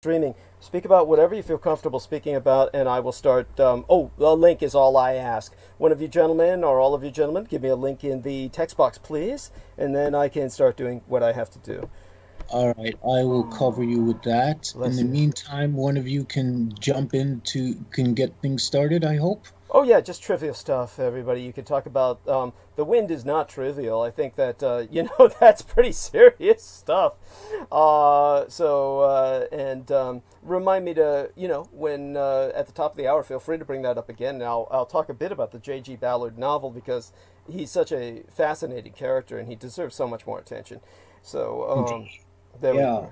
streaming. Speak about whatever you feel comfortable speaking about, and I will start. Oh, a link is all I ask. One of you gentlemen, or all of you gentlemen, give me a link in the text box, please, and then I can start doing what I have to do. All right, I will cover you with that. In the meantime, one of you can jump in can get things started, I hope. Oh yeah, just trivial stuff, everybody. You can talk about, the wind is not trivial. I think that, that's pretty serious stuff. Remind me to, when at the top of the hour, feel free to bring that up again. Now, I'll talk a bit about the J.G. Ballard novel because he's such a fascinating character and he deserves so much more attention. So, there we go.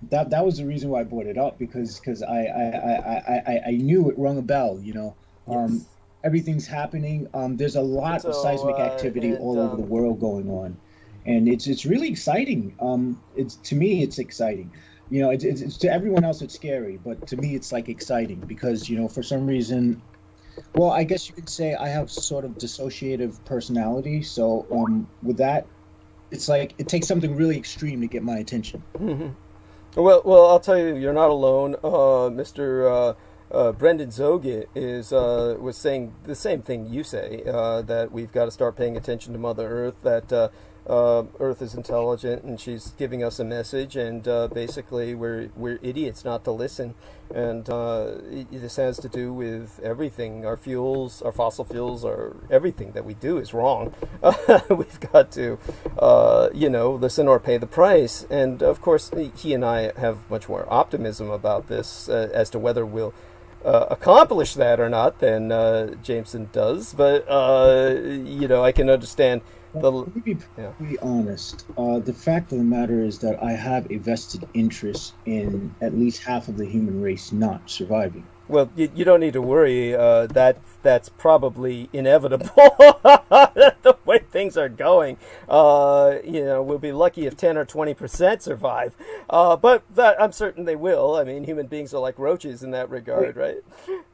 That was the reason why I brought it up because I knew it rung a bell, Yes. Everything's happening. There's a lot of seismic activity all over the world going on, and it's really exciting. To me it's exciting. It's to everyone else it's scary, but to me it's like exciting because for some reason, well, I guess you could say I have sort of dissociative personality. So with that, it's like it takes something really extreme to get my attention. Mm-hmm. Well, I'll tell you, you're not alone, Mr. Brendan Zoge was saying the same thing you say, that we've got to start paying attention to Mother Earth, that Earth is intelligent and she's giving us a message, and basically we're idiots not to listen. And this has to do with everything. Our fuels, our fossil fuels, everything that we do is wrong. We've got to, listen or pay the price. And of course, he and I have much more optimism about this as to whether we'll accomplish that or not than Jameson does, but I can understand. To be perfectly honest, the fact of the matter is that I have a vested interest in at least half of the human race not surviving. Well, you don't need to worry. That's probably inevitable. The way things are going, we'll be lucky if 10 or 20% survive. But I'm certain they will. I mean, human beings are like roaches in that regard, right?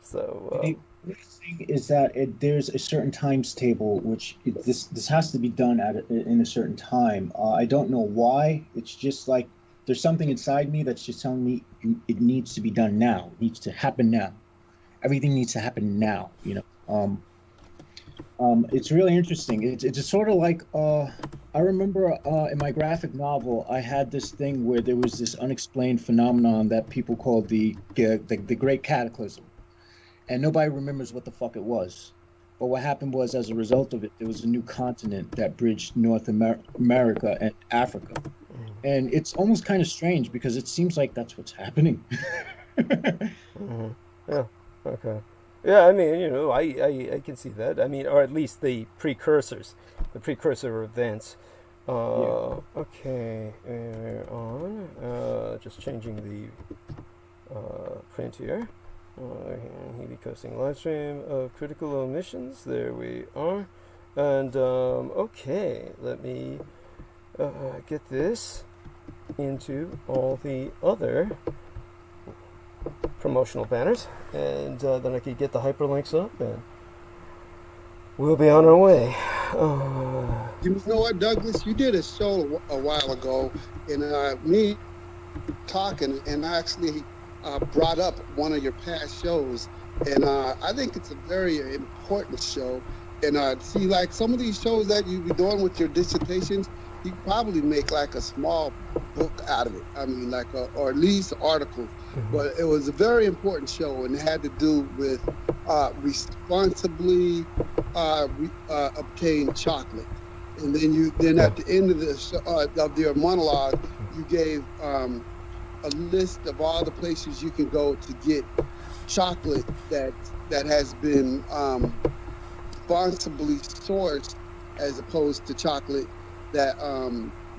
So. The thing is that there's a certain times table, which this has to be done in a certain time. I don't know why. It's just like there's something inside me that's just telling me it needs to be done now. It needs to happen now. Everything needs to happen now. It's really interesting. It's sort of like I remember in my graphic novel I had this thing where there was this unexplained phenomenon that people called the Great Cataclysm. And nobody remembers what the fuck it was. But what happened was, as a result of it, there was a new continent that bridged North America and Africa. And it's almost kind of strange because it seems like that's what's happening. Mm-hmm. Yeah, okay. Yeah, I mean, I can see that. I mean, or at least the precursor events. Okay, just changing the print here. He'll be posting live stream of critical omissions. There we are. And okay, let me get this into all the other promotional banners, and then I could get the hyperlinks up, and we'll be on our way. You know what, Douglas? You did a show a while ago, and me talking, and actually brought up one of your past shows, and I think it's a very important show. And see, like some of these shows that you be doing with your dissertations, you probably make like a small book out of it. I mean, like or at least articles. Mm-hmm. But it was a very important show, and it had to do with responsibly obtained chocolate. And then at the end of the show, of your monologue, you gave a list of all the places you can go to get chocolate that has been responsibly sourced, as opposed to chocolate that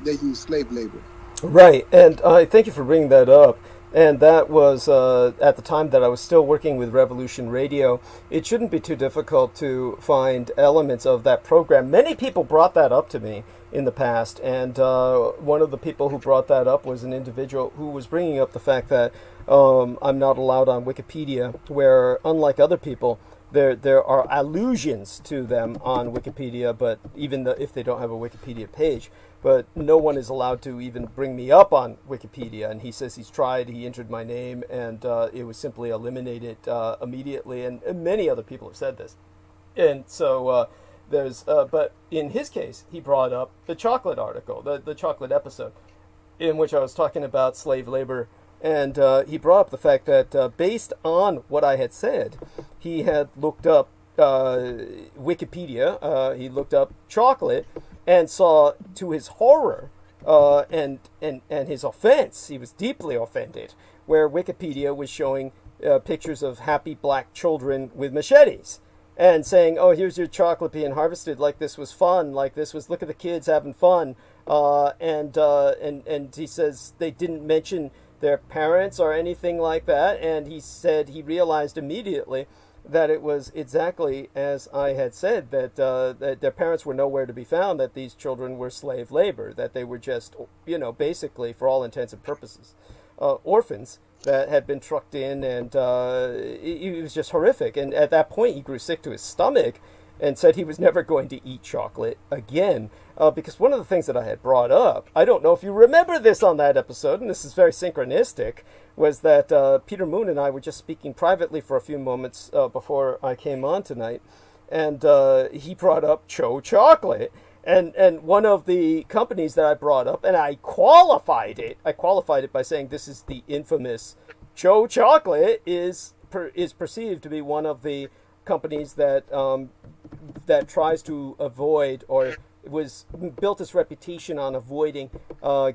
they use slave labor. Right, and I thank you for bringing that up. And that was at the time that I was still working with Revolution Radio. It shouldn't be too difficult to find elements of that program. Many people brought that up to me in the past, and one of the people who brought that up was an individual who was bringing up the fact that I'm not allowed on Wikipedia, where, unlike other people, there are allusions to them on Wikipedia, but even if they don't have a Wikipedia page. but no one is allowed to even bring me up on Wikipedia. And he says he's tried, he entered my name, and it was simply eliminated immediately. And many other people have said this. And so but in his case, he brought up the chocolate article, the chocolate episode, in which I was talking about slave labor. And he brought up the fact that based on what I had said, he had looked up Wikipedia, he looked up chocolate, and saw, to his horror and his offense, he was deeply offended, where Wikipedia was showing pictures of happy black children with machetes, and saying, oh, here's your chocolate being harvested, like this was fun, like this was, look at the kids having fun, and he says they didn't mention their parents or anything like that, and he said he realized immediately that it was exactly as I had said, that their parents were nowhere to be found, that these children were slave labor, that they were just, basically, for all intents and purposes, orphans that had been trucked in, and it was just horrific. And at that point, he grew sick to his stomach and said he was never going to eat chocolate again, because one of the things that I had brought up, I don't know if you remember this on that episode, and this is very synchronistic, was that Peter Moon and I were just speaking privately for a few moments before I came on tonight, and he brought up Cho Chocolate, and one of the companies that I brought up, and I qualified it by saying this is the infamous Cho Chocolate is perceived to be one of the companies that that tries to avoid, or was built its reputation on avoiding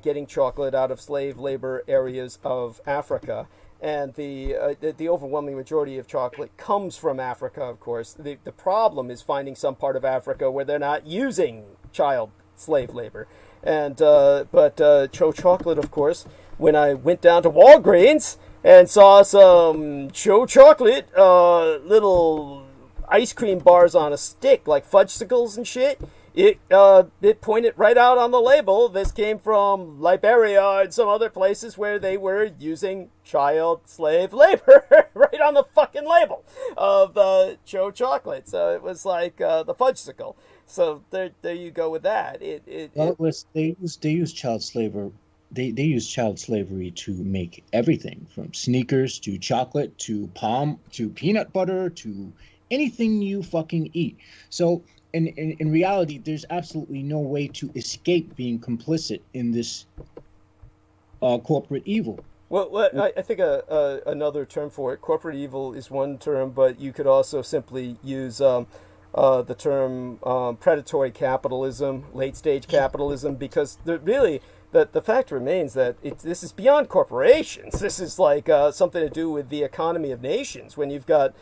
getting chocolate out of slave labor areas of Africa. And the overwhelming majority of chocolate comes from Africa, of course. The problem is finding some part of Africa where they're not using child slave labor. And but Cho Chocolate, of course, when I went down to Walgreens and saw some Cho Chocolate little ice cream bars on a stick, like fudgesicles and shit, it pointed right out on the label. This came from Liberia and some other places where they were using child slave labor right on the fucking label of Cho Chocolate. So it was like the fudgesicle. So there you go with that. They use child slavery. They use child slavery to make everything from sneakers to chocolate to palm to peanut butter to anything you fucking eat. So in reality, there's absolutely no way to escape being complicit in this corporate evil. Well, I think another term for it, corporate evil, is one term, but you could also simply use the term predatory capitalism, late-stage capitalism, because the fact remains that this is beyond corporations. This is like something to do with the economy of nations. When you've got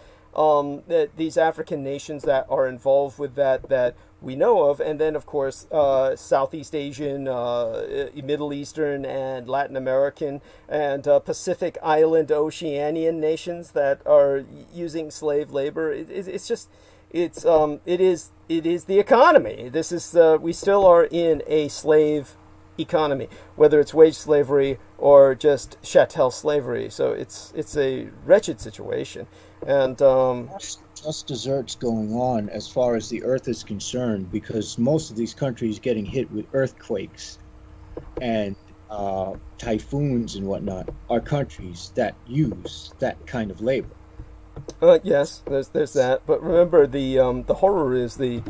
these African nations that are involved with that we know of, and then of course Southeast Asian, Middle Eastern, and Latin American, and Pacific Island Oceanian nations that are using slave labor. It is the economy. This is we still are in a slave economy, whether it's wage slavery or just chattel slavery. So it's a wretched situation. And just desserts going on as far as the earth is concerned, because most of these countries getting hit with earthquakes and typhoons and whatnot are countries that use that kind of labor. Yes, there's that. But remember, the horror is the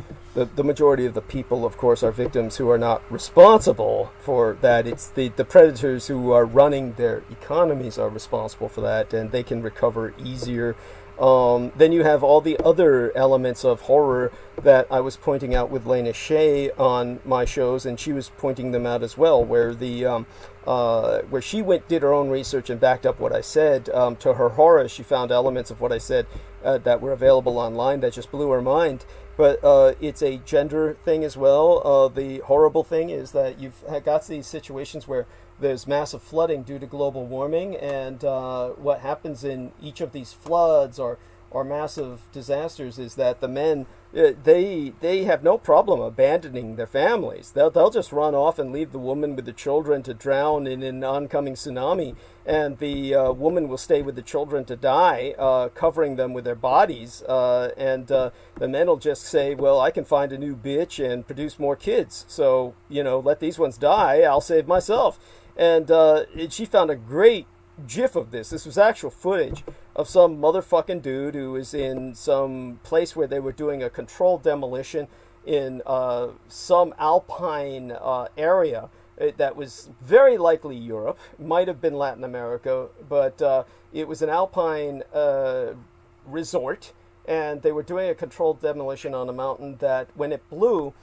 majority of the people, of course, are victims who are not responsible for that. It's the predators who are running their economies are responsible for that, and they can recover easier. Then you have all the other elements of horror that I was pointing out with Lena Shea on my shows, and she was pointing them out as well, where where she did her own research and backed up what I said. To her horror, she found elements of what I said that were available online that just blew her mind. But it's a gender thing as well. The horrible thing is that you've got these situations where there's massive flooding due to global warming, and what happens in each of these floods or massive disasters is that the men they have no problem abandoning their families. They'll just run off and leave the woman with the children to drown in an oncoming tsunami, and the woman will stay with the children to die, covering them with their bodies, and the men will just say, well, I can find a new bitch and produce more kids, so, let these ones die, I'll save myself. And she found a great GIF of this. This was actual footage of some motherfucking dude who was in some place where they were doing a controlled demolition in some alpine area that was very likely Europe, might have been Latin America, but it was an alpine resort, and they were doing a controlled demolition on a mountain that when it blew,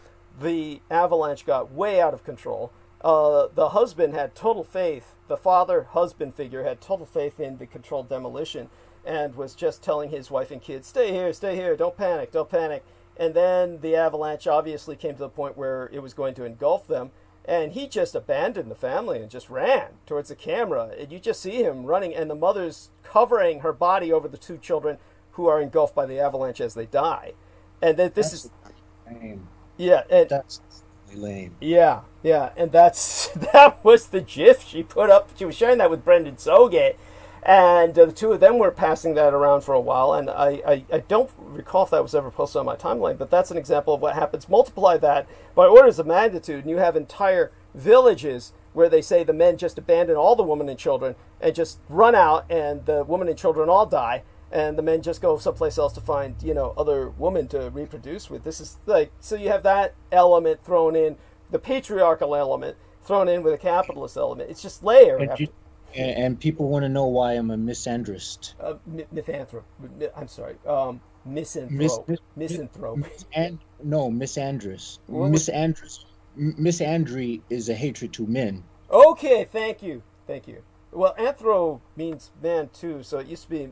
the avalanche got way out of control. The husband had total faith, the father-husband figure had total faith in the controlled demolition, and was just telling his wife and kids, stay here, don't panic. And then the avalanche obviously came to the point where it was going to engulf them, and he just abandoned the family and just ran towards the camera. And you just see him running, and the mother's covering her body over the two children who are engulfed by the avalanche as they die. And that this is lame. Yeah, and That's lame. Yeah, and that was the GIF she put up. She was sharing that with Brendan Zoge, and the two of them were passing that around for a while, and I don't recall if that was ever posted on my timeline, but that's an example of what happens. Multiply that by orders of magnitude, and you have entire villages where they say the men just abandon all the women and children and just run out, and the women and children all die, and the men just go someplace else to find, other women to reproduce with. This is so you have that element thrown in, the patriarchal element thrown in with a capitalist element. It's just layer after. And people want to know why I'm a misandrist. Misanthrope. I'm sorry. Misanthrope. Misanthrope. Misandrist. Misandry is a hatred to men. Okay, thank you. Well, anthro means man too, so it used to be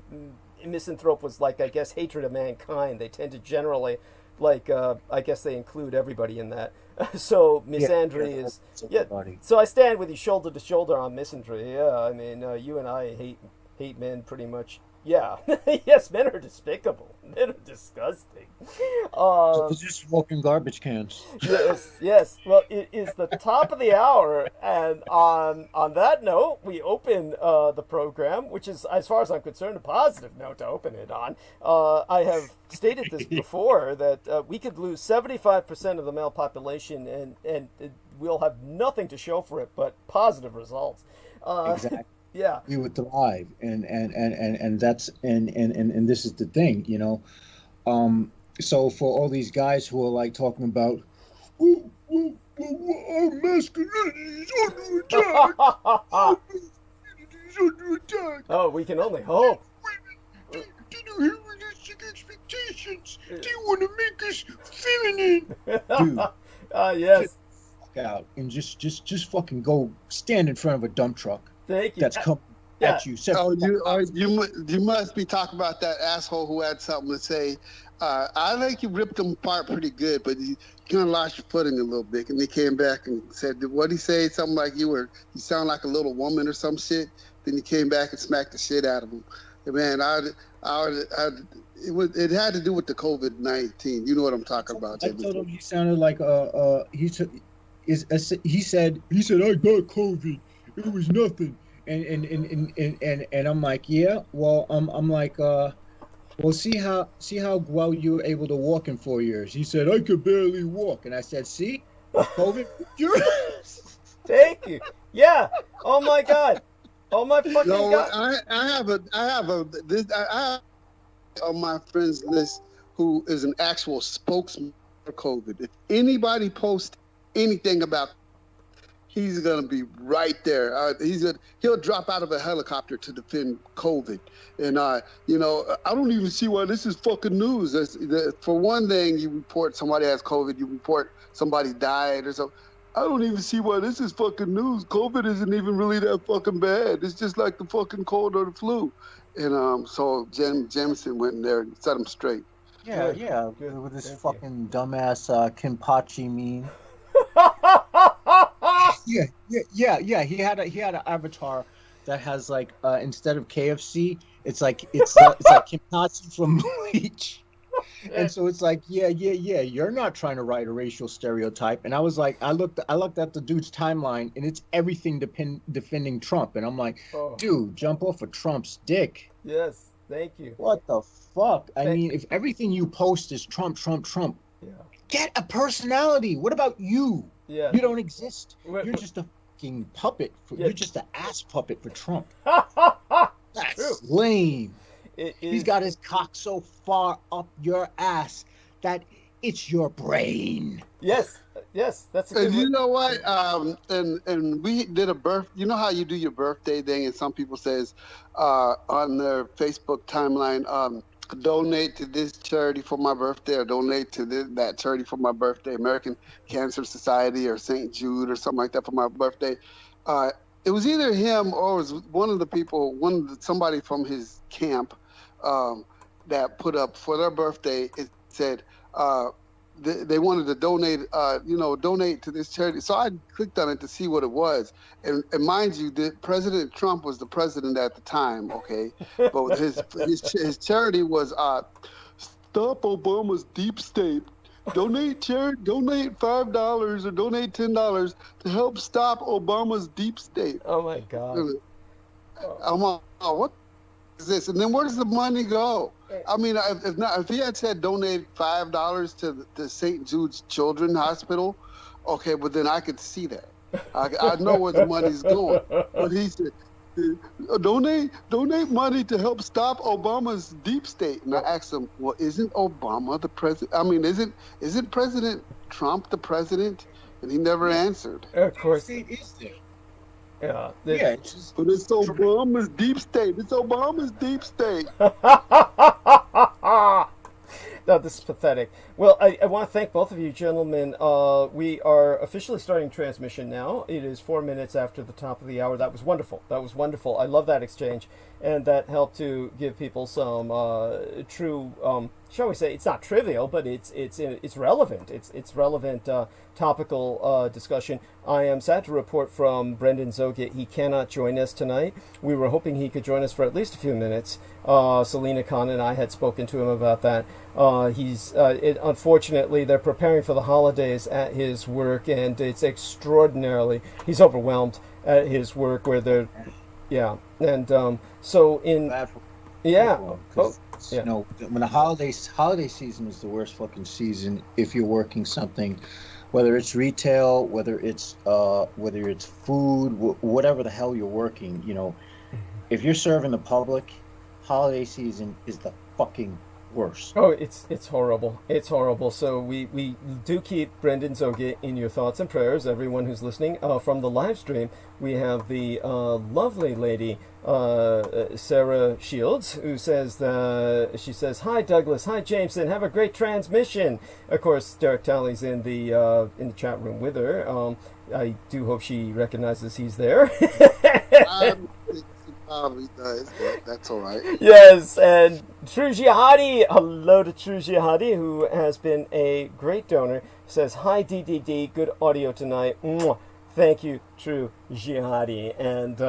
misanthrope was I guess hatred of mankind. They tend to generally I guess they include everybody in that. So misandry is so I stand with you shoulder to shoulder on misandry. Yeah, I mean you and I hate men pretty much. Yeah. Yes, men are despicable. Men are disgusting. They're just walking garbage cans. Yes. Well, it is the top of the hour, and on that note, we open the program, which is, as far as I'm concerned, a positive note to open it on. I have stated this before, that we could lose 75% of the male population, and we'll have nothing to show for it but positive results. Exactly. Yeah, we would thrive, and that's and this is the thing, so for all these guys who are talking about our masculinity is under attack, oh, we can only hope. They do unrealistic expectations. They want to make us feminine. Dude, yes. Fuck out and just fucking go stand in front of a dump truck. Thank you. That's coming at you. You must be talking about that asshole who had something to say. I think you ripped him apart pretty good, but you kind of lost your footing a little bit. And he came back and said, "What'd he say? Something like you sound like a little woman or some shit." Then he came back and smacked the shit out of him. And man, it had to do with the COVID-19. You know what I'm talking about. I told him he sounded like he said I got COVID. It was nothing, and I'm like, yeah. Well, I'm like, well, see how well you were able to walk in 4 years. He said I could barely walk, and I said, see, COVID. Thank you. Yeah. Oh my God. Oh my fucking God. I have on my friends list who is an actual spokesman for COVID. If anybody posts anything about, he's gonna be right there. He'll drop out of a helicopter to defend COVID, and I don't even see why this is fucking news. For one thing, you report somebody has COVID, you report somebody died or something. I don't even see why this is fucking news. COVID isn't even really that fucking bad. It's just like the fucking cold or the flu. And so Jameson went in there and set him straight. Yeah. With this fucking dumbass Kinpachi meme. Yeah. He had an avatar that has instead of KFC, it's like Kinpachi from Bleach. And so it's like, yeah, you're not trying to write a racial stereotype. And I was like, I looked at the dude's timeline, and it's everything defending Trump. And I'm like, dude, jump off of Trump's dick. Yes, thank you. What the fuck? I mean, if everything you post is Trump, yeah. Get a personality. What about you? Yeah. You don't exist. You're just a fucking puppet. You're just an ass puppet for Trump. That's true. Lame. He's got his cock so far up your ass that it's your brain. Yes, that's a good And one. you know what? And we did a you know how you do your birthday thing, and some people says on their Facebook timeline, donate to this charity for my birthday, or donate to that charity for my birthday, American Cancer Society or St. Jude or something like that for my birthday. It was either him or it was one of the people, somebody from his camp that put up for their birthday. It said they wanted to donate, donate to this charity. So I clicked on it to see what it was. And mind you, President Trump was the president at the time, okay? But his charity was Stop Obama's Deep State. Donate $5 or donate $10 to help stop Obama's deep state. Oh my God! I'm like, what is this? And then where does the money go? I mean, if he had said donate $5 to the St. Jude's Children's Hospital, okay, but then I could see that. I know where the money's going. But he said, donate money to help stop Obama's deep state. And I asked him, well, isn't Obama the president? I mean, isn't President Trump the president? And he never answered. Of course. State is there. Yeah. It's just, But it's Obama's deep state. It's Obama's deep state. No, this is pathetic. Well, I want to thank both of you gentlemen. We are officially starting transmission now. It is 4 minutes after the top of the hour. That was wonderful. I love that exchange. And that helped to give people some true, shall we say, it's not trivial, but it's relevant. It's relevant topical discussion. I am sad to report from Brendan Zogit, he cannot join us tonight. We were hoping he could join us for at least a few minutes. Selena Khan and I had spoken to him about that. Unfortunately, they're preparing for the holidays at his work, and it's extraordinarily, he's overwhelmed at his work where they're, yeah. And so in, yeah. You know, when the holiday season is the worst fucking season if you're working something, whether it's retail, whether it's food, whatever the hell you're working, you know, if you're serving the public, holiday season is the fucking worst. Oh, it's horrible. It's horrible. So we do keep Brendan Zogit in your thoughts and prayers, everyone who's listening. From the live stream, we have the lovely lady, Sarah Shields, who says, she says, "Hi Douglas, hi Jameson, have a great transmission." Of course, Derek Talley's in the chat room with her. I do hope she recognizes he's there. Probably does, but that's all right. Yes, and True Jihadi, hello to True Jihadi, who has been a great donor, says, "Hi DDD, good audio tonight. Mwah. Thank you, True Jihadi." And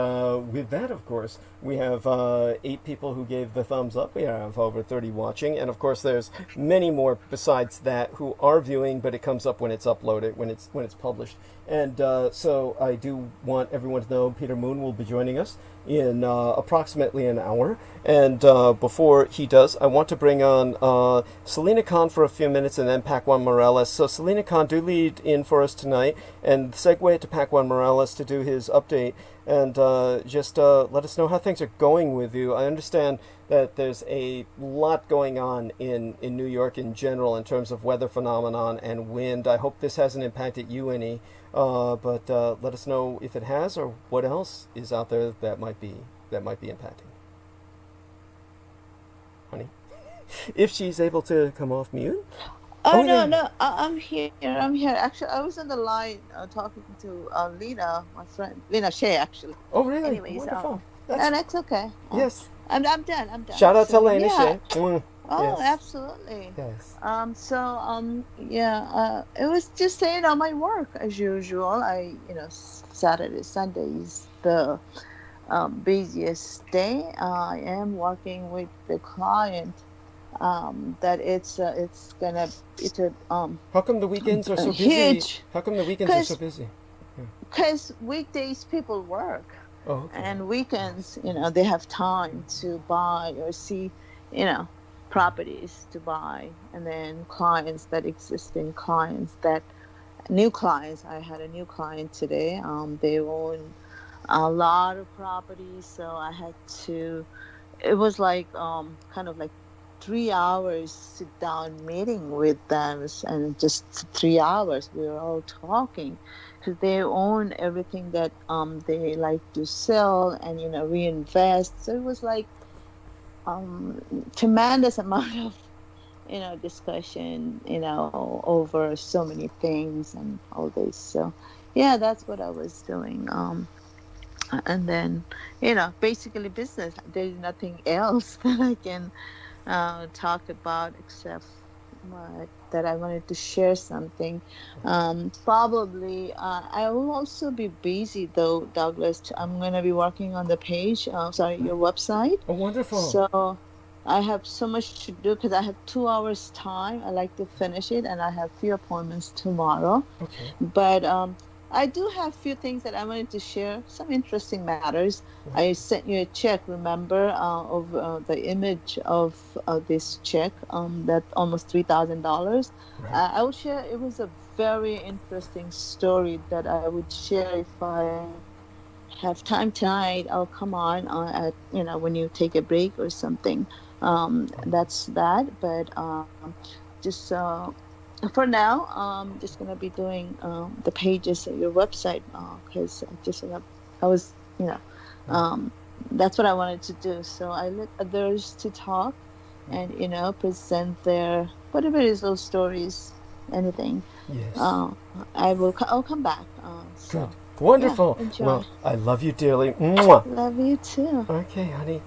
with that, of course, we have 8 people who gave the thumbs up. We have over 30 watching, and of course, there's many more besides that who are viewing, but it comes up when it's uploaded, when it's published. And so I do want everyone to know Peter Moon will be joining us in approximately an hour. And before he does, I want to bring on Selena Khan for a few minutes and then Pac-1 Morales. So Selena Khan, do lead in for us tonight and segue to Pac-1 Morales to do his update. And just let us know how things are going with you. I understand that there's a lot going on in New York in general in terms of weather phenomenon and wind. I hope this hasn't impacted you any. But let us know if it has, or what else is out there that might be impacting. Honey, if she's able to come off mute. Oh no, I'm here. Actually, I was on the line talking to Lena, my friend, Lena Shea, actually. Oh really? Anyways, wonderful. And it's okay. Yes. I'm done. Shout out to So, Lena yeah. Shea. Oh, Yes. absolutely. Yes. It was just my work as usual. Saturday, Sunday is the busiest day. I am working with the client that it's a How come the weekends are so busy? huge. How come the weekends are so busy? Because weekdays people work, Oh, okay. and weekends, they have time to buy or see, properties to buy, and then existing clients new clients. I had a new client today. They own a lot of properties, so I had to. It was like kind of like 3 hours sit down meeting with them, and just 3 hours we were all talking, because they own everything that they like to sell and reinvest. So it was like tremendous amount of discussion over so many things and all this. So yeah, that's what I was doing. And then basically business. There's nothing else that I can talk about except that I wanted to share something. Probably I will also be busy though, Douglas. I'm going to be working on the page, your website. Oh, wonderful. So I have so much to do because I have 2 hours time. I like to finish it, and I have few appointments tomorrow. Okay. But I do have few things that I wanted to share, some interesting matters. I sent you a check, remember, of the image of this check, that almost $3,000. Right. I will share. It was a very interesting story that I would share if I have time tonight. I'll come on at when you take a break or something. That's that. But just for now, I'm just gonna be doing the pages at your website because that's what I wanted to do. So I let others to talk and present their whatever it is, those stories, anything. Yes. I'll come back. Good. Wonderful. Yeah, enjoy. Well, I love you dearly. Mwah. Love you too. Okay, honey.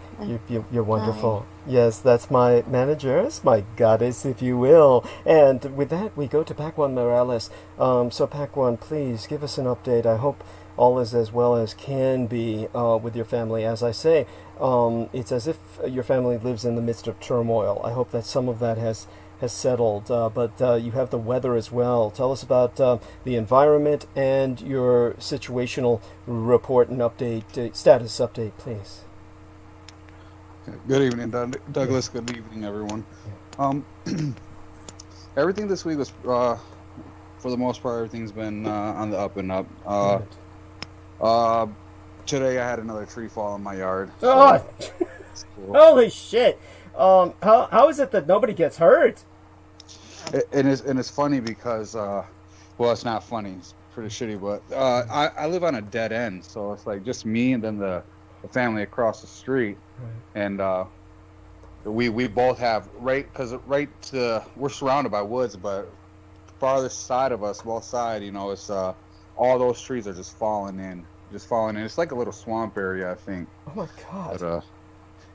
You're wonderful. Yes, that's my manageress, my goddess, if you will. And with that, we go to Pac-1 Morales. So Pac-1, please give us an update. I hope all is as well as can be with your family. As I say, it's as if your family lives in the midst of turmoil. I hope that some of that has settled, but you have the weather as well. Tell us about the environment and your situational report and update, status update, please. Good evening, Douglas. Good evening, everyone. Everything this week was, for the most part, everything's been on the up and up. Today I had another tree fall in my yard. Oh, so cool. Holy shit! How is it that nobody gets hurt? And it's funny because, well, it's not funny. It's pretty shitty, but I live on a dead end, so it's like just me and then the family across the street, and we both have we're surrounded by woods, but farthest side of us, both sides, it's all those trees are just falling in. It's like a little swamp area, I think. Oh my god! But,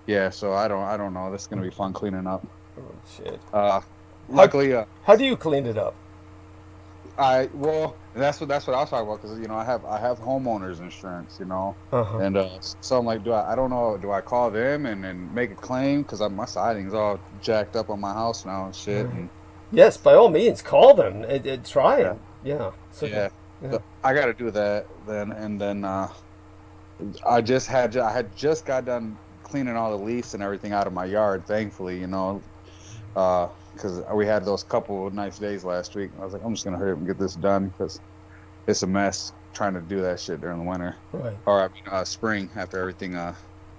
yeah, so I don't know. This is gonna be fun cleaning up. Oh shit! Luckily, how do you clean it up? That's what I was talking about, because I have homeowners insurance, and so I'm like, I don't know, do I call them and make a claim, because my siding's all jacked up on my house now and shit. Right. And, yes, by all means, call them. Try it. Yeah. So, yeah. So I got to do that then, and then I had just got done cleaning all the leaves and everything out of my yard, thankfully, because we had those couple of nice days last week. I was like, I'm just gonna hurry up and get this done, because it's a mess trying to do that shit during the winter, right? Or spring, after everything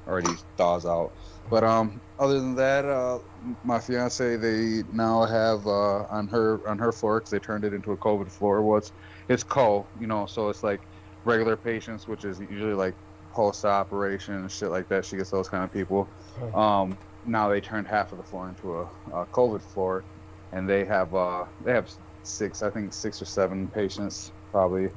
already thaws out. But other than that, my fiance, they now have on her floor, because they turned it into a COVID floor. Well, it's co, so it's like regular patients, which is usually like post-operation and shit like that. She gets those kind of people. Right. Now they turned half of the floor into a COVID floor, and they have 6 or 7 patients probably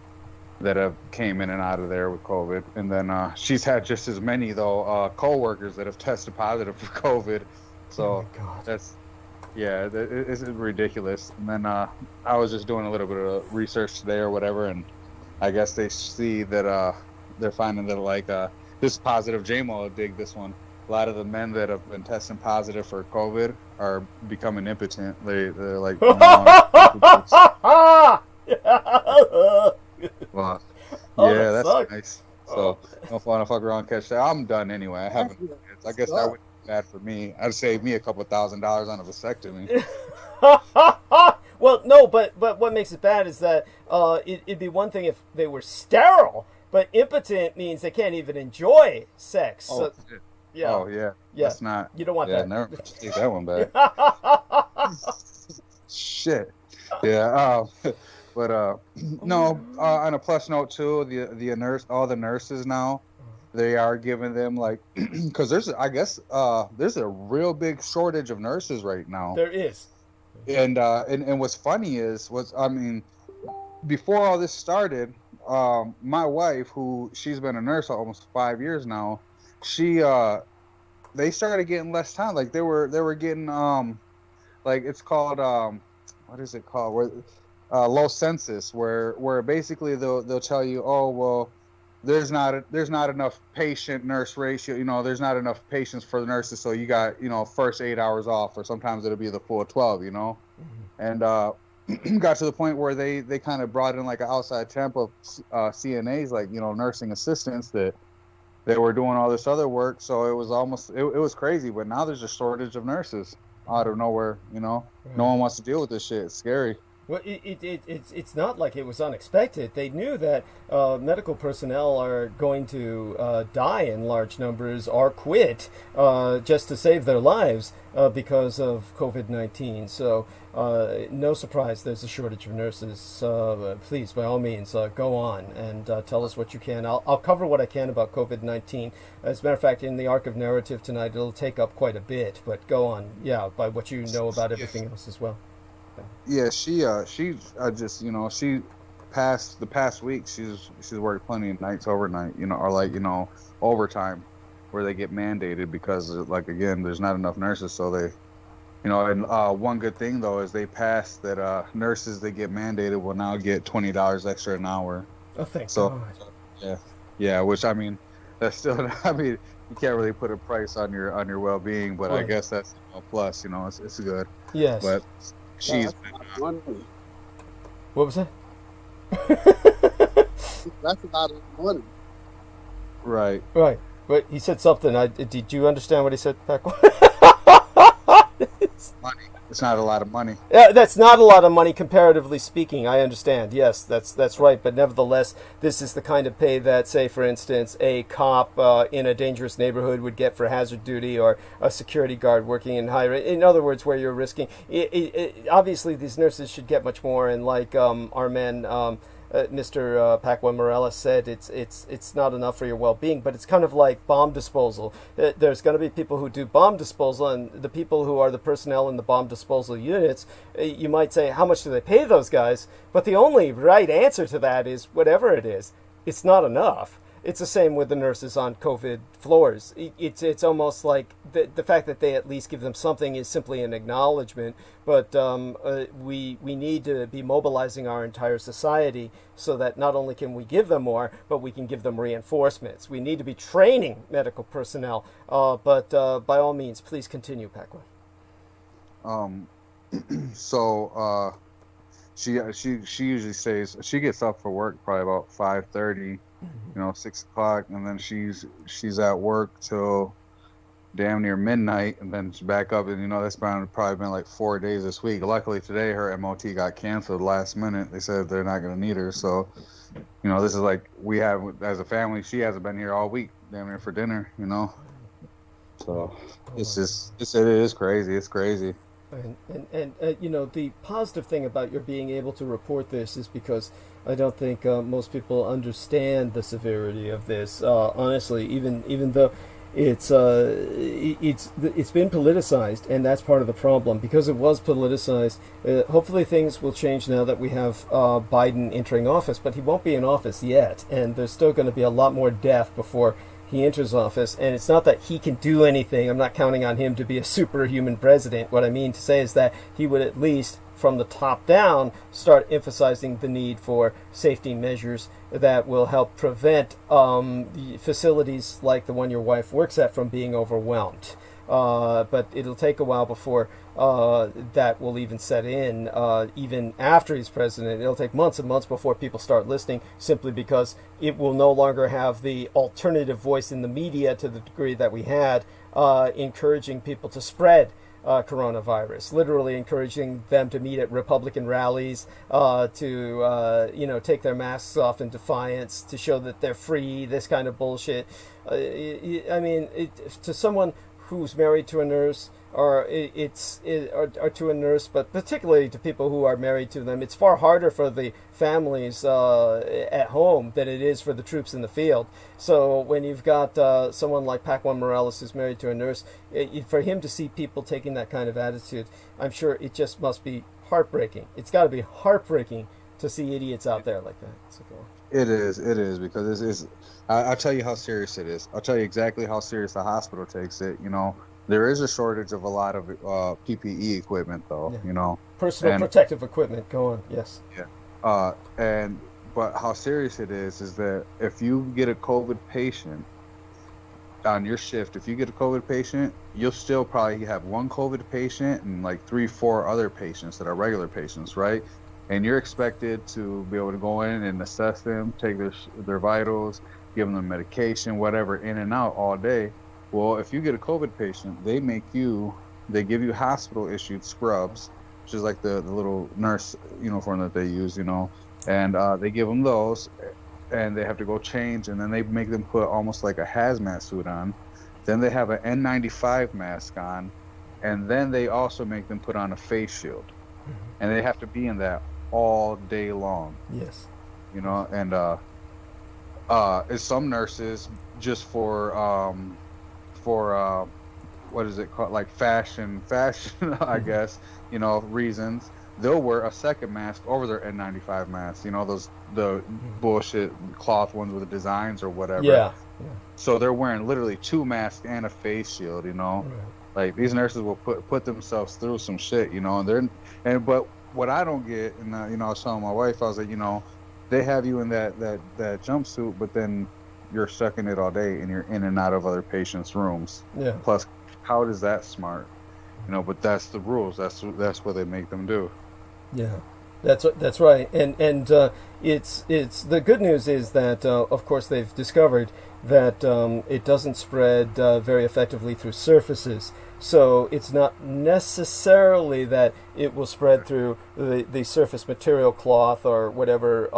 that have came in and out of there with COVID. And then she's had just as many though co-workers that have tested positive for COVID. So it's ridiculous. And then I was just doing a little bit of research today or whatever, and I guess they see that they're finding that this positive JMO dig this one. a lot of the men that have been testing positive for COVID are becoming impotent. They're like, well, yeah, that's sucks. nice. So don't want to fuck around and catch that. I'm done anyway. I haven't. I guess that would be bad for me. I'd save me a couple $1,000s on a vasectomy. Well, no, but what makes it bad is that it'd be one thing if they were sterile, but impotent means they can't even enjoy sex. Oh, So, yeah. Oh, yeah. That's not. You don't want yeah, that. Never take that one back. Shit. Yeah. But no. On a plus note too, all the nurses now, they are giving them like, because there's a real big shortage of nurses right now. There is. And what's funny is before all this started, my wife, she's been a nurse almost 5 years now, they started getting less time. Like they were getting like it's called what is it called? Where low census, where basically they'll tell you, oh well, there's not enough patient nurse ratio. There's not enough patients for the nurses, so you got first 8 hours off, or sometimes it'll be the full 12. And got to the point where they kind of brought in like an outside temp of CNAs, like nursing assistants that they were doing all this other work. So it was it was crazy. But now there's a shortage of nurses out of nowhere. No one wants to deal with this shit. It's scary. Well, it's not like it was unexpected. They knew that medical personnel are going to die in large numbers or quit just to save their lives because of COVID-19. So no surprise there's a shortage of nurses. Please, by all means, go on and tell us what you can. I'll cover what I can about COVID-19. As a matter of fact, in the arc of narrative tonight, it'll take up quite a bit. But go on, by what you know about everything else as well. Yeah, she just she passed the past week. She's worked plenty of nights overnight, or overtime, where they get mandated because like again, there's not enough nurses. So they, and one good thing though is they passed that nurses that get mandated will now get $20 extra an hour. Oh, thank God. Yeah, which that's still you can't really put a price on your well-being, but I guess that's a plus. It's good. Yes, but. She's what was that? That's a lot of money. Right. But he said something. Did you understand what he said, Pac? Money. It's not a lot of money. Yeah, that's not a lot of money comparatively speaking. I understand. Yes, that's right. But nevertheless, this is the kind of pay that, say, for instance, a cop in a dangerous neighborhood would get for hazard duty, or a security guard working in high. In other words, where you're risking. Obviously, these nurses should get much more. And like our man, Mr. Pac-Man Morales said, it's not enough for your well-being, but it's kind of like bomb disposal. There's going to be people who do bomb disposal, and the people who are the personnel in the bomb disposal units, you might say, how much do they pay those guys? But the only right answer to that is whatever it is, it's not enough. It's the same with the nurses on COVID floors. It's almost like the fact that they at least give them something is simply an acknowledgement. But we need to be mobilizing our entire society so that not only can we give them more, but we can give them reinforcements. We need to be training medical personnel. But by all means, please continue, Pac-Man. So she usually stays. She gets up for work probably about 5:30. 6 o'clock, and then she's at work till damn near midnight, and then she's back up, and that's probably been like 4 days this week. Luckily today her MOT got canceled last minute. They said they're not going to need her, so this is like we have as a family. She hasn't been here all week damn near for dinner, so it's just it is crazy. It's crazy. And the positive thing about your being able to report this is because I don't think most people understand the severity of this. Honestly, even though it's been politicized, and that's part of the problem. Because it was politicized, hopefully things will change now that we have Biden entering office, but he won't be in office yet, and there's still going to be a lot more death before he enters office, and it's not that he can do anything. I'm not counting on him to be a superhuman president. What I mean to say is that he would at least, from the top down, start emphasizing the need for safety measures that will help prevent the facilities like the one your wife works at from being overwhelmed. But it'll take a while before that will even set in. Even after he's president, it'll take months and months before people start listening, simply because it will no longer have the alternative voice in the media to the degree that we had, encouraging people to spread coronavirus, literally encouraging them to meet at Republican rallies, to take their masks off in defiance, to show that they're free, this kind of bullshit. To someone who's married to a nurse, or to a nurse, but particularly to people who are married to them, it's far harder for the families at home than it is for the troops in the field. So when you've got someone like Pac-Man Morales who's married to a nurse, for him to see people taking that kind of attitude, I'm sure it just must be heartbreaking. It's got to be heartbreaking to see idiots out there like that. So, it is, because I'll tell you how serious it is. I'll tell you exactly how serious the hospital takes it. There is a shortage of a lot of PPE equipment, though. Yeah. Personal protective equipment. Go on. Yes. Yeah. But how serious it is that if you get a COVID patient on your shift, if you get a COVID patient, you'll still probably have one COVID patient and like 3-4 other patients that are regular patients, right? And you're expected to be able to go in and assess them, take their vitals, give them medication, whatever, in and out all day. Well, if you get a COVID patient, they give you hospital-issued scrubs, which is like the little nurse uniform that they use, and they give them those, and they have to go change, and then they make them put almost like a hazmat suit on. Then they have an N95 mask on, and then they also make them put on a face shield. And they have to be in that all day long. Yes. And some nurses, just for what is it called, like fashion I guess, reasons, they'll wear a second mask over their N95 mask, the bullshit cloth ones with the designs or whatever. Yeah. So they're wearing literally 2 masks and a face shield. Right. Like, these nurses will put themselves through some shit, but what I don't get, and I was telling my wife, I was like, they have you in that jumpsuit, but then you're stuck in it all day, and you're in and out of other patients' rooms. Yeah. Plus, how is that smart? But that's the rules. That's what they make them do. Yeah, that's right. And it's the good news is that of course they've discovered that it doesn't spread very effectively through surfaces. So it's not necessarily that it will spread through the surface material, cloth, or whatever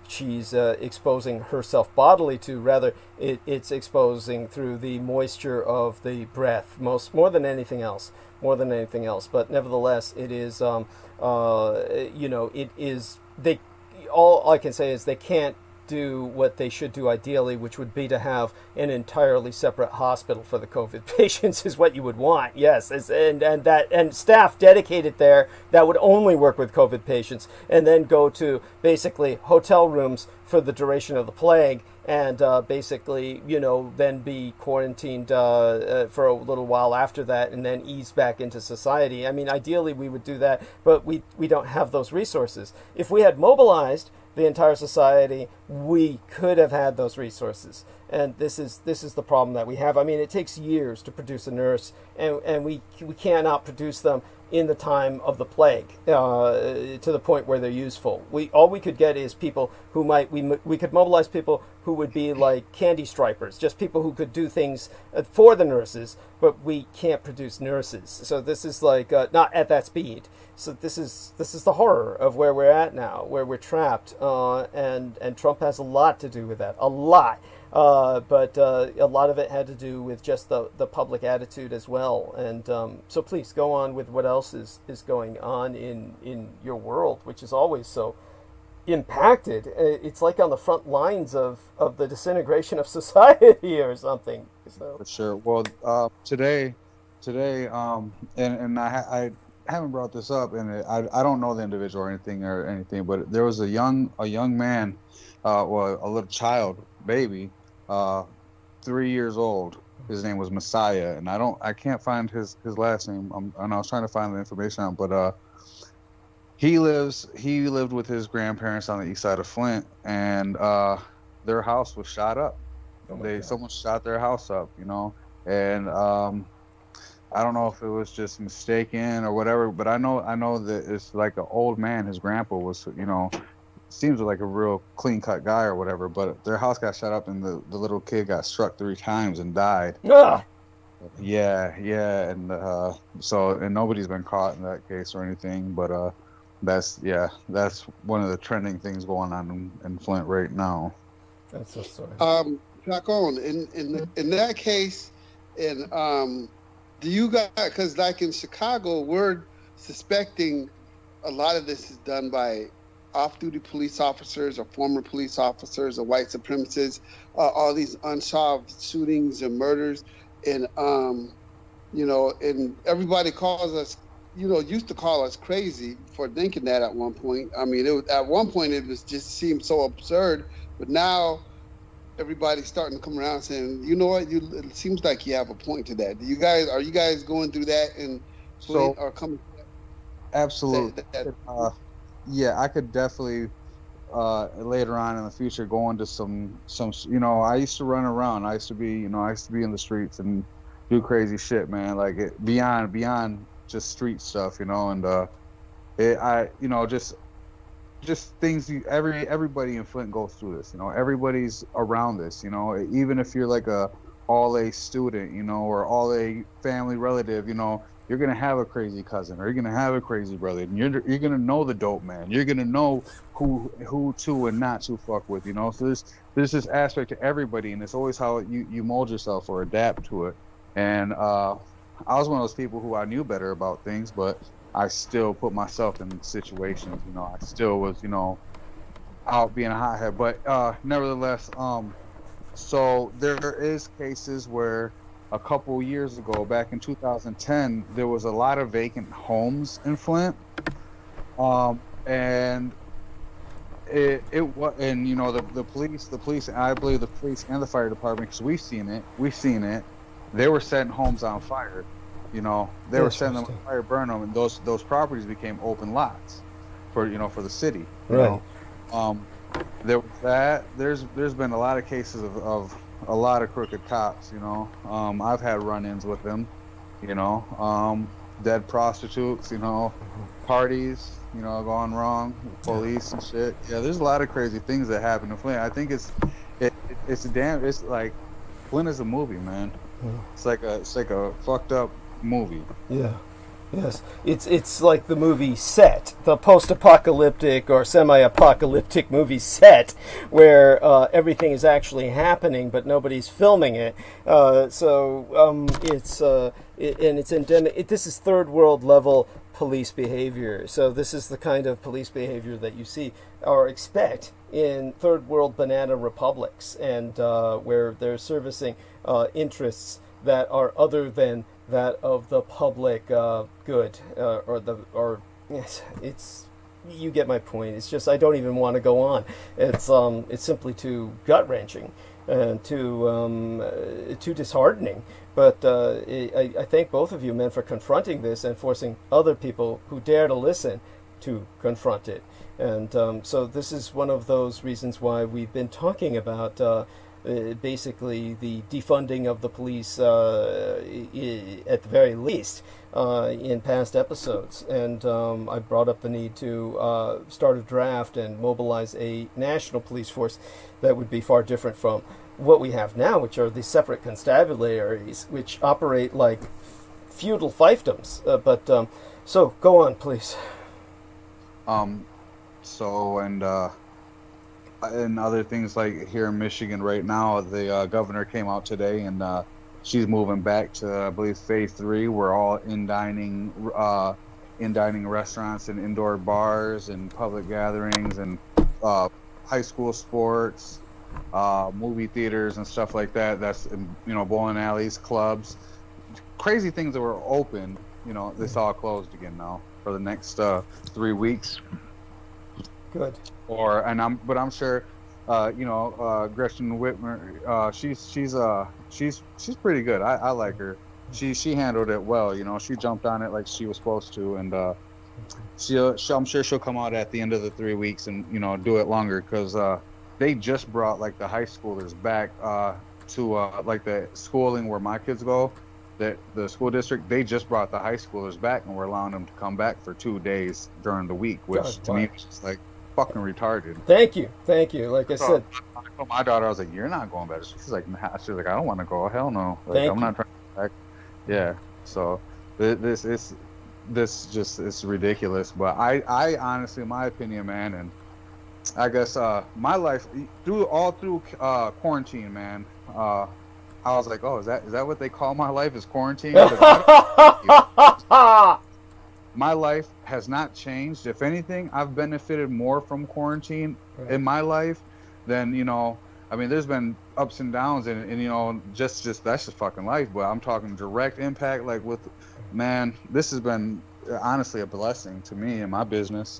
she's exposing herself bodily to. Rather, it's exposing through the moisture of the breath, more than anything else. But nevertheless, it is, it is, all I can say is they can't do what they should do ideally, which would be to have an entirely separate hospital for the COVID patients, is what you would want. Yes, and staff dedicated there that would only work with COVID patients, and then go to basically hotel rooms for the duration of the plague, and basically, then be quarantined for a little while after that, and then ease back into society. I mean, ideally we would do that, but we don't have those resources. If we had mobilized the entire society, we could have had those resources. And this is the problem that we have. I mean, it takes years to produce a nurse, and we cannot produce them in the time of the plague to the point where they're useful. All we could get is people who we could mobilize people who would be like candy stripers, just people who could do things for the nurses, but we can't produce nurses. So this is like not at that speed. So this is the horror of where we're at now, where we're trapped, and Trump has a lot to do with that, a lot. But a lot of it had to do with just the public attitude as well. And so please go on with what else is going on in your world, which is always so impacted. It's like on the front lines of the disintegration of society or something. So. For sure. Well, today, and I haven't brought this up, and I don't know the individual or anything, but there was a young man, a little child, baby, 3 years old. His name was Messiah, and I can't find his last name. And I was trying to find the information out, but he lived with his grandparents on the east side of Flint, and their house was shot up. Someone shot their house up, you know, and I don't know if it was just mistaken or whatever, but I know that it's like an old man. His grandpa was, you know, seems like a real clean-cut guy or whatever, but their house got shot up and the little kid got struck 3 times and died. Ah! Yeah, and and nobody's been caught in that case or anything, but that's one of the trending things going on in Flint right now. That's so sorry. Chacon, in that case, do you guys, because like in Chicago, we're suspecting a lot of this is done by off-duty police officers or former police officers or white supremacists, all these unsolved shootings and murders. And, you know, and everybody calls us, you know, used to call us crazy for thinking that at one point. I mean, at one point it was just seemed so absurd, but now everybody's starting to come around saying, you know what, it seems like you have a point to that. Are you guys going through that and or coming? Absolutely. Yeah, I could definitely later on in the future go into some. You know, I used to run around. I used to be in the streets and do crazy shit, man. Like beyond just street stuff, you know. And just things. Everybody in Flint goes through this. You know, everybody's around this. You know, even if you're like a all A student, you know, or all A family relative, you know. You're gonna have a crazy cousin, or you're gonna have a crazy brother, and you're gonna know the dope man. You're gonna know who to and not to fuck with, you know. So there's this aspect to everybody, and it's always how you mold yourself or adapt to it. And I was one of those people who I knew better about things, but I still put myself in situations. You know, I still was, you know, out being a hothead. But nevertheless, so there is cases where. A couple years ago, back in 2010, there was a lot of vacant homes in Flint, and it was, and you know, the police, and I believe the police and the fire department, because we've seen it. They were setting homes on fire, you know. They were setting them on fire, burn them, and those properties became open lots for the city. You right. know? There was that. There's been a lot of cases of a lot of crooked cops, you know. I've had run-ins with them, you know. Dead prostitutes, you know, parties, you know, gone wrong, police and shit. Yeah, there's a lot of crazy things that happen in Flint. I think it's like Flint is a movie, man. It's like a fucked up movie. Yeah. Yes, it's like the movie Set, the post-apocalyptic or semi-apocalyptic movie Set, where everything is actually happening, but nobody's filming it. It's endemic. This is third world level police behavior. So this is the kind of police behavior that you see or expect in third world banana republics, and where they're servicing interests that are other than that of the public good, it's you get my point. It's just I don't even want to go on. It's simply too gut wrenching and too disheartening. But I thank both of you men for confronting this and forcing other people who dare to listen to confront it. And so this is one of those reasons why we've been talking about. Basically the defunding of the police at the very least in past episodes, and I brought up the need to start a draft and mobilize a national police force that would be far different from what we have now, which are the separate constabularies which operate like feudal fiefdoms. So go on, please. And other things like here in Michigan right now, the governor came out today, and she's moving back to, I believe, phase 3, where all in dining restaurants and indoor bars and public gatherings and high school sports, movie theaters and stuff like that. That's, you know, bowling alleys, clubs, crazy things that were open. You know, it's all closed again now for the next 3 weeks. Good. But I'm sure Gretchen Whitmer, she's pretty good. I like her. She handled it well. She jumped on it like she was supposed to, and I'm sure she'll come out at the end of the 3 weeks and do it longer, because they just brought like the high schoolers back to like the schooling where my kids go. The school district, they just brought the high schoolers back, and we're allowing them to come back for 2 days during the week, which to me was just like fucking retarded. Thank you. Like I said, I told my daughter, I was like, "You're not going back." She's like, "I don't want to go. Hell no. Like, I'm not trying to go back." Yeah. So this is ridiculous. But I honestly, in my opinion, man, and I guess my life through quarantine, man. I was like, oh, is that what they call my life, is quarantine? My life has not changed. If anything, I've benefited more from quarantine in my life than, there's been ups and downs and just that's just fucking life. But I'm talking direct impact, like man, this has been honestly a blessing to me and my business,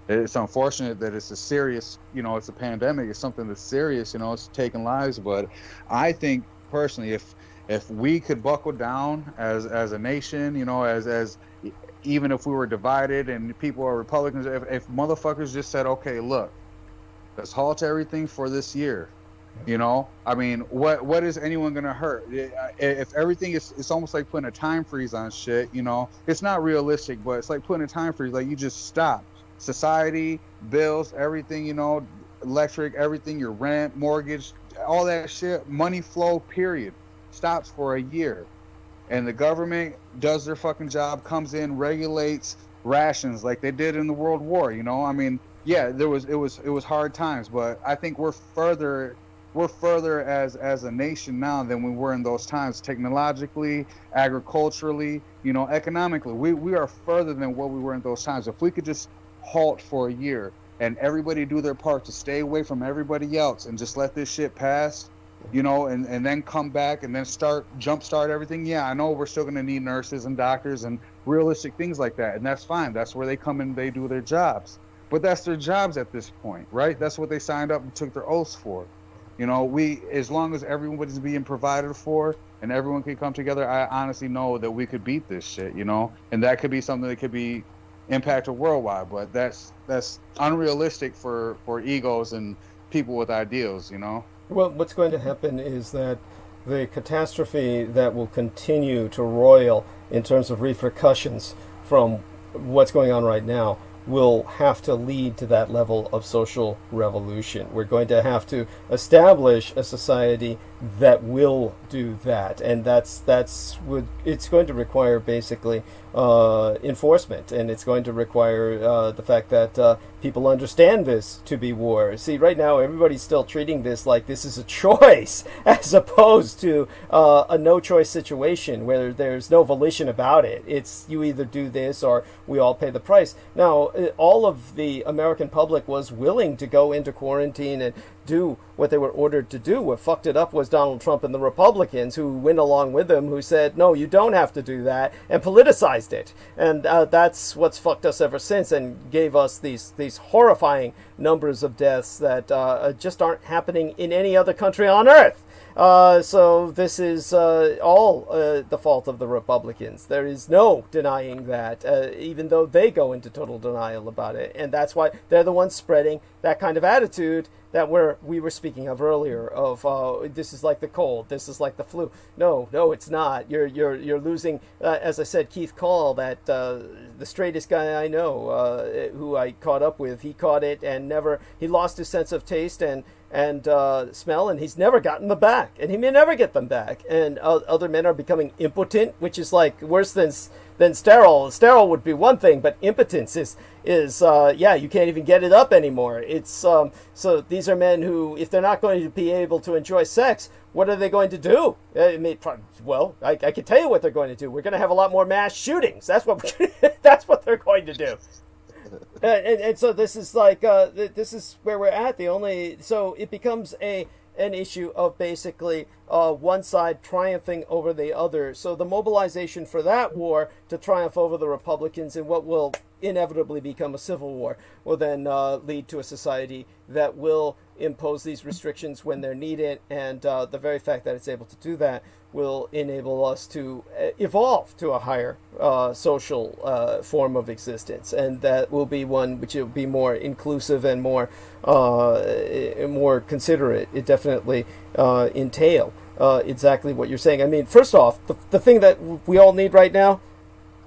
It's unfortunate that it's a serious, it's a pandemic. It's something that's serious, it's taking lives. But I think personally, if we could buckle down as a nation, as even if we were divided and people are Republicans, if motherfuckers just said, okay, look, let's halt everything for this year. What is anyone gonna hurt? If everything it's almost like putting a time freeze on shit. It's not realistic, but it's like putting a time freeze. Like, you just stop. Society, bills, everything, electric, everything, your rent, mortgage, all that shit, money flow, period, stops for a year. And the government does their fucking job, comes in, regulates rations like they did in the World War, Yeah, it was hard times, but I think we're further as a nation now than we were in those times, technologically, agriculturally, economically. We are further than what we were in those times. If we could just halt for a year and everybody do their part to stay away from everybody else and just let this shit pass, and then come back and then jumpstart everything. Yeah, I know we're still going to need nurses and doctors and realistic things like that, and that's fine. That's where they come in, they do their jobs. But that's their jobs at this point, right? That's what they signed up and took their oaths for. As long as everybody's being provided for and everyone can come together, I honestly know that we could beat this shit, and that could be something that could be impacted worldwide, but that's unrealistic for egos and people with ideals, Well, what's going to happen is that the catastrophe that will continue to roil in terms of repercussions from what's going on right now will have to lead to that level of social revolution. We're going to have to establish a society that will do that, and it's going to require basically enforcement, and it's going to require the fact that people understand this to be war. See, right now everybody's still treating this like this is a choice, as opposed to a no-choice situation where there's no volition about it. It's you either do this or we all pay the price. Now, all of the American public was willing to go into quarantine and do what they were ordered to do. What fucked it up was Donald Trump and the Republicans, who went along with him, who said, no, you don't have to do that, and politicized it. And that's what's fucked us ever since, and gave us these horrifying numbers of deaths that just aren't happening in any other country on earth. So this is all the fault of the Republicans. There is no denying that, even though they go into total denial about it. And that's why they're the ones spreading that kind of attitude that we were speaking of earlier, of this is like the cold, this is like the flu. No, it's not. You're losing, as I said, Keith Call, that the straightest guy I know, who I caught up with, he caught it and he lost his sense of taste and smell, and he's never gotten them back, and he may never get them back. And other men are becoming impotent, which is like worse than sterile. Sterile would be one thing, but impotence is you can't even get it up anymore. It's so these are men who, if they're not going to be able to enjoy sex, what are they going to do? I can tell you what they're going to do. We're going to have a lot more mass shootings. That's what they're going to do. And so this is like this is where we're at. So it becomes a an issue of basically one side triumphing over the other. So the mobilization for that war to triumph over the Republicans in what will inevitably become a civil war will then lead to a society that will impose these restrictions when they're needed, and the very fact that it's able to do that will enable us to evolve to a higher social form of existence, and that will be one which will be more inclusive and more considerate. It definitely entail exactly what you're saying. I mean, first off, the thing that we all need right now,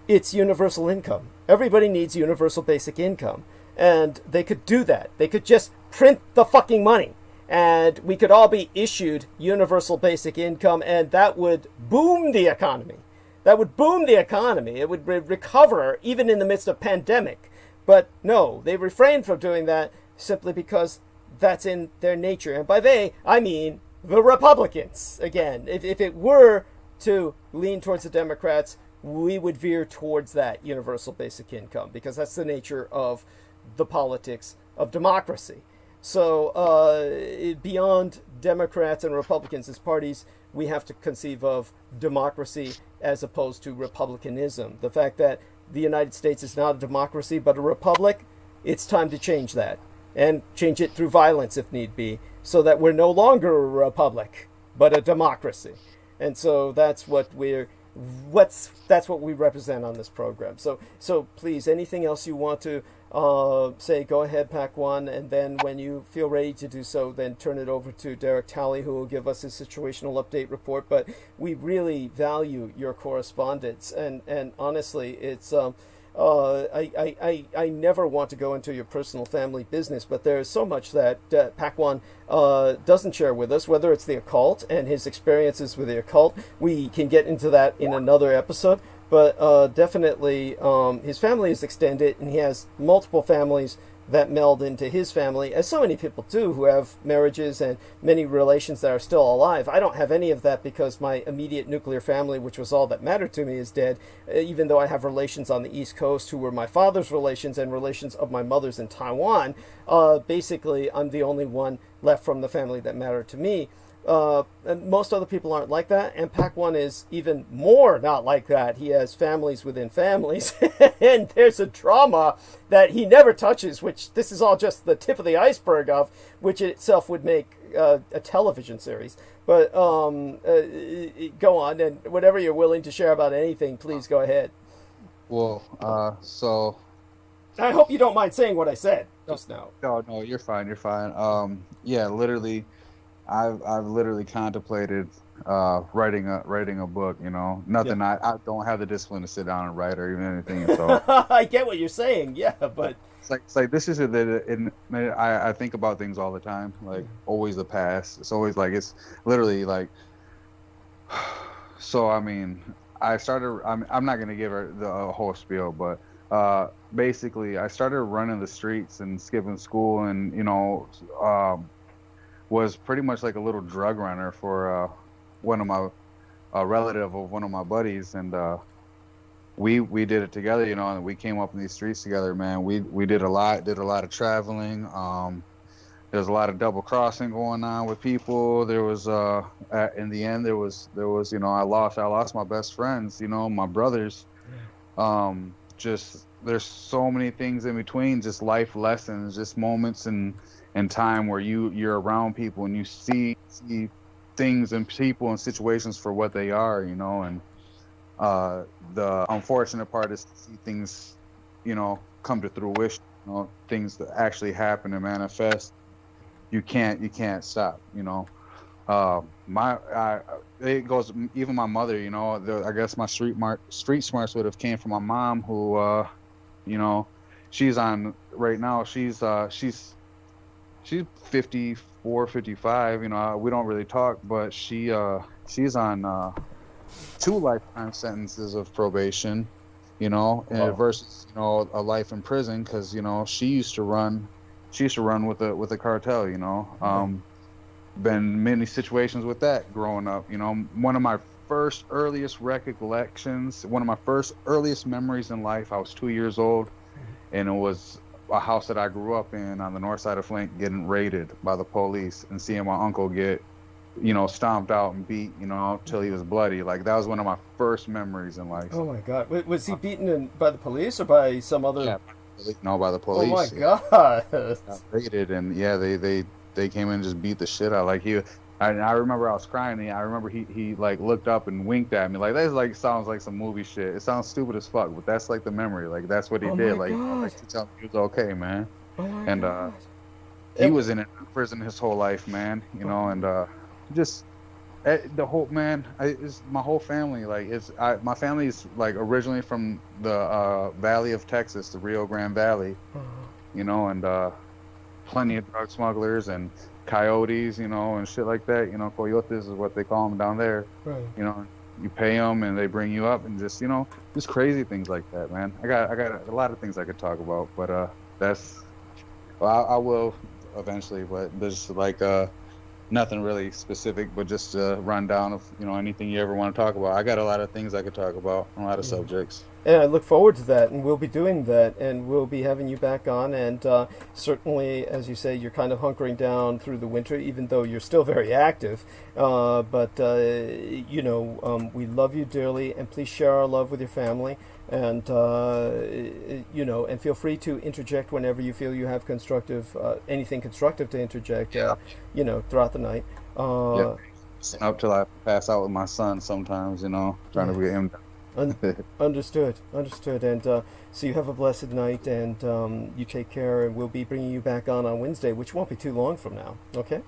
it's universal income. Everybody needs universal basic income, and they could do that. They could just print the fucking money, and we could all be issued universal basic income, and that would boom the economy. That would boom the economy. It would recover even in the midst of pandemic. But no, they refrain from doing that simply because that's in their nature. And by they, I mean the Republicans. Again, if it were to lean towards the Democrats, we would veer towards that universal basic income, because that's the nature of the politics of democracy. So beyond Democrats and Republicans as parties, we have to conceive of democracy as opposed to republicanism. The fact that the United States is not a democracy but a republic, it's time to change that, and change it through violence if need be, so that we're no longer a republic but a democracy. And so that's what we represent on this program. So please, anything else you want to say, go ahead, Pack One, and then when you feel ready to do so, then turn it over to Derek Talley, who will give us his situational update report. But we really value your correspondence, and honestly, it's I never want to go into your personal family business, but there is so much that Pack One doesn't share with us, whether it's the occult and his experiences with the occult. We can get into that in another episode. But definitely his family is extended, and he has multiple families that meld into his family, as so many people do who have marriages and many relations that are still alive. I don't have any of that because my immediate nuclear family, which was all that mattered to me, is dead, even though I have relations on the East Coast who were my father's relations and relations of my mother's in Taiwan. Basically, I'm the only one left from the family that mattered to me. And most other people aren't like that, and Pack One is even more not like that. He has families within families, and there's a drama that he never touches, which this is all just the tip of the iceberg of, which itself would make a television series. But go on, and whatever you're willing to share about anything, please go ahead. Well, so I hope you don't mind saying what I said just now. No, you're fine. Yeah, literally. I've literally contemplated writing a book. You know, nothing. Yeah. I don't have the discipline to sit down and write or even anything. So I get what you're saying. Yeah, but it's like this is I think about things all the time. Like always the past. It's always like it's literally like. So I mean, I started. I'm not gonna give her the whole spiel, but basically I started running the streets and skipping school, and you know. Was pretty much like a little drug runner for one of my relative of one of my buddies, and we did it together, you know, and we came up in these streets together, man. We did a lot of traveling. There was a lot of double crossing going on with people. There was in the end there was you know, I lost my best friends, you know, my brothers. Just there's so many things in between, just life lessons, just moments and time where you're around people and you see things and people and situations for what they are, you know, and the unfortunate part is to see things, you know, come to fruition, you know, things that actually happen and manifest. You can't stop, you know. It goes, even my mother, you know, I guess my street smarts would have came from my mom, who you know, she's on right now, she's 54, 55, you know, we don't really talk, but she's on 2 lifetime sentences of probation, you know, versus, you know, a life in prison, because, you know, she used to run with the cartel, you know. Been many situations with that growing up, you know. One of my first earliest recollections, one of my first earliest memories in life, I was 2 years old, and it was a house that I grew up in on the north side of Flint getting raided by the police and seeing my uncle get, stomped out and beat, till he was bloody. Like, that was one of my first memories in life. Oh my God! Was he beaten by the police or by some other? Yeah, no, by the police. Oh my God! Got raided, and yeah, they came in and just beat the shit out. Like, I remember I was crying. And I remember he like looked up and winked at me. Like, that like sounds like some movie shit. It sounds stupid as fuck, but that's like the memory. Like, that's what he did. Like, to tell me he was okay, man. Oh my And God. he was in prison his whole life, man. And just the whole it's my whole family. Like, my family is like originally from the Valley of Texas, the Rio Grande Valley. And plenty of drug smugglers and coyotes, and shit like that. Coyotes is what they call them down there. Right. You pay them and they bring you up, and just just crazy things like that, man. I got a lot of things I could talk about, but I will eventually. But there's like nothing really specific, but just a rundown of anything you ever want to talk about. I got a lot of things I could talk about, a lot of subjects. And I look forward to that, and we'll be doing that, and we'll be having you back on. And certainly, as you say, you're kind of hunkering down through the winter, even though you're still very active. But we love you dearly, and please share our love with your family. And and feel free to interject whenever you feel you have anything constructive to interject. Throughout the night. Up till I pass out with my son sometimes. Trying to get him. Understood. And so you have a blessed night, and you take care, and we'll be bringing you back on Wednesday, which won't be too long from now. Okay?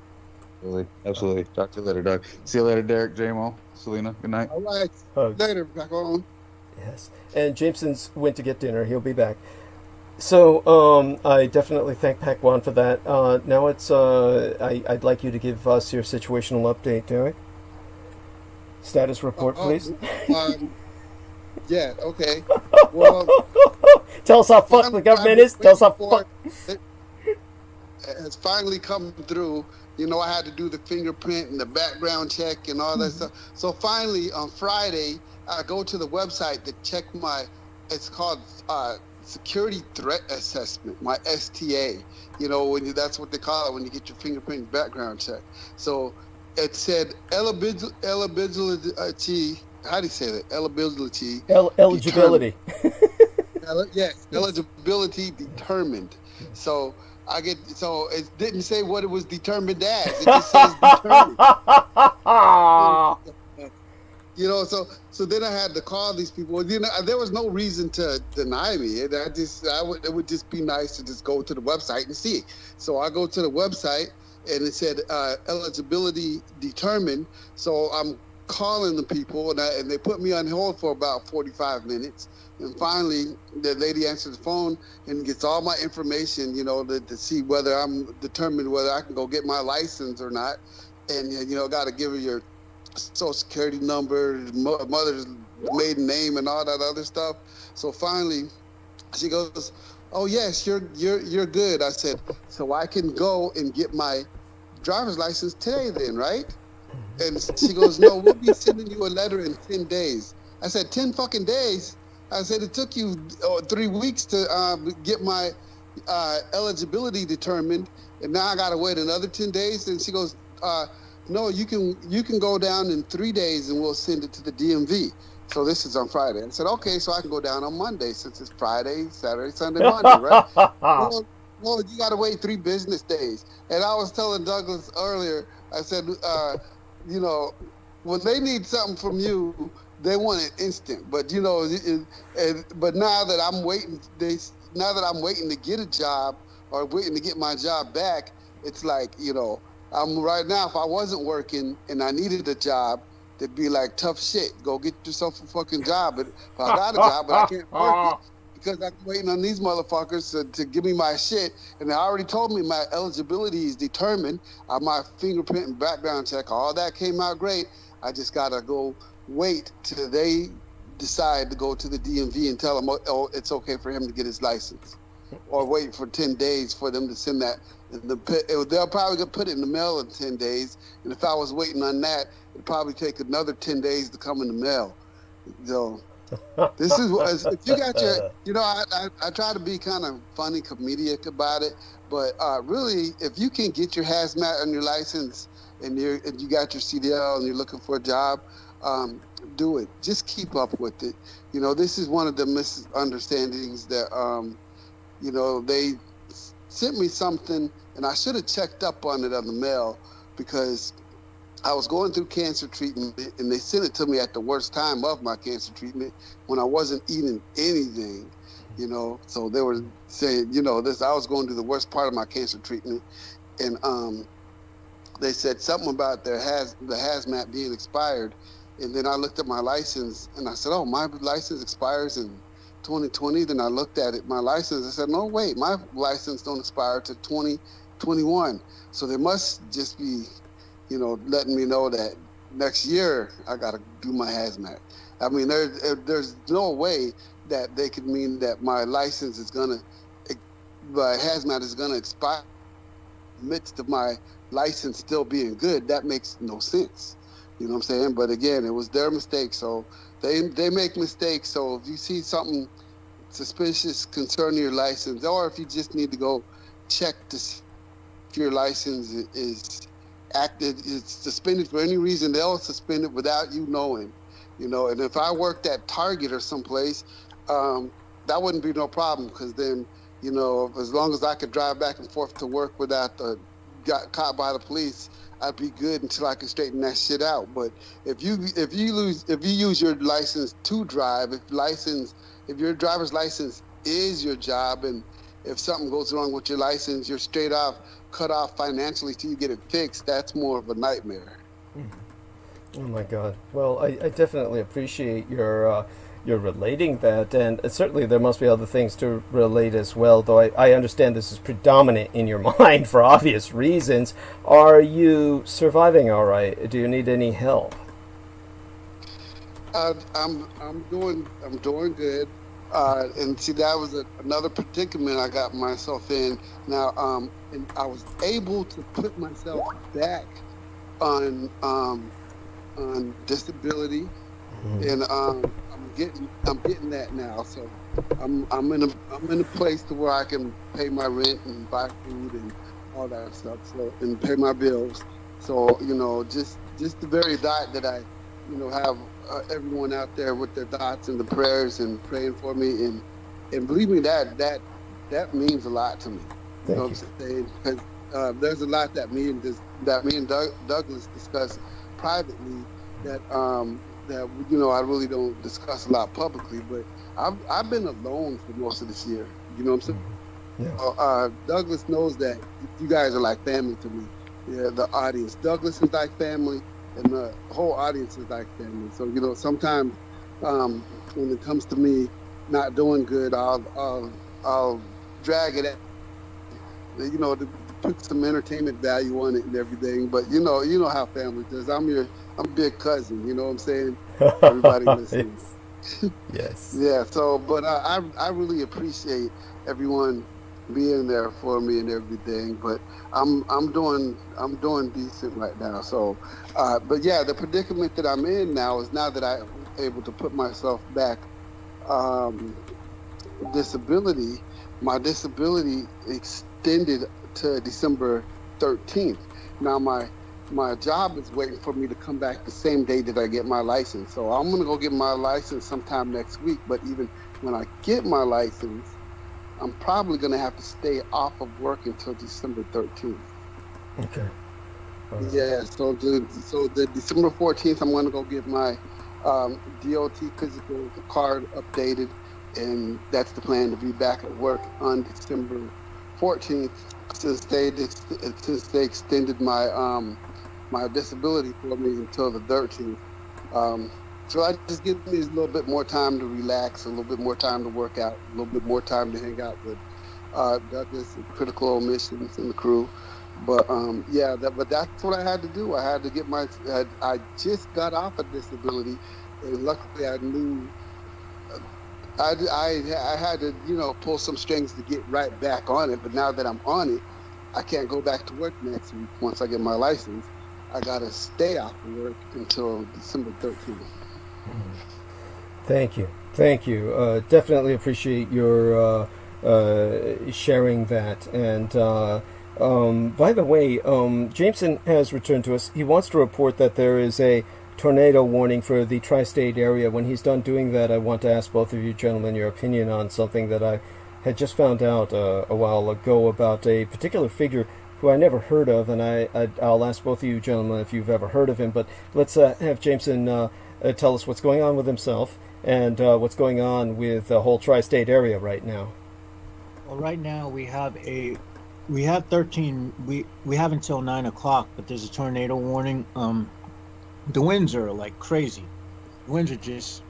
Absolutely. Talk to you later, Doug. See you later, Derek, J-Mo, Selena. Good night. All right. Hugs. Later, back on. Yes. And Jameson's went to get dinner. He'll be back. So I definitely thank Pak Wan for that. Now it's I'd like you to give us your situational update, Derek. Status report, please. Yeah, okay. Well, tell us how fucked the government is. Tell us how fucked. It has finally come through. I had to do the fingerprint and the background check and all that stuff. So finally, on Friday, I go to the website to check it's called Security Threat Assessment, my STA. That's what they call it when you get your fingerprint and background check. So it said eligibility. How do you say that? Eligibility. Eligibility. Yes, eligibility determined. So it didn't say what it was determined as. It just says determined. So then I had to call these people. There was no reason to deny me. It would just be nice to just go to the website and see it. So I go to the website, and it said eligibility determined. So I'm calling the people, and they put me on hold for about 45 minutes. And finally, the lady answers the phone and gets all my information, to see whether I'm determined whether I can go get my license or not. And, got to give her your social security number, mother's maiden name, and all that other stuff. So finally, she goes, "Oh yes, you're good." I said, "So I can go and get my driver's license today, then, right?" And she goes, "No, we'll be sending you a letter in 10 days." I said, 10 fucking days? I said, it took you 3 weeks to get my eligibility determined, and now I got to wait another 10 days? And she goes, "No, you can go down in 3 days, and we'll send it to the DMV." So this is on Friday. I said, okay, so I can go down on Monday since it's Friday, Saturday, Sunday, Monday, right? Well, you got to wait 3 business days. And I was telling Douglas earlier, I said, when they need something from you, they want it instant. But but now that I'm waiting, to get a job or waiting to get my job back, it's like I'm right now. If I wasn't working and I needed a job, they'd be like, tough shit. Go get yourself a fucking job. But if I got a job, but I can't work it because I'm waiting on these motherfuckers to give me my shit. And they already told me my eligibility is determined. My fingerprint and background check, all that came out great. I just gotta go wait till they decide to go to the DMV and tell them, oh, it's okay for him to get his license, or wait for 10 days for them to send that. They'll probably put it in the mail in 10 days. And if I was waiting on that, it'd probably take another 10 days to come in the mail. So This is what, if you got your, I try to be kind of funny, comedic about it, but really, if you can get your hazmat on your license and you got your CDL and you're looking for a job, do it. Just keep up with it. This is one of the misunderstandings that, they sent me something and I should have checked up on it on the mail because I was going through cancer treatment and they sent it to me at the worst time of my cancer treatment when I wasn't eating anything, so they were saying, I was going through the worst part of my cancer treatment. And they said something about the hazmat being expired. And then I looked at my license and I said, oh, my license expires in 2020. Then I looked at it, my license, I said, no, wait, my license don't expire to 2021. So they must just be, letting me know that next year I got to do my hazmat. I mean, there's no way that they could mean that my license is my hazmat is going to expire in the midst of my license still being good. That makes no sense. You know what I'm saying? But again, it was their mistake. So they make mistakes. So if you see something suspicious concerning your license, or if you just need to go check to see if your license is it's suspended for any reason, they'll suspend it without you knowing. And if I worked at Target or someplace, that wouldn't be no problem because then, as long as I could drive back and forth to work without got caught by the police, I'd be good until I can straighten that shit out. But if you use your license to drive, if your driver's license is your job, and if something goes wrong with your license, you're straight off cut off financially till you get it fixed. That's more of a nightmare. Oh my God. Well, I definitely appreciate your relating that, and certainly there must be other things to relate as well, though I understand this is predominant in your mind for obvious reasons. Are you surviving all right? Do you need any help? I'm doing good. And see, that was another predicament I got myself in. Now, and I was able to put myself back on disability, and I'm getting that now. So I'm in a place to where I can pay my rent and buy food and all that stuff. So and pay my bills. So just the very thought that I have everyone out there with their thoughts and the prayers and praying for me, and believe me, that means a lot to me. You know what I'm saying? Because there's a lot that me and Douglas discuss privately that I really don't discuss a lot publicly. But I've been alone for most of this year. You know what I'm saying? Yeah. Douglas knows that you guys are like family to me. Yeah, the audience. Douglas is like family. And the whole audience is like family. So, sometimes when it comes to me not doing good, I'll drag it at, to put some entertainment value on it and everything. But you know how family does. I'm big cousin. You know what I'm saying? Everybody listening. Yes. Yeah. So, but I really appreciate everyone being there for me and everything, but I'm doing decent right now. So, but yeah, the predicament that I'm in now is now that I'm able to put myself back, disability. My disability extended to December 13th. Now my job is waiting for me to come back the same day that I get my license. So I'm gonna go get my license sometime next week. But even when I get my license, I'm probably going to have to stay off of work until December 13th. Okay. Yeah, so the December 14th, I'm going to go get my DOT physical card updated, and that's the plan, to be back at work on December 14th since they extended my my disability for me until the 13th. So I just give me a little bit more time to relax, a little bit more time to work out, a little bit more time to hang out with Douglas and Critical Omissions and the crew. But but that's what I had to do. I had to get I just got off of disability, and luckily I knew I had to pull some strings to get right back on it. But now that I'm on it, I can't go back to work next week. Once I get my license, I gotta stay off of work until December 13th. Thank you. Thank you. Definitely appreciate your sharing that. And by the way, Jameson has returned to us. He wants to report that there is a tornado warning for the tri-state area. When he's done doing that, I want to ask both of you gentlemen your opinion on something that I had just found out a while ago about a particular figure who I never heard of, and I'll ask both of you gentlemen if you've ever heard of him. But let's have Jameson tell us what's going on with himself and what's going on with the whole tri-state area right now. Well, right now we have 13. We have until 9 o'clock, but there's a tornado warning. The winds are like crazy. The winds are just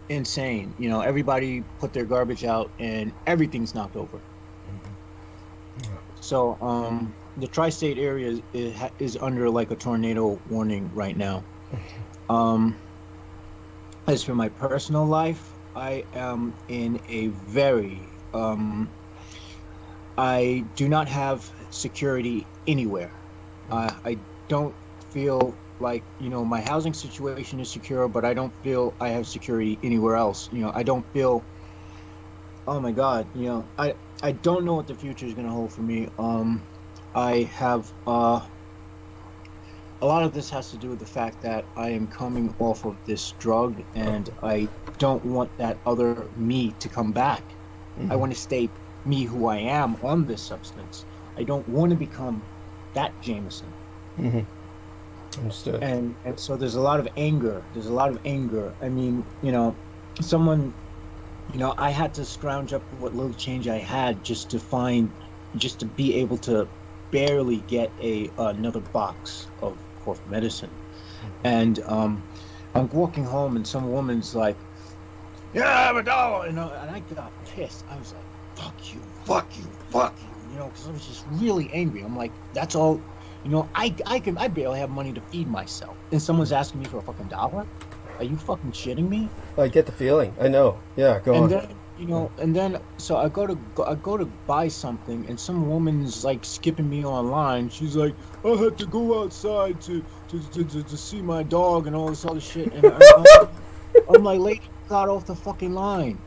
insane. You know, everybody put their garbage out, and everything's knocked over. Mm-hmm. So the tri-state area is under like a tornado warning right now. As for my personal life, I am in a very I do not have security anywhere. I don't feel like, you know, my housing situation is secure, but I don't feel I have security anywhere else. You know, I don't feel, oh my God, you know, I don't know what the future is going to hold for me. I have, a lot of this has to do with the fact that I am coming off of this drug, and I don't want that other me to come back. Mm-hmm. I want to stay me who I am on this substance. I don't want to become that Jameson. Mm-hmm. Understood. And so there's a lot of anger. I mean, you know, someone, you know, I had to scrounge up what little change I had just to be able to barely get another box of cough medicine. And I'm walking home, and some woman's like, "Yeah, I have $1," and I got pissed. I was like, fuck you, you know, because I was just really angry. I'm like, that's all. You know, I barely have money to feed myself, and someone's asking me for a fucking $1. Are you fucking shitting me? I get the feeling. I know. Yeah, go on. And then, you know, and then so I go to buy something, and some woman's like skipping me online. She's like, I had to go outside to see my dog and all this other shit. And I'm like, lady, got off the fucking line.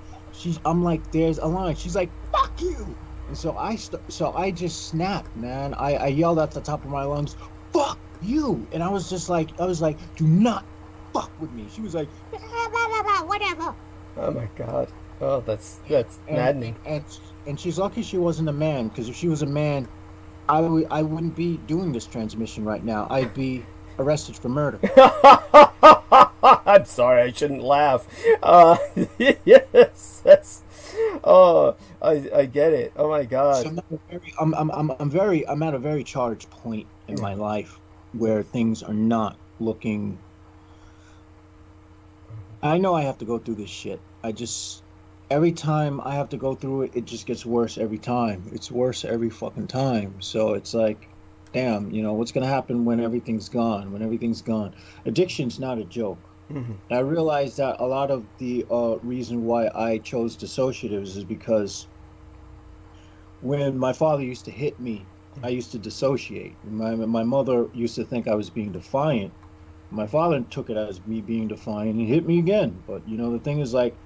I'm like, there's a line. She's like, fuck you. And so I just snapped, man. I yelled at the top of my lungs, fuck you. And I was like, do not fuck with me. She was like, whatever. Oh my God. Oh, that's maddening. And she's lucky she wasn't a man, because if she was a man, I wouldn't be doing this transmission right now. I'd be arrested for murder. I'm sorry, I shouldn't laugh. Yes, that's. Oh, I get it. Oh my God. So I'm at a very charged point in my life where things are not looking. I know I have to go through this shit. Every time I have to go through it, it just gets worse every time. It's worse every fucking time. So it's like, damn, you know, what's gonna happen when everything's gone? Addiction's not a joke. Mm-hmm. I realized that a lot of the reason why I chose dissociatives is because when my father used to hit me, I used to dissociate. My mother used to think I was being defiant. My father took it as me being defiant and hit me again. But you know, the thing is, like,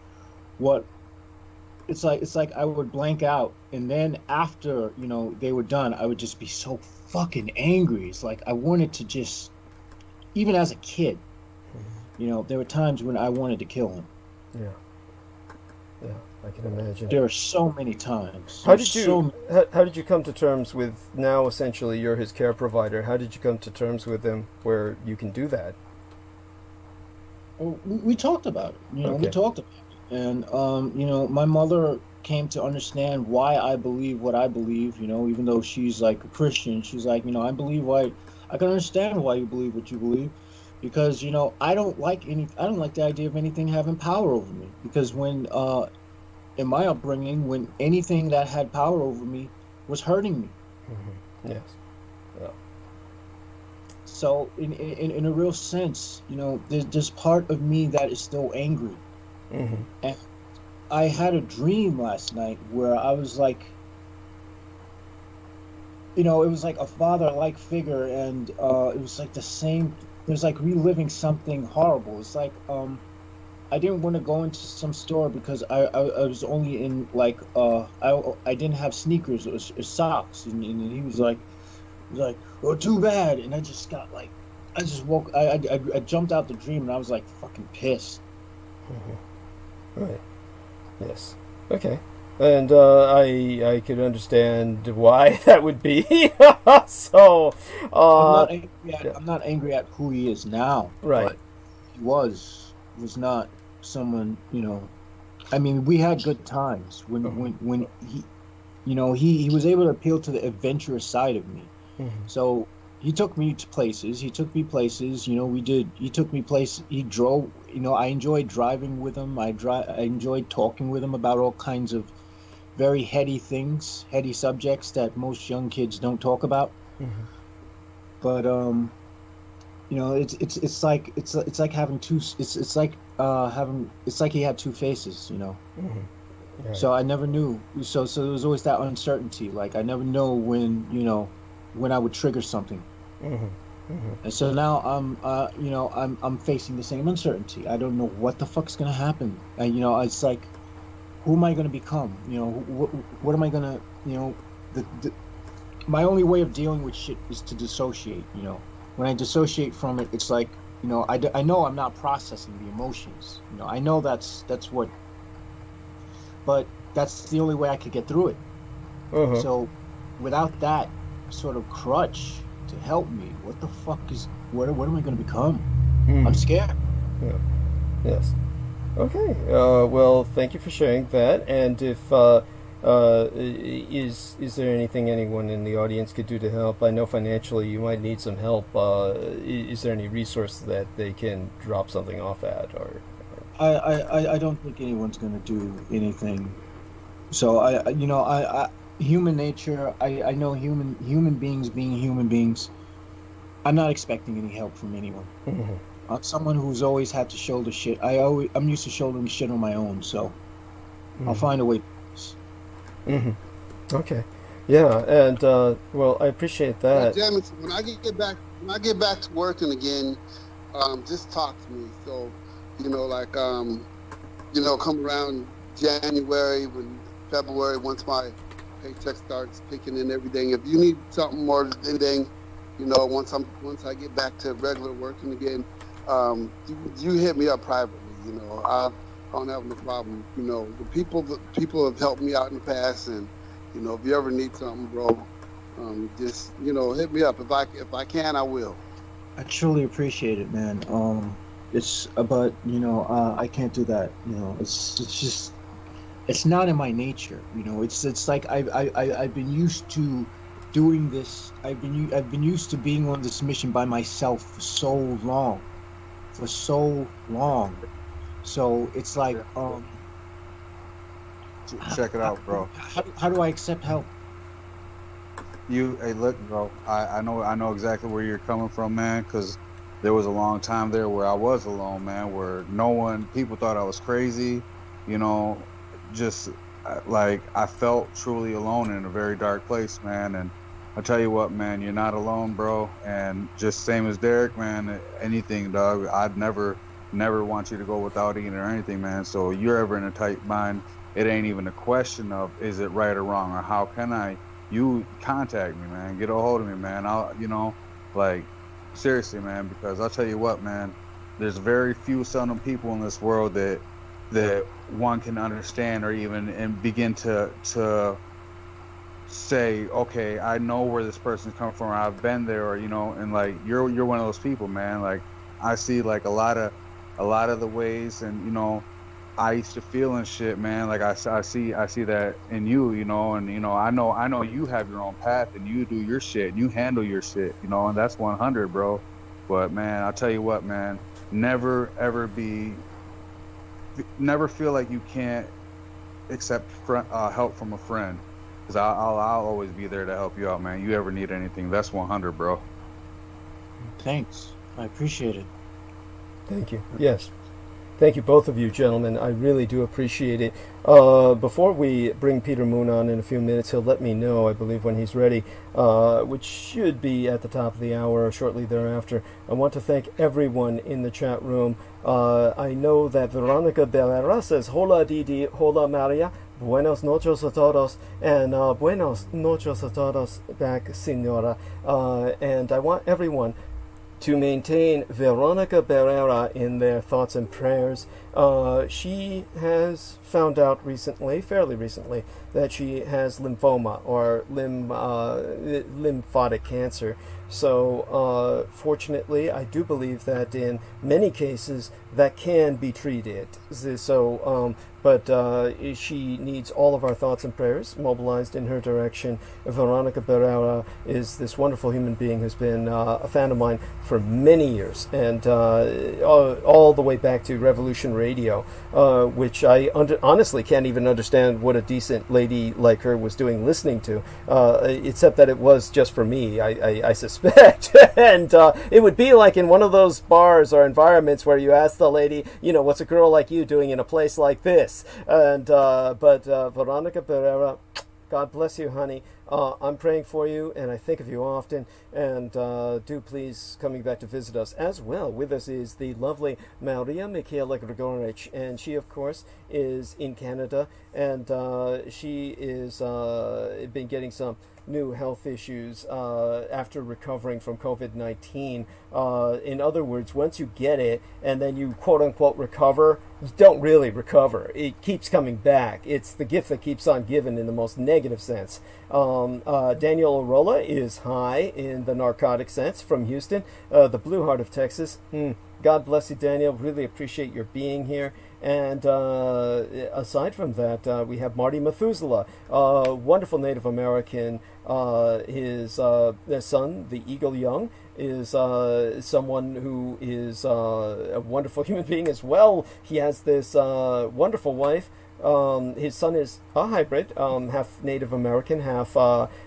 it's like I would blank out, and then after, you know, they were done, I would just be so fucking angry. It's like I wanted to just, even as a kid, you know, there were times when I wanted to kill him. Yeah, I can imagine. There are so many times. How did you come to terms with, now essentially you're his care provider, how did you come to terms with him where you can do that? Well, we talked about it. You know, Okay. we talked about it. And, you know, my mother came to understand why I believe what I believe, you know, even though she's like a Christian. She's like, you know, I can understand why you believe what you believe. Because, you know, I don't like the idea of anything having power over me. Because when, in my upbringing, when anything that had power over me was hurting me. Mm-hmm. Yes. Yeah. So, in a real sense, you know, there's part of me that is still angry. Mm-hmm. And I had a dream last night where I was like, you know, it was like a father-like figure, and it was like the same. It was like reliving something horrible. It's like I didn't want to go into some store because I was only in like I didn't have sneakers or socks, and he was like oh, too bad, and I just got like I just woke I jumped out the dream, and I was like fucking pissed. Right. Yes. Okay. And I could understand why that would be. So I'm not angry at who he is now. Right. But he was not someone, you know. I mean, we had good times when he, you know, he was able to appeal to the adventurous side of me. So he took me to places. He took me places. You know, he took me places. He drove. You know, I enjoyed driving with him. I enjoyed talking with him about all kinds of very heady things, heady subjects that most young kids don't talk about. But you know, it's like having two. It's like he had two faces. You know. Right. So I never knew. So there was always that uncertainty. Like I never know when, you know, when I would trigger something. And so now I'm facing the same uncertainty. I don't know what the fuck's gonna happen. And you know, it's like, who am I gonna become? You know, what am I gonna? You know, my only way of dealing with shit is to dissociate. You know, when I dissociate from it, it's like, you know, I know I'm not processing the emotions. You know, I know that's what. But that's the only way I could get through it. So, without that sort of crutch to help me, what the fuck is what am I going to become? I'm scared. Yeah. Yes. Okay. Well, thank you for sharing that. And if is there anything anyone in the audience could do to help? I know financially you might need some help. Is there any resource that they can drop something off at, or? I don't think anyone's going to do anything. So I human nature. I know human beings being human beings. I'm not expecting any help from anyone. I'm someone who's always had to shoulder shit. I'm used to shouldering shit on my own. So I'll find a way. Okay. Yeah, and well, I appreciate that. Well, Jamison, when I get back to working again, just talk to me. So. You know, like, you know, come around January, February, once my paycheck starts kicking in everything. If you need something more than anything, you know, once I get back to regular working again, you hit me up privately. You know, I don't have no problem. You know, the people have helped me out in the past, and you know, if you ever need something, bro, just, you know, hit me up. If I can, I will. I truly appreciate it, man. But you know, I can't do that. You know, it's just, it's not in my nature. You know, it's like I've been used to doing this. I've been used to being on this mission by myself for so long. So it's like, check it out, bro. How do I accept help? Hey, look, bro. I know exactly where you're coming from, man. Because there was a long time there where I was alone, man. Where people thought I was crazy, you know. Just like I felt truly alone in a very dark place, man. And I tell you what, man, you're not alone, bro. And just same as Derek, man. Anything, dog. I'd never want you to go without eating or anything, man. So you're ever in a tight mind, it ain't even a question of is it right or wrong or how can you contact me, man. Get a hold of me, man. I'll, you know, like. Seriously, man, because I'll tell you what, man, there's very few seldom people in this world that one can understand or even and begin to say, okay, I know where this person's come from, or I've been there, or you know, and like you're one of those people, man. Like I see like a lot of the ways, and you know, I used to feel and shit, man. Like I see that in you, you know, and you know, I know you have your own path and you do your shit and you handle your shit, you know, and that's 100, bro. But man, I'll tell you what, man, never feel like you can't accept help from a friend, because I'll always be there to help you out, man. You ever need anything, that's 100, bro. Thanks, I appreciate it. Thank you. Yes. Thank you, both of you, gentlemen. I really do appreciate it. Before we bring Peter Moon on in a few minutes, he'll let me know, I believe, when he's ready, which should be at the top of the hour or shortly thereafter. I want to thank everyone in the chat room. I know that Veronica Bellera says, Hola Didi, hola Maria, buenos noches a todos, and buenos noches a todos back, Senora. And I want everyone to maintain Veronica Barrera in their thoughts and prayers. She has found out recently, fairly recently, that she has lymphoma or lymphatic cancer. So fortunately, I do believe that in many cases that can be treated. So, but she needs all of our thoughts and prayers mobilized in her direction. Veronica Barrera is this wonderful human being who's been a fan of mine for many years, and all the way back to Revolution Radio, which I honestly can't even understand what a decent lady like her was doing listening to, except that it was just for me, I suspect. And it would be like in one of those bars or environments where you ask the lady, you know, what's a girl like you doing in a place like this? And but Veronica Barrera, God bless you, honey. I'm praying for you, and I think of you often. And do please coming back to visit us as well. With us is the lovely Maria Michaela Grigorich, and she, of course, is in Canada, and she is been getting some new health issues after recovering from COVID-19. In other words, once you get it and then you quote-unquote recover, you don't really recover. It keeps coming back. It's the gift that keeps on giving in the most negative sense. Daniel Arola is high in the narcotic sense from Houston, the blue heart of Texas. God bless you, Daniel. Really appreciate your being here. And aside from that, we have Marty Methuselah, wonderful Native American. His son, the Eagle Young, is someone who is a wonderful human being as well. He has this wonderful wife. His son is a hybrid, half Native American, half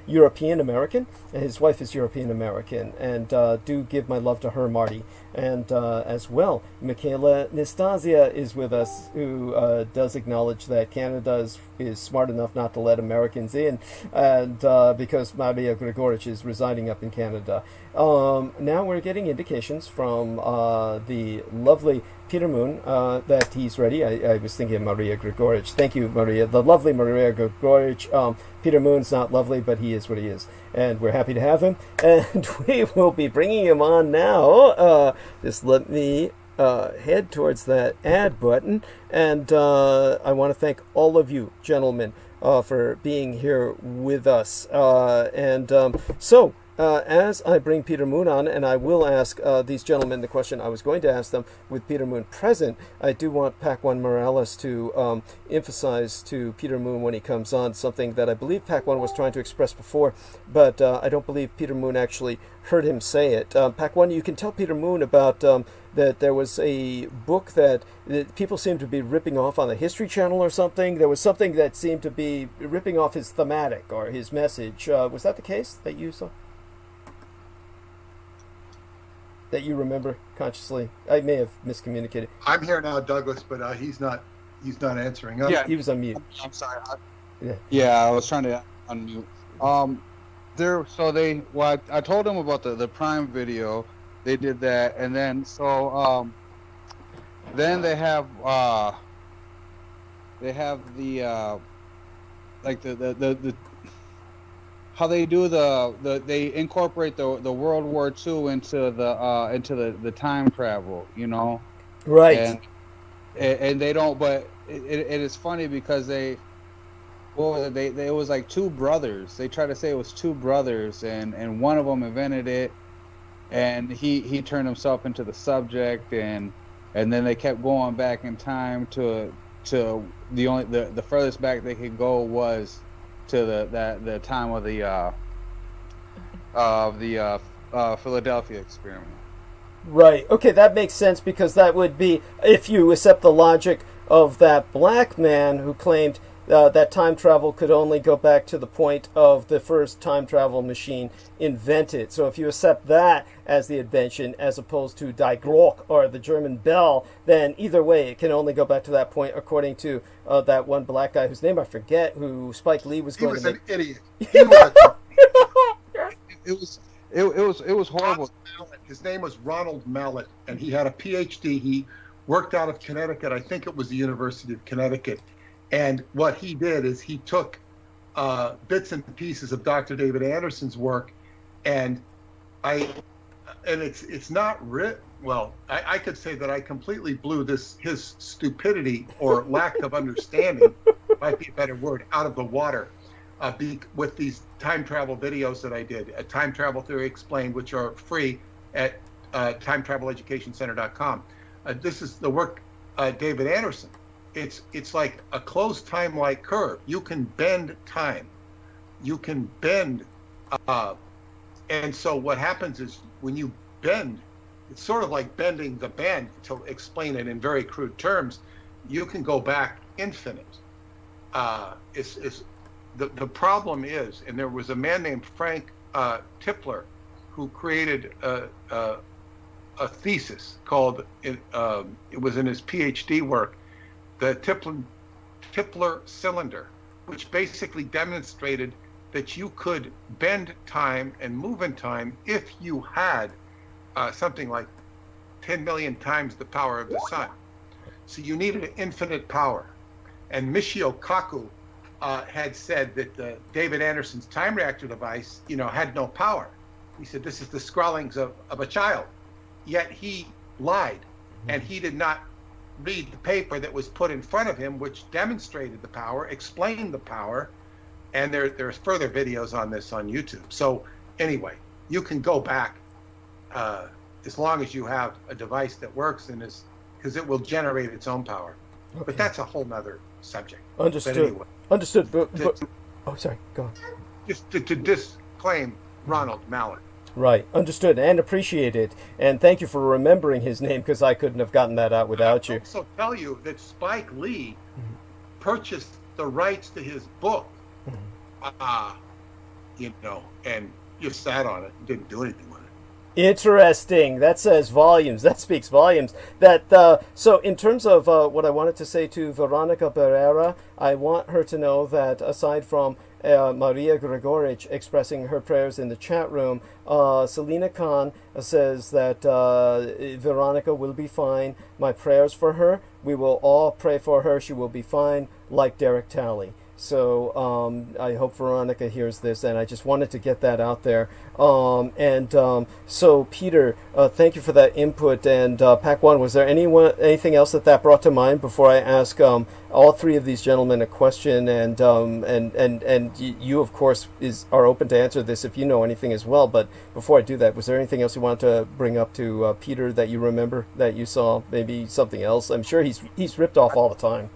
European American. His wife is European American, and do give my love to her, Marty. And as well, Michaela Nastasia is with us, who does acknowledge that Canada is smart enough not to let Americans in, and because Maria Grigorich is residing up in Canada. Now we're getting indications from the lovely Peter Moon that he's ready. I was thinking of Maria Grigorich. Thank you, Maria. The lovely Maria Grigorich. Peter Moon's not lovely, but he is what he is. And we're happy to have him. And we will be bringing him on now. Just let me head towards that add button. And I want to thank all of you, gentlemen, for being here with us. So, as I bring Peter Moon on, and I will ask these gentlemen the question I was going to ask them with Peter Moon present, I do want Pac-1 Morales to emphasize to Peter Moon when he comes on something that I believe Pac-1 was trying to express before, but I don't believe Peter Moon actually heard him say it. Pac-1, you can tell Peter Moon about that there was a book that people seemed to be ripping off on the History Channel or something. There was something that seemed to be ripping off his thematic or his message. Was that the case that you saw? That you remember consciously? I may have miscommunicated. I'm here now, Douglas, but he's not answering. Yeah, he was on mute. I'm sorry. Yeah, I was trying to unmute. I told them about the Prime video. They did that, and then then they have the how they do they incorporate the World War II into the time travel, you know, right? And they don't, but it is funny because it was like two brothers. They try to say it was two brothers, and one of them invented it, and he turned himself into the subject, and then they kept going back in time to the furthest back they could go was to the time of the Philadelphia experiment. Right. Okay, that makes sense, because that would be, if you accept the logic of that black man who claimed that time travel could only go back to the point of the first time travel machine invented. So if you accept that as the invention as opposed to Die Glock or the German bell, then either way it can only go back to that point, according to that one black guy whose name I forget, who Spike Lee was going to make. He was an idiot. He was It was horrible. His name was Ronald Mallet, and he had a PhD. He worked out of Connecticut. I think it was the University of Connecticut. And what he did is he took bits and pieces of Dr. David Anderson's work, and it's not written. Well, I could say that I completely blew his stupidity or lack of understanding, might be a better word, out of the water. With these time travel videos that I did at Time Travel Theory Explained, which are free at timetraveleducationcenter.com. This is the work David Anderson. It's like a closed time-like curve. You can bend time. You can bend, and so what happens is when you bend, it's sort of like bending the bend, to explain it in very crude terms. You can go back infinite. The problem is, and there was a man named Frank Tipler who created a thesis called, it was in his PhD work, the Tipler cylinder, which basically demonstrated that you could bend time and move in time if you had something like 10 million times the power of the sun. So you needed infinite power. And Michio Kaku had said that David Anderson's time reactor device, had no power. He said, this is the scrawlings of a child. Yet he lied, and he did not read the paper that was put in front of him, which demonstrated the power, explained the power, and there's further videos on this on YouTube. So anyway, you can go back as long as you have a device that works, and because it will generate its own power. Okay. But that's a whole nother subject. Understood. But anyway, Understood. Oh, sorry. Go on. Just to disclaim Ronald Mallet. Right. Understood and appreciated. And thank you for remembering his name, because I couldn't have gotten that out without you. I'll also tell you that Spike Lee purchased the rights to his book, and just sat on it and didn't do anything with it. Interesting. That says volumes. That speaks volumes. So in terms of what I wanted to say to Veronica Barrera, I want her to know that aside from Maria Gregorich expressing her prayers in the chat room, Selena Khan says that Veronica will be fine. My prayers for her. We will all pray for her. She will be fine, like Derek Talley. So I hope Veronica hears this, and I just wanted to get that out there. So Peter, thank you for that input. And Pac One, was there anything else that brought to mind before I ask all three of these gentlemen a question? And you of course are open to answer this if you know anything as well. But before I do that, was there anything else you wanted to bring up to Peter that you remember that you saw? Maybe something else. I'm sure he's ripped off all the time.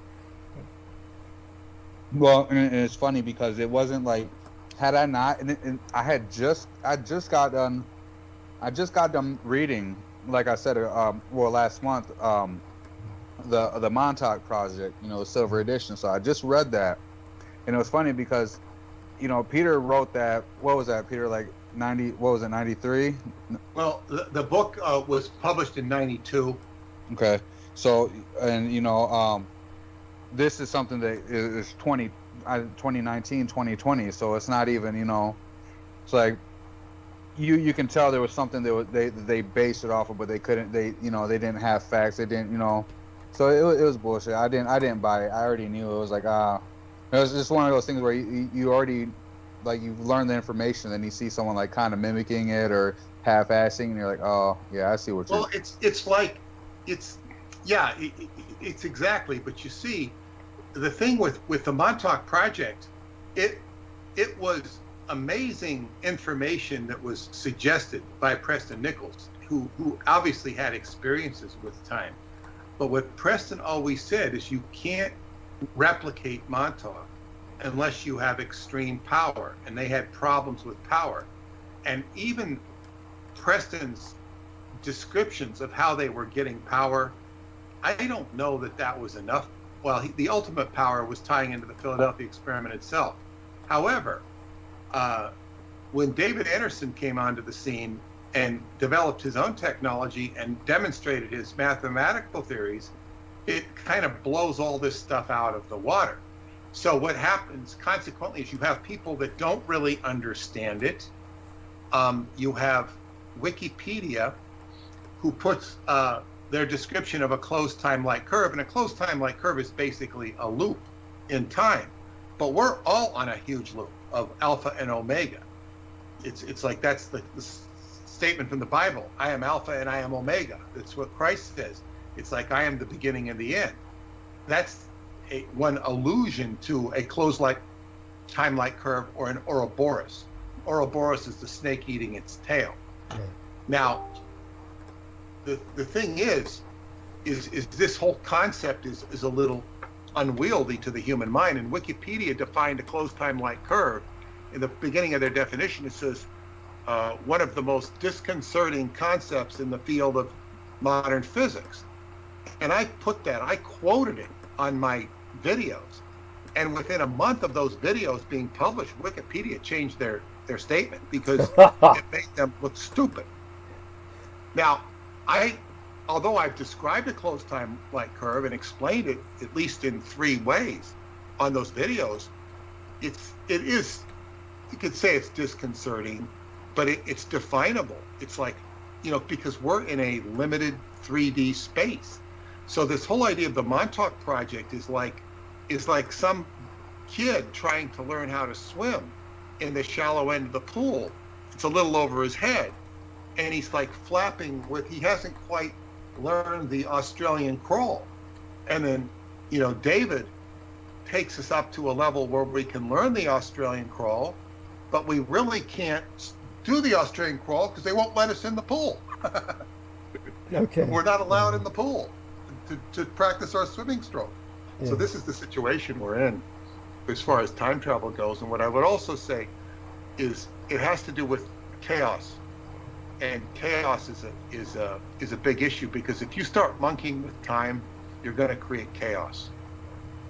Well, and it's funny because it wasn't like, had I not, and I just got done reading, like I said, last month, the Montauk Project, the Silver Edition. So I just read that, and it was funny because, Peter wrote that. What was that, Peter? Like 90? What was it? 93? Well, the book was published in 92. Okay, so and this is something that is 2019, 2020, so it's not even, it's like you can tell there was something they based it off of, but they couldn't, they didn't have facts, they didn't, so it was bullshit. I didn't buy it. I already knew it was like, it was just one of those things where you already, like, you've learned the information, and you see someone like kind of mimicking it or half-assing, and you're like, oh yeah, I see what you're. Well, it's exactly, but you see, the thing with the Montauk Project, it was amazing information that was suggested by Preston Nichols, who obviously had experiences with time. But what Preston always said is you can't replicate Montauk unless you have extreme power, and they had problems with power. And even Preston's descriptions of how they were getting power, I don't know that was enough the ultimate power was tying into the Philadelphia experiment itself. However, when David Anderson came onto the scene and developed his own technology and demonstrated his mathematical theories, it kind of blows all this stuff out of the water. So what happens consequently is you have people that don't really understand it. You have Wikipedia, who puts their description of a closed time-like curve, and a closed time-like curve is basically a loop in time. But we're all on a huge loop of alpha and omega. It's like that's the statement from the Bible. I am alpha and I am omega. That's what Christ says. It's like I am the beginning and the end. That's one allusion to a closed like time-like curve or an Ouroboros. Ouroboros is the snake eating its tail. Okay. Now, the thing is this whole concept is a little unwieldy to the human mind. And Wikipedia defined a closed time-like curve. In the beginning of their definition, it says one of the most disconcerting concepts in the field of modern physics. And I quoted it on my videos. And within a month of those videos being published, Wikipedia changed their statement because it made them look stupid. Now, although I've described a closed time-like curve and explained it at least in 3 ways on those videos, it is, you could say it's disconcerting, but it's definable. It's like, because we're in a limited 3D space. So this whole idea of the Montauk Project is like some kid trying to learn how to swim in the shallow end of the pool. It's a little over his head. And he's like flapping he hasn't quite learned the Australian crawl. And then, David takes us up to a level where we can learn the Australian crawl, but we really can't do the Australian crawl because they won't let us in the pool. Okay. We're not allowed in the pool to practice our swimming stroke. Yeah. So this is the situation we're in as far as time travel goes. And what I would also say is it has to do with chaos. And chaos is a big issue, because if you start monkeying with time, you're going to create chaos.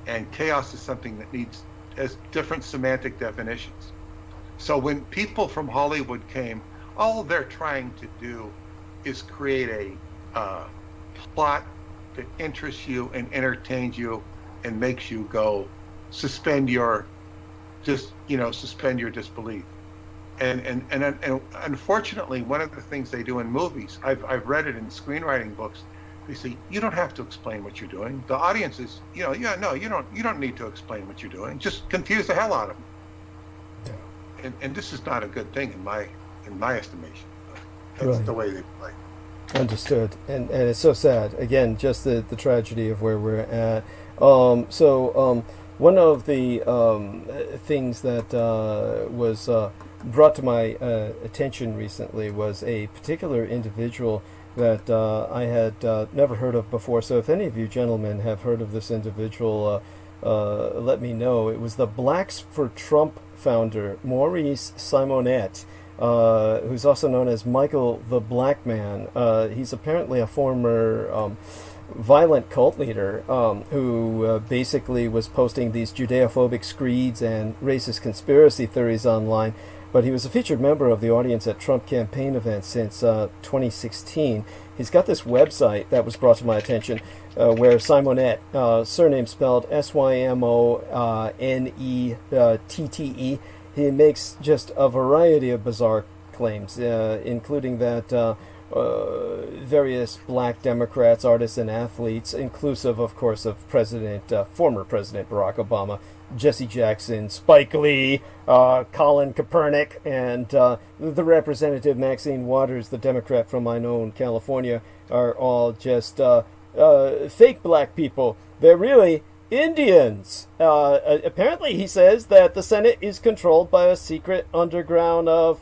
And chaos is something that has different semantic definitions. So when people from Hollywood came, all they're trying to do is create a plot that interests you and entertains you and makes you go suspend your disbelief. And unfortunately, one of the things they do in movies, I've read it in screenwriting books. They say you don't have to explain what you're doing. The audience is, you don't need to explain what you're doing. Just confuse the hell out of them. And this is not a good thing in my estimation. That's right. The way they play. Understood. And it's so sad. Again, just the tragedy of where we're at. One of the things that was brought to my attention recently was a particular individual that I had never heard of before. So if any of you gentlemen have heard of this individual, let me know. It was the Blacks for Trump founder, Maurice Simonet, who's also known as Michael the Black Man. He's apparently a former violent cult leader who basically was posting these Judeophobic screeds and racist conspiracy theories online. But he was a featured member of the audience at Trump campaign events since 2016. He's got this website that was brought to my attention where Simonet, surname spelled Symonette, he makes just a variety of bizarre claims, including that various black Democrats, artists, and athletes, inclusive, of course, of former President Barack Obama, Jesse Jackson, Spike Lee, Colin Kaepernick, and the Representative Maxine Waters, the Democrat from my own California, are all just fake black people. They're really Indians. Apparently, he says that the Senate is controlled by a secret underground of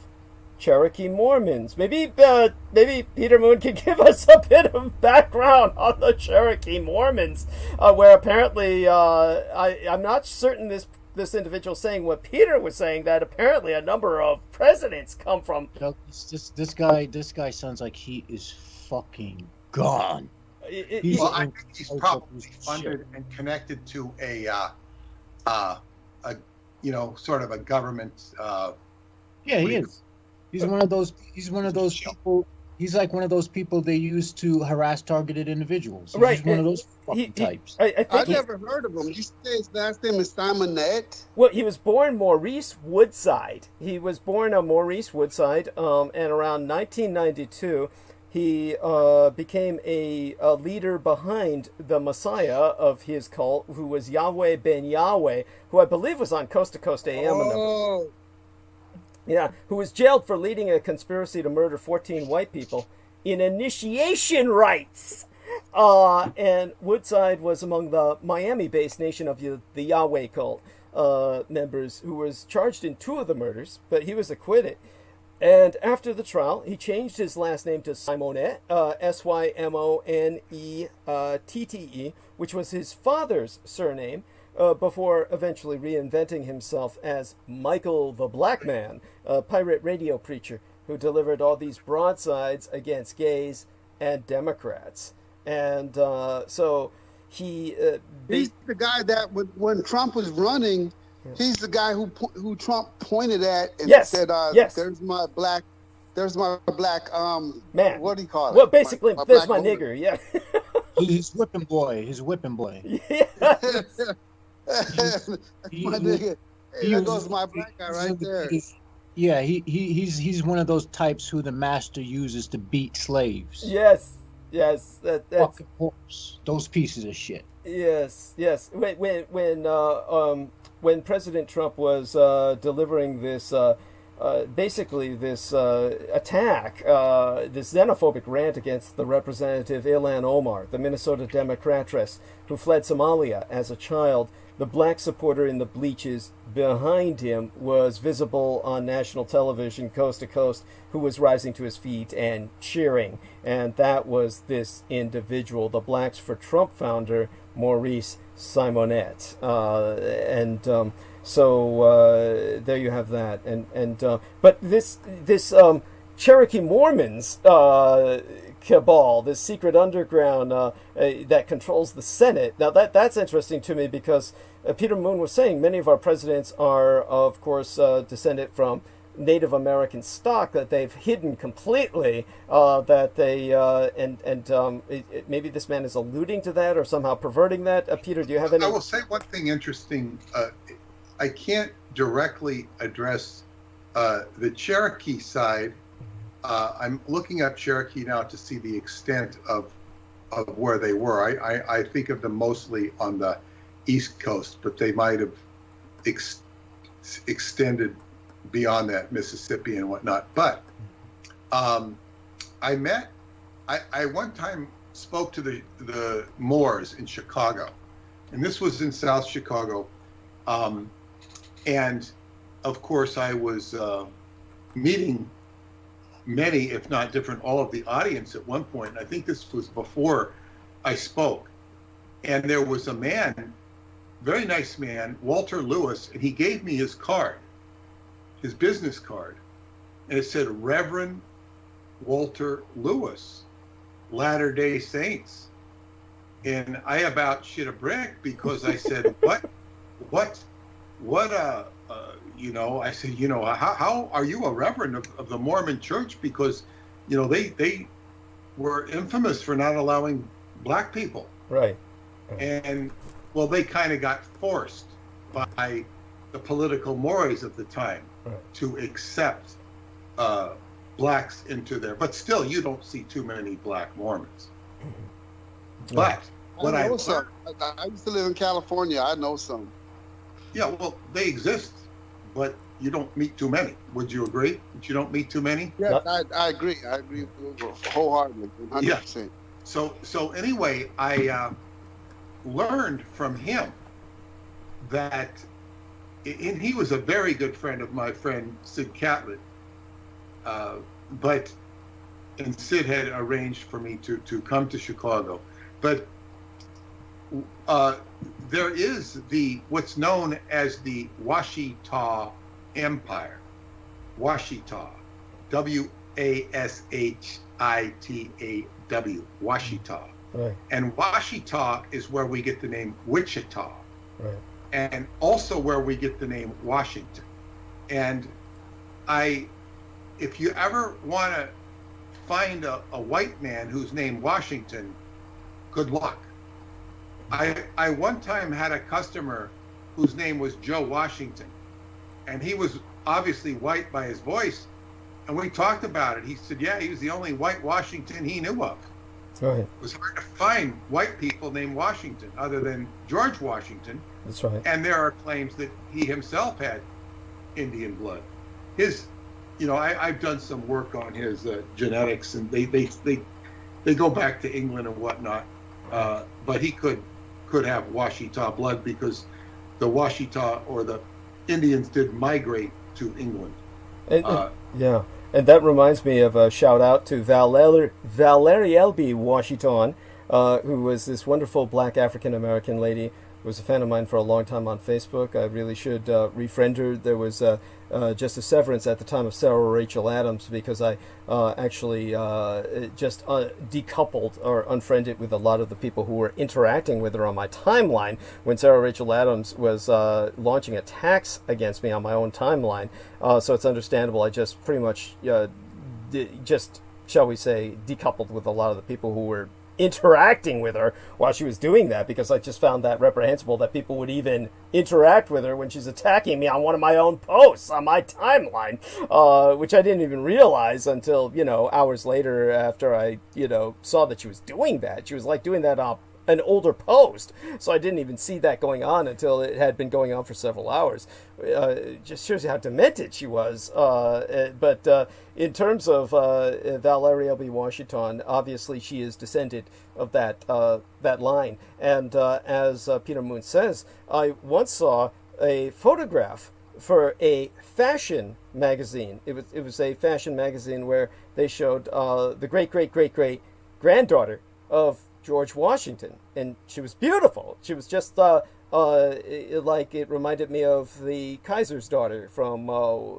Cherokee Mormons. Maybe Peter Moon can give us a bit of background on the Cherokee Mormons, where apparently I'm not certain this individual saying what Peter was saying, that apparently a number of presidents come from. This guy sounds like he is fucking gone. Well, I think he's probably funded and connected to a sort of a government. Yeah, he is. He's one of those. He's one of those people. He's like one of those people they use to harass targeted individuals. Right. He's one of those types. I never heard of him. You say his last name is Simonette? Well, he was born Maurice Woodside. He was born Maurice Woodside, and around 1992, he became a leader behind the Messiah of his cult, who was Yahweh Ben Yahweh, who I believe was on Coast to Coast AM. Oh. Yeah, who was jailed for leading a conspiracy to murder 14 white people in initiation rites. And Woodside was among the Miami-based Nation of the Yahweh cult members who was charged in 2 of the murders, but he was acquitted. And after the trial, he changed his last name to Simonette, Symonette, which was his father's surname, before eventually reinventing himself as Michael the Black Man, a pirate radio preacher who delivered all these broadsides against gays and Democrats. And so he... he's the guy that when Trump was running, he's the guy who Trump pointed at and said, there's my black man. What do you call it? Well, basically, there's my nigger, yeah. He's whipping boy. He's whipping boy. Yeah. That's my nigga. Hey, there goes my black guy right there. Yeah, he's one of those types who the master uses to beat slaves. Yes. That's fucking horse. Those pieces of shit. Yes. When President Trump was delivering this basically this attack, this xenophobic rant against the Representative Ilhan Omar, the Minnesota Democratress who fled Somalia as a child, the black supporter in the bleachers behind him was visible on national television, coast to coast, who was rising to his feet and cheering. And that was this individual, the Blacks for Trump founder, Maurice Simonette. So there you have that. But this Cherokee Mormons cabal, this secret underground that controls the Senate. Now that's interesting to me because Peter Moon was saying many of our presidents are, of course, descended from Native American stock that they've hidden completely. Maybe this man is alluding to that or somehow perverting that. Peter, do you have any? I will say one thing interesting. I can't directly address the Cherokee side. I'm looking up Cherokee now to see the extent of where they were. I think of them mostly on the East Coast, but they might have extended beyond that, Mississippi and whatnot. But I one time spoke to the Moors in Chicago, and this was in South Chicago. And of course, I was meeting many, if not different, all of the audience at one point. I think this was before I spoke. And there was a man, very nice man, Walter Lewis, and he gave me his card, his business card. And it said, Reverend Walter Lewis, Latter-day Saints. And I about shit a brick because I said, I said, how are you a reverend of the Mormon Church? Because, they were infamous for not allowing black people. Right. And, well, they kind of got forced by the political mores of the time to accept blacks into there. But still, you don't see too many black Mormons. But what I used to live in California. I know some. Yeah, well, they exist, but you don't meet too many. Would you agree that you don't meet too many? Yeah, I agree. I agree wholeheartedly, 100%. Yeah. So anyway, I learned from him that, and he was a very good friend of my friend Sid Catlett, and Sid had arranged for me to come to Chicago, but there is what's known as the Washita Empire. Washita, W-A-S-H-I-T-A-W, Washita. Right. And Washita is where we get the name Wichita. Right. And also where we get the name Washington. And if you ever want to find a white man who's named Washington, good luck. I one time had a customer whose name was Joe Washington, and he was obviously white by his voice, and we talked about it. He said, yeah, he was the only white Washington he knew of. Right. It was hard to find white people named Washington other than George Washington. That's right. And there are claims that he himself had Indian blood. I've done some work on his genetics, and they go back to England and whatnot. But he could have Washita blood because the Washita or the Indians did migrate to England. Yeah, and that reminds me of a shout out to Valerie Elby Washington, who was this wonderful black African American lady. Was a fan of mine for a long time on Facebook. I really should refriend her. There was just a severance at the time of Sarah Rachel Adams because I actually just decoupled or unfriended with a lot of the people who were interacting with her on my timeline when Sarah Rachel Adams was launching attacks against me on my own timeline. So it's understandable. I just pretty much just, shall we say, decoupled with a lot of the people who were interacting with her while she was doing that, because I just found that reprehensible that people would even interact with her when she's attacking me on one of my own posts on my timeline, which I didn't even realize until, hours later after I, saw that she was doing that. She was like doing that on an older post, so I didn't even see that going on until it had been going on for several hours. Just shows you how demented she was. But in terms of Valerie L.B. Washington, obviously she is descended of that line. And as Peter Moon says, I once saw a photograph for a fashion magazine. It was a fashion magazine where they showed the great granddaughter of George Washington, and she was beautiful. She was just like, it reminded me of the Kaiser's daughter from we're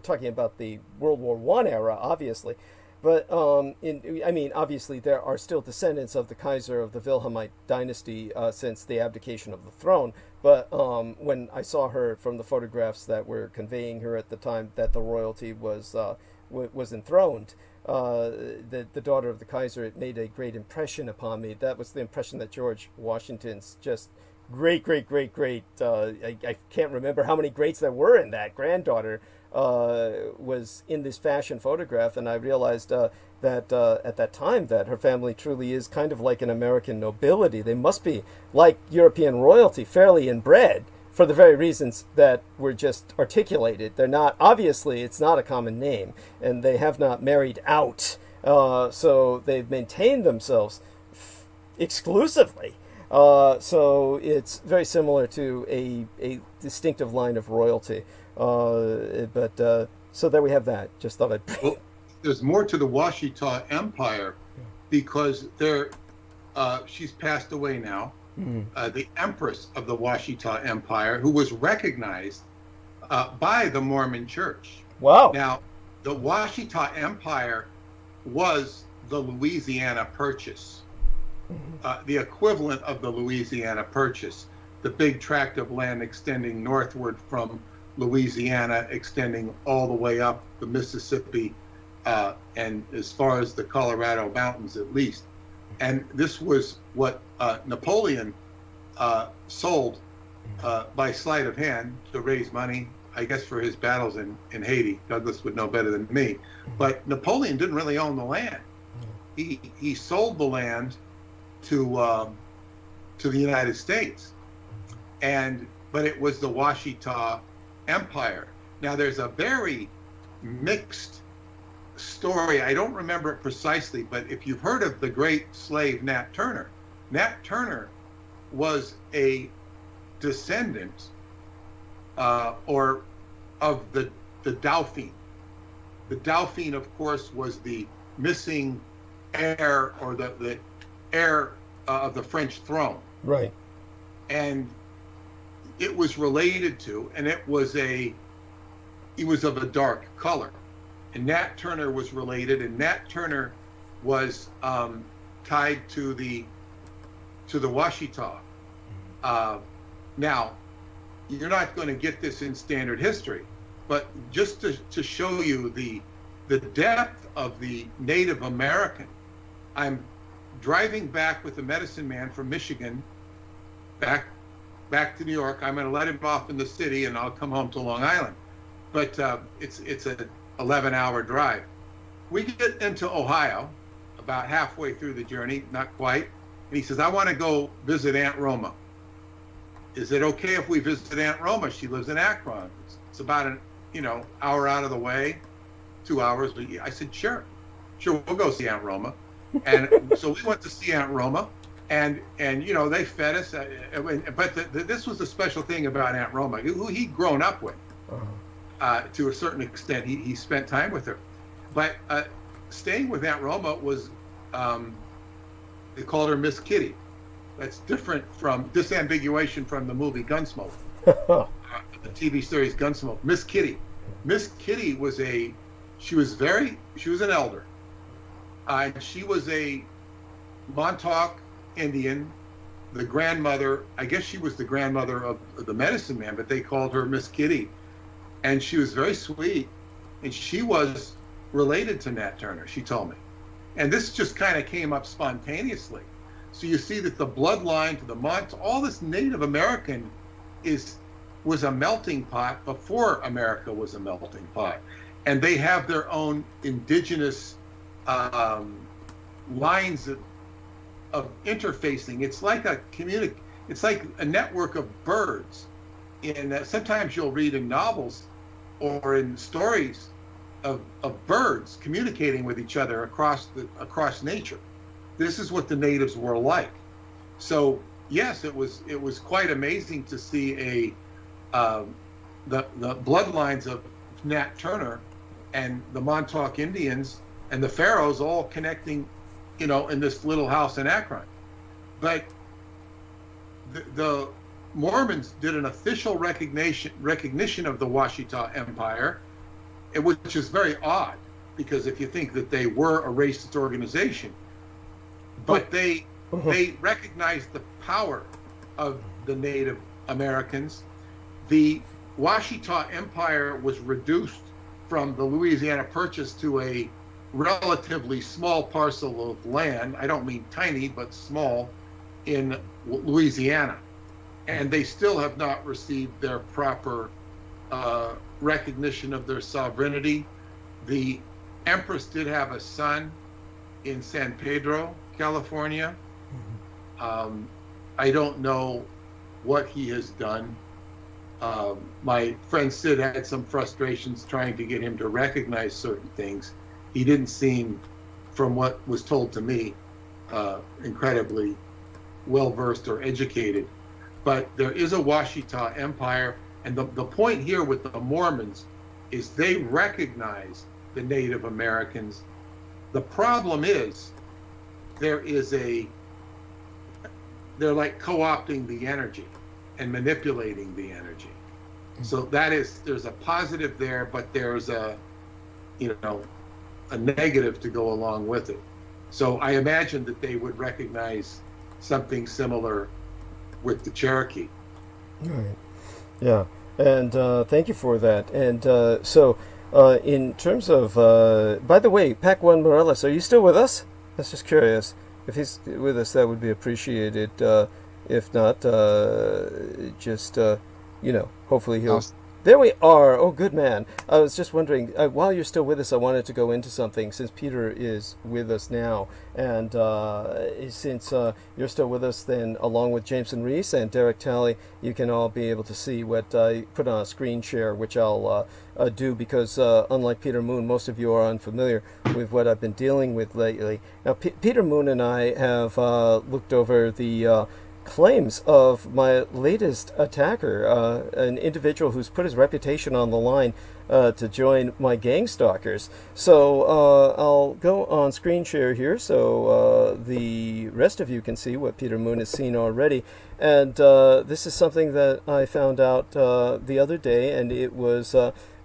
talking about the World War I era, obviously, but obviously there are still descendants of the Kaiser of the Wilhelmite dynasty since the abdication of the throne. But when I saw her from the photographs that were conveying her at the time that the royalty was enthroned, the daughter of the Kaiser, it made a great impression upon me. That was the impression that George Washington's just great, I can't remember how many greats there were in that granddaughter, was in this fashion photograph, and I realized that at that time that her family truly is kind of like an American nobility. They must be like European royalty, fairly inbred, for the very reasons that were just articulated. They're not, obviously, it's not a common name, and they have not married out, so they've maintained themselves exclusively. So it's very similar to a distinctive line of royalty. But so there we have that. Just thought I'd... Well, there's more to the Washita Empire, because she's passed away now. The Empress of the Washita Empire, who was recognized by the Mormon Church. Wow. Now, the Washita Empire was the Louisiana Purchase, the equivalent of the Louisiana Purchase, the big tract of land extending northward from Louisiana, extending all the way up the Mississippi and as far as the Colorado Mountains at least. And this was what Napoleon sold by sleight of hand to raise money, I guess, for his battles in Haiti. Douglas would know better than me. But Napoleon didn't really own the land. He sold the land to the United States, but it was the Washita Empire. Now, there's a very mixed story. I don't remember it precisely, but if you've heard of the great slave Nat Turner was a descendant or of the Dauphin. The Dauphin, of course, was the missing heir, or the heir of the French throne. Right. And it was related to, and he was of a dark color. And Nat Turner was related, and Nat Turner was tied to the Washita. Now, you're not going to get this in standard history, but just to show you the depth of the Native American, I'm driving back with the medicine man from Michigan back to New York. I'm going to let him off in the city, and I'll come home to Long Island. But it's an 11-hour drive. We get into Ohio, about halfway through the journey, not quite. And he says, I want to go visit Aunt Roma. Is it okay if we visit Aunt Roma? She lives in Akron. It's about an hour out of the way, 2 hours. But I said, sure, we'll go see Aunt Roma. And so we went to see Aunt Roma, and they fed us. But this was the special thing about Aunt Roma, who he'd grown up with. To a certain extent, he spent time with her. But staying with Aunt Roma was, they called her Miss Kitty. That's different from disambiguation from the movie Gunsmoke, the TV series Gunsmoke. Miss Kitty. Miss Kitty was an elder. And she was a Montauk Indian, the grandmother. I guess she was the grandmother of the medicine man, but they called her Miss Kitty. And she was very sweet, and she was related to Nat Turner, she told me. And this just kind of came up spontaneously. So you see that the bloodline to the all this Native American was a melting pot before America was a melting pot. And they have their own indigenous lines of interfacing. It's like it's like a network of birds. And sometimes you'll read in novels or in stories of birds communicating with each other across nature. This is what the natives were like. So yes, it was quite amazing to see the bloodlines of Nat Turner and the Montauk Indians and the Pharaohs all connecting, in this little house in Akron. But the Mormons did an official recognition of the Washita Empire, which is very odd, because if you think that they were a racist organization, but they recognized the power of the Native Americans. The Washita Empire was reduced from the Louisiana Purchase to a relatively small parcel of land. I don't mean tiny, but small, in Louisiana. And they still have not received their proper recognition of their sovereignty. The Empress did have a son in San Pedro, California. I don't know what he has done. My friend Sid had some frustrations trying to get him to recognize certain things. He didn't seem, from what was told to me, incredibly well-versed or educated. But there is a Washita Empire, and the point here with the Mormons is they recognize the Native Americans. The problem is they're like co-opting the energy and manipulating the energy. So there's a positive there, but there's a negative to go along with it. So I imagine that they would recognize something similar with the Cherokee. Right. Yeah. And thank you for that. And so in terms of, by the way, Pac One Morales, are you still with us? I was just curious. If he's with us, that would be appreciated. If not, just, hopefully he'll... There we are. Oh, good man. I was just wondering, while you're still with us, I wanted to go into something, since Peter is with us now. And since you're still with us, then along with Jameson Reese and Derek Talley, you can all be able to see what I put on a screen share, which I'll do, because unlike Peter Moon, most of you are unfamiliar with what I've been dealing with lately. Now, Peter Moon and I have looked over the claims of my latest attacker, an individual who's put his reputation on the line to join my gang stalkers. So I'll go on screen share here so the rest of you can see what Peter Moon has seen already. And this is something that I found out the other day, and it was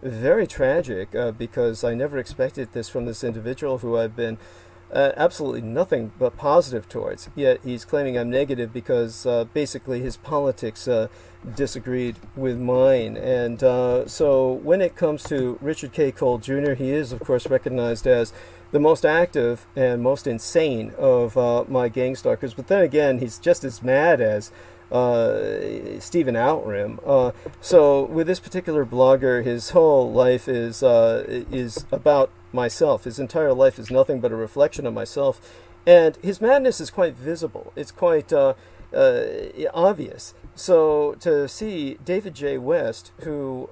very tragic because I never expected this from this individual who I've been absolutely nothing but positive towards. Yet he's claiming I'm negative because basically his politics disagreed with mine. And so when it comes to Richard K. Cole Jr., he is, of course, recognized as the most active and most insane of my gang stalkers. But then again, he's just as mad as Stephen Outram. So with this particular blogger, his whole life is about myself. His entire life is nothing but a reflection of myself, and his madness is quite visible. It's quite obvious. So to see David J. West, who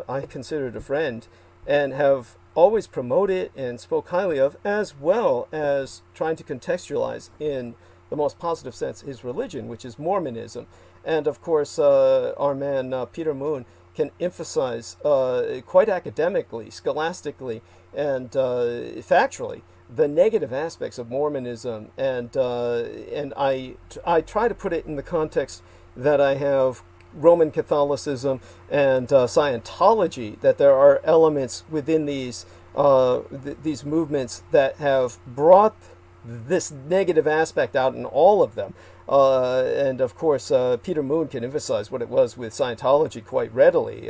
I considered a friend and have always promoted and spoke highly of, as well as trying to contextualize in the most positive sense his religion, which is Mormonism. And of course, our man Peter Moon can emphasize quite academically, scholastically, and factually the negative aspects of Mormonism. And I try to put it in the context that I have Roman Catholicism and Scientology, that there are elements within these movements that have brought this negative aspect out in all of them. And of course, Peter Moon can emphasize what it was with Scientology quite readily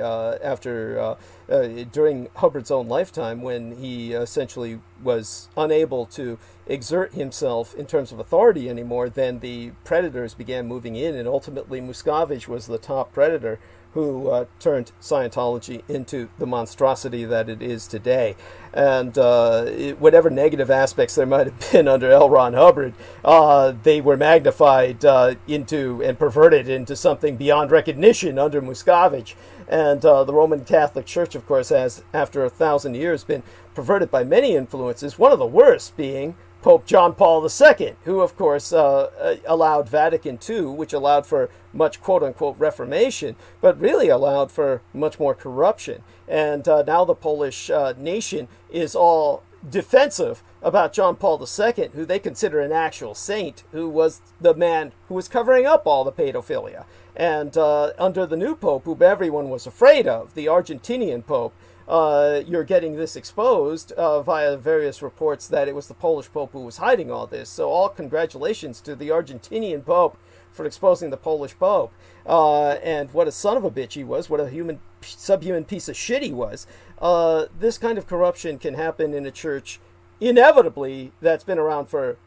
during Hubbard's own lifetime, when he essentially was unable to exert himself in terms of authority anymore. Then the predators began moving in, and ultimately Muscovich was the top predator who turned Scientology into the monstrosity that it is today. And whatever negative aspects there might have been under L. Ron Hubbard, they were magnified into and perverted into something beyond recognition under Muscovich. And the Roman Catholic Church, of course, has, after 1,000 years, been perverted by many influences, one of the worst being Pope John Paul II, who, of course, allowed Vatican II, which allowed for much quote-unquote reformation, but really allowed for much more corruption. And now the Polish nation is all defensive about John Paul II, who they consider an actual saint, who was the man who was covering up all the pedophilia. And under the new pope, whom everyone was afraid of, the Argentinian pope, you're getting this exposed via various reports that it was the Polish Pope who was hiding all this. So all congratulations to the Argentinian Pope for exposing the Polish Pope. And what a son of a bitch he was, what a subhuman piece of shit he was. This kind of corruption can happen in a church, inevitably, that's been around for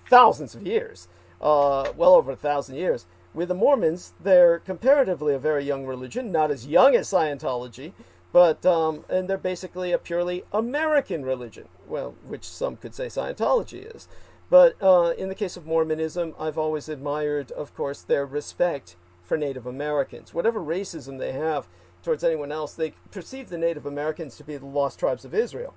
thousands of years, well over 1,000 years. With the Mormons, they're comparatively a very young religion, not as young as Scientology, but and they're basically a purely American religion, well, which some could say Scientology is. But in the case of Mormonism, I've always admired, of course, their respect for Native Americans. Whatever racism they have towards anyone else, they perceive the Native Americans to be the lost tribes of Israel.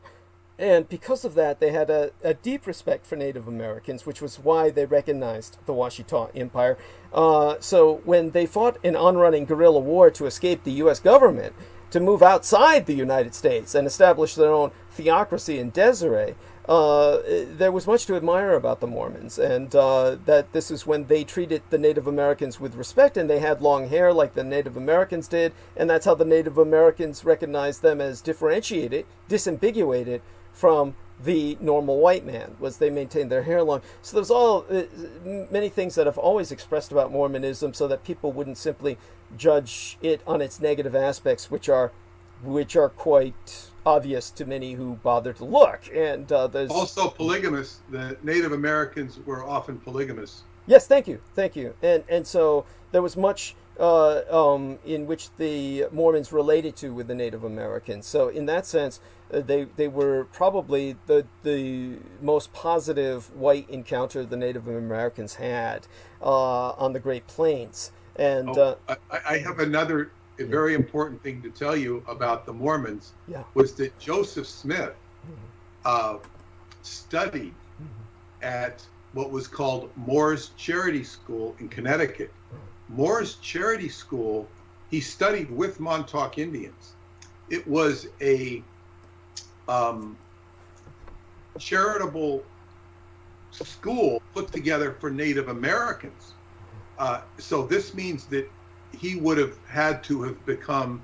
And because of that, they had a deep respect for Native Americans, which was why they recognized the Washita Empire. So when they fought an on-running guerrilla war to escape the U.S. government, to move outside the United States and establish their own theocracy in Desiree, there was much to admire about the Mormons, and that this is when they treated the Native Americans with respect, and they had long hair like the Native Americans did, and that's how the Native Americans recognized them as differentiated, disambiguated from the normal white man, was they maintained their hair long. So there's all many things that I've always expressed about Mormonism, so that people wouldn't simply judge it on its negative aspects, which are quite obvious to many who bother to look. And there's also polygamous. The Native Americans were often polygamous. Yes, thank you. And so there was much in which the Mormons related to with the Native Americans. So in that sense, they were probably the most positive white encounter the Native Americans had on the Great Plains. And I have another very important thing to tell you about the Mormons. Yeah. Was that Joseph Smith studied at what was called Moore's Charity School in Connecticut. Moore's Charity School, he studied with Montauk Indians. It was a charitable school put together for Native Americans. So this means that he would have had to have become,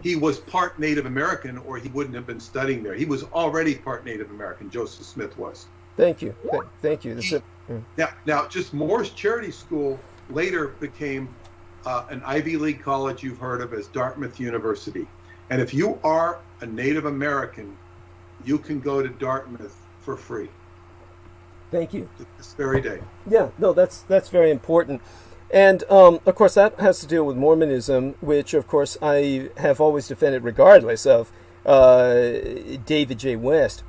he was part Native American, or he wouldn't have been studying there. He was already part Native American, Joseph Smith was. Thank you. Thank you. That's it. Now, just Moore's Charity School later became an Ivy League college you've heard of as Dartmouth University. And if you are a Native American, you can go to Dartmouth for free. Thank you. This very day. Yeah, no, that's very important. And, of course, that has to deal with Mormonism, which, of course, I have always defended regardless of David J. West.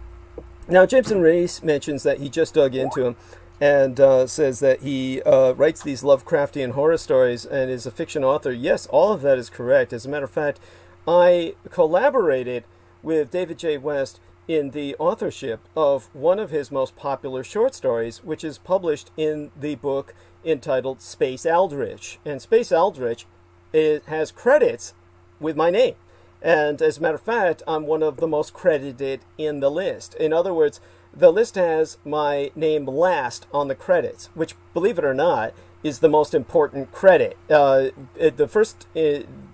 Now, Jameson Race mentions that he just dug into him and says that he writes these Lovecraftian horror stories and is a fiction author. Yes, all of that is correct. As a matter of fact, I collaborated with David J. West in the authorship of one of his most popular short stories, which is published in the book entitled Space Eldritch. And Space Eldritch, it has credits with my name. And as a matter of fact, I'm one of the most credited in the list. In other words, the list has my name last on the credits, which, believe it or not, is the most important credit. The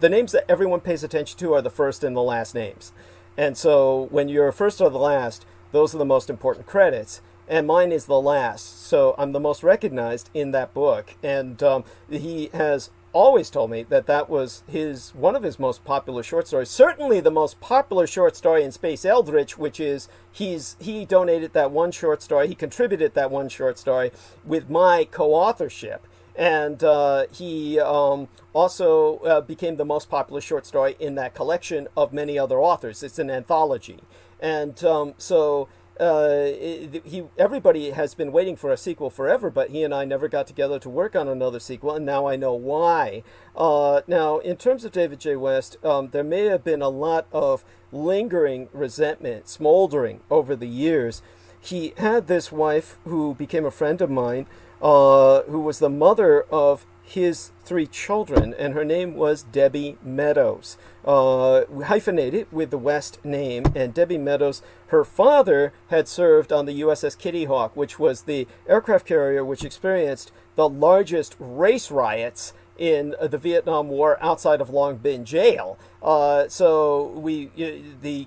names that everyone pays attention to are the first and the last names. And so when you're first or the last, those are the most important credits. And mine is the last. So I'm the most recognized in that book. And he has always told me that that was one of his most popular short stories. Certainly the most popular short story in Space Eldritch, which is he donated that one short story. He contributed that one short story with my co-authorship. And he also became the most popular short story in that collection of many other authors. It's an anthology. And everybody has been waiting for a sequel forever, but he and I never got together to work on another sequel, and now I know why. Now, in terms of David J. West, there may have been a lot of lingering resentment, smoldering over the years. He had this wife who became a friend of mine, who was the mother of his 3 children, and her name was Debbie Meadows, hyphenated with the West name. And Debbie Meadows, her father had served on the USS Kitty Hawk, which was the aircraft carrier which experienced the largest race riots in the Vietnam War outside of Long Binh Jail. The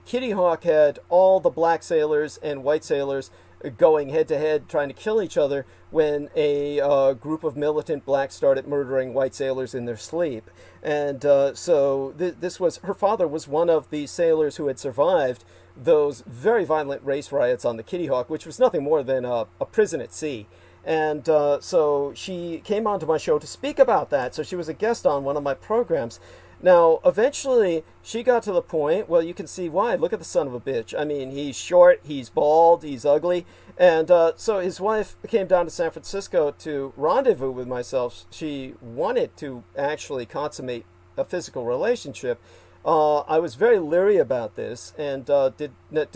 Kitty Hawk had all the black sailors and white sailors going head-to-head trying to kill each other when a group of militant blacks started murdering white sailors in their sleep. And this was, her father was one of the sailors who had survived those very violent race riots on the Kitty Hawk, which was nothing more than a prison at sea. And so she came onto my show to speak about that. So she was a guest on one of my programs. Now, eventually, she got to the point, well, you can see why. Look at the son of a bitch. I mean, he's short, he's bald, he's ugly. And so his wife came down to San Francisco to rendezvous with myself. She wanted to actually consummate a physical relationship. I was very leery about this and did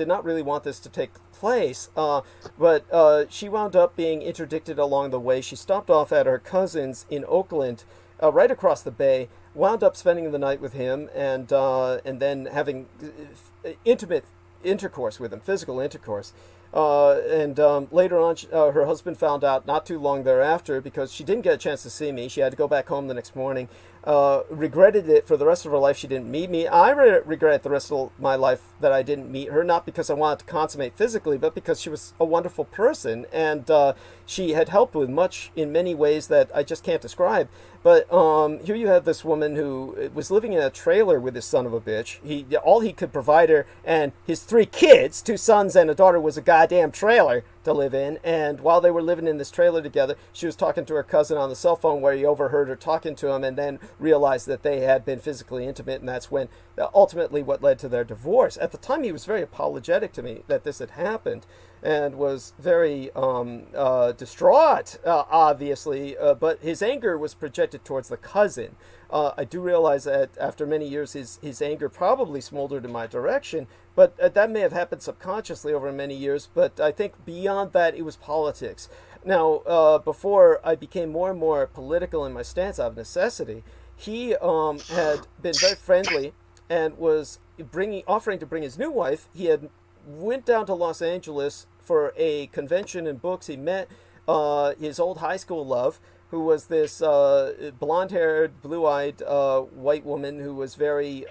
not really want this to take place. But she wound up being interdicted along the way. She stopped off at her cousin's in Oakland, right across the bay, wound up spending the night with him, and then having intimate intercourse with him, physical intercourse. Later on, her husband found out not too long thereafter, because she didn't get a chance to see me. She had to go back home the next morning. Regretted it for the rest of her life she didn't meet me. I regret the rest of my life that I didn't meet her, not because I wanted to consummate physically, but because she was a wonderful person, and she had helped with much in many ways that I just can't describe. But here you have this woman who was living in a trailer with this son of a bitch. All he could provide her and his 3 kids, 2 sons and a daughter, was a goddamn trailer to live in. And while they were living in this trailer together, she was talking to her cousin on the cell phone, where he overheard her talking to him and then realized that they had been physically intimate, and that's when ultimately what led to their divorce. At the time, he was very apologetic to me that this had happened and was very distraught, obviously, but his anger was projected towards the cousin. I do realize that after many years, his anger probably smoldered in my direction, but that may have happened subconsciously over many years. But I think beyond that, it was politics. Now, before I became more and more political in my stance out of necessity, he had been very friendly and was offering to bring his new wife. He had went down to Los Angeles for a convention and books. He met his old high school love, who was this blonde-haired, blue-eyed white woman who was very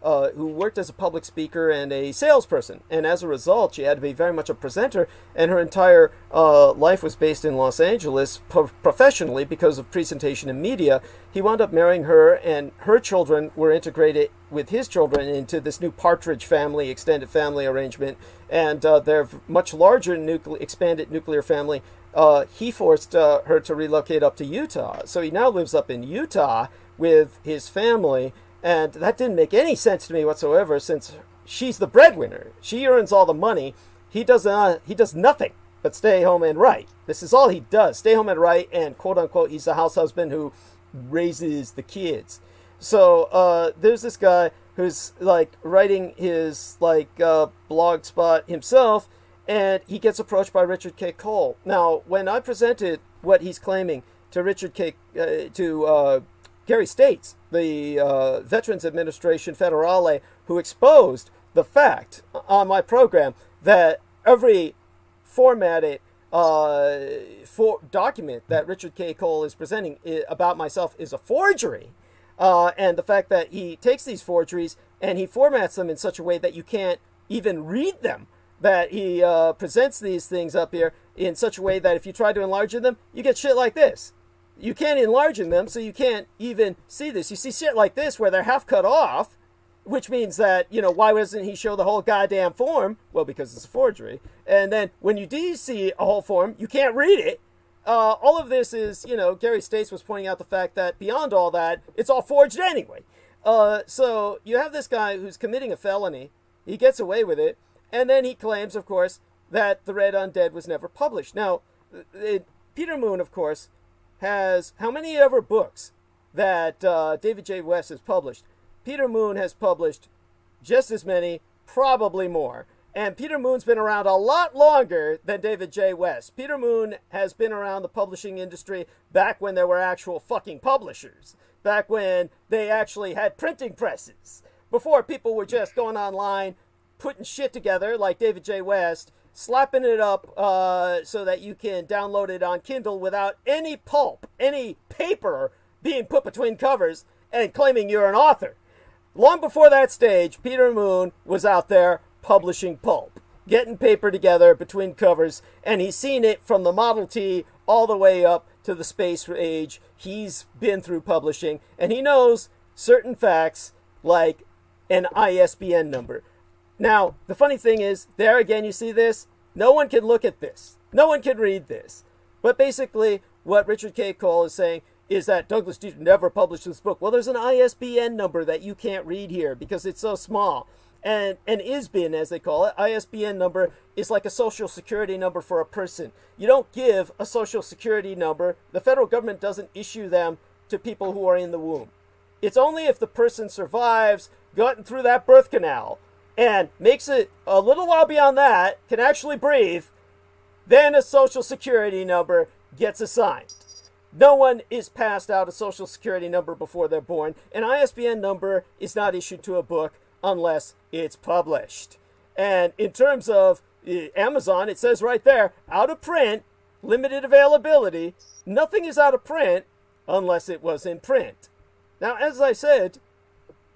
who worked as a public speaker and a salesperson. And as a result, she had to be very much a presenter, and her entire life was based in Los Angeles professionally because of presentation in media. He wound up marrying her, and her children were integrated with his children into this new Partridge family, extended family arrangement, and their much larger expanded nuclear family. He forced her to relocate up to Utah. So he now lives up in Utah with his family, and that didn't make any sense to me whatsoever, since she's the breadwinner. She earns all the money. He does nothing but stay home and write. This is all he does, stay home and write, and quote unquote, he's the house husband who raises the kids. So there's this guy who's like writing his blog spot himself, and he gets approached by Richard K. Cole. Now, when I presented what he's claiming to Gary States, the Veterans Administration Federale, who exposed the fact on my program that every formatted document that Richard K. Cole is presenting about myself is a forgery, and the fact that he takes these forgeries and he formats them in such a way that you can't even read them, that he presents these things up here in such a way that if you try to enlarge them, you get shit like this. You can't enlarge them, so you can't even see this. You see shit like this where they're half cut off, which means that, why doesn't he show the whole goddamn form? Well, because it's a forgery. And then when you do see a whole form, you can't read it. All of this is, Gary States was pointing out the fact that beyond all that, it's all forged anyway. So you have this guy who's committing a felony. He gets away with it. And then he claims, of course, that The Red Undead was never published. Now, Peter Moon, of course, has how many ever books that David J. West has published? Peter Moon has published just as many, probably more. And Peter Moon's been around a lot longer than David J. West. Peter Moon has been around the publishing industry back when there were actual fucking publishers. Back when they actually had printing presses. Before people were just going online, putting shit together like David J. West, slapping it up so that you can download it on Kindle without any pulp, any paper being put between covers, and claiming you're an author. Long before that stage, Peter Moon was out there publishing pulp, getting paper together between covers, and he's seen it from the Model T all the way up to the space age. He's been through publishing, and he knows certain facts like an ISBN number. Now, the funny thing is, there again, you see this? No one can look at this. No one can read this. But basically, what Richard K. Cole is saying is that Douglas Dietrich never published this book. Well, there's an ISBN number that you can't read here because it's so small. And an ISBN, as they call it, ISBN number, is like a social security number for a person. You don't give a social security number. The federal government doesn't issue them to people who are in the womb. It's only if the person survives, gotten through that birth canal, and makes it a little while beyond that, can actually breathe, then a social security number gets assigned. No one is passed out a social security number before they're born. An ISBN number is not issued to a book unless it's published. And in terms of Amazon, it says right there, out of print, limited availability. Nothing is out of print unless it was in print. Now, as I said,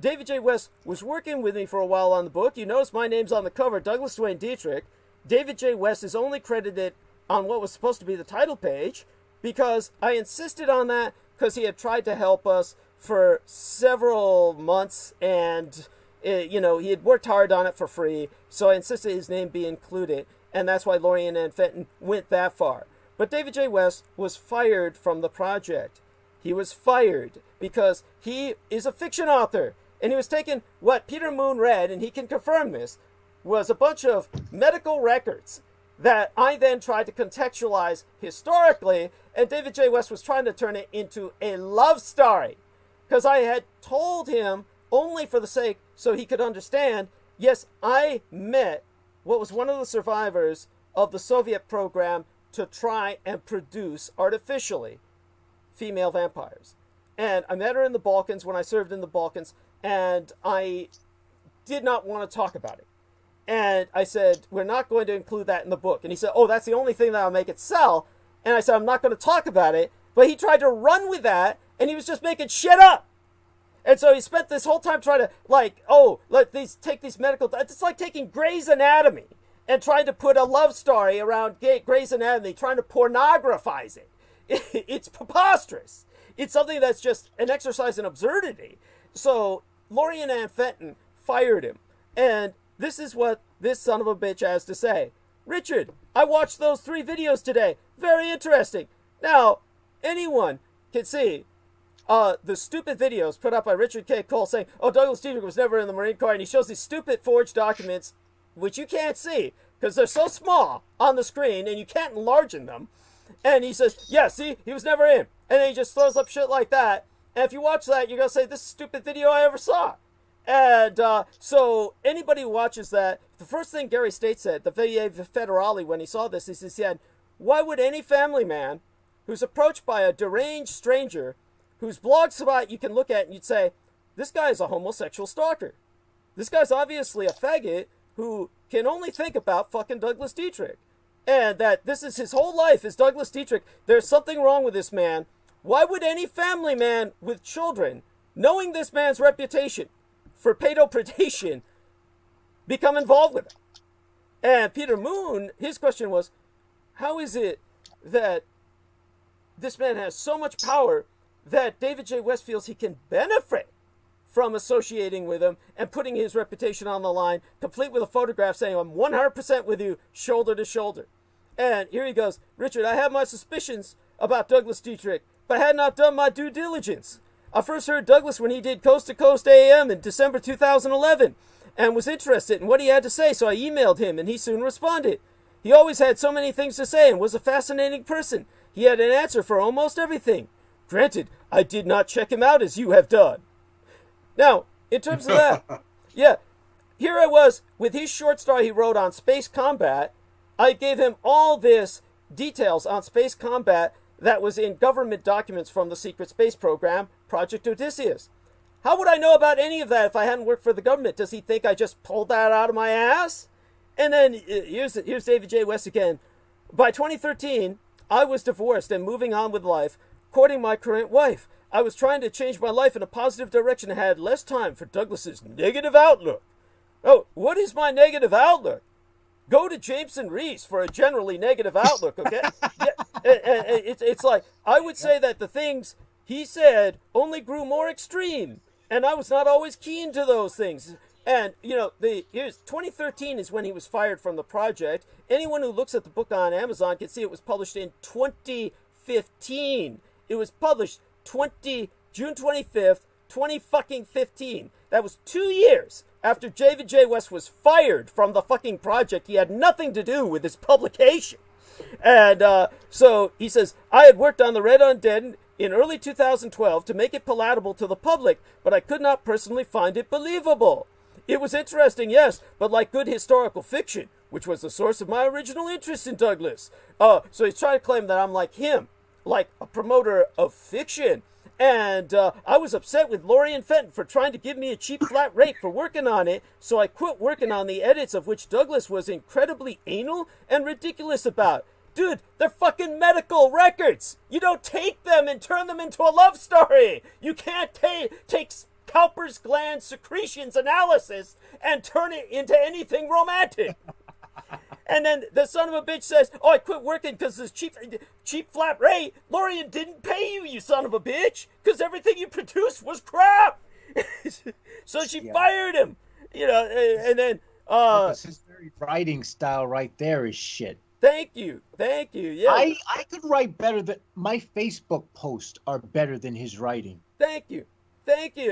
David J. West was working with me for a while on the book. You notice my name's on the cover, Douglas Duane Dietrich. David J. West is only credited on what was supposed to be the title page because I insisted on that because he had tried to help us for several months and, he had worked hard on it for free. So I insisted his name be included. And that's why Lorien and Fenton went that far. But David J. West was fired from the project. He was fired because he is a fiction author. And he was taking what Peter Moon read, and he can confirm this, was a bunch of medical records that I then tried to contextualize historically, and David J. West was trying to turn it into a love story. Because I had told him, only for the sake so he could understand, yes, I met what was one of the survivors of the Soviet program to try and produce artificially female vampires. And I met her in the Balkans when I served in the Balkans, and I did not want to talk about it. And I said, we're not going to include that in the book. And he said, oh, that's the only thing that'll make it sell. And I said, I'm not going to talk about it. But he tried to run with that, and he was just making shit up. And so he spent this whole time trying to, like, oh, take these medical... It's like taking Grey's Anatomy and trying to put a love story around Grey's Anatomy, trying to pornographize it. It's preposterous. It's something that's just an exercise in absurdity. So Lorien Ann Fenton fired him. And this is what this son of a bitch has to say. Richard, I watched those 3 videos today. Very interesting. Now, anyone can see the stupid videos put up by Richard K. Cole saying, oh, Douglas Dietrich was never in the Marine Corps, and he shows these stupid forged documents, which you can't see, because they're so small on the screen, and you can't enlarge them. And he says, yeah, see, he was never in. And then he just throws up shit like that. And if you watch that, you're going to say, this is the stupid video I ever saw. And so anybody who watches that, the first thing Gary State said, the VA Federale, when he saw this, is he said, why would any family man who's approached by a deranged stranger whose blog spot you can look at and you'd say, this guy is a homosexual stalker. This guy's obviously a faggot who can only think about fucking Douglas Dietrich. And that this is his whole life is Douglas Dietrich. There's something wrong with this man. Why would any family man with children, knowing this man's reputation for pedopredation, become involved with it? And Peter Moon, his question was, how is it that this man has so much power that David J. West feels he can benefit from associating with him and putting his reputation on the line, complete with a photograph saying, I'm 100% with you, shoulder to shoulder. And here he goes, Richard, I have my suspicions about Douglas Dietrich, but I had not done my due diligence. I first heard Douglas when he did Coast to Coast AM in December 2011 and was interested in what he had to say, so I emailed him and he soon responded. He always had so many things to say and was a fascinating person. He had an answer for almost everything. Granted, I did not check him out as you have done. Now, in terms of that, yeah, here I was with his short story he wrote on space combat. I gave him all this details on space combat that was in government documents from the secret space program, Project Odysseus. How would I know about any of that if I hadn't worked for the government? Does he think I just pulled that out of my ass? And then here's David J. West again. By 2013, I was divorced and moving on with life, courting my current wife. I was trying to change my life in a positive direction and had less time for Douglas's negative outlook. Oh, what is my negative outlook? Go to Jameson Rees for a generally negative outlook, okay? It's like, I would say that the things he said only grew more extreme, and I was not always keen to those things. And, you know, here's 2013 is when he was fired from the project. Anyone who looks at the book on Amazon can see it was published in 2015. It was published June 25th, 2015. That was 2 years after David J. West was fired from the fucking project. He had nothing to do with this publication. And so he says, I had worked on the Red Undead in early 2012 to make it palatable to the public, but I could not personally find it believable. It was interesting, yes, but like good historical fiction, which was the source of my original interest in Douglas. So he's trying to claim that I'm like him, like a promoter of fiction. And I was upset with Lorien Fenton for trying to give me a cheap flat rate for working on it, so I quit working on the edits of which Douglas was incredibly anal and ridiculous about. Dude, they're fucking medical records. You don't take them and turn them into a love story. You can't take Cowper's gland secretions analysis and turn it into anything romantic. And then the son of a bitch says, oh, I quit working because this cheap flat rate. Lorien didn't pay you, you son of a bitch, because everything you produced was crap. So she fired him. You know, and then... his very writing style right there is shit. Thank you. Yeah. I could write better than... My Facebook posts are better than his writing. Thank you.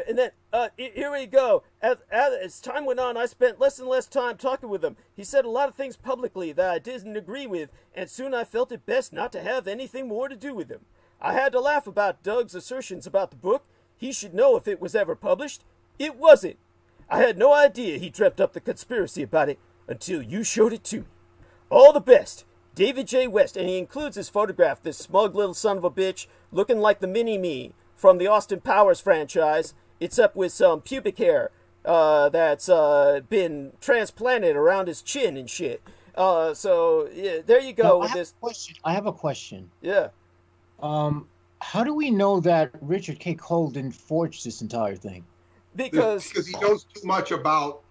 And then, here we go. As time went on, I spent less and less time talking with him. He said a lot of things publicly that I didn't agree with, and soon I felt it best not to have anything more to do with him. I had to laugh about Doug's assertions about the book. He should know if it was ever published. It wasn't. I had no idea he dreamt up the conspiracy about it until you showed it to me. All the best, David J. West. And he includes his photograph, this smug little son of a bitch, looking like the mini-me from the Austin Powers franchise. It's up with some pubic hair that's been transplanted around his chin and shit. So yeah, there you go. I have a question. Yeah. how do we know that Richard K. Cole didn't forge this entire thing? Because he knows too much about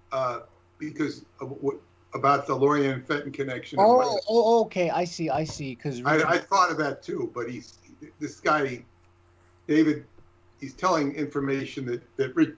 about the Lorien Fenton connection. Okay, I see. Because I thought of that too, but this guy, David, he's telling information that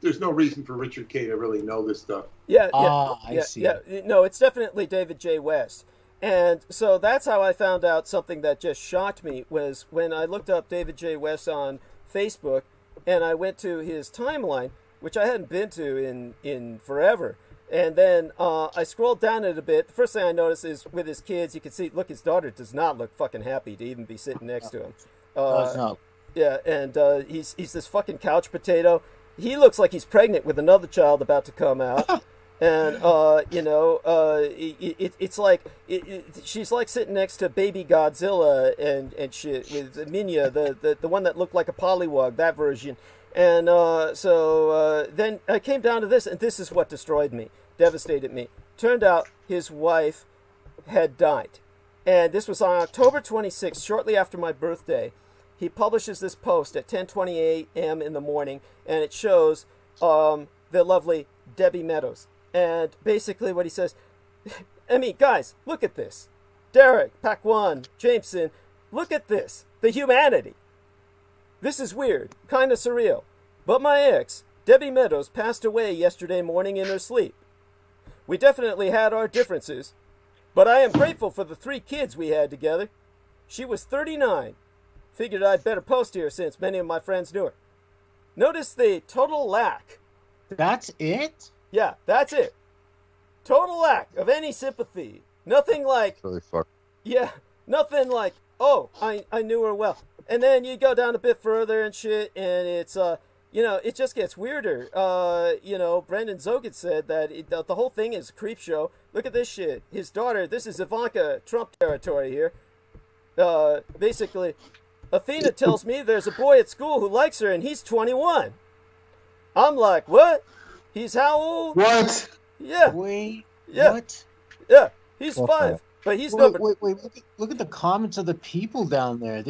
there's no reason for Richard K. to really know this stuff. I see. Yeah, no, it's definitely David J. West. And so that's how I found out something that just shocked me was when I looked up David J. West on Facebook and I went to his timeline, which I hadn't been to in forever. And then I scrolled down it a bit. The first thing I noticed is with his kids, you can see, look, his daughter does not look fucking happy to even be sitting next to him. No. Yeah, and he's this fucking couch potato. He looks like he's pregnant with another child about to come out. And, it's like, she's like sitting next to baby Godzilla and shit with Minya, the one that looked like a pollywog, that version. And so then I came down to this, and this is what destroyed me, devastated me. Turned out his wife had died. And this was on October 26th, shortly after my birthday. He publishes this post at 10:20 a.m. in the morning, and it shows the lovely Debbie Meadows. And basically what he says, I mean, guys, look at this. Derek, Pac-1, Jameson, look at this. The humanity. This is weird, kind of surreal. But my ex, Debbie Meadows, passed away yesterday morning in her sleep. We definitely had our differences, but I am grateful for the 3 kids we had together. She was 39. Figured I'd better post here since many of my friends knew her. Notice the total lack. That's it? Yeah, that's it. Total lack of any sympathy. Nothing like... Really fucked. Yeah, nothing like, oh, I knew her well. And then you go down a bit further and shit, and it's, it just gets weirder. Brendan Zogin said that the whole thing is a creep show. Look at this shit. His daughter, this is Ivanka Trump territory here. Basically, Athena tells me there's a boy at school who likes her, and he's 21. I'm like, what? He's how old? What? Yeah. Wait. Yeah. What? Yeah. He's 5, but he's number. Wait. Look at the comments of the people down there.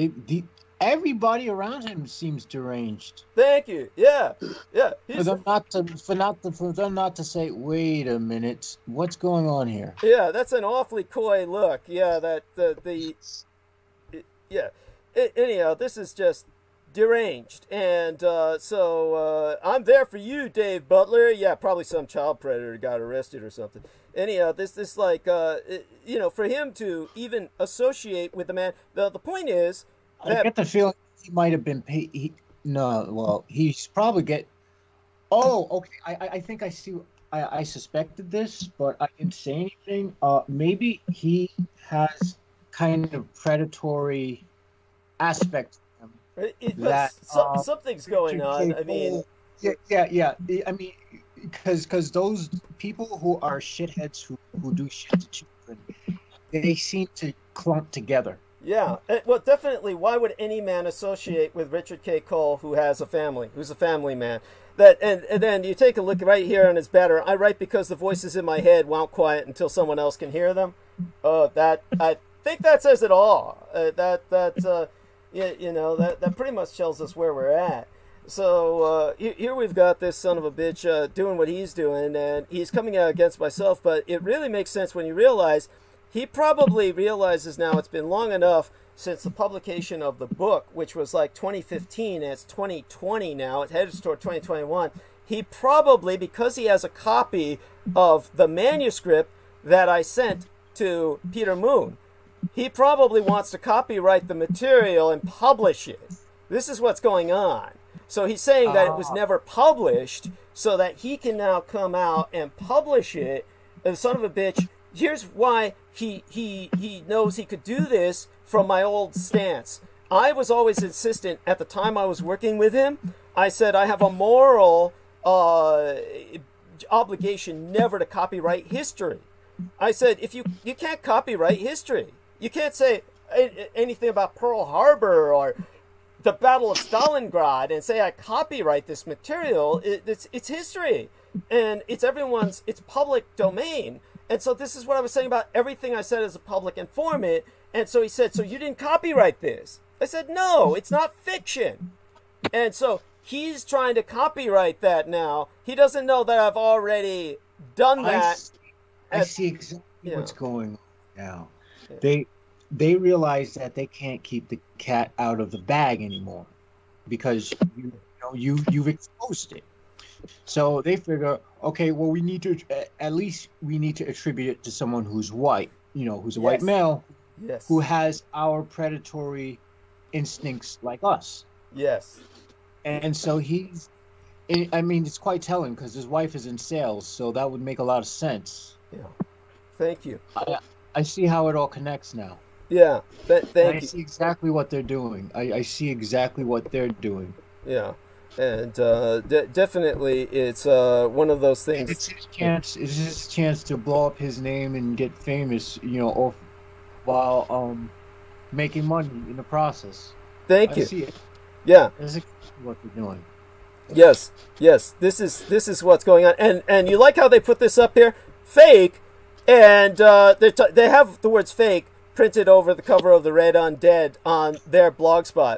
Everybody around him seems deranged. Thank you. Yeah. For them not to say, wait a minute, what's going on here? Yeah, that's an awfully coy look. Yeah, anyhow, this is just deranged, and so I'm there for you, Dave Butler. Yeah, probably some child predator got arrested or something. Anyhow, this like for him to even associate with the man. The point is that I get the feeling he might have been paid. He's probably get. Oh, okay. I think I see. I suspected this, but I didn't say anything. Maybe he has kind of predatory aspect. Something's going on. I mean, yeah. I mean, because those people who are shitheads who do shit to children, they seem to clump together. Yeah, well, definitely. Why would any man associate with Richard K. Cole, who has a family, who's a family man? And then you take a look right here on his banner. I write because the voices in my head won't quiet until someone else can hear them. That I think that says it all. That pretty much tells us where we're at. So here we've got this son of a bitch doing what he's doing, and he's coming out against myself. But it really makes sense when you realize he probably realizes now it's been long enough since the publication of the book, which was like 2015, and it's 2020 now. It's headed toward 2021. He probably, because he has a copy of the manuscript that I sent to Peter Moon, he probably wants to copyright the material and publish it. This is what's going on. So he's saying that it was never published so that he can now come out and publish it. And the son of a bitch, here's why he knows he could do this from my old stance. I was always insistent at the time I was working with him. I said I have a moral obligation never to copyright history. I said, if you can't copyright history. You can't say anything about Pearl Harbor or the Battle of Stalingrad and say I copyright this material. It's history, and it's public domain. And so this is what I was saying about everything I said as a public informant. And so he said, so you didn't copyright this? I said, no, it's not fiction. And so he's trying to copyright that now. He doesn't know that I've already done that. I see exactly what's going on now. They realize that they can't keep the cat out of the bag anymore because you've exposed it. So they figure, okay, well, we need to attribute it to someone who's white, who's a white male, who has our predatory instincts like us. Yes. And so it's quite telling because his wife is in sales, so that would make a lot of sense. Yeah. Thank you. I see how it all connects now. Yeah. Thank you. I see exactly what they're doing. I see exactly what they're doing. Yeah. And definitely it's one of those things. It's his chance to blow up his name and get famous, while making money in the process. Thank you. I see it. Yeah. That's exactly what they're doing. Yes. This is what's going on. And you like how they put this up here? Fake. And they have the words fake printed over the cover of the Red Undead on their blogspot.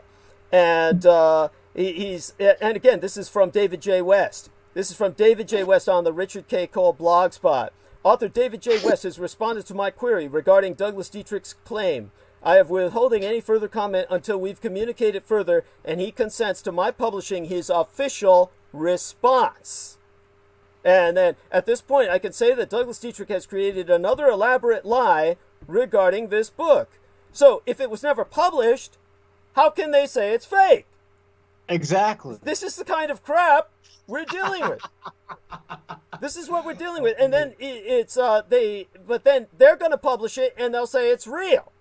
And and again, this is from David J. West. This is from David J. West on the Richard K. Cole blogspot. Author David J. West has responded to my query regarding Douglas Dietrich's claim. I have withholding any further comment until we've communicated further and he consents to my publishing his official response. And then at this point, I can say that Douglas Dietrich has created another elaborate lie regarding this book. So if it was never published, how can they say it's fake? Exactly. This is the kind of crap we're dealing with. This is what we're dealing with. And then but then they're going to publish it and they'll say it's real.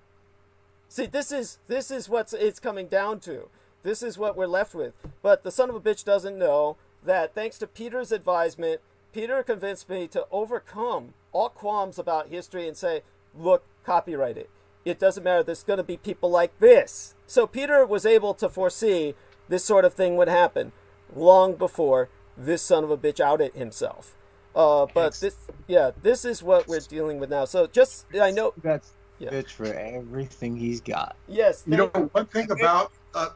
See, this is what it's coming down to. This is what we're left with. But the son of a bitch doesn't know that thanks to Peter's advisement, Peter convinced me to overcome all qualms about history and say, look, copyright it. It doesn't matter. There's going to be people like this. So Peter was able to foresee this sort of thing would happen long before this son of a bitch outed himself. But this is what we're dealing with now. So I know that's bitch for everything he's got. Yes. One thing about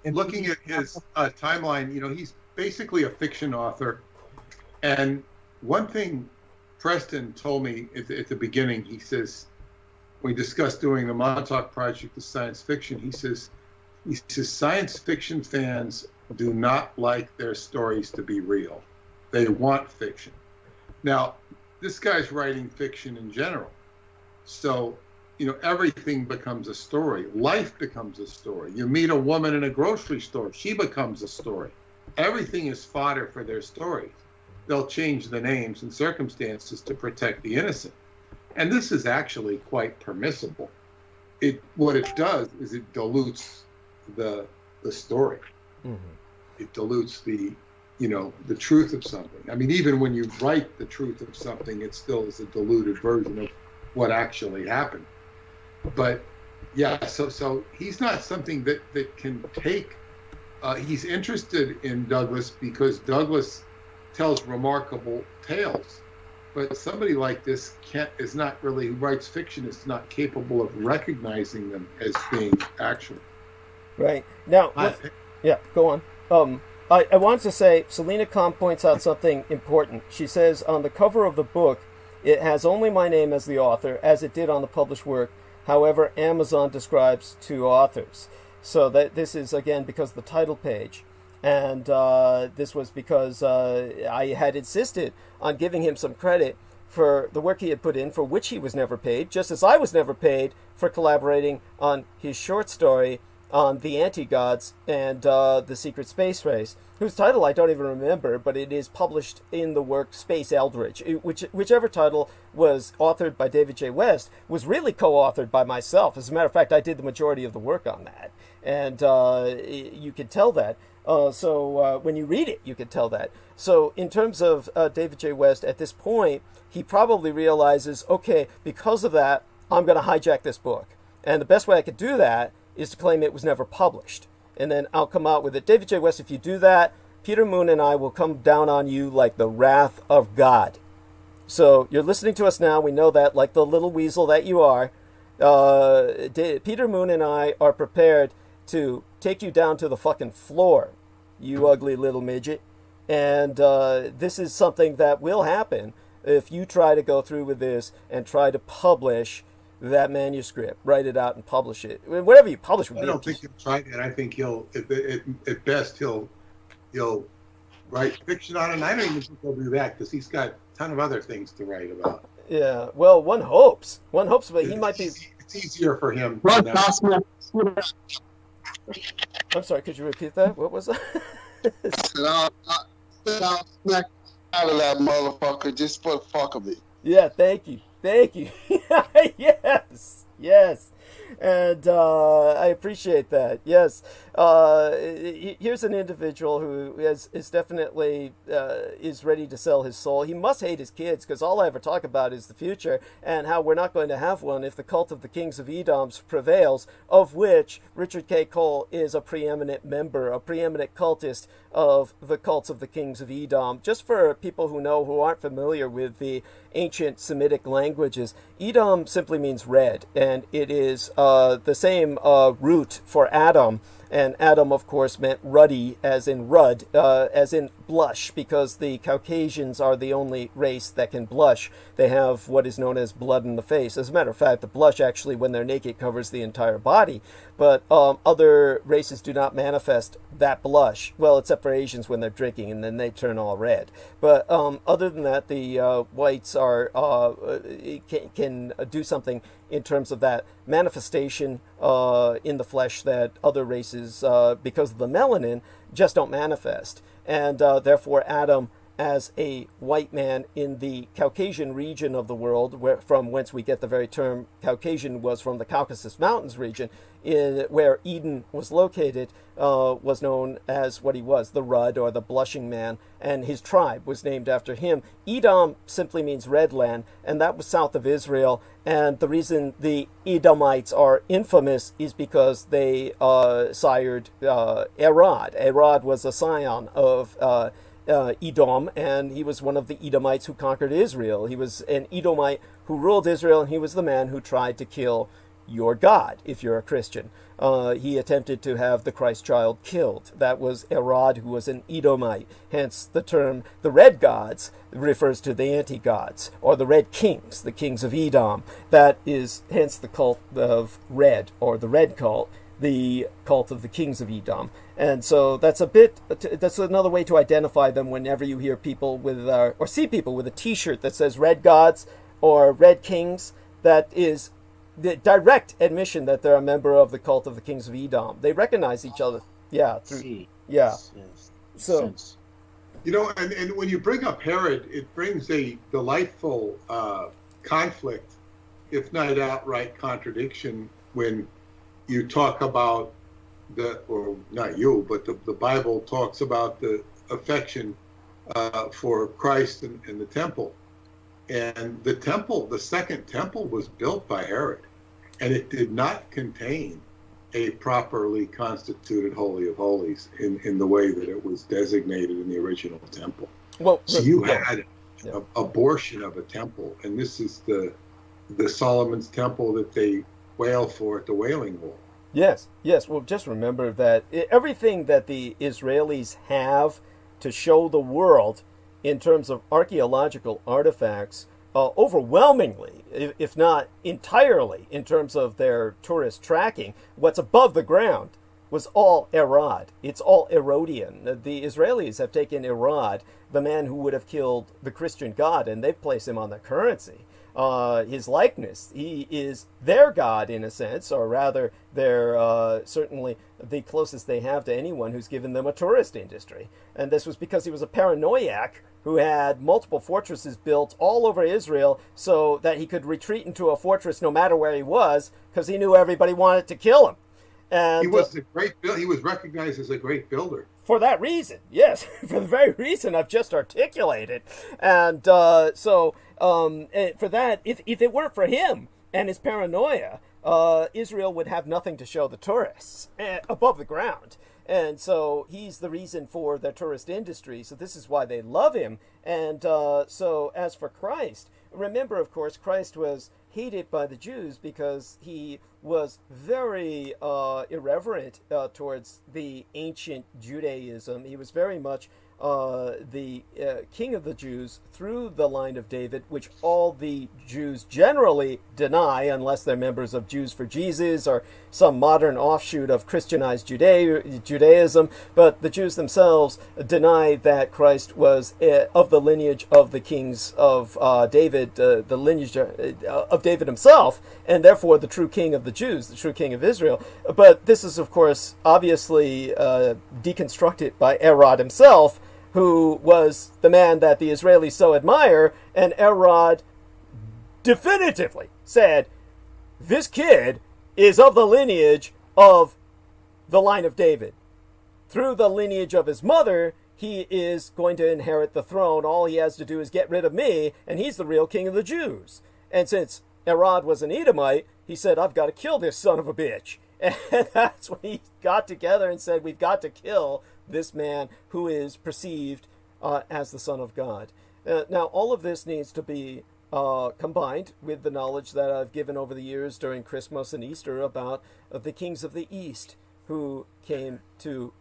looking at his timeline, he's basically a fiction author. And one thing Preston told me at the beginning, he says, we discussed doing the Montauk Project of science fiction, he says science fiction fans do not like their stories to be real. They want fiction. Now, this guy's writing fiction in general. So, everything becomes a story. Life becomes a story. You meet a woman in a grocery store, she becomes a story. Everything is fodder for their stories. They'll change the names and circumstances to protect the innocent. And this is actually quite permissible. What it does is it dilutes the story. Mm-hmm. It dilutes the truth of something. I mean, even when you write the truth of something, it still is a diluted version of what actually happened. But yeah, so he's not something that can take. He's interested in Douglas because Douglas tells remarkable tales. But somebody like this who writes fiction is not capable of recognizing them as being actual. Right. Now, go on. I want to say, Selena Kahn points out something important. She says, on the cover of the book, it has only my name as the author, as it did on the published work. However, Amazon describes two authors. So that this is, again, because of the title page. And this was because I had insisted on giving him some credit for the work he had put in, for which he was never paid, just as I was never paid for collaborating on his short story on the Anti-Gods and the Secret Space Race, whose title I don't even remember, but it is published in the work Space Eldritch. Whichever title was authored by David J. West was really co-authored by myself. As a matter of fact, I did the majority of the work on that. And you can tell that. So when you read it, you can tell that. So in terms of David J. West, at this point, he probably realizes, okay, because of that, I'm going to hijack this book. And the best way I could do that is to claim it was never published. And then I'll come out with it. David J. West, if you do that, Peter Moon and I will come down on you like the wrath of God. So you're listening to us now. We know that, like the little weasel that you are. Peter Moon and I are prepared to take you down to the fucking floor, you ugly little midget. And this is something that will happen if you try to go through with this and try to publish that manuscript, write it out and publish it. Whatever you publish would be. I don't think he'll try it. I think he'll, at best, he'll write fiction on it. And I don't even think he'll do that because he's got a ton of other things to write about. Yeah, well, one hopes, but he might be. It's easier for him. I'm sorry, could you repeat that? What was that? I'll smack out of that motherfucker just for the fuck of it. Yeah, thank you. Yes. And I appreciate that. Yes. Here's an individual who is definitely is ready to sell his soul. He must hate his kids because all I ever talk about is the future and how we're not going to have one if the cult of the kings of Edom prevails, of which Richard K. Cole is a preeminent member, a preeminent cultist of the cults of the kings of Edom. Just for people who aren't familiar with the ancient Semitic languages, Edom simply means red, and it is the same root for Adam. And Adam, of course, meant ruddy, as in rud, as in blush, because the Caucasians are the only race that can blush. They have what is known as blood in the face. As a matter of fact, the blush actually, when they're naked, covers the entire body. But other races do not manifest that blush. Well, except for Asians when they're drinking, and then they turn all red. But other than that, the whites are can do something in terms of that manifestation in the flesh that other races, because of the melanin, just don't manifest. And therefore, Adam, as a white man in the Caucasian region of the world, from whence we get the very term Caucasian, was from the Caucasus Mountains region, where Eden was located, was known as what he was, the Rud, or the Blushing Man, and his tribe was named after him. Edom simply means red land, and that was south of Israel. And the reason the Edomites are infamous is because they sired Arad. Arad was a scion of Edom, and he was one of the Edomites who conquered Israel. He was an Edomite who ruled Israel, and he was the man who tried to kill your God, if you're a Christian. He attempted to have the Christ child killed. That was Arad, who was an Edomite. Hence the term the Red Gods refers to the anti-gods, or the Red Kings, the kings of Edom. That is hence the cult of Red, or the Red cult, the cult of the kings of Edom. And so that's another way to identify them whenever you hear people with, or see people with a t-shirt that says Red Gods or Red Kings. That is the direct admission that they're a member of the cult of the kings of Edom. They recognize each other. Yeah. Yes. So, and when you bring up Herod, it brings a delightful conflict, if not outright contradiction, when you talk about or not you, but the Bible talks about the affection for Christ and the temple. And the temple, the second temple, was built by Herod, and it did not contain a properly constituted Holy of Holies in the way that it was designated in the original temple. Well, so you had an abortion of a temple, and this is the Solomon's temple that they wail for at the Wailing Wall. Yes. Well, just remember that everything that the Israelis have to show the world in terms of archaeological artifacts, overwhelmingly, if not entirely, in terms of their tourist tracking, what's above the ground was all Arad. It's all Herodian. The Israelis have taken Arad, the man who would have killed the Christian God, and they've placed him on the currency. His likeness. He is their God in a sense, or rather, they're certainly the closest they have to anyone who's given them a tourist industry. And this was because he was a paranoiac who had multiple fortresses built all over Israel so that he could retreat into a fortress no matter where he was, because he knew everybody wanted to kill him. And he was he was recognized as a great builder. For that reason, yes, for the very reason I've just articulated. And for that, if it weren't for him and his paranoia, Israel would have nothing to show the tourists above the ground. And so he's the reason for their tourist industry. So this is why they love him. And so as for Christ, remember, of course, Christ was hated by the Jews because he was very irreverent towards the ancient Judaism. He was very much the king of the Jews through the line of David, which all the Jews generally deny unless they're members of Jews for Jesus or some modern offshoot of Christianized Judaism. But the Jews themselves deny that Christ was of the lineage of the kings of David, the lineage of David himself, and therefore the true king of the Jews, the true king of Israel. But this is, of course, obviously deconstructed by Herod himself, who was the man that the Israelis so admire, and Herod definitively said, this kid is of the lineage of the line of David. Through the lineage of his mother, he is going to inherit the throne. All he has to do is get rid of me, and he's the real king of the Jews. And since Herod was an Edomite, he said, I've got to kill this son of a bitch. And that's when he got together and said, we've got to kill this man who is perceived as the Son of God. Now, all of this needs to be combined with the knowledge that I've given over the years during Christmas and Easter about the kings of the East who came to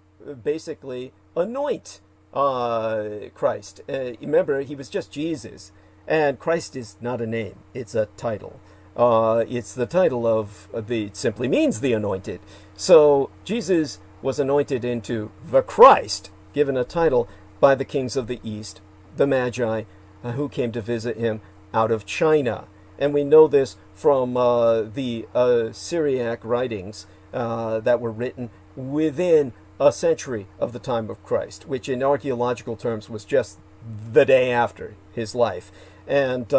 basically anoint Christ. Remember, he was just Jesus, and Christ is not a name, it's a title. It's the title of it simply means the anointed. So Jesus was anointed into the Christ, given a title by the kings of the East, the Magi, who came to visit him out of China. And we know this from the Syriac writings that were written within a century of the time of Christ, which in archaeological terms was just the day after his life. And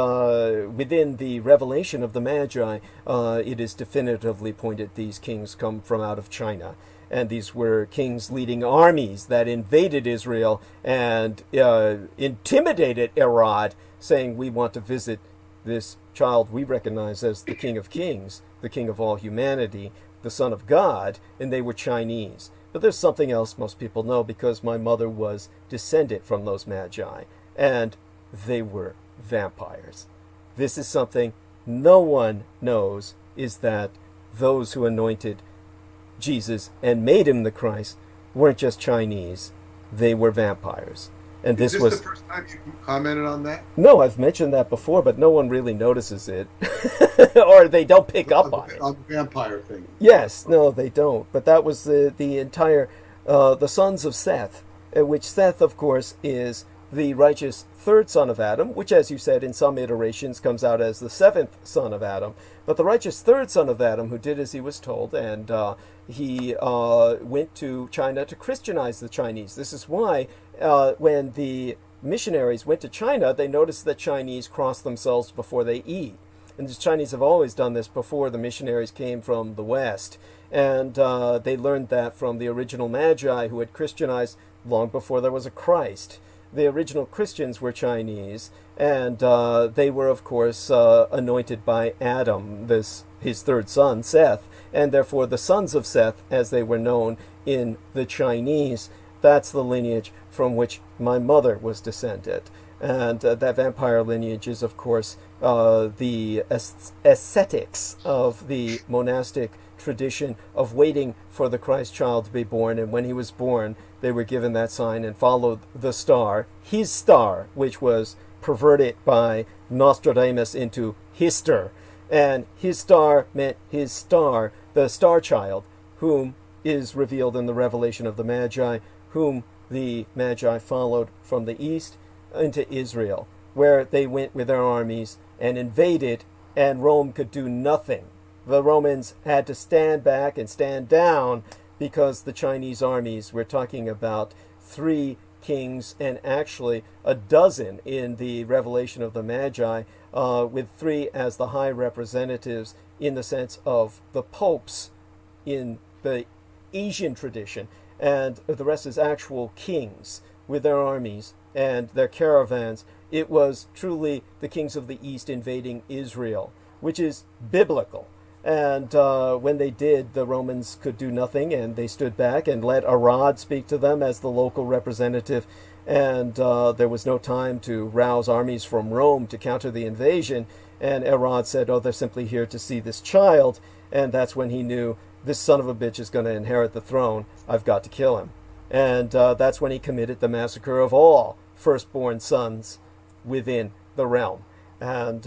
within the revelation of the Magi, it is definitively pointed these kings come from out of China. And these were kings leading armies that invaded Israel and intimidated Herod, saying, we want to visit this child we recognize as the King of Kings, the King of all humanity, the Son of God, and they were Chinese. But there's something else most people know, because my mother was descended from those Magi, and they were vampires. This is something no one knows, is that those who anointed Jesus and made him the Christ weren't just Chinese, they were vampires. And Is this the first time you commented on that? No, I've mentioned that before, but no one really notices it. Or they don't pick up on it. On the vampire thing. Yes, no, they don't. But that was the entire, the sons of Seth, which Seth, of course, is the righteous third son of Adam, which, as you said, in some iterations comes out as the seventh son of Adam. But the righteous third son of Adam, who did as he was told, and he went to China to Christianize the Chinese. This is why when the missionaries went to China, they noticed that Chinese cross themselves before they eat. And the Chinese have always done this before the missionaries came from the West. And they learned that from the original Magi, who had Christianized long before there was a Christ. The original Christians were Chinese, and they were, of course, anointed by Adam, his third son, Seth, and therefore the sons of Seth, as they were known in the Chinese. That's the lineage from which my mother was descended. And that vampire lineage is, of course, the ascetics of the monastic tradition of waiting for the Christ child to be born, and when he was born, they were given that sign and followed the star, his star, which was perverted by Nostradamus into Hister. And his star meant his star, the star child, whom is revealed in the revelation of the Magi, whom the Magi followed from the east into Israel, where they went with their armies and invaded, and Rome could do nothing. The Romans had to stand back and stand down because the Chinese armies, we're talking about 3 kings and actually a dozen in the revelation of the Magi, with 3 as the high representatives in the sense of the popes in the Asian tradition, and the rest is actual kings with their armies and their caravans. It was truly the kings of the East invading Israel, which is biblical. And when they did, the Romans could do nothing, and they stood back and let Arad speak to them as the local representative. And there was no time to rouse armies from Rome to counter the invasion. And Arad said, oh, they're simply here to see this child. And that's when he knew, this son of a bitch is going to inherit the throne. I've got to kill him. And that's when he committed the massacre of all firstborn sons within the realm. And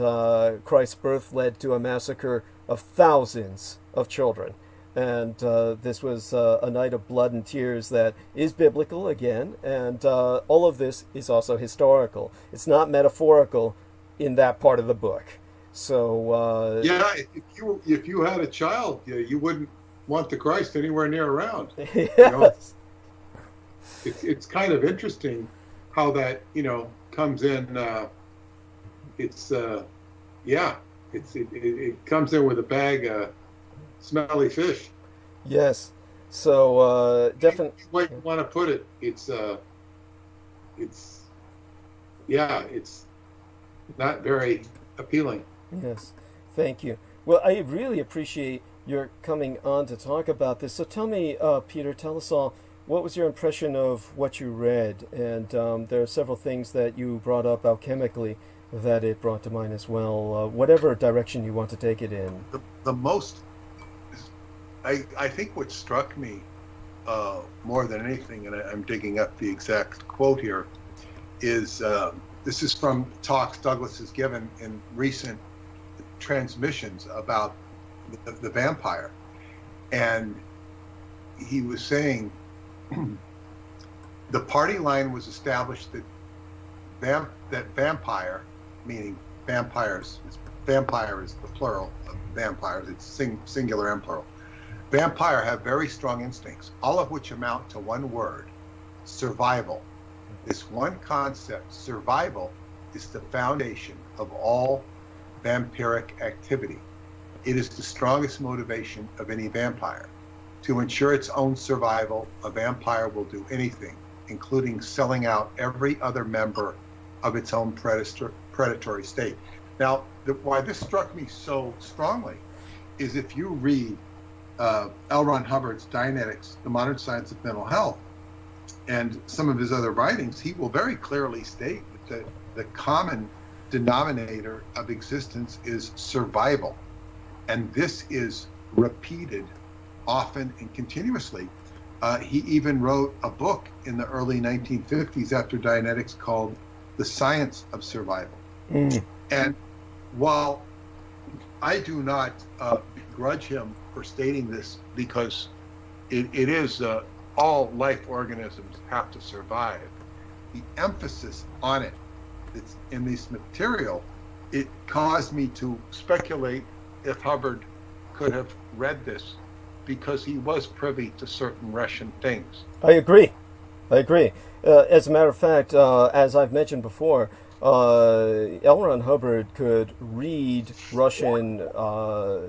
Christ's birth led to a massacre of thousands of children. And this was a night of blood and tears that is biblical again. And all of this is also historical. It's not metaphorical in that part of the book. So yeah, if you had a child, you wouldn't want the Christ anywhere near around. Yes. You know? It's kind of interesting how that comes in. It comes in with a bag of smelly fish. Yes. So definitely. The way you want to put it, it's not very appealing. Yes. Thank you. Well, I really appreciate your coming on to talk about this. So tell me, Peter, tell us all, what was your impression of what you read? And there are several things that you brought up alchemically that it brought to mind as well. Whatever direction you want to take it in. The most, I think what struck me more than anything, and I'm digging up the exact quote here, is this is from talks Douglas has given in recent transmissions about the vampire. And he was saying the party line was established that vampire, meaning vampires, vampire is the plural of vampires, it's singular and plural. Vampire have very strong instincts, all of which amount to one word: survival. This one concept, survival, is the foundation of all vampiric activity. It is the strongest motivation of any vampire. To ensure its own survival, a vampire will do anything, including selling out every other member of its own predatory state. Now, why this struck me so strongly is if you read L. Ron Hubbard's Dianetics, The Modern Science of Mental Health, and some of his other writings, he will very clearly state that the common denominator of existence is survival. And this is repeated often and continuously. He even wrote a book in the early 1950s after Dianetics called The Science of Survival. And while I do not begrudge him for stating this, because it is all life organisms have to survive, the emphasis on it that's in this material, it caused me to speculate if Hubbard could have read this, because he was privy to certain Russian things. I agree. As a matter of fact, as I've mentioned before, L. Ron Hubbard could read Russian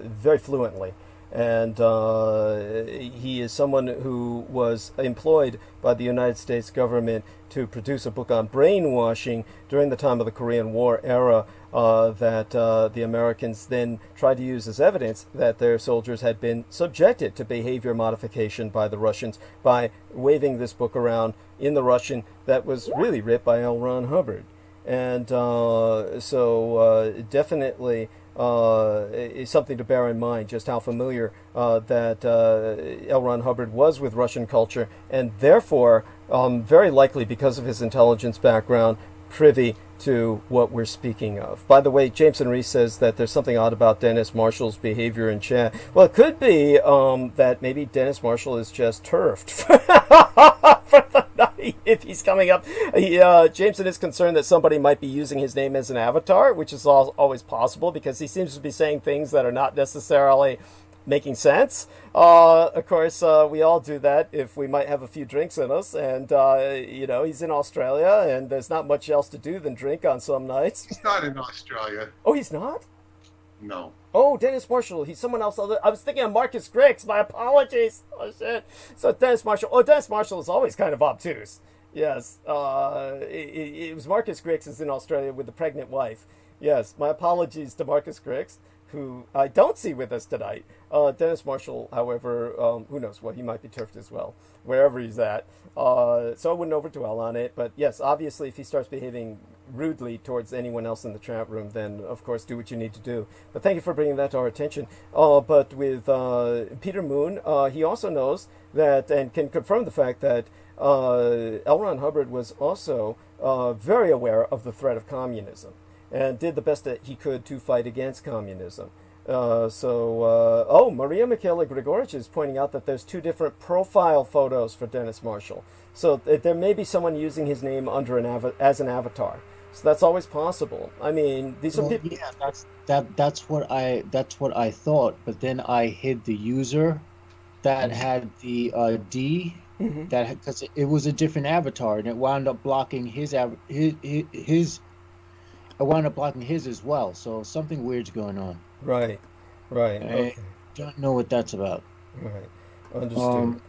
very fluently. And he is someone who was employed by the United States government to produce a book on brainwashing during the time of the Korean War era that the Americans then tried to use as evidence that their soldiers had been subjected to behavior modification by the Russians by waving this book around in the Russian that was really written by L. Ron Hubbard. And so definitely is something to bear in mind, just how familiar that L. Ron Hubbard was with Russian culture, and therefore very likely, because of his intelligence background, privy to what we're speaking of. By the way, Jameson Reese says that there's something odd about Dennis Marshall's behavior in chat. Well, it could be that maybe Dennis Marshall is just turfed for the night if he's coming up. Jameson is concerned that somebody might be using his name as an avatar, which is always possible because he seems to be saying things that are not necessarily making sense. Of course, we all do that if we might have a few drinks in us, and he's in Australia, and there's not much else to do than drink on some nights. He's not in Australia. Oh, he's not? No. Oh, Dennis Marshall. He's someone else. I was thinking of Marcus Griggs. My apologies. Oh, shit. So Dennis Marshall. Oh, Dennis Marshall is always kind of obtuse. Yes. It was Marcus Griggs is in Australia with the pregnant wife. Yes. My apologies to Marcus Griggs. who I don't see with us tonight. Dennis Marshall, however, who knows? Well, he might be turfed as well, wherever he's at. So I wouldn't overdwell on it. But yes, obviously, if he starts behaving rudely towards anyone else in the chat room, then of course do what you need to do. But thank you for bringing that to our attention. But with Peter Moon, he also knows that and can confirm the fact that L. Ron Hubbard was also very aware of the threat of communism and did the best that he could to fight against communism. Maria Michaela Grigorich is pointing out that there's 2 different profile photos for Dennis Marshall. So there may be someone using his name under as an avatar. So that's always possible. I mean, these are people. Yeah, that's what I thought. But then I hid the user that had the D. Mm-hmm. That because it was a different avatar, and it wound up blocking his. I wound up blocking his as well. So something weird's going on. Right. I don't know what that's about. Right. Understood.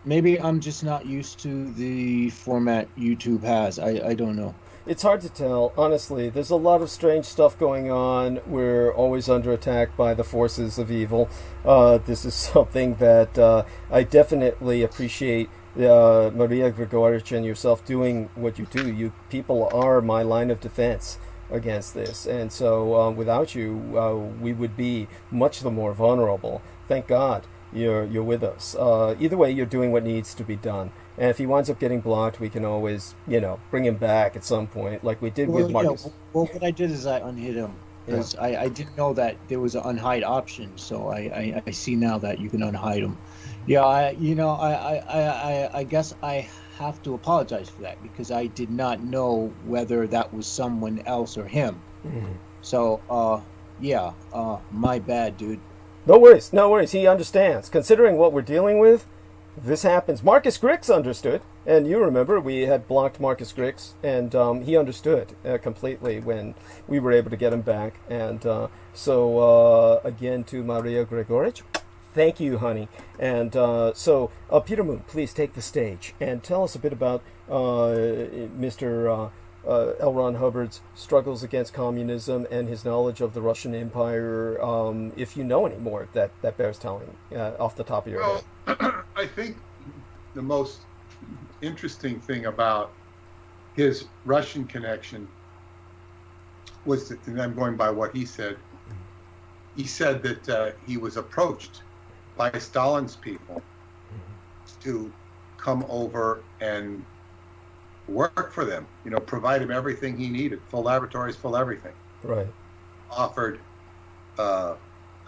Maybe I'm just not used to the format YouTube has. I don't know. It's hard to tell, honestly. There's a lot of strange stuff going on. We're always under attack by the forces of evil. This is something that I definitely appreciate Maria Grigorich and yourself doing what you do. You people are my line of defense against this. And so without you, we would be much the more vulnerable. Thank God you're with us. Either way, you're doing what needs to be done. And if he winds up getting blocked, we can always, bring him back at some point, like we did with Marcus. Yeah, well, what I did is I unhid him. Because I didn't know that there was an unhide option, so I see now that you can unhide him. Yeah, I guess I have to apologize for that because I did not know whether that was someone else or him. Mm-hmm. So, my bad, dude. No worries. He understands. Considering what we're dealing with, this happens. Marcus Grix understood, and you remember we had blocked Marcus Grix, and he understood completely when we were able to get him back. And again, to Maria Grigorich, thank you, honey. And Peter Moon, please take the stage and tell us a bit about Mr. L. Ron Hubbard's struggles against communism and his knowledge of the Russian Empire, if you know any more that bears telling off the top of your head. I think the most interesting thing about his Russian connection was that, and I'm going by what he said that he was approached by Stalin's people to come over and work for them, provide him everything he needed, full laboratories, full everything. Right. Offered, I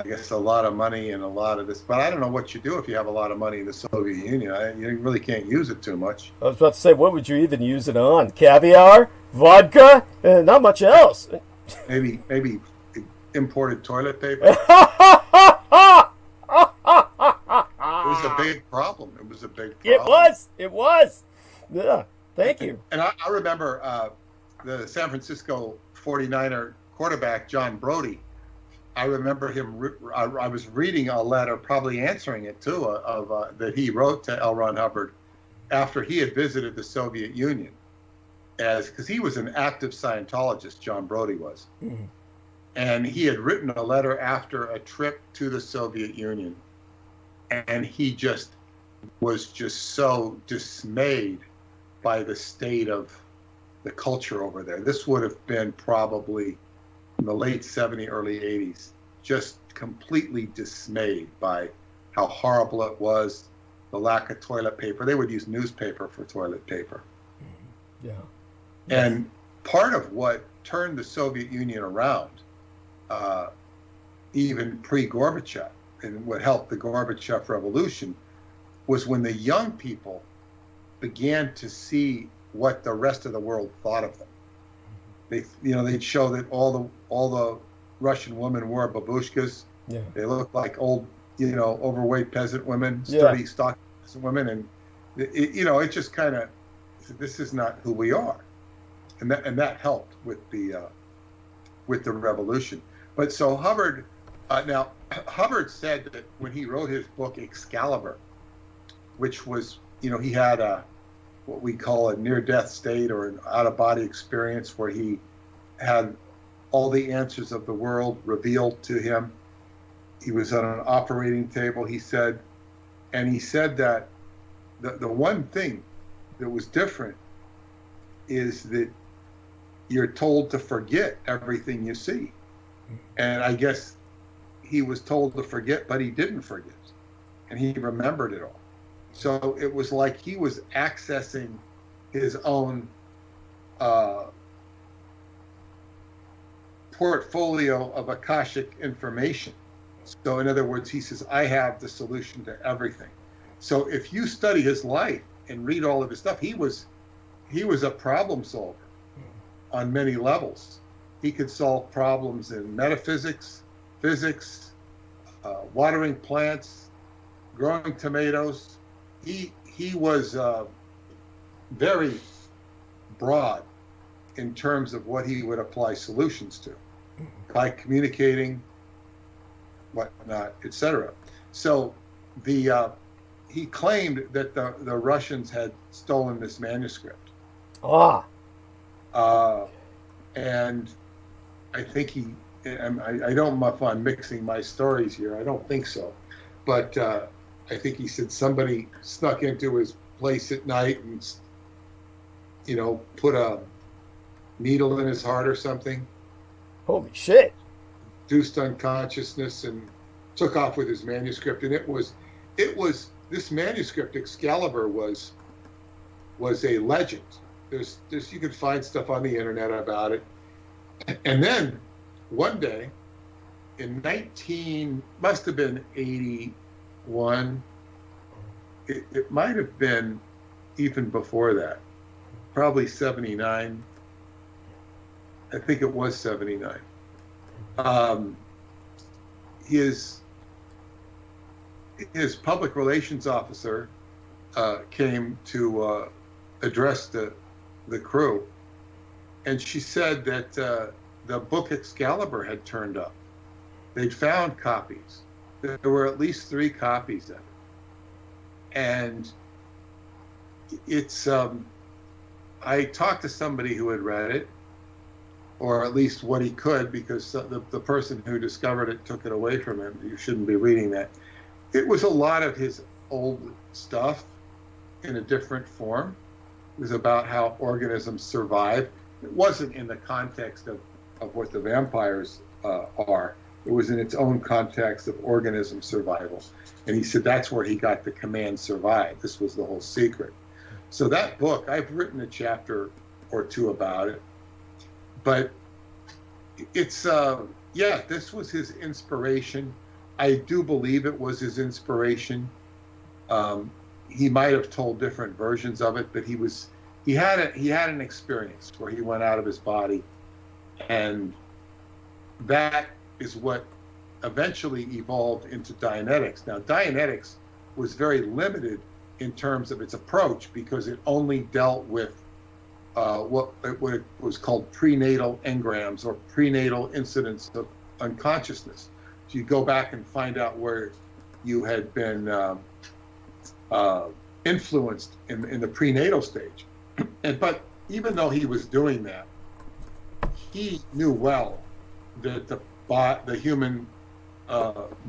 guess, a lot of money and a lot of this, but I don't know what you do if you have a lot of money in the Soviet Union. You really can't use it too much. I was about to say, what would you even use it on? Caviar? Vodka? Not much else. Maybe imported toilet paper. It was a big problem. It was. Yeah. Thank you. And I remember the San Francisco 49er quarterback, John Brody. I remember him. I was reading a letter, probably answering it too, that he wrote to L. Ron Hubbard after he had visited the Soviet Union, because he was an active Scientologist. John Brody was, and he had written a letter after a trip to the Soviet Union, and he was so dismayed by the state of the culture over there. This would have been probably in the late 70s, early 80s, just completely dismayed by how horrible it was, the lack of toilet paper. They would use newspaper for toilet paper. Yeah. And part of what turned the Soviet Union around, even pre-Gorbachev, and what helped the Gorbachev revolution, was when the young people began to see what the rest of the world thought of them. They'd show that all the Russian women wore babushkas. Yeah. They looked like old, overweight peasant women, sturdy, stocky peasant women, and it just kind of, this is not who we are, and that helped with the revolution. But so Hubbard, Hubbard said that when he wrote his book Excalibur, which was, he had what we call a near-death state or an out-of-body experience where he had all the answers of the world revealed to him, he was on an operating table, he said, and he said that the one thing that was different is that you're told to forget everything you see. And I guess he was told to forget, but he didn't forget. And he remembered it all. So it was like he was accessing his own portfolio of Akashic information. So in other words, he says, I have the solution to everything. So if you study his life and read all of his stuff, he was a problem solver on many levels. He could solve problems in metaphysics, physics, watering plants, growing tomatoes. He was very broad in terms of what he would apply solutions to by communicating, whatnot, etc. So he claimed that the Russians had stolen this manuscript. And I think I don't know if I'm mixing my stories here. I don't think so. But I think he said somebody snuck into his place at night and, put a needle in his heart or something. Holy shit. Induced unconsciousness and took off with his manuscript. And it was this manuscript, Excalibur, was a legend. There's you could find stuff on the internet about it. And then one day in must have been 81, it might have been even before that, probably 79. I think it was 79. His public relations officer came to address the crew, and she said that the book Excalibur had turned up. They'd found copies. There were at least 3 copies of it. And it's, I talked to somebody who had read it, or at least what he could, because the person who discovered it took it away from him. You shouldn't be reading that. It was a lot of his old stuff in a different form. It was about how organisms survive. It wasn't in the context of what the vampires are. It was in its own context of organism survival. And he said that's where he got the command survive. This was the whole secret. So that book, I've written a chapter or 2 about it. But it's, this was his inspiration. I do believe it was his inspiration. He might have told different versions of it, but he had an experience where he went out of his body, and that is what eventually evolved into Dianetics. Now, Dianetics was very limited in terms of its approach because it only dealt with what was called prenatal engrams, or prenatal incidents of unconsciousness. So you go back and find out where you had been influenced in the prenatal stage. But even though he was doing that, he knew well that the human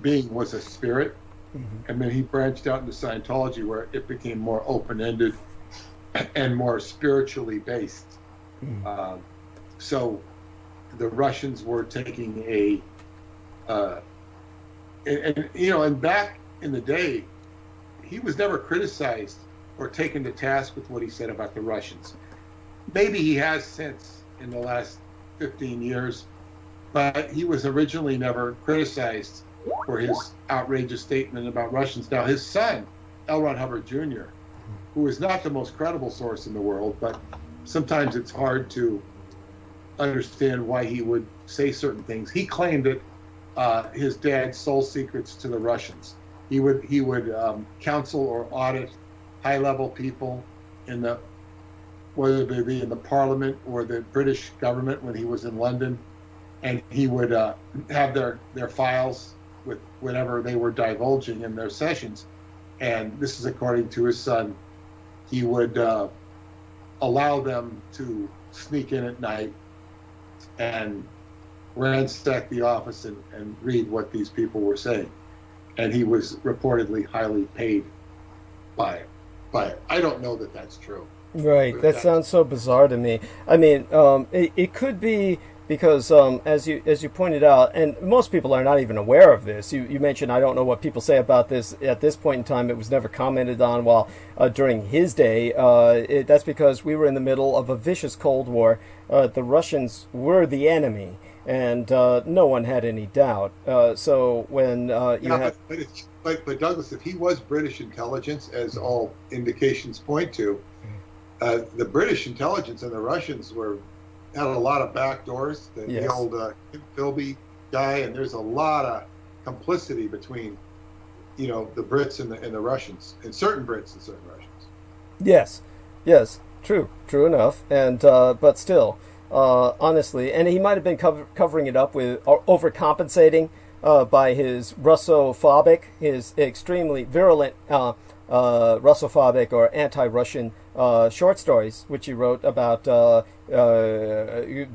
being was a spirit. Mm-hmm. And then he branched out into Scientology, where it became more open-ended and more spiritually based. Mm-hmm. So the Russians were taking and back in the day, he was never criticized or taken to task with what he said about the Russians. Maybe he has since in the last 15 years, but he was originally never criticized for his outrageous statement about Russians. Now, his son, L. Ron Hubbard Jr., who is not the most credible source in the world, but sometimes it's hard to understand why he would say certain things. He claimed that his dad sold secrets to the Russians. He would counsel or audit high-level people whether they be in the Parliament or the British government when he was in London, and he would have their files with whatever they were divulging in their sessions. And this is according to his son. He would allow them to sneak in at night and ransack the office and read what these people were saying. And he was reportedly highly paid by it. I don't know that that's true. Right. That sounds so bizarre to me. I mean, it could be because, as you pointed out, and most people are not even aware of this. You mentioned, I don't know what people say about this at this point in time. It was never commented on while during his day. That's because we were in the middle of a vicious Cold War. The Russians were the enemy, and no one had any doubt. So when But Douglas, if he was British intelligence, as all indications point to, the British intelligence and the Russians had a lot of back doors. The old Kim Philby guy, and there's a lot of complicity between, the Brits and the Russians, and certain Brits and certain Russians. Yes, true enough, and but still, honestly, and he might have been covering it up with overcompensating by his Russophobic, his extremely virulent Russophobic or anti-Russian short stories, which he wrote about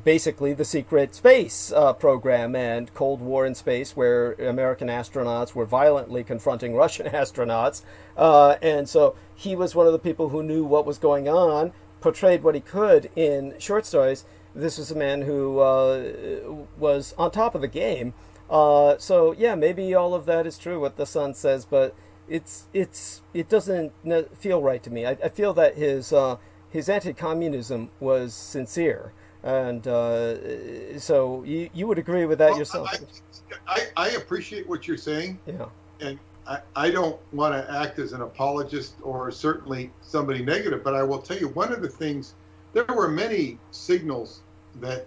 basically the secret space program and Cold War in space, where American astronauts were violently confronting Russian astronauts. And so he was one of the people who knew what was going on, portrayed what he could in short stories. This was a man who was on top of the game. So yeah, maybe all of that is true, what the Sun says, but it doesn't feel right to me. I feel that his anti-communism was sincere, and so you would agree with that yourself. I appreciate what you're saying. Yeah, and I don't want to act as an apologist or certainly somebody negative, but I will tell you one of the things. There were many signals that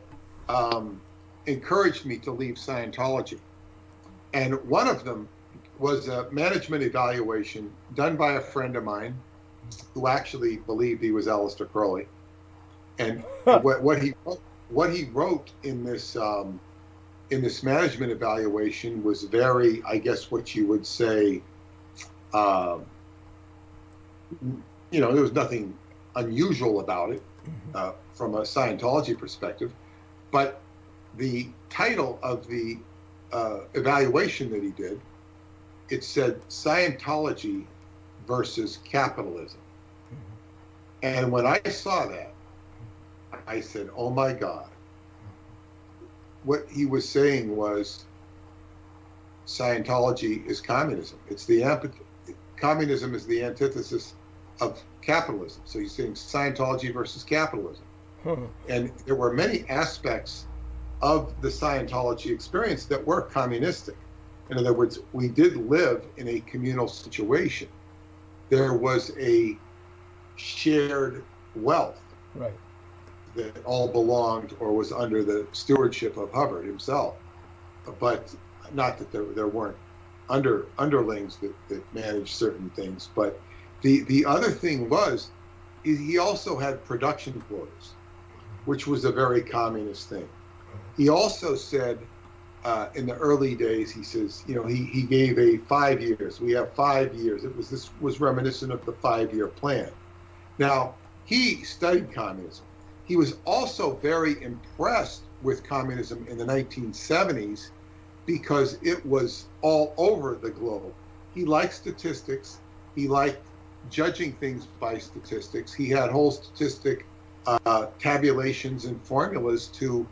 encouraged me to leave Scientology, and one of them was a management evaluation done by a friend of mine who actually believed he was Aleister Crowley. And what he wrote in this management evaluation was very, I guess what you would say, there was nothing unusual about it from a Scientology perspective, but the title of the evaluation that he did, it said Scientology versus capitalism. And when I saw that, I said, oh my God. What he was saying was Scientology is communism. Communism is the antithesis of capitalism. So he's saying Scientology versus capitalism. And there were many aspects of the Scientology experience that were communistic. In other words, we did live in a communal situation. There was a shared wealth that all belonged or was under the stewardship of Hubbard himself. But not that there weren't underlings that managed certain things. But the other thing was, he also had production quotas, which was a very communist thing. He also said, in the early days, he says, he gave a 5 years. We have 5 years. This was reminiscent of the 5-year plan. Now, he studied communism. He was also very impressed with communism in the 1970s because it was all over the globe. He liked statistics. He liked judging things by statistics. He had whole statistic tabulations and formulas to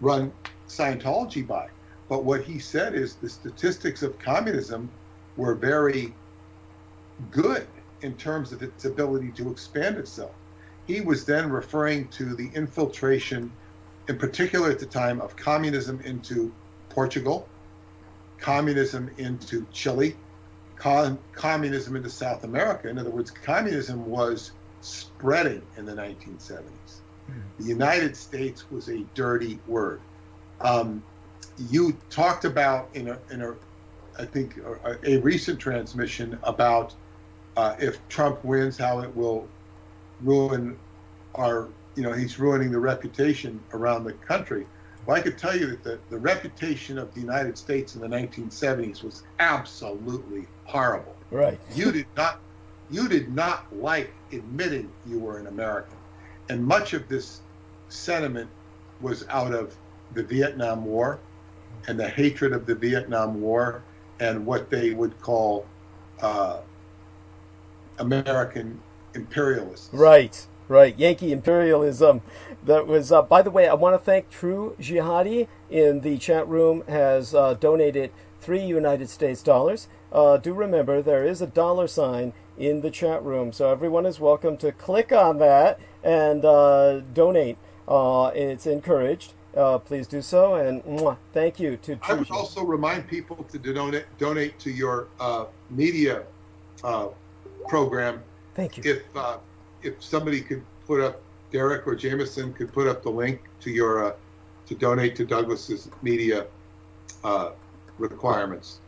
run Scientology by. But what he said is the statistics of communism were very good in terms of its ability to expand itself. He was then referring to the infiltration, in particular at the time, of communism into Portugal, communism into Chile, communism into South America. In other words, communism was spreading in the 1970s. The United States was a dirty word. You talked about in a recent transmission about if Trump wins, how it will ruin he's ruining the reputation around the country. Well, I could tell you that the reputation of the United States in the 1970s was absolutely horrible. Right. You did not like admitting you were an American. And much of this sentiment was out of the Vietnam War, and the hatred of the Vietnam War and what they would call American imperialism. Right, right. Yankee imperialism. That was, by the way, I want to thank True Jihadi in the chat room has donated $3 United States dollars. Do remember there is a $sign in the chat room, so everyone is welcome to click on that and donate. It's encouraged. Please do so, and thank you to I would also remind people to donate to your media program. Thank you. If somebody could put up, Derek or Jameson could put up the link to your to donate to Douglas's media requirements.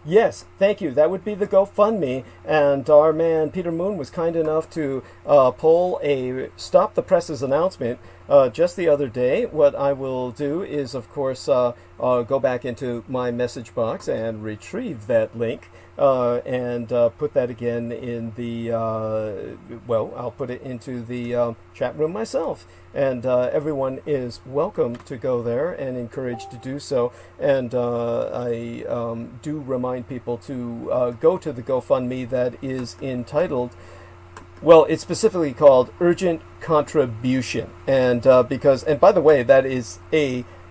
Yes, thank you. That would be the GoFundMe, and our man Peter Moon was kind enough to pull a Stop the Presses announcement just the other day. What I will do is, of course, go back into my message box and retrieve that link and put that again in the, I'll put it into the chat room myself. And everyone is welcome to go there and encouraged to do so. And I do remind people to go to the GoFundMe that is entitled, well, it's specifically called Urgent Contribution. And and by the way, that is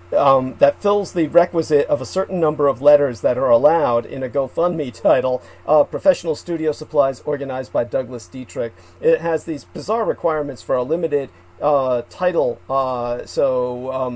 that fills the requisite of a certain number of letters that are allowed in a GoFundMe title, Professional Studio Supplies Organized by Douglas Dietrich. It has these bizarre requirements for a limited title, so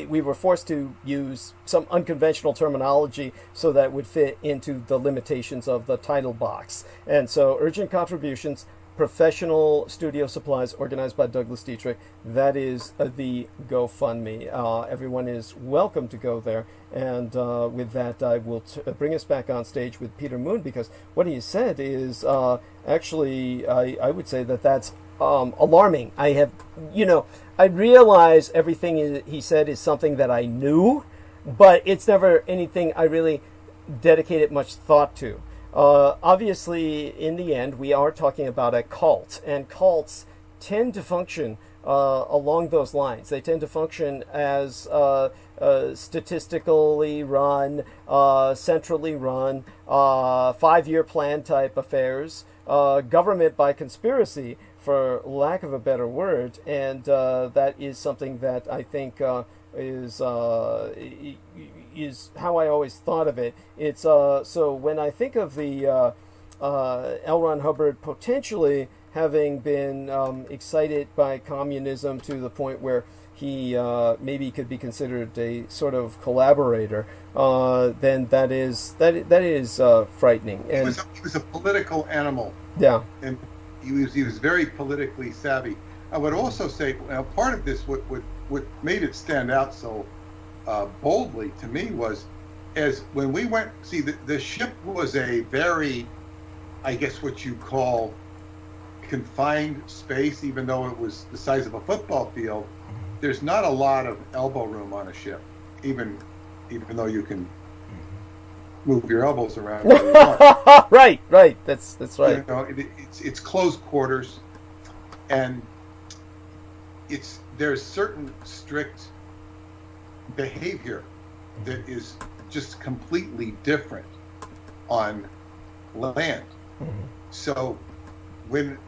we were forced to use some unconventional terminology so that would fit into the limitations of the title box. And so Urgent Contributions, Professional Studio Supplies Organized by Douglas Dietrich, that is the GoFundMe. Everyone is welcome to go there. And with that, I will bring us back on stage with Peter Moon, because what he said is actually, I would say that that's alarming. I realize everything he said is something that I knew, but it's never anything I really dedicated much thought to. Obviously, in the end, we are talking about a cult, and cults tend to function along those lines. They tend to function as statistically run, centrally run, 5-year plan type affairs, government by conspiracy, for lack of a better word, and that is something that I think is how I always thought of it. It's so when I think of the L. Ron Hubbard potentially having been excited by communism to the point where he maybe could be considered a sort of collaborator, then that is frightening. And He was a political animal. Yeah. And he was very politically savvy. I would also say, part of this, what made it stand out so boldly to me was, as when we went, see, the ship was a very, I guess what you call confined space, even though it was the size of a football field. There's not a lot of elbow room on a ship, even though you can move your elbows around. Right. That's right. You know, it's closed quarters, and there's certain strict behavior that is just completely different on land. So and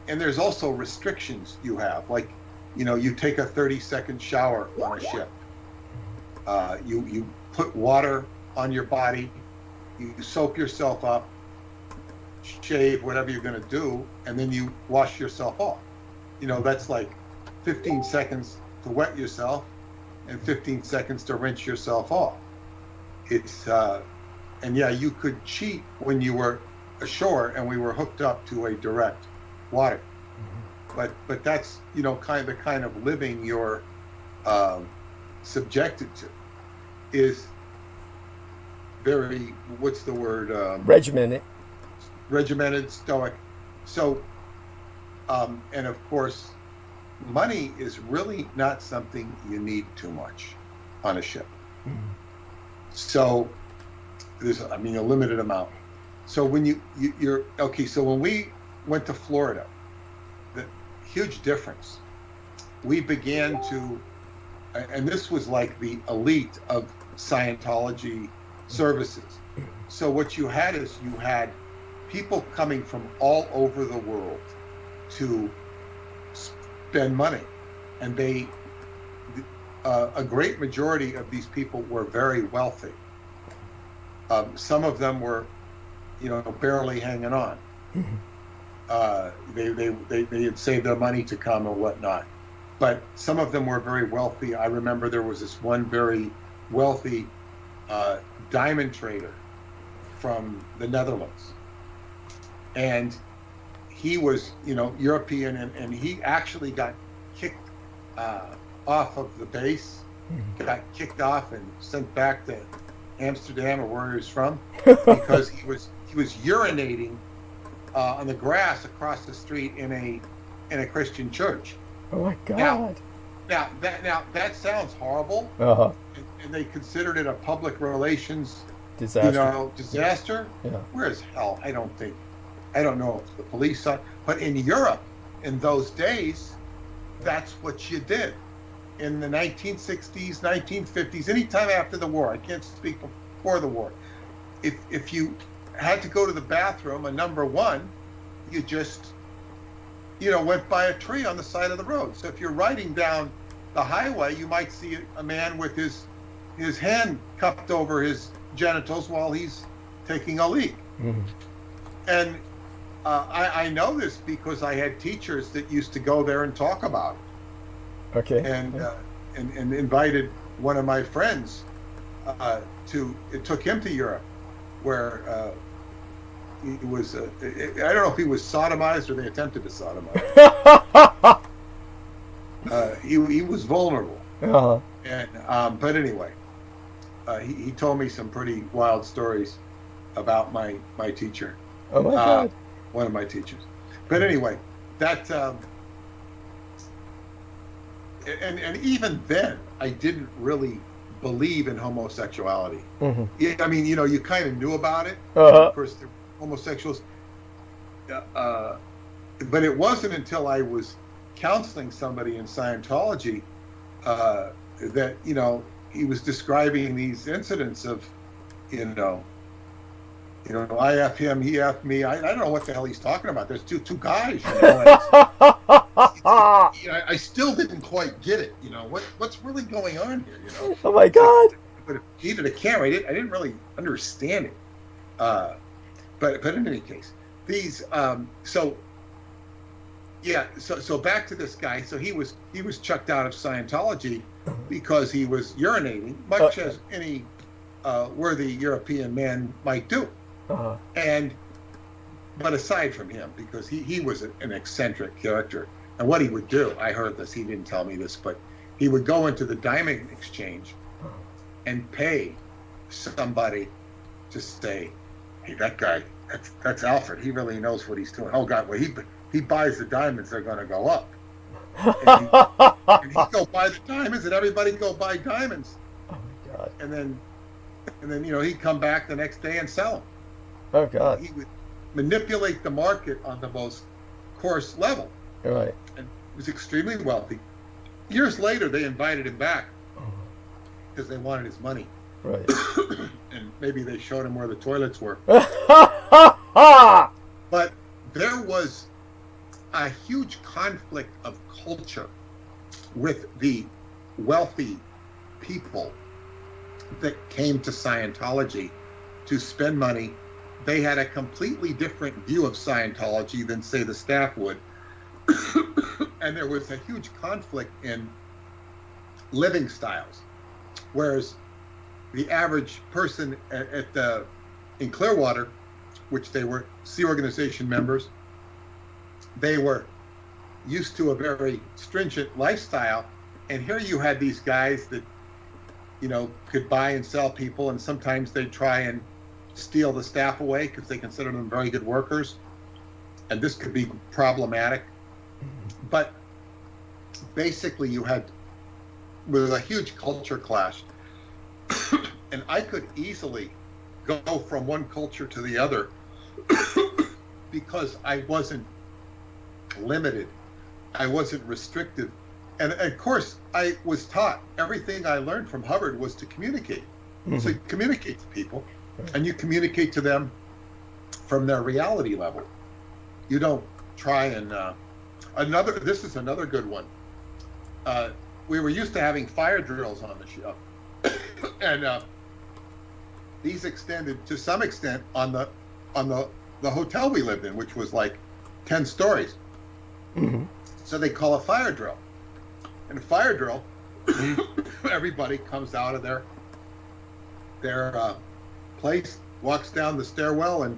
there's also restrictions you have, like, you take a 30-second shower on a ship. You put water on your body, you soap yourself up, shave, whatever you're going to do, and then you wash yourself off. That's like 15 seconds to wet yourself and 15 seconds to rinse yourself off. It's and yeah, you could cheat when you were ashore and we were hooked up to a direct water. But that's kind of living you're subjected to is very, what's the word, regimented, stoic. So and of course, money is really not something you need too much on a ship. So there's a limited amount. So when you're okay, so when we went to Florida, the huge difference, we began to and this was like the elite of Scientology services. So what you had is you had people coming from all over the world to spend money, and they a great majority of these people were very wealthy. Some of them were, barely hanging on. They had saved their money to come and whatnot, but some of them were very wealthy. I remember there was this one very wealthy diamond trader from the Netherlands, and he was, European, and he actually got kicked off of the base, got kicked off and sent back to Amsterdam or where he was from, because he was urinating on the grass across the street in a Christian church. Oh my God! Now that sounds horrible, and they considered it a public relations disaster. Yeah. Whereas hell, I don't know if the police saw it, but in Europe in those days, that's what you did. In the 1960s, 1950s, anytime after the war, I can't speak before the war, if you had to go to the bathroom, number one, you just, went by a tree on the side of the road. So if you're riding down the highway, you might see a man with his hand cupped over his genitals while he's taking a leak. Mm-hmm. And I know this because I had teachers that used to go there and talk about it. Okay. And invited one of my friends it took him to Europe, where he was, I don't know if he was sodomized or they attempted to sodomize. He was vulnerable. Uh-huh. And but anyway, he told me some pretty wild stories about my teacher. Oh my God. One of my teachers. But anyway, that and even then, I didn't really believe in homosexuality. Mm-hmm. Yeah, I mean, you kind of knew about it. Of course, the homosexuals. But it wasn't until I was counseling somebody in Scientology that he was describing these incidents of, I F him, he F me. I don't know what the hell he's talking about. There's two guys. I still didn't quite get it. What's really going on here? Oh my God! But even the camera, I didn't really understand it. But in any case, these so back to this guy. So he was chucked out of Scientology because he was urinating, much as any worthy European man might do. Uh-huh. But aside from him, because he was an eccentric character, and what he would do, I heard this, he didn't tell me this, but he would go into the diamond exchange and pay somebody to say, hey, that guy, that's Alfred, he really knows what he's doing. Oh God, well he buys the diamonds, they're going to go up. And he'd go buy the diamonds, and everybody go buy diamonds. Oh my God! And then he'd come back the next day and sell them. Oh God! He would manipulate the market on the most coarse level. Right. And he was extremely wealthy. Years later, they invited him back because they wanted his money. Right. And maybe they showed him where the toilets were. But there was a huge conflict of culture with the wealthy people that came to Scientology to spend money. They had a completely different view of Scientology than, say, the staff would. And there was a huge conflict in living styles. Whereas the average person in Clearwater, which they were Sea Organization members, they were used to a very stringent lifestyle. And here you had these guys that, could buy and sell people, and sometimes they'd try and steal the staff away because they consider them very good workers. And this could be problematic. But basically you had, with a huge culture clash, and I could easily go from one culture to the other because I wasn't limited. I wasn't restricted And of course, I was taught everything I learned from Hubbard was to communicate. So you communicate to people, and you communicate to them from their reality level. You don't try and this is another good one. We were used to having fire drills on the show, and these extended to some extent on the hotel we lived in, which was like 10 stories. So they call a fire drill. In a fire drill, everybody comes out of their place, walks down the stairwell, and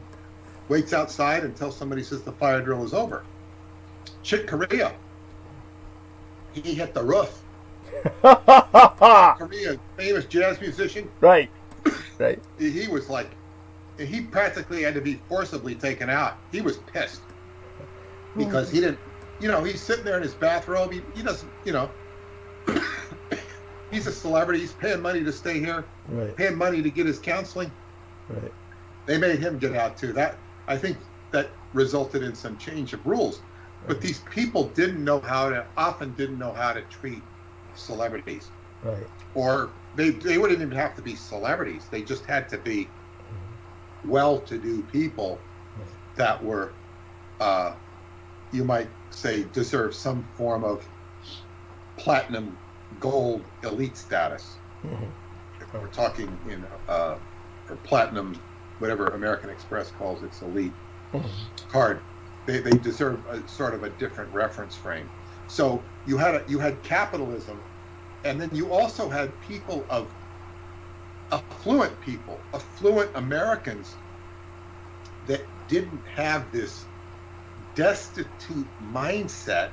waits outside until somebody says the fire drill is over. Chick Corea, he hit the roof. Corea, famous jazz musician. Right. He was like, he practically had to be forcibly taken out. He was pissed because he didn't, he's sitting there in his bathrobe. He doesn't, he's a celebrity. He's paying money to stay here, paying money to get his counseling. Right. They made him get out too. I think that resulted in some change of rules. But these people often didn't know how to treat celebrities. Right. Or they wouldn't even have to be celebrities. They just had to be well-to-do people that were, you might say, deserve some form of platinum, gold, elite status. If we're talking or platinum, whatever American Express calls its elite card, they deserve a sort of a different reference frame. So you had capitalism, and then you also had people of affluent Americans that didn't have this destitute mindset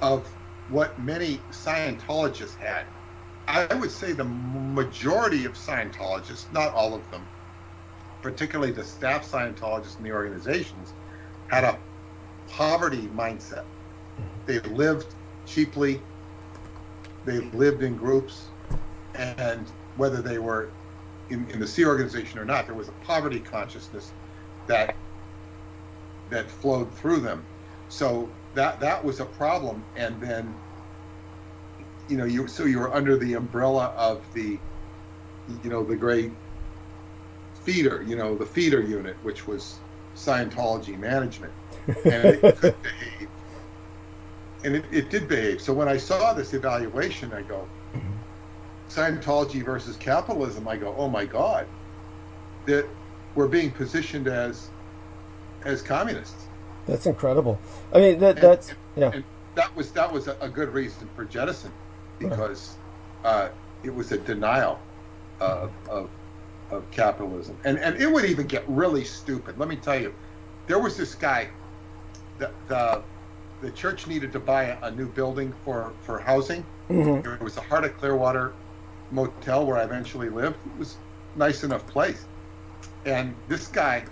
of what many Scientologists had. I would say the majority of Scientologists, not all of them, particularly the staff Scientologists in the organizations, had a poverty mindset. They lived cheaply, they lived in groups, and whether they were in the Sea organization or not, there was a poverty consciousness that flowed through them. So that was a problem. And then you were under the umbrella of the great feeder, the feeder unit, which was Scientology management, and it could behave, and it did behave. So when I saw this evaluation, I go, Scientology versus capitalism. I go, oh my God, that we're being positioned as communists. That's incredible. I mean, that's And that was a good reason for jettison, because it was a denial of capitalism, and it would even get really stupid. Let me tell you, there was this guy. The church needed to buy a new building for housing. There was a Heart of Clearwater motel where I eventually lived. It was a nice enough place, and this guy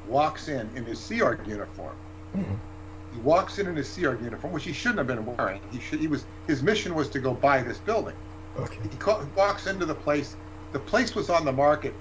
walks in his Sea Org uniform. He walks in his Sea Org uniform, which he shouldn't have been wearing. His mission was to go buy this building. okay. He walks into the place. The place was on the market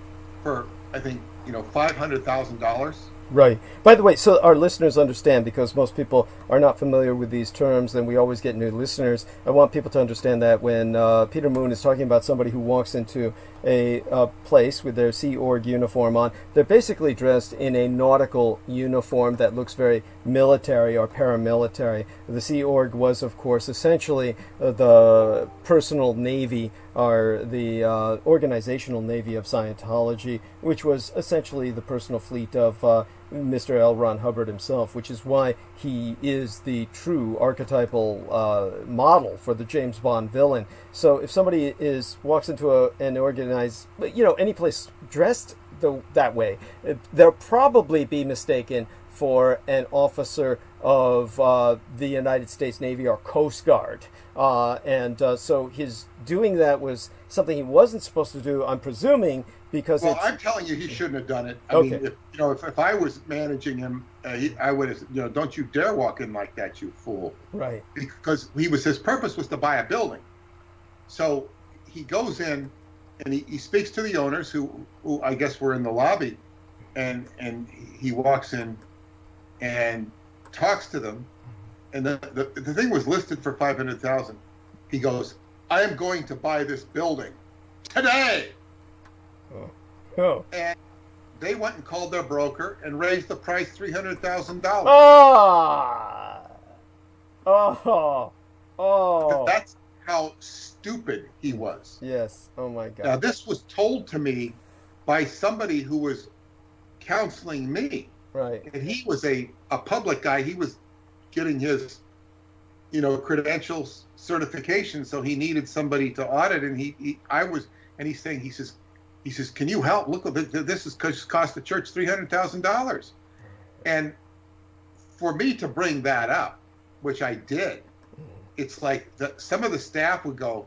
for, I think, $500,000. Right. By the way, so our listeners understand, because most people are not familiar with these terms, and we always get new listeners. I want people to understand that when Peter Moon is talking about somebody who walks into a place with their Sea Org uniform on, they're basically dressed in a nautical uniform that looks very military or paramilitary. The Sea Org was, of course, essentially the personal navy, or the organizational navy of Scientology, which was essentially the personal fleet of Mr. L. Ron Hubbard himself, which is why he is the true archetypal model for the James Bond villain. So if somebody walks into an organized, any place dressed that way, they'll probably be mistaken for an officer of the United States Navy or Coast Guard. So his doing that was something he wasn't supposed to do, I'm presuming, because I'm telling you, he shouldn't have done it. I Okay. mean, if I was managing him, I would have, don't you dare walk in like that, you fool. Right. Because his purpose was to buy a building. So he goes in and he speaks to the owners who I guess were in the lobby, and he walks in and talks to them, and the thing was listed for 500,000. He goes, I am going to buy this building today. Oh. And they went and called their broker and raised the price $300,000. Oh. That's how stupid he was. Yes. Oh my God. Now, this was told to me by somebody who was counseling me. Right. And he was a public guy. He was getting his, credentials certification. So he needed somebody to audit. And he's saying, he says, can you help? Look, this has cost the church $300,000. And for me to bring that up, which I did, it's like some of the staff would go,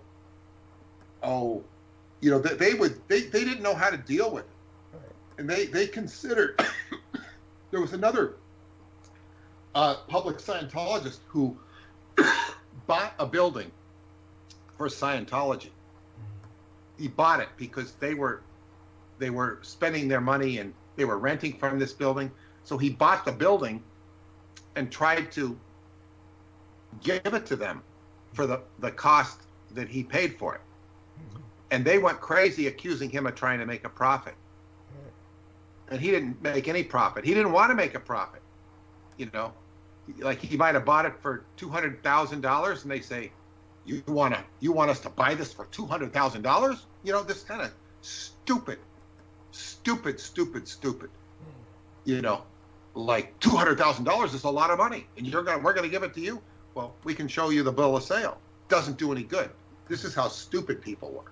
oh, they didn't know how to deal with it. Right. And they considered, there was another public Scientologist who bought a building for Scientology. He bought it because they were spending their money and they were renting from this building. So he bought the building and tried to give it to them for the cost that he paid for it. And they went crazy accusing him of trying to make a profit. And he didn't make any profit. He didn't want to make a profit. Like he might have bought it for $200,000 and they say, you want us to buy this for $200,000? This kind of stupid. Like $200,000 is a lot of money, and we're gonna give it to you. Well, we can show you the bill of sale. Doesn't do any good. This is how stupid people were.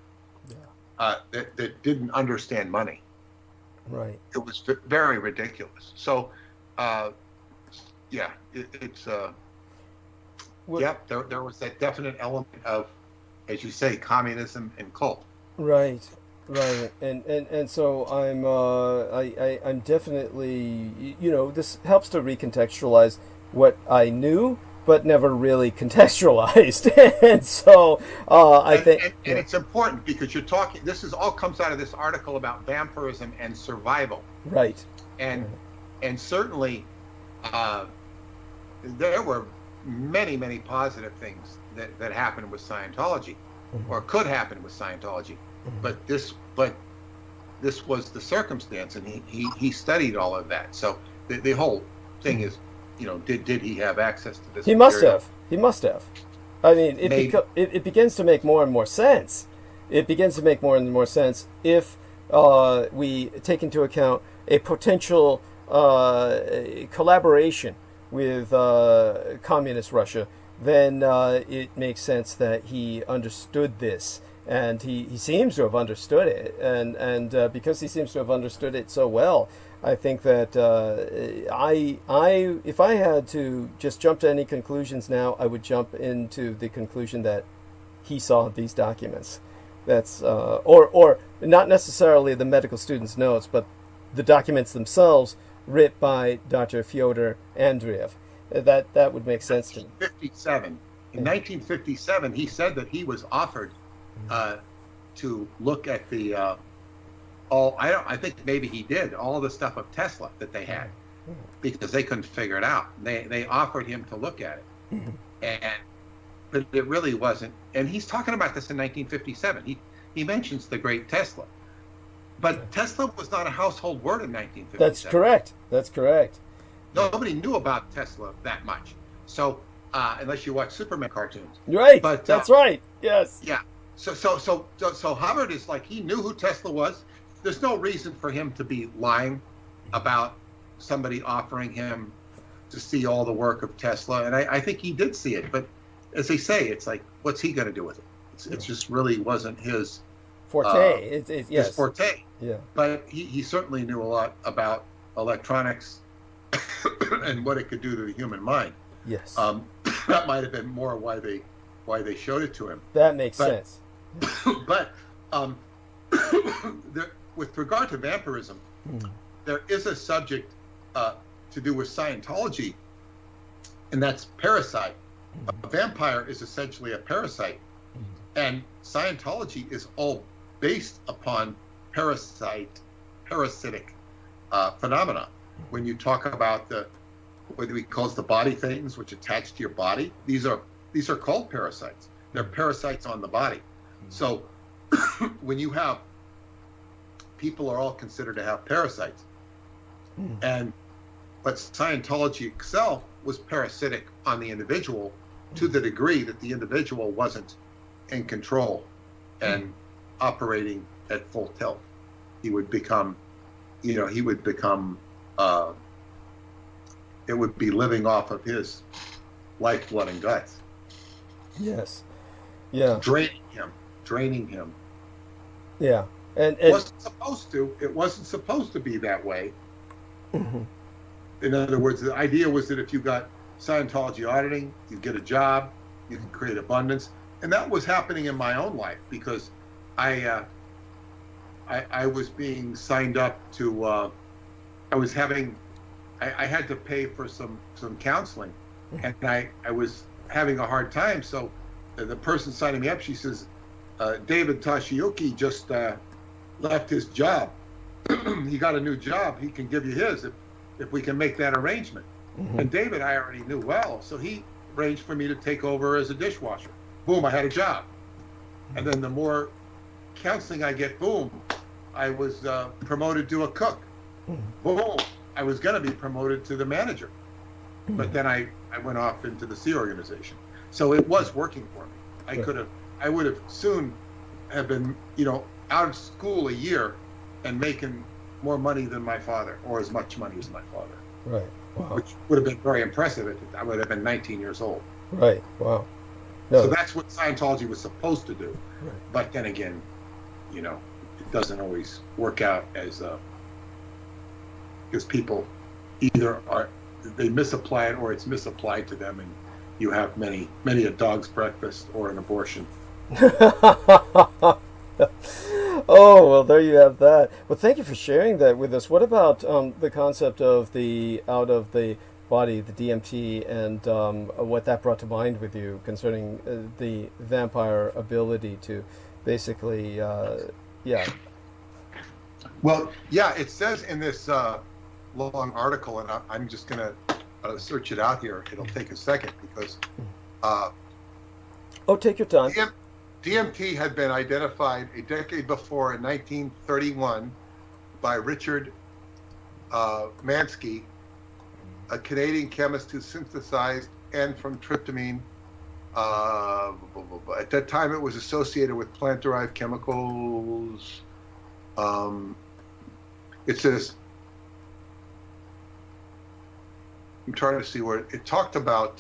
Yeah. That didn't understand money. Right. It was very ridiculous. So, there was that definite element of, as you say, communism and cult. Right. And so I'm definitely, this helps to recontextualize what I knew but never really contextualized. And so I think and it's important because you're talking, this is all comes out of this article about vampirism and survival. Right. And certainly there were many positive things that happened with Scientology, or could happen with Scientology. But this was the circumstance, and he studied all of that. So the whole thing is, did he have access to this? He must have. I mean, it begins to make more and more sense. It begins to make more and more sense if we take into account a potential collaboration with communist Russia. Then it makes sense that he understood this. And he seems to have understood it, and because he seems to have understood it so well, I think that if I had to just jump to any conclusions now, I would jump into the conclusion that he saw these documents. That's or not necessarily the medical student's notes, but the documents themselves written by Dr. Fyodor Andreev. That would make sense to me. 1957. In 1957, he said that he was offered to look at the I think maybe he did all the stuff of Tesla that they had, because they couldn't figure it out. They offered him to look at it, but it really wasn't. And he's talking about this in 1957. He mentions the great Tesla, but Tesla was not a household word in 1957. That's correct. Nobody knew about Tesla that much. So unless you watch Superman cartoons, right? But that's right. Yes. Yeah. So Hubbard is like, he knew who Tesla was. There's no reason for him to be lying about somebody offering him to see all the work of Tesla. And I think he did see it. But as they say, it's like, what's he going to do with it? It just really wasn't his forte. His forte. Yeah. But he certainly knew a lot about electronics and what it could do to the human mind. Yes. That might have been more why they showed it to him. That makes sense. But with regard to vampirism, there is a subject to do with Scientology, and that's parasite. A vampire is essentially a parasite, and Scientology is all based upon parasitic phenomena. When you talk about the what he calls the body thetans, which attach to your body. These are called parasites. They're parasites on the body. So when you have people are all considered to have parasites, but Scientology itself was parasitic on the individual to the degree that the individual wasn't in control and operating at full tilt. He would become, it would be living off of his lifeblood and guts. Yes. Yeah. Draining him. Yeah. And it wasn't supposed to be that way. In other words, the idea was that if you got Scientology auditing, you'd get a job, you could create abundance. And that was happening in my own life because I was being signed up to, I had to pay for some counseling, and I was having a hard time. So the person signing me up, she says, David Toshiyuki just left his job. He got a new job. He can give you his if we can make that arrangement. And David, I already knew well, so he arranged for me to take over as a dishwasher. Boom, I had a job. And then the more counseling I get, boom, I was promoted to a cook. Boom, I was going to be promoted to the manager. But then I went off into the Sea Organization. So it was working for me. I would have soon have been, out of school a year and making more money than my father, or as much money as my father. Right. Wow. Which would have been very impressive. I would have been 19 years old. Right. Wow. No. So that's what Scientology was supposed to do. Right. But then again, it doesn't always work out as because people either they misapply it or it's misapplied to them, and you have many a dog's breakfast or an abortion. Oh, well, there you have that. Well, thank you for sharing that with us. What about the concept of the out of the body, the DMT, and what that brought to mind with you concerning the vampire ability to basically, Well, yeah, it says in this long article, and I'm just going to search it out here. It'll take a second because... take your time. DMT had been identified a decade before in 1931 by Richard Mansky, a Canadian chemist who synthesized N-tryptamine. At that time, it was associated with plant-derived chemicals. It says, I'm trying to see where it talked about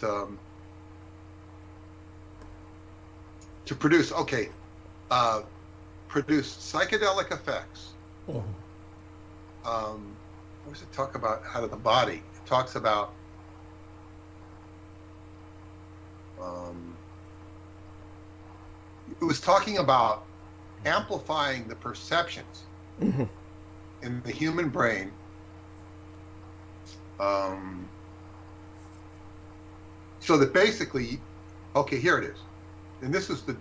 to produce, produce psychedelic effects. What does it talk about out of the body? It talks about it was talking about amplifying the perceptions in the human brain, so that basically, here it is. And this is the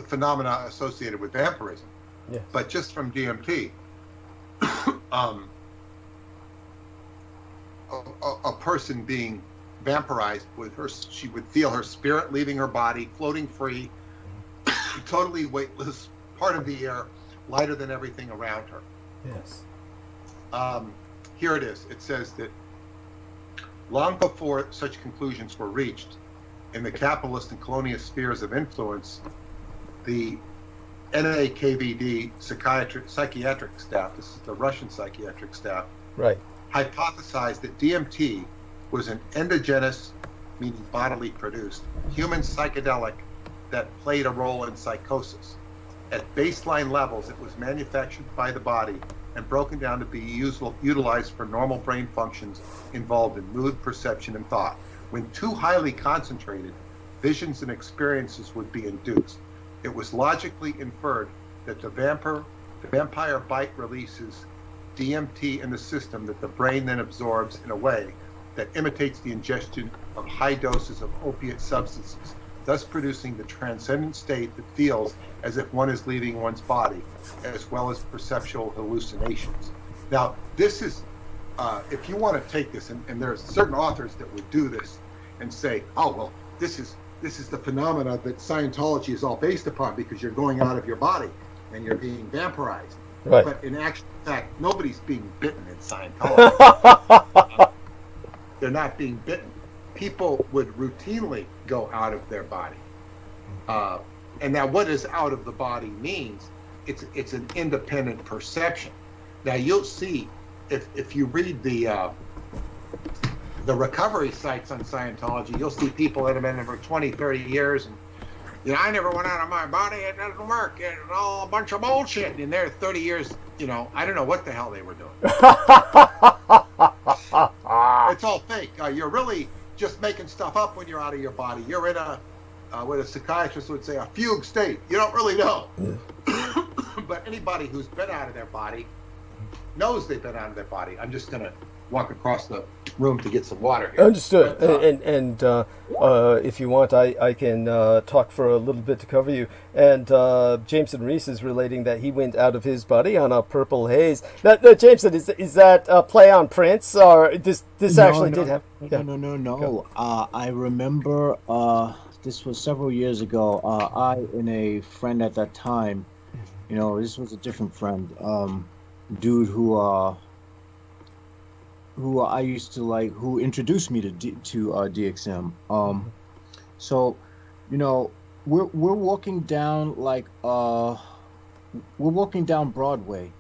phenomena associated with vampirism, but just from DMT. A person being vampirized with she would feel her spirit leaving her body, floating free, totally weightless, part of the air, lighter than everything around her. Yes. Here it is. It says that long before such conclusions were reached, in the capitalist and colonial spheres of influence, the NAKVD psychiatric staff, this is the Russian psychiatric staff, right, hypothesized that DMT was an endogenous, meaning bodily produced, human psychedelic that played a role in psychosis. At baseline levels, it was manufactured by the body and broken down to be utilized for normal brain functions involved in mood, perception, and thought. When too highly concentrated, visions and experiences would be induced. It was logically inferred that the vampire bite releases DMT in the system that the brain then absorbs in a way that imitates the ingestion of high doses of opiate substances, thus producing the transcendent state that feels as if one is leaving one's body, as well as perceptual hallucinations. Now, this is if you want to take this, and there's certain authors that would do this and say, oh, well, this is the phenomena that Scientology is all based upon because you're going out of your body and you're being vampirized. Right. But in actual fact, nobody's being bitten in Scientology. They're not being bitten. People would routinely go out of their body. And now what does out of the body means? It's an independent perception. Now you'll see if you read the recovery sites on Scientology, you'll see people that have been there for 20, 30 years and I never went out of my body, it doesn't work, it's all a bunch of bullshit. And they're 30 years, I don't know what the hell they were doing. It's all fake. You're really just making stuff up when you're out of your body. You're in what a psychiatrist would say, a fugue state. You don't really know. But anybody who's been out of their body knows they've been out of their body. I'm just going to walk across the room to get some water here. Understood. But, and if you want, I can talk for a little bit to cover you. And Jameson Reese is relating that he went out of his body on a purple haze. Now, Jameson, is that a play on Prince, or this actually did happen? No. I remember this was several years ago. I and a friend at that time, this was a different friend, dude who I used to like, who introduced me to DXM. So, we're walking down we're walking down Broadway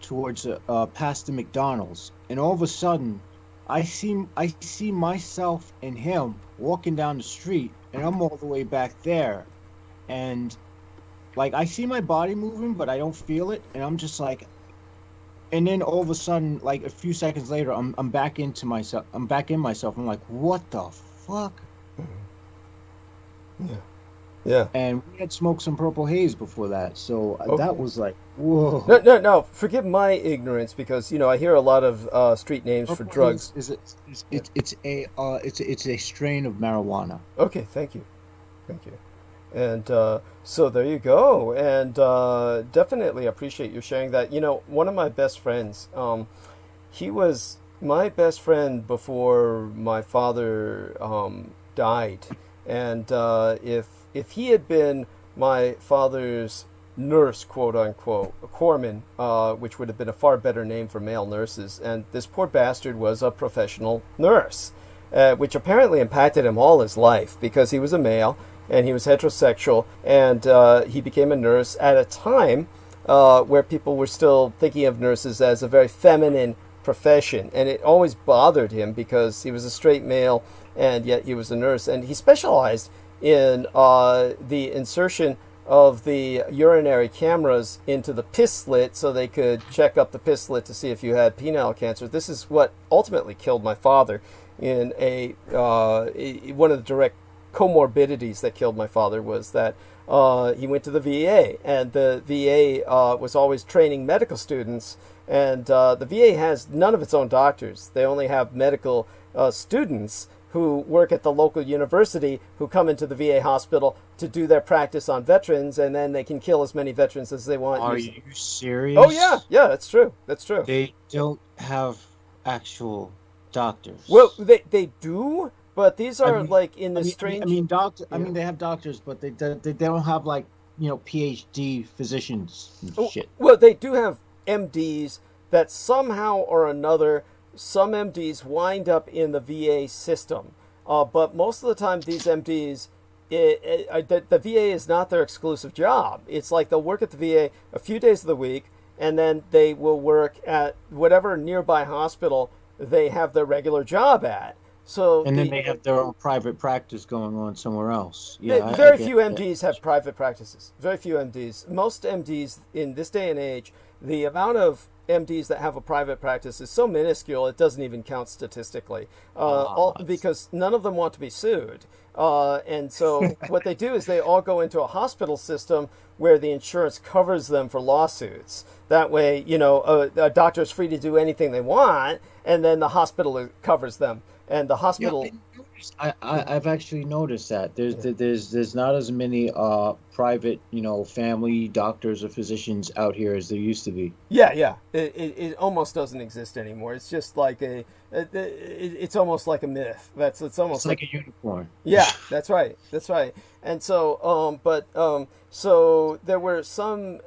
towards past the McDonald's, and all of a sudden, I see myself and him walking down the street, and I'm all the way back there, and I see my body moving, but I don't feel it, and I'm just like. And then all of a sudden, a few seconds later, I'm back into myself. I'm back in myself. I'm like, what the fuck? Yeah. And we had smoked some purple haze before that, so that was like, whoa. No. Forgive my ignorance because I hear a lot of street names Purple for drugs. It's a strain of marijuana. Okay, thank you. And so there you go. And definitely appreciate you sharing that. One of my best friends, he was my best friend before my father died. And if he had been my father's nurse, quote unquote, a corpsman, which would have been a far better name for male nurses, and this poor bastard was a professional nurse, which apparently impacted him all his life because he was a male. And he was heterosexual, and he became a nurse at a time where people were still thinking of nurses as a very feminine profession. And it always bothered him because he was a straight male, and yet he was a nurse. And he specialized in the insertion of the urinary cameras into the piss slit so they could check up the piss slit to see if you had penile cancer. This is what ultimately killed my father in one of the direct comorbidities that killed my father was that he went to the VA, and the VA was always training medical students, and the VA has none of its own doctors. They only have medical students who work at the local university who come into the VA hospital to do their practice on veterans, and then they can kill as many veterans as they want. Are you serious? Oh yeah, that's true. They don't have actual doctors. Well, they do. But these are in the strange. They have doctors, but they don't have PhD physicians and shit. Well, they do have MDs that somehow or another, some MDs wind up in the VA system. But most of the time, these MDs, the VA is not their exclusive job. It's like they'll work at the VA a few days of the week, and then they will work at whatever nearby hospital they have their regular job at. So and then they have their own private practice going on somewhere else. Yeah, very few MDs have private practices. Very few MDs. Most MDs in this day and age, the amount of MDs that have a private practice is so minuscule it doesn't even count statistically. Because none of them want to be sued. And so what they do is they all go into a hospital system where the insurance covers them for lawsuits. That way, a doctor is free to do anything they want, and then the hospital covers them. and the hospital. I've actually noticed that there's not as many private, family doctors or physicians out here as there used to be. Yeah. It almost doesn't exist anymore. It's just like it's almost like a myth. It's almost like a unicorn. Yeah, that's right. And so, so there were some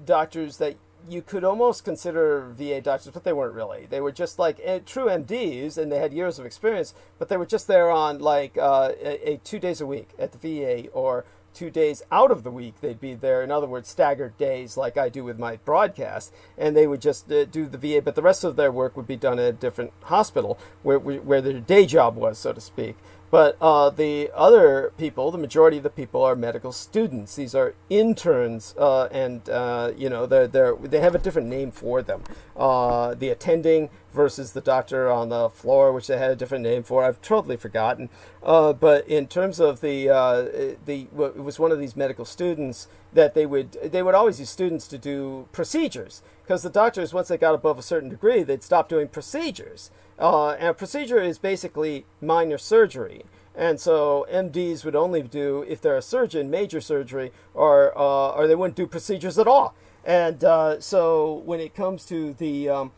doctors that you could almost consider VA doctors, but they weren't really. They were just like true MDs, and they had years of experience, but they were just there on like 2 days a week at the VA, or 2 days out of the week they'd be there. In other words, staggered days like I do with my broadcast, and they would just do the VA, but the rest of their work would be done at a different hospital where their day job was, so to speak. But the other people, the majority of the people, are medical students. These are interns, and they have a different name for them. The attending versus the doctor on the floor, which they had a different name for. I've totally forgotten. But in terms of it was one of these medical students that they would always use students to do procedures, because the doctors, once they got above a certain degree, they'd stop doing procedures. And a procedure is basically minor surgery. And so MDs would only do, if they're a surgeon, major surgery, or they wouldn't do procedures at all. And so when it comes to the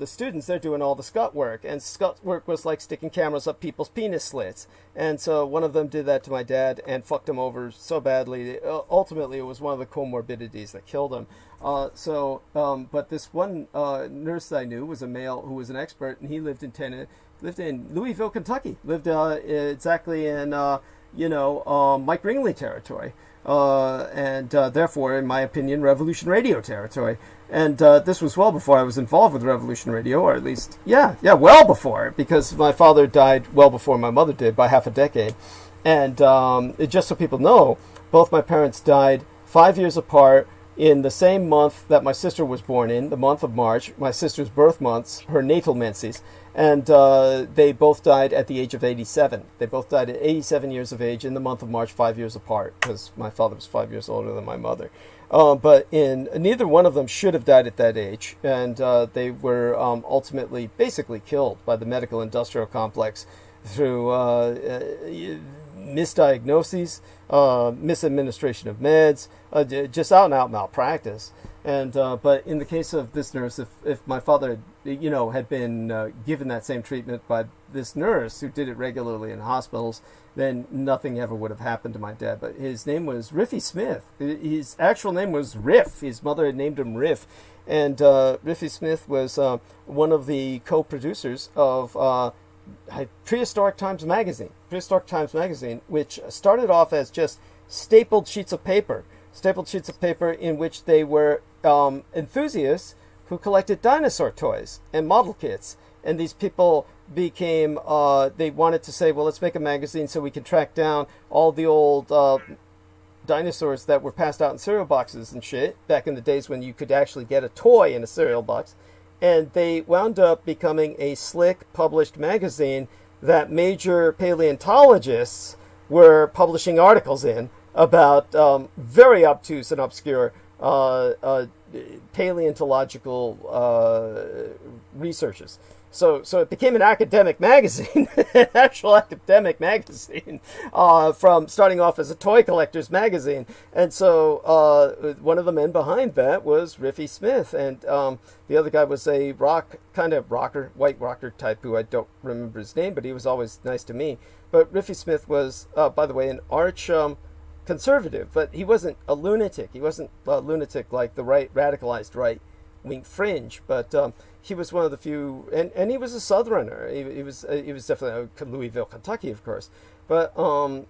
students, they're doing all the scut work. And scut work was like sticking cameras up people's penis slits. And so one of them did that to my dad and fucked him over so badly. Ultimately, it was one of the comorbidities that killed him. But this one nurse that I knew was a male who was an expert, and he lived in Louisville, Kentucky. Lived exactly in Mike Ringley territory, and therefore, in my opinion, Revolution Radio territory. And this was well before I was involved with Revolution Radio, or at least, well before, because my father died well before my mother did by half a decade. And just so people know, both my parents died 5 years apart, in the same month that my sister was born in, the month of March, my sister's birth months, her natal menses, and they both died at the age of 87. They both died at 87 years of age in the month of March, 5 years apart, because my father was 5 years older than my mother. But neither one of them should have died at that age, and they were ultimately basically killed by the medical industrial complex through misdiagnoses, misadministration of meds, just out and out malpractice. And but in the case of this nurse, if my father had been given that same treatment by this nurse who did it regularly in hospitals, then nothing ever would have happened to my dad. But his name was Riffy Smith. His actual name was Riff. His mother had named him Riff. And Riffy Smith was one of the co-producers of Prehistoric Times magazine, which started off as just stapled sheets of paper in which they were enthusiasts who collected dinosaur toys and model kits. And these people became, they wanted to say, well, let's make a magazine so we can track down all the old dinosaurs that were passed out in cereal boxes and shit, back in the days when you could actually get a toy in a cereal box. And they wound up becoming a slick, published magazine that major paleontologists were publishing articles in about very obtuse and obscure paleontological researches. So it became an academic magazine, an actual academic magazine, from starting off as a toy collector's magazine. And so one of the men behind that was Riffy Smith, and the other guy was a white rocker type who I don't remember his name, but he was always nice to me. But Riffy Smith was, by the way, an arch conservative, but he wasn't a lunatic. He wasn't a lunatic like the radicalized right-wing fringe, but he was one of the few, and he was a Southerner. He was definitely Louisville, Kentucky, of course, but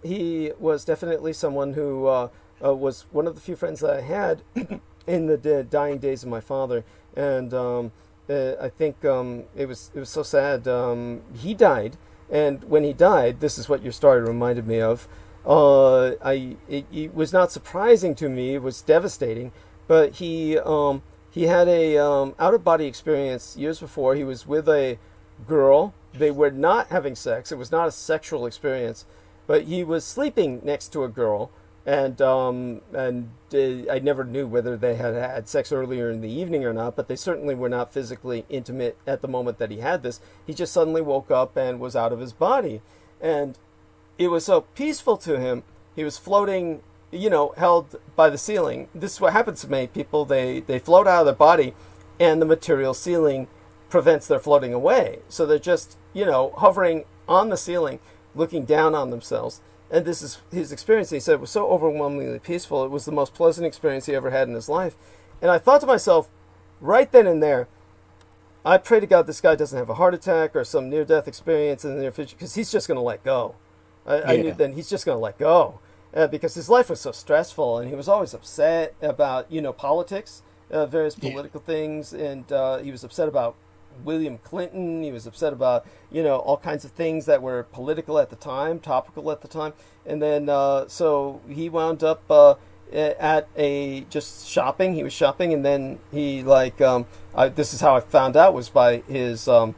he was definitely someone who was one of the few friends that I had in the dying days of my father. And I think it was so sad. He died, and when he died, this is what your story reminded me of. It was not surprising to me. It was devastating, but he had a out-of-body experience years before. He was with a girl. They were not having sex. It was not a sexual experience, but he was sleeping next to a girl and I never knew whether they had had sex earlier in the evening or not, but they certainly were not physically intimate at the moment that he had this. He just suddenly woke up and was out of his body, and it was so peaceful to him. He was floating, held by the ceiling. This is what happens to many people. They float out of their body, and the material ceiling prevents their floating away. So they're just, hovering on the ceiling, looking down on themselves. And this is his experience. He said it was so overwhelmingly peaceful. It was the most pleasant experience he ever had in his life. And I thought to myself, right then and there, I pray to God this guy doesn't have a heart attack or some near-death experience in the near future, because he's just going to let go. I knew then he's just going to let go, because his life was so stressful, and he was always upset about, politics, various political things, and he was upset about William Clinton. He was upset about, all kinds of things that were political at the time, topical at the time. And then, so he wound up at just shopping. He was shopping, and then he, this is how I found out, was by his, for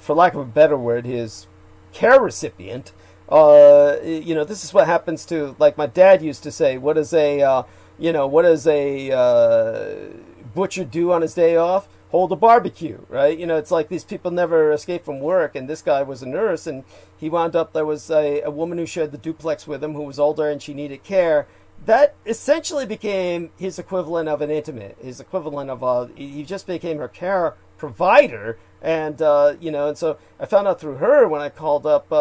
lack of a better word, his care recipient. This is what happens to, like my dad used to say, what does a butcher do on his day off? Hold a barbecue, right? It's like these people never escape from work, and this guy was a nurse, and he wound up, there was a woman who shared the duplex with him who was older and she needed care. That essentially became his equivalent of an intimate, his equivalent of he just became her care provider, and and so I found out through her when I called up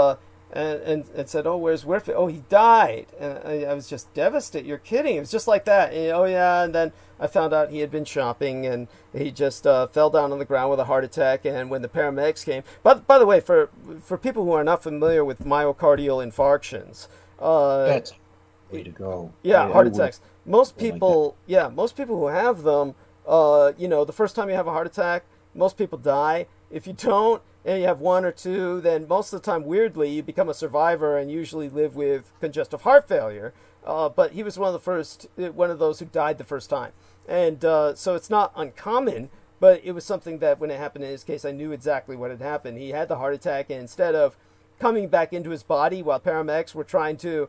and said, "Oh, where's Whitfield? Oh, he died." And I was just devastated. You're kidding? It was just like that. And, oh yeah, and then I found out he had been shopping, and he just fell down on the ground with a heart attack. And when the paramedics came, by the way, for people who are not familiar with myocardial infarctions, that's a way to go. Yeah, heart attacks. Most people, most people who have them, the first time you have a heart attack, most people die. If you don't, and you have one or two, then most of the time, weirdly, you become a survivor and usually live with congestive heart failure. But he was one of those who died the first time. And so it's not uncommon, but it was something that when it happened in his case, I knew exactly what had happened. He had the heart attack, and instead of coming back into his body while paramedics were trying to,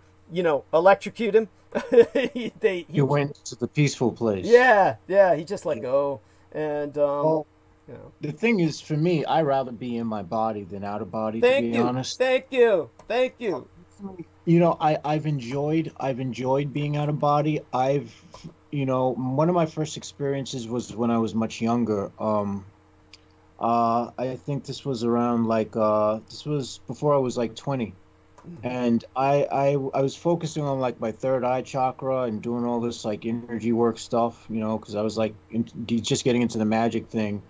electrocute him, he went to the peaceful place. Yeah, he just let go. And the thing is, for me, I'd rather be in my body than out of body, to be honest. Thank you. I've enjoyed being out of body. One of my first experiences was when I was much younger. I think this was around this was before I was 20. And I was focusing on my third eye chakra and doing all this energy work stuff, because I was just getting into the magic thing.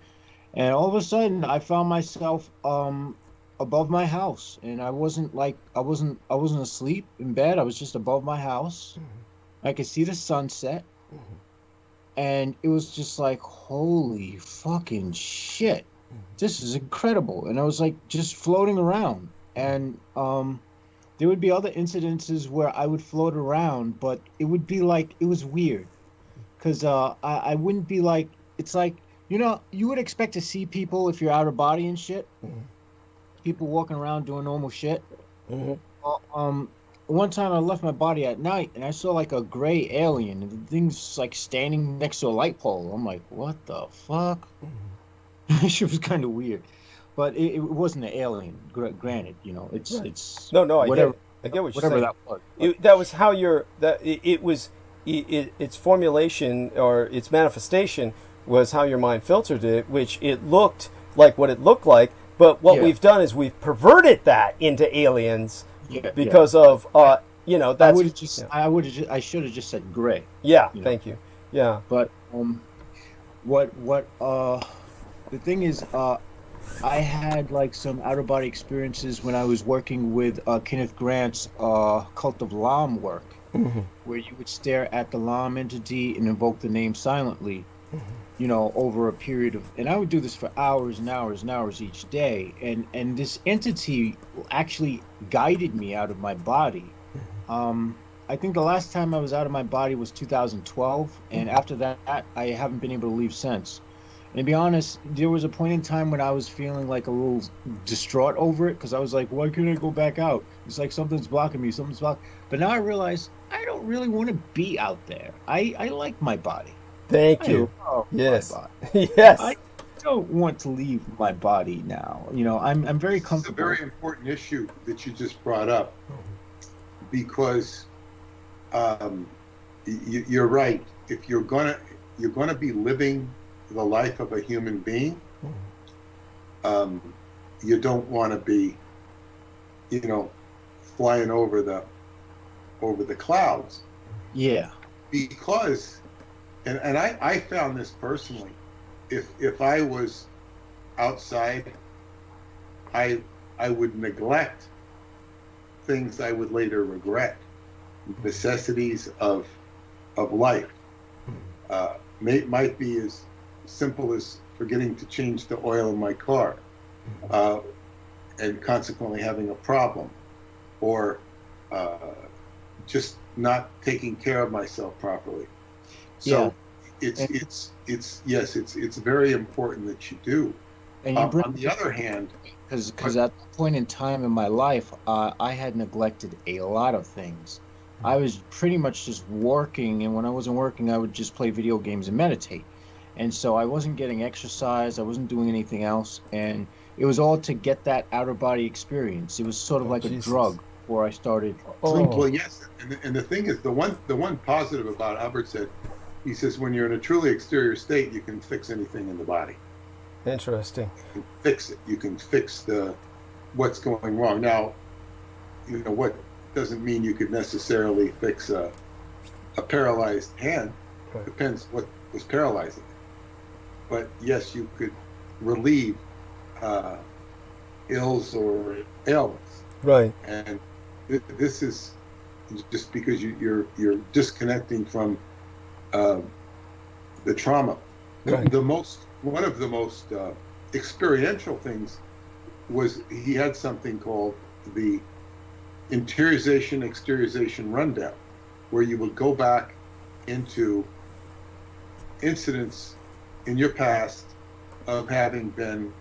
And all of a sudden I found myself above my house, and I wasn't asleep in bed. I was just above my house. I could see the sunset. And it was just holy fucking shit. This is incredible. And I was just floating around. And there would be other incidences where I would float around, but it would be it was weird. Because I wouldn't be it's you would expect to see people if you're out of body and shit. People walking around doing normal shit. One time I left my body at night and I saw a gray alien, and the thing's standing next to a light pole. I'm like, what the fuck? Shit was kind of weird, but it wasn't an alien. Granted, it's no. Whatever, I get what you're whatever saying. That was. That was how its formulation or its manifestation was how your mind filtered it, which it looked like what it looked like. But what we've done is we've perverted that into aliens because of that's. I should have just said gray. Yeah, thank you. Yeah, but the thing is, I had some out of body experiences when I was working with Kenneth Grant's Cult of Lam work, where you would stare at the Lam entity and invoke the name silently. Over a period of, and I would do this for hours and hours and hours each day, and this entity actually guided me out of my body. I think the last time I was out of my body was 2012, and after that I haven't been able to leave since. And to be honest, there was a point in time when I was feeling a little distraught over it, because I was like, why can't I go back out? It's something's blocking me, But now I realize I don't really want to be out there. I like my body. Thank I you. love Yes. my body. Yes. I don't want to leave my body now. You know, I'm very comfortable. It's a very important issue that you just brought up, because you're right. If you're gonna be living the life of a human being, you don't want to be, you know, flying over the clouds. Yeah. Because, and I found this personally, if I was outside, I would neglect things I would later regret, necessities of life. Might be as simple as forgetting to change the oil in my car, and consequently having a problem, or just not taking care of myself properly. So it's very important that you do. And you on the other hand, because at that point in time in my life, I had neglected a lot of things. I was pretty much just working, and when I wasn't working, I would just play video games and meditate. And so I wasn't getting exercise, I wasn't doing anything else, and it was all to get that outer-body experience. It was sort of like a drug before I started drinking. Well, yes, and the thing is, the one positive about Albert said, he says, when you're in a truly exterior state, you can fix anything in the body. Interesting. You can fix it. You can fix what's going wrong. Now, you know, what doesn't mean you could necessarily fix a paralyzed hand. Right. Depends what was paralyzing it. But yes, you could relieve ills or ailments. Right. And this is just because you're disconnecting from the trauma. Right. One of the most experiential things was he had something called the interiorization-exteriorization rundown, where you would go back into incidents in your past of having been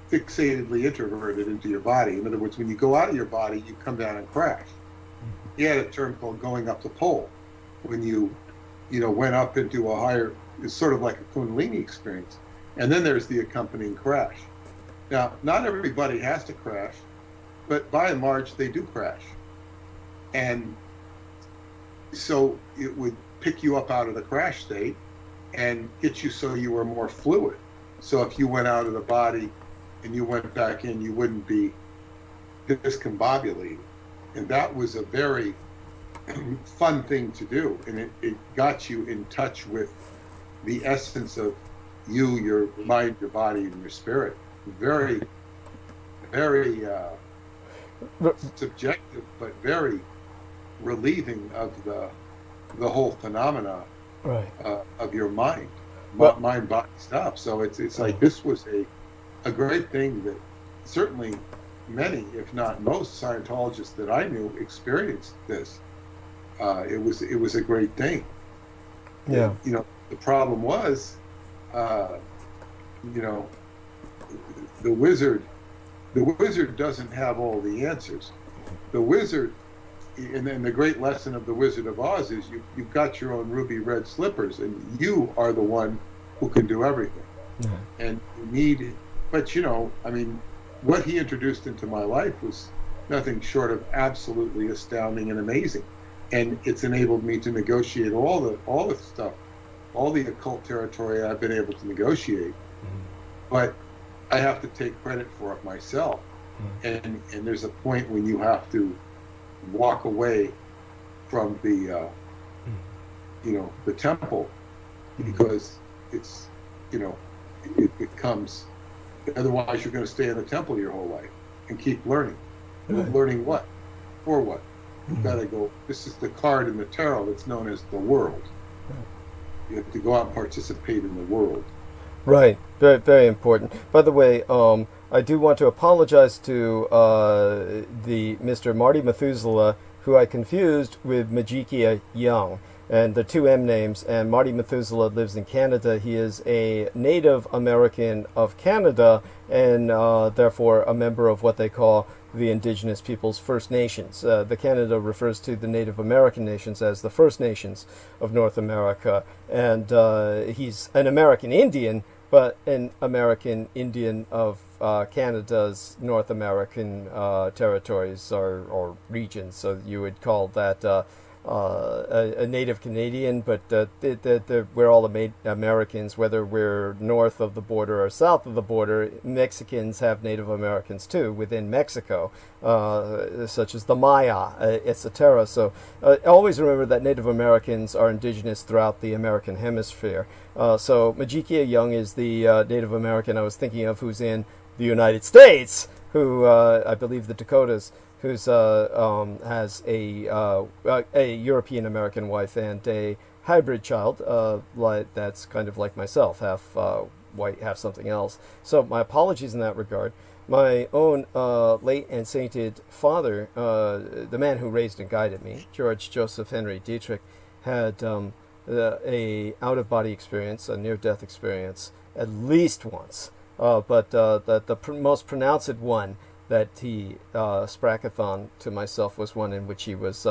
fixatedly introverted into your body. In other words, when you go out of your body, you come down and crash. He had a term called going up the pole, when you went up into a higher, it's sort of like a Kundalini experience. And then there's the accompanying crash. Now, not everybody has to crash, but by and large, they do crash. And so it would pick you up out of the crash state and get you so you were more fluid. So if you went out of the body and you went back in, you wouldn't be discombobulated. And that was a very fun thing to do. And it got you in touch with the essence of you, your mind, your body, and your spirit. Very, very subjective, but very relieving of the whole phenomena of your mind, mind-body stuff. So it's like this was a great thing that certainly many, if not most, Scientologists that I knew experienced this. It was a great thing. Yeah. You know, the problem was, you know, the wizard doesn't have all the answers. The wizard, and then the great lesson of the Wizard of Oz is you've got your own ruby red slippers, and you are the one who can do everything. Yeah. And you need, but you know, I mean, what he introduced into my life was nothing short of absolutely astounding and amazing. And it's enabled me to negotiate all the stuff, all the occult territory I've been able to negotiate. But I have to take credit for it myself. And there's a point when you have to walk away from the you know, the temple, because it's, you know, it comes, otherwise you're going to stay in the temple your whole life and keep learning. Learning what? For what? You've got to go, this is the card in the tarot that's known as the world. You have to go out and participate in the world. Right. Very, very important. By the way, I do want to apologize to the Mr. Marty Methuselah, who I confused with Majikia Young. and the two M names. And Marty Methuselah lives in Canada. He is a Native American of Canada, and therefore a member of what they call the Indigenous Peoples First Nations. The Canada refers to the Native American nations as the First Nations of North America, and he's an American Indian, but an American Indian of Canada's North American territories or regions. So you would call that a Native Canadian, but we're all Americans, whether we're north of the border or south of the border. Mexicans have Native Americans too within Mexico, such as the Maya, etc. So always remember that Native Americans are indigenous throughout the American hemisphere. So Majikia Young is the Native American I was thinking of, who's in the United States, who I believe the Dakotas, who's has a European American wife and a hybrid child, that's kind of like myself, half white, half something else. So my apologies in that regard. My own late and sainted father, the man who raised and guided me, George Joseph Henry Dietrich, had a out-of-body experience, a near-death experience, at least once. But the most pronounced one that he sprakathon to myself was one in which he was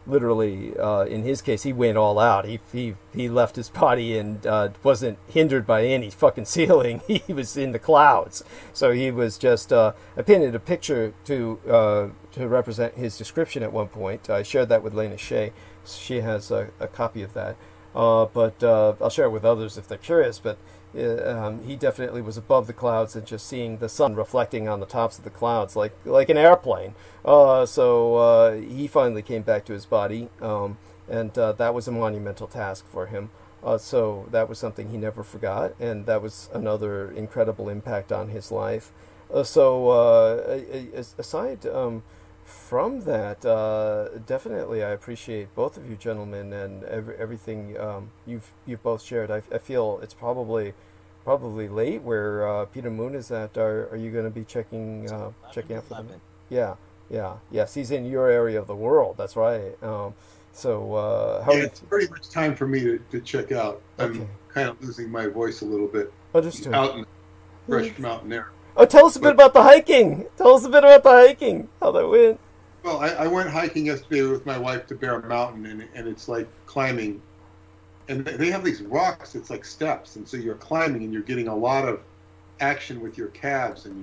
literally, in his case, he went all out. He left his body and wasn't hindered by any fucking ceiling. He was in the clouds. So he was just, I painted a picture to represent his description at one point. I shared that with Lena Shea. She has a copy of that. But I'll share it with others if they're curious. But he definitely was above the clouds and just seeing the sun reflecting on the tops of the clouds like an airplane. So he finally came back to his body, and that was a monumental task for him. So that was something he never forgot, and that was another incredible impact on his life. Aside from that, definitely I appreciate both of you gentlemen and everything you've both shared. I feel it's probably late where Peter Moon is at. Are you going to be checking out for them? Yes, he's in your area of the world. That's right. It's pretty much time for me to check out. I'm kind of losing my voice a little bit. Understood. Out in fresh mountain air. Oh, tell us a bit about the hiking. How that went. Well, I went hiking yesterday with my wife to Bear Mountain, and it's like climbing. And they have these rocks. It's like steps, and so you're climbing, and you're getting a lot of action with your calves and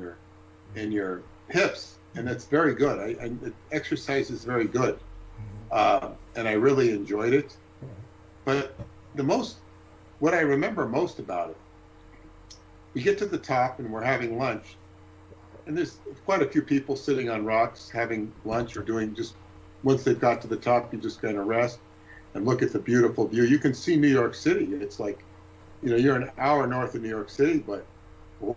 your hips, and that's very good. The exercise is very good, and I really enjoyed it. But what I remember most about it, we get to the top and we're having lunch, and there's quite a few people sitting on rocks having lunch or doing just, once they've got to the top, you just kind of rest and look at the beautiful view. You can see New York City. It's like, you're an hour north of New York City, but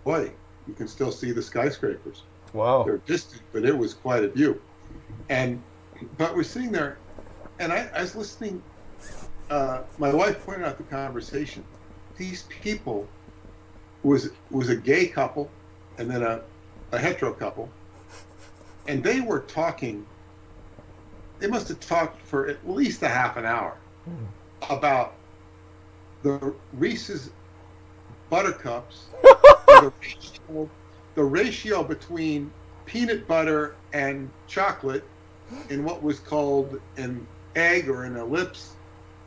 boy, you can still see the skyscrapers. Wow. They're distant, but it was quite a view. But we're sitting there, and I was listening. My wife pointed out the conversation. These people was a gay couple and then a hetero couple, and they were talking. They must have talked for at least a half an hour about the Reese's Buttercups, the ratio between peanut butter and chocolate in what was called an egg or an ellipse,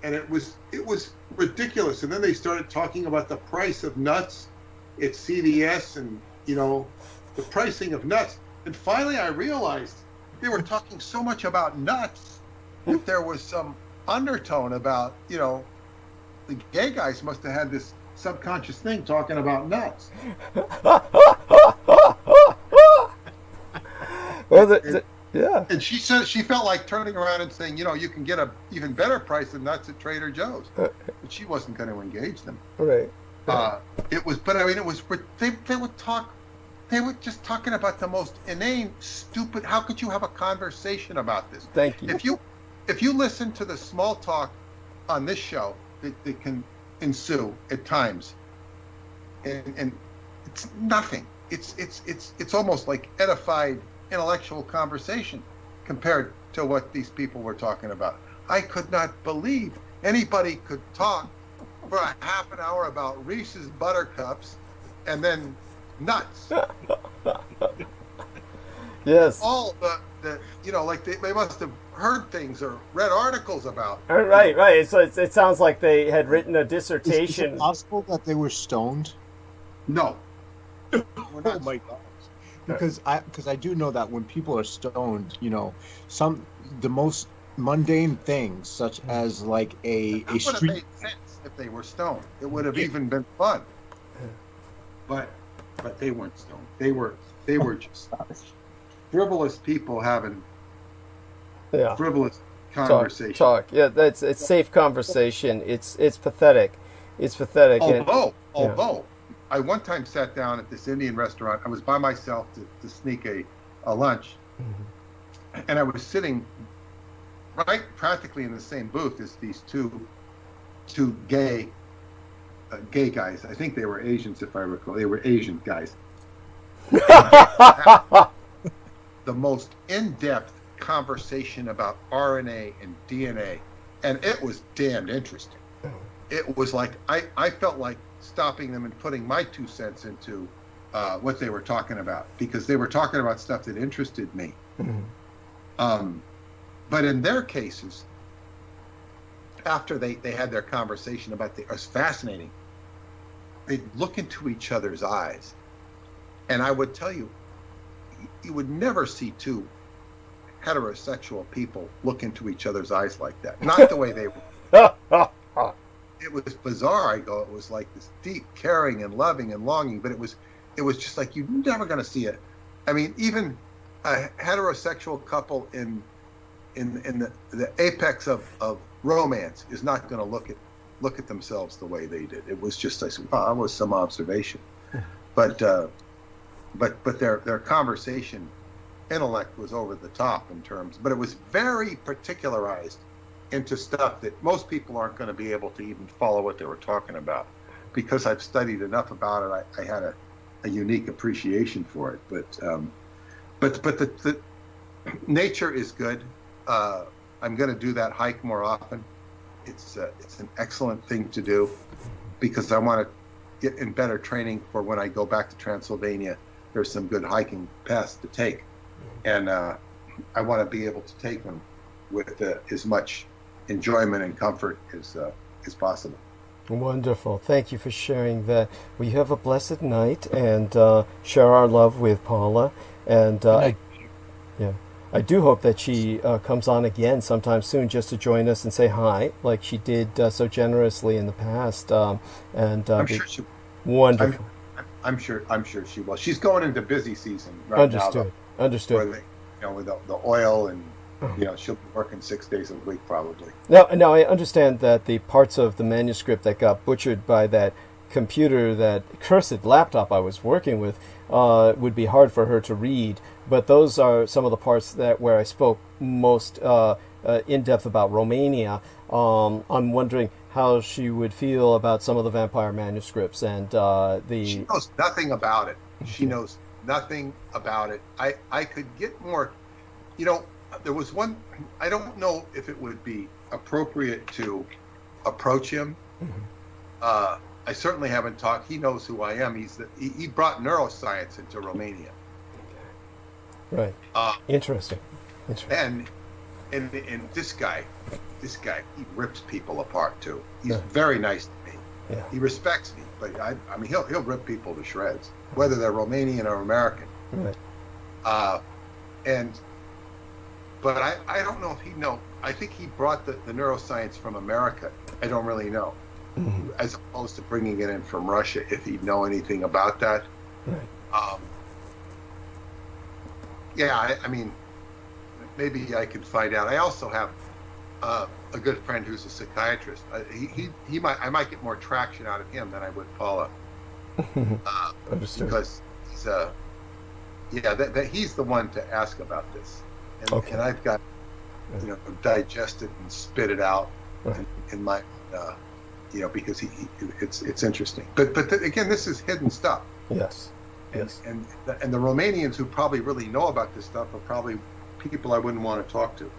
and it was ridiculous. And then they started talking about the price of nuts at CVS and the pricing of nuts. And finally I realized they were talking so much about nuts that there was some undertone about, the gay guys must have had this subconscious thing talking about nuts. Yeah. And she said she felt like turning around and saying, you can get a even better price than nuts at Trader Joe's. But she wasn't going to engage them. Right. They were just talking about the most inane, stupid. How could you have a conversation about this? Thank you. If you listen to the small talk on this show that can ensue at times, and it's nothing. It's almost like edified intellectual conversation compared to what these people were talking about. I could not believe anybody could talk for a half an hour about Reese's Buttercups and then nuts. Yes. All the like they must have heard things or read articles about. Right. So it sounds like they had written a dissertation. Is it possible that they were stoned? No. Oh my gosh. Because I do know that when people are stoned, the most mundane things, such as like a That would have street. made sense if they were stoned. It would have even been fun. But they weren't stoned. They were just frivolous people having frivolous conversation. Talk. Yeah, it's safe conversation. It's pathetic. It's pathetic. Although I one time sat down at this Indian restaurant. I was by myself to sneak a lunch, and I was sitting right practically in the same booth as these two gay guys. I think they were Asians, if I recall. They were Asian guys. The most in-depth conversation about RNA and DNA, and it was damned interesting. It was like I felt like stopping them and putting my 2 cents into what they were talking about, because they were talking about stuff that interested me. But in their cases, after they had their conversation it was fascinating. They'd look into each other's eyes, and I would tell you, you would never see two heterosexual people look into each other's eyes like that. Not the way they were. It was bizarre. It was like this deep caring and loving and longing, but it was just like you're never going to see it. I mean, even a heterosexual couple in the apex of romance is not going to look at themselves the way they did. It was just like, wow, that was some observation. But their conversation intellect was over the top in terms, but it was very particularized into stuff that most people aren't going to be able to even follow what they were talking about. Because I've studied enough about it, I had a unique appreciation for it. But the nature is good. I'm going to do that hike more often. It's an excellent thing to do, because I want to get in better training for when I go back to Transylvania. There's some good hiking paths to take, and I want to be able to take them with as much enjoyment and comfort as possible. Wonderful. Thank you for sharing that. We have a blessed night, and share our love with Paula. And I do hope that she comes on again sometime soon, just to join us and say hi, like she did so generously in the past. I'm sure she. Wonderful. I'm sure she will. She's going into busy season right now. Understood. With the oil and. She'll be working 6 days a week probably. Now I understand that the parts of the manuscript that got butchered by that computer, that cursed laptop I was working with, would be hard for her to read. But those are some of the parts where I spoke most in depth about Romania. I'm wondering how she would feel about some of the vampire manuscripts and She knows nothing about it. She knows nothing about it. I could get more. There was one, I don't know if it would be appropriate to approach him. I certainly haven't talked. He knows who I am. He brought neuroscience into Romania. Right. Interesting. And this guy, he rips people apart too. He's very nice to me. Yeah. He respects me, but I mean, he'll rip people to shreds, whether they're Romanian or American. Right. But I don't know if he knows. I think he brought the neuroscience from America. I don't really know. As opposed to bringing it in from Russia, if he'd know anything about that. Right. I mean, maybe I could find out. I also have a good friend who's a psychiatrist. I might get more traction out of him than I would Paula. Understood. Because he's the one to ask about this. And I've got, digest it and spit it out in my, because it's interesting. But again, this is hidden stuff. Yes. And the Romanians who probably really know about this stuff are probably people I wouldn't want to talk to.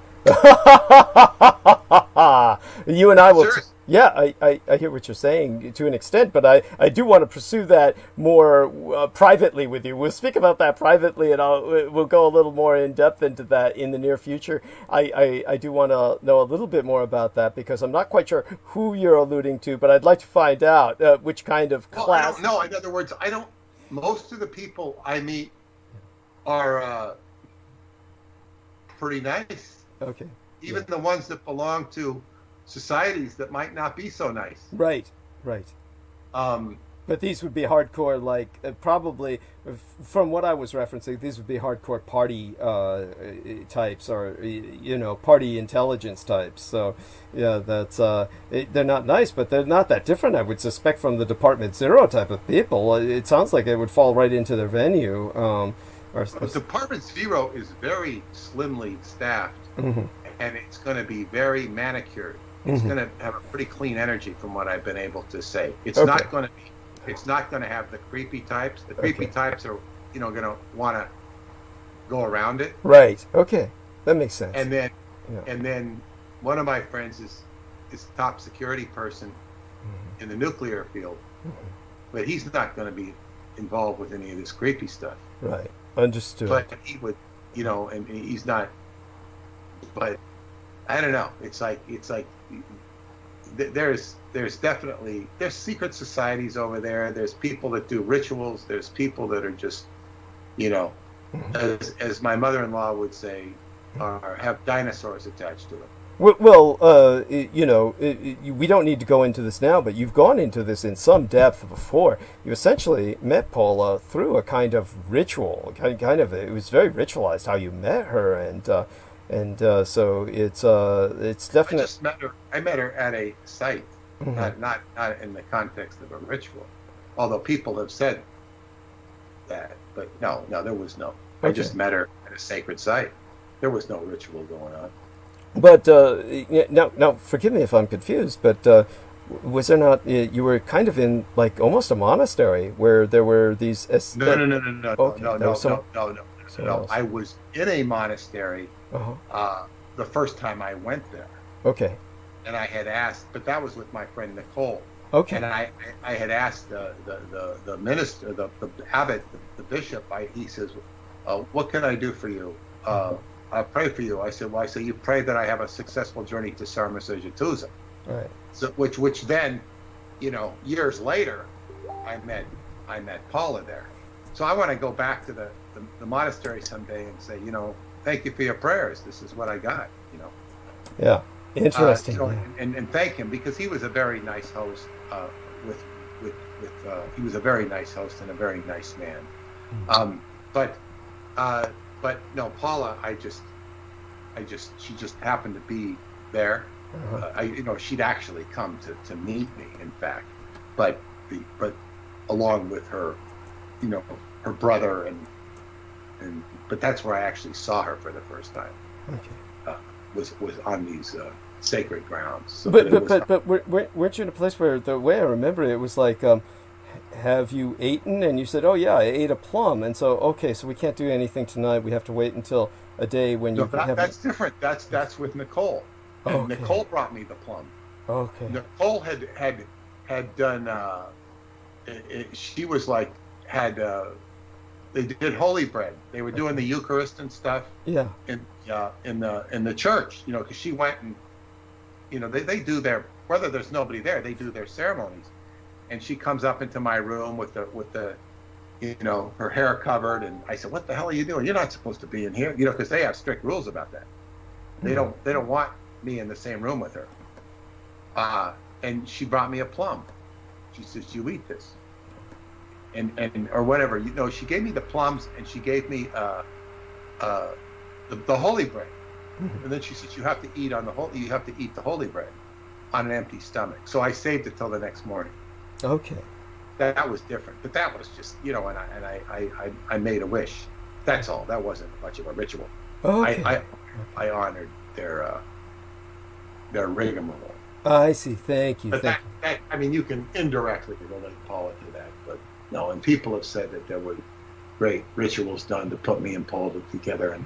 You and I will. Serious. Yeah, I hear what you're saying to an extent, but I do want to pursue that more privately with you. We'll speak about that privately, and we'll go a little more in depth into that in the near future. I do want to know a little bit more about that because I'm not quite sure who you're alluding to, but I'd like to find out which kind of class. Well, I don't know. In other words, most of the people I meet are pretty nice. Okay. Even the ones that belong to societies that might not be so nice. Right. But these would be hardcore, like probably from what I was referencing, these would be hardcore party types, or party intelligence types. So yeah, that's they're not nice, but they're not that different, I would suspect, from the Department Zero type of people. It sounds like it would fall right into their venue. Department Zero is very slimly staffed, mm-hmm. and it's going to be very manicured. It's Mm-hmm. going to have a pretty clean energy, from what I've been able to say. It's Okay. not going to be. It's not going to have the creepy types. The creepy Okay. types are, going to want to go around it. Right. Okay. That makes sense. And then, Yeah. and then, one of my friends is top security person Mm-hmm. in the nuclear field, Mm-hmm. but he's not going to be involved with any of this creepy stuff. Right. Understood. But he would, and he's not. But I don't know. It's like there's definitely secret societies over there. There's people that do rituals. There's people that are just, Mm-hmm. as my mother-in-law would say, have dinosaurs attached to them. Well, we don't need to go into this now, but you've gone into this in some depth before. You essentially met Paula through a kind of ritual, kind of. It was very ritualized how you met her, and so it's definitely. I met her at a site, Mm-hmm. not in the context of a ritual. Although people have said that, but no, there was no. I just met her at a sacred site. There was no ritual going on. But now, forgive me if I'm confused, but was there not? You were kind of in like almost a monastery where there were these. No. Okay, No. I was in a monastery Uh-huh. the first time I went there, Okay. and I had asked, but that was with my friend Nicole. Okay. And I had asked the minister, the abbot, the bishop. He says, "What can I do for you? I'll pray for you." I said, "Well, you pray that I have a successful journey to Sarmasojatuza." Right. So, which then, years later, I met Paula there. So I want to go back to the monastery someday and say, thank you for your prayers. This is what I got. Yeah. Interesting. And thank him, because he was a very nice host. He was a very nice host and a very nice man. But no, Paula, she just happened to be there. Uh-huh. She'd actually come to meet me, in fact, but along with her, her brother but that's where I actually saw her for the first time. Okay. Was on these sacred grounds. So But weren't you in a place where, the way I remember it was like, have you eaten? And you said, oh yeah, I ate a plum. And so, okay, so we can't do anything tonight. We have to wait until a day when you have. That's different. That's with Nicole. And Okay. Nicole brought me the plum. Okay. Nicole had done. She was like they did holy bread. They were doing the Eucharist and stuff. Yeah. In the church, because she went and, they do their, whether there's nobody there, they do their ceremonies, and she comes up into my room with the her hair covered, and I said, "What the hell are you doing? You're not supposed to be in here," because they have strict rules about that. They don't want me in the same room with her. And she brought me a plum. She says, "You eat this." And or whatever, she gave me the plums, and she gave me the holy bread, and then she said, you have to eat the holy bread on an empty stomach. So I saved it till the next morning. Okay. That was different, but that was just and I made a wish. That's all. That wasn't much of a ritual. Okay. I honored their rigmarole. I see. Thank you. But that, you can indirectly relate Paula to that, but no. And people have said that there were great rituals done to put me and Paula together,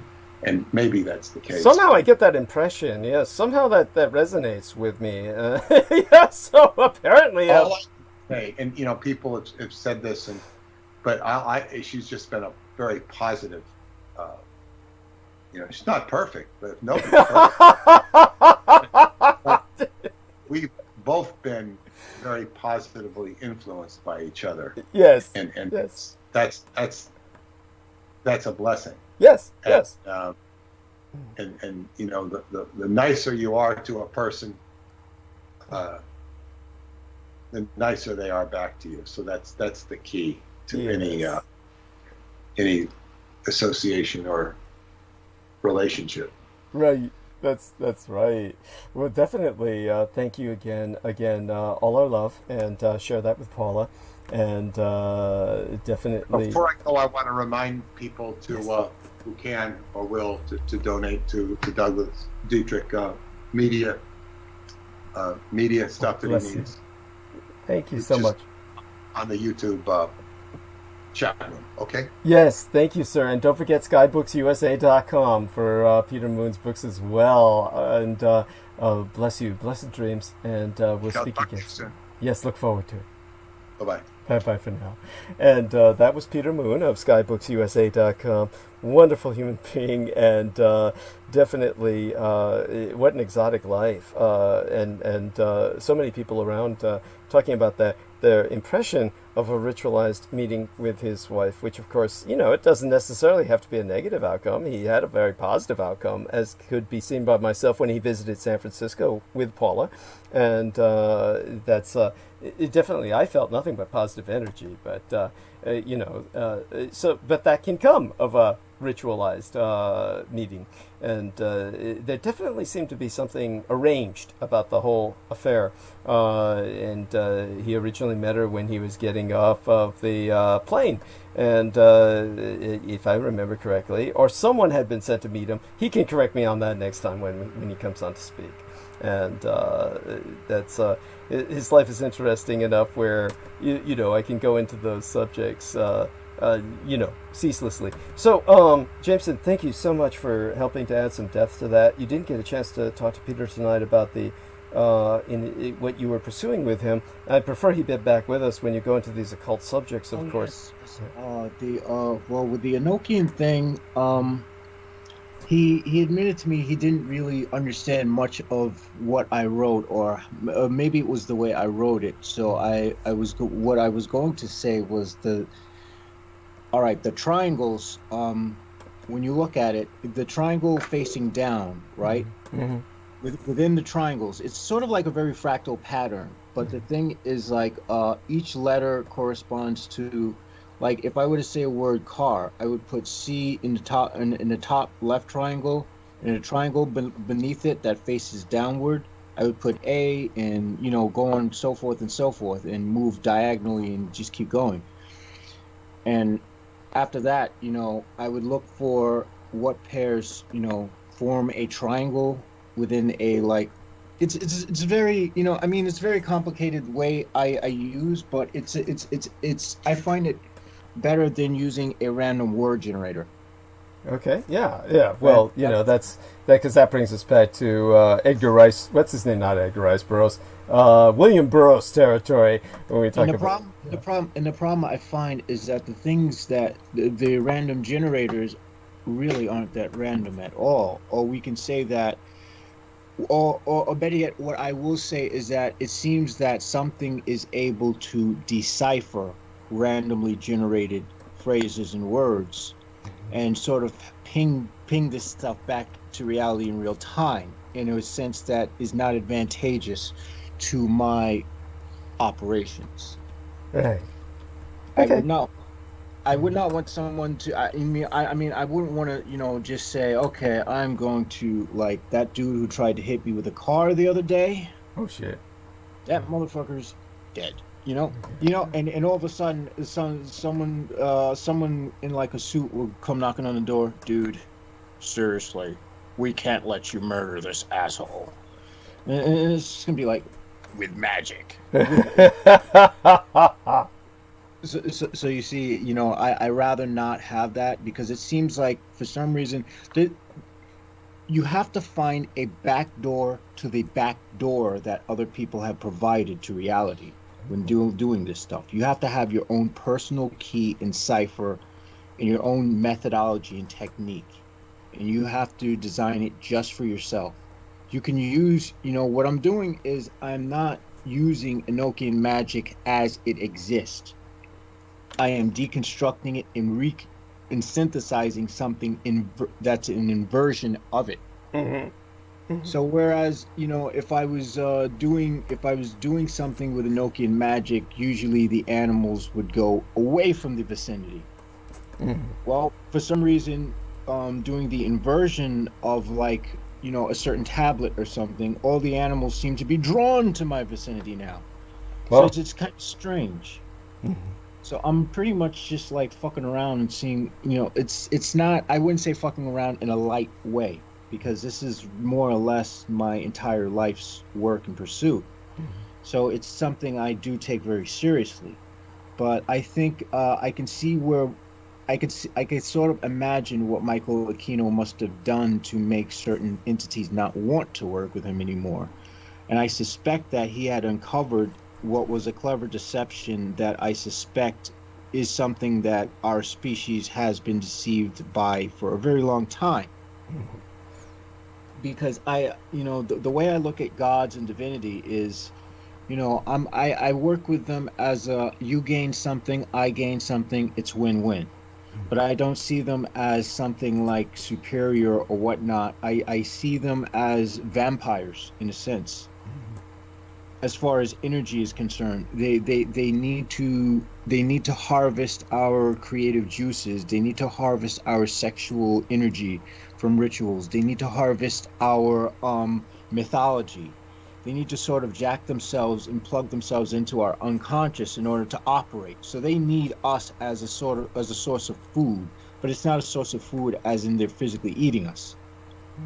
And maybe that's the case. Somehow I get that impression. Yes, somehow that resonates with me. Yeah. So apparently, and people have said this, but she's just been a very positive. She's not perfect, but nobody's perfect. We've both been very positively influenced by each other. Yes. And yes. That's a blessing. Yes. And, Yes. The nicer you are to a person, the nicer they are back to you. So that's the key to any association or relationship. Right. That's right. Well, definitely. Thank you again. All our love, and share that with Paula. And definitely. Before I go, I want to remind people to who can or will to donate to Douglas Dietrich media stuff that he needs. Thank you so much. On the YouTube chat room, okay? Yes, thank you, sir. And don't forget skybooksusa.com for Peter Moon's books as well. And bless you, blessed dreams. And we'll speak again soon. Yes, look forward to it. Bye-bye. Bye-bye for now. And that was Peter Moon of skybooksusa.com. Wonderful human being, and definitely what an exotic life. And so many people around talking about their impression of a ritualized meeting with his wife, which of course, it doesn't necessarily have to be a negative outcome. He had a very positive outcome, as could be seen by myself when he visited San Francisco with Paula. And that's definitely, I felt nothing but positive energy. But but that can come of a ritualized meeting, and there definitely seemed to be something arranged about the whole affair. And he originally met her when he was getting off of the plane, and if I remember correctly, or someone had been sent to meet him. He can correct me on that next time when he comes on to speak. And that's his life is interesting enough where I can go into those subjects ceaselessly. So Jameson, thank you so much for helping to add some depth to that. You didn't get a chance to talk to Peter tonight about the what you were pursuing with him. I prefer he be back with us when you go into these occult subjects, of course. Yes. With the Enochian thing, he admitted to me he didn't really understand much of what I wrote, or maybe it was the way I wrote it. So what I was going to say was the triangles. When you look at it, the triangle facing down, right? Mm-hmm. Within the triangles, it's sort of like a very fractal pattern. But the thing is, like, each letter corresponds to, like, if I were to say a word car, I would put C in the top in the top left triangle, and a triangle beneath it that faces downward, I would put A, and go on so forth and move diagonally and just keep going. And after that, I would look for what pairs form a triangle within a, like, it's very it's very complicated way I use, but it's I find it better than using a random word generator. Okay, yeah. Well, that's because that brings us back to Edgar Rice. What's his name? Not Edgar Rice Burroughs. William Burroughs territory when we talk about the problem I find is that the things that the random generators really aren't that random at all. Or we can say that, or better yet, what I will say is that it seems that something is able to decipher randomly generated phrases and words, and sort of ping this stuff back to reality in real time in a sense that is not advantageous to my operations. Right. Okay. I would not want someone to. I wouldn't want to, just say, okay, I'm going to, like, that dude who tried to hit me with a car the other day. Oh shit. That motherfucker's dead. And all of a sudden, someone in, like, a suit will come knocking on the door. Dude, seriously, we can't let you murder this asshole. And it's just gonna be like, with magic. So you see, you know, I rather not have that, because it seems like for some reason that you have to find a back door to the back door that other people have provided to reality when doing this stuff. You have to have your own personal key and cipher and your own methodology and technique, and you have to design it just for yourself. You can use, you know, what I'm doing is I'm not using Enochian magic as it exists. I am deconstructing it and synthesizing something that's an inversion of it. So whereas, you know, if I was doing something with Enochian magic, usually the animals would go away from the vicinity. Well, for some reason, doing the inversion of, like, you know, a certain tablet or something, all the animals seem to be drawn to my vicinity now. So it's kind of strange. So I'm pretty much just like fucking around and seeing, you know, it's not, I wouldn't say fucking around in a light way, because this is more or less my entire life's work and pursuit. So it's something I do take very seriously. But I think I can see where I could sort of imagine what Michael Aquino must have done to make certain entities not want to work with him anymore. And I suspect that he had uncovered what was a clever deception that I suspect is something that our species has been deceived by for a very long time. Because you know, the way I look at gods and divinity is, you know, I work with them as you gain something, I gain something, it's win-win. But I don't see them as something like superior or whatnot. I see them as vampires in a sense. As far as energy is concerned, they need to harvest our creative juices. They need to harvest our sexual energy from rituals. They need to harvest our mythology. They need to sort of jack themselves and plug themselves into our unconscious in order to operate. So they need us as a source of food, but it's not a source of food as in they're physically eating us.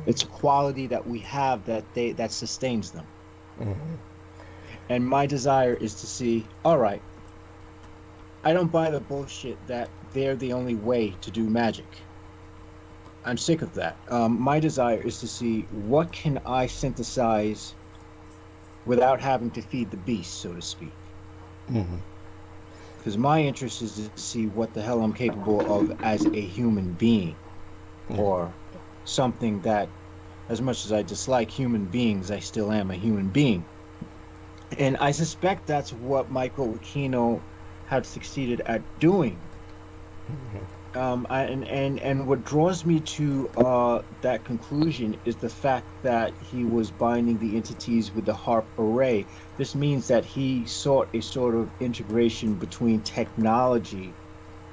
It's a quality that we have that sustains them. And my desire is to see, all right, I don't buy the bullshit that they're the only way to do magic. I'm sick of that. My desire is to see what can I synthesize without having to feed the beast, so to speak. Because my interest is to see what the hell I'm capable of as a human being, or something that, as much as I dislike human beings, I still am a human being. And I suspect that's what Michael Aquino had succeeded at doing. And what draws me to that conclusion is the fact that he was binding the entities with the harp array. This means that he sought a sort of integration between technology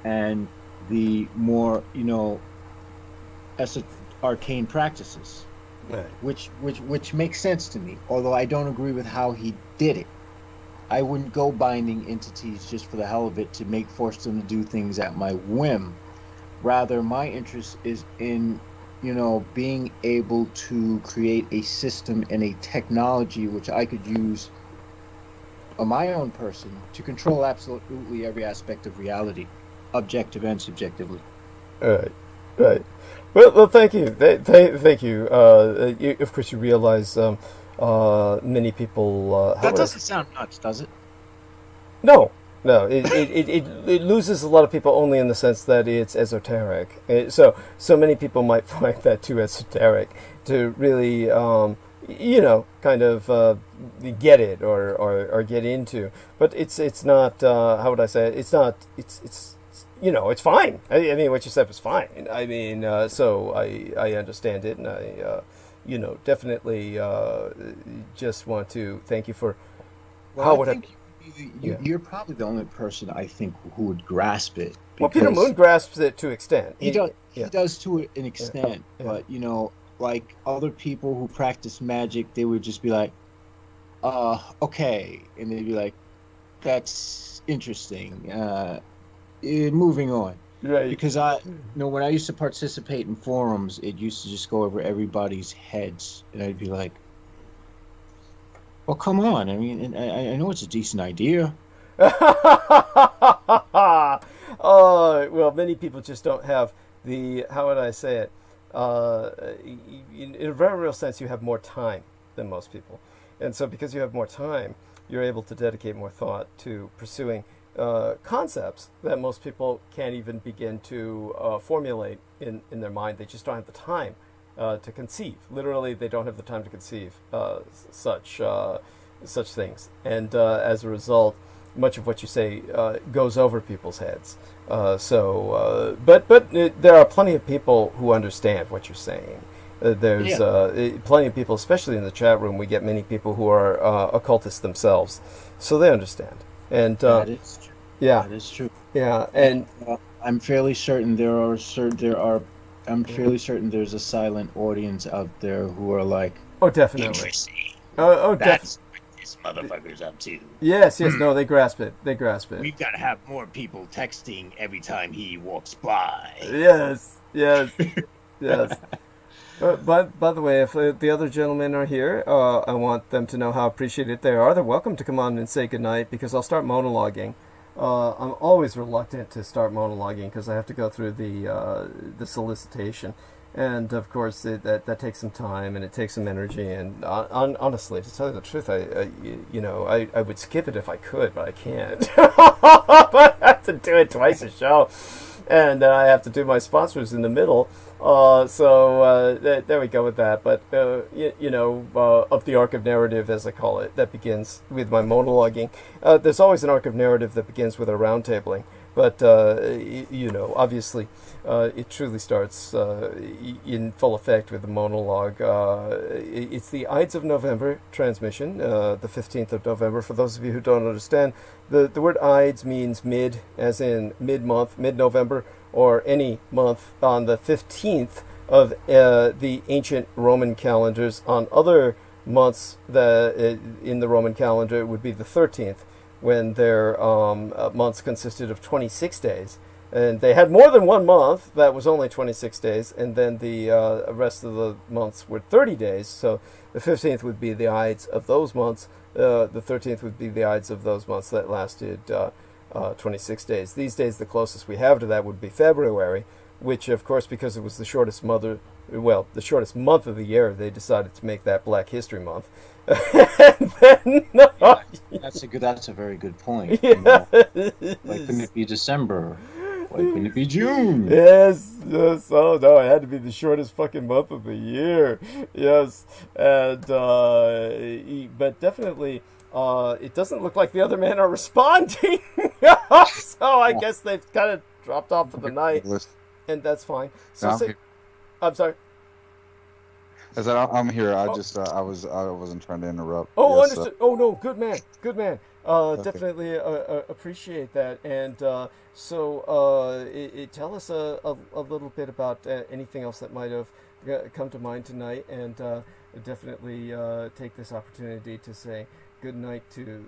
and the more, you know, arcane practices. Right. Which makes sense to me, although I don't agree with how he did it. I wouldn't go binding entities just for the hell of it to force them to do things at my whim. Rather, my interest is in, you know, being able to create a system and a technology which I could use on my own person to control absolutely every aspect of reality, objective and subjectively. Right. Well, thank you. Thank you. Of course, you realize many people. That doesn't sound nuts, does it? No. It loses a lot of people only in the sense that it's esoteric. So many people might find that too esoteric to really, you know, kind of get it or get into. But it's not. How would I say it? It's not. It's. You know, it's fine. I mean, what you said was fine. I mean, so I understand it, and I, you know, definitely just want to thank you for. Well, I think you're probably the only person I think who would grasp it. Well, Peter Moon grasps it to an extent. He does to an extent, but you know, like other people who practice magic, they would just be like, okay, and they'd be like, that's interesting. Moving on, right? Because when I used to participate in forums, it used to just go over everybody's heads, and I'd be like, "Well, come on! I mean, I know it's a decent idea, Well, many people just don't have the, how would I say it? In a very real sense, you have more time than most people. And so because you have more time, you're able to dedicate more thought to pursuing concepts that most people can't even begin to formulate in their mind. They just don't have the time to conceive. Literally, they don't have the time to conceive such things. And as a result, much of what you say goes over people's heads. But there are plenty of people who understand what you're saying. There's plenty of people, especially in the chat room. We get many people who are occultists themselves, so they understand. And that is true. Yeah, that is true. Yeah, and I'm fairly certain I'm fairly certain there's a silent audience out there who are like, oh, definitely. Interesting. Oh, That's what this motherfucker's up to. Yes, no, they grasp it. They grasp it. We've got to have more people texting every time he walks by. Yes. By the way, if the other gentlemen are here, I want them to know how appreciated they are. They're welcome to come on and say goodnight, because I'll start monologuing. I'm always reluctant to start monologuing because I have to go through the solicitation, and of course that takes some time and it takes some energy. And honestly, to tell you the truth, I would skip it if I could, but I can't. But I have to do it twice a show, and then I have to do my sponsors in the middle. So there we go with that. But of the arc of narrative, as I call it, that begins with my monologuing. There's always an arc of narrative that begins with a roundtabling. But obviously, it truly starts in full effect with the monologue. It's the Ides of November transmission, the 15th of November. For those of you who don't understand, the word Ides means mid, as in mid-month, mid-November, or any month on the 15th of the ancient Roman calendars. On other months in the Roman calendar, it would be the 13th, when their months consisted of 26 days. And they had more than one month that was only 26 days, and then the rest of the months were 30 days. So the 15th would be the Ides of those months. The 13th would be the Ides of those months that lasted 26 days. These days, the closest we have to that would be February, which, of course, because it was the shortest month of the year, they decided to make that Black History Month. And then, that's a very good point. Yeah. Why couldn't it be December? Why couldn't it be June? Yes. Oh no, it had to be the shortest fucking month of the year. Yes, and but definitely, it doesn't look like the other men are responding. So I guess they've kind of dropped off for the night, and that's fine. So I'm sorry. I said I'm here. I wasn't trying to interrupt. Oh, yes, understood. Oh no, good man. Okay. Definitely appreciate that. And tell us a little bit about anything else that might have come to mind tonight, and definitely take this opportunity to say good night to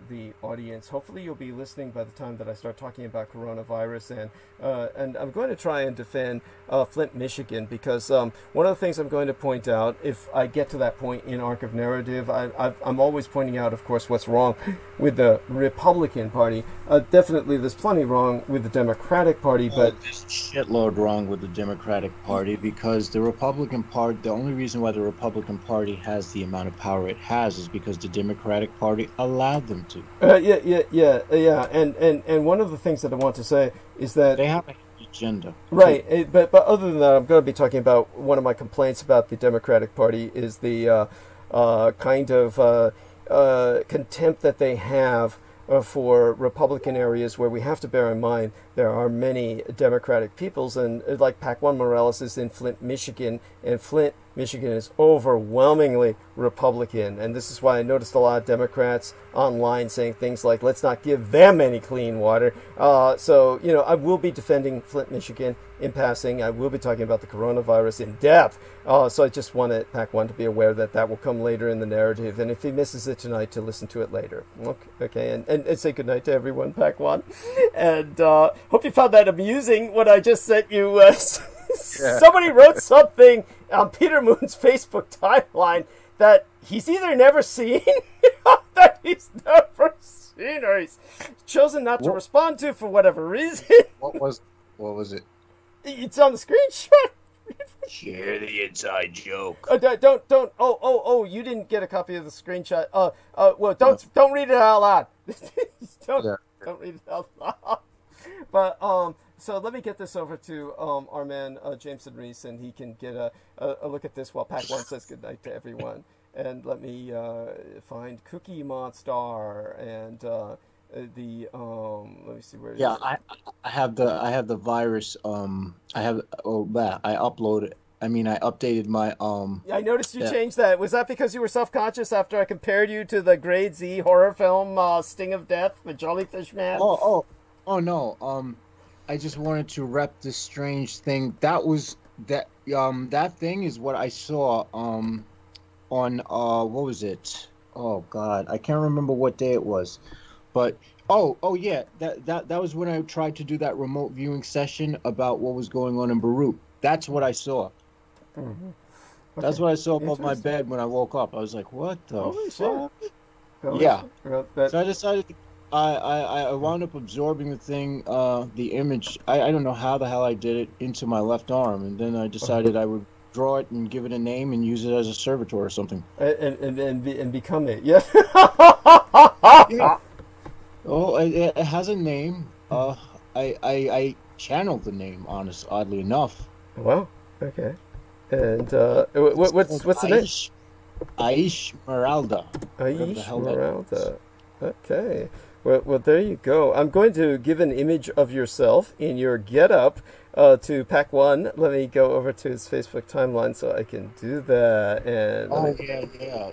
the audience. Hopefully you'll be listening by the time that I start talking about coronavirus, and I'm going to try and defend Flint, Michigan, because one of the things I'm going to point out, if I get to that point in arc of narrative, I'm always pointing out, of course, what's wrong with the Republican Party. Definitely there's plenty wrong with the Democratic Party, but there's a shitload wrong with the Democratic Party, because the Republican Party, the only reason why the Republican Party has the amount of power it has is because the Democratic Party allowed them to. And one of the things that I want to say is that they have an agenda, right? But other than that, I'm going to be talking about one of my complaints about the Democratic Party is the kind of contempt that they have for Republican areas, where we have to bear in mind there are many Democratic peoples, and like Pac-1 Morales is in Flint, Michigan, and Flint, Michigan is overwhelmingly Republican, and this is why I noticed a lot of Democrats online saying things like, let's not give them any clean water. So, I will be defending Flint, Michigan in passing. I will be talking about the coronavirus in depth. So I just wanted Pac-1 to be aware that that will come later in the narrative, and if he misses it tonight, to listen to it later. Okay, and say goodnight to everyone, Pac-1. And hope you found that amusing, what I just sent you. Somebody wrote something on Peter Moon's Facebook timeline that he's either never seen that he's never seen, or he's chosen not to respond to for whatever reason. What was it? It's on the screenshot. Share the inside joke. Don't. Oh, you didn't get a copy of the screenshot. Well, don't read it out loud. Don't read it out loud. But so let me get this over to our man Jameson Reese, and he can get a look at this while Pac One says goodnight to everyone. And let me find Cookie Monster and let me see where. Yeah, I have the virus. I uploaded. I updated my Yeah, I noticed you changed that. Was that because you were self-conscious after I compared you to the Grade Z horror film Sting of Death with Jellyfish Man? Oh no. I just wanted to rep this strange thing. That thing is what I saw on what was it? Oh God, I can't remember what day it was. But yeah, that was when I tried to do that remote viewing session about what was going on in Beirut. That's what I saw. Mm-hmm. Okay. That's what I saw above my bed when I woke up. I was like, "What the fuck?" Yeah. So I decided. I wound up absorbing the thing, the image. I don't know how the hell I did it into my left arm, and then I decided I would draw it and give it a name and use it as a servitor or something. And become it. Yeah. Yeah. Oh, it has a name. I channeled the name, oddly enough. Wow. Okay. And what's the name? Aish Meralda. Aish Meralda. Okay. Well, there you go. I'm going to give an image of yourself in your getup to Pac One. Let me go over to his Facebook timeline so I can do that. And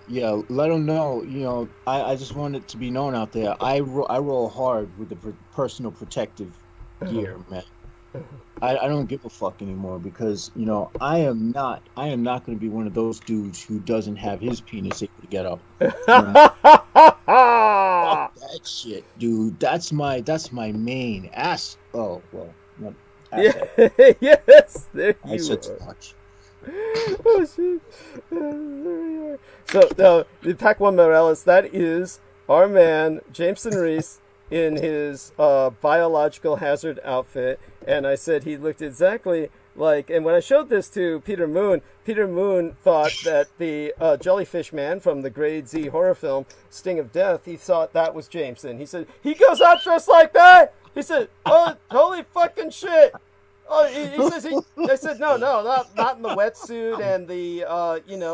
yeah. Let him know. You know, I just want it to be known out there. I roll hard with the personal protective gear, man. I don't give a fuck anymore because I am not going to be one of those dudes who doesn't have his penis able to get up. Fuck that shit, dude. That's my main ass. Oh well, not yeah. Yes, there you I said are. Too much. Oh shit! There we are. So the Pac One Morales, that is our man Jameson Reese in his biological hazard outfit, and I said he looked exactly like. And when I showed this to Peter Moon thought that the jellyfish man from the Grade Z horror film Sting of Death, he thought that was Jameson. He said, he goes out dressed like that? He said, oh, holy fucking shit. Oh, he says I said, no, not in the wetsuit and the,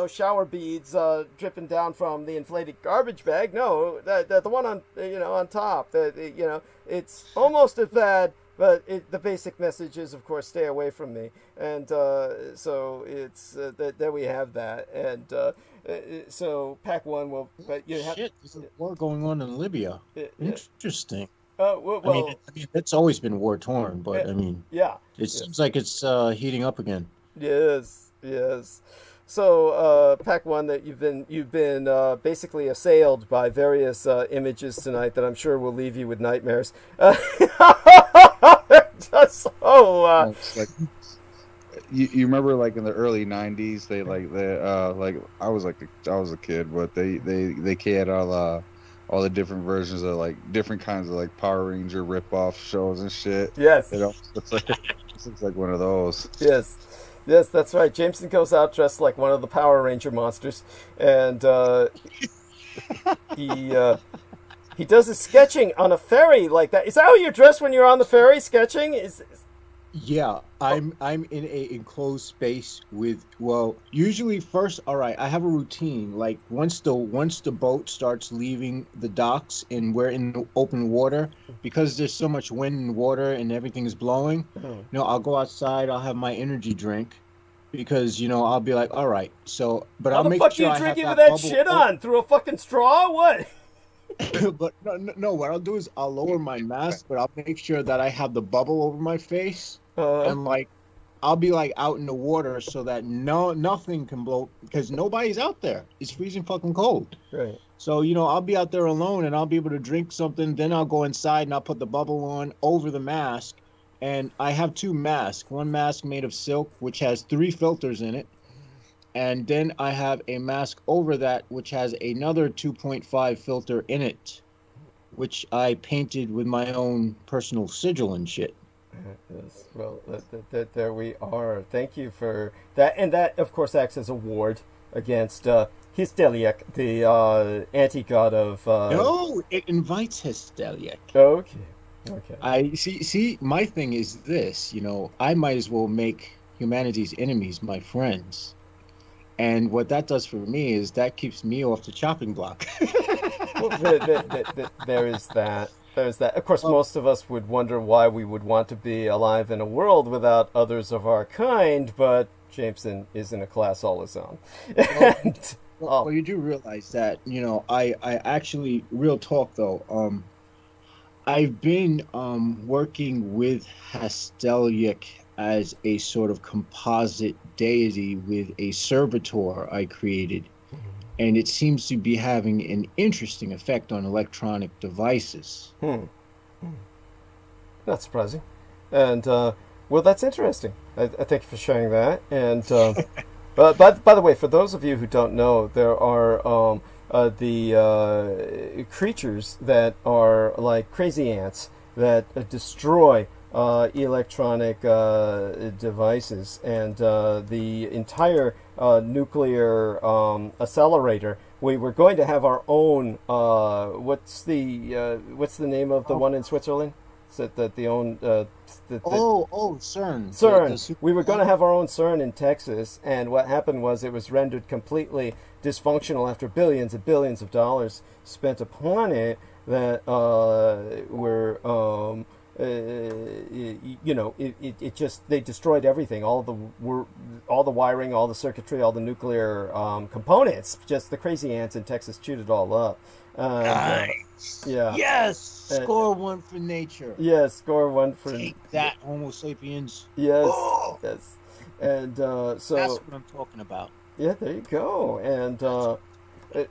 shower beads dripping down from the inflated garbage bag. No, the one on, on top. It's almost as bad. But the basic message is, of course, stay away from me. And so it's there we have that. And so Pac One will. But you have. Shit, there's a war going on in Libya. Interesting. Well, I mean, it's always been war torn, but it seems like it's heating up again. Yes. So, Pac One, that you've been basically assailed by various images tonight that I'm sure will leave you with nightmares. You remember, like in the early '90s, I was a kid, but they had all the different versions of like different kinds of like Power Ranger rip-off shows and shit. Yes, it's like one of those. Yes, that's right. Jameson goes out dressed like one of the Power Ranger monsters, and he does his sketching on a ferry like that. Is that how you're dressed when you're on the ferry sketching? Yeah, I'm in a enclosed space with, usually first, all right, I have a routine. Like once the boat starts leaving the docks and we're in the open water, because there's so much wind and water and everything is blowing, I'll go outside, I'll have my energy drink because, I'll be like, all right, so, but I'll make sure I have that bubble. How the fuck do you drink it with that shit on? Through a fucking straw? What? But no, what I'll do is I'll lower my mask, but I'll make sure that I have the bubble over my face. And like I'll be like out in the water so that nothing can blow because nobody's out there. It's freezing fucking cold. Right. So I'll be out there alone and I'll be able to drink something. Then I'll go inside and I'll put the bubble on over the mask. And I have two masks. One mask made of silk, which has 3 filters in it, And then I have a mask over that, which has another 2.5 filter in it, which I painted with my own personal sigil and shit. Yes. Well, there we are. Thank you for that. And that, of course, acts as a ward against Hysteliak, the anti-god of... No, it invites Hysteliak. Okay. Okay. I see, my thing is this, I might as well make humanity's enemies my friends. And what that does for me is that keeps me off the chopping block. Well, there is that. There's that. Of course, most of us would wonder why we would want to be alive in a world without others of our kind, but Jameson is in a class all his own. Well, you do realize that, I actually, real talk though, I've been working with Hysteliak as a sort of composite deity with a servitor I created. And it seems to be having an interesting effect on electronic devices. Not surprising. And, well, that's interesting. I thank you for sharing that. And, by the way, for those of you who don't know, there are the creatures that are like crazy ants that destroy electronic devices, and the entire nuclear accelerator. We were going to have our own. What's the name of the one in Switzerland? Is it the own? CERN. CERN. We were going to have our own CERN in Texas, and what happened was it was rendered completely dysfunctional after billions and billions of dollars spent upon it. That were. It just, they destroyed everything, all the wiring, all the circuitry, all the nuclear components. Just the crazy ants in Texas chewed it all up. Nice. Yeah. Yes. Score one for nature. Yes. Score one for. Take that, Homo sapiens. Yes. Oh. Yes. And so. That's what I'm talking about. Yeah. There you go. And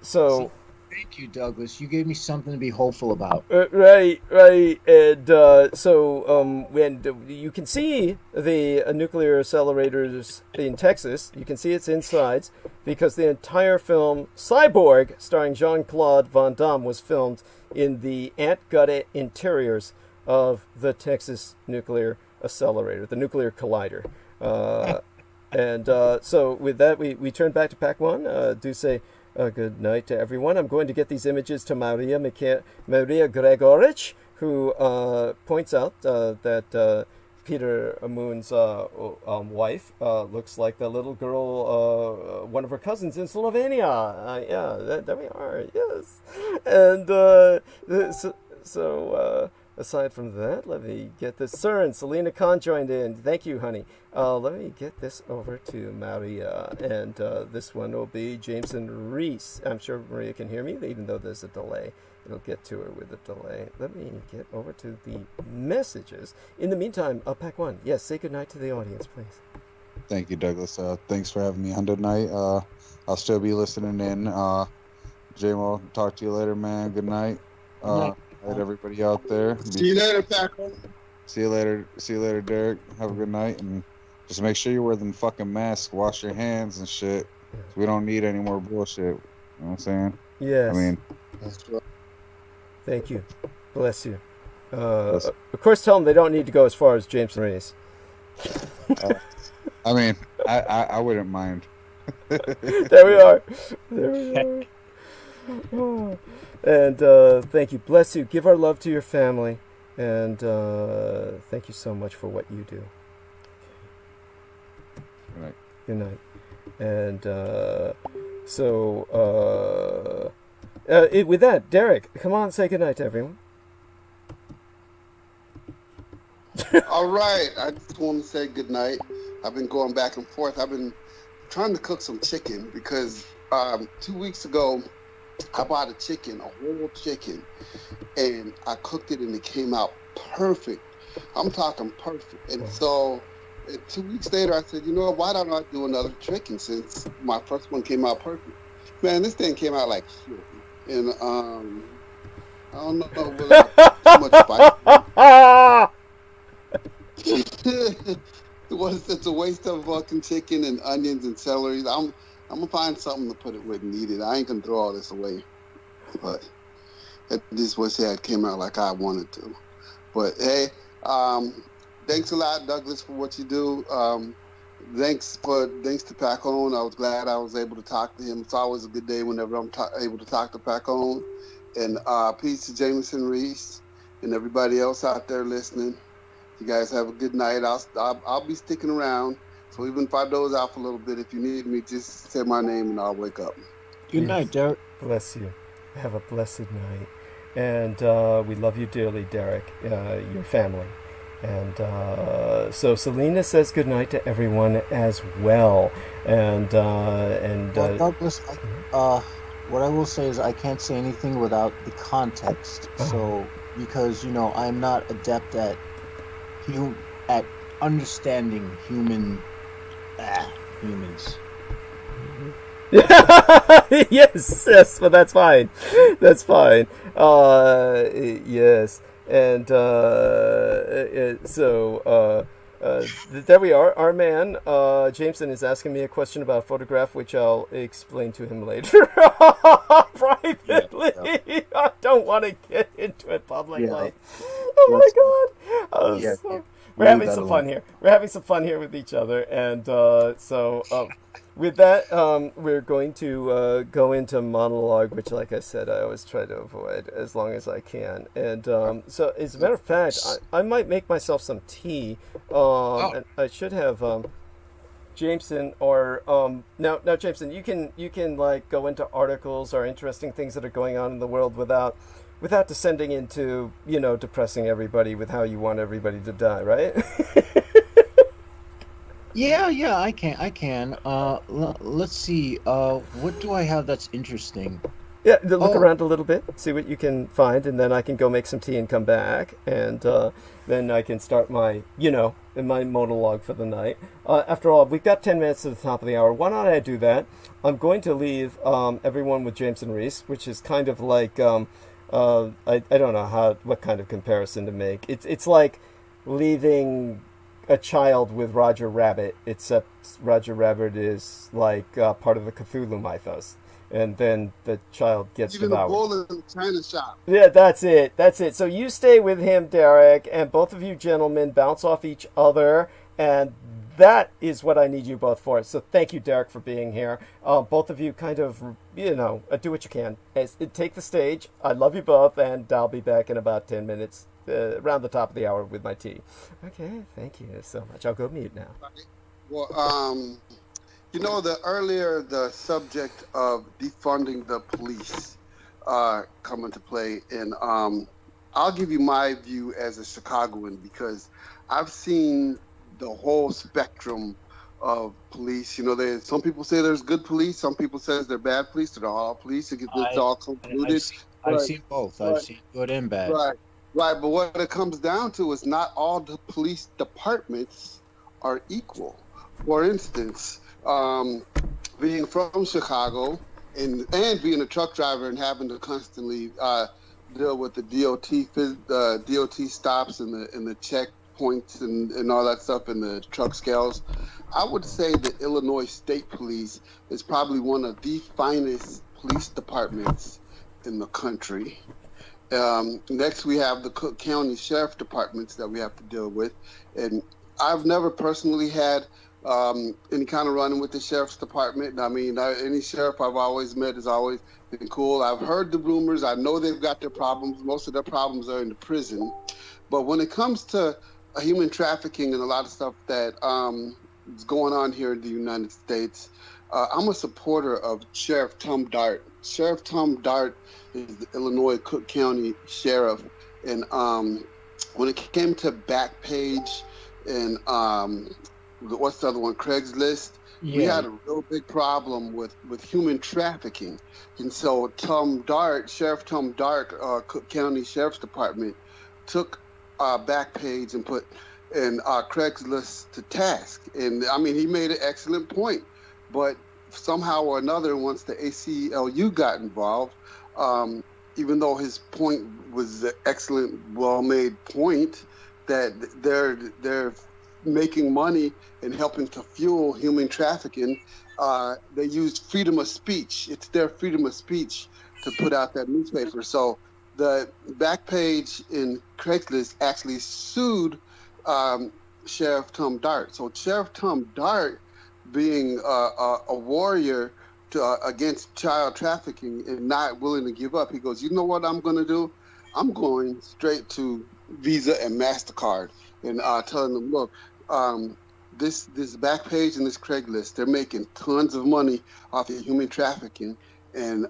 so. Thank you, Douglas. You gave me something to be hopeful about. Right. And so when you can see the nuclear accelerators in Texas, you can see its insides, because the entire film Cyborg, starring Jean-Claude Van Damme, was filmed in the ant-gutted interiors of the Texas nuclear accelerator, the nuclear collider. And so with that, we turn back to Pack 1. Do say... good night to everyone. I'm going to get these images to Maria Gregorich, who points out that Peter Moon's wife looks like the little girl, one of her cousins in Slovenia. There we are. Yes. And so aside from that, let me get this. CERN, Selena Khan joined in. Thank you, honey. Let me get this over to Maria, and this one will be Jameson Reese. I'm sure Maria can hear me, even though there's a delay. It'll get to her with a delay. Let me get over to the messages. In the meantime, Pack 1, yes, say goodnight to the audience, please. Thank you, Douglas. Thanks for having me on tonight. I'll still be listening in. J-Mo, talk to you later, man. Good night. Good night, everybody out there. See you later, Pack 1. See you later, Derek. Have a good night, and just make sure you wear them fucking masks, wash your hands and shit. We don't need any more bullshit. You know what I'm saying? Yes. I mean, That's right. Thank you. Bless you. Of course, tell them they don't need to go as far as Jameson Reese. I mean, I wouldn't mind. There we are. And thank you. Bless you. Give our love to your family. And thank you so much for what you do. Good night. Good night. And with that, Derek, come on, say good night to everyone. All right. I just want to say good night. I've been going back and forth. I've been trying to cook some chicken because 2 weeks ago, I bought a chicken, a whole chicken, and I cooked it and it came out perfect. I'm talking perfect. And so 2 weeks later, I said, you know what, why don't I do another chicken since my first one came out perfect? Man, this thing came out like shit. And I don't know whether too much spice. It's a waste of fucking chicken and onions and celery. I'm gonna find something to put it with and eat it. I ain't gonna throw all this away. But this was it came out like I wanted to. But hey, thanks a lot, Douglas, for what you do. Thanks to Pacone. I was glad I was able to talk to him. It's always a good day whenever I'm able to talk to Pacone. And peace to Jameson Reese and everybody else out there listening. You guys have a good night. I'll be sticking around. So even if I doze out for a little bit, if you need me, just say my name and I'll wake up. Good night, Derek. Bless you. Have a blessed night. And we love you dearly, Derek, your family. And so Selena says good night to everyone as well. And Douglas, what I will say is I can't say anything without the context. So because I'm not adept at understanding humans. yes, but that's fine. That's fine. Yes. And so there we are. Our man, Jameson, is asking me a question about a photograph, which I'll explain to him later privately. Yeah. I don't want to get into it publicly. Oh my God. We're having some fun here. We're having some fun here with each other. And with that, we're going to go into monologue, which, like I said, I always try to avoid as long as I can. And so, as a matter of fact, I might make myself some tea. And I should have Jameson or now, Jameson, you can like go into articles or interesting things that are going on in the world without descending into depressing everybody with how you want everybody to die, right? Yeah, I can. Let's see. What do I have that's interesting? Yeah, look around a little bit, see what you can find, and then I can go make some tea and come back, and then I can start my monologue for the night. After all, we've got 10 minutes to the top of the hour. Why don't I do that? I'm going to leave everyone with Jameson Reese, which is kind of like I don't know what kind of comparison to make. It's like leaving a child with Roger Rabbit, except Roger Rabbit is like part of the Cthulhu mythos, and then the child gets devoured. Even a bull in the china shop. Yeah, that's it. So you stay with him, Derek, and both of you gentlemen bounce off each other, and that is what I need you both for. So thank you, Derek, for being here. Both of you kind of, do what you can. Take the stage. I love you both, and I'll be back in about 10 minutes. Around the top of the hour with my tea. Okay, thank you so much. I'll go mute now. Well, the subject of defunding the police come into play, and I'll give you my view as a Chicagoan because I've seen the whole spectrum of police. Some people say there's good police, some people say they're bad police, they're all police. It's all concluded. I've seen both. I've seen good and bad. Right, but what it comes down to is not all the police departments are equal. For instance, being from Chicago and being a truck driver and having to constantly deal with the DOT stops and the checkpoints and all that stuff and the truck scales, I would say the Illinois State Police is probably one of the finest police departments in the country. Next, we have the Cook County Sheriff Departments that we have to deal with. And I've never personally had any kind of run-in with the Sheriff's Department. I mean, any sheriff I've always met has always been cool. I've heard the rumors. I know they've got their problems. Most of their problems are in the prison. But when it comes to human trafficking and a lot of stuff that is going on here in the United States, I'm a supporter of Sheriff Tom Dart. Sheriff Tom Dart is the Illinois Cook County Sheriff. And when it came to Backpage and what's the other one, Craigslist, we had a real big problem with human trafficking. And so Sheriff Tom Dart, Cook County Sheriff's Department, took Backpage and put Craigslist to task. And I mean, he made an excellent point, but somehow or another, once the ACLU got involved, even though his point was an excellent, well-made point, that their making money and helping to fuel human trafficking, they used freedom of speech. It's their freedom of speech to put out that newspaper. So the Backpage in Craigslist actually sued Sheriff Tom Dart. So Sheriff Tom Dart, being a warrior against child trafficking and not willing to give up, he goes, you know what I'm going to do? I'm going straight to Visa and MasterCard and telling them, look, this Backpage and this Craigslist, they're making tons of money off of human trafficking, and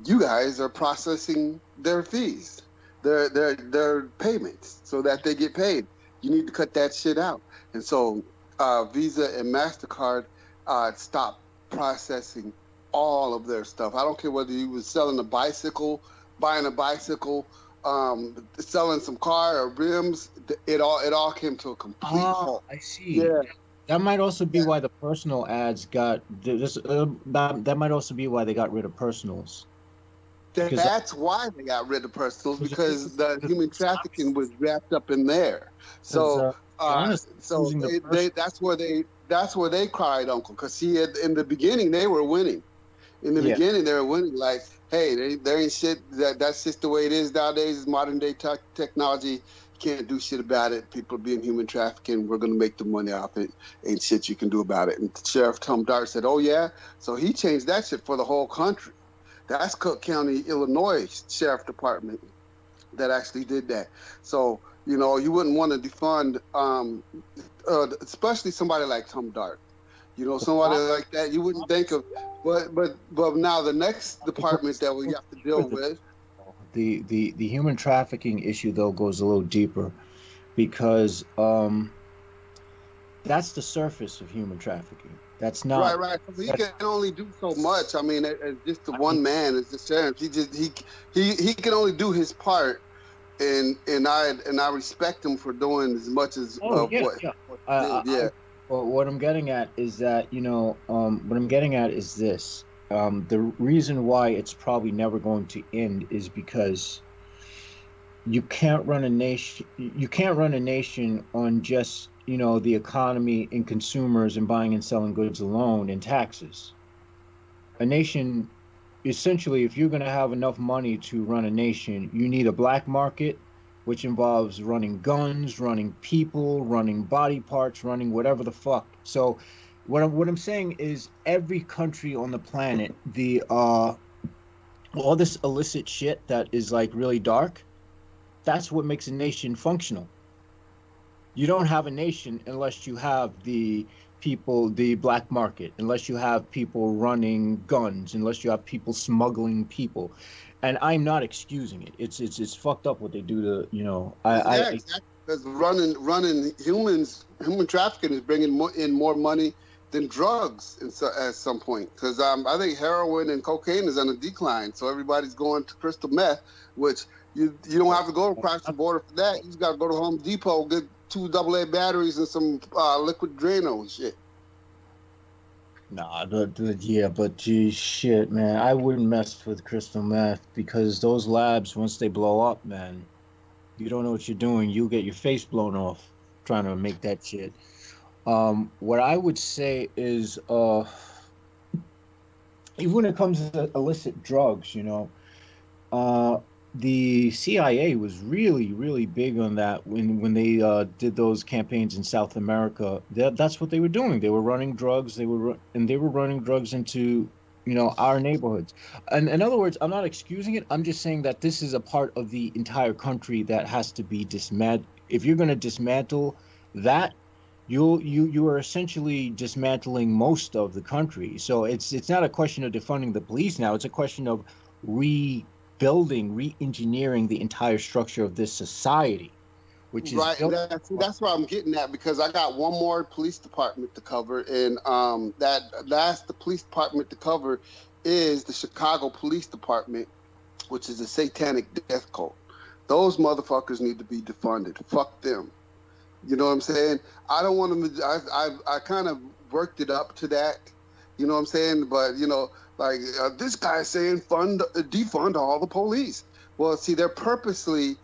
you guys are processing their fees, their payments, so that they get paid. You need to cut that shit out. And so Visa and MasterCard stopped processing all of their stuff. I don't care whether you was selling a bicycle, buying a bicycle, selling some car or rims. It all came to a complete halt. I see. Yeah. That might also be why the personal ads got this. That might also be why they got rid of personals. That's why they got rid of personals, because the human trafficking was wrapped up in there. So, that's where they cried uncle. Because see, in the beginning they were winning. In the beginning they were winning. Like, hey, there ain't shit. That's just the way it is nowadays. It's modern day technology. Can't do shit about it. People are being human trafficking. We're gonna make the money off it. Ain't shit you can do about it. And Sheriff Tom Dart said, "Oh yeah." So he changed that shit for the whole country. That's Cook County, Illinois Sheriff Department that actually did that. So you wouldn't want to defund, especially somebody like Tom Dart. Somebody like that you wouldn't think of. But now the next department that we have to deal with. The human trafficking issue, though, goes a little deeper, because that's the surface of human trafficking. That's not right. He can only do so much. I mean, as just the one man, as the sheriff, he can only do his part, and I respect him for doing as much as what. Well, what I'm getting at is that this. The reason why it's probably never going to end is because you can't run a nation. You can't run a nation on just the economy and consumers and buying and selling goods alone and taxes. A nation, essentially, if you're going to have enough money to run a nation, you need a black market, which involves running guns, running people, running body parts, running whatever the fuck. So what I'm saying is, every country on the planet, all this illicit shit that is like really dark, that's what makes a nation functional. You don't have a nation unless you have the people, the black market, unless you have people running guns, unless you have people smuggling people. And I'm not excusing it. It's fucked up what they do to, exactly. Because running human trafficking is bringing in more money than drugs at some point. Because I think heroin and cocaine is on a decline. So everybody's going to crystal meth, which you don't have to go across the border for that. You just got to go to Home Depot, get 2 AA batteries and some liquid Drano and shit. Nah, but geez, shit, man. I wouldn't mess with crystal meth, because those labs, once they blow up, man, you don't know what you're doing. You'll get your face blown off trying to make that shit. What I would say is, even when it comes to illicit drugs, the CIA was really, really big on that when they did those campaigns in South America. That's what they were doing. They were running drugs. They were running drugs into, our neighborhoods. And in other words, I'm not excusing it. I'm just saying that this is a part of the entire country that has to be dismantled. If you're going to dismantle that, you are essentially dismantling most of the country. So it's not a question of defunding the police now. It's a question of re-engineering the entire structure of this society, which is right. That's what I'm getting at, because I got one more police department to cover, and the police department to cover is the Chicago Police Department, which is a satanic death cult. Those motherfuckers need to be defunded. Fuck them. You know what I'm saying? I don't want them to. I kind of worked it up to that. You know what I'm saying? But this guy's saying defund all the police. Well, see, they're purposely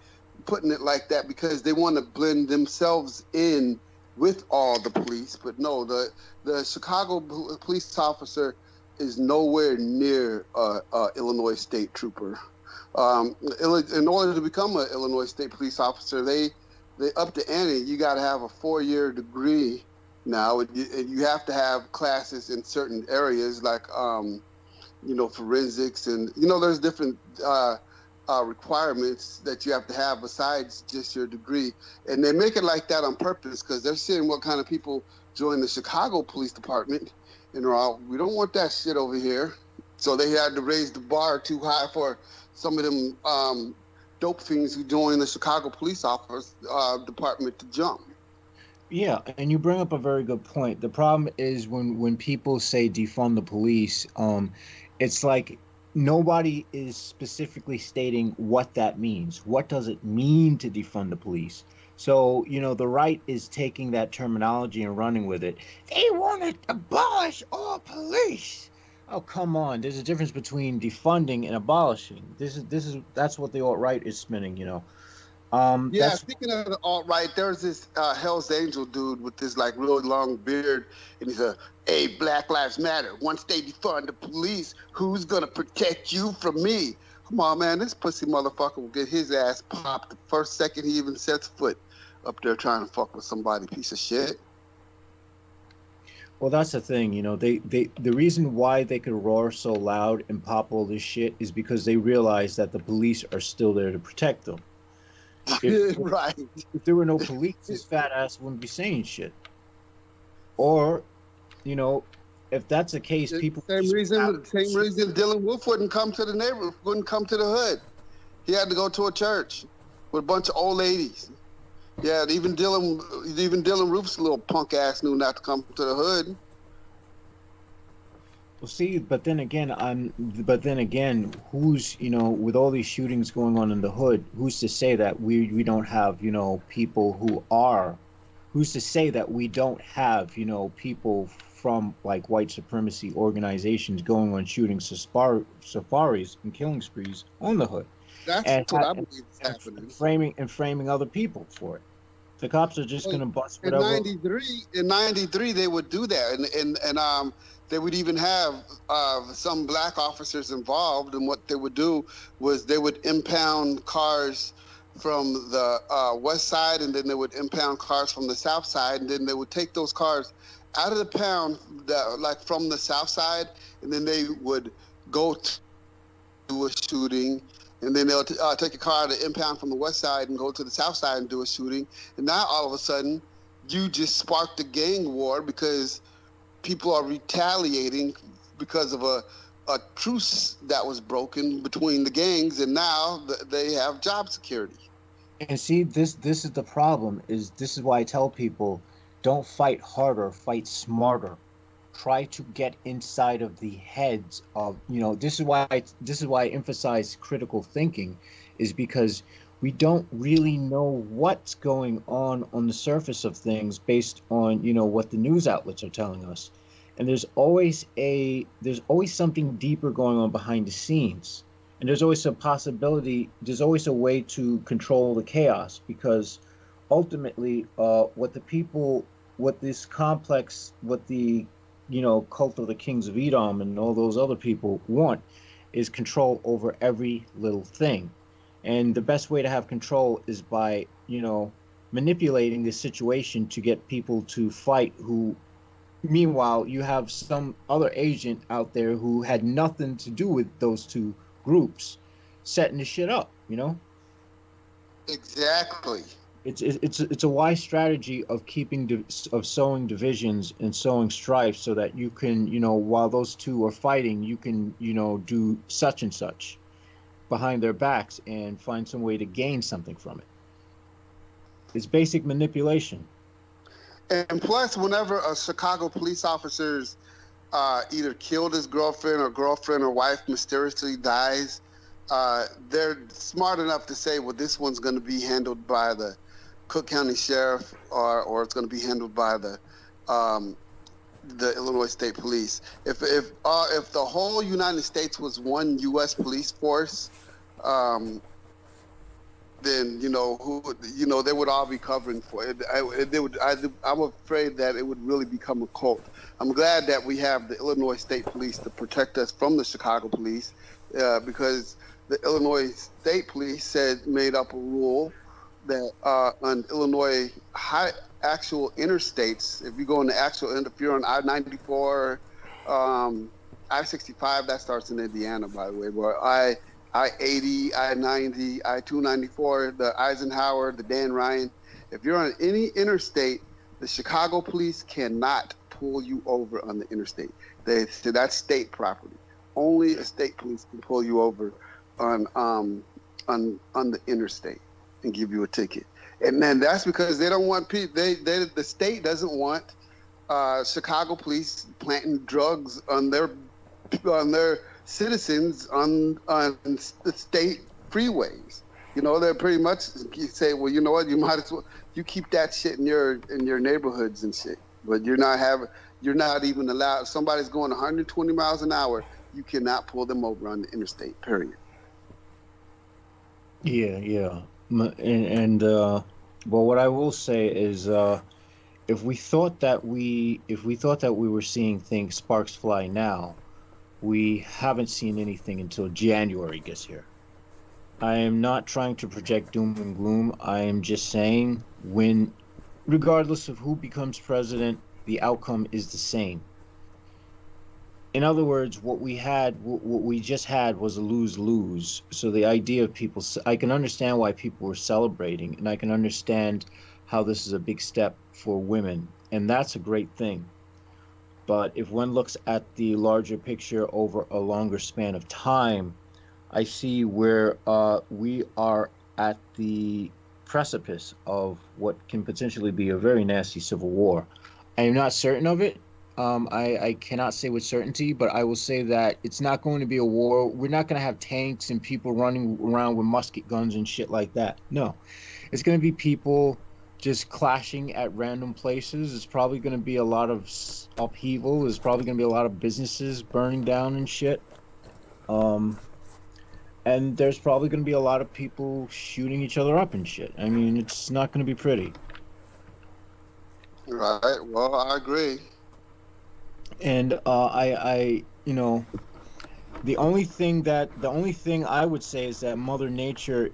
putting it like that because they want to blend themselves in with all the police. But no, the Chicago police officer is nowhere near Illinois state trooper. In order to become an Illinois state police officer, they up the ante. You got to have a 4-year degree now, and you have to have classes in certain areas like forensics, and there's different requirements that you have to have besides just your degree. And they make it like that on purpose because they're seeing what kind of people join the Chicago Police Department, and they're all, we don't want that shit over here. So they had to raise the bar too high for some of them dope fiends who joined the Chicago Police Department to jump. Yeah, and you bring up a very good point. The problem is when people say defund the police, it's like nobody is specifically stating what that means. What does it mean to defund the police? So, the right is taking that terminology and running with it. They want to abolish all police. Oh, come on. There's a difference between defunding and abolishing. That's what the alt-right is spinning, Speaking of the alt-right, there's this Hell's Angel dude with this like really long beard, and he said, "Hey, Black Lives Matter. Once they defund the police, who's gonna protect you from me?" Come on, man, this pussy motherfucker will get his ass popped the first second he even sets foot up there trying to fuck with somebody, piece of shit. Well, that's the thing, the reason why they could roar so loud and pop all this shit is because they realize that the police are still there to protect them. Right. If there were no police, his fat ass wouldn't be saying shit. Or, if that's the case, people. Same reason Dylan Wolf wouldn't come to the neighborhood, wouldn't come to the hood. He had to go to a church with a bunch of old ladies. Yeah, even Dylan Roof's little punk ass knew not to come to the hood. Well, see, but then again, who's, with all these shootings going on in the hood, who's to say that we don't have, people who are, who's to say that we don't have, people from like white supremacy organizations going on shooting safaris and killing sprees on the hood? That's what I believe is happening. Framing other people for it. The cops are just going to bust whatever. In '93, they would do that, and they would even have some black officers involved. And what they would do was they would impound cars from the west side, and then they would impound cars from the south side, and then they would take those cars out of the pound, like from the south side, and then they would go to a shooting. And then they'll take a car to impound from the west side and go to the south side and do a shooting. And now all of a sudden, you just sparked a gang war because people are retaliating because of a truce that was broken between the gangs, and now they have job security. And see, this is the problem. This is why I tell people, don't fight harder, fight smarter. Try to get inside of the heads of, this is why I emphasize critical thinking, is because we don't really know what's going on the surface of things based on, what the news outlets are telling us. And there's always something deeper going on behind the scenes. And there's always a possibility, there's always a way to control the chaos, because ultimately what the cult of the kings of Edom and all those other people want is control over every little thing. And the best way to have control is by, manipulating the situation to get people to fight who, meanwhile, you have some other agent out there who had nothing to do with those two groups setting the shit up, Exactly. It's a wise strategy of sowing divisions and sowing strife, so that you can, while those two are fighting, you can, do such and such behind their backs and find some way to gain something from it. It's basic manipulation. And plus, whenever a Chicago police officer's either killed his girlfriend or wife mysteriously dies, they're smart enough to say, well, this one's going to be handled by the Cook County Sheriff, or it's going to be handled by the Illinois State Police. If the whole United States was one U.S. police force, then they would all be covering for it. I'm afraid that it would really become a cult. I'm glad that we have the Illinois State Police to protect us from the Chicago police, because the Illinois State Police made up a rule that on Illinois actual interstates, if you go on the if you're on I-94, I-65, that starts in Indiana, by the way, but I-80, I-90, I-294, the Eisenhower, the Dan Ryan. If you're on any interstate, the Chicago police cannot pull you over on the interstate. That's state property. Only a state police can pull you over on the interstate and give you a ticket. And then that's because they don't want people. The state doesn't want Chicago police planting drugs on their citizens on the state freeways. They're pretty much say, well, you know what, you might as well keep that shit in your neighborhoods and shit. But you're not even allowed. If somebody's going 120 miles an hour, you cannot pull them over on the interstate. Period. Yeah. And well, what I will say is, if we thought that we were seeing sparks fly now, we haven't seen anything until January gets here. I am not trying to project doom and gloom. I am just saying, regardless of who becomes president, the outcome is the same. In other words, what we just had was a lose-lose. So the idea of people, I can understand why people were celebrating, and I can understand how this is a big step for women, and that's a great thing. But if one looks at the larger picture over a longer span of time, I see where we are at the precipice of what can potentially be a very nasty civil war. I am not certain of it. I cannot say with certainty, but I will say that it's not going to be a war. We're not going to have tanks and people running around with musket guns and shit like that. No, it's going to be people just clashing at random places. It's probably going to be a lot of upheaval. There's probably going to be a lot of businesses burning down and shit. And there's probably going to be a lot of people shooting each other up and shit. I mean, it's not going to be pretty. Right. Well, I agree. And I the only thing I would say is that Mother Nature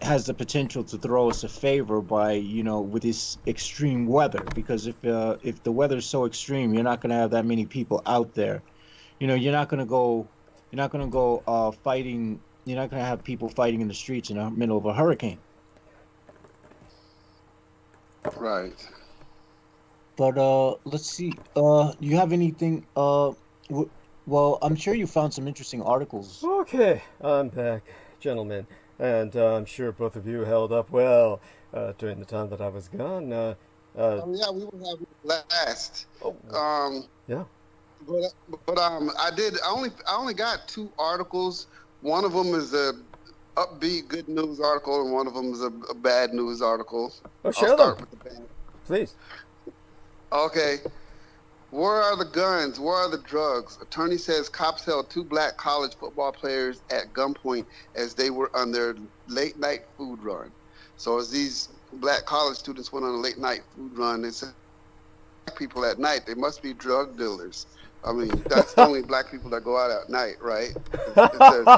has the potential to throw us a favor by, with this extreme weather, because if the weather's so extreme, you're not going to have that many people out there. You're not going to go fighting. You're not going to have people fighting in the streets in the middle of a hurricane. Right. But let's see. You have anything? Well, I'm sure you found some interesting articles. Okay, I'm back, gentlemen, and I'm sure both of you held up well during the time that I was gone. Yeah, we were having a blast. Yeah. But I only got 2 articles. One of them is a upbeat good news article, and one of them is a bad news article. Oh, share them, with the band. Please. Okay. Where are the guns? Where are the drugs? Attorney says cops held 2 black college football players at gunpoint as they were on their late night food run. So as these black college students went on a late night food run, they said black people at night, they must be drug dealers. I mean, that's the only black people that go out at night, right? It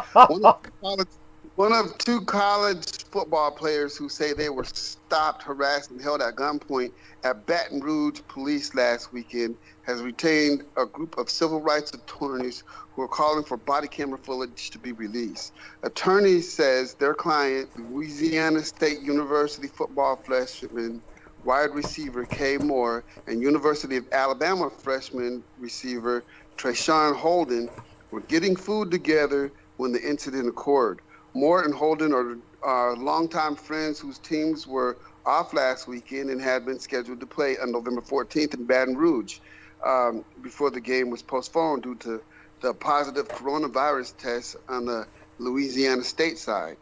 says, one of 2 college football players who say they were stopped, harassed, and held at gunpoint at Baton Rouge police last weekend has retained a group of civil rights attorneys who are calling for body camera footage to be released. Attorney says their client, Louisiana State University football freshman wide receiver Kay Moore and University of Alabama freshman receiver Trayshawn Holden were getting food together when the incident occurred. Moore and Holden are longtime friends whose teams were off last weekend and had been scheduled to play on November 14th in Baton Rouge before the game was postponed due to the positive coronavirus test on the Louisiana state side.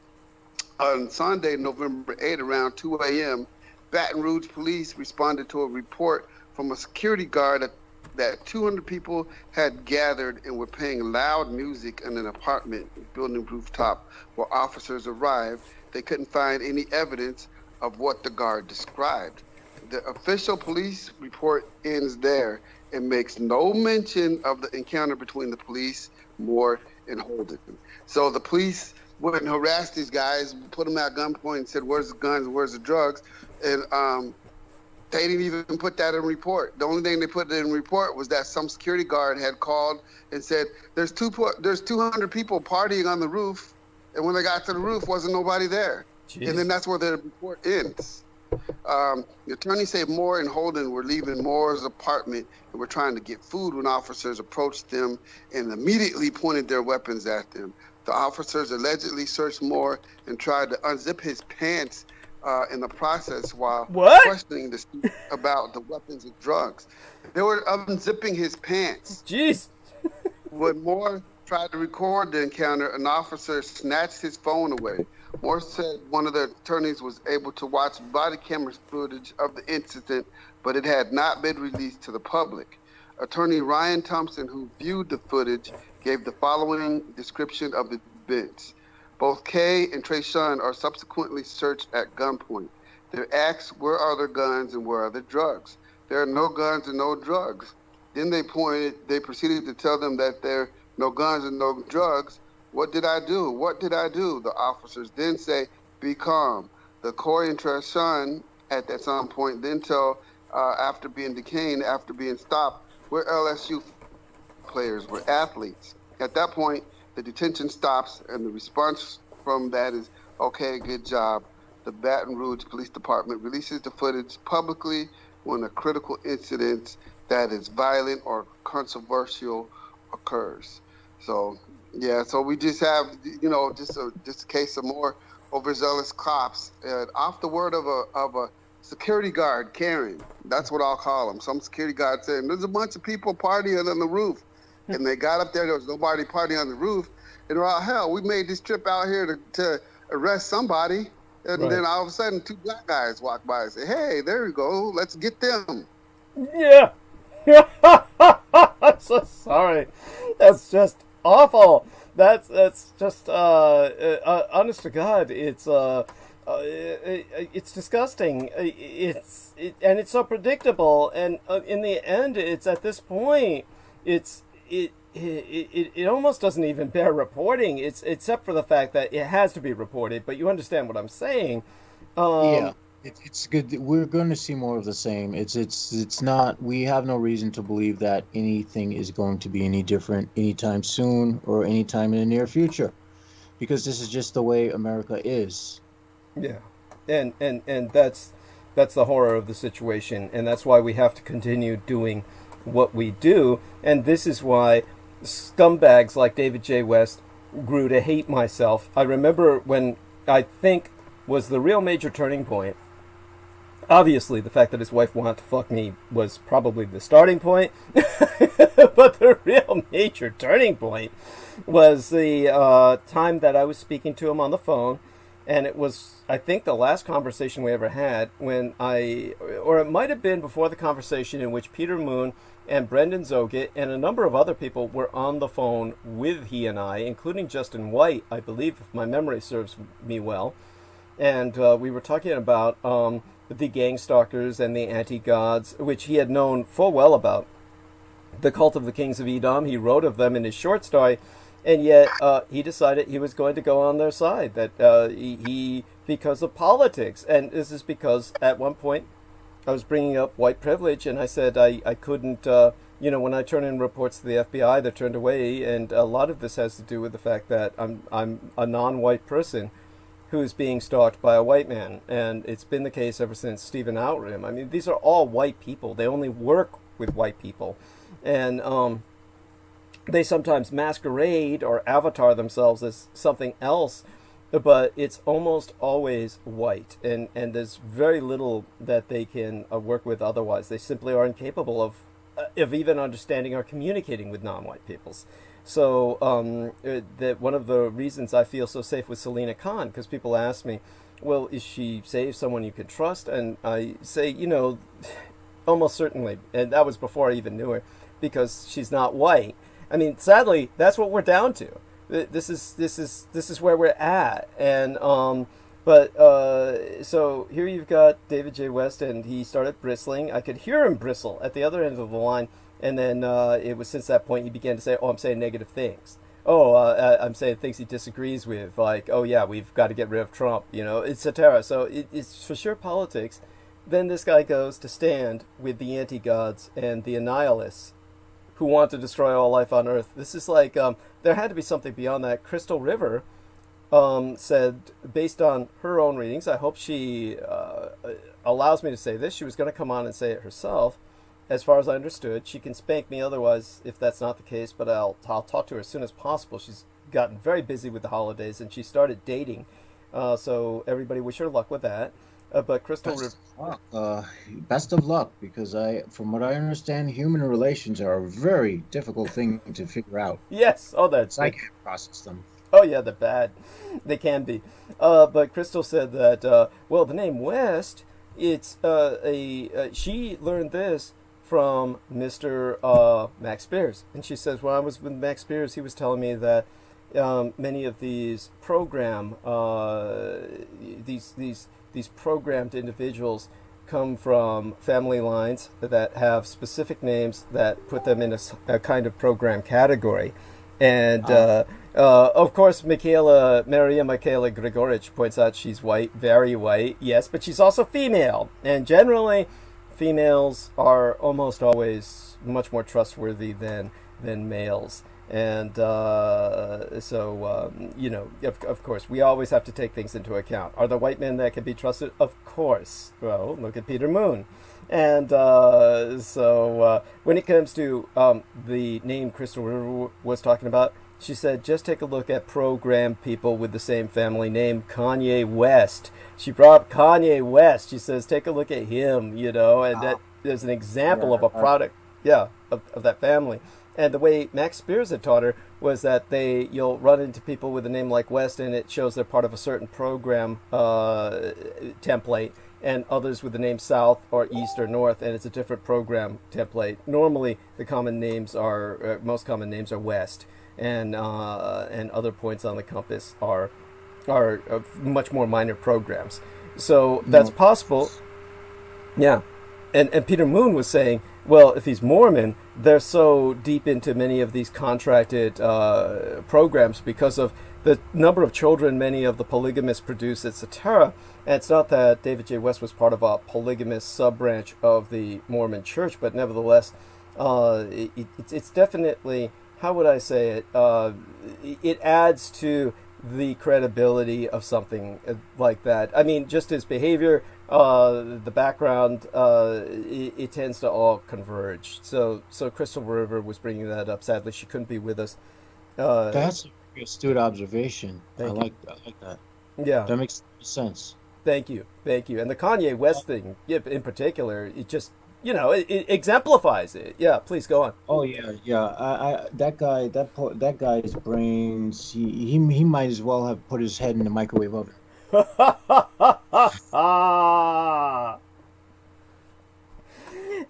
On Sunday, November 8th, around 2 a.m., Baton Rouge police responded to a report from a security guard that 200 people had gathered and were playing loud music in an apartment building rooftop. While officers arrived, they couldn't find any evidence of what the guard described. The official police report ends there and makes no mention of the encounter between the police, Moore, and Holden. So the police went and harassed these guys, put them at gunpoint and said, where's the guns, where's the drugs? And they didn't even put that in report. The only thing they put in report was that some security guard had called and said, there's 200 people partying on the roof. And when they got to the roof, wasn't nobody there. Jeez. And then that's where the report ends. The attorneys say Moore and Holden were leaving Moore's apartment and were trying to get food when officers approached them and immediately pointed their weapons at them. The officers allegedly searched Moore and tried to unzip his pants in the process while questioning the student about the weapons and drugs. They were unzipping his pants. Jeez. When Moore tried to record the encounter, an officer snatched his phone away. Moore said one of the attorneys was able to watch body camera footage of the incident, but it had not been released to the public. Attorney Ryan Thompson, who viewed the footage, gave the following description of the events. Both Kay and Trayshawn are subsequently searched at gunpoint. They're asked, where are their guns and where are the drugs? There are no guns and no drugs. Then they proceeded to tell them that there are no guns and no drugs. What did I do? What did I do? The officers then say, be calm. The Corey and Trayshawn at some point then tell, after being detained, after being stopped, we're LSU players, we're athletes. At that point, the detention stops, and the response from that is, okay, good job. The Baton Rouge Police Department releases the footage publicly when a critical incident that is violent or controversial occurs. So, yeah, so we just have, just a case of more overzealous cops. Off the word of a security guard, Karen, that's what I'll call him. Some security guard saying, there's a bunch of people partying on the roof. And they got up there was nobody partying on the roof. And they're all, hell, we made this trip out here to arrest somebody. And then all of a sudden, two black guys walk by and say, hey, there you go, let's get them. Yeah. I'm so sorry. That's just awful. That's just honest to God, it's disgusting. And it's so predictable. And in the end, it's at this point, it almost doesn't even bear reporting. It's except for the fact that it has to be reported. But you understand what I'm saying. Yeah. It's good. We're going to see more of the same. It's not. We have no reason to believe that anything is going to be any different anytime soon or anytime in the near future, because this is just the way America is. Yeah, and that's the horror of the situation, and that's why we have to continue doing what we do. And this is why scumbags like David J. West grew to hate myself. I remember when I think was the real major turning point. Obviously, the fact that his wife wanted to fuck me was probably the starting point. But the real major turning point was the time that I was speaking to him on the phone. And it was, I think, the last conversation we ever had when or it might have been before the conversation in which Peter Moon and Brendan Zogit and a number of other people were on the phone with he and I, including Justin White, I believe, if my memory serves me well. And we were talking about the gang stalkers and the anti-gods, which he had known full well about. The cult of the kings of Edom, he wrote of them in his short story, and yet he decided he was going to go on their side, that he because of politics. And this is because at one point I was bringing up white privilege, and I said I couldn't, when I turn in reports to the FBI, they're turned away, and a lot of this has to do with the fact that I'm a non-white person who's being stalked by a white man, and it's been the case ever since Stephen Outram. I mean, these are all white people. They only work with white people, and they sometimes masquerade or avatar themselves as something else, but it's almost always white, and there's very little that they can work with otherwise. They simply are incapable of even understanding or communicating with non-white peoples. So that one of the reasons I feel so safe with Selina Khan, because people ask me, well, is she safe, someone you can trust? And I say, almost certainly, and that was before I even knew her, because she's not white. I mean, sadly, that's what we're down to. This is where we're at, and so here you've got David J. West, and he started bristling. I could hear him bristle at the other end of the line, and then it was since that point he began to say, "Oh, I'm saying negative things. Oh, I'm saying things he disagrees with, like, oh yeah, we've got to get rid of Trump, etc." So it's for sure politics. Then this guy goes to stand with the anti-gods and the annihilists who want to destroy all life on Earth. This is like, there had to be something beyond that. Crystal River said, based on her own readings, I hope she allows me to say this, she was going to come on and say it herself. As far as I understood, she can spank me otherwise if that's not the case, but I'll talk to her as soon as possible. She's gotten very busy with the holidays, and she started dating. So everybody wish her luck with that. But Crystal best of luck, because from what I understand, human relations are a very difficult thing to figure out. Yes. Oh, that's... I can't process them. Oh, yeah, they're bad. They can be. But Crystal said that, well, the name West, it's she learned this from Mr. Max Spears. And she says, when I was with Max Spears, he was telling me that many of these these programmed individuals come from family lines that have specific names that put them in a kind of program category. And of course, Maria Michaela Grigorich points out she's white, very white, yes, but she's also female. And generally, females are almost always much more trustworthy than males. And so, of course, we always have to take things into account. Are there white men that can be trusted? Of course. Well, look at Peter Moon. And so when it comes to the name Crystal River was talking about, she said, just take a look at programmed people with the same family name, Kanye West. She brought up Kanye West. She says, take a look at him, and that there's an example of a product, of that family. And the way Max Spears had taught her was that you'll run into people with a name like West, and it shows they're part of a certain program template, and others with the name South or East or North, and it's a different program template. Normally, the most common names are West, and other points on the compass are much more minor programs. So that's possible. Yeah. And Peter Moon was saying, well, if he's Mormon, they're so deep into many of these contracted programs because of the number of children many of the polygamists produce, etc. And it's not that David J. West was part of a polygamous sub-branch of the Mormon Church, but nevertheless, it's definitely, how would I say it? It adds to the credibility of something like that. I mean, just his behavior, the background, it tends to all converge. So Crystal River was bringing that up. Sadly, she couldn't be with us. That's a astute observation. I like that. Yeah, that makes sense. Thank you. And the Kanye West thing, in particular, it just it exemplifies it. Yeah, please go on. Oh yeah. That guy's brains. He might as well have put his head in the microwave oven.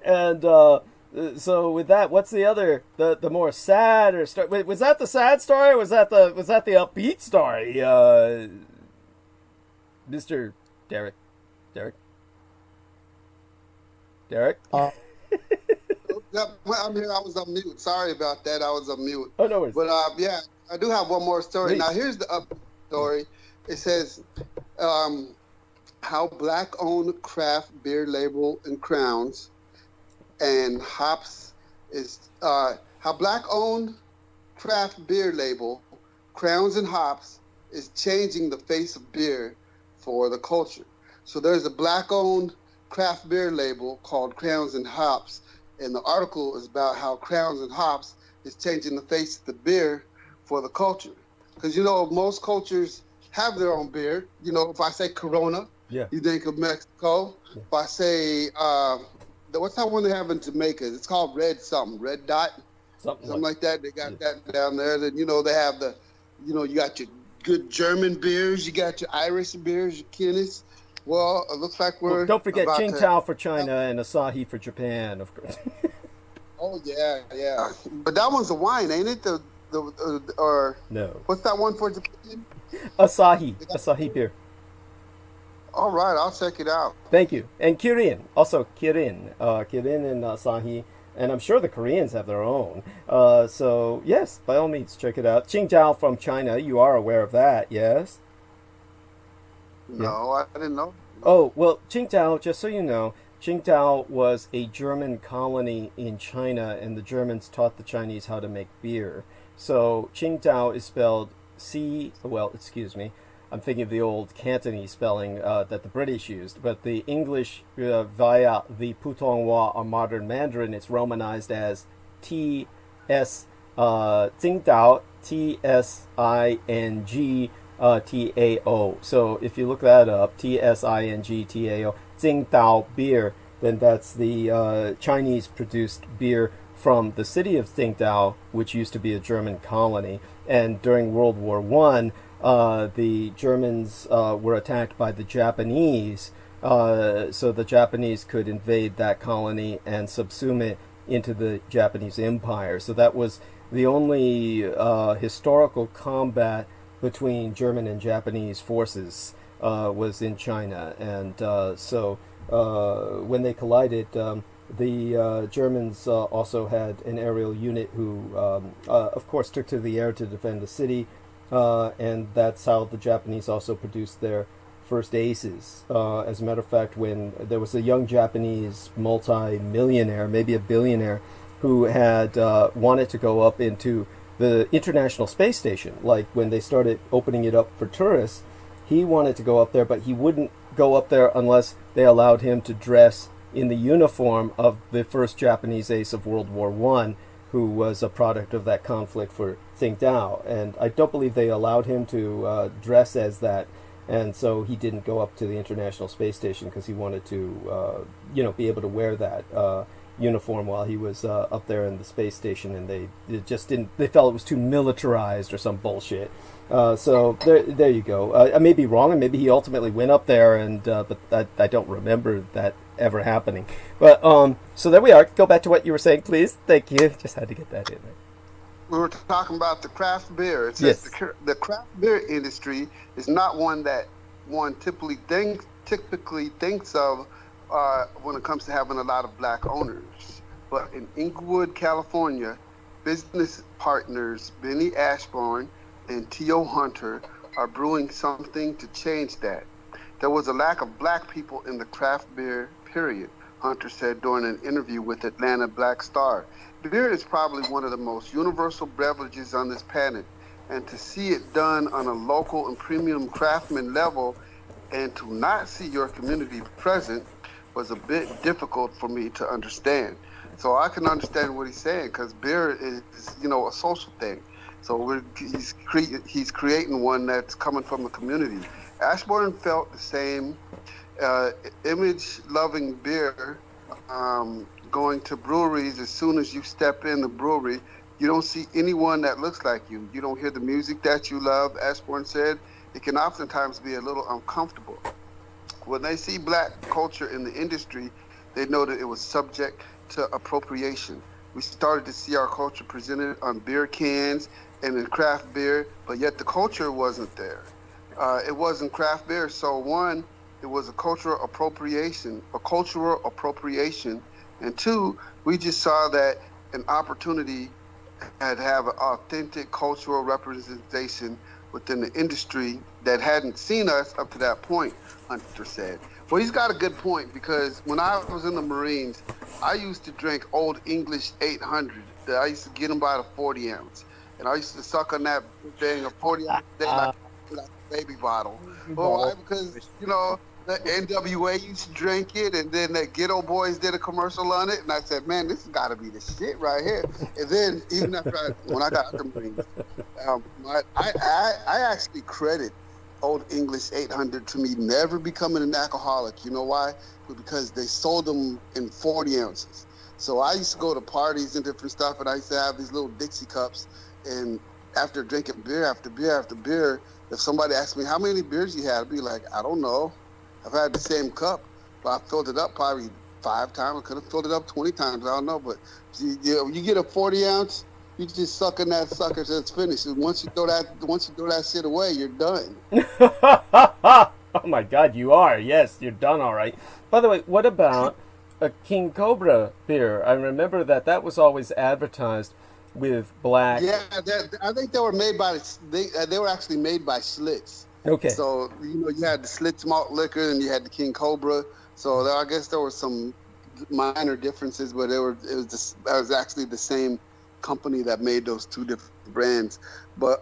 And so with that, what's the other, the more sadder story? Wait, was that the sad story, or was that the upbeat story? Mr. Derek. I'm here. I was on mute. Sorry about that. I was on mute. Oh, no worries. But yeah, I do have one more story. Please. Now here's the up story. It says how black-owned craft beer label and crowns and hops is how black-owned craft beer label, crowns and hops is changing the face of beer for the culture. So there's a black-owned craft beer label called Crowns and Hops, and the article is about how Crowns and Hops is changing the face of the beer for the culture. Because most cultures have their own beer. If I say Corona, you think of Mexico. Yeah. If I say what's that one they have in Jamaica? It's called Red Dot, something like that. They got that down there. Then they have the, you got your good German beers, you got your Irish beers, your Guinness, Well, it looks like we're. Well, don't forget about Qingdao for China and Asahi for Japan, of course. Oh yeah, yeah. But that one's a wine, ain't it? Or no. What's that one for Japan? Asahi beer. All right, I'll check it out. Thank you. And Kirin, also Kirin and Asahi. And I'm sure the Koreans have their own. So, yes, by all means, check it out. Qingdao from China, you are aware of that, yes? No, I didn't know. Oh, well, Qingdao, just so you know, Qingdao was a German colony in China, and the Germans taught the Chinese how to make beer. So, Qingdao is spelled I'm thinking of the old Cantonese spelling that the British used, but the English via the Putonghua or modern Mandarin, it's romanized as T-S, Tsingtao, T-S-I-N-G-T-A-O. So if you look that up, T-S-I-N-G-T-A-O, Tsingtao beer, then that's the Chinese-produced beer from the city of Tsingtao, which used to be a German colony. And during World War I, the Germans were attacked by the Japanese, so the Japanese could invade that colony and subsume it into the Japanese Empire. So that was the only historical combat between German and Japanese forces was in China. And so when they collided, the Germans also had an aerial unit who, of course, took to the air to defend the city. And that's how the Japanese also produced their first aces. As a matter of fact, when there was a young Japanese multi-millionaire, maybe a billionaire, who had wanted to go up into the International Space Station, like when they started opening it up for tourists, he wanted to go up there, but he wouldn't go up there unless they allowed him to dress in the uniform of the first Japanese ace of World War I, who was a product of that conflict for Tsingtao. And I don't believe they allowed him to dress as that. And so he didn't go up to the International Space Station because he wanted to, be able to wear that uniform while he was up there in the space station. And they just didn't, they felt it was too militarized or some bullshit. So there you go. I may be wrong, and maybe he ultimately went up there, and but I don't remember that ever happening. But so there we are. Go back to what you were saying, please. Thank you. Just had to get that in there. We were talking about the craft beer. It says yes. The craft beer industry is not one that one typically thinks of when it comes to having a lot of black owners. But in Inglewood, California, business partners Benny Ashburn and T.O. Hunter are brewing something to change that. There was a lack of black people in the craft beer period, Hunter said during an interview with Atlanta Black Star. Beer is probably one of the most universal beverages on this planet, and to see it done on a local and premium craftsman level and to not see your community present was a bit difficult for me to understand. So I can understand what he's saying, because beer is, a social thing. So he's creating one that's coming from the community. Ashburn felt the same. Image-loving beer, going to breweries, as soon as you step in the brewery, you don't see anyone that looks like you. You don't hear the music that you love, Ashburn said. It can oftentimes be a little uncomfortable. When they see black culture in the industry, they know that it was subject to appropriation. We started to see our culture presented on beer cans and in craft beer, but yet the culture wasn't there. It wasn't craft beer, so one, it was a cultural appropriation, and two, we just saw that an opportunity had to have an authentic cultural representation within the industry that hadn't seen us up to that point, Hunter said. Well, he's got a good point, because when I was in the Marines, I used to drink Old English 800. I used to get them by the 40 ounce. And I used to suck on that thing, a 40 ounce thing like a baby bottle. Well, why? Because, the NWA used to drink it, and then the Ghetto Boys did a commercial on it, and I said, man, this has got to be the shit right here. And then, even after when I got the Marines, I actually credit Old English 800 to me never becoming an alcoholic. You know why? Because they sold them in 40 ounces. So I used to go to parties and different stuff, and I used to have these little Dixie cups, and after drinking beer after beer after beer, if somebody asked me how many beers you had, I'd be like, I don't know. I've had the same cup, but I filled it up probably 5 times. I could have filled it up 20 times. I don't know, but you get a 40 ounce, you just suck in that sucker till it's finished. And once you throw that shit away, you're done. Oh my God, you are. Yes, you're done. All right. By the way, what about a King Cobra beer? I remember that was always advertised with black. Yeah, I think they were made by they were actually made by Schlitz. Okay. So you had the Schlitz malt liquor and you had the King Cobra. So I guess there were some minor differences, but it was actually the same company that made those 2 different brands. But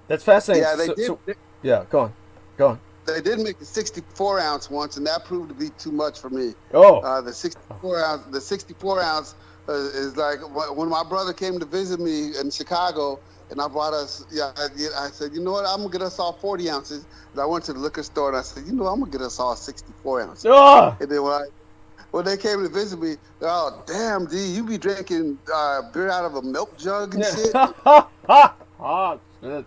that's fascinating. Yeah, go on. They did make a 64 ounce once, and that proved to be too much for me. Oh. The 64 ounce is like when my brother came to visit me in Chicago, and I brought us. I said, you know what? I'm gonna get us all 40 ounces. And I went to the liquor store and I said, I'm gonna get us all 64 ounces. Oh. And then when they came to visit me, they're all, damn, D, you be drinking beer out of a milk jug and shit. Oh, shit.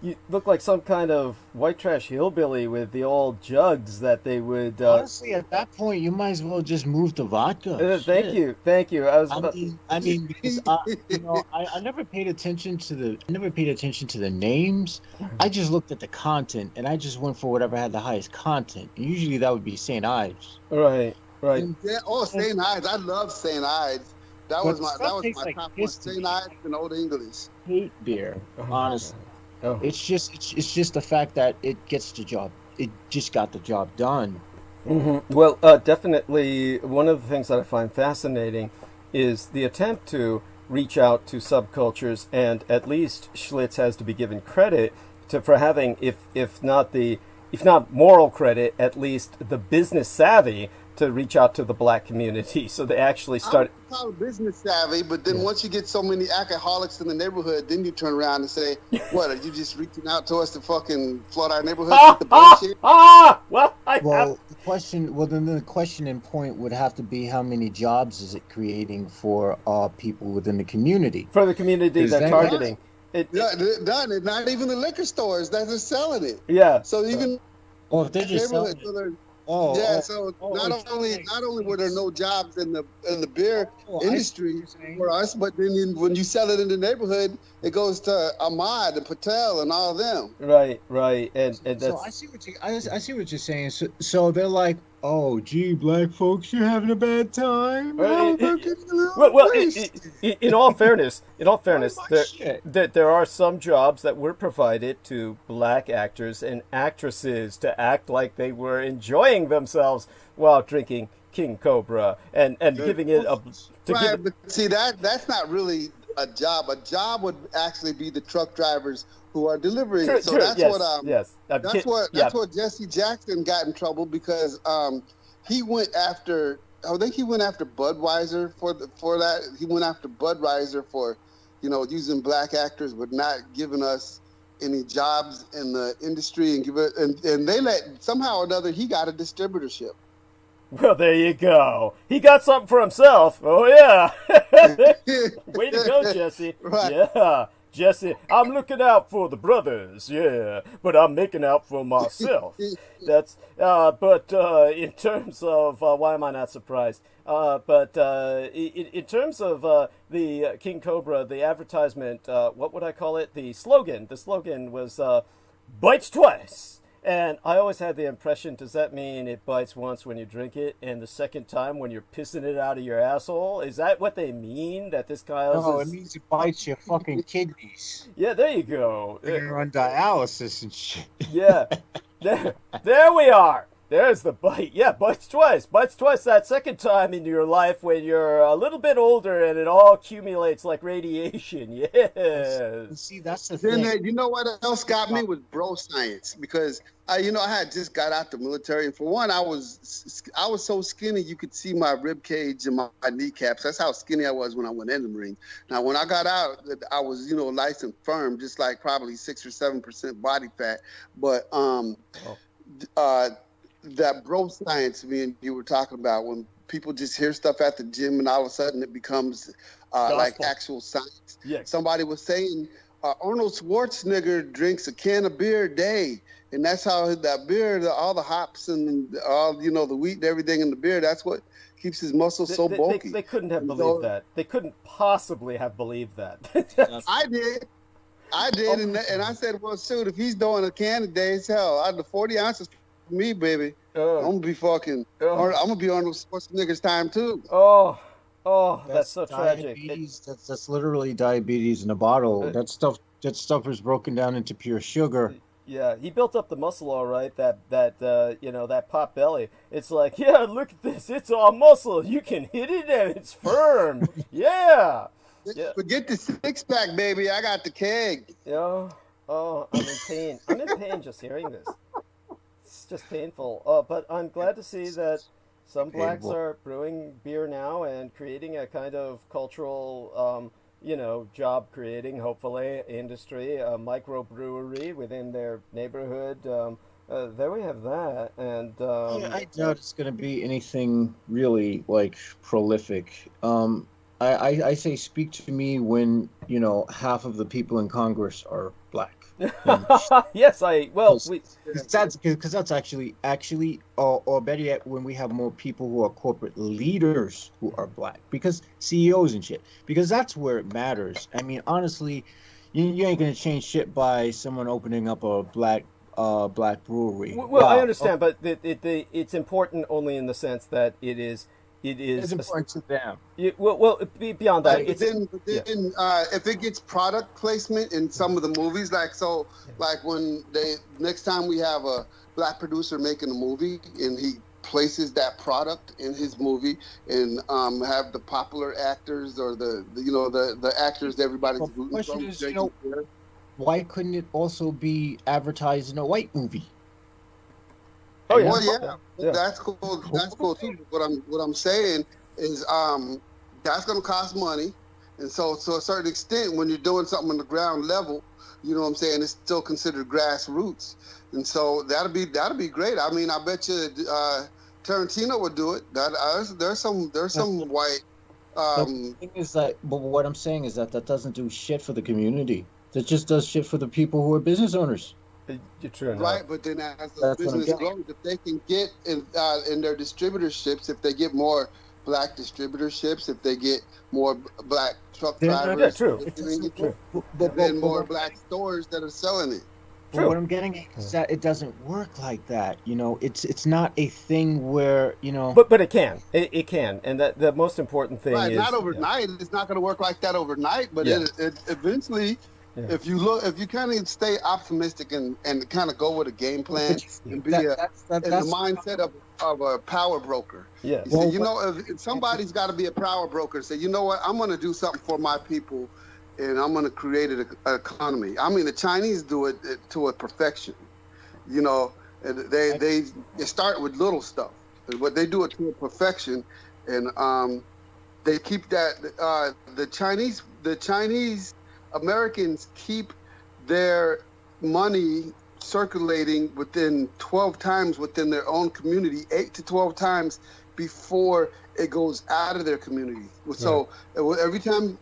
You look like some kind of white trash hillbilly with the old jugs that they would. Honestly, at that point, you might as well just move to vodka. Thank you. I mean, because I never paid attention to the names. I just looked at the content, and I just went for whatever had the highest content. And usually, that would be St. Ives. Right. St. Ives. I love St. Ives. That was my like top one. St. Ives and Old English. Hate beer, honestly. Oh. It's just the fact that it gets the job. It just got the job done. Mm-hmm. Well, definitely one of the things that I find fascinating is the attempt to reach out to subcultures, and at least Schlitz has to be given credit for having, if not moral credit, at least the business savvy to reach out to the black community. So they actually started. I'm probably business savvy, but then once you get so many alcoholics in the neighborhood, then you turn around and say, "What? Are you just reaching out to us to fucking flood our neighborhood with the bullshit?" Then the question in point would have to be, how many jobs is it creating for people within the community? For the community they're targeting. Not even the liquor stores that are selling it. Yeah. So even if they're just selling it. Not only were there no jobs in the beer industry for us, but then when you sell it in the neighborhood, it goes to Ahmad and Patel and all of them. Right, and that's. So I see what you're saying. So they're like, oh, gee, black folks, you're having a bad time. Well, in all fairness, there are some jobs that were provided to black actors and actresses to act like they were enjoying themselves while drinking King Cobra and giving it a. But see, that's not really a job. A job would actually be the truck drivers who are delivering. That's what Jesse Jackson got in trouble because he went after. I think he went after Budweiser for that. He went after Budweiser for, using black actors but not giving us any jobs in the industry and they let somehow or another he got a distributorship. Well, there you go. He got something for himself. Oh yeah. Way to go, Jesse. Right. Yeah. Jesse, I'm looking out for the brothers, yeah, but I'm making out for myself. That's, but in terms of, why am I not surprised? In terms of the King Cobra, the advertisement, what would I call it? The slogan was, bites twice. And I always had the impression, does that mean it bites once when you drink it and the second time when you're pissing it out of your asshole? Is that what they mean? That this guy No, it means it bites your fucking kidneys. Yeah, there you go. You're on dialysis and shit. Yeah. There we are. There's the bite. Yeah, bites twice. Bites twice that second time in your life when you're a little bit older and it all accumulates like radiation. Yes. See, that's the thing. Then you know what else got me was bro science because I had just got out the military and for one I was so skinny you could see my rib cage and my kneecaps. That's how skinny I was when I went in the Marine. Now when I got out, I was nice and firm, just like probably 6 or 7% body fat, but that bro science me and you were talking about when people just hear stuff at the gym and all of a sudden it becomes like actual science. Yeah. Somebody was saying Arnold Schwarzenegger drinks a can of beer a day and that's how that beer, all the hops and all, you know, the wheat and everything in the beer, that's what keeps his muscles so bulky. They couldn't have believed that. They couldn't possibly have believed that. I did, and I said, well, shoot, if he's doing a can a day, it's hell. Out of the 40 ounces for me, baby, I'm gonna be fucking. I'm gonna be on Schwarzenegger's time too. That's so tragic. That's literally diabetes in a bottle. That stuff is broken down into pure sugar. Yeah, he built up the muscle all right. That you know, that pot belly. It's like, yeah, look at this. It's all muscle. You can hit it and it's firm. Yeah. Forget the six-pack, baby. I got the keg. Yeah. Oh, I'm in pain. I'm in pain just hearing this. It's just painful. But I'm glad to see that some blacks are brewing beer now and creating a kind of cultural, you know, job creating, hopefully, industry, a microbrewery within their neighborhood. There we have that. And I doubt it's going to be anything really like prolific. I say speak to me when, you know, half of the people in Congress are black. Yes, because that's actually or better yet, when we have more people who are corporate leaders who are black, because CEOs and shit, because that's where it matters. I mean, honestly, you ain't gonna change shit by someone opening up a black brewery. Well, I understand, but it's important only in the sense that it's important to them. Beyond that, if it gets product placement in some of the movies, like when next time we have a black producer making a movie and he places that product in his movie and have the popular actors or the actors that everybody's rooting for. The question is, you know, why couldn't it also be advertised in a white movie? Oh yeah. Well, yeah, that's cool. That's cool too. What I'm saying is, that's going to cost money, and so to a certain extent, when you're doing something on the ground level, you know what I'm saying, it's still considered grassroots, and so that'll be great. I mean, I bet you Tarantino would do it. There's some white. The thing is that, but what I'm saying is that doesn't do shit for the community. That just does shit for the people who are business owners. You're true enough. Right, but then as the business grows, if they can get in their distributorships, if they get more black distributorships, if they get more black truck drivers, then more black stores that are selling it. But what I'm getting at is that it doesn't work like that. You know, it's not a thing where, you know. But it can. It can, and that the most important thing is not overnight. Yeah. It's not going to work like that overnight, but it eventually. Yeah. If you kind of stay optimistic and kind of go with a game plan and be in the mindset of a power broker. Yeah. If somebody's got to be a power broker. Say, you know what, I'm going to do something for my people, and I'm going to create an economy. I mean, the Chinese do it to a perfection. You know, they start with little stuff, but they do it to a perfection, and they keep that. The Chinese Americans keep their money circulating within 12 times within their own community, 8 to 12 times before it goes out of their community. So every time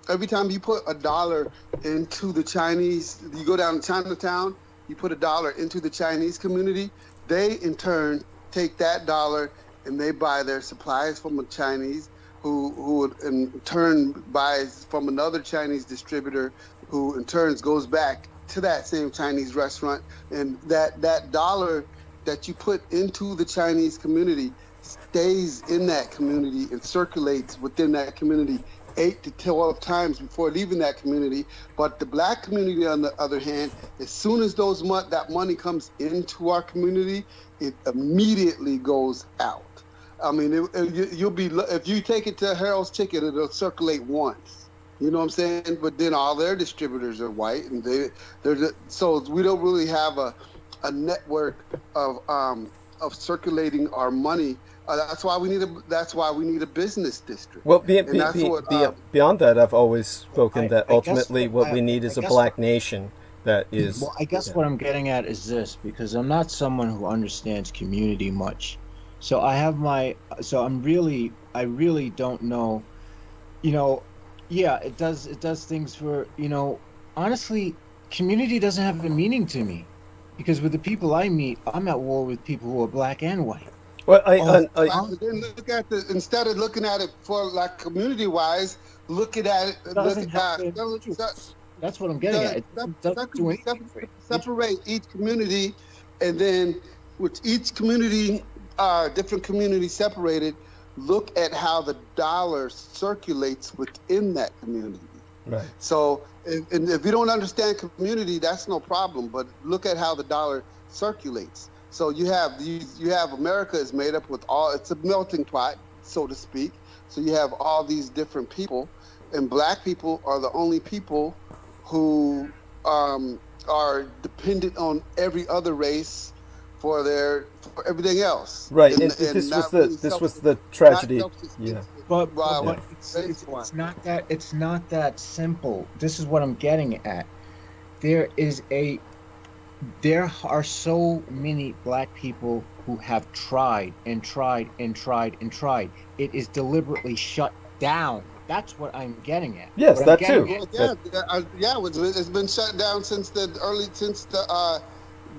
you put $1 into the Chinese, you go down to Chinatown, you put $1 into the Chinese community, they in turn take that dollar and they buy their supplies from the Chinese, who in turn buys from another Chinese distributor, who in turn goes back to that same Chinese restaurant, and that dollar that you put into the Chinese community stays in that community and circulates within that community 8 to 12 times before leaving that community. But the black community, on the other hand, as soon as that money comes into our community, it immediately goes out. I mean, you'll be, if you take it to Harold's Chicken, it'll circulate once. You know what I'm saying? But then all their distributors are white, and so we don't really have a network of circulating our money. That's why we need a business district. Well, beyond that, I've always spoken that ultimately what we need is a black nation that is. Well, I guess what I'm getting at is this, because I'm not someone who understands community much. So I really don't know, you know. Yeah, it does things for, you know, honestly, community doesn't have a meaning to me. Because with the people I meet, I'm at war with people who are black and white. Well, Then look at instead of looking at it for like community wise, looking at it. That's what I'm getting at. It doesn't do anything for it. Separate each community, and then with each community, different communities separated, look at how the dollar circulates within that community. right. So, if you don't understand community, that's no problem. But look at how the dollar circulates. So you have America is made up with it's a melting pot, so to speak. So you have all these different people, and black people are the only people who are dependent on every other race for everything else. Right. And This not was really the tragedy. self-sufficient. Yeah. But It's it's not that simple. This is what I'm getting at. There are so many black people who have tried and tried and tried and tried. It is deliberately shut down. That's what I'm getting at. Yes, What that I'm too. getting It's been shut down since the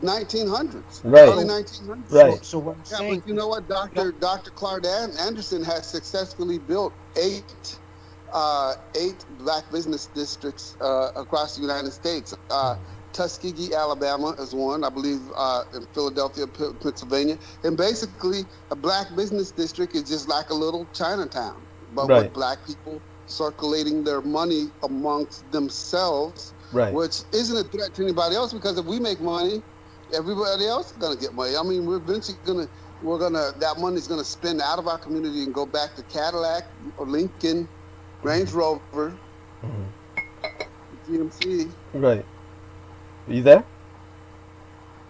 1900s. Right. Early 1900s. Right. So what I'm Yeah, saying, but you know what? Dr. Clark Anderson has successfully built eight black business districts across the United States. Tuskegee, Alabama is one, I believe, in Philadelphia, Pennsylvania. And basically, a black business district is just like a little Chinatown, but Right. with black people circulating their money amongst themselves, Right. which isn't a threat to anybody else, because if we make money, everybody else is going to get money. I mean, we're eventually that money's going to spin out of our community and go back to Cadillac, or Lincoln, Range Rover, GMC. Right. Are you there?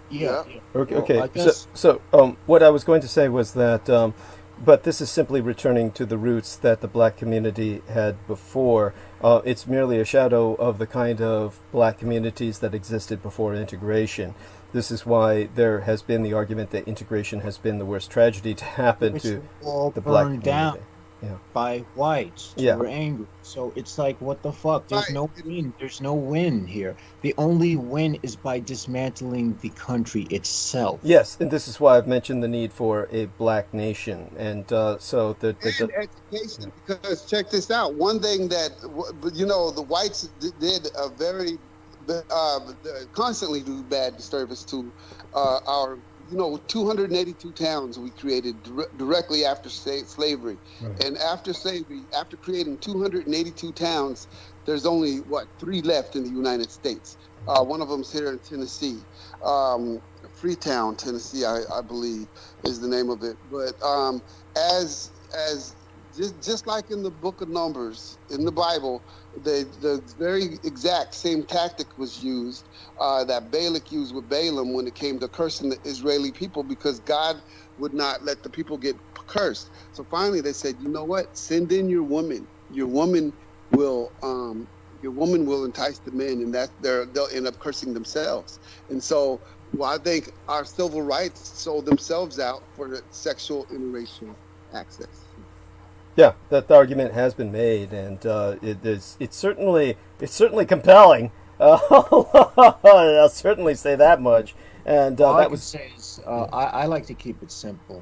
yeah. Okay. Well, Okay. I guess- So, what I was going to say was that, but this is simply returning to the roots that the black community had before. It's merely a shadow of the kind of black communities that existed before integration. This is why there has been the argument that integration has been the worst tragedy to happen Which to all the black burned community. down Yeah. by whites who Yeah. were angry. So it's like, what the fuck? There's Right. no win. There's no win here. The only win is by dismantling the country itself. Yes, and this is why I've mentioned the need for a black nation. And so the And education, because check this out. One thing that, the whites did a very, constantly do bad service to our, 282 towns we created directly after slavery. Right. And after slavery, after creating 282 towns, there's only, 3 left in the United States. One of them's here in Tennessee. Freetown, Tennessee, I believe is the name of it. But just like in the book of Numbers, in the Bible, the very exact same tactic was used that Balak used with Balaam when it came to cursing the Israeli people, because God would not let the people get cursed. So finally they said, you know what? Send in your woman. Your woman will entice the men, and they'll end up cursing themselves. And so, I think our civil rights sold themselves out for the sexual interracial access. Yeah, that argument has been made, and it's certainly compelling. I'll certainly say that much. And All I that can was say is, I like to keep it simple.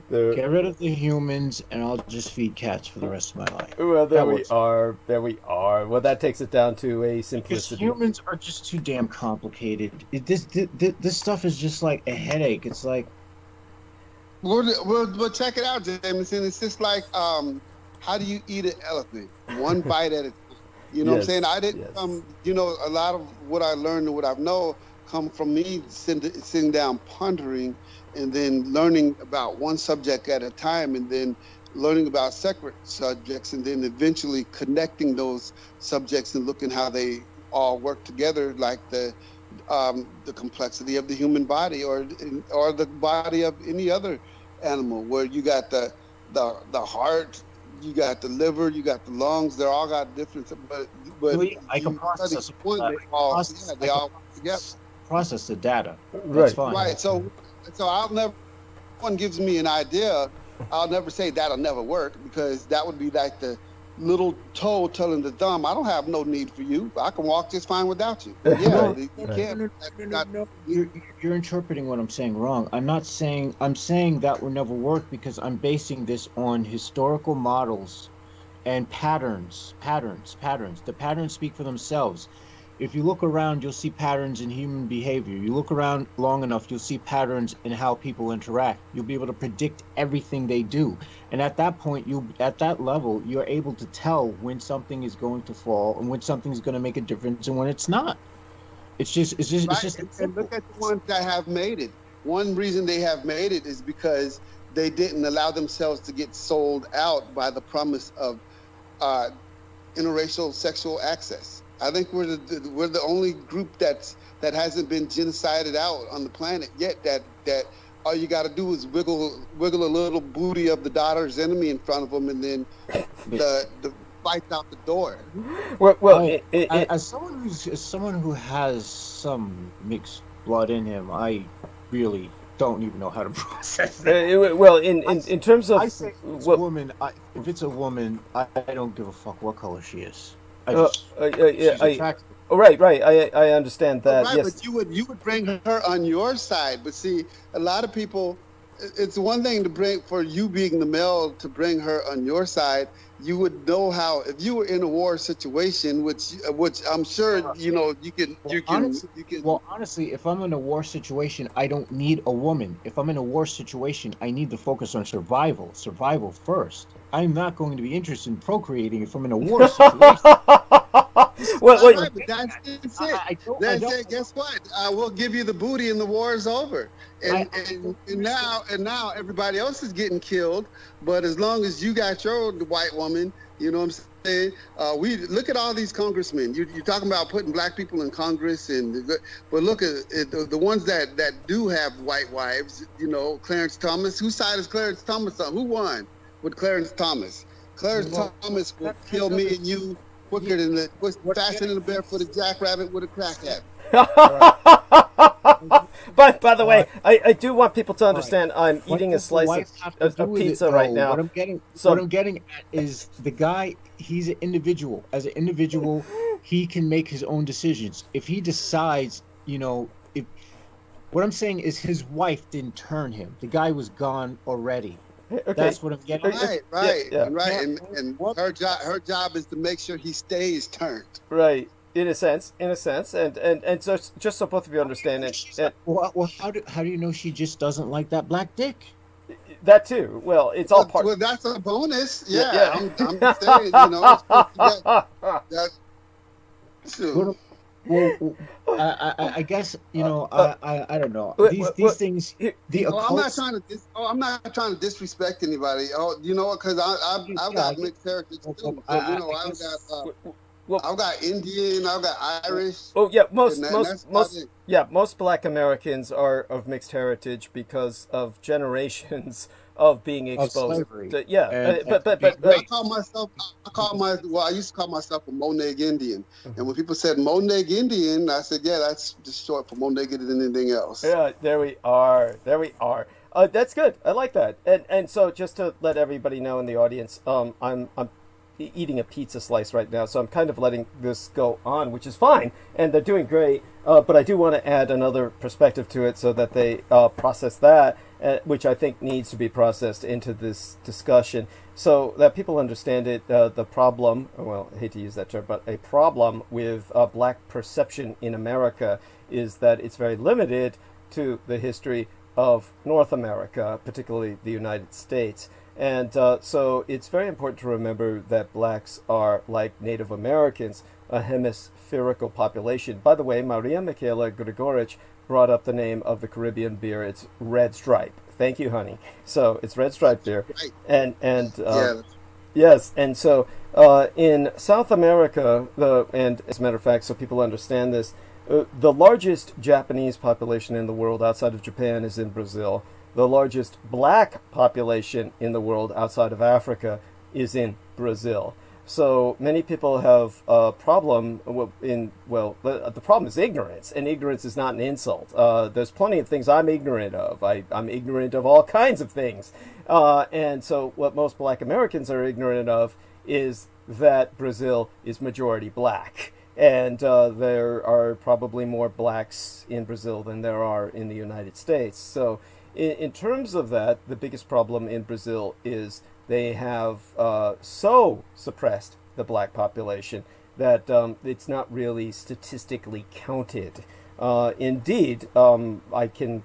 the. Get rid of the humans, and I'll just feed cats for the rest of my life. Well, there That we works. are. There we are. Well, that takes it down to a Because simplicity. humans are just too damn complicated. This stuff is just like a headache. It's like, Well, check it out, Jameson. It's just like, how do you eat an elephant? One bite at a time. You know what I'm Yes, saying? I didn't yes. a lot of what I learned and what I know come from me sitting down, pondering, and then learning about one subject at a time, and then learning about separate subjects, and then eventually connecting those subjects and looking how they all work together, like the complexity of the human body, or the body of any other animal, where you got the heart, you got the liver, you got the lungs. They all got different, but I can process one, they all work together. process the data. Right. That's fine. Right. So I'll never. One gives me an idea. I'll never say that'll never work, because that would be like the little toe telling the thumb, I don't have no need for you. I can walk just fine without you. But yeah, you can't. No. You're interpreting what I'm saying wrong. I'm saying that will never work because I'm basing this on historical models and patterns. The patterns speak for themselves. If you look around, you'll see patterns in human behavior. You look around long enough, you'll see patterns in how people interact. You'll be able to predict everything they do. And at that point, at that level, you're able to tell when something is going to fall and when something's going to make a difference and when it's not. It's just and look at the ones that have made it. One reason they have made it is because they didn't allow themselves to get sold out by the promise of interracial sexual access. I think we're the only group that hasn't been genocided out on the planet yet. That all you got to do is wiggle a little booty of the daughter's enemy in front of them, and then the fight's out the door. As someone who has some mixed blood in him, I really don't even know how to process that. In terms of, I say if it's a woman, I don't give a fuck what color she is. Right. I understand that. Right, yes. But you would bring her on your side. But see, a lot of people, it's one thing to bring, for you being the male, to bring her on your side. You would know how, if you were in a war situation, which I'm sure you can. Well, honestly, if I'm in a war situation, I don't need a woman. If I'm in a war situation, I need to focus on survival first. I'm not going to be interested in procreating if I'm in a war situation. But that's it. Guess what? We'll give you the booty and the war is over. And now everybody else is getting killed. But as long as you got your white woman, you know what I'm saying? We look at all these congressmen. You're talking about putting black people in Congress, but look at the ones that do have white wives. Clarence Thomas. Whose side is Clarence Thomas on? Who won with Clarence Thomas? Clarence Thomas will kill me and you quicker than faster than a barefooted jackrabbit with a crack habit. But by the way, I do want people to understand I'm eating a slice of pizza right now. What I'm getting at is the guy, he's an individual. As an individual, he can make his own decisions. If he decides, what I'm saying is his wife didn't turn him. The guy was gone already. Okay. That's what I'm getting at. Right. And her job is to make sure he stays turned. Right. In a sense, and so just so both of you understand it. Well, how do you know she just doesn't like that black dick? That too. Well, it's all part. Well, that's a bonus. Yeah. I'm just saying, Well, I guess I don't know. These things. I'm not trying to disrespect anybody. Because I've got mixed heritage too. I've got Indian, I've got Irish. Oh yeah, most Black Americans are of mixed heritage because of generations of being exposed to, I used to call myself a Moneig Indian. And when people said Moneig Indian, I said, that's just short for more negative than anything else. Yeah, there we are. That's good. I like that. And so just to let everybody know in the audience, I'm eating a pizza slice right now, so I'm kind of letting this go on, which is fine, and they're doing great, but I do want to add another perspective to it so that they process that, which I think needs to be processed into this discussion so that people understand it. The problem, well, I hate to use that term, but a problem with black perception in America is that it's very limited to the history of North America, particularly the United States. And so it's very important to remember that blacks are, like Native Americans, a hemispherical population. By the way, Maria Michaela Grigorich brought up the name of the Caribbean beer. It's Red Stripe. Thank you, honey. So it's Red Stripe beer. Right. Yes, and so in South America, and as a matter of fact, so people understand this, the largest Japanese population in the world outside of Japan is in Brazil. The largest black population in the world outside of Africa is in Brazil. So many people have a problem the problem is ignorance, and ignorance is not an insult. There's plenty of things I'm ignorant of. I'm ignorant of all kinds of things. And so what most Black Americans are ignorant of is that Brazil is majority black. And there are probably more blacks in Brazil than there are in the United States. So in terms of that, the biggest problem in Brazil is they have so suppressed the black population that it's not really statistically counted. Indeed, I can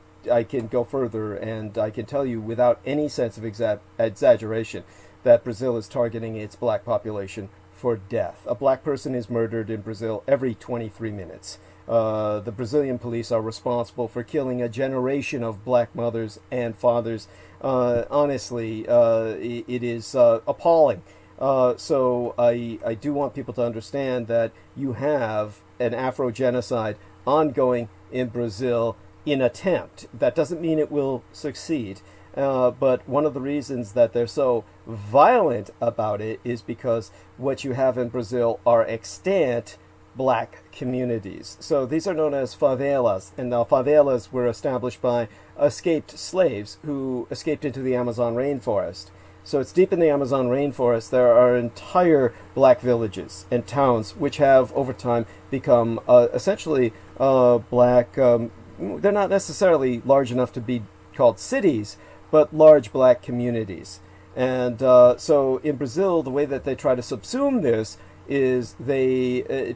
go further, and I can tell you without any sense of exaggeration that Brazil is targeting its black population for death. A black person is murdered in Brazil every 23 minutes. The Brazilian police are responsible for killing a generation of black mothers and fathers. Honestly, it is appalling. So I do want people to understand that you have an Afro-genocide ongoing in Brazil in attempt. That doesn't mean it will succeed. But one of the reasons that they're so violent about it is because what you have in Brazil are extant black communities. So these are known as favelas, and now favelas were established by escaped slaves who escaped into the Amazon rainforest. So it's deep in the Amazon rainforest. There are entire black villages and towns which have over time become essentially black. They're not necessarily large enough to be called cities, but large black communities. And so in Brazil, the way that they try to subsume this is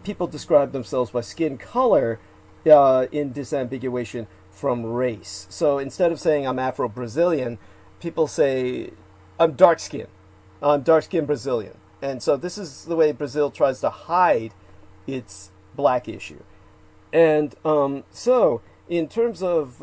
people describe themselves by skin color in disambiguation from race. So instead of saying I'm Afro-Brazilian, people say I'm dark-skinned. I'm dark-skinned Brazilian. And so this is the way Brazil tries to hide its black issue. And so in terms of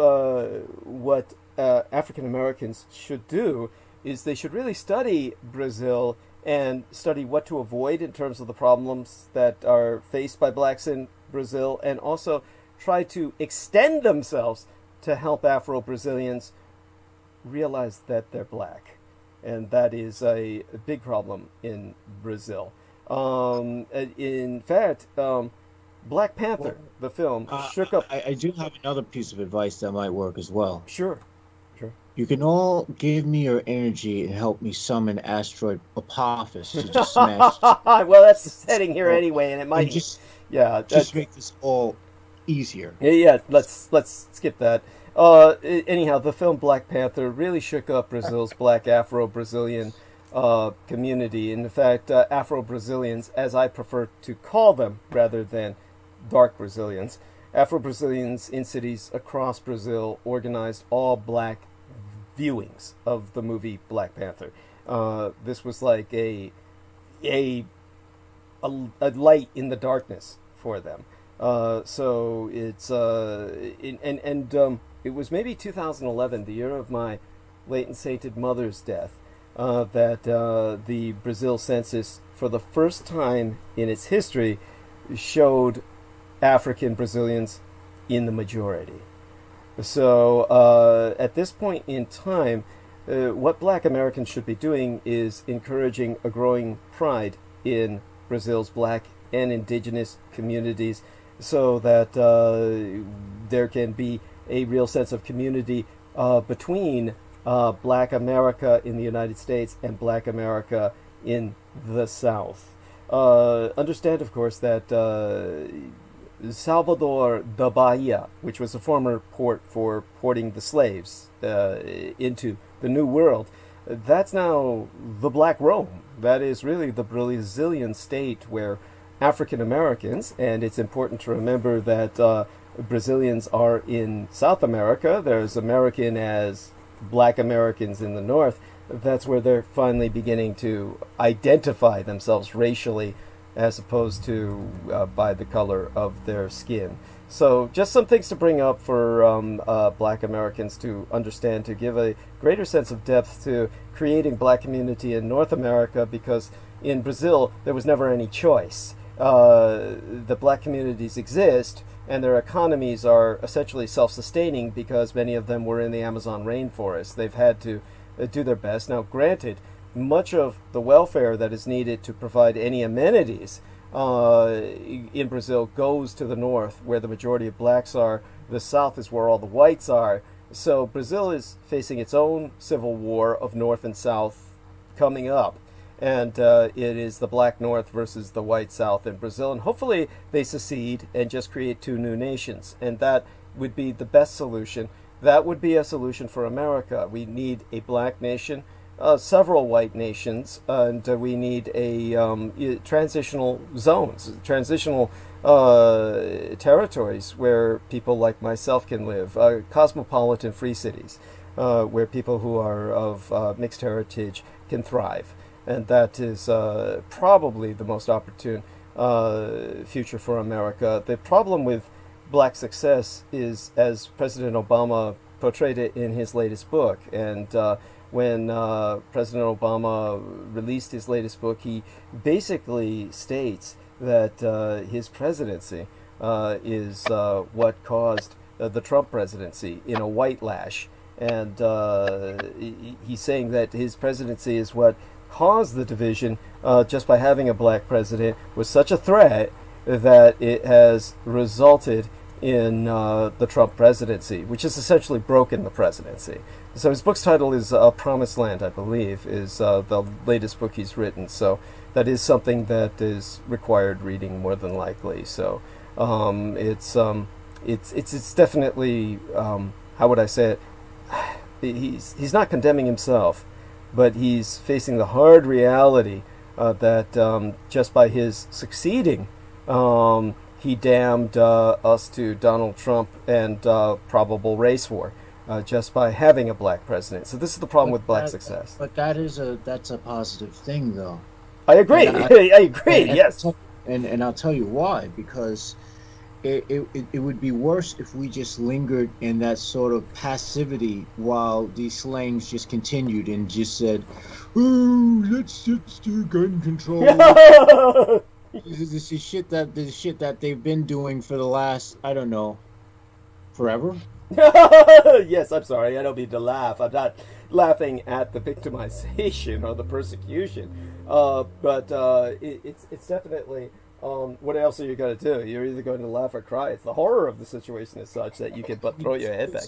what African Americans should do is they should really study Brazil and study what to avoid in terms of the problems that are faced by blacks in Brazil, and also try to extend themselves to help Afro-Brazilians realize that they're black. And that is a big problem in Brazil. In fact, Black Panther, the film, shook up... I do have another piece of advice that might work as well. Sure. You can all give me your energy and help me summon asteroid Apophis to just smash. Well, that's the setting here anyway, and it might just make this all easier. Yeah, let's skip that. Anyhow, the film Black Panther really shook up Brazil's black Afro-Brazilian community. In fact, Afro-Brazilians, as I prefer to call them rather than dark Brazilians, Afro-Brazilians in cities across Brazil organized all black viewings of the movie Black Panther. This was like a light in the darkness for them. So it's it was maybe 2011, the year of my late and sainted mother's death, that the Brazil census, for the first time in its history, showed African Brazilians in the majority. So at this point in time, what black Americans should be doing is encouraging a growing pride in Brazil's black and indigenous communities, so that there can be a real sense of community between black America in the United States and black America in the South. Understand, of course, that Salvador da Bahia, which was a former port for porting the slaves into the New World, that's now the Black Rome. That is really the Brazilian state where African Americans, and it's important to remember that Brazilians are in South America. There's American as black Americans in the North. That's where they're finally beginning to identify themselves racially, as opposed to by the color of their skin. So just some things to bring up for black Americans to understand, to give a greater sense of depth to creating black community in North America, because in Brazil there was never any choice. The black communities exist, and their economies are essentially self-sustaining because many of them were in the Amazon rainforest. They've had to do their best. Now, granted, much of the welfare that is needed to provide any amenities in Brazil goes to the north, where the majority of blacks are. The south is where all the whites are. So Brazil is facing its own civil war of north and south coming up. and it is the Black North versus the White South in Brazil. And hopefully they secede and just create two new nations, and that would be the best solution. That would be a solution for America. We need a black nation, several white nations, and we need a transitional zones, transitional territories where people like myself can live, cosmopolitan free cities, where people who are of mixed heritage can thrive. And that is probably the most opportune future for America. The problem with black success is, as President Obama portrayed it in his latest book, and when President Obama released his latest book, he basically states that his presidency is what caused the Trump presidency in a white lash. And he's saying that his presidency is what caused the division just by having a black president was such a threat that it has resulted in the Trump presidency, which has essentially broken the presidency. So his book's title is Promised Land, I believe, is the latest book he's written. So that is something that is required reading more than likely. So it's definitely, how would I say it? He's not condemning himself, but he's facing the hard reality that just by his succeeding, he damned us to Donald Trump and probable race war just by having a black president. So this is the problem with black success. But that's a positive thing, though. I agree. I agree. Yes. And I'll tell you why. Because it would be worse if we just lingered in that sort of passivity while these slangs just continued and just said, "Oh, let's do gun control." This is shit that they've been doing for the last, I don't know, forever. Yes, I'm sorry. I don't mean to laugh. I'm not laughing at the victimization or the persecution, but it's definitely. What else are you going to do? You're either going to laugh or cry. It's the horror of the situation is such that you can but throw your head back.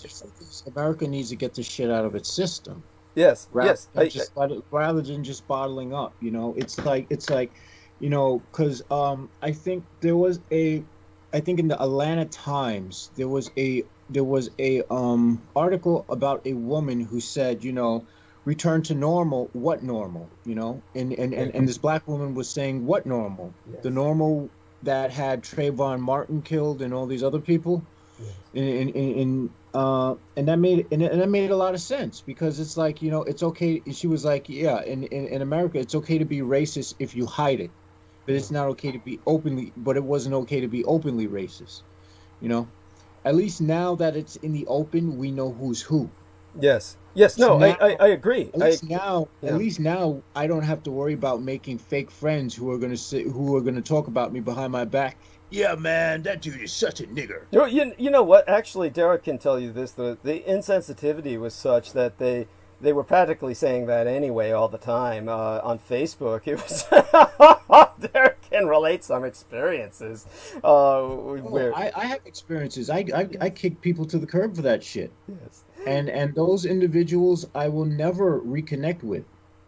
America needs to get this shit out of its system. Yes, rather than just bottling up. You know, it's like, you know, because I think in the Atlanta Times there was a article about a woman who said, you know, return to normal. What normal? You know, and this black woman was saying, what normal? Yes. The normal that had Trayvon Martin killed and all these other people. Yes. And that made a lot of sense, because it's like, you know, it's okay. She was like, yeah, in America, it's okay to be racist if you hide it, but it's not okay to be openly. But it wasn't okay to be openly racist. You know, at least now that it's in the open, we know who's who. Yes. Yes, no, so now, I agree. At least now, I don't have to worry about making fake friends who are going to talk about me behind my back. Yeah, man, that dude is such a nigger. You know what? Actually, Derek can tell you this: the insensitivity was such that they were practically saying that anyway all the time on Facebook. It was Derek can relate some experiences. Where I have experiences. I kick people to the curb for that shit. Yes. And those individuals I will never reconnect with.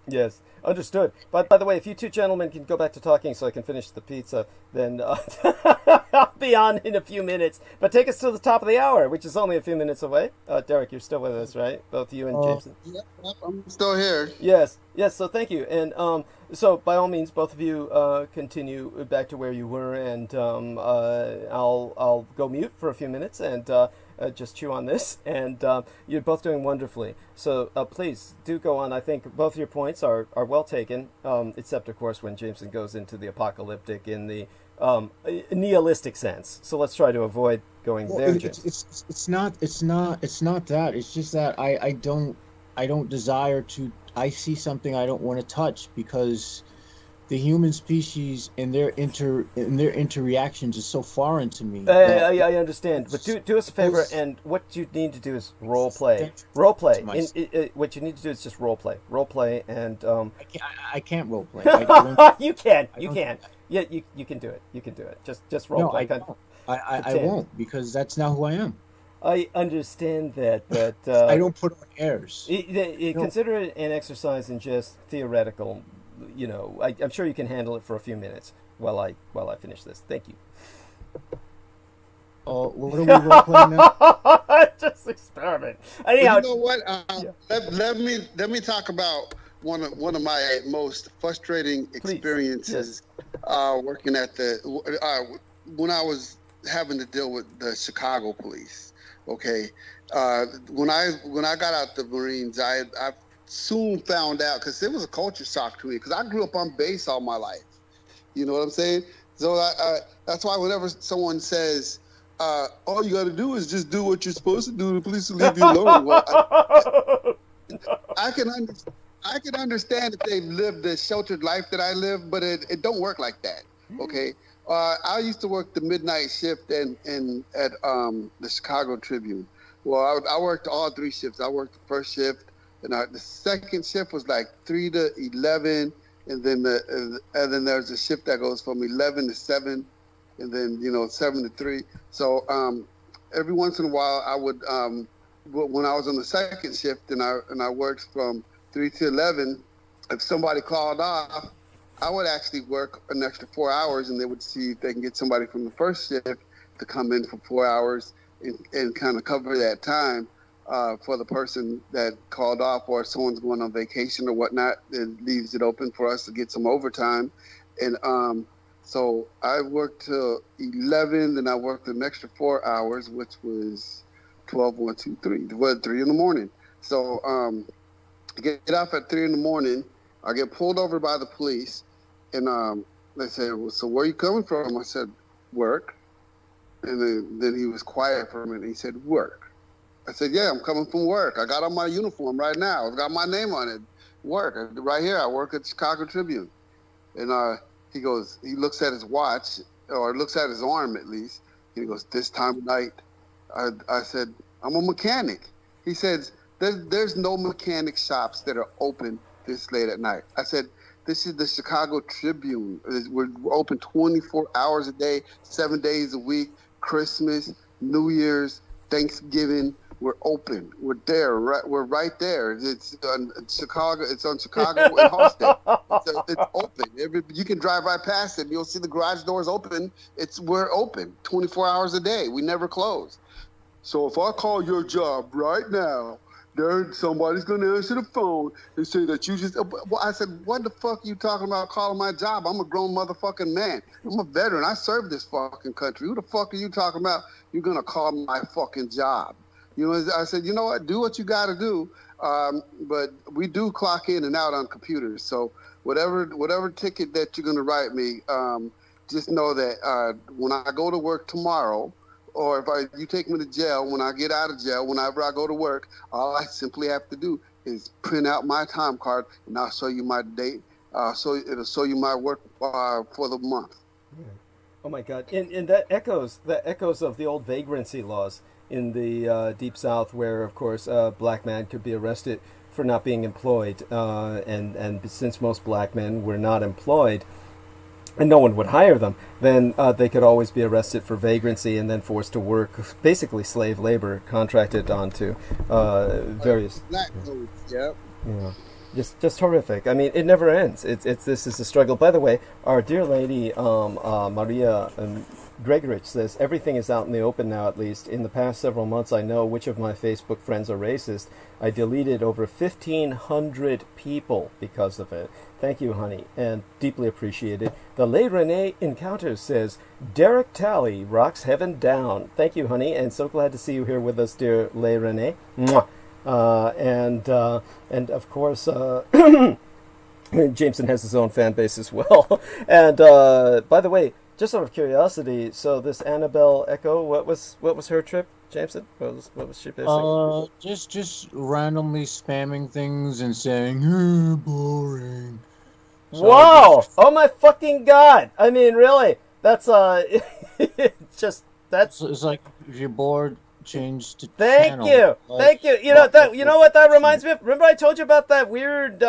Yes, understood. But by the way, if you two gentlemen can go back to talking so I can finish the pizza, then I'll be on in a few minutes. But take us to the top of the hour, which is only a few minutes away. Derek, you're still with us, right? Both you and Jameson? Yep, I'm still here. Yes, so thank you. And so by all means, both of you continue back to where you were, and I'll go mute for a few minutes and just chew on this, and you're both doing wonderfully. So please do go on. I think both your points are well taken, except of course when Jameson goes into the apocalyptic in the nihilistic sense. So let's try to avoid going there. It's not that. It's just that I don't desire to. I see something I don't want to touch, because the human species and their interreactions is so foreign to me. I understand, but do us a favor, and what you need to do is role play. What you need to do is just role play, and I can't role play. You can. Yeah, you can do it. You can do it. Just role play. I won't, because that's not who I am. I understand that, but I don't put on airs. Consider it an exercise in just theoretical you know, I'm sure you can handle it for a few minutes while I finish this. Thank you. Oh, what are we role playing now? Just experiment. Anyhow, you know what? Let me talk about one of my most frustrating experiences working at when I was having to deal with the Chicago police. Okay, when I got out the Marines, I soon found out, because it was a culture shock to me, because I grew up on base all my life. You know what I'm saying? So that's why whenever someone says, all you got to do is just do what you're supposed to do, the police will leave you alone. Well, I can understand if they lived the sheltered life that I live, but it don't work like that. Okay. I used to work the midnight shift at the Chicago Tribune. Well, I worked all three shifts. I worked the first shift, and the second shift was like 3 to 11, and then there's a shift that goes from 11 to 7, and then 7 to 3. So every once in a while, I would when I was on the second shift and I worked from 3 to 11, if somebody called off, I would actually work an extra 4 hours, and they would see if they can get somebody from the first shift to come in for 4 hours and kind of cover that time for the person that called off, or if someone's going on vacation or whatnot, it leaves it open for us to get some overtime. And so I worked till 11, then I worked an extra 4 hours, which was 12, 1, 2, 3, 3 in the morning. So I get off at 3 in the morning. I get pulled over by the police, and they said, well, so where are you coming from? I said, work. And then he was quiet for a minute. He said, work. I said, yeah, I'm coming from work. I got on my uniform right now. I've got my name on it. Work. Right here, I work at the Chicago Tribune. And he looks at his watch, or looks at his arm at least. He goes, this time of night? I said, I'm a mechanic. He says, there's no mechanic shops that are open this late at night. I said, this is the Chicago Tribune. We're open 24 hours a day, 7 days a week, Christmas, New Year's, Thanksgiving. We're open. We're there. Right, we're right there. It's on Chicago. It's on Chicago and Halsted. It's open. You can drive right past it. You'll see the garage doors open. We're open 24 hours a day. We never close. So if I call your job right now, somebody's going to answer the phone and say that you just... Well, I said, what the fuck are you talking about calling my job? I'm a grown motherfucking man. I'm a veteran. I served this fucking country. Who the fuck are you talking about? You're going to call my fucking job. I said, you know what? Do what you got to do. But we do clock in and out on computers. So whatever ticket that you're going to write me, just know that when I go to work tomorrow, or if you take me to jail, when I get out of jail, whenever I go to work, all I simply have to do is print out my time card, and I'll show you my date. It'll show you my work for the month. Oh my God! And that echoes of the old vagrancy laws in the Deep South, where of course a black man could be arrested for not being employed, and since most black men were not employed, and no one would hire them, then they could always be arrested for vagrancy and then forced to work, basically slave labor, contracted onto various. Black codes, yep. Yeah, just horrific. I mean, it never ends. This is a struggle. By the way, our dear lady Maria Gregorich says everything is out in the open now. At least in the past several months, I know which of my Facebook friends are racist. I deleted over 1,500 people because of it. Thank you, honey, and deeply appreciated. The Le Rene Encounters says, Derek Talley rocks heaven down. Thank you, honey, and so glad to see you here with us, dear Le Rene. Mwah. And of course, Jameson has his own fan base as well. And by the way, just out of curiosity, so this Annabelle Echo, what was her trip, Jameson? What was she basically? Just randomly spamming things and saying, boring. So wow! Oh my fucking God! I mean, really? That's It's like if you're bored, change to Thank channel. you. Like, Thank you. You know what that reminds me of? Remember I told you about that weird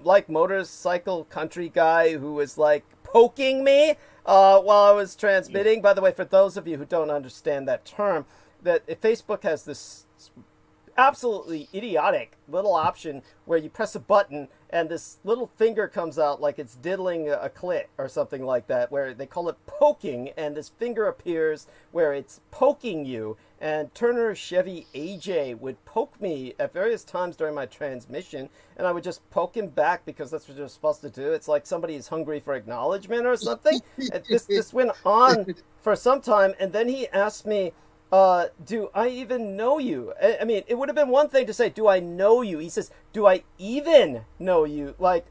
like motorcycle country guy who was like poking me while I was transmitting? By the way, for those of you who don't understand that term, that Facebook has this absolutely idiotic little option where you press a button and this little finger comes out like it's diddling a clit or something like that, where they call it poking, and this finger appears where it's poking you. And Turner Chevy AJ would poke me at various times during my transmission, and I would just poke him back because that's what you're supposed to do. It's like somebody is hungry for acknowledgement or something. This went on for some time, and then he asked me, do I even know you? I mean, it would have been one thing to say, do I know you? He says, do I even know you? Like,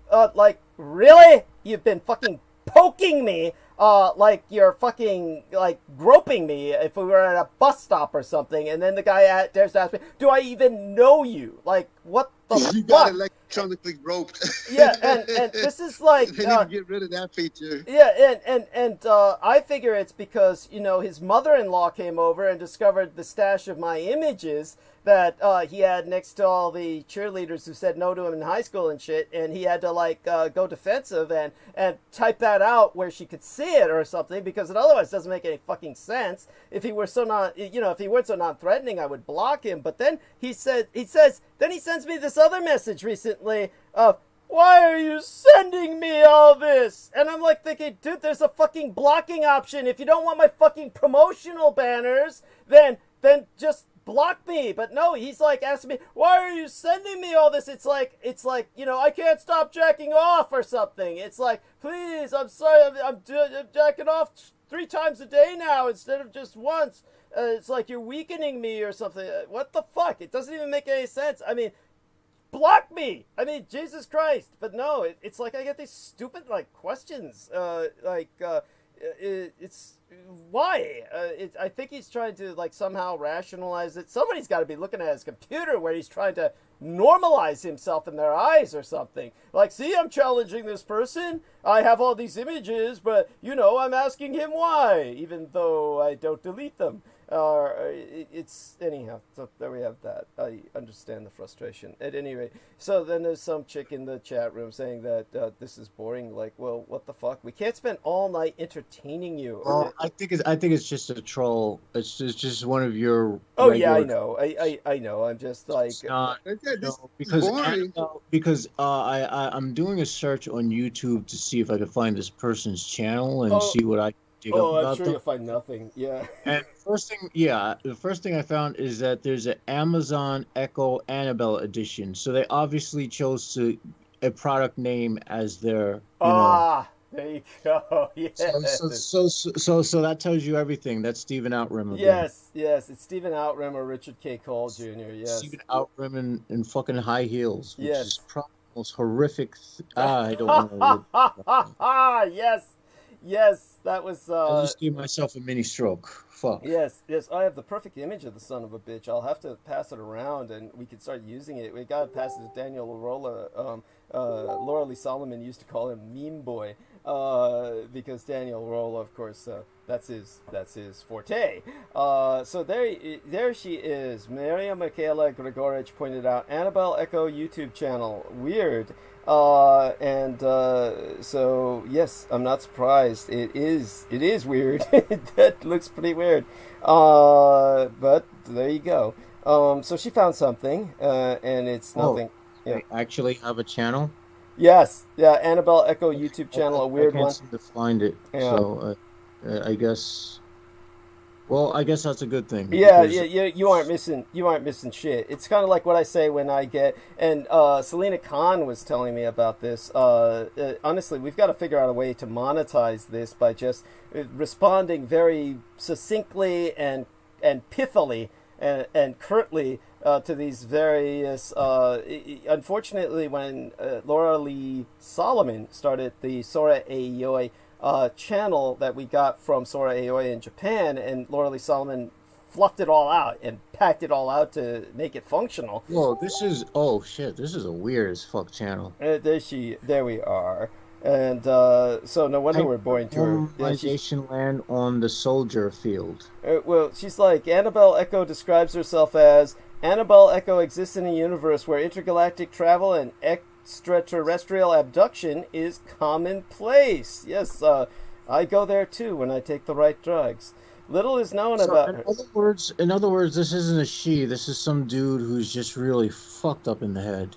really? You've been fucking poking me, like you're fucking, like, groping me if we were at a bus stop or something. And then the guy dares to ask me, do I even know you? Like, what the fuck? You got electronically roped. Yeah, and this is like... They need to get rid of that feature. Yeah, and I figure it's because, you know, his mother-in-law came over and discovered the stash of my images that he had next to all the cheerleaders who said no to him in high school and shit, and he had to, like, go defensive and type that out where she could see it or something, because it otherwise doesn't make any fucking sense. If he were so not, you know, if he weren't so non-threatening, I would block him. But then he sends me this other message recently of, why are you sending me all this? And I'm like thinking, dude, there's a fucking blocking option. If you don't want my fucking promotional banners, then just block me. But no, he's like asking me, why are you sending me all this? It's like, you know, I can't stop jacking off or something. It's like, please, I'm sorry, I'm jacking off 3 times a day now instead of just once. It's like you're weakening me or something. What the fuck? It doesn't even make any sense. I mean, block me. I mean, Jesus Christ. But no, it's like I get these stupid, like, questions. It's why? I think he's trying to, like, somehow rationalize it. Somebody's got to be looking at his computer where he's trying to normalize himself in their eyes or something. Like, see, I'm challenging this person. I have all these images, but, you know, I'm asking him why, even though I don't delete them. It's anyhow. So there we have that. I understand the frustration. At any rate, so then there's some chick in the chat room saying that this is boring. Like, well, what the fuck? We can't spend all night entertaining you. Well, I think it's just a troll. It's just one of your. Oh yeah, I know. I know. I'm just like because I'm doing a search on YouTube to see if I can find this person's channel and see what I. I'm sure you'll find nothing. Yeah. And the first thing I found is that there's an Amazon Echo Annabelle edition. So they obviously chose a product name as their. There you go. Yes. So that tells you everything. That's Stephen Outram again. Yes, it's Stephen Outram or Richard K. Cole Jr. Yes. Stephen Outram in fucking high heels. Which yes. Is probably the most horrific. I don't know. Yes, that was. I just gave myself a mini stroke. Fuck. Yes, I have the perfect image of the son of a bitch. I'll have to pass it around, and we can start using it. We got to pass it to Daniel Rolla. Laura Lee Solomon used to call him Meme Boy, because Daniel Rolla, of course, that's his forte. So there she is. Maria Michaela Gregorich pointed out Annabelle Echo YouTube channel. Weird. So yes, I'm not surprised. It is weird. That looks pretty weird. But there you go. So she found something, and it's nothing. Yeah. I actually have a channel. Yes, yeah, Annabelle Echo YouTube channel, a weird one. I can't seem to find it. Yeah. So I guess. Well, I guess that's a good thing. Yeah, you aren't missing shit. It's kind of like what I say when I get, and Selena Khan was telling me about this. Honestly, we've got to figure out a way to monetize this by just responding very succinctly and pithily and curtly to these various. Unfortunately, when Laura Lee Solomon started the Sora Aoi channel that we got from Sora Aoi in Japan, and Laura Lee Solomon fluffed it all out and packed it all out to make it functional. Whoa, this is a weird as fuck channel. There we are. And so no wonder we're boring to her. Civilization land on the soldier field. Well, she's like, Annabelle Echo describes herself as, Annabelle Echo exists in a universe where intergalactic travel and extraterrestrial abduction is commonplace. Yes, I go there too when I take the right drugs. Little is known So about in her. other words, this isn't a she. This is some dude who's just really fucked up in the head.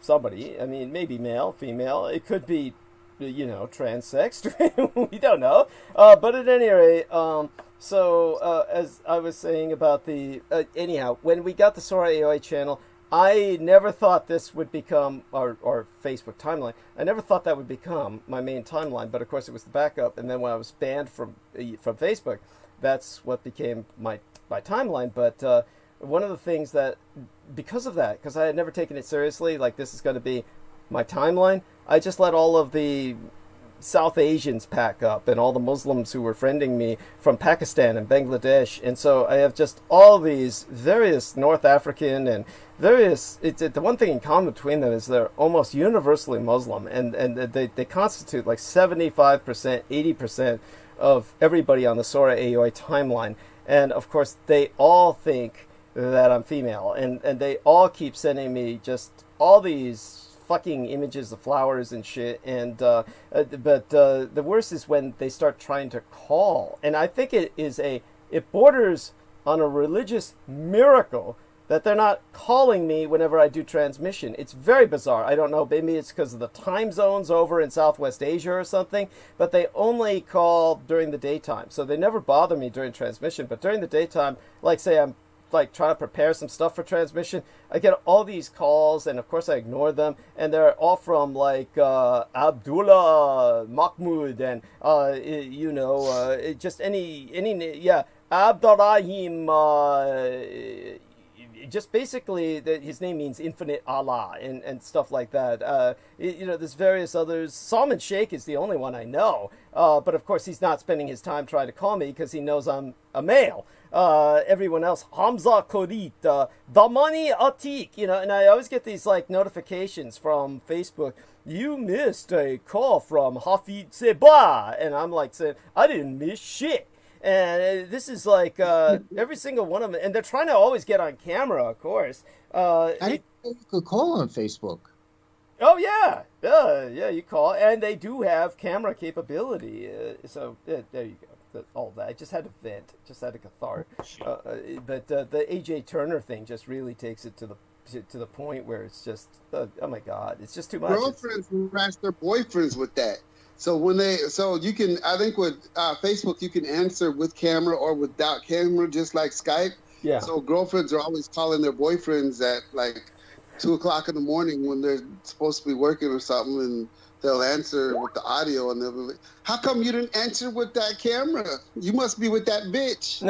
Somebody. I mean, maybe male, female. It could be, transsexed. We don't know. But at any rate, as I was saying about anyhow, when we got the ŵoaumphyieorai channel, I never thought this would become our Facebook timeline. I never thought that would become my main timeline, but of course it was the backup. And then when I was banned from Facebook, that's what became my timeline. But one of the things that, because of that, because I had never taken it seriously, like this is going to be my timeline, I just let all of the South Asians pack up and all the Muslims who were friending me from Pakistan and Bangladesh. And so I have just all these various North African and various, the one thing in common between them is they're almost universally Muslim, and they constitute like 75%, 80% of everybody on the ŵoaumphyieorai timeline. And of course they all think that I'm female, and they all keep sending me just all these fucking images of flowers and shit, and but the worst is when they start trying to call, and I think it borders on a religious miracle that they're not calling me whenever I do transmission. It's very bizarre. I don't know, maybe it's because of the time zones over in Southwest Asia or something, but they only call during the daytime, so they never bother me during transmission. But during the daytime, like say I'm like trying to prepare some stuff for transmission, I get all these calls, and of course I ignore them, and they're all from like Abdullah Mahmoud, and just any Abdurrahim, just basically his name means infinite Allah and stuff like that. There's various others. Salman Sheikh is the only one I know, but of course he's not spending his time trying to call me because he knows I'm a male. Everyone else, Hamza Korit, Damani Atik, and I always get these like notifications from Facebook. You missed a call from Hafid Seba, and I'm like saying, I didn't miss shit. And this is like every single one of them, and they're trying to always get on camera, of course. I didn't know you could call on Facebook. Oh yeah, you call, and they do have camera capability. So there you go. All that. I just had to vent, just had a cathart. But the AJ Turner thing just really takes it to the point where it's just oh my God, it's just too much. Girlfriends harass their boyfriends with that. So you can, I think with Facebook you can answer with camera or without camera, just like Skype. Yeah. So girlfriends are always calling their boyfriends at like 2:00 in the morning when they're supposed to be working or something, and they'll answer with the audio, and they'll be like, how come you didn't answer with that camera? You must be with that bitch.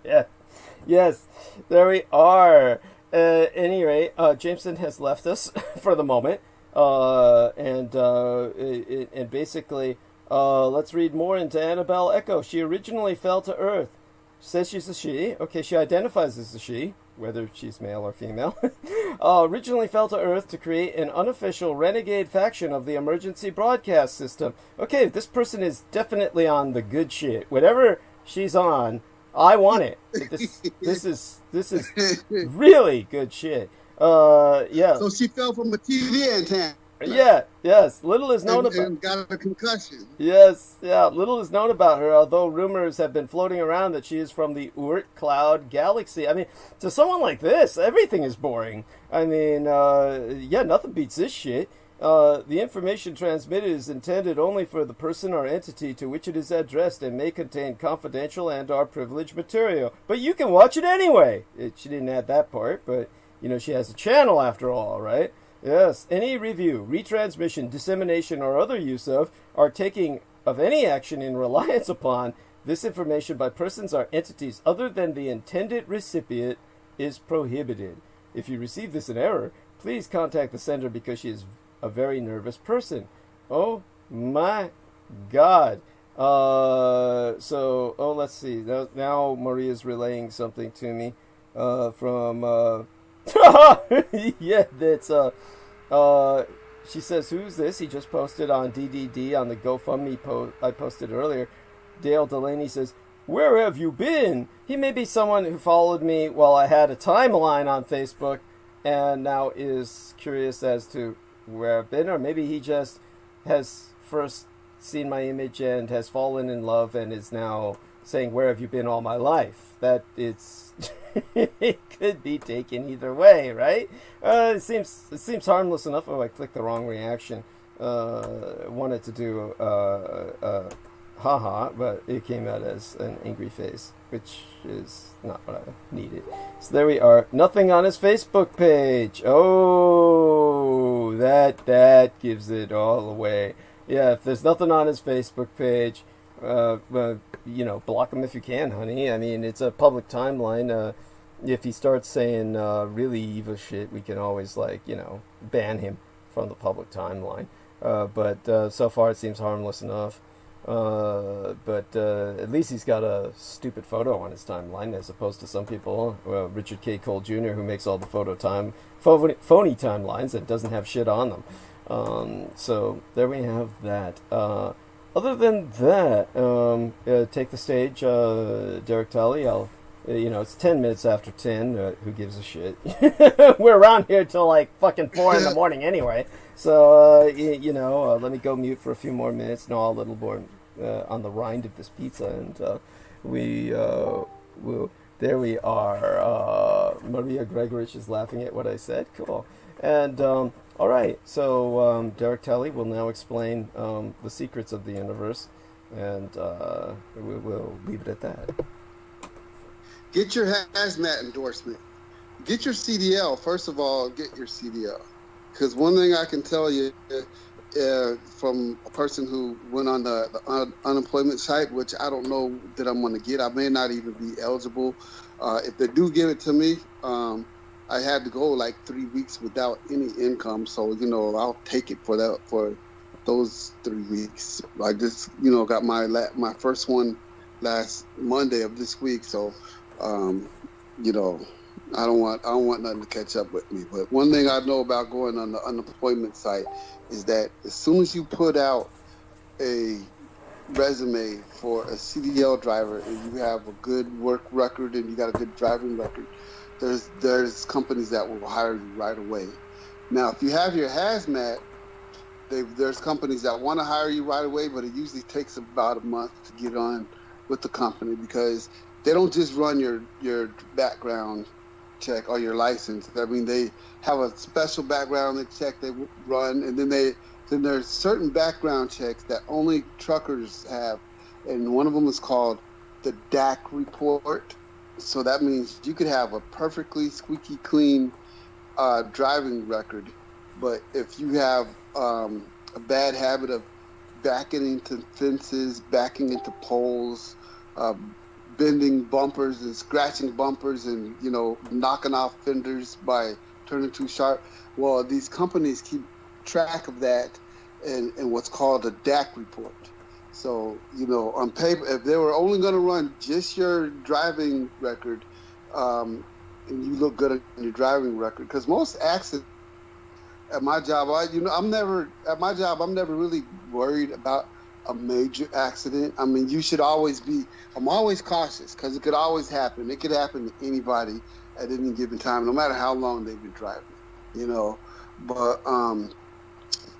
Yeah. Yes, there we are. Any rate, Jameson has left us for the moment. And basically, let's read more into Annabelle Echo. She originally fell to Earth. She says she's a she. Okay, she identifies as a she, whether she's male or female. Originally fell to Earth to create an unofficial renegade faction of the emergency broadcast system. Okay, this person is definitely on the good shit. Whatever she's on, I want it. This is really good shit. Yeah. So she fell from a TV antenna. Yeah, yes. Little is known about. And got a concussion. Yes, yeah. Little is known about her, although rumors have been floating around that she is from the Oort Cloud Galaxy. I mean, to someone like this, everything is boring. I mean, nothing beats this shit. The information transmitted is intended only for the person or entity to which it is addressed and may contain confidential and/or privileged material. But you can watch it anyway. She didn't add that part, but she has a channel after all, right? Yes. Any review, retransmission, dissemination, or other use of, or taking of any action in reliance upon this information by persons or entities other than the intended recipient is prohibited. If you receive this in error, please contact the sender because she is a very nervous person. Oh my God. Let's see. Now Maria's relaying something to me from yeah, that's she says, who's this? He just posted on DDD on the GoFundMe post I posted earlier. Dale Delaney says, where have you been? He may be someone who followed me while I had a timeline on Facebook and now is curious as to where I've been, or maybe he just has first seen my image and has fallen in love and is now saying, "Where have you been all my life?" That it's it could be taken either way, right? It seems harmless enough. Oh, I clicked the wrong reaction. Wanted to do haha, but it came out as an angry face, which is not what I needed. So there we are. Nothing on his Facebook page. Oh, that gives it all away. Yeah, if there's nothing on his Facebook page, block him if you can, honey. I mean, it's a public timeline. If he starts saying really evil shit, we can always ban him from the public timeline. But so far it seems harmless enough. But at least he's got a stupid photo on his timeline, as opposed to some people, Richard K. Cole Jr., who makes all the phony timelines that doesn't have shit on them. So there we have that. Other than that, take the stage, Derek Tully. It's 10 minutes after 10. Who gives a shit? We're around here till like fucking 4 in the morning anyway. So, let me go mute for a few more minutes. No, a little more on the rind of this pizza. And there we are. Maria Gregorich is laughing at what I said. Cool. And, all right. So, Derek Tully will now explain the secrets of the universe. And we'll leave it at that. Get your hazmat endorsement. Get your CDL. First of all, get your CDL. Because one thing I can tell you from a person who went on the unemployment site, which I don't know that I'm going to get. I may not even be eligible. If they do give it to me, I had to go like 3 weeks without any income. So, I'll take it for those 3 weeks. I just, got my first one last Monday of this week. So, I don't want nothing to catch up with me. But one thing I know about going on the unemployment site is that as soon as you put out a resume for a CDL driver and you have a good work record and you got a good driving record, there's companies that will hire you right away. Now, if you have your hazmat, there's companies that want to hire you right away, but it usually takes about a month to get on with the company because they don't just run your background check or your license. I mean, they have a special background check they run, and then there's certain background checks that only truckers have, and one of them is called the DAC report. So that means you could have a perfectly squeaky clean driving record, but if you have a bad habit of backing into fences, backing into poles, bending bumpers and scratching bumpers and, knocking off fenders by turning too sharp. Well, these companies keep track of that in what's called a DAC report. So, on paper, if they were only going to run just your driving record, and you look good on your driving record, because most accidents at my job, I'm never really worried about a major accident. I mean, I'm always cautious because it could always happen. It could happen to anybody at any given time, no matter how long they've been driving, But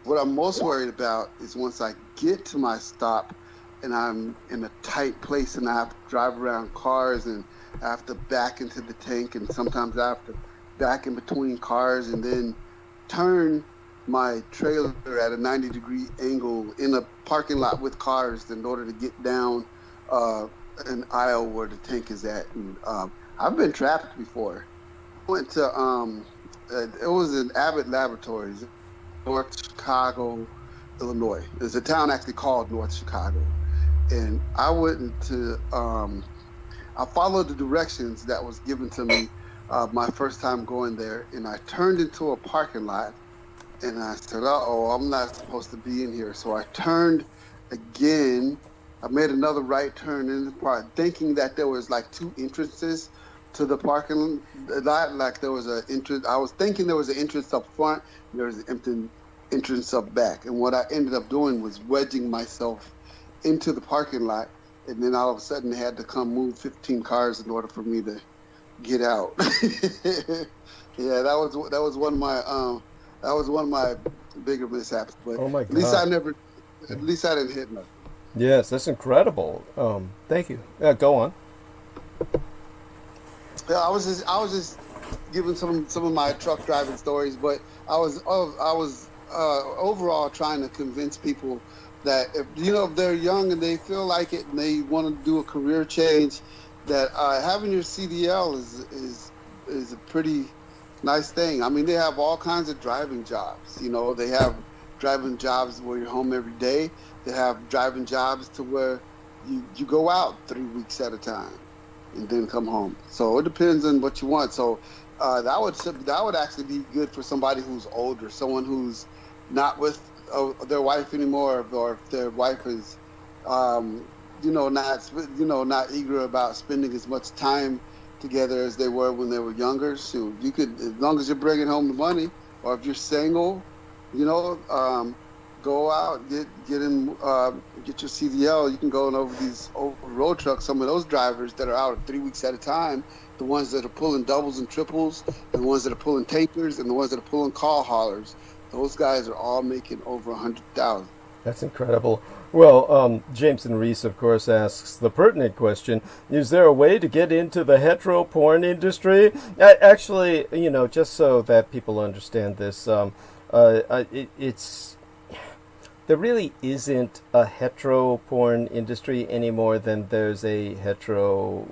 what I'm most worried about is once I get to my stop and I'm in a tight place and I have to drive around cars and I have to back into the tank and sometimes I have to back in between cars and then turn my trailer at a 90-degree angle in a parking lot with cars in order to get down an aisle where the tank is at. And I've been trapped before. I went to it was in Abbott Laboratories, North Chicago, Illinois. There's a town actually called North Chicago, and I went into I followed the directions that was given to me my first time going there, and I turned into a parking lot. And I said, I'm not supposed to be in here. So I turned again. I made another right turn in the park, thinking that there was like two entrances to the parking lot. Like there was an entrance. I was thinking there was an entrance up front, and there was an empty entrance up back. And what I ended up doing was wedging myself into the parking lot. And then all of a sudden, they had to come move 15 cars in order for me to get out. Yeah, that was one of my. That was one of my bigger mishaps, but oh my God. At least At least I didn't hit nothing. Yes, that's incredible. Thank you. Go on. Yeah, I was just giving some of my truck driving stories, but I was overall trying to convince people that if they're young and they feel like it and they want to do a career change, that having your CDL is a pretty nice thing. I mean, they have all kinds of driving jobs. They have driving jobs where you're home every day. They have driving jobs to where you go out 3 weeks at a time and then come home. So it depends on what you want. So that would actually be good for somebody who's older, someone who's not with their wife anymore, or if their wife is, not eager about spending as much time together as they were when they were younger. So you could, as long as you're bringing home the money, or if you're single, go out, get your CDL. You can go over these road trucks. Some of those drivers that are out 3 weeks at a time, the ones that are pulling doubles and triples, the ones that are pulling tankers, and the ones that are pulling call haulers, those guys are all making over 100,000. That's incredible. Well, Jameson Reese, of course, asks the pertinent question: is there a way to get into the hetero porn industry? Actually, just so that people understand this, it's there really isn't a hetero porn industry any more than there's a hetero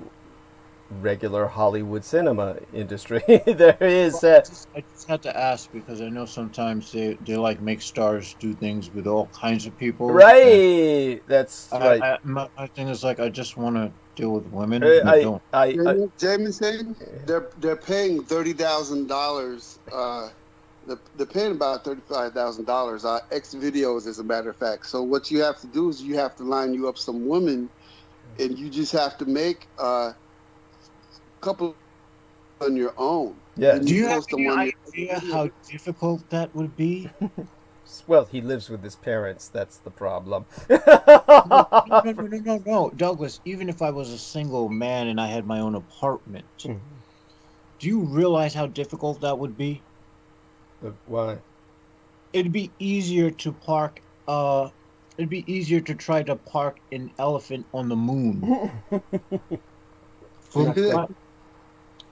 regular Hollywood cinema industry. There is. I just had to ask because I know sometimes they like make stars do things with all kinds of people. Right. That's right. My thing is I just want to deal with women. Jameson, they're paying $30,000. They're paying about $35,000 X videos, as a matter of fact. So what you have to do is you have to line you up some women, and you just have to make couple on your own. Yeah. Do you have any idea how difficult that would be? Well, he lives with his parents. That's the problem. No, Douglas. Even if I was a single man and I had my own apartment, do you realize how difficult that would be? Why? It'd be easier to park. It'd be easier to try to park an elephant on the moon.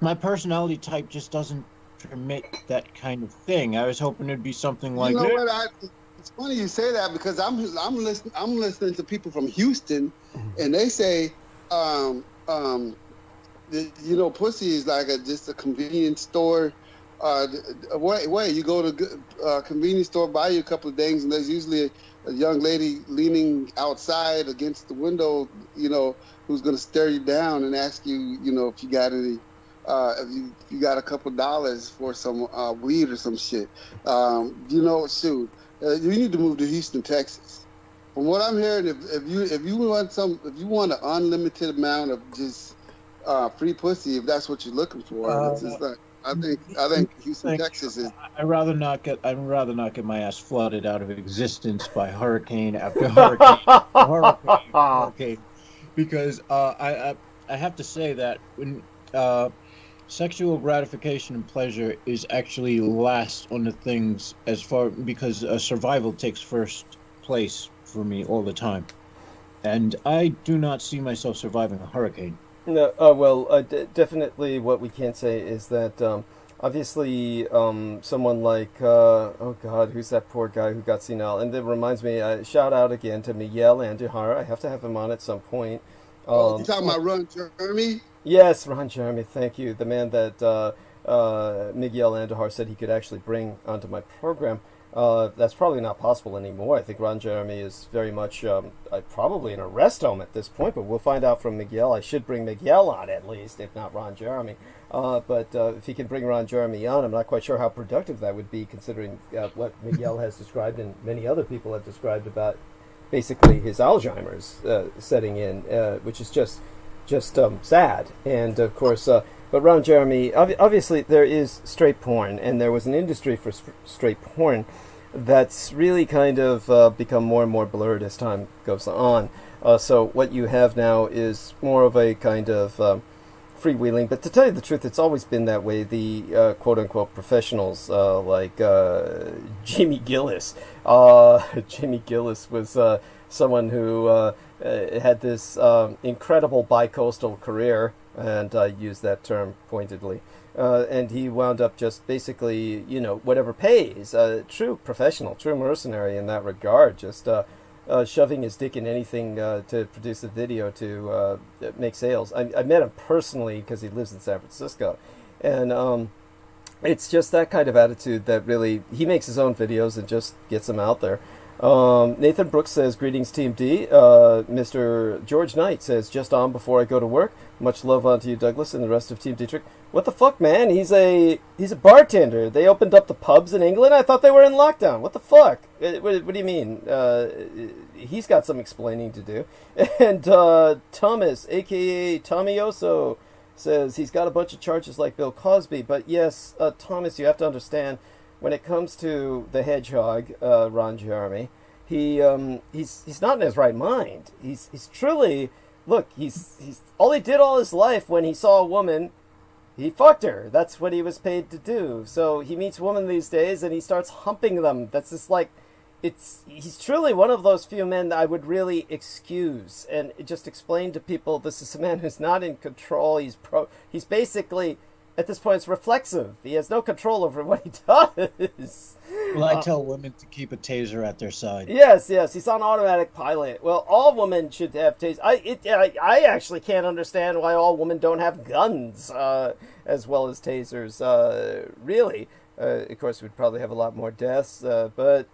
My personality type just doesn't permit that kind of thing. I was hoping it'd be something like. It's funny you say that because I'm listening to people from Houston, and they say, pussy is like just a convenience store. You go to a convenience store, buy you a couple of things, and there's usually a young lady leaning outside against the window, who's going to stare you down and ask you, if you got any. If you got a couple $, for some weed or some shit, you need to move to Houston, Texas. From what I'm hearing, if you want an unlimited amount of just free pussy, if that's what you're looking for, it's just like, I think Houston, Texas is. I'd rather not get my ass flooded out of existence by hurricane after hurricane, because I have to say that when. Sexual gratification and pleasure is actually last on the things because survival takes first place for me all the time, and I do not see myself surviving a hurricane. No, definitely what we can say is that obviously someone like who's that poor guy who got senile? And it reminds me, shout out again to Miguel Andujar. I have to have him on at some point. You talking about Ron Jeremy? Yes, Ron Jeremy, thank you. The man that Miguel Andujar said he could actually bring onto my program. That's probably not possible anymore. I think Ron Jeremy is very much probably in a rest home at this point, but we'll find out from Miguel. I should bring Miguel on at least, if not Ron Jeremy. But if he can bring Ron Jeremy on, I'm not quite sure how productive that would be, considering what Miguel has described and many other people have described about basically his Alzheimer's setting in, which is just sad. And of course, but Ron Jeremy, obviously there is straight porn, and there was an industry for straight porn that's really kind of become more and more blurred as time goes on. So what you have now is more of a kind of freewheeling. But to tell you the truth, it's always been that way. The quote-unquote professionals like Jamie Gillis. Jamie Gillis was someone who had this incredible bi-coastal career, and I use that term pointedly. And he wound up just basically, whatever pays. True professional, true mercenary in that regard. Just shoving his dick in anything to produce a video to make sales. I met him personally because he lives in San Francisco. And it's just that kind of attitude that really, he makes his own videos and just gets them out there. Nathan Brooks says, greetings Team D. Mr. George Knight says, just on before I go to work. Much love on to you, Douglas, and the rest of Team Dietrich. What the fuck, man? He's a bartender. They opened up the pubs in England? I thought they were in lockdown. What the fuck? What do you mean? He's got some explaining to do. And Thomas, a.k.a. Tommyoso, says he's got a bunch of charges like Bill Cosby. But yes, Thomas, you have to understand, when it comes to the hedgehog, Ron Jeremy, he's not in his right mind. He's truly, look, he's all he did all his life when he saw a woman, he fucked her. That's what he was paid to do. So he meets women these days and he starts humping them. That's just like, he's truly one of those few men that I would really excuse and just explain to people, this is a man who's not in control. He's basically, at this point, it's reflexive. He has no control over what he does. Well, I tell women to keep a taser at their side. Yes, he's on automatic pilot. Well, all women should have tasers. I actually can't understand why all women don't have guns as well as tasers. Really, of course, we'd probably have a lot more deaths, but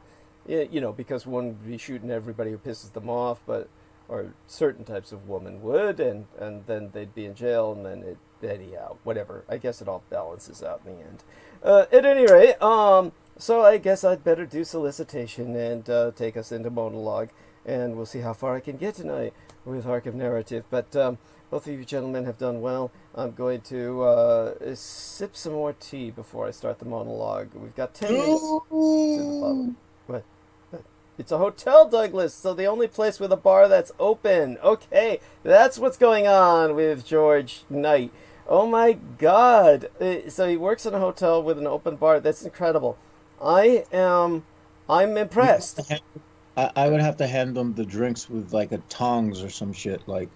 because one would be shooting everybody who pisses them off, or certain types of women would, and then they'd be in jail, and then anyhow, whatever. I guess it all balances out in the end. At any rate, so I guess I'd better do solicitation and take us into monologue, and we'll see how far I can get tonight with Arc of Narrative. But both of you gentlemen have done well. I'm going to sip some more tea before I start the monologue. We've got 10 minutes to the bottom. What? It's a hotel, Douglas, so the only place with a bar that's open. Okay, that's what's going on with George Knight. Oh my God. So he works in a hotel with an open bar. That's incredible. I'm impressed. I would have to hand them the drinks with like a tongs or some shit. Like.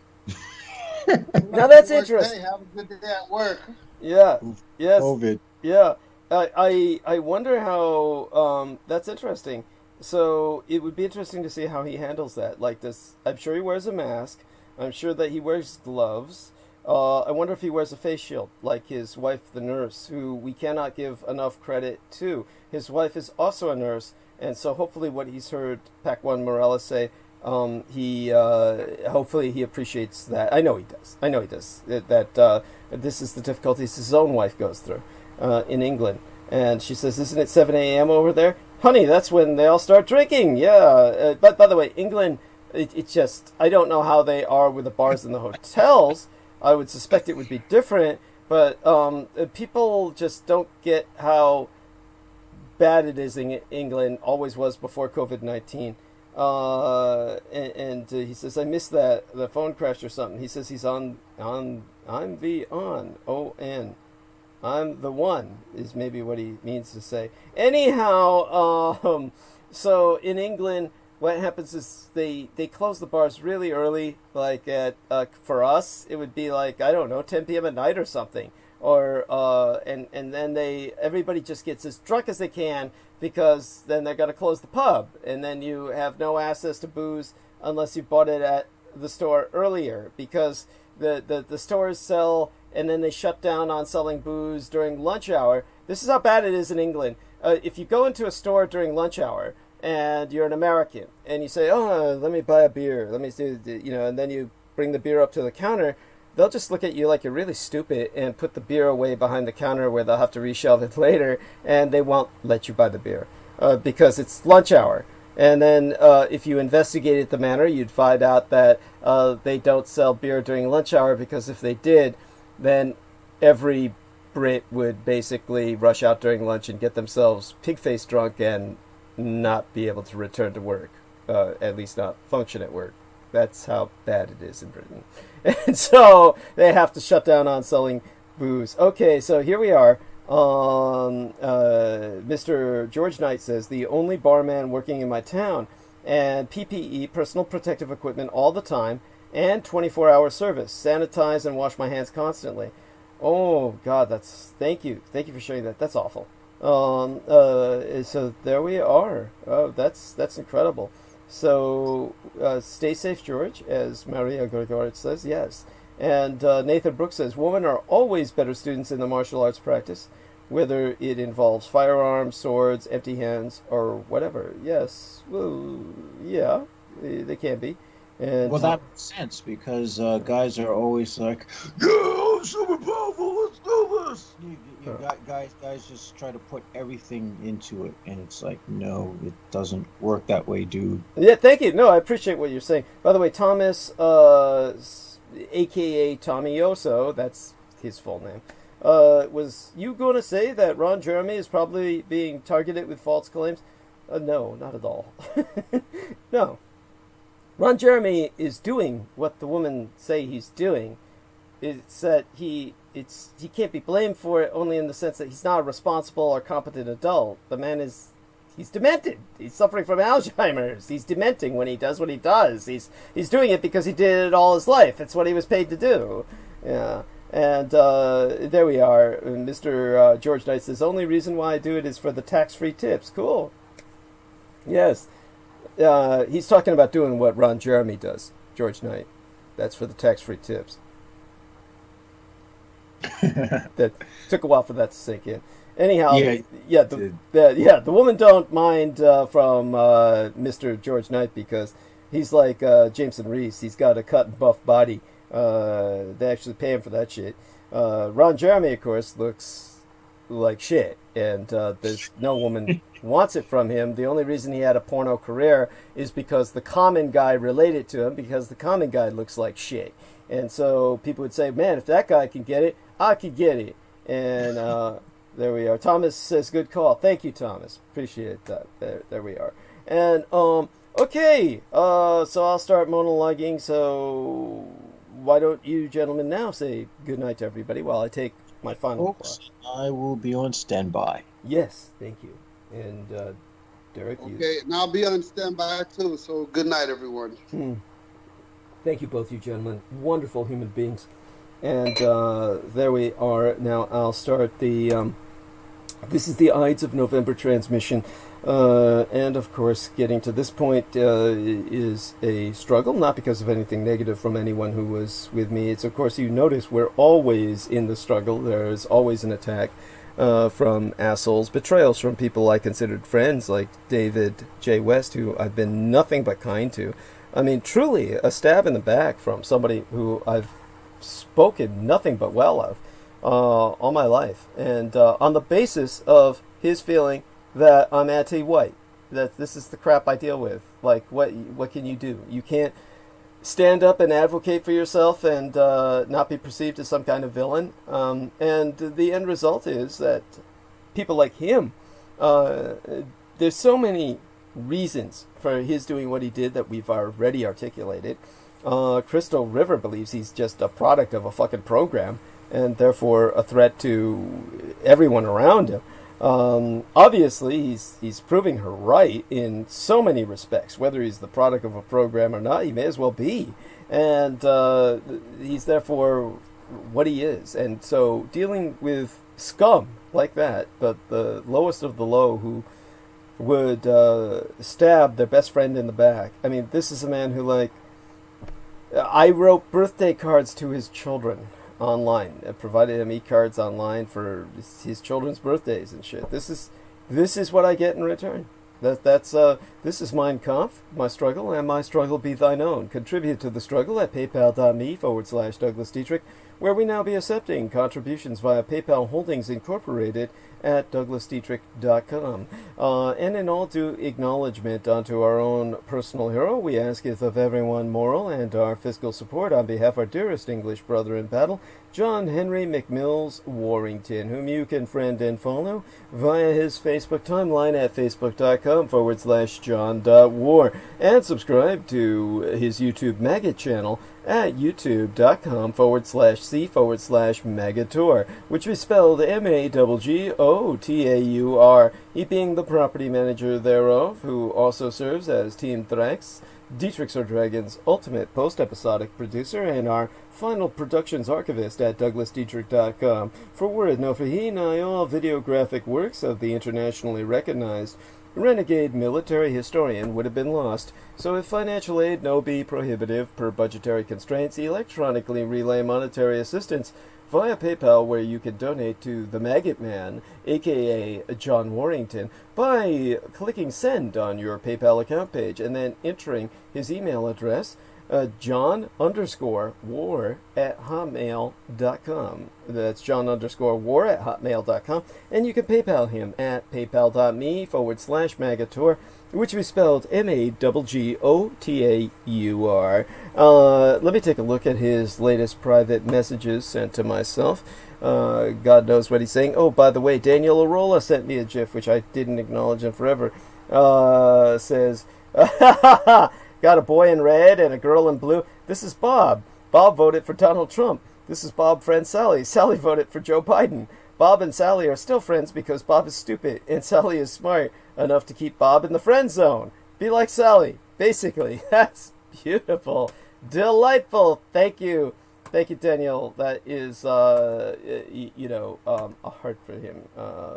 Now that's interesting. Hey, have a good day at work. Yeah. Yes. COVID. Yeah. I wonder how. That's interesting. So it would be interesting to see how he handles that. Like this, I'm sure he wears a mask. I'm sure that he wears gloves. I wonder if he wears a face shield, like his wife, the nurse, who we cannot give enough credit to. His wife is also a nurse, and so hopefully what he's heard Pac-1 Morales say, hopefully he appreciates that. I know he does. That this is the difficulties his own wife goes through in England. And she says, isn't it 7 a.m. over there? Honey, that's when they all start drinking. Yeah. But by the way, England, it's just, I don't know how they are with the bars and the hotels. I would suspect it would be different, but people just don't get how bad it is in England, always was before COVID-19. And he says, I missed that, the phone crash or something. He says he's I'm the O-N. I'm the one, is maybe what he means to say. Anyhow, so in England, what happens is they close the bars really early, like at, for us, it would be like, I don't know, 10 p.m. at night or something. Or, and then everybody just gets as drunk as they can, because then they're going to close the pub. And then you have no access to booze unless you bought it at the store earlier, because the stores sell, and then they shut down on selling booze during lunch hour. This is how bad it is in England. If you go into a store during lunch hour and you're an American and you say, oh, let me buy a beer, let me do, and then you bring the beer up to the counter, they'll just look at you like you're really stupid and put the beer away behind the counter where they'll have to reshelve it later, and they won't let you buy the beer because it's lunch hour. And then if you investigated the matter, you'd find out that they don't sell beer during lunch hour, because if they did, then every Brit would basically rush out during lunch and get themselves pig-faced drunk and not be able to return to work, at least not function at work. That's how bad it is in Britain. And so they have to shut down on selling booze. Okay, so here we are. Mr. George Knight says, the only barman working in my town, and PPE, personal protective equipment, all the time, and 24-hour service. Sanitize and wash my hands constantly. Oh, God, thank you. Thank you for sharing that. That's awful. So there we are. Oh, that's incredible. So stay safe, George, as Maria Gregorich says. Yes. And Nathan Brooks says, women are always better students in the martial arts practice, whether it involves firearms, swords, empty hands, or whatever. Yes. Well, yeah, they can be. And, well, that makes sense, because guys are always like, yeah, I'm super powerful, let's do this. Guys just try to put everything into it, and it's like, no, it doesn't work that way, dude. Yeah, thank you. No, I appreciate what you're saying. By the way, Thomas, a.k.a. Tommy Yoso, that's his full name, was you going to say that Ron Jeremy is probably being targeted with false claims? No, not at all. No. Ron Jeremy is doing what the women say he's doing. It's that he can't be blamed for it only in the sense that he's not a responsible or competent adult. The man he's demented. He's suffering from Alzheimer's. He's dementing when he does what he does. He's doing it because he did it all his life. It's what he was paid to do. Yeah. And there we are. Mr. George Knight says, only reason why I do it is for the tax-free tips. Cool. Yes. He's talking about doing what Ron Jeremy does, George Knight. That's for the tax-free tips. That took a while for that to sink in. Anyhow, the woman don't mind from Mr. George Knight, because he's like Jameson Reese. He's got a cut and buff body. They actually pay him for that shit. Ron Jeremy, of course, looks like shit, and there's no woman wants it from him. The only reason he had a porno career is because the common guy related to him, because the common guy looks like shit. And so people would say, man, if that guy can get it, I could get it. And there we are. Thomas says, good call. Thank you, Thomas. Appreciate that. There we are. And, okay. So I'll start monologuing. So why don't you gentlemen now say good night to everybody while I take my final class. I will be on standby. Yes, thank you. And Derek, okay, and I'll be on standby too. So good night, everyone. Thank you, both you gentlemen. Wonderful human beings. And there we are. Now I'll start the. This is the Ides of November transmission, and of course, getting to this point is a struggle. Not because of anything negative from anyone who was with me. It's, of course, you notice we're always in the struggle. There's always an attack. From assholes, betrayals from people I considered friends, like David J. West, who I've been nothing but kind to. I mean, truly, a stab in the back from somebody who I've spoken nothing but well of all my life. And on the basis of his feeling that I'm anti-white, that this is the crap I deal with. Like, what can you do? You can't stand up and advocate for yourself and not be perceived as some kind of villain. And the end result is that people like him, there's so many reasons for his doing what he did that we've already articulated. Crystal River believes he's just a product of a fucking program and therefore a threat to everyone around him. Obviously, he's proving her right in so many respects. Whether he's the product of a program or not, he may as well be. And he's therefore what he is. And so dealing with scum like that, but the lowest of the low who would stab their best friend in the back. I mean, this is a man who, like, I wrote birthday cards to his children online. I provided him e-cards online for his children's birthdays and shit. This is what I get in return. This is Mein Kampf, my struggle, and my struggle be thine own. Contribute to the struggle at paypal.me/Douglas Dietrich, where we now be accepting contributions via PayPal Holdings Incorporated at douglasdietrich.com. And in all due acknowledgement unto our own personal hero, we asketh of everyone moral and our fiscal support on behalf of our dearest English brother in battle, John Henry McMills Warrington, whom you can friend and follow via his Facebook timeline at facebook.com youtube.com/john.war, and subscribe to his YouTube maggot channel at youtube.com/c/Magator, which is spelled Maggotaur, he being the property manager thereof, who also serves as Team Thrax, Dietrich's or Dragon's ultimate post-episodic producer, and our final productions archivist at DouglasDietrich.com. For word no for he, nigh all videographic works of the internationally recognized renegade military historian would have been lost, so if financial aid no be prohibitive per budgetary constraints, electronically relay monetary assistance via PayPal, where you can donate to the Maggot Man, aka John Warrington, by clicking send on your PayPal account page and then entering his email address, john_war@hotmail.com. That's john_war@hotmail.com. And you can PayPal him at paypal.me/Magator, which is spelled Maggotaur. Let me take a look at his latest private messages sent to myself. God knows what he's saying. Oh, by the way, Daniel Arola sent me a GIF, which I didn't acknowledge in forever. Says, got a boy in red and a girl in blue. This is Bob. Bob voted for Donald Trump. This is Bob's friend Sally. Sally voted for Joe Biden. Bob and Sally are still friends because Bob is stupid and Sally is smart enough to keep Bob in the friend zone. Be like Sally, basically. That's beautiful. Delightful. Thank you. Thank you, Daniel. That is, a heart for him.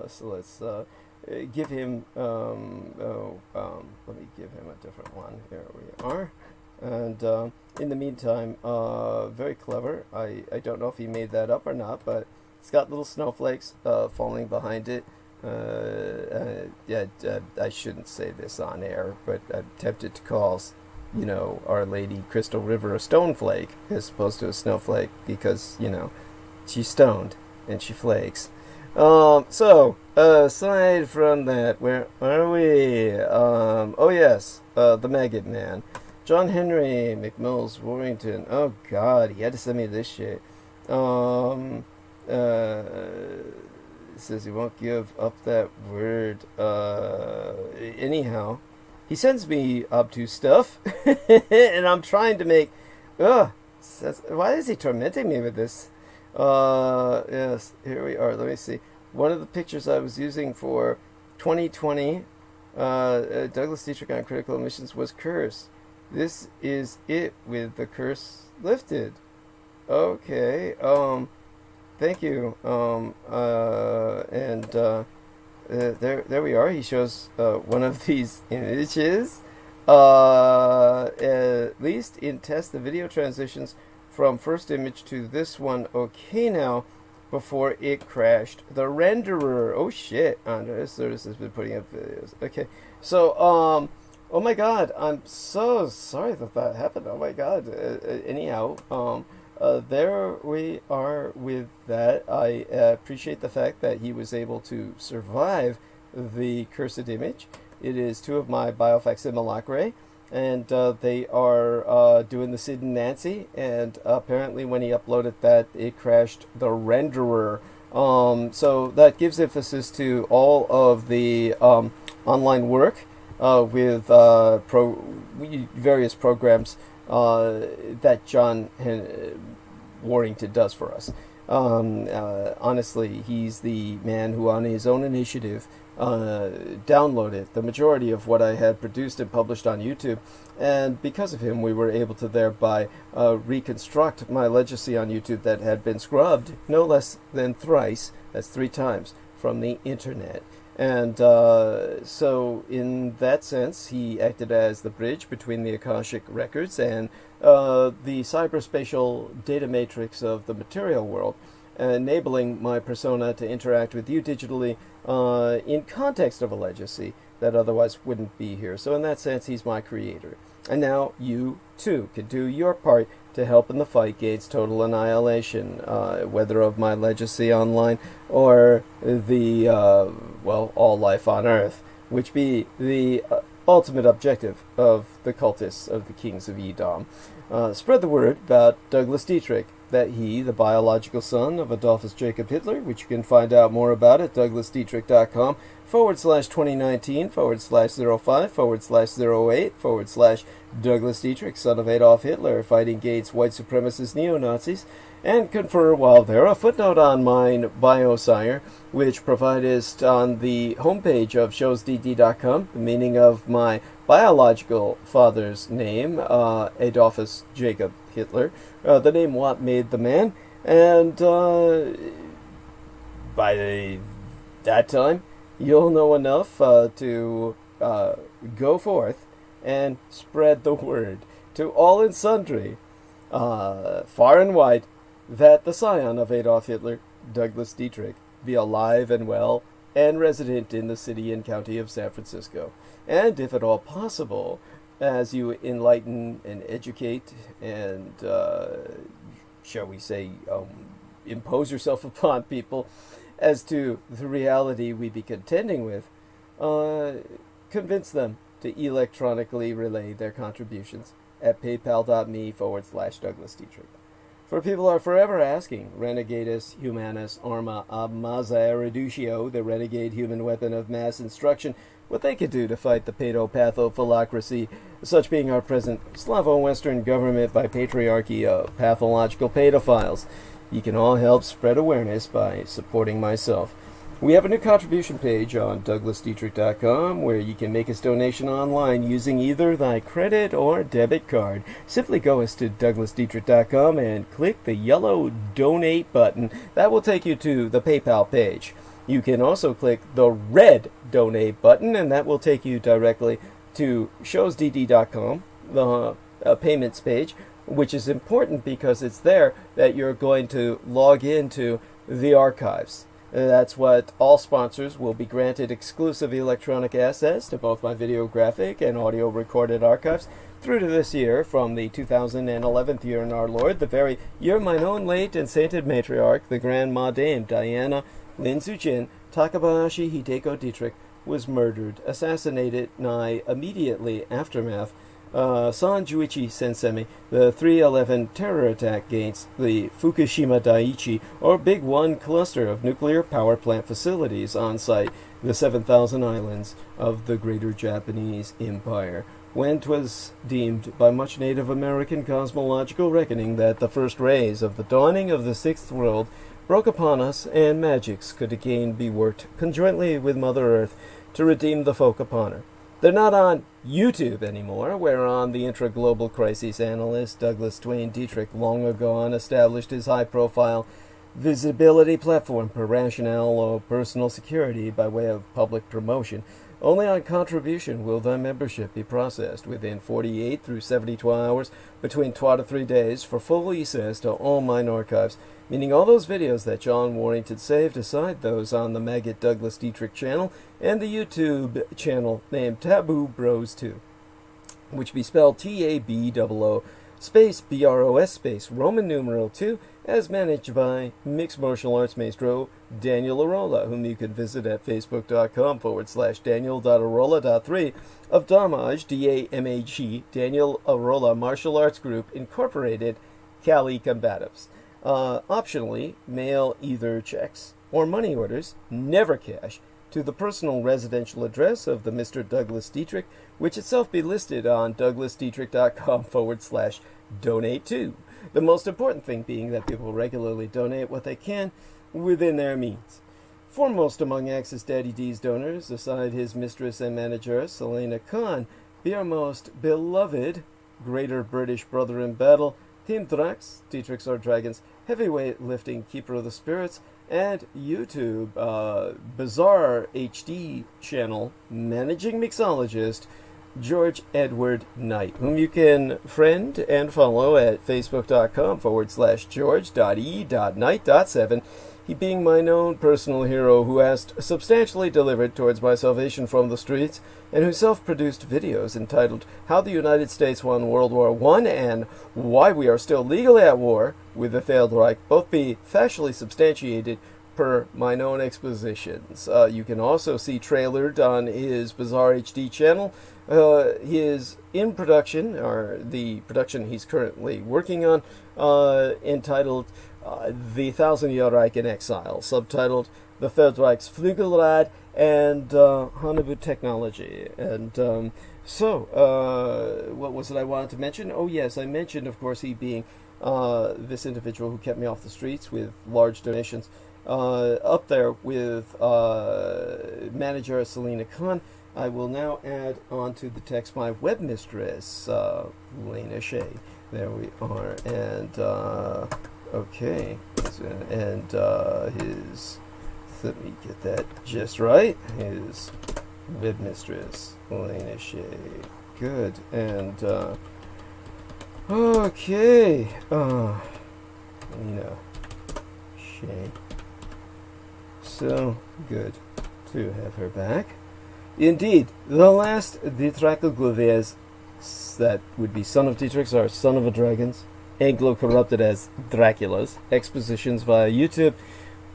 So let's give him, let me give him a different one. Here we are. And in the meantime, very clever. I don't know if he made that up or not, but it's got little snowflakes falling behind it. I shouldn't say this on air, but I'm tempted to call, Our Lady Crystal River a stoneflake as opposed to a snowflake because, she's stoned and she flakes. So, aside from that, where are we? Oh yes, the Maggot Man. John Henry McMills Warrington. Oh God, he had to send me this shit. Says he won't give up that word. Anyhow, he sends me obtuse stuff, and I'm trying to make. Why is he tormenting me with this? Yes, here we are. Let me see. One of the pictures I was using for 2020, Douglas Dietrich on critical emissions was curse. This is it with the curse lifted. Okay. Thank you. There we are. He shows one of these images. At least in test, the video transitions from first image to this one. Okay, now before it crashed the renderer. Oh shit! Andres Service has been putting up videos. Okay, so oh my God, I'm so sorry that happened. Oh my God. Anyhow, there we are with that. I appreciate the fact that he was able to survive the cursed image. It is two of my biofacsimilacrae, and they are doing the Sid and Nancy, and apparently when he uploaded that, it crashed the renderer. So that gives emphasis to all of the online work with various programs that John Warrington does for us. Honestly, he's the man who, on his own initiative, downloaded the majority of what I had produced and published on YouTube, and because of him, we were able to thereby reconstruct my legacy on YouTube that had been scrubbed no less than thrice, that's 3 times, from the internet. And so in that sense, he acted as the bridge between the Akashic records and the cyberspatial data matrix of the material world, enabling my persona to interact with you digitally in context of a legacy that otherwise wouldn't be here. So in that sense, he's my creator. And now you, too, can do your part to help in the fight against total annihilation, whether of my legacy online or the, all life on Earth, which be the ultimate objective of the cultists of the kings of Edom. Spread the word about Douglas Dietrich, that he, the biological son of Adolfus Jacob Hitler, which you can find out more about at douglasdietrich.com/2019/05/08/Douglas Dietrich, son of Adolf Hitler, fighting against white supremacist neo-Nazis, and confer while there a footnote on mine bio, sire, which providest on the homepage of showsdd.com the meaning of my biological father's name, Adolfus Jacob Hitler, the name what made the man, and by that time you'll know enough to go forth and spread the word to all and sundry, far and wide, that the scion of Adolf Hitler, Douglas Dietrich, be alive and well and resident in the city and county of San Francisco. And if at all possible, as you enlighten and educate and, shall we say, impose yourself upon people as to the reality we be contending with, convince them to electronically relay their contributions at paypal.me/Douglas Dietrich. For people are forever asking, Renegatus Humanus Arma Amaza Reducio, the renegade human weapon of mass instruction, what they could do to fight the paedopathophyllocracy, such being our present Slavo-Western government by patriarchy of pathological pedophiles. You can all help spread awareness by supporting myself. We have a new contribution page on douglasdietrich.com where you can make us donation online using either thy credit or debit card. Simply go us to douglasdietrich.com and click the yellow donate button. That will take you to the PayPal page. You can also click the red donate button, and that will take you directly to showsdd.com, the payments page, which is important because it's there that you're going to log into the archives. That's what all sponsors will be granted exclusive electronic access to both my videographic and audio recorded archives through to this year, from the 2011th year in our Lord, the very year mine own late and sainted matriarch, the Grandma Dame Diana Lin Tsuchin Takabayashi Hideko Dietrich, was murdered, assassinated nigh immediately aftermath San Juichi Sensemi, the 3/11 terror attack against the Fukushima Daiichi, or Big One cluster of nuclear power plant facilities on site, the 7,000 islands of the Greater Japanese Empire, when 'twas deemed by much Native American cosmological reckoning that the first rays of the dawning of the sixth world broke upon us, and magics could again be worked conjointly with Mother Earth to redeem the folk upon her. They're not on YouTube anymore, whereon the intra-global crisis analyst Douglas Dwayne Dietrich long ago established his high-profile visibility platform per rationale or personal security by way of public promotion. Only on contribution will thy membership be processed within 48 through 72 hours, between 2 to 3 days, for full access to all mine archives, meaning all those videos that John Warrington saved, aside those on the Maggot Douglas Dietrich channel and the YouTube channel named Taboo Bros 2, which be spelled TABOO space BROS space Roman numeral 2, as managed by mixed martial arts maestro Daniel Arola, whom you can visit at facebook.com/Daniel.Arola.3 of Damage, DAMAG, Daniel Arola Martial Arts Group Incorporated, Cali Combatives. Optionally, mail either checks or money orders, never cash, to the personal residential address of the Mr. Douglas Dietrich, which itself be listed on douglasdietrich.com/donate to. The most important thing being that people regularly donate what they can within their means. Foremost among Axis Daddy D's donors, aside his mistress and manager, Selena Khan, be our most beloved greater British brother in battle, Team Drax, Dietrich's or Dragons, heavyweight lifting keeper of the spirits, and YouTube Bizarre HD channel managing mixologist George Edward Knight, whom you can friend and follow at facebook.com/George.E.Knight.7, he being my known personal hero who has substantially delivered towards my salvation from the streets, and who self-produced videos entitled How the United States Won World War I and Why We Are Still Legally at War with the Failed Reich, both be factually substantiated per my known expositions. You can also see trailered on his Bizarre HD channel He is in production, or the production he's currently working on, entitled The Thousand Year Reich-In-Exile, subtitled The Third Reich's Flügelrad and Hanebut Technology. And what was it I wanted to mention? Oh yes, I mentioned, of course, he being this individual who kept me off the streets with large donations, up there with manager Selina Khan. I will now add onto the text my web mistress, Lena Shea. There we are. And, okay. And his, let me get that just right. His web mistress, Lena Shea. Good. And, okay. Lena Shea. So good to have her back. Indeed, the last Dietrich Glovies, that would be son of Dietrich's or son of a dragon's, Anglo-corrupted as Dracula's, expositions via YouTube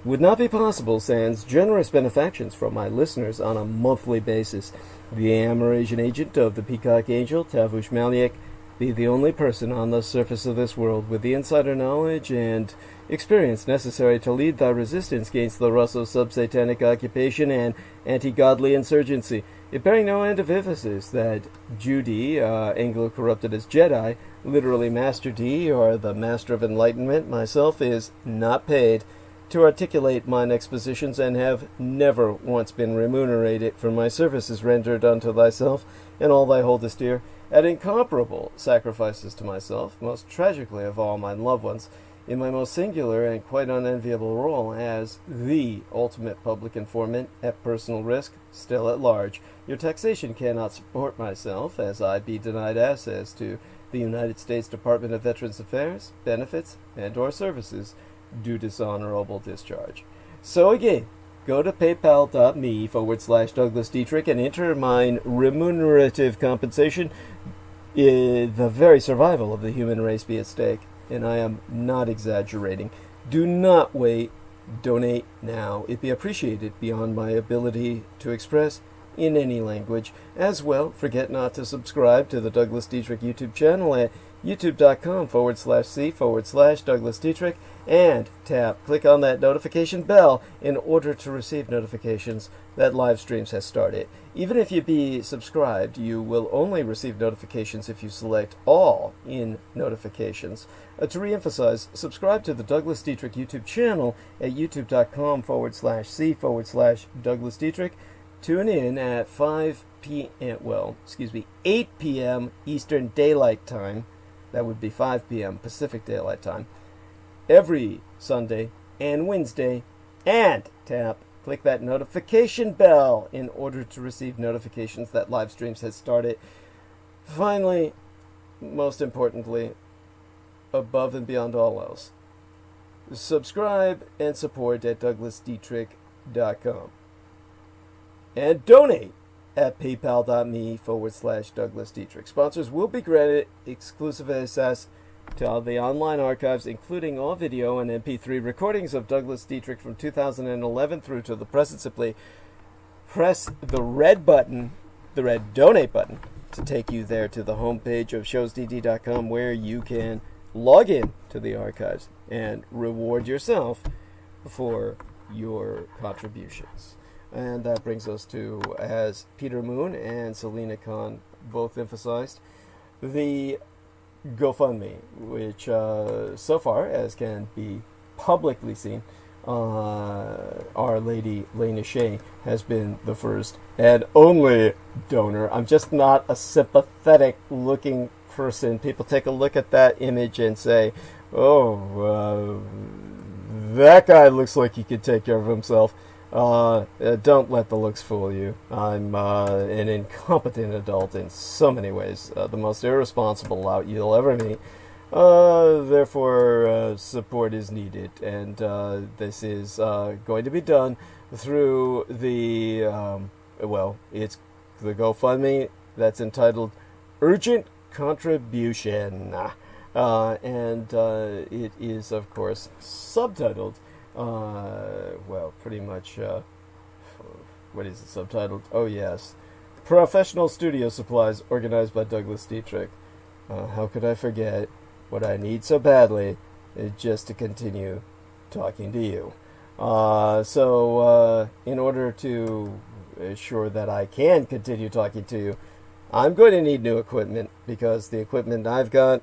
would not be possible sans generous benefactions from my listeners on a monthly basis. The Amerasian agent of the Peacock Angel, Tavush Maliek, be the only person on the surface of this world with the insider knowledge and experience necessary to lead thy resistance against the Russo-sub-satanic occupation and anti-godly insurgency. It bearing no end of emphasis that Judy, Anglo-corrupted as Jedi, literally Master D, or the Master of Enlightenment, myself, is not paid to articulate mine expositions, and have never once been remunerated for my services rendered unto thyself and all thy holdest dear, at incomparable sacrifices to myself, most tragically of all mine loved ones, in my most singular and quite unenviable role as the ultimate public informant at personal risk, still at large. Your taxation cannot support myself, as I be denied access to the United States Department of Veterans Affairs, benefits, and or services due dishonorable discharge. So again, go to paypal.me/Douglas Dietrich and enter mine remunerative compensation. The very survival of the human race be at stake. And I am not exaggerating. Do not wait. Donate now. It be appreciated beyond my ability to express in any language. As well, forget not to subscribe to the Douglas Dietrich YouTube channel at youtube.com/C/Douglas Dietrich and click on that notification bell in order to receive notifications that live streams has started. Even if you be subscribed, you will only receive notifications if you select all in notifications. To re-emphasize, subscribe to the Douglas Dietrich YouTube channel at youtube.com/C/Douglas Dietrich. Tune in at 8 p.m. Eastern Daylight Time. That would be 5 p.m. Pacific Daylight Time. Every Sunday and Wednesday. And click that notification bell in order to receive notifications that live streams has started. Finally, most importantly, above and beyond all else, subscribe and support at douglasdietrich.com. And donate at paypal.me/Douglas Dietrich. Sponsors will be granted exclusive access to all the online archives, including all video and MP3 recordings of Douglas Dietrich from 2011 through to the present. Simply press the red button, the red donate button, to take you there to the homepage of showsdd.com, where you can log in to the archives and reward yourself for your contributions. And that brings us to, as Peter Moon and Selina Khan both emphasized, the GoFundMe, which so far as can be publicly seen, Our Lady Lena Shea has been the first and only donor. I'm just not a sympathetic looking person. People take a look at that image and say, oh, that guy looks like he could take care of himself. Don't let the looks fool you. I'm an incompetent adult in so many ways, the most irresponsible lout you'll ever meet. Therefore, support is needed, and this is going to be done through the, it's the GoFundMe that's entitled Urgent Contribution, and it is, of course, subtitled, pretty much, what is it subtitled? Oh, yes. Professional studio supplies organized by Douglas Dietrich. How could I forget what I need so badly is just to continue talking to you. So in order to ensure that I can continue talking to you, I'm going to need new equipment, because the equipment I've got,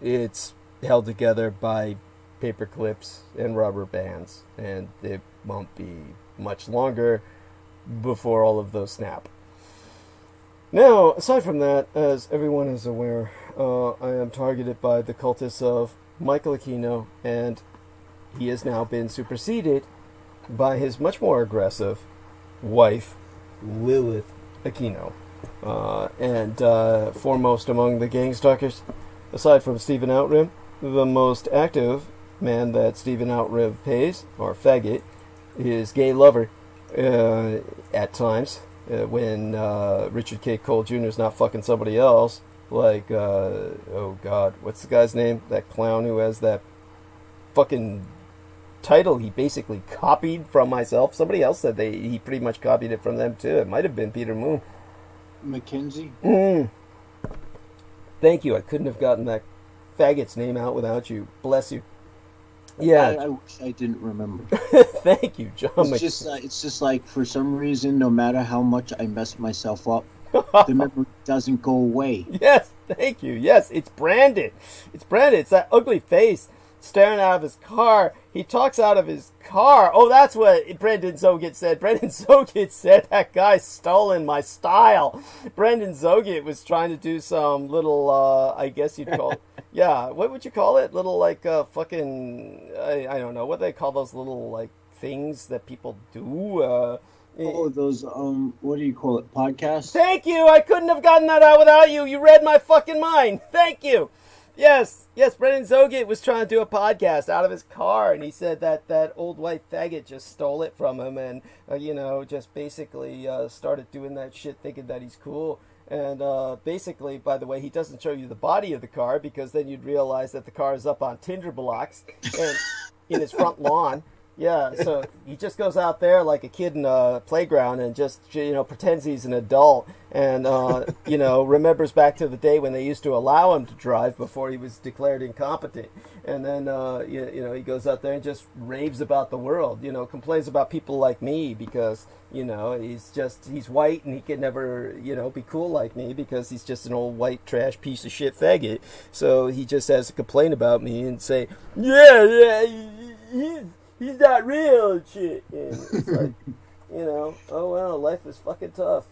it's held together by paper clips and rubber bands, and it won't be much longer before all of those snap. Now, aside from that, as everyone is aware, I am targeted by the cultists of Michael Aquino, and he has now been superseded by his much more aggressive wife, Lilith Aquino. And foremost among the gang stalkers, aside from Stephen Outrim, the most active man that Stephen Outrim pays, or faggot, is gay lover at times, when Richard K. Cole Jr. is not fucking somebody else, like, oh god, what's the guy's name? That clown who has that fucking title he basically copied from myself. Somebody else said he pretty much copied it from them too. It might have been Peter Moon. Mackenzie? Thank you. I couldn't have gotten that faggot's name out without you. Bless you. Yeah. I wish I didn't remember. Thank you, John. It's just like, for some reason, no matter how much I mess myself up, the memory doesn't go away. Yes, thank you. Yes, it's branded. It's branded. It's that ugly face staring out of his car. He talks out of his car. Oh, that's what Brendan Zogit said. Brendan Zogit said that guy's stolen my style. Brendan Zogit was trying to do some little, I guess you'd call it, yeah, what would you call it? Little, like, fucking, I don't know, what do they call those little, like, things that people do? Those, what do you call it, podcasts? Thank you! I couldn't have gotten that out without you! You read my fucking mind! Thank you! Yes, Brendan Zogit was trying to do a podcast out of his car, and he said that old white faggot just stole it from him, and, just basically started doing that shit thinking that he's cool. And basically, by the way, he doesn't show you the body of the car, because then you'd realize that the car is up on tinder blocks and in his front lawn. Yeah, so he just goes out there like a kid in a playground and just, pretends he's an adult and, remembers back to the day when they used to allow him to drive before he was declared incompetent. And then, he goes out there and just raves about the world, complains about people like me because, he's white and he can never, be cool like me because he's just an old white trash piece of shit faggot. So he just has to complain about me and say, he's not real and shit. And it's like, oh well, life is fucking tough.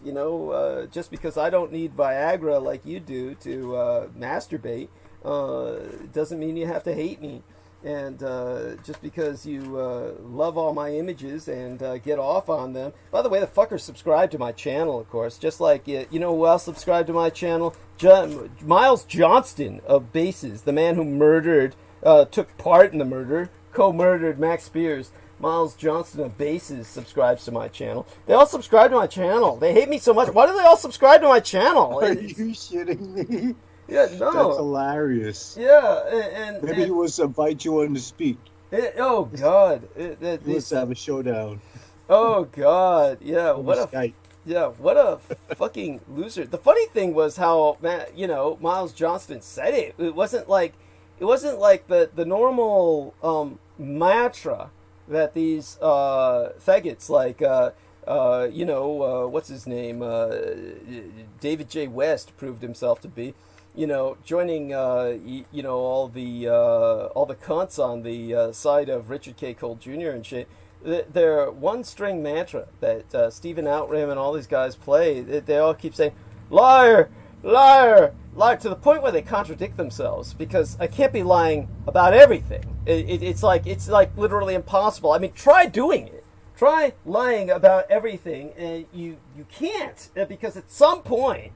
Just because I don't need Viagra like you do to masturbate doesn't mean you have to hate me. And just because you love all my images and get off on them. By the way, the fuckers subscribe to my channel, of course. Just like, who else subscribed to my channel? Miles Johnston of Bases, the man who took part in the murder, co-murdered Max Spears. Miles Johnston of Bases subscribes to my channel. They all subscribe to my channel. They hate me so much. Why do they all subscribe to my channel? Are you shitting me? Yeah, no. That's hilarious. Yeah, and maybe he wants to invite you on to speak. Oh God, Let's have a showdown. Oh God, yeah. What a fucking loser. The funny thing was how Miles Johnston said it. It wasn't like the normal mantra that these faggots like what's his name, David J. West proved himself to be, joining all the cunts on the side of Richard K. Cole Jr. and shit. Their one string mantra that Stephen Outrim and all these guys play, they all keep saying, liar, liar, liar, to the point where they contradict themselves, because I can't be lying about everything. It's like literally impossible. I mean, try doing it. Try lying about everything, and you can't, because at some point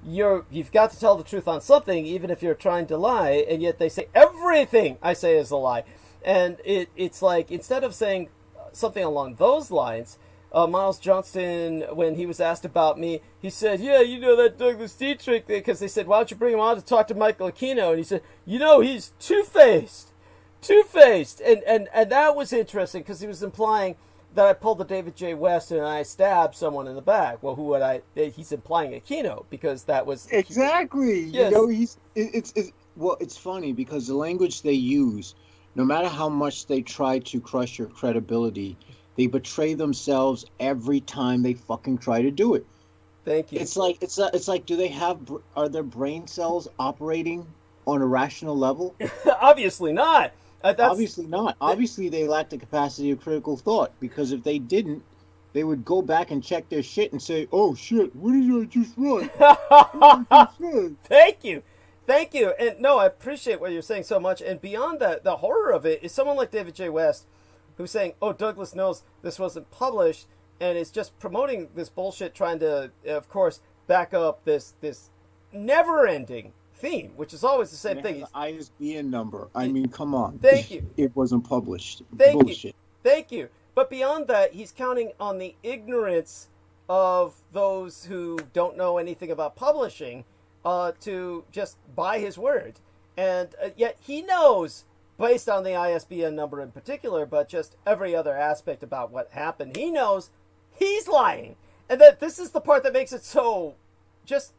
you've got to tell the truth on something, even if you're trying to lie, and yet they say everything I say is a lie. And it's like, instead of saying something along those lines, Miles Johnston, when he was asked about me, he said, yeah, that Douglas Dietrich, because they said, why don't you bring him on to talk to Michael Aquino? And he said, he's two-faced. And that was interesting, because he was implying that I pulled the David J. West and I stabbed someone in the back. Well, who would I? He's implying a keynote because that was exactly. Yes. You know, it's funny because the language they use, no matter how much they try to crush your credibility, they betray themselves every time they fucking try to do it. Thank you. It's like are their brain cells operating on a rational level? Obviously not. Obviously not. Obviously, they lack the capacity of critical thought, because if they didn't, they would go back and check their shit and say, "Oh shit, what did I just write?" Thank you. And no, I appreciate what you're saying so much. And beyond that, the horror of it is someone like David J. West, who's saying, "Oh, Douglas knows this wasn't published," and is just promoting this bullshit, trying to, of course, back up this never-ending theme, which is always the same thing. The ISBN number. I mean, come on. Thank you. It wasn't published. Bullshit. Thank you. But beyond that, he's counting on the ignorance of those who don't know anything about publishing to just buy his word. And yet he knows, based on the ISBN number in particular, but just every other aspect about what happened, he knows he's lying. And that this is the part that makes it so just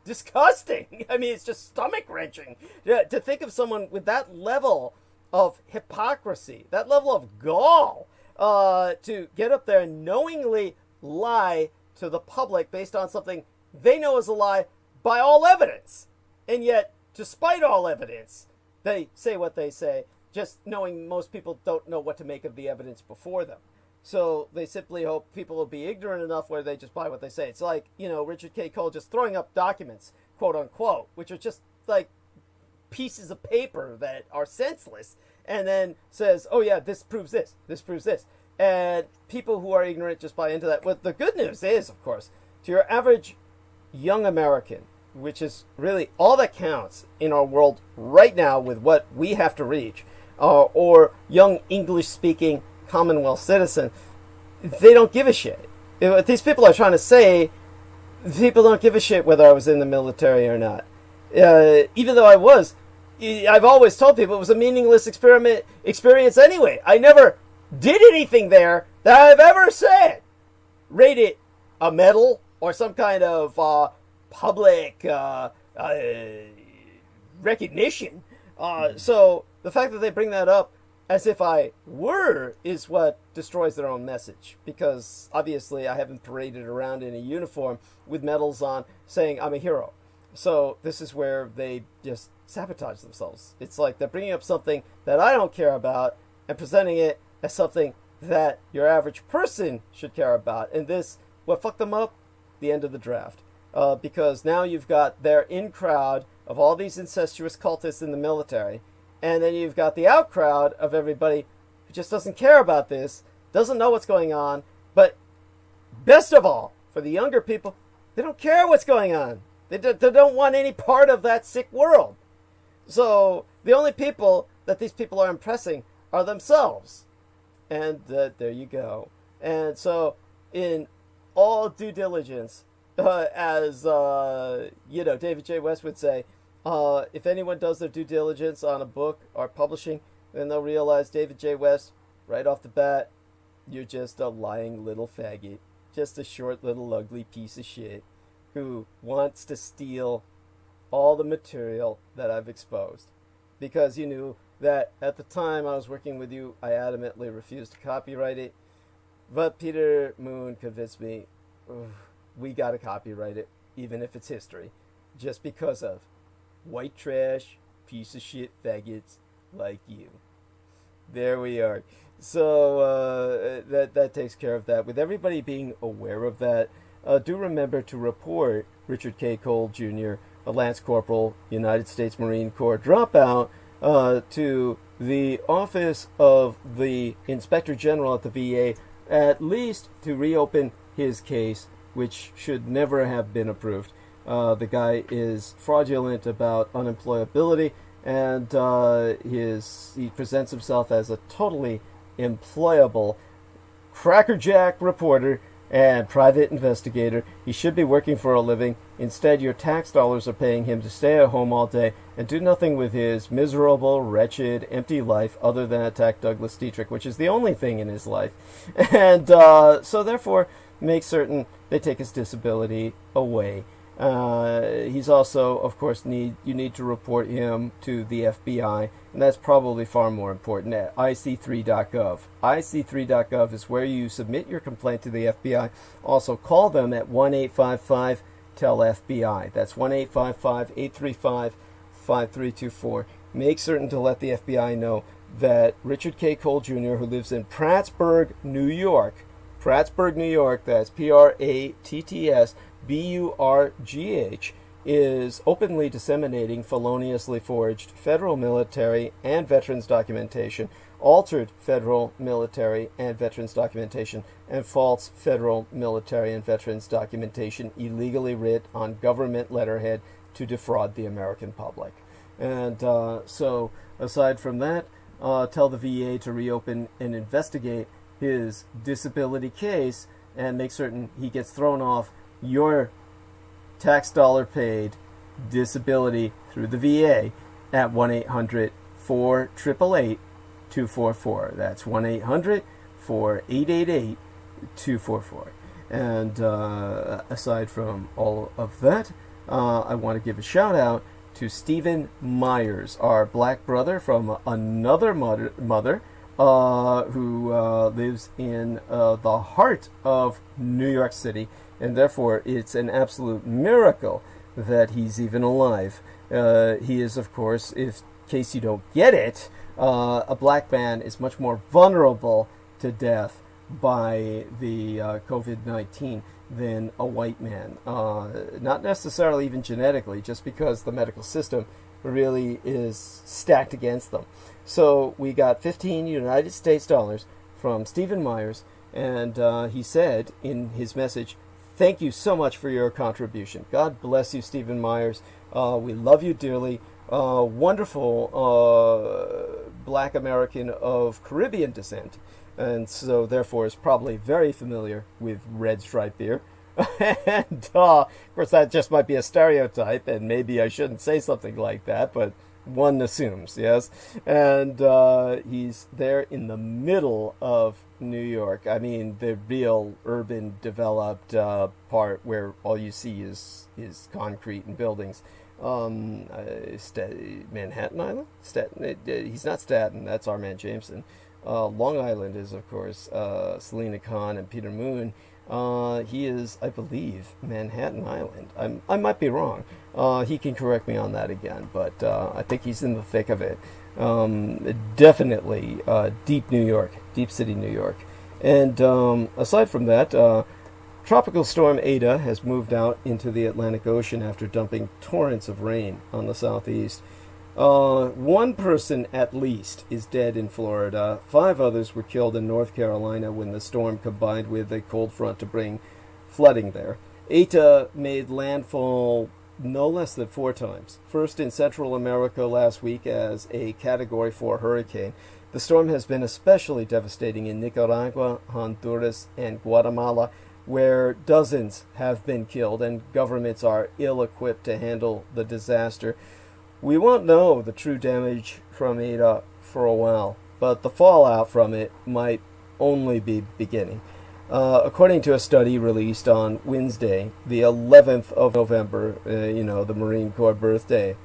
disgusting. I mean, it's just stomach-wrenching to think of someone with that level of hypocrisy, that level of gall, to get up there and knowingly lie to the public based on something they know is a lie by all evidence. And yet, despite all evidence, they say what they say, just knowing most people don't know what to make of the evidence before them. So they simply hope people will be ignorant enough where they just buy what they say. It's like, Richard K. Cole just throwing up documents, quote unquote, which are just like pieces of paper that are senseless, and then says, "Oh yeah, this proves this, this proves this." And people who are ignorant just buy into that. What the good news is, of course, to your average young American, which is really all that counts in our world right now with what we have to reach, or young English-speaking Commonwealth citizen, they don't give a shit. What these people are trying to say, people don't give a shit whether I was in the military or not. Even though I was, I've always told people it was a meaningless experience anyway. I never did anything there that I've ever said rated a medal or some kind of public recognition. So the fact that they bring that up as if I were is what destroys their own message, because obviously I haven't paraded around in a uniform with medals on saying I'm a hero. So this is where they just sabotage themselves. It's like they're bringing up something that I don't care about and presenting it as something that your average person should care about. And this, what fucked them up? The end of the draft. Because now you've got their in crowd of all these incestuous cultists in the military, and then you've got the out crowd of everybody who just doesn't care about this, doesn't know what's going on, but best of all, for the younger people, they don't care what's going on. They don't want any part of that sick world. So the only people that these people are impressing are themselves. And there you go. And so in all due diligence, as David J. West would say, if anyone does their due diligence on a book or publishing, then they'll realize, David J. West, right off the bat, you're just a lying little faggot. Just a short little ugly piece of shit who wants to steal all the material that I've exposed. Because you knew that at the time I was working with you, I adamantly refused to copyright it. But Peter Moon convinced me, we gotta copyright it, even if it's history, just because of white trash, piece of shit faggots like you. There we are. So that takes care of that. With everybody being aware of that, do remember to report Richard K. Cole Jr., a Lance Corporal, United States Marine Corps dropout, to the Office of the Inspector General at the VA, at least to reopen his case, which should never have been approved. The guy is fraudulent about unemployability, and he presents himself as a totally employable crackerjack reporter and private investigator. He should be working for a living. Instead, your tax dollars are paying him to stay at home all day and do nothing with his miserable, wretched, empty life other than attack Douglas Dietrich, which is the only thing in his life. And so therefore, make certain they take his disability away. He's also, of course, you need to report him to the FBI, and that's probably far more important at ic3.gov. ic3.gov is where you submit your complaint to the FBI. Also, call them at 1-855-TEL-FBI. That's 1-855-835-5324. Make certain to let the FBI know that Richard K. Cole Jr., who lives in Prattsburg, New York, that's Prattsburgh, is openly disseminating feloniously forged federal military and veterans documentation, altered federal military and veterans documentation, and false federal military and veterans documentation illegally writ on government letterhead to defraud the American public. And so, aside from that, tell the VA to reopen and investigate his disability case and make certain he gets thrown off your tax dollar paid disability through the VA at 1-800-4888-244. That's 1-800-4888-244. And aside from all of that, I want to give a shout out to Stephen Myers, our black brother from another mother who lives in the heart of New York City, and therefore it's an absolute miracle that he's even alive. He is, of course, in case you don't get it, a black man is much more vulnerable to death by the COVID-19 than a white man. Not necessarily even genetically, just because the medical system really is stacked against them. So we got 15 United States dollars from Stephen Myers, and he said in his message, "Thank you so much for your contribution. God bless you, Stephen Myers. We love you dearly. Wonderful black American of Caribbean descent, and so therefore is probably very familiar with Red Stripe beer." And of course that just might be a stereotype, and maybe I shouldn't say something like that, but one assumes, yes. And he's there in the middle of New York. I mean, the real urban developed part where all you see is concrete and buildings. Manhattan Island? He's not Staten, that's our man Jameson. Long Island is, of course, Selena Khan and Peter Moon. He is, I believe, Manhattan Island. I might be wrong. He can correct me on that again, but I think he's in the thick of it. Definitely deep New York, deep city New York. And aside from that, Tropical Storm Ada has moved out into the Atlantic Ocean after dumping torrents of rain on the southeast. One person at least is dead in Florida. 5 others were killed in North Carolina when the storm combined with a cold front to bring flooding there. Eta made landfall no less than 4 times. First in Central America last week as a Category 4 hurricane. The storm has been especially devastating in Nicaragua, Honduras, and Guatemala, where dozens have been killed and governments are ill-equipped to handle the disaster. We won't know the true damage from Ada for a while, but the fallout from it might only be beginning. According to a study released on Wednesday, the 11th of November, the Marine Corps birthday,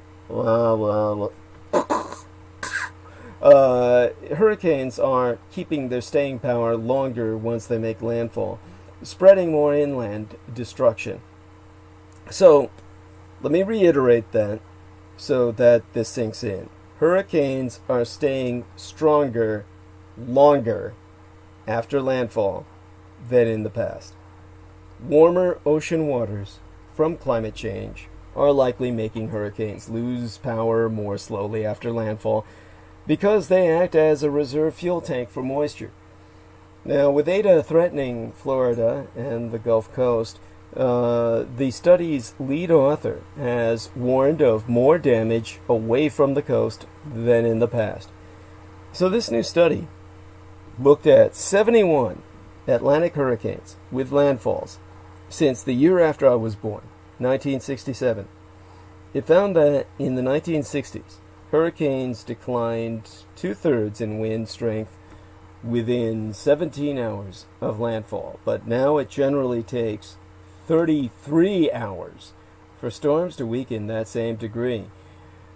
hurricanes are keeping their staying power longer once they make landfall, spreading more inland destruction. So, let me reiterate that so that this sinks in. Hurricanes are staying stronger, longer after landfall than in the past. Warmer ocean waters from climate change are likely making hurricanes lose power more slowly after landfall because they act as a reserve fuel tank for moisture. Now, with Ada threatening Florida and the Gulf Coast, the study's lead author has warned of more damage away from the coast than in the past. So this new study looked at 71 Atlantic hurricanes with landfalls since the year after I was born, 1967. It found that in the 1960s, hurricanes declined 2/3 in wind strength within 17 hours of landfall, but now it generally takes 33 hours for storms to weaken that same degree.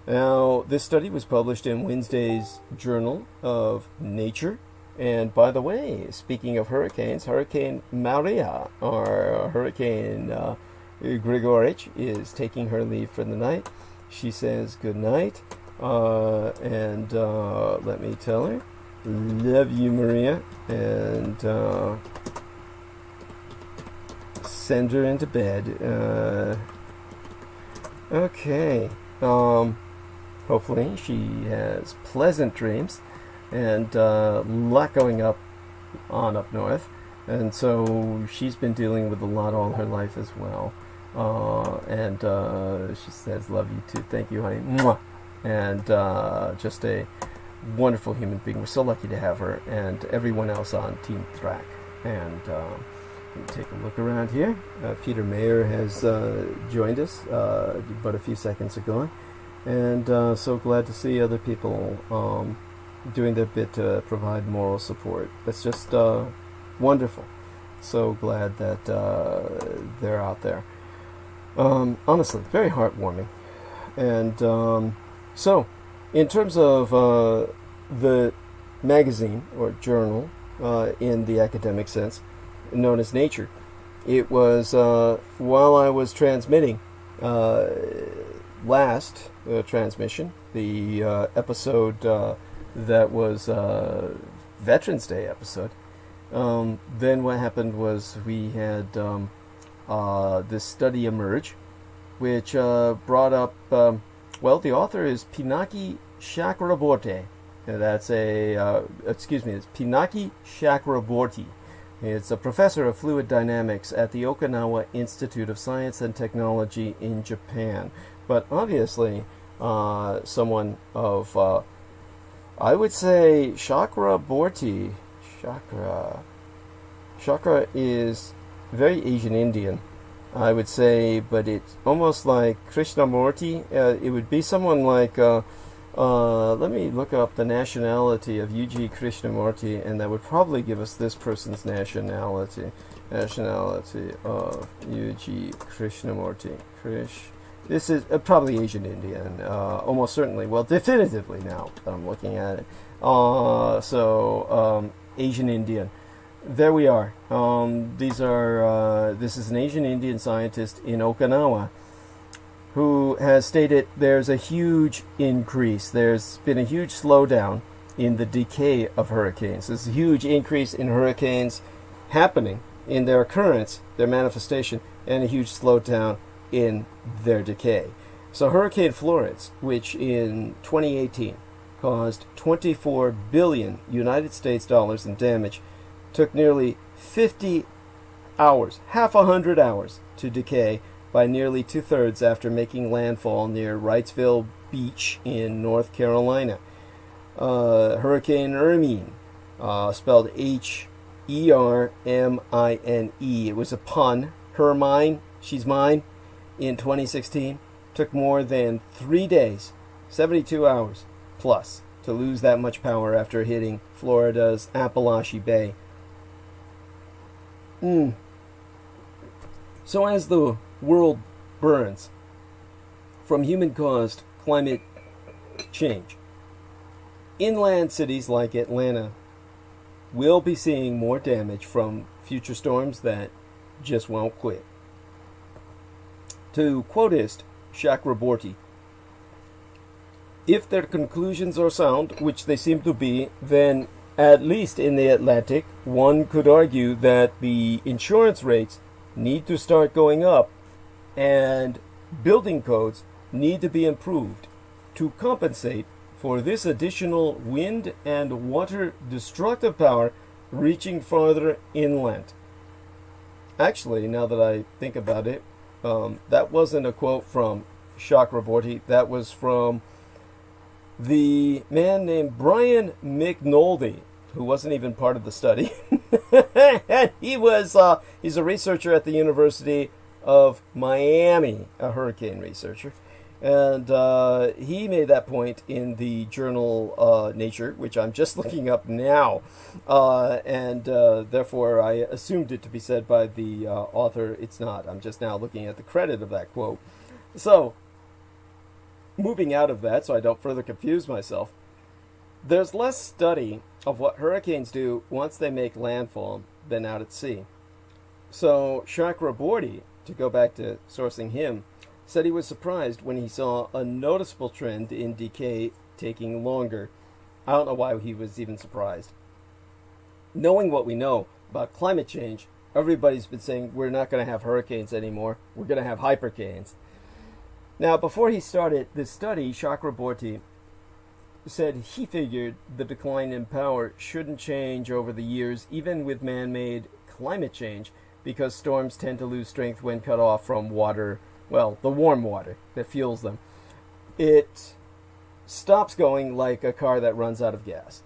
Now, this study was published in Wednesday's Journal of Nature. And by the way, speaking of hurricanes, Hurricane Maria, or Hurricane Gregorich, is taking her leave for the night. She says good night. And let me tell her, love you, Maria. And send her into bed. Okay. Hopefully she has pleasant dreams and a lot going up north. And so she's been dealing with a lot all her life as well. And she says, love you too. Thank you, honey. Mwah. And just a wonderful human being. We're so lucky to have her and everyone else on Team Thrak. And take a look around here. Peter Mayer has joined us but a few seconds ago. And so glad to see other people doing their bit to provide moral support. That's just wonderful. So glad that they're out there. Honestly, very heartwarming. And so, in terms of the magazine or journal in the academic sense, known as Nature, it was while I was transmitting last transmission, the episode that was Veterans Day episode. Then what happened was we had this study emerge, which brought up, well, the author is Pinaki Chakraborty. That's it's Pinaki Chakraborty. It's a professor of fluid dynamics at the Okinawa Institute of Science and Technology in Japan. But obviously, someone of, I would say, Chakraborty. Chakra is very Asian Indian, I would say, but it's almost like Krishnamurti. It would be someone like, let me look up the nationality of U.G. Krishnamurti, and that would probably give us this person's nationality. Nationality of U.G. Krishnamurti. This is probably Asian Indian, almost certainly. Well, definitively now that I'm looking at it. Asian Indian. There we are. This is an Asian Indian scientist in Okinawa who has stated there's a huge increase. There's been a huge slowdown in the decay of hurricanes. There's a huge increase in hurricanes happening in their occurrence, their manifestation, and a huge slowdown in their decay. So Hurricane Florence, which in 2018 caused 24 billion United States dollars in damage, took nearly 50 hours, half 100 hours, to decay by nearly 2/3 after making landfall near Wrightsville Beach in North Carolina. Hurricane Hermine, spelled Hermine. It was a pun. Hermine, she's mine. In 2016, took more than 3 days, 72 hours plus, to lose that much power after hitting Florida's Apalachee Bay. So as the world burns from human-caused climate change, inland cities like Atlanta will be seeing more damage from future storms that just won't quit. To quotist Chakraborty, if their conclusions are sound, which they seem to be, then at least in the Atlantic, one could argue that the insurance rates need to start going up and building codes need to be improved to compensate for this additional wind and water destructive power reaching farther inland. Actually, now that I think about it, that wasn't a quote from Chakraborty. That was from the man named Brian McNulty, who wasn't even part of the study. And he's a researcher at the University of Miami, a hurricane researcher. And he made that point in the journal Nature, which I'm just looking up now. And therefore, I assumed it to be said by the author. It's not. I'm just now looking at the credit of that quote. So, moving out of that, so I don't further confuse myself, there's less study of what hurricanes do once they make landfall than out at sea. So, Chakraborty, to go back to sourcing him, said he was surprised when he saw a noticeable trend in decay taking longer. I don't know why he was even surprised. Knowing what we know about climate change, everybody's been saying we're not going to have hurricanes anymore. We're going to have hypercanes. Now, before he started this study, Chakraborty said he figured the decline in power shouldn't change over the years, even with man-made climate change, because storms tend to lose strength when cut off from water, well, the warm water that fuels them. It stops going like a car that runs out of gas.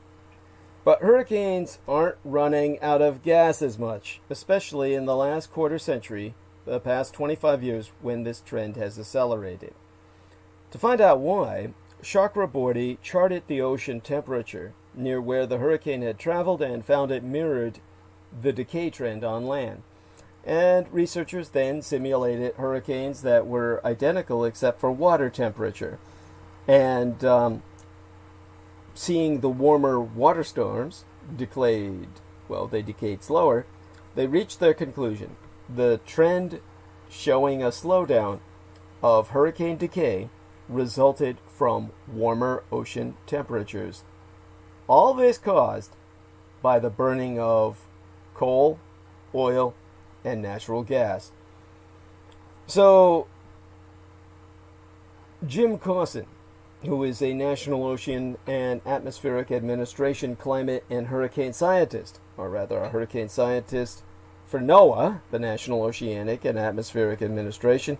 But hurricanes aren't running out of gas as much, especially in the last quarter century, the past 25 years, when this trend has accelerated. To find out why, Chakraborty charted the ocean temperature near where the hurricane had traveled and found it mirrored the decay trend on land. And researchers then simulated hurricanes that were identical except for water temperature. And seeing the warmer water storms decayed slower, they reached their conclusion. The trend showing a slowdown of hurricane decay resulted from warmer ocean temperatures. All this caused by the burning of coal, oil, and natural gas. So, Jim Cawson, who is a National Ocean and Atmospheric Administration climate and hurricane scientist, or rather a hurricane scientist for NOAA, the National Oceanic and Atmospheric Administration,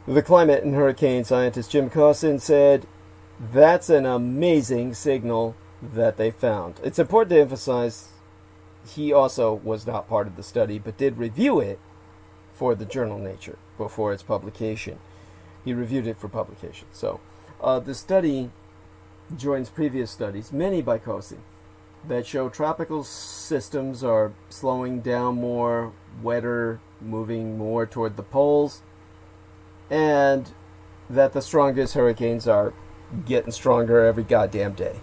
the climate and hurricane scientist Jim Cawson said, that's an amazing signal that they found. It's important to emphasize he also was not part of the study, but did review it for the journal Nature before its publication. He reviewed it for publication. So, the study joins previous studies, many by Cawson, that show tropical systems are slowing down more, wetter, moving more toward the poles, and that the strongest hurricanes are getting stronger every goddamn day.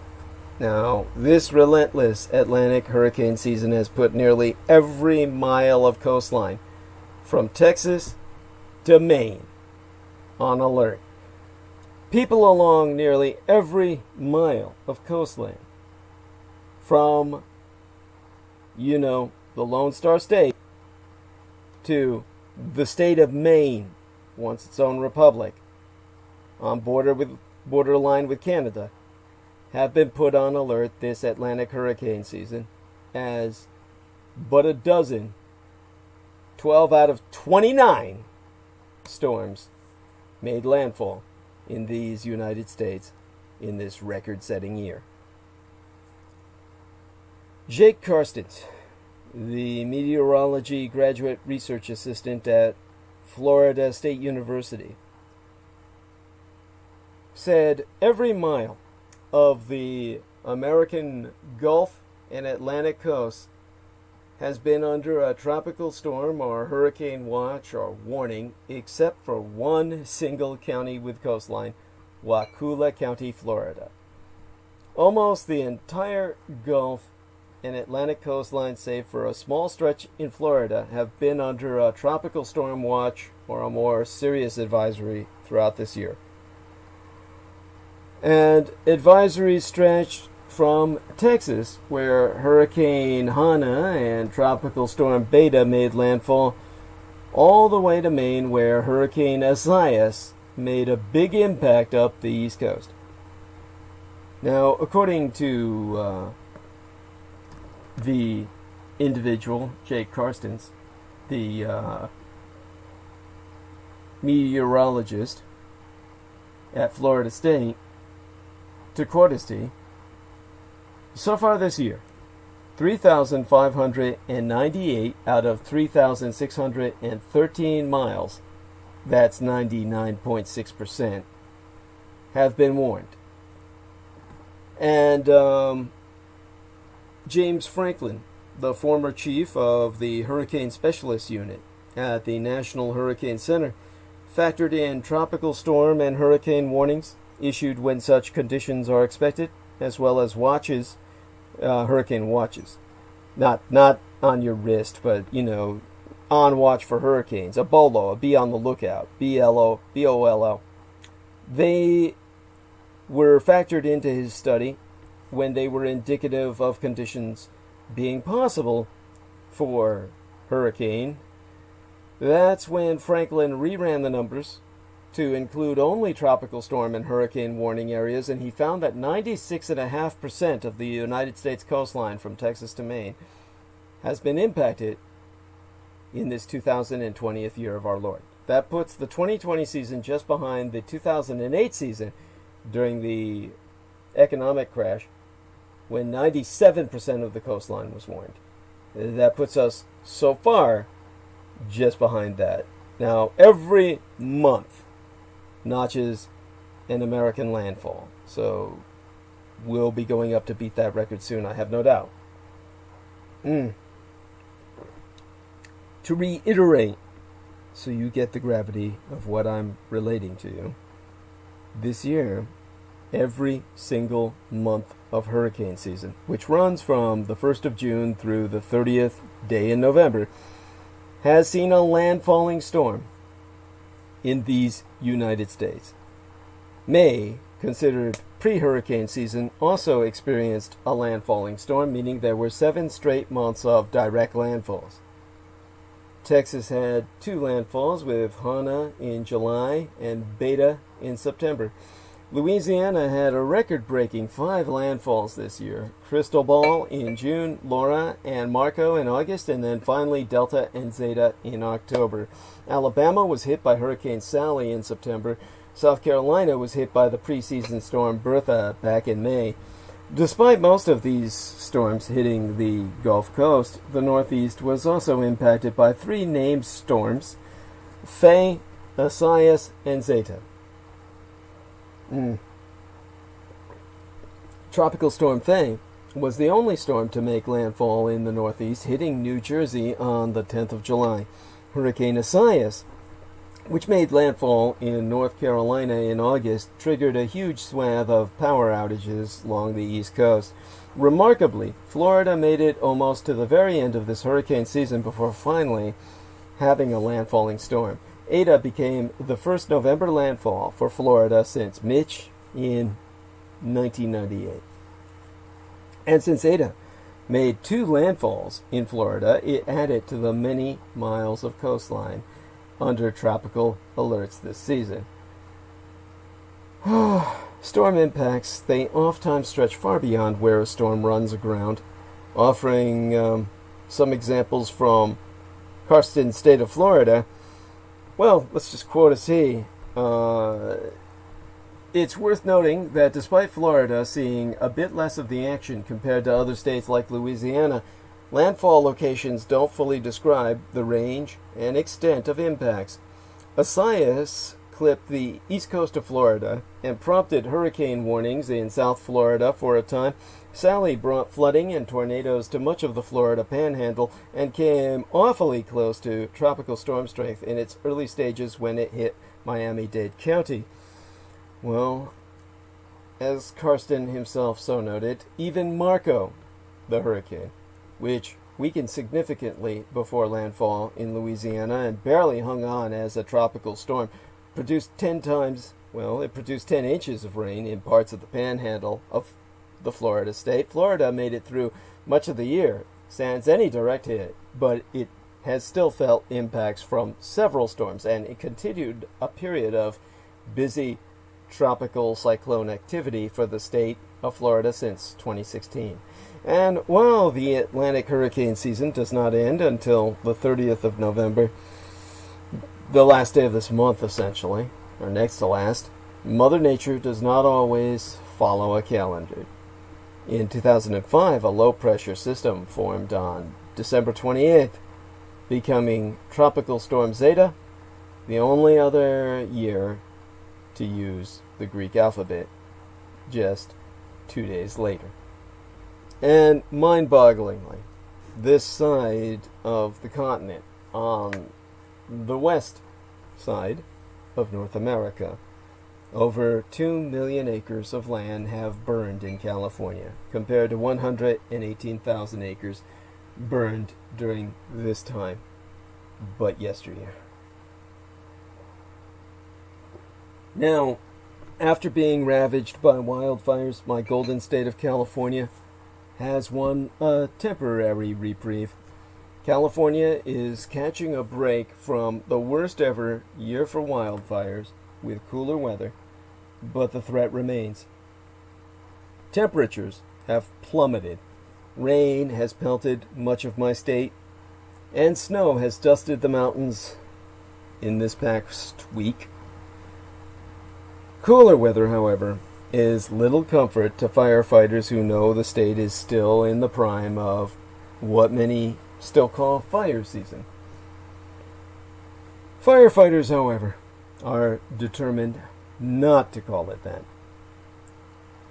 Now, this relentless Atlantic hurricane season has put nearly every mile of coastline, from Texas to Maine, on alert. People along nearly every mile of coastline, from, the Lone Star State to the state of Maine, once its own republic, on borderline with Canada, have been put on alert this Atlantic hurricane season as but a dozen, 12 out of 29 storms made landfall in these United States in this record-setting year. Jake Carstens, the meteorology graduate research assistant at Florida State University, said every mile of the American Gulf and Atlantic coast has been under a tropical storm or hurricane watch or warning, except for one single county with coastline, Wakulla County, Florida. Almost the entire Gulf and Atlantic coastline, save for a small stretch in Florida, have been under a tropical storm watch or a more serious advisory throughout this year. And advisories stretched from Texas, where Hurricane Hanna and Tropical Storm Beta made landfall, all the way to Maine, where Hurricane Isaias made a big impact up the East Coast. Now, according to the individual, Jake Carstens, the meteorologist at Florida State, to quote his, so far this year, 3,598 out of 3,613 miles, that's 99.6%, have been warned. And James Franklin, the former chief of the Hurricane Specialist Unit at the National Hurricane Center, factored in tropical storm and hurricane warnings issued when such conditions are expected, as well as watches, hurricane watches. Not on your wrist, but, on watch for hurricanes. A BOLO, a be on the lookout, BOLO. They were factored into his study when they were indicative of conditions being possible for hurricane. That's when Franklin reran the numbers to include only tropical storm and hurricane warning areas, and he found that 96.5% of the United States coastline from Texas to Maine has been impacted in this 2020th year of our Lord. That puts the 2020 season just behind the 2008 season during the economic crash, when 97% of the coastline was warned. That puts us so far just behind that. Now, every month notches an American landfall, so we'll be going up to beat that record soon, I have no doubt. To reiterate, so you get the gravity of what I'm relating to you, this year, every single month of hurricane season, which runs from the 1st of June through the 30th day in November, has seen a landfalling storm in these United States. May, considered pre-hurricane season, also experienced a landfalling storm, meaning there were 7 straight months of direct landfalls. Texas had 2 landfalls, with Hanna in July and Beta in September. Louisiana had a record-breaking 5 landfalls this year. Cristobal in June, Laura and Marco in August, and then finally Delta and Zeta in October. Alabama was hit by Hurricane Sally in September. South Carolina was hit by the preseason storm Bertha back in May. Despite most of these storms hitting the Gulf Coast, the Northeast was also impacted by 3 named storms: Faye, Isaias, and Zeta. Tropical Storm Faye was the only storm to make landfall in the Northeast, hitting New Jersey on the 10th of July. Hurricane Isaias, which made landfall in North Carolina in August, triggered a huge swath of power outages along the East Coast. Remarkably, Florida made it almost to the very end of this hurricane season before finally having a landfalling storm. Ada became the first November landfall for Florida since Mitch in 1998. And since Ada made 2 landfalls in Florida, it added to the many miles of coastline under tropical alerts this season. Storm impacts, they oftentimes stretch far beyond where a storm runs aground, offering some examples from Karsten's state of Florida. Well, let's just quote a C. It's worth noting that despite Florida seeing a bit less of the action compared to other states like Louisiana, landfall locations don't fully describe the range and extent of impacts. Isaias clipped the east coast of Florida and prompted hurricane warnings in South Florida for a time. Sally brought flooding and tornadoes to much of the Florida panhandle and came awfully close to tropical storm strength in its early stages when it hit Miami-Dade County. Well, as Karsten himself so noted, even Marco, the hurricane, which weakened significantly before landfall in Louisiana and barely hung on as a tropical storm, produced 10 inches of rain in parts of the panhandle of the Florida state. Florida made it through much of the year, sans any direct hit, but it has still felt impacts from several storms, and it continued a period of busy tropical cyclone activity for the state of Florida since 2016. And while the Atlantic hurricane season does not end until the 30th of November, the last day of this month essentially, or next to last, Mother Nature does not always follow a calendar. In 2005, a low-pressure system formed on December 28th, becoming Tropical Storm Zeta, the only other year to use the Greek alphabet, just 2 days later. And mind-bogglingly, this side of the continent, on the west side of North America, over 2 million acres of land have burned in California, compared to 118,000 acres burned during this time, but yesteryear. Now, after being ravaged by wildfires, my golden state of California has won a temporary reprieve. California is catching a break from the worst ever year for wildfires with cooler weather, but the threat remains. Temperatures have plummeted. Rain has pelted much of my state, and snow has dusted the mountains in this past week. Cooler weather, however, is little comfort to firefighters who know the state is still in the prime of what many still call fire season. Firefighters, however, are determined not to call it that.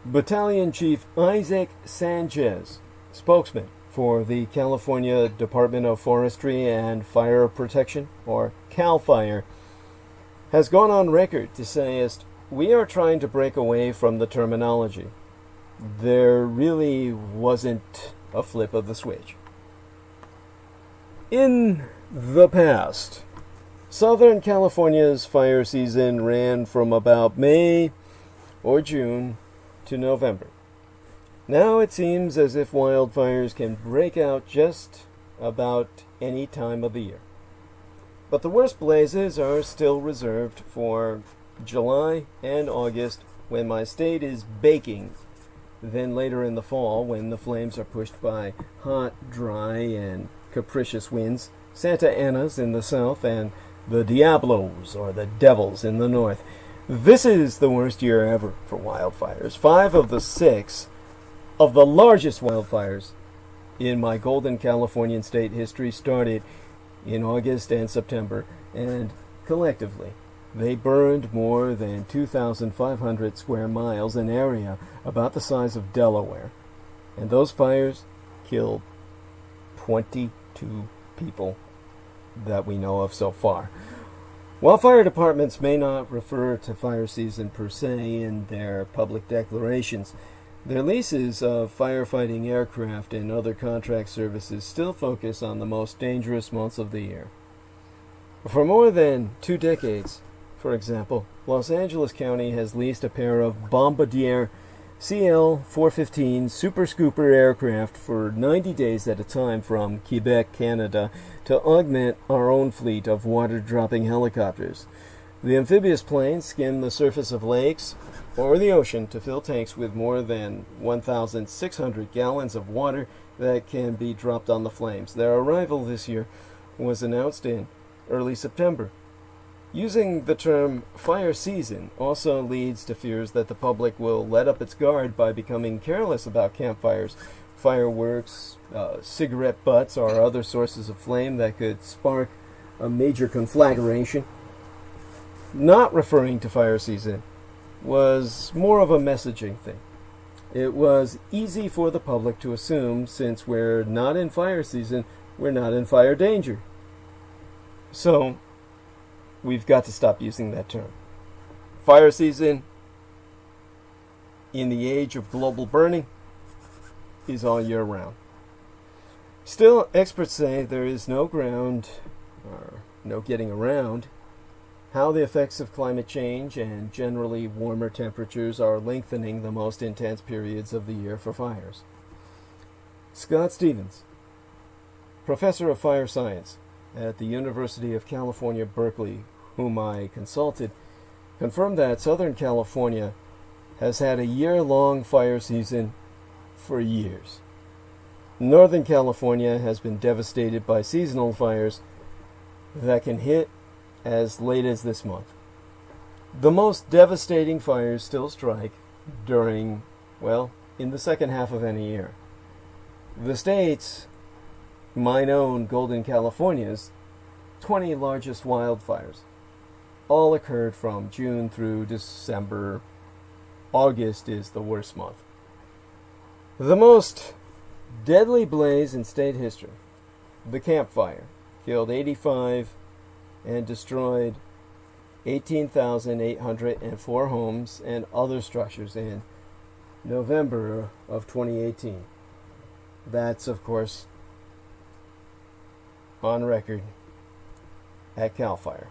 Battalion Chief Isaac Sanchez, spokesman for the California Department of Forestry and Fire Protection, or CAL FIRE, has gone on record to say, "We are trying to break away from the terminology. There really wasn't a flip of the switch." In the past, Southern California's fire season ran from about May or June to November. Now it seems as if wildfires can break out just about any time of the year. But the worst blazes are still reserved for July and August, when my state is baking. Then later in the fall, when the flames are pushed by hot, dry, and capricious winds, Santa Ana's in the south, and the Diablos, or the Devils, in the north. This is the worst year ever for wildfires. 5 of the 6 of the largest wildfires in my golden Californian state history started in August and September, and collectively, they burned more than 2,500 square miles, an area about the size of Delaware. And those fires killed 22 people that we know of so far. While fire departments may not refer to fire season per se in their public declarations, their leases of firefighting aircraft and other contract services still focus on the most dangerous months of the year. For more than 2 decades, for example, Los Angeles County has leased a pair of Bombardier CL-415 Super Scooper aircraft for 90 days at a time from Quebec, Canada, to augment our own fleet of water-dropping helicopters. The amphibious planes skim the surface of lakes or the ocean to fill tanks with more than 1,600 gallons of water that can be dropped on the flames. Their arrival this year was announced in early September. Using the term fire season also leads to fears that the public will let up its guard by becoming careless about campfires, fireworks, cigarette butts, or other sources of flame that could spark a major conflagration. Not referring to fire season was more of a messaging thing. It was easy for the public to assume, since we're not in fire season, we're not in fire danger. So, we've got to stop using that term. Fire season, in the age of global burning, is all year round. Still, experts say there is no ground, or no getting around, how the effects of climate change and generally warmer temperatures are lengthening the most intense periods of the year for fires. Scott Stevens, professor of fire science at the University of California, Berkeley, whom I consulted, confirmed that Southern California has had a year-long fire season for years. Northern California has been devastated by seasonal fires that can hit as late as this month. The most devastating fires still strike during, well, in the second half of any year. The state's, mine own Golden California's, 20 largest wildfires all occurred from June through December. August is the worst month. The most deadly blaze in state history, the Camp Fire, killed 85 and destroyed 18,804 homes and other structures in November of 2018. That's, of course, on record at Cal Fire.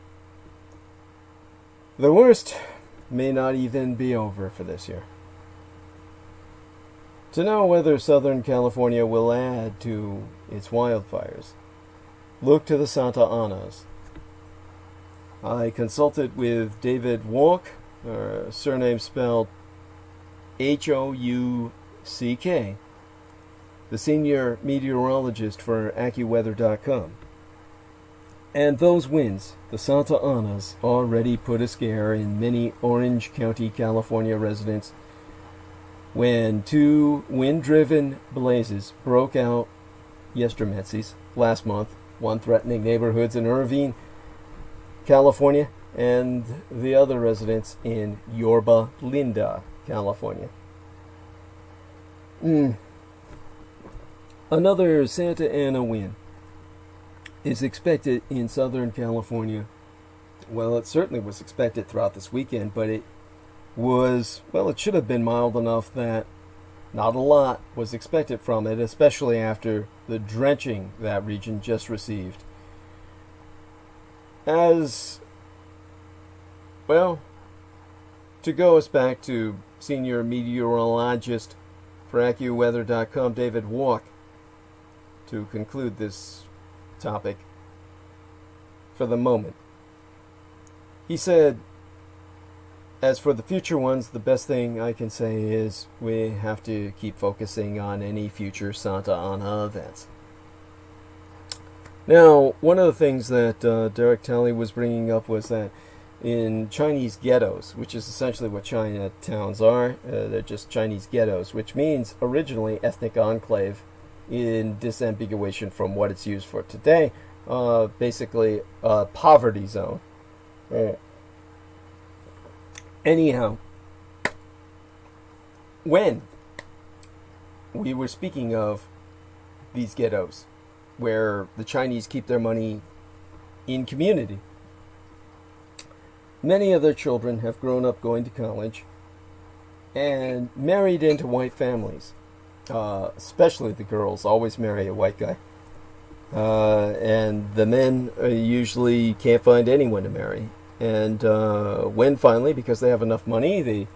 The worst may not even be over for this year. To know whether Southern California will add to its wildfires, look to the Santa Anas. I consulted with David Walk, surname spelled Houck, the senior meteorologist for AccuWeather.com. And those winds, the Santa Anas, already put a scare in many Orange County, California residents when 2 wind-driven blazes broke out yestermencies last month, one threatening neighborhoods in Irvine, California, and the other residents in Yorba Linda, California. Another Santa Ana wind is expected in Southern California. Well, it certainly was expected throughout this weekend, but it should have been mild enough that not a lot was expected from it, especially after the drenching that region just received. As well, to go us back to senior meteorologist for AccuWeather.com, David Walk, to conclude this topic for the moment. He said, as for the future ones, the best thing I can say is we have to keep focusing on any future Santa Ana events. Now, one of the things that Derek Talley was bringing up was that in Chinese ghettos, which is essentially what Chinatowns are, they're just Chinese ghettos, which means originally ethnic enclave in disambiguation from what it's used for today, basically a poverty zone. Anyhow, when we were speaking of these ghettos, where the Chinese keep their money in community, many of their children have grown up going to college and married into white families. Especially the girls always marry a white guy. And the men usually can't find anyone to marry. And when finally, because they have enough money, they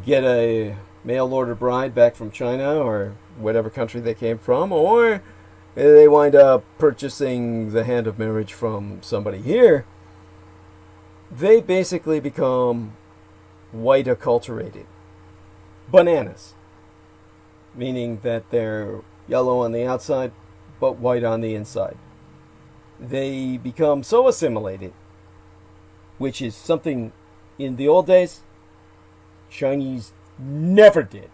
get a mail-order bride back from China or whatever country they came from, or they wind up purchasing the hand of marriage from somebody here, they basically become white acculturated. Bananas. Meaning that they're yellow on the outside, but white on the inside. They become so assimilated, which is something in the old days Chinese never did.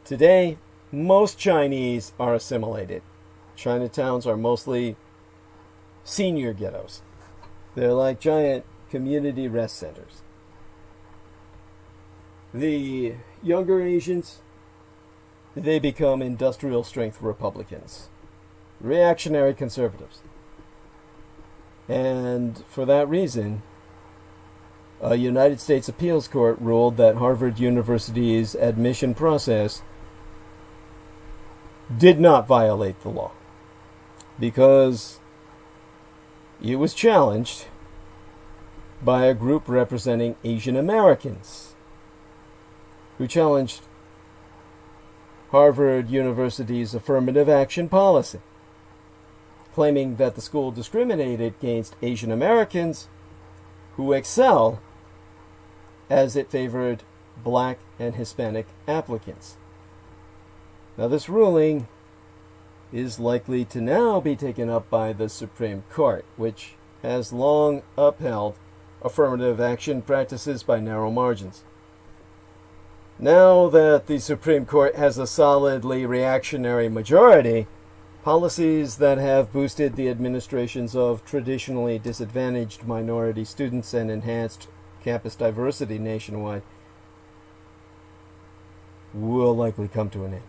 Today, most Chinese are assimilated. Chinatowns are mostly senior ghettos. They're like giant community rest centers. The younger Asians, they become industrial strength Republicans, reactionary conservatives. And for that reason, a United States appeals court ruled that Harvard University's admission process did not violate the law because it was challenged by a group representing Asian Americans who challenged Harvard University's affirmative action policy, claiming that the school discriminated against Asian Americans who excel as it favored black and Hispanic applicants. Now, this ruling is likely to now be taken up by the Supreme Court, which has long upheld affirmative action practices by narrow margins. Now that the Supreme Court has a solidly reactionary majority, policies that have boosted the administrations of traditionally disadvantaged minority students and enhanced campus diversity nationwide will likely come to an end.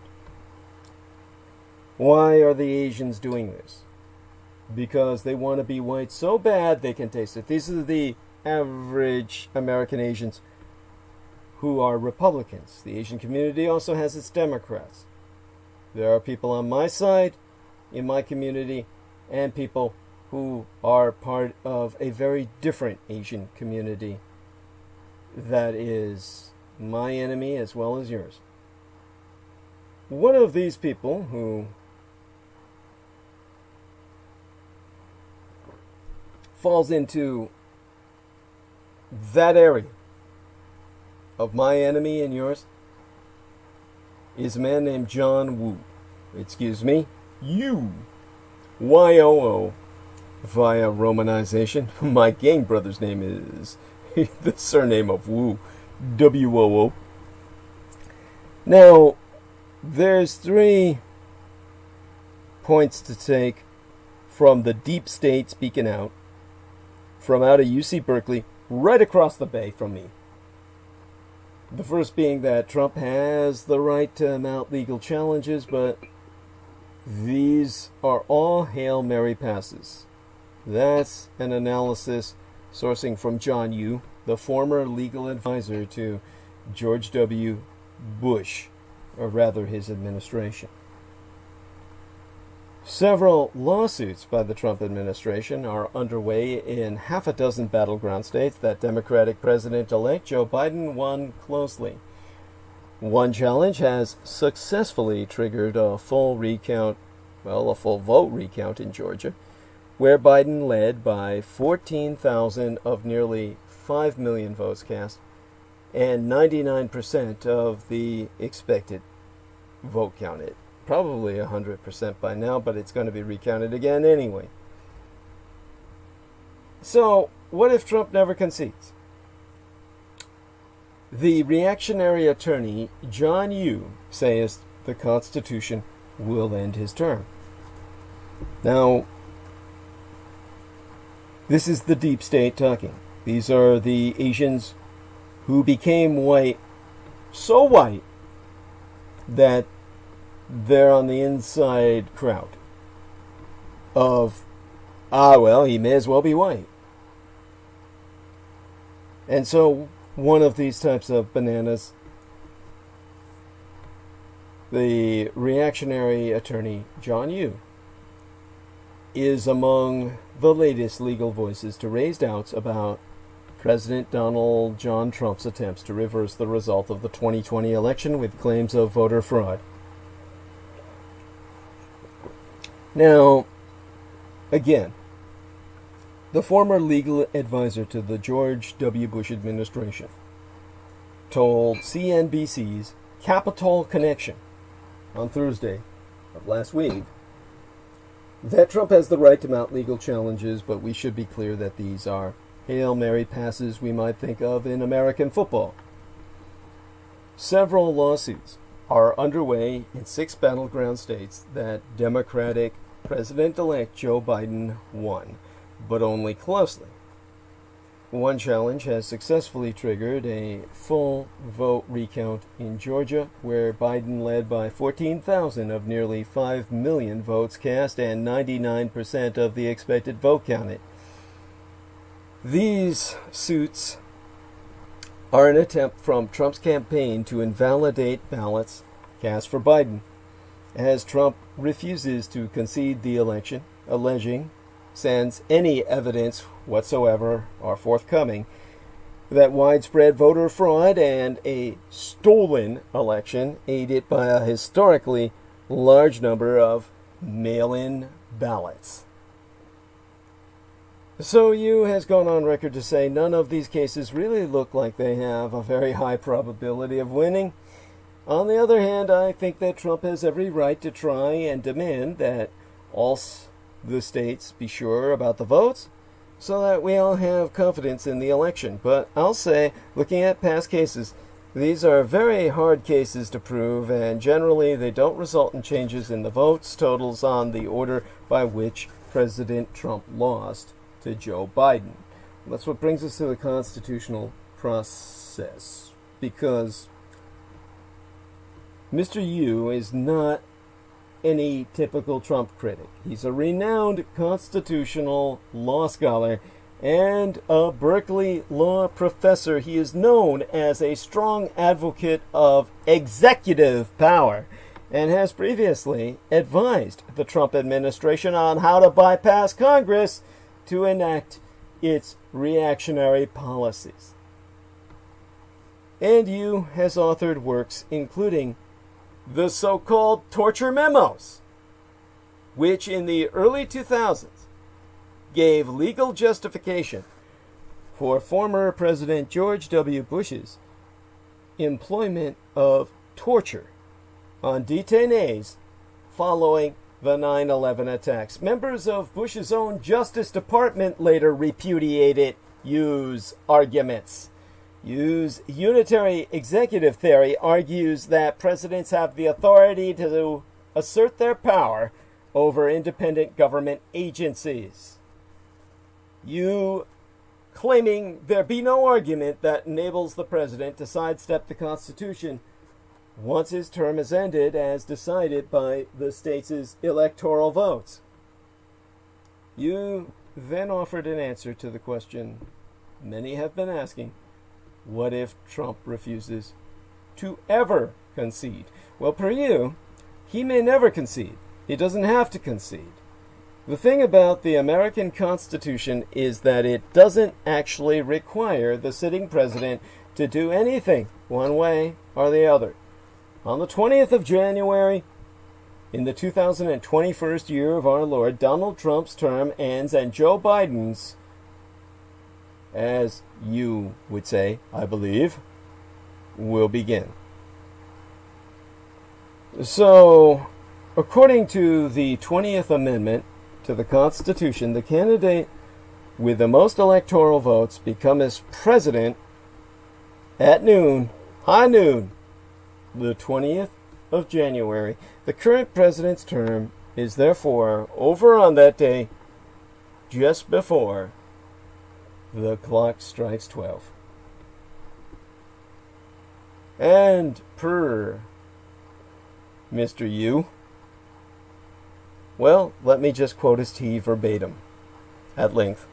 Why are the Asians doing this? Because they want to be white so bad they can taste it. These are the average American Asians who are Republicans. The Asian community also has its Democrats. There are people on my side, in my community, and people who are part of a very different Asian community that is my enemy as well as yours. One of these people who falls into that area of my enemy and yours is a man named John Woo. Excuse me, you. Ŵoaumphyieorai via romanization. My gang brother's name is the surname of Woo. W-O-O. Now, there's 3 points to take from the deep state speaking out from out of UC Berkeley, right across the bay from me. The first being that Trump has the right to mount legal challenges, but these are all Hail Mary passes. That's an analysis sourcing from John Yoo, the former legal advisor to George W. Bush, or rather his administration. Several lawsuits by the Trump administration are underway in half a dozen battleground states that Democratic President-elect Joe Biden won closely. One challenge has successfully triggered a full vote recount in Georgia, where Biden led by 14,000 of nearly 5 million votes cast and 99% of the expected vote counted. Probably 100% by now, but it's going to be recounted again anyway. So, what if Trump never concedes? The reactionary attorney, John Yoo, says the Constitution will end his term. Now, this is the deep state talking. These are the Asians who became white, so white that they're on the inside crowd of, he may as well be white. And so one of these types of bananas, the reactionary attorney John Yoo, is among the latest legal voices to raise doubts about President Donald John Trump's attempts to reverse the result of the 2020 election with claims of voter fraud. Now, again, the former legal advisor to the George W. Bush administration told CNBC's Capitol Connection on Thursday of last week that Trump has the right to mount legal challenges, but we should be clear that these are Hail Mary passes we might think of in American football. Several lawsuits are underway in 6 battleground states that Democratic President-elect Joe Biden won, but only closely. One challenge has successfully triggered a full vote recount in Georgia, where Biden led by 14,000 of nearly 5 million votes cast and 99% of the expected vote counted. These suits are an attempt from Trump's campaign to invalidate ballots cast for Biden, as Trump refuses to concede the election, alleging, since any evidence whatsoever are forthcoming, that widespread voter fraud and a stolen election aided by a historically large number of mail-in ballots. So Yoo has gone on record to say none of these cases really look like they have a very high probability of winning. On the other hand, I think that Trump has every right to try and demand that all the states be sure about the votes so that we all have confidence in the election. But I'll say, looking at past cases, These are very hard cases to prove, and generally they don't result in changes in the votes totals on the order by which President Trump lost to Joe Biden. That's what brings us to the constitutional process, because Mr. Yu is not any typical Trump critic. He's a renowned constitutional law scholar and a Berkeley law professor. He is known as a strong advocate of executive power and has previously advised the Trump administration on how to bypass Congress to enact its reactionary policies. And Yu has authored works including the so-called torture memos, which in the early 2000s gave legal justification for former President George W. Bush's employment of torture on detainees following the 9/11 attacks. Members of Bush's own Justice Department later repudiated Yu's arguments. Yu's unitary executive theory argues that presidents have the authority to assert their power over independent government agencies. Yu claiming there be no argument that enables the president to sidestep the Constitution once his term is ended as decided by the states' electoral votes. Yu then offered an answer to the question many have been asking: what if Trump refuses to ever concede? Well, per Yu, he may never concede. He doesn't have to concede. The thing about the American Constitution is that it doesn't actually require the sitting president to do anything one way or the other. On the 20th of January, in the 2021st year of our Lord, Donald Trump's term ends and Joe Biden's, as you would say, I believe, will begin. So, according to the 20th Amendment to the Constitution, the candidate with the most electoral votes becomes president at noon, high noon, the 20th of January. The current president's term is therefore over on that day, just before the clock strikes 12. And per Mr. Yu, well, let me just quote his tea verbatim, at length.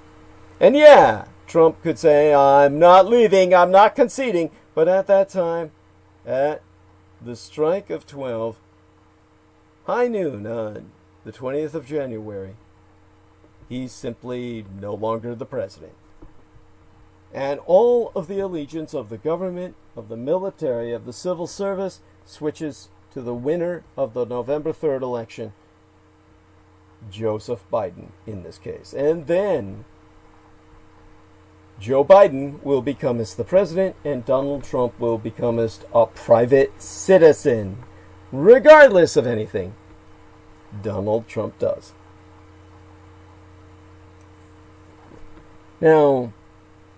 And yeah, Trump could say, I'm not leaving, I'm not conceding, but at that time, at the strike of 12, high noon on the 20th of January, he's simply no longer the president. And all of the allegiance of the government, of the military, of the civil service switches to the winner of the November 3rd election, Joseph Biden in this case. And then Joe Biden will become as the president and Donald Trump will become as a private citizen, regardless of anything Donald Trump does. Now,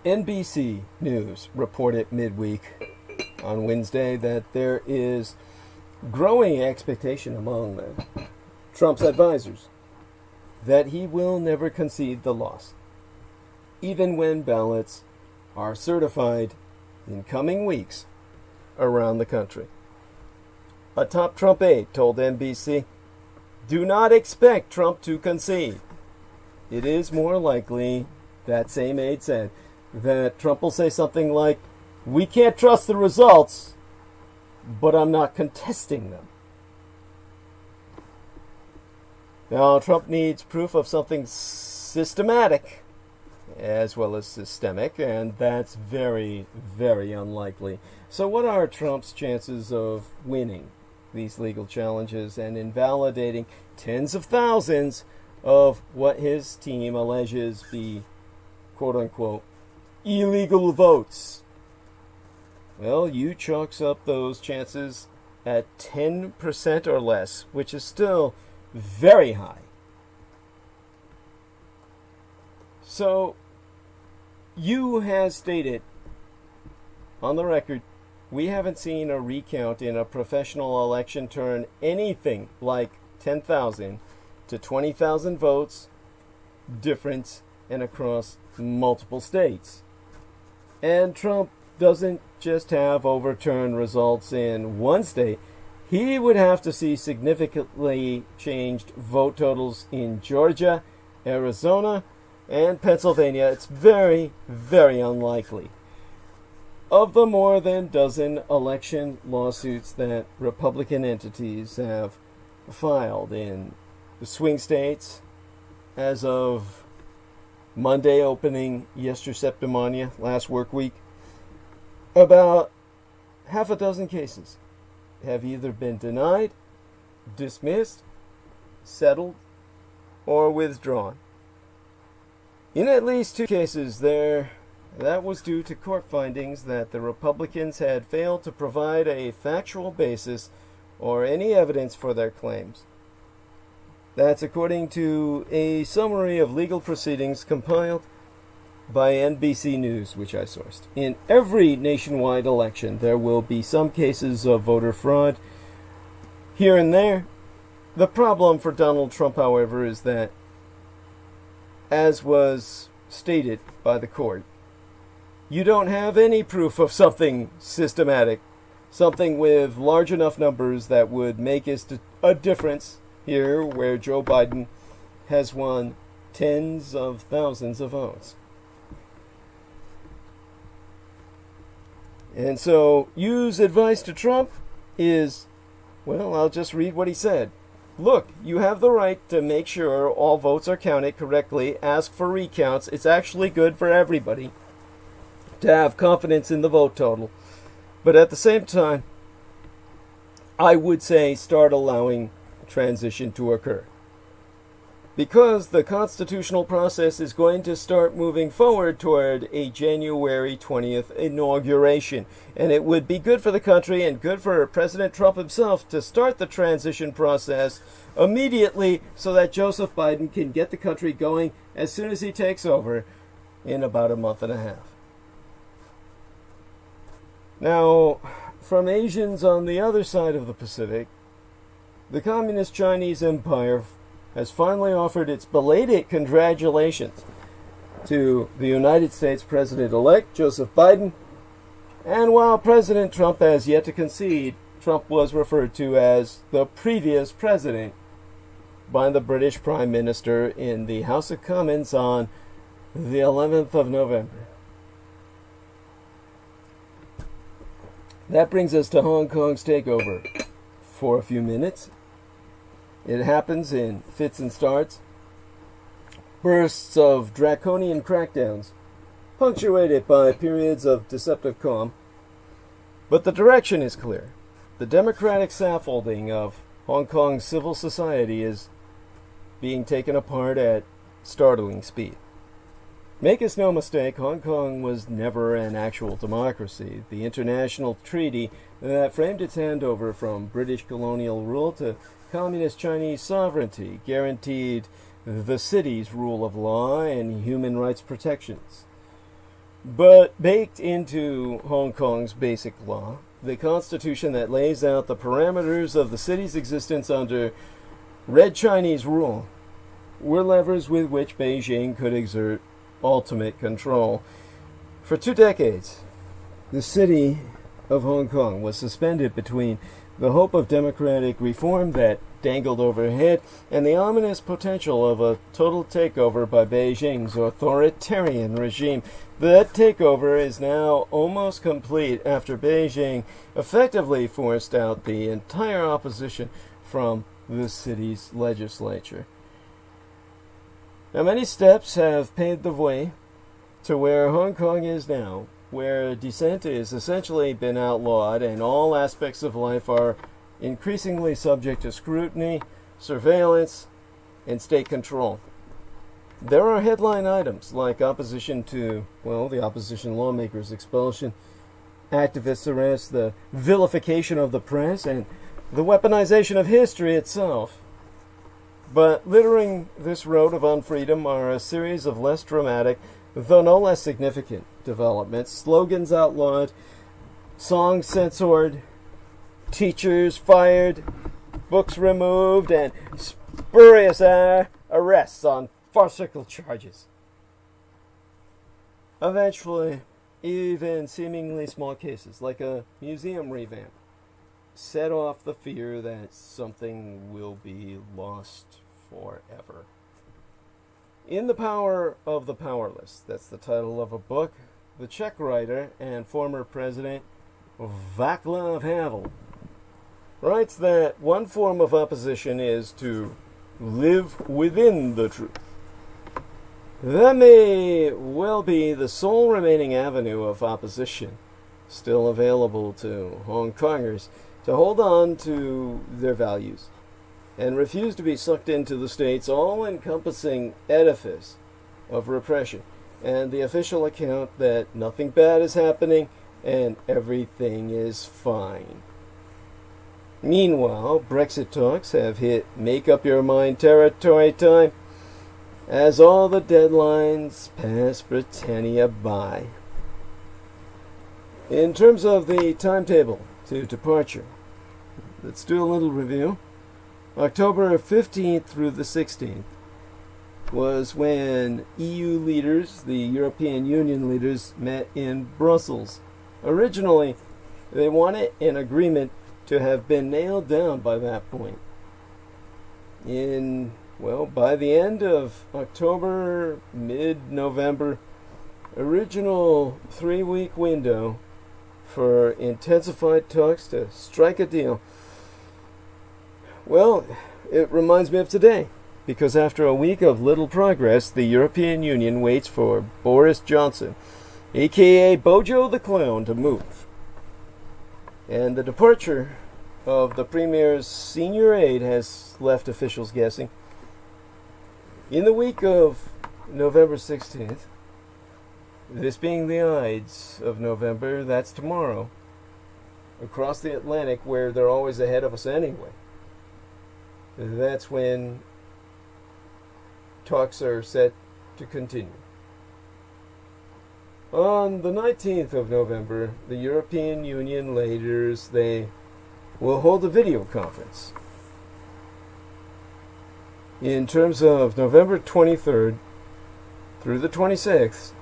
NBC News reported midweek on Wednesday that there is growing expectation among Trump's advisors that he will never concede the loss, even when ballots are certified in coming weeks around the country. A top Trump aide told NBC, "Do not expect Trump to concede. It is more likely," that same aide said, "that Trump will say something like, 'We can't trust the results, but I'm not contesting them.'" Now, Trump needs proof of something systematic as well as systemic, and that's very, very unlikely. So what are Trump's chances of winning these legal challenges and invalidating tens of thousands of what his team alleges be, quote-unquote, illegal votes? Well, Yu chalks up those chances at 10% or less, which is still very high. So, Yu has stated on the record we haven't seen a recount in a professional election turn anything like 10,000 to 20,000 votes difference and across multiple states. And Trump doesn't just have overturned results in one state. He would have to see significantly changed vote totals in Georgia, Arizona, and Pennsylvania. It's very, very unlikely. Of the more than dozen election lawsuits that Republican entities have filed in the swing states, as of Monday opening Yesterday last work week, about half a dozen cases have either been denied, dismissed, settled, or withdrawn. In at least 2 cases that was due to court findings that the Republicans had failed to provide a factual basis or any evidence for their claims. That's according to a summary of legal proceedings compiled by NBC News, which I sourced. In every nationwide election, there will be some cases of voter fraud here and there. The problem for Donald Trump, however, is that, as was stated by the court, you don't have any proof of something systematic, something with large enough numbers that would make a difference here, where Joe Biden has won tens of thousands of votes. And so, Yu's advice to Trump is, well, I'll just read what he said. Look, you have the right to make sure all votes are counted correctly. Ask for recounts. It's actually good for everybody to have confidence in the vote total. But at the same time, I would say start allowing transition to occur. Because the constitutional process is going to start moving forward toward a January 20th inauguration. And it would be good for the country and good for President Trump himself to start the transition process immediately so that Joseph Biden can get the country going as soon as he takes over in about a month and a half. Now, from Asians on the other side of the Pacific, the Communist Chinese Empire has finally offered its belated congratulations to the United States President-elect Joseph Biden. And while President Trump has yet to concede, Trump was referred to as the previous president by the British Prime Minister in the House of Commons on the 11th of November. That brings us to Hong Kong's takeover for a few minutes. It happens in fits and starts, bursts of draconian crackdowns, punctuated by periods of deceptive calm. But the direction is clear. The democratic scaffolding of Hong Kong's civil society is being taken apart at startling speed. Make us no mistake, Hong Kong was never an actual democracy. The international treaty that framed its handover from British colonial rule to Communist Chinese sovereignty guaranteed the city's rule of law and human rights protections. But baked into Hong Kong's basic law, the constitution that lays out the parameters of the city's existence under Red Chinese rule, were levers with which Beijing could exert ultimate control. For 2 decades, the city of Hong Kong was suspended between the hope of democratic reform that dangled overhead and the ominous potential of a total takeover by Beijing's authoritarian regime. That takeover is now almost complete after Beijing effectively forced out the entire opposition from the city's legislature. Now, many steps have paved the way to where Hong Kong is now, where dissent has essentially been outlawed and all aspects of life are increasingly subject to scrutiny, surveillance, and state control. There are headline items like opposition to, the opposition lawmakers' expulsion, activists' arrests, the vilification of the press, and the weaponization of history itself. But littering this road of unfreedom are a series of less dramatic, though no less significant, developments, slogans outlawed songs censored, teachers fired, books removed, and spurious arrests on farcical charges. Eventually, even seemingly small cases, like a museum revamp, set off the fear that something will be lost forever. In the Power of the Powerless, that's the title of a book, the Czech writer and former president Václav Havel writes that one form of opposition is to live within the truth. That may well be the sole remaining avenue of opposition still available to Hong Kongers to hold on to their values and refuse to be sucked into the state's all-encompassing edifice of repression and the official account that nothing bad is happening and everything is fine. Meanwhile, Brexit talks have hit make-up-your-mind territory time as all the deadlines pass Britannia by. In terms of the timetable to departure, let's do a little review. October 15th through the 16th was when EU leaders, the European Union leaders, met in Brussels. Originally, they wanted an agreement to have been nailed down by that point. By the end of October, mid-November, original 3-week window for intensified talks to strike a deal. Well, it reminds me of today, because after a week of little progress, the European Union waits for Boris Johnson, aka Bojo the Clown, to move. And the departure of the Premier's senior aide has left officials guessing. In the week of November 16th, this being the Ides of November, that's tomorrow, across the Atlantic, where they're always ahead of us anyway, that's when talks are set to continue. On the 19th of November, the European Union leaders, they will hold a video conference. In terms of November 23rd through the 26th,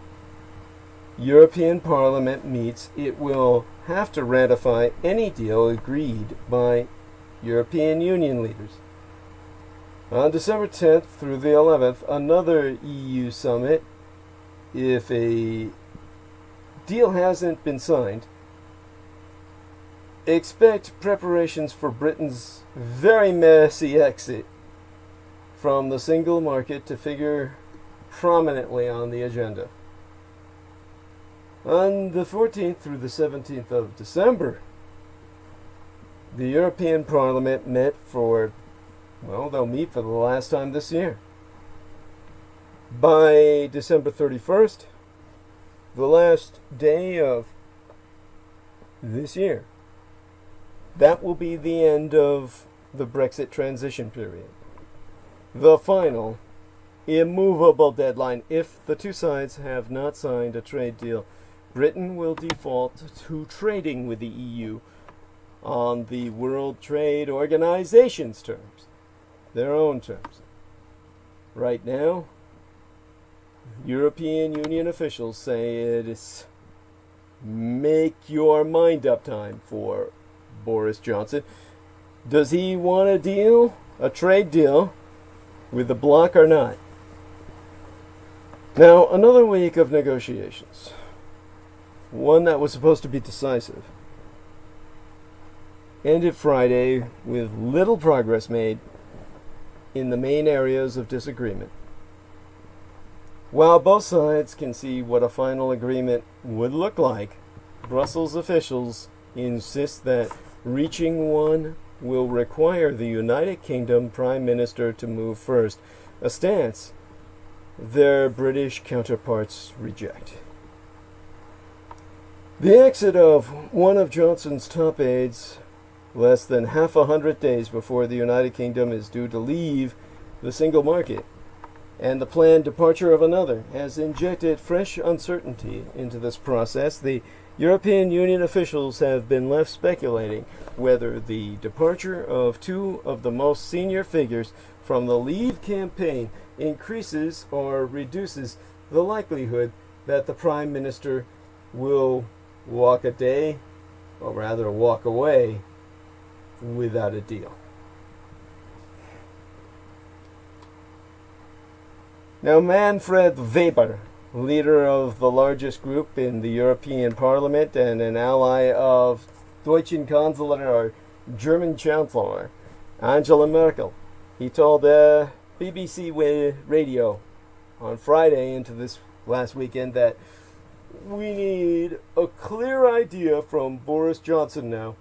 European Parliament meets. It will have to ratify any deal agreed by European Union leaders. On December 10th through the 11th, another EU summit. If a deal hasn't been signed, expect preparations for Britain's very messy exit from the single market to figure prominently on the agenda. On the 14th through the 17th of December, the European Parliament met they'll meet for the last time this year. By December 31st, the last day of this year, that will be the end of the Brexit transition period. The final, immovable deadline. If the two sides have not signed a trade deal, Britain will default to trading with the EU on the World Trade Organization's terms, their own terms. Right now, European Union officials say it is make your mind up time for Boris Johnson. Does he want a deal, a trade deal, with the bloc or not? Now, another week of negotiations. One that was supposed to be decisive. Ended Friday with little progress made in the main areas of disagreement. While both sides can see what a final agreement would look like, Brussels officials insist that reaching one will require the United Kingdom Prime Minister to move first, a stance their British counterparts reject. The exit of one of Johnson's top aides, less than half 100 days before the United Kingdom is due to leave the single market, and the planned departure of another, has injected fresh uncertainty into this process. The European Union officials have been left speculating whether the departure of two of the most senior figures from the Leave campaign increases or reduces the likelihood that the Prime Minister will walk a day, or rather walk away, without a deal. Now, Manfred Weber, leader of the largest group in the European Parliament and an ally of Deutschen Chancellor, or German Chancellor, Angela Merkel, he told BBC Radio on Friday into this last weekend that we need a clear idea from Boris Johnson now,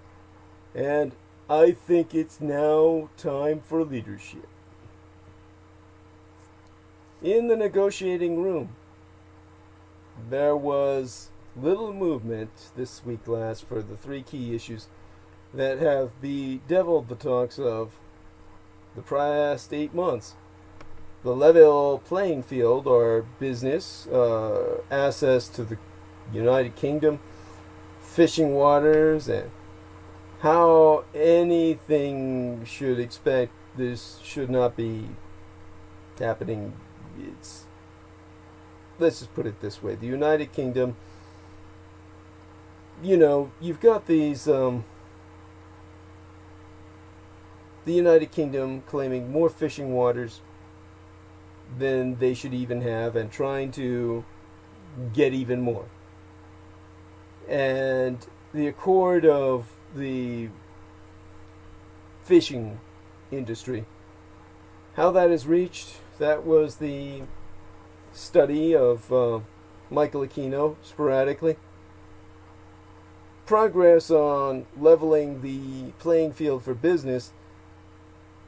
and I think it's now time for leadership. In the negotiating room, there was little movement this week last for the three key issues that have bedeviled the talks of the past 8 months. The level playing field, or business, access to the United Kingdom, fishing waters, and how anything should expect this should not be happening. Let's just put it this way. The United Kingdom, you've got these, the United Kingdom claiming more fishing waters than they should even have and trying to get even more. And the accord of the fishing industry, how that is reached, that was the study of Michael Aquino sporadically. Progress on leveling the playing field for business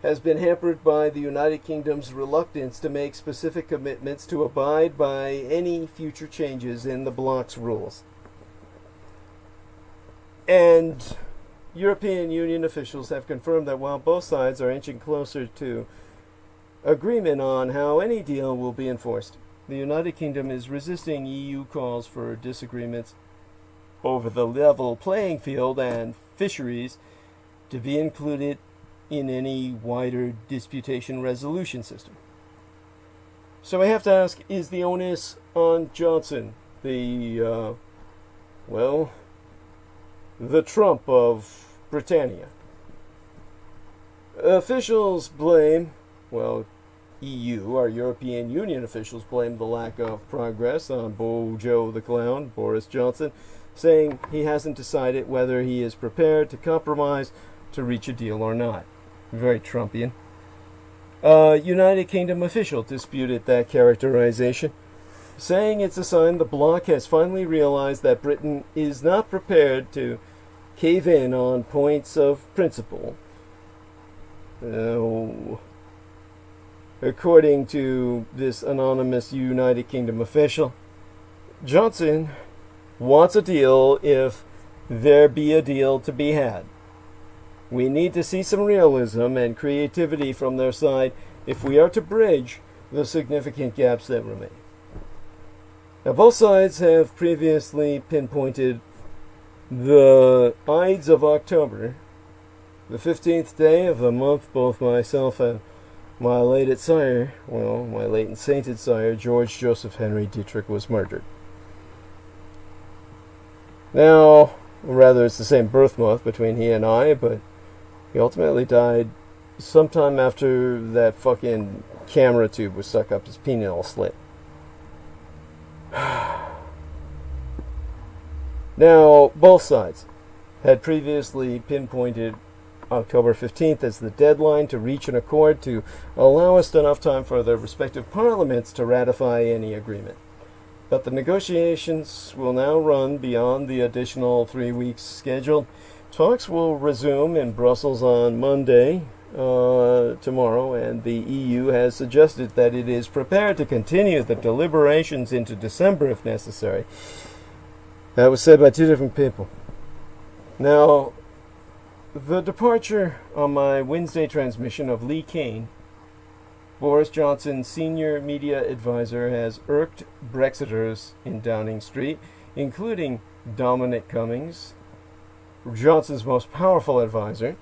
has been hampered by the United Kingdom's reluctance to make specific commitments to abide by any future changes in the bloc's rules. And European Union officials have confirmed that while both sides are inching closer to agreement on how any deal will be enforced, the United Kingdom is resisting EU calls for disagreements over the level playing field and fisheries to be included in any wider disputation resolution system. So I have to ask, is the onus on Johnson, the Trump of Britannia? Officials blame, EU, our European Union officials blame the lack of progress on Bojo the Clown, Boris Johnson, saying he hasn't decided whether he is prepared to compromise to reach a deal or not. Very Trumpian. United Kingdom official disputed that characterization, saying it's a sign the bloc has finally realized that Britain is not prepared to cave in on points of principle. According to this anonymous United Kingdom official, Johnson wants a deal if there be a deal to be had. We need to see some realism and creativity from their side if we are to bridge the significant gaps that remain. Now, both sides have previously pinpointed the Ides of October, the 15th day of the month. Both myself and my late and sainted sire, George Joseph Henry Dietrich, was murdered. Now, rather, it's the same birth month between he and I, but he ultimately died sometime after that fucking camera tube was stuck up his penile slit. Now, both sides had previously pinpointed October 15th as the deadline to reach an accord to allow us enough time for their respective parliaments to ratify any agreement. But the negotiations will now run beyond the additional 3 weeks scheduled. Talks will resume in Brussels on Monday, tomorrow, and the EU has suggested that it is prepared to continue the deliberations into December if necessary. That was said by two different people. Now, the departure on my Wednesday transmission of Lee Kane, Boris Johnson's senior media advisor, has irked Brexiters in Downing Street, including Dominic Cummings, Johnson's most powerful advisor,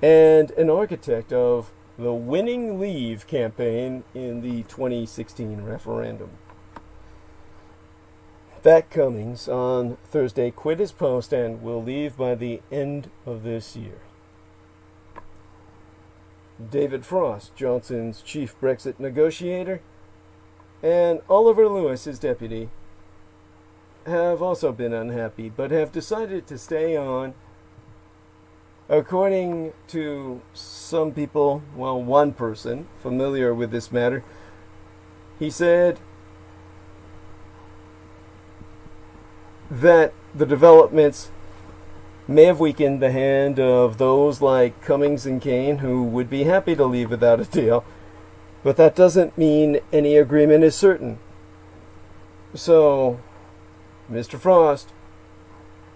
and an architect of the Winning Leave campaign in the 2016 referendum. That Cummings on Thursday quit his post and will leave by the end of this year. David Frost, Johnson's chief Brexit negotiator, and Oliver Lewis, his deputy, have also been unhappy, but have decided to stay on. According to some people, well, one person familiar with this matter, he said that the developments may have weakened the hand of those like Cummings and Kane who would be happy to leave without a deal, but that doesn't mean any agreement is certain. So, Mr. Frost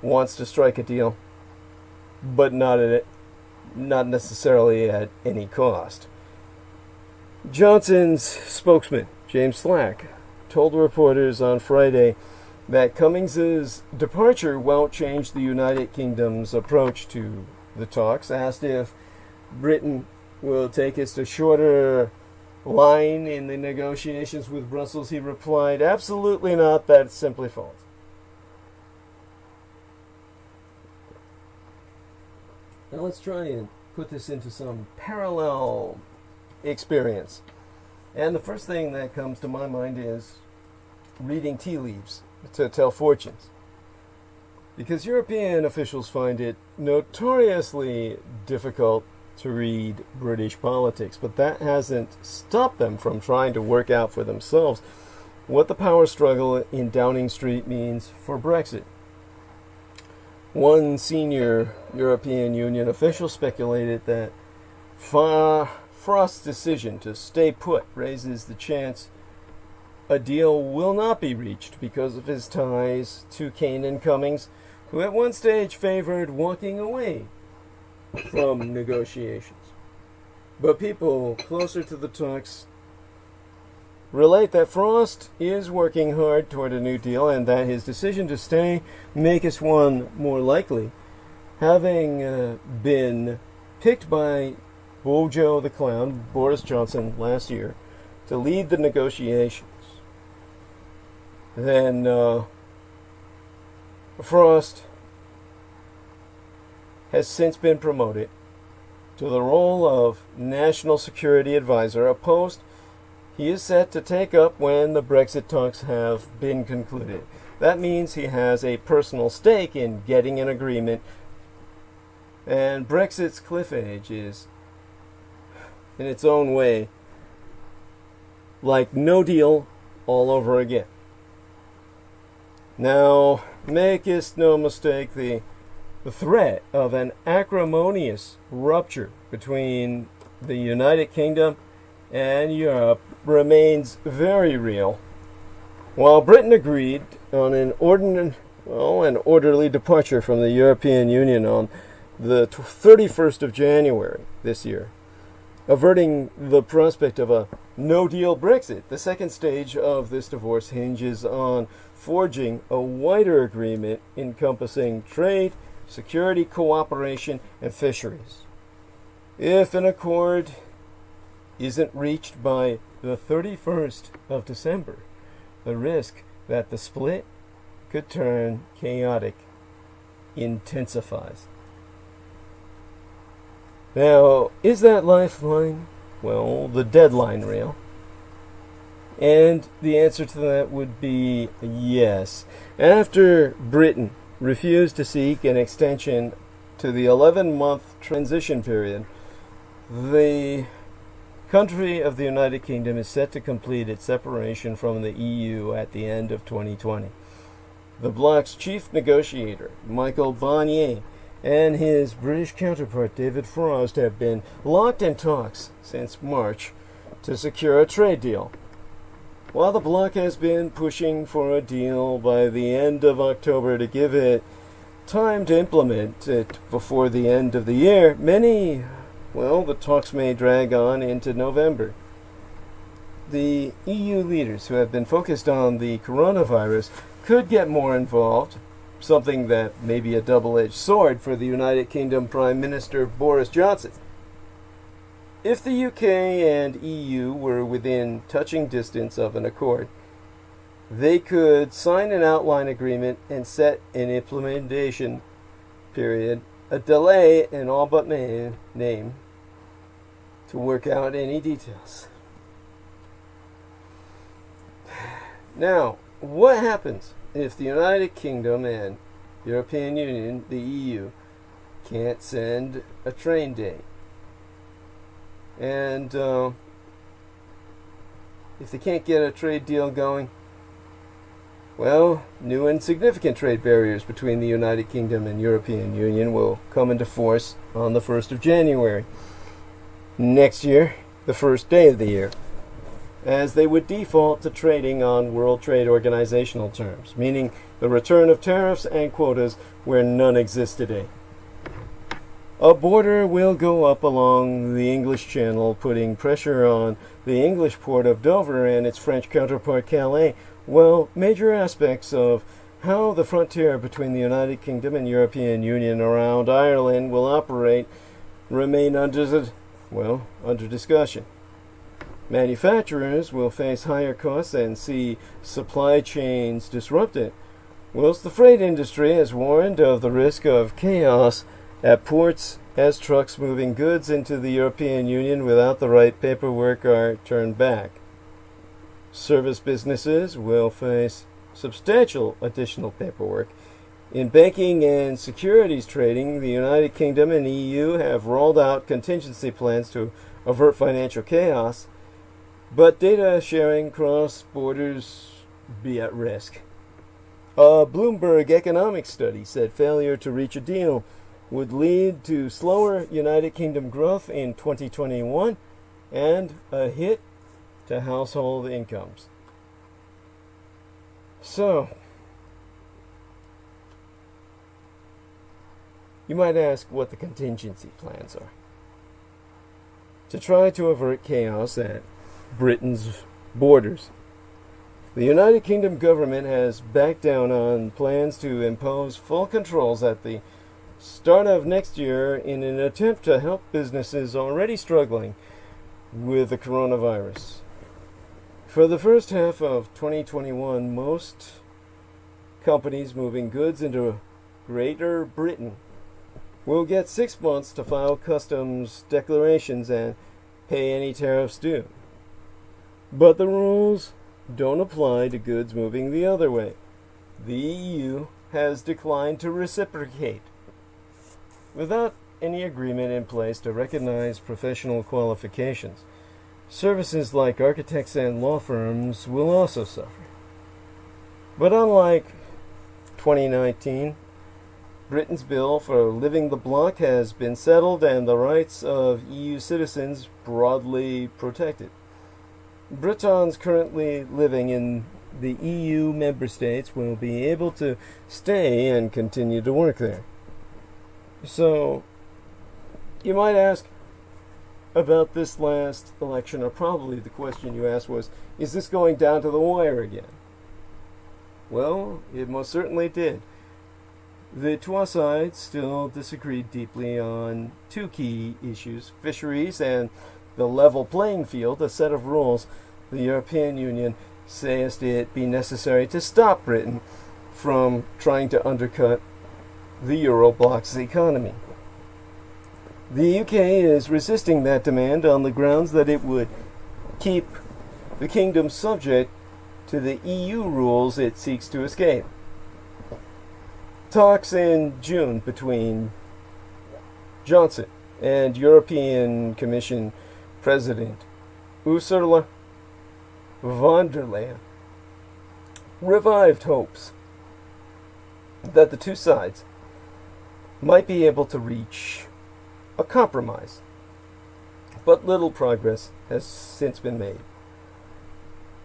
wants to strike a deal, but not necessarily at any cost. Johnson's spokesman, James Slack, told reporters on Friday that Cummings's departure won't change the United Kingdom's approach to the talks. Asked if Britain will take us to shorter line in the negotiations with Brussels, he replied, "Absolutely not, that's simply false." Now let's try and put this into some parallel experience. And the first thing that comes to my mind is reading tea leaves to tell fortunes. Because European officials find it notoriously difficult to read British politics, but that hasn't stopped them from trying to work out for themselves what the power struggle in Downing Street means for Brexit. One senior European Union official speculated that Frost's decision to stay put raises the chance a deal will not be reached because of his ties to Kane and Cummings, who at one stage favored walking away from negotiations. But people closer to the talks relate that Frost is working hard toward a new deal and that his decision to stay makes one more likely, having been picked by Bojo the Clown, Boris Johnson, last year to lead the negotiations. Then Frost has since been promoted to the role of National Security Advisor, a post he is set to take up when the Brexit talks have been concluded. That means he has a personal stake in getting an agreement, and Brexit's cliff edge is, in its own way, like no deal all over again. Now, makest no mistake, the threat of an acrimonious rupture between the United Kingdom and Europe remains very real. While Britain agreed on an orderly departure from the European Union on the 31st of January this year, averting the prospect of a no-deal Brexit, the second stage of this divorce hinges on forging a wider agreement encompassing trade, security, cooperation, and fisheries. If an accord isn't reached by the 31st of December, the risk that the split could turn chaotic intensifies. Now, is that lifeline, well, the deadline real? And the answer to that would be yes. After Britain refused to seek an extension to the 11-month transition period, the country of the United Kingdom is set to complete its separation from the EU at the end of 2020. The bloc's chief negotiator, Michael Barnier, and his British counterpart, David Frost, have been locked in talks since March to secure a trade deal. While the bloc has been pushing for a deal by the end of October to give it time to implement it before the end of the year, the talks may drag on into November. The EU leaders who have been focused on the coronavirus could get more involved, something that may be a double-edged sword for the United Kingdom Prime Minister Boris Johnson. If the UK and EU were within touching distance of an accord, they could sign an outline agreement and set an implementation period, a delay and all but name, to work out any details. Now, what happens if the United Kingdom and European Union, the EU, can't send a train date? And if they can't get a trade deal going, well, new and significant trade barriers between the United Kingdom and European Union will come into force on the 1st of January next year, the first day of the year, as they would default to trading on World Trade Organizational terms, meaning the return of tariffs and quotas where none exist today. A border will go up along the English Channel, putting pressure on the English port of Dover and its French counterpart Calais, while major aspects of how the frontier between the United Kingdom and European Union around Ireland will operate remain under discussion. Manufacturers will face higher costs and see supply chains disrupted, whilst the freight industry has warned of the risk of chaos at ports as trucks moving goods into the European Union without the right paperwork are turned back. Service businesses will face substantial additional paperwork. In banking and securities trading, the United Kingdom and EU have rolled out contingency plans to avert financial chaos, but data sharing cross borders be at risk. A Bloomberg economic study said failure to reach a deal would lead to slower United Kingdom growth in 2021 and a hit to household incomes. So, you might ask what the contingency plans are. To try to avert chaos at Britain's borders, the United Kingdom government has backed down on plans to impose full controls at the start of next year in an attempt to help businesses already struggling with the coronavirus. For the first half of 2021, most companies moving goods into Greater Britain will get 6 months to file customs declarations and pay any tariffs due. But the rules don't apply to goods moving the other way. The EU has declined to reciprocate. Without any agreement in place to recognize professional qualifications, services like architects and law firms will also suffer. But unlike 2019, Britain's bill for living the bloc has been settled and the rights of EU citizens broadly protected. Britons currently living in the EU member states will be able to stay and continue to work there. So, you might ask about this last election, or probably the question you asked was, is this going down to the wire again? Well, it most certainly did. The two sides still disagreed deeply on two key issues, fisheries and the level playing field, a set of rules the European Union says it be necessary to stop Britain from trying to undercut the Euro bloc's economy. The UK is resisting that demand on the grounds that it would keep the kingdom subject to the EU rules it seeks to escape. Talks in June between Johnson and European Commission President Ursula von der Leyen revived hopes that the two sides might be able to reach a compromise, but little progress has since been made.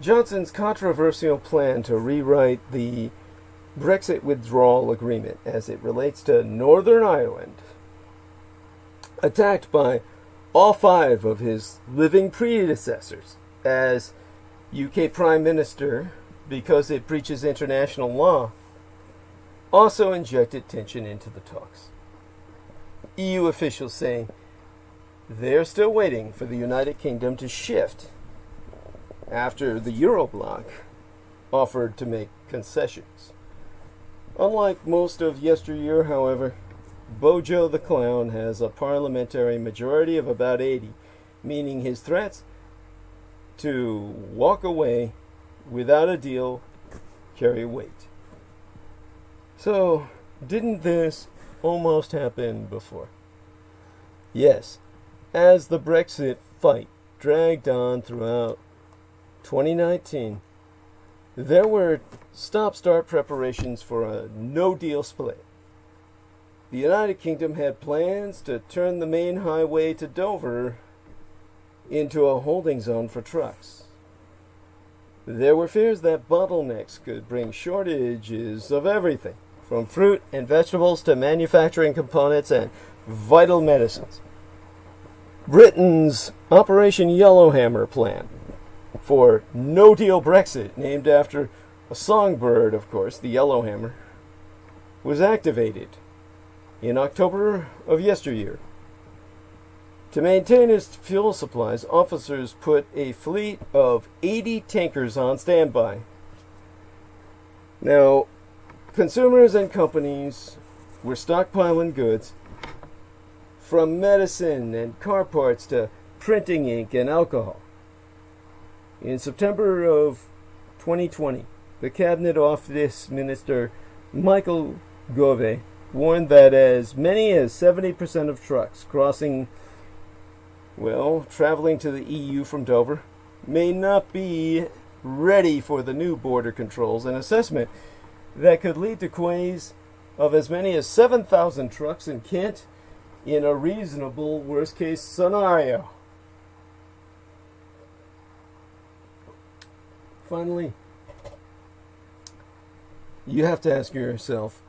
Johnson's controversial plan to rewrite the Brexit withdrawal agreement as it relates to Northern Ireland, attacked by all 5 of his living predecessors as UK Prime Minister because it breaches international law, also injected tension into the talks. EU officials saying they're still waiting for the United Kingdom to shift after the Eurobloc offered to make concessions. Unlike most of yesteryear, however, Bojo the Clown has a parliamentary majority of about 80, meaning his threats to walk away without a deal carry weight. So, didn't this almost happen before? Yes, as the Brexit fight dragged on throughout 2019, there were stop-start preparations for a no-deal split. The United Kingdom had plans to turn the main highway to Dover into a holding zone for trucks. There were fears that bottlenecks could bring shortages of everything, from fruit and vegetables to manufacturing components and vital medicines. Britain's Operation Yellowhammer plan for no-deal Brexit, named after a songbird, of course, the yellowhammer, was activated in October of yesteryear. To maintain its fuel supplies, officers put a fleet of 80 tankers on standby. Now, consumers and companies were stockpiling goods, from medicine and car parts to printing ink and alcohol. In September of 2020, the Cabinet Office Minister Michael Gove warned that as many as 70% of trucks traveling to the EU from Dover may not be ready for the new border controls, an assessment that could lead to quays of as many as 7,000 trucks in Kent in a reasonable worst-case scenario. Finally, you have to ask yourself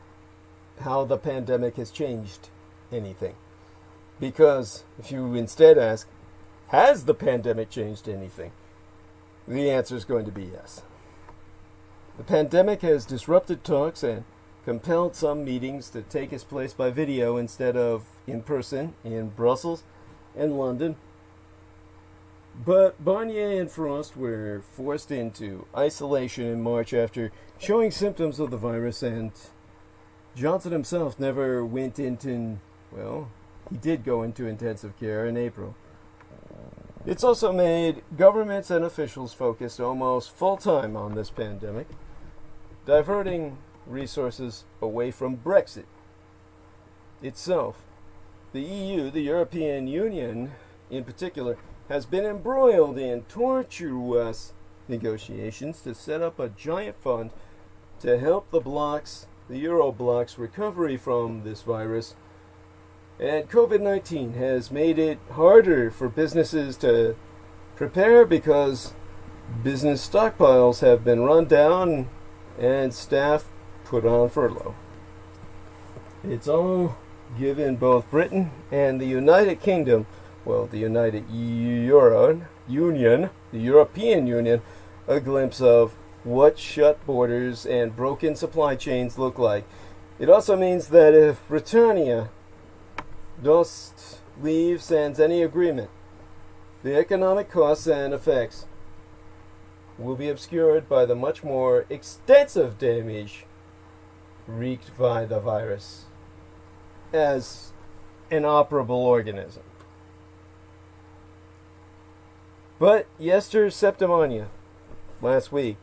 how the pandemic has changed anything. Because if you instead ask, has the pandemic changed anything? The answer is going to be yes. The pandemic has disrupted talks and compelled some meetings to take its place by video instead of in person in Brussels and London. But Barnier and Frost were forced into isolation in March after showing symptoms of the virus, and Johnson himself never went into, he did go into intensive care in April. It's also made governments and officials focused almost full-time on this pandemic, diverting resources away from Brexit itself. The EU, the European Union in particular, has been embroiled in tortuous negotiations to set up a giant fund to help the Euro bloc's recovery from this virus. And COVID-19 has made it harder for businesses to prepare because business stockpiles have been run down and staff put on furlough. It's all given both Britain and the United Kingdom, the European Union, a glimpse of what shut borders and broken supply chains look like. It also means that if Britannia does leave sans any agreement, the economic costs and effects will be obscured by the much more extensive damage wreaked by the virus as an operable organism. But Septimania, last week,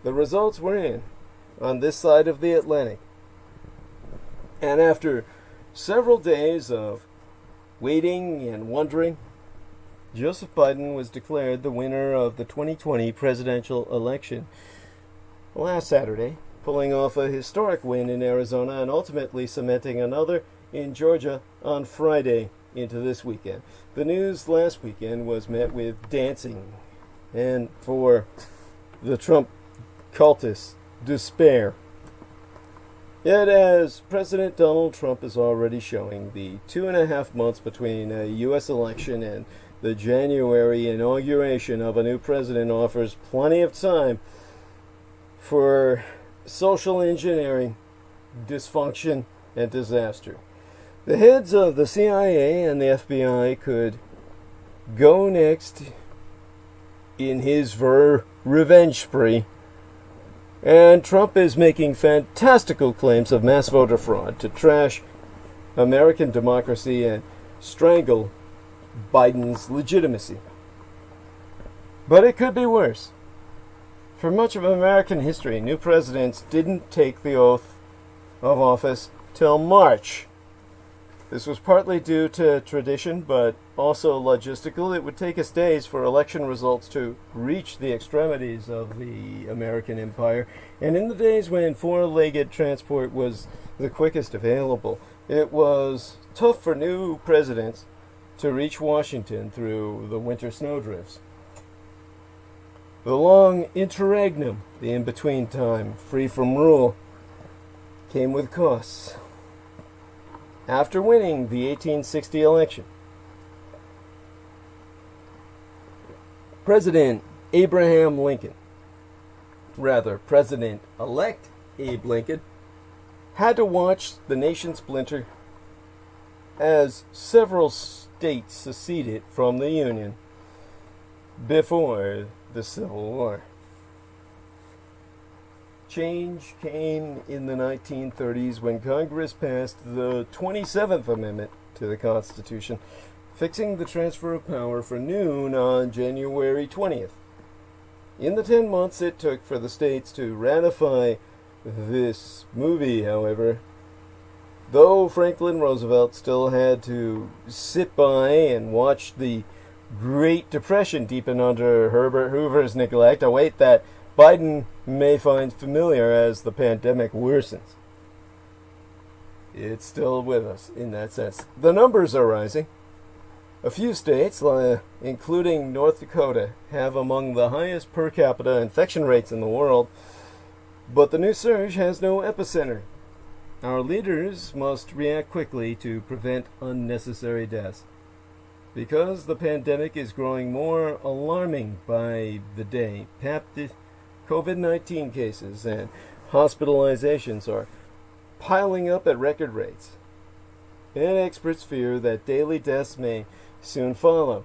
the results were in on this side of the Atlantic. And after several days of waiting and wondering, Joseph Biden was declared the winner of the 2020 presidential election last Saturday, pulling off a historic win in Arizona and ultimately cementing another in Georgia on Friday into this weekend. The news last weekend was met with dancing and, for the Trump cultists, despair. Yet, as President Donald Trump is already showing, the 2.5 months between a U.S. election and the January inauguration of a new president offers plenty of time for social engineering dysfunction and disaster. The heads of the CIA and the FBI could go next in his revenge spree, and Trump is making fantastical claims of mass voter fraud to trash American democracy and strangle Biden's legitimacy. But it could be worse. For much of American history, new presidents didn't take the oath of office till March. This was partly due to tradition, but also logistical. It would take us days for election results to reach the extremities of the American empire. And in the days when four-legged transport was the quickest available, it was tough for new presidents to reach Washington through the winter snowdrifts. The long interregnum, the in-between time, free from rule, came with costs. After winning the 1860 election, President President-elect Abe Lincoln, had to watch the nation splinter as several states seceded from the Union before the Civil War. Change came in the 1930s when Congress passed the 27th Amendment to the Constitution, fixing the transfer of power for noon on January 20th. In the 10 months it took for the states to ratify this movie, however, though Franklin Roosevelt still had to sit by and watch the Great Depression deepen under Herbert Hoover's neglect, a weight that Biden may find familiar as the pandemic worsens. It's still with us in that sense. The numbers are rising. A few states, including North Dakota, have among the highest per capita infection rates in the world, but the new surge has no epicenter. Our leaders must react quickly to prevent unnecessary deaths. Because the pandemic is growing more alarming by the day, COVID-19 cases and hospitalizations are piling up at record rates, and experts fear that daily deaths may soon follow.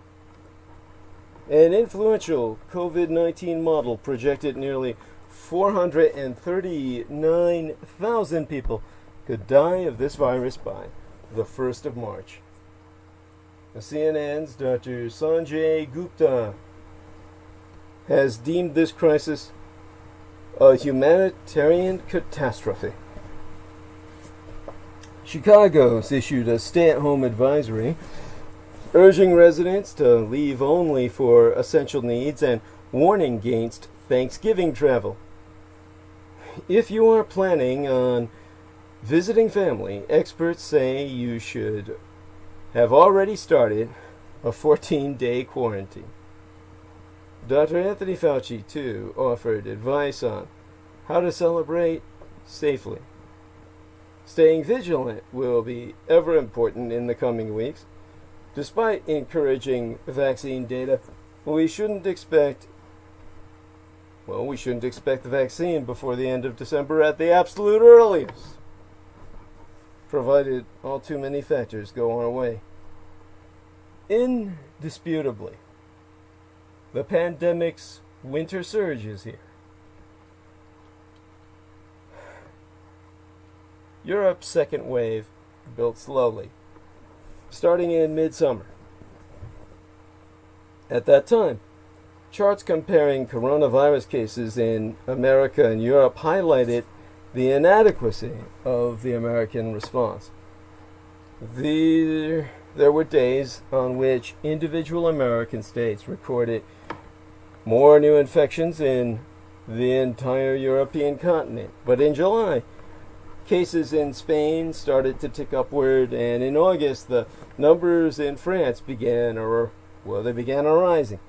An influential COVID-19 model projected nearly 439,000 people could die of this virus by the 1st of March. CNN's Dr. Sanjay Gupta has deemed this crisis a humanitarian catastrophe. Chicago's issued a stay-at-home advisory urging residents to leave only for essential needs and warning against Thanksgiving travel. If you are planning on visiting family, experts say you should have already started a 14-day quarantine. Dr. Anthony Fauci, too, offered advice on how to celebrate safely. Staying vigilant will be ever important in the coming weeks. Despite encouraging vaccine data, we shouldn't expect the vaccine before the end of December at the absolute earliest, provided all too many factors go our way. Indisputably, the pandemic's winter surge is here. Europe's second wave built slowly, starting in midsummer. At that time, charts comparing coronavirus cases in America and Europe highlighted the inadequacy of the American response. There were days on which individual American states recorded more new infections in the entire European continent. But in July, cases in Spain started to tick upward, and in August, the numbers in France began rising.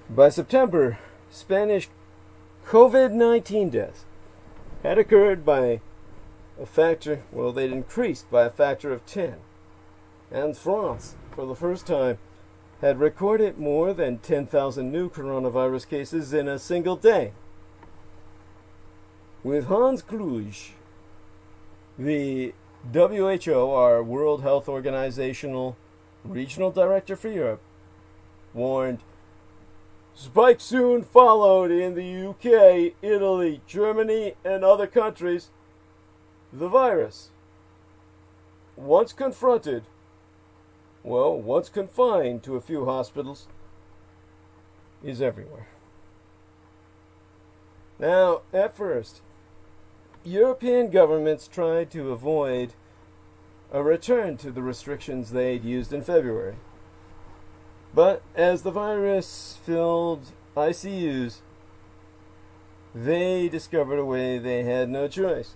By September, Spanish COVID-19 deaths had occurred by they'd increased by a factor of 10. And France, for the first time, had recorded more than 10,000 new coronavirus cases in a single day. With Hans Kluge The WHO, our World Health Organizational Regional Director for Europe, warned spike soon followed in the UK, Italy, Germany, and other countries. The virus, once confronted, once confined to a few hospitals, is everywhere. Now, at first, European governments tried to avoid a return to the restrictions they'd used in February. But as the virus filled ICUs, they discovered a way they had no choice.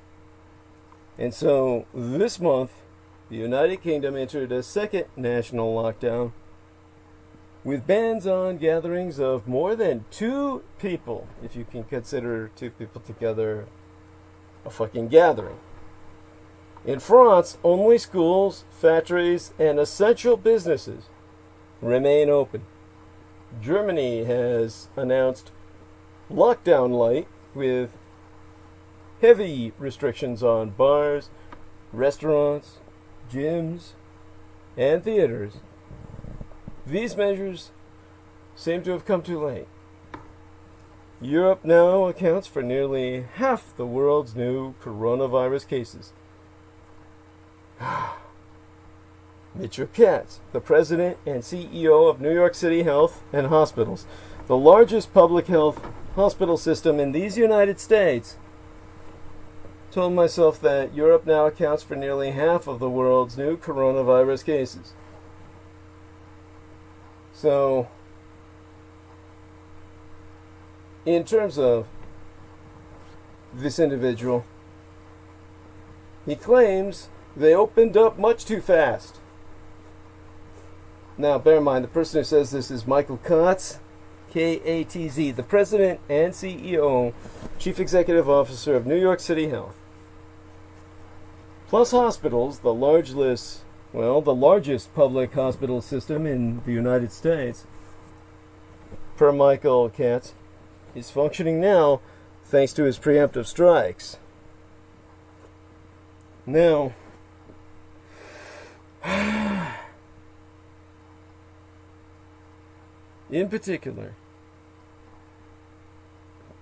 And so this month, the United Kingdom entered a second national lockdown with bans on gatherings of more than 2 people, if you can consider 2 people together a fucking gathering. In France, only schools, factories, and essential businesses remain open. Germany has announced lockdown light with heavy restrictions on bars, restaurants, gyms, and theaters. These measures seem to have come too late. Europe now accounts for nearly half the world's new coronavirus cases. Mitchell Katz, the president and CEO of New York City Health and Hospitals, the largest public health hospital system in these United States, told myself that Europe now accounts for nearly half of the world's new coronavirus cases. So, in terms of this individual, he claims they opened up much too fast. Now, bear in mind, the person who says this is Michael Katz, K-A-T-Z, the president and CEO, chief executive officer of New York City Health. Plus Hospitals, the largest public hospital system in the United States, per Michael Katz, is functioning now thanks to his preemptive strikes. Now, in particular,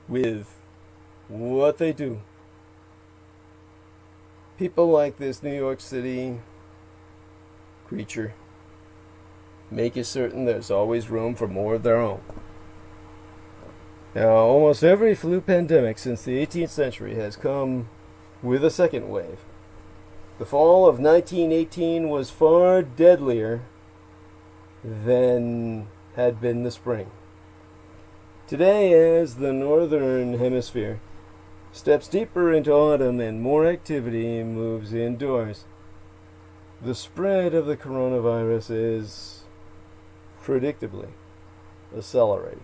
with what they do, people like this New York City creature make it certain there's always room for more of their own. Now, almost every flu pandemic since the 18th century has come with a second wave. The fall of 1918 was far deadlier than had been the spring. Today, as the northern hemisphere steps deeper into autumn and more activity moves indoors, the spread of the coronavirus is predictably accelerating.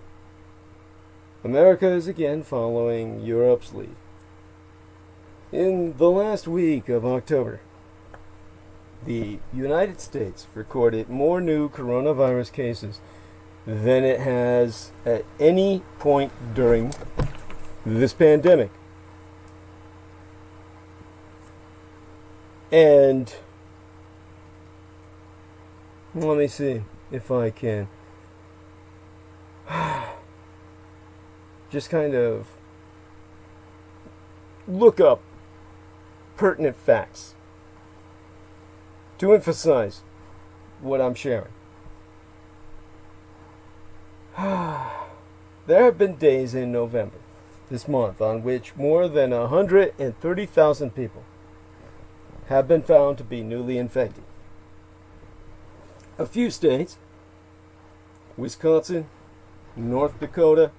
America is again following Europe's lead. In the last week of October, the United States recorded more new coronavirus cases than it has at any point during this pandemic. And let me see if I can just kind of look up pertinent facts to emphasize what I'm sharing. There have been days in November, this month, on which more than 130,000 people have been found to be newly infected. A few states, Wisconsin, North Dakota,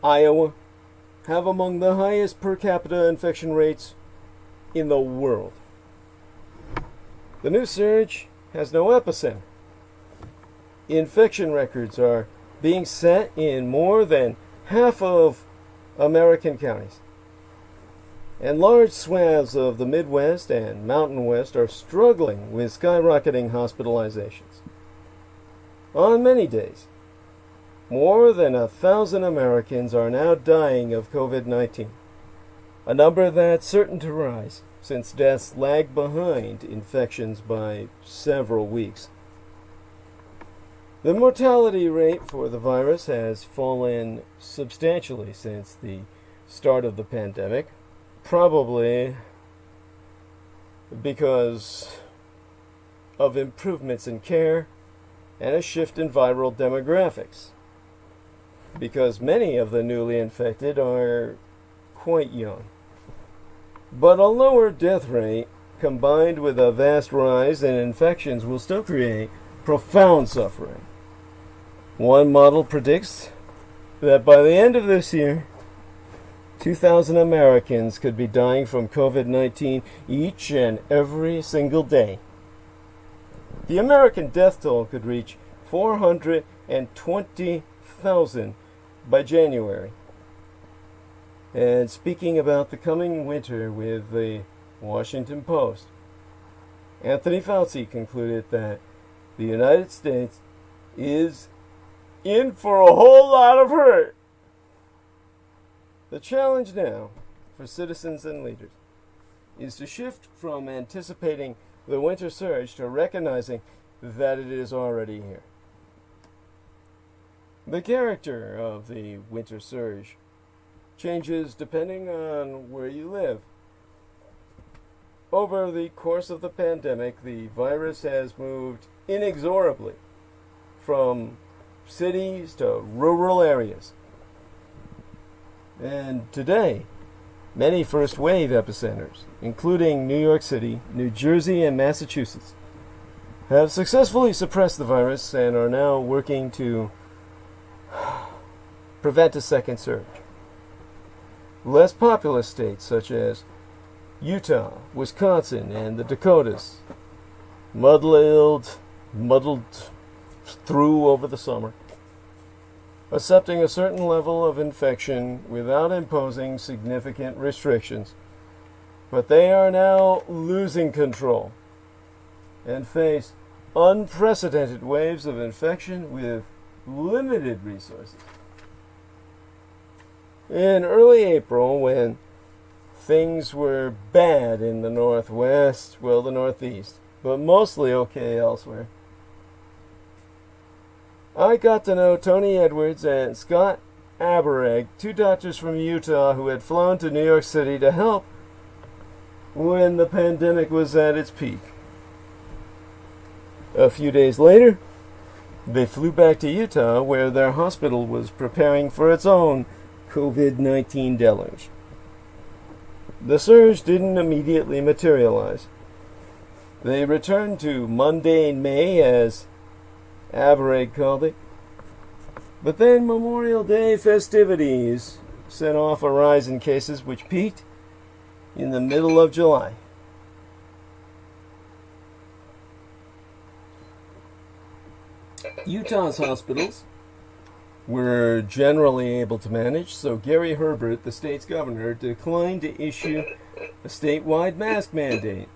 Iowa, have among the highest per capita infection rates in the world. The new surge has no epicenter. Infection records are being set in more than half of American counties. And large swaths of the Midwest and Mountain West are struggling with skyrocketing hospitalizations. On many days, more than 1,000 Americans are now dying of COVID-19, a number that's certain to rise since deaths lag behind infections by several weeks. The mortality rate for the virus has fallen substantially since the start of the pandemic, probably because of improvements in care and a shift in viral demographics, because many of the newly infected are quite young. But a lower death rate combined with a vast rise in infections will still create profound suffering. One model predicts that by the end of this year, 2,000 Americans could be dying from COVID-19 each and every single day. The American death toll could reach 420,000 by January. And speaking about the coming winter with the Washington Post, Anthony Fauci concluded that the United States is in for a whole lot of hurt. The challenge now for citizens and leaders is to shift from anticipating the winter surge to recognizing that it is already here. The character of the winter surge changes depending on where you live. Over the course of the pandemic, the virus has moved inexorably from cities to rural areas. And today, many first wave epicenters, including New York City, New Jersey, and Massachusetts, have successfully suppressed the virus and are now working to prevent a second surge. Less populous states such as Utah, Wisconsin, and the Dakotas, muddled through over the summer, accepting a certain level of infection without imposing significant restrictions. But they are now losing control and face unprecedented waves of infection with limited resources. In early April, when things were bad in the Northwest, well, the Northeast, but mostly okay elsewhere, I got to know Tony Edwards and Scott Abereg, two doctors from Utah who had flown to New York City to help when the pandemic was at its peak. A few days later, they flew back to Utah, where their hospital was preparing for its own COVID-19 deluge. The surge didn't immediately materialize. They returned to mundane May, as Abereg called it. But then Memorial Day festivities set off a rise in cases which peaked in the middle of July. Utah's hospitals were generally able to manage, so Gary Herbert, the state's governor, declined to issue a statewide mask mandate,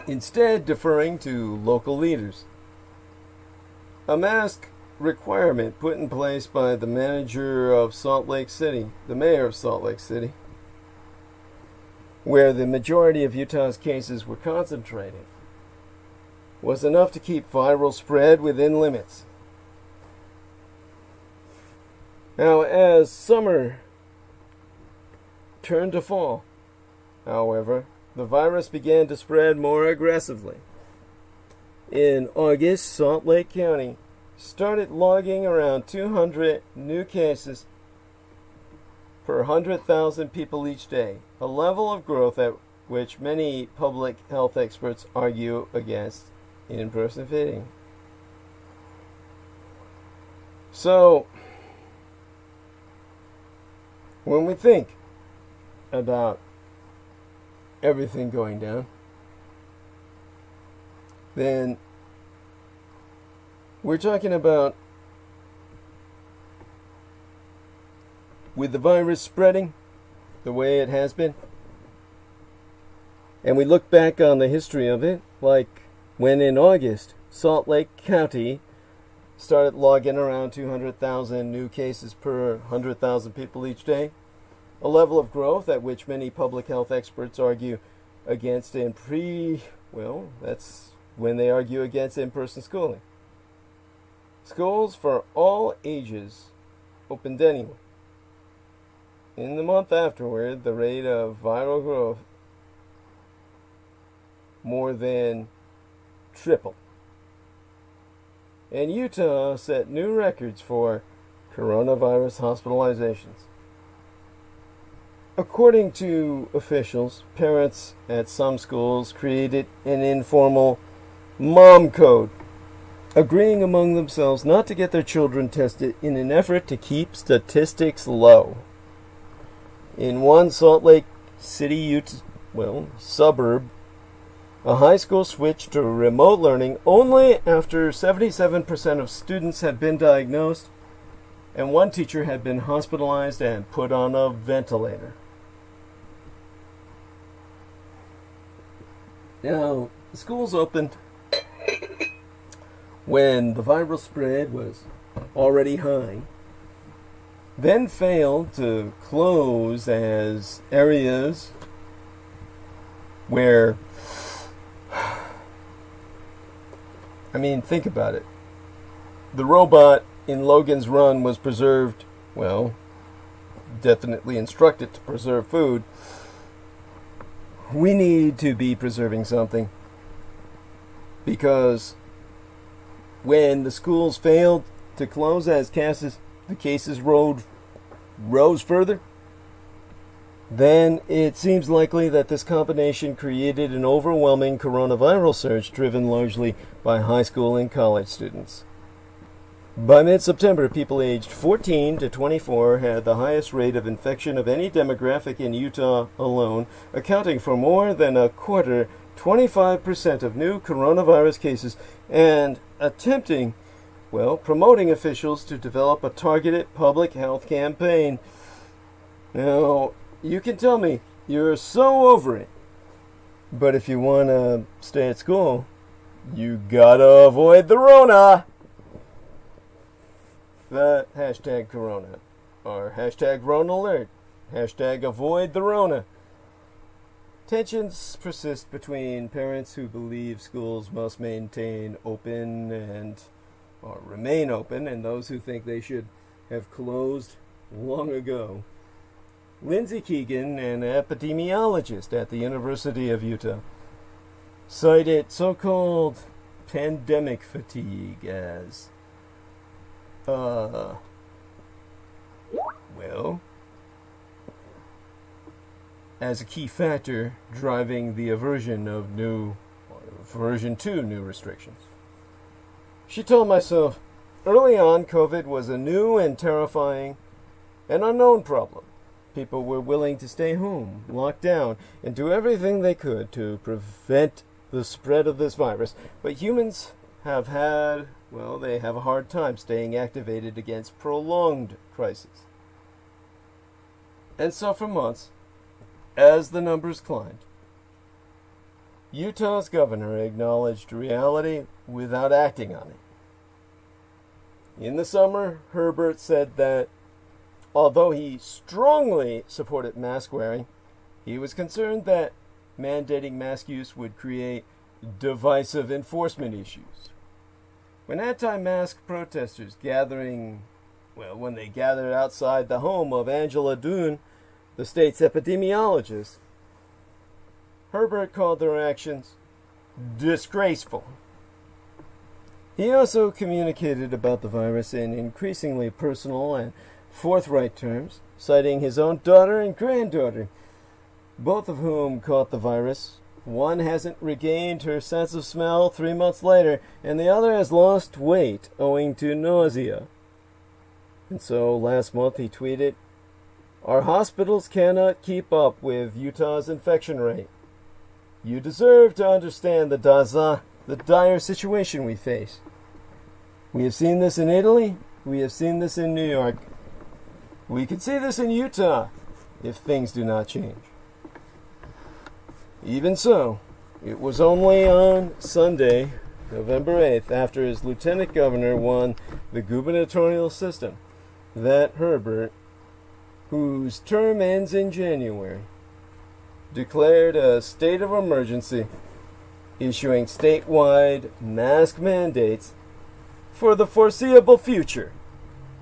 instead deferring to local leaders. A mask requirement put in place by the manager of Salt Lake City, the mayor of Salt Lake City, where the majority of Utah's cases were concentrated, was enough to keep viral spread within limits. Now, as summer turned to fall, however, the virus began to spread more aggressively. In August, Salt Lake County started logging around 200 new cases per 100,000 people each day, a level of growth at which many public health experts argue against in-person feeding. So, when we think about everything going down, then we're talking about, with the virus spreading the way it has been, and we look back on the history of it, like when in August, Salt Lake County started logging around 200,000 new cases per 100,000 people each day, a level of growth at which many public health experts argue against that's when they argue against in-person schooling. Schools for all ages opened anyway. In the month afterward, the rate of viral growth more than tripled. And Utah set new records for coronavirus hospitalizations. According to officials, parents at some schools created an informal mom code, agreeing among themselves not to get their children tested in an effort to keep statistics low. In one Salt Lake City, suburb, a high school switched to remote learning only after 77% of students had been diagnosed and one teacher had been hospitalized and put on a ventilator. Now, the schools opened when the viral spread was already high, then failed to close as areas where, think about it. The robot in Logan's Run was preserved, definitely instructed to preserve food. We need to be preserving something, because when the schools failed to close as the cases rose further, then it seems likely that this combination created an overwhelming coronavirus surge driven largely by high school and college students. By mid-September, people aged 14 to 24 had the highest rate of infection of any demographic in Utah alone, accounting for more than a quarter, 25% of new coronavirus cases, and promoting officials to develop a targeted public health campaign. Now, you can tell me you're so over it, but if you want to stay at school, you gotta avoid the Rona. The hashtag Corona, or hashtag Rona Alert, hashtag Avoid the Rona. Tensions persist between parents who believe schools must maintain open or remain open, and those who think they should have closed long ago. Lindsay Keegan, an epidemiologist at the University of Utah, cited so-called pandemic fatigue as as a key factor driving the aversion to new restrictions. She told myself, early on, COVID was a new and terrifying and unknown problem. People were willing to stay home, lock down, and do everything they could to prevent the spread of this virus. But humans have a hard time staying activated against prolonged crises. And so for months, as the numbers climbed, Utah's governor acknowledged reality without acting on it. In the summer, Herbert said that although he strongly supported mask wearing, he was concerned that mandating mask use would create divisive enforcement issues. When anti-mask protesters gathered outside the home of Angela Doon, the state's epidemiologist, Herbert called their actions disgraceful. He also communicated about the virus in increasingly personal and forthright terms, citing his own daughter and granddaughter, both of whom caught the virus. One hasn't regained her sense of smell 3 months later, and the other has lost weight owing to nausea. And so last month he tweeted, "Our hospitals cannot keep up with Utah's infection rate. You deserve to understand the dire situation we face. We have seen this in Italy. We have seen this in New York. We could see this in Utah if things do not change." Even so, it was only on Sunday, November 8th, after his lieutenant governor won the gubernatorial system, that Herbert, whose term ends in January, declared a state of emergency, issuing statewide mask mandates for the foreseeable future,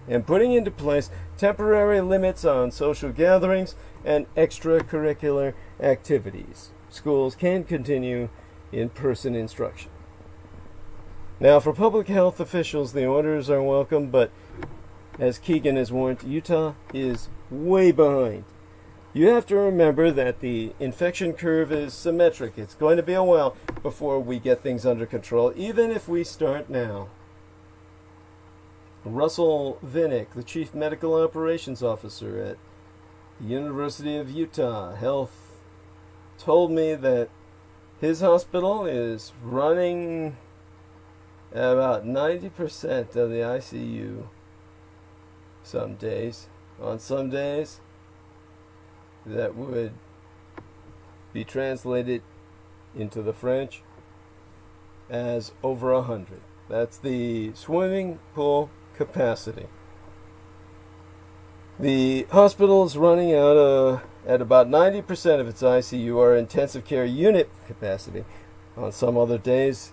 and putting into place temporary limits on social gatherings and extracurricular activities. Schools can continue in-person instruction. Now, for public health officials, the orders are welcome, but as Keegan has warned, Utah is way behind. You have to remember that the infection curve is symmetric. It's going to be a while before we get things under control, even if we start now. Russell Vinnick, the Chief Medical Operations Officer at the University of Utah Health, told me that his hospital is running about 90% of the ICU some days. On some days, that would be translated into the French as over 100. That's the swimming pool capacity. The hospital is running out at about 90% of its ICU or intensive care unit capacity. On some other days,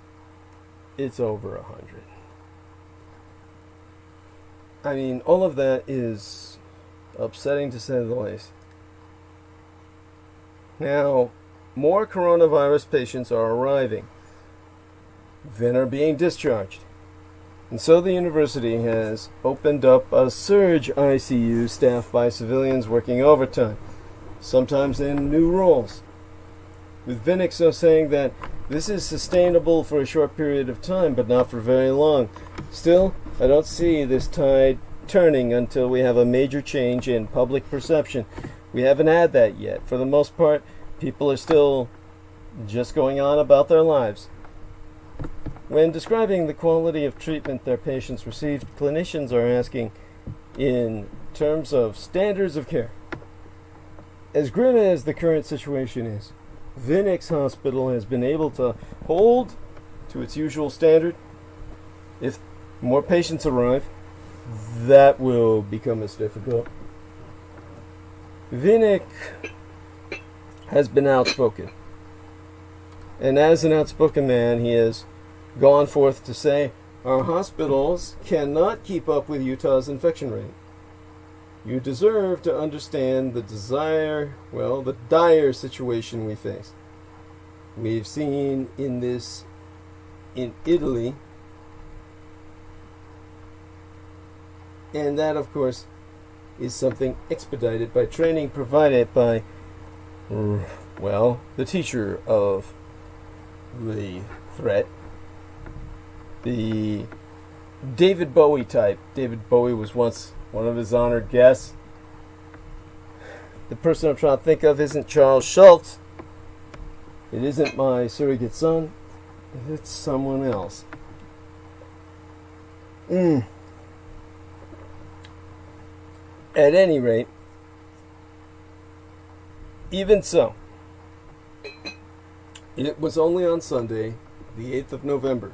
it's over 100. I mean, all of that is upsetting to say the least. Now, more coronavirus patients are arriving, then are being discharged. And so the university has opened up a surge ICU staffed by civilians working overtime, sometimes in new roles. With Vinnick so saying that this is sustainable for a short period of time, but not for very long. Still, I don't see this tide turning until we have a major change in public perception. We haven't had that yet. For the most part, people are still just going on about their lives. When describing the quality of treatment their patients received, clinicians are asking in terms of standards of care. As grim as the current situation is, Vinnick's hospital has been able to hold to its usual standard. If more patients arrive, that will become as difficult. Vinnick has been outspoken. And as an outspoken man, he has gone forth to say, our hospitals cannot keep up with Utah's infection rate. You deserve to understand the dire situation we face. We've seen this in Italy, and that, of course, is something expedited by training provided by, the teacher of the threat, the David Bowie type. David Bowie was once one of his honored guests. The person I'm trying to think of isn't Charles Schultz. It isn't my surrogate son. It's someone else. At any rate, even so, it was only on Sunday, the 8th of November,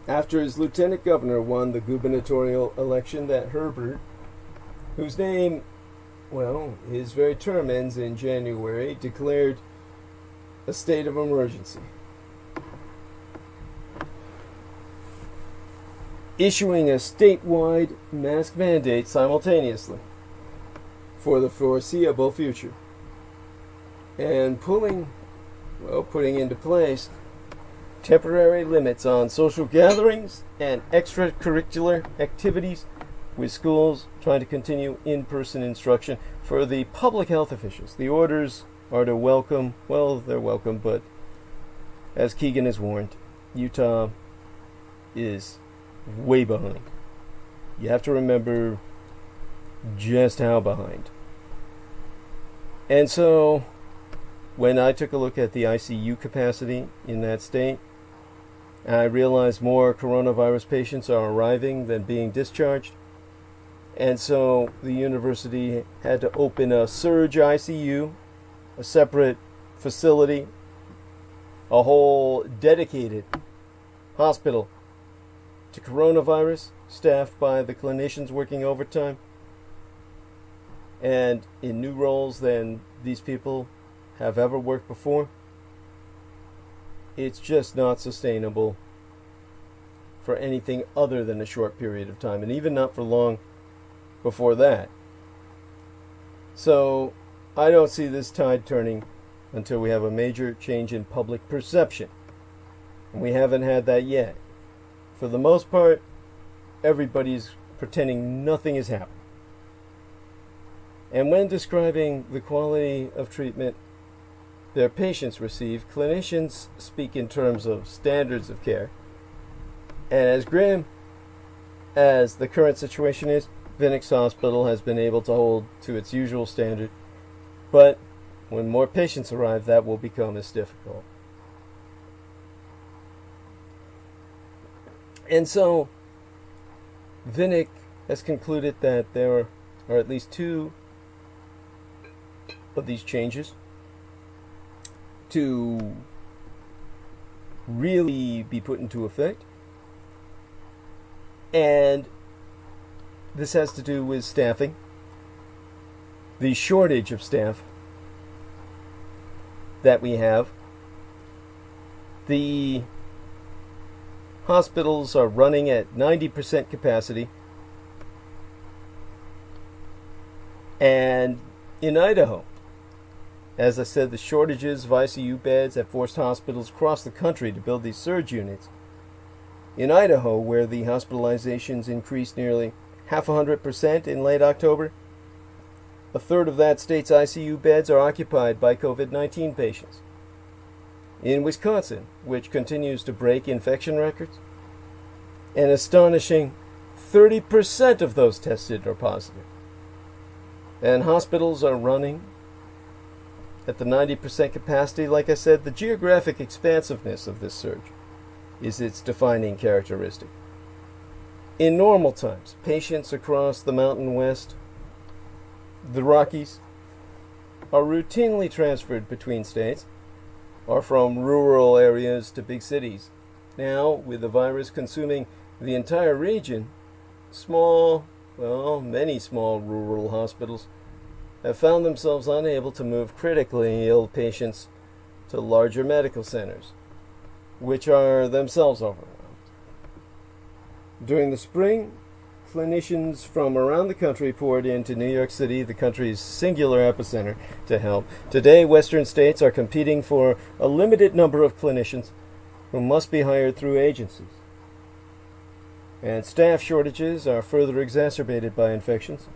after his lieutenant governor won the gubernatorial election, that Herbert, whose name, his very term ends in January, declared a state of emergency, issuing a statewide mask mandate simultaneously for the foreseeable future, and putting into place temporary limits on social gatherings and extracurricular activities, with schools trying to continue in-person instruction for the public health officials. The orders are to welcome, they're welcome, but as Keegan has warned, Utah is way behind. You have to remember just how behind. And so, when I took a look at the ICU capacity in that state, I realized more coronavirus patients are arriving than being discharged. And so the university had to open a surge ICU, a separate facility, a whole dedicated hospital to coronavirus, staffed by the clinicians working overtime. And in new roles, then these people have ever worked before, it's just not sustainable for anything other than a short period of time, and even not for long before that. So I don't see this tide turning until we have a major change in public perception. And we haven't had that yet. For the most part, everybody's pretending nothing has happened. And when describing the quality of treatment their patients receive, clinicians speak in terms of standards of care. And as grim as the current situation is, Phoenix Hospital has been able to hold to its usual standard. But when more patients arrive, that will become as difficult. And so, Vinnick has concluded that there are at least two of these changes to really be put into effect. And this has to do with staffing, the shortage of staff that we have. The hospitals are running at 90% capacity. And in Idaho, as I said, the shortages of ICU beds have forced hospitals across the country to build these surge units. In Idaho, where the hospitalizations increased nearly 0.5% in late October, a third of that state's ICU beds are occupied by COVID-19 patients. In Wisconsin, which continues to break infection records, an astonishing 30% of those tested are positive. And hospitals are running at the 90% capacity. Like I said, the geographic expansiveness of this surge is its defining characteristic. In normal times, patients across the Mountain West, the Rockies, are routinely transferred between states or from rural areas to big cities. Now, with the virus consuming the entire region, many small rural hospitals have found themselves unable to move critically ill patients to larger medical centers, which are themselves overwhelmed. During the spring, clinicians from around the country poured into New York City, the country's singular epicenter, to help. Today, Western states are competing for a limited number of clinicians who must be hired through agencies. And staff shortages are further exacerbated by infections.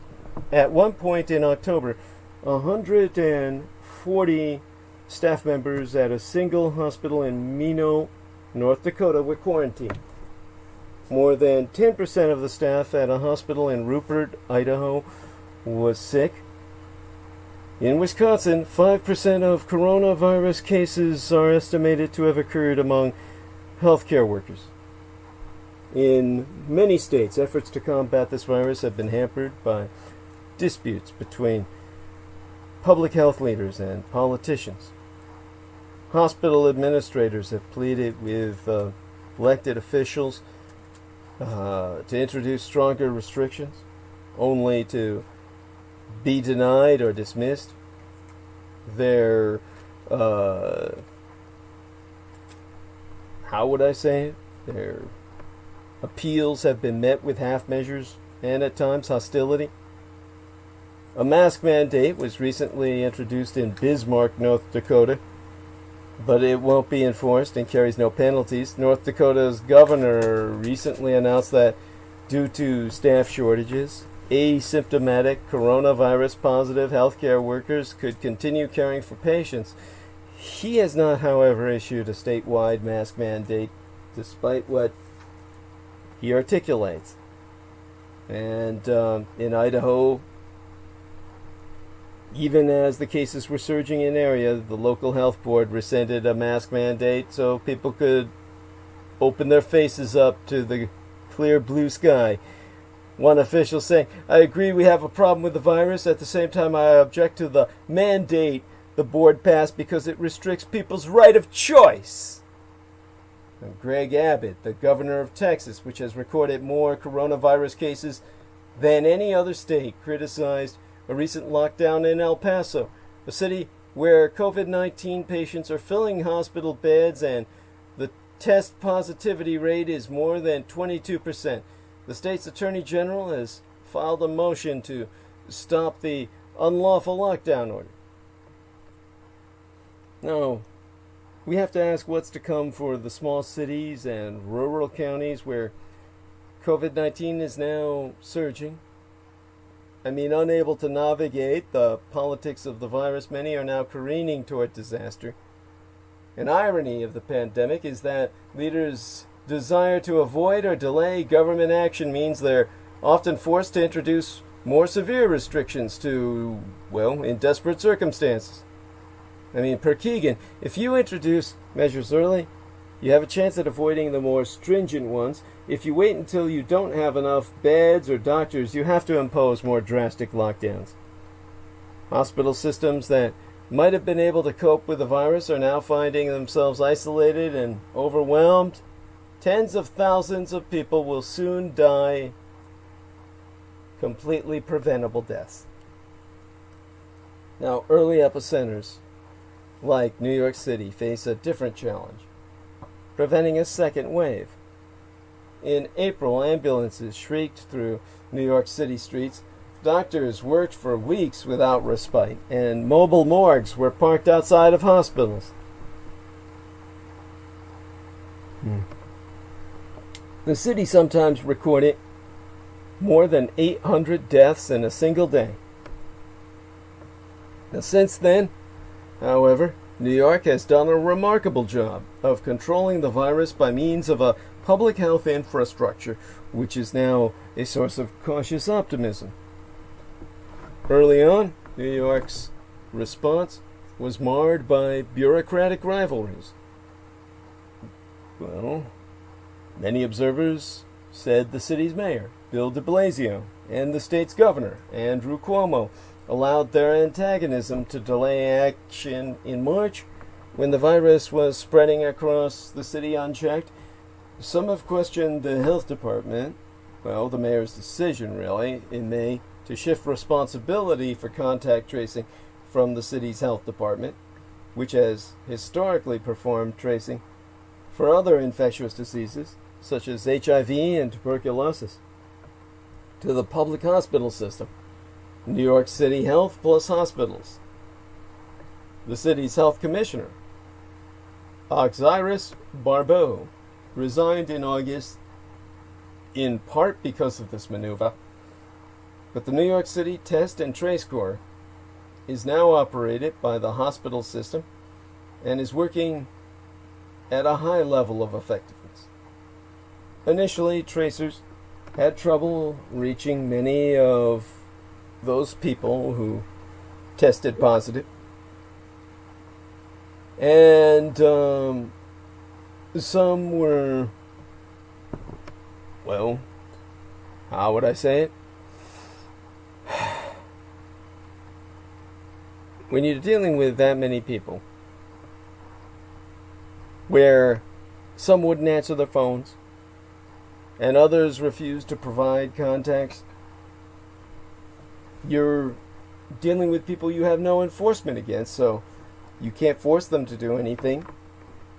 At one point in October, 140 staff members at a single hospital in Minot, North Dakota were quarantined. More than 10% of the staff at a hospital in Rupert, Idaho, was sick. In Wisconsin, 5% of coronavirus cases are estimated to have occurred among healthcare workers. In many states, efforts to combat this virus have been hampered by disputes between public health leaders and politicians. Hospital administrators have pleaded with elected officials to introduce stronger restrictions, only to be denied or dismissed. Their, their appeals have been met with half measures and at times hostility. A mask mandate was recently introduced in Bismarck, North Dakota, but it won't be enforced and carries no penalties. North Dakota's governor recently announced that due to staff shortages, asymptomatic coronavirus positive healthcare workers could continue caring for patients. He has not, however, issued a statewide mask mandate, despite what he articulates. And in Idaho, even as the cases were surging in area, the local health board rescinded a mask mandate so people could open their faces up to the clear blue sky. One official saying, "I agree we have a problem with the virus. At the same time, I object to the mandate the board passed because it restricts people's right of choice." And Greg Abbott, the governor of Texas, which has recorded more coronavirus cases than any other state, criticized a recent lockdown in El Paso, a city where COVID-19 patients are filling hospital beds and the test positivity rate is more than 22%. The state's Attorney General has filed a motion to stop the unlawful lockdown order. Now, we have to ask what's to come for the small cities and rural counties where COVID-19 is now surging. I mean, unable to navigate the politics of the virus, many are now careening toward disaster. An irony of the pandemic is that leaders' desire to avoid or delay government action means they're often forced to introduce more severe restrictions to, well, in desperate circumstances. I mean, per Keegan, if you introduce measures early, you have a chance at avoiding the more stringent ones. If you wait until you don't have enough beds or doctors, you have to impose more drastic lockdowns. Hospital systems that might have been able to cope with the virus are now finding themselves isolated and overwhelmed. Tens of thousands of people will soon die completely preventable deaths. Now, early epicenters like New York City face a different challenge, preventing a second wave. In April, ambulances shrieked through New York City streets. Doctors worked for weeks without respite, and mobile morgues were parked outside of hospitals. The city sometimes recorded more than 800 deaths in a single day. Now, since then, however, New York has done a remarkable job of controlling the virus by means of a public health infrastructure, which is now a source of cautious optimism. Early on, New York's response was marred by bureaucratic rivalries. Well, many observers said the city's mayor, Bill de Blasio, and the state's governor, Andrew Cuomo, allowed their antagonism to delay action in March when the virus was spreading across the city unchecked. Some have questioned the health department, well, the mayor's decision really, in May to shift responsibility for contact tracing from the city's health department, which has historically performed tracing for other infectious diseases, such as HIV and tuberculosis, to the public hospital system, New York City Health plus hospitals. The city's health commissioner, Auxirus Barbeau, resigned in August, in part because of this maneuver. But the New York City Test and Trace Corps is now operated by the hospital system and is working at a high level of effectiveness. Initially, tracers had trouble reaching many of those people who tested positive. And some were, well, how would I say it? When you're dealing with that many people, where some wouldn't answer their phones, and others refused to provide contacts, you're dealing with people you have no enforcement against, so you can't force them to do anything.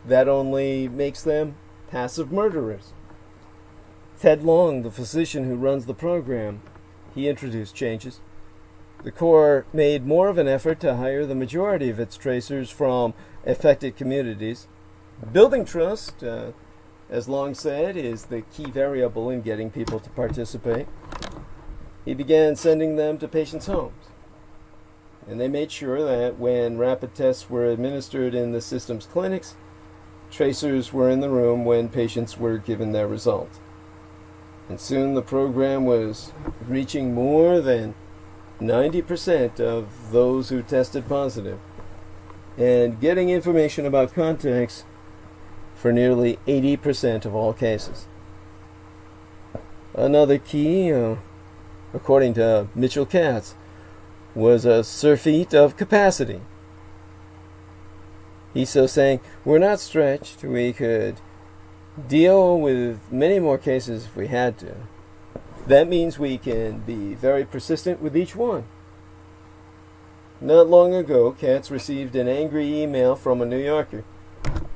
That only makes them passive murderers. Ted Long, the physician who runs the program, he introduced changes. The Corps made more of an effort to hire the majority of its tracers from affected communities. Building trust, as Long said, is the key variable in getting people to participate. He began sending them to patients' homes. And they made sure that when rapid tests were administered in the system's clinics, tracers were in the room when patients were given their results. And soon the program was reaching more than 90% of those who tested positive, and getting information about contacts for nearly 80% of all cases. Another key, according to Mitchell Katz, was a surfeit of capacity. He's so saying, we're not stretched, we could deal with many more cases if we had to. That means we can be very persistent with each one. Not long ago, Katz received an angry email from a New Yorker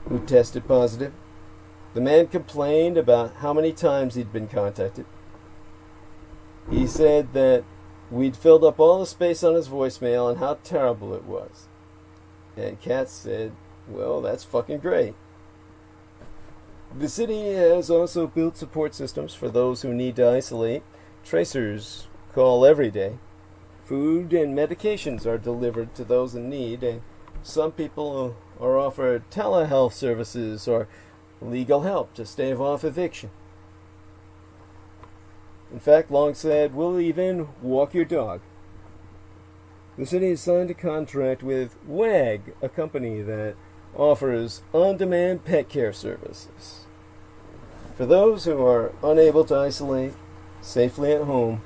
who tested positive. The man complained about how many times he'd been contacted. He said that we'd filled up all the space on his voicemail and how terrible it was. And Katz said, well, that's fucking great. The city has also built support systems for those who need to isolate. Tracers call every day. Food and medications are delivered to those in need, and some people are offered telehealth services or legal help to stave off eviction. In fact, Long said, we'll even walk your dog. The city has signed a contract with WAG, a company that offers on-demand pet care services. For those who are unable to isolate safely at home,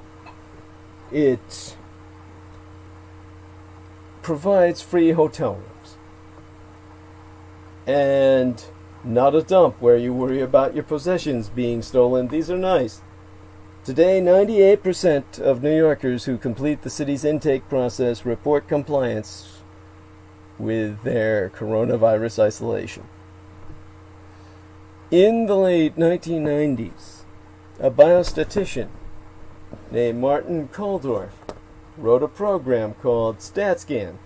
it provides free hotel rooms. And not a dump where you worry about your possessions being stolen. These are nice. Today, 98% of New Yorkers who complete the city's intake process report compliance with their coronavirus isolation. In the late 1990s, a biostatistician named Martin Kulldorff wrote a program called StatScan,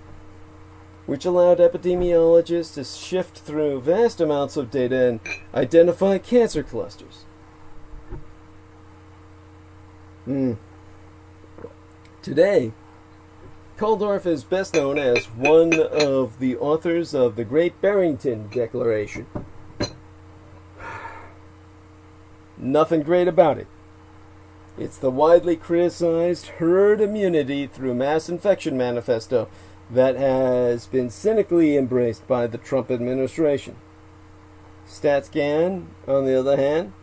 which allowed epidemiologists to shift through vast amounts of data and identify cancer clusters. Today, Kulldorff is best known as one of the authors of the Great Barrington Declaration. Nothing great about it. It's the widely criticized herd immunity through mass infection manifesto that has been cynically embraced by the Trump administration. StatScan, on the other hand,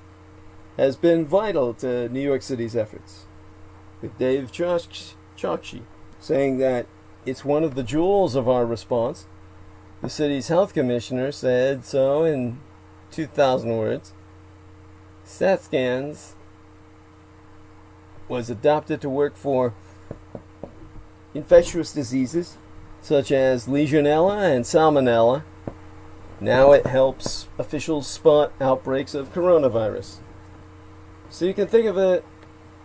has been vital to New York City's efforts, with Dave Chokshi saying that it's one of the jewels of our response. The city's health commissioner said so in 2,000 words. StatScans was adopted to work for infectious diseases such as Legionella and Salmonella. Now it helps officials spot outbreaks of coronavirus. So you can think of it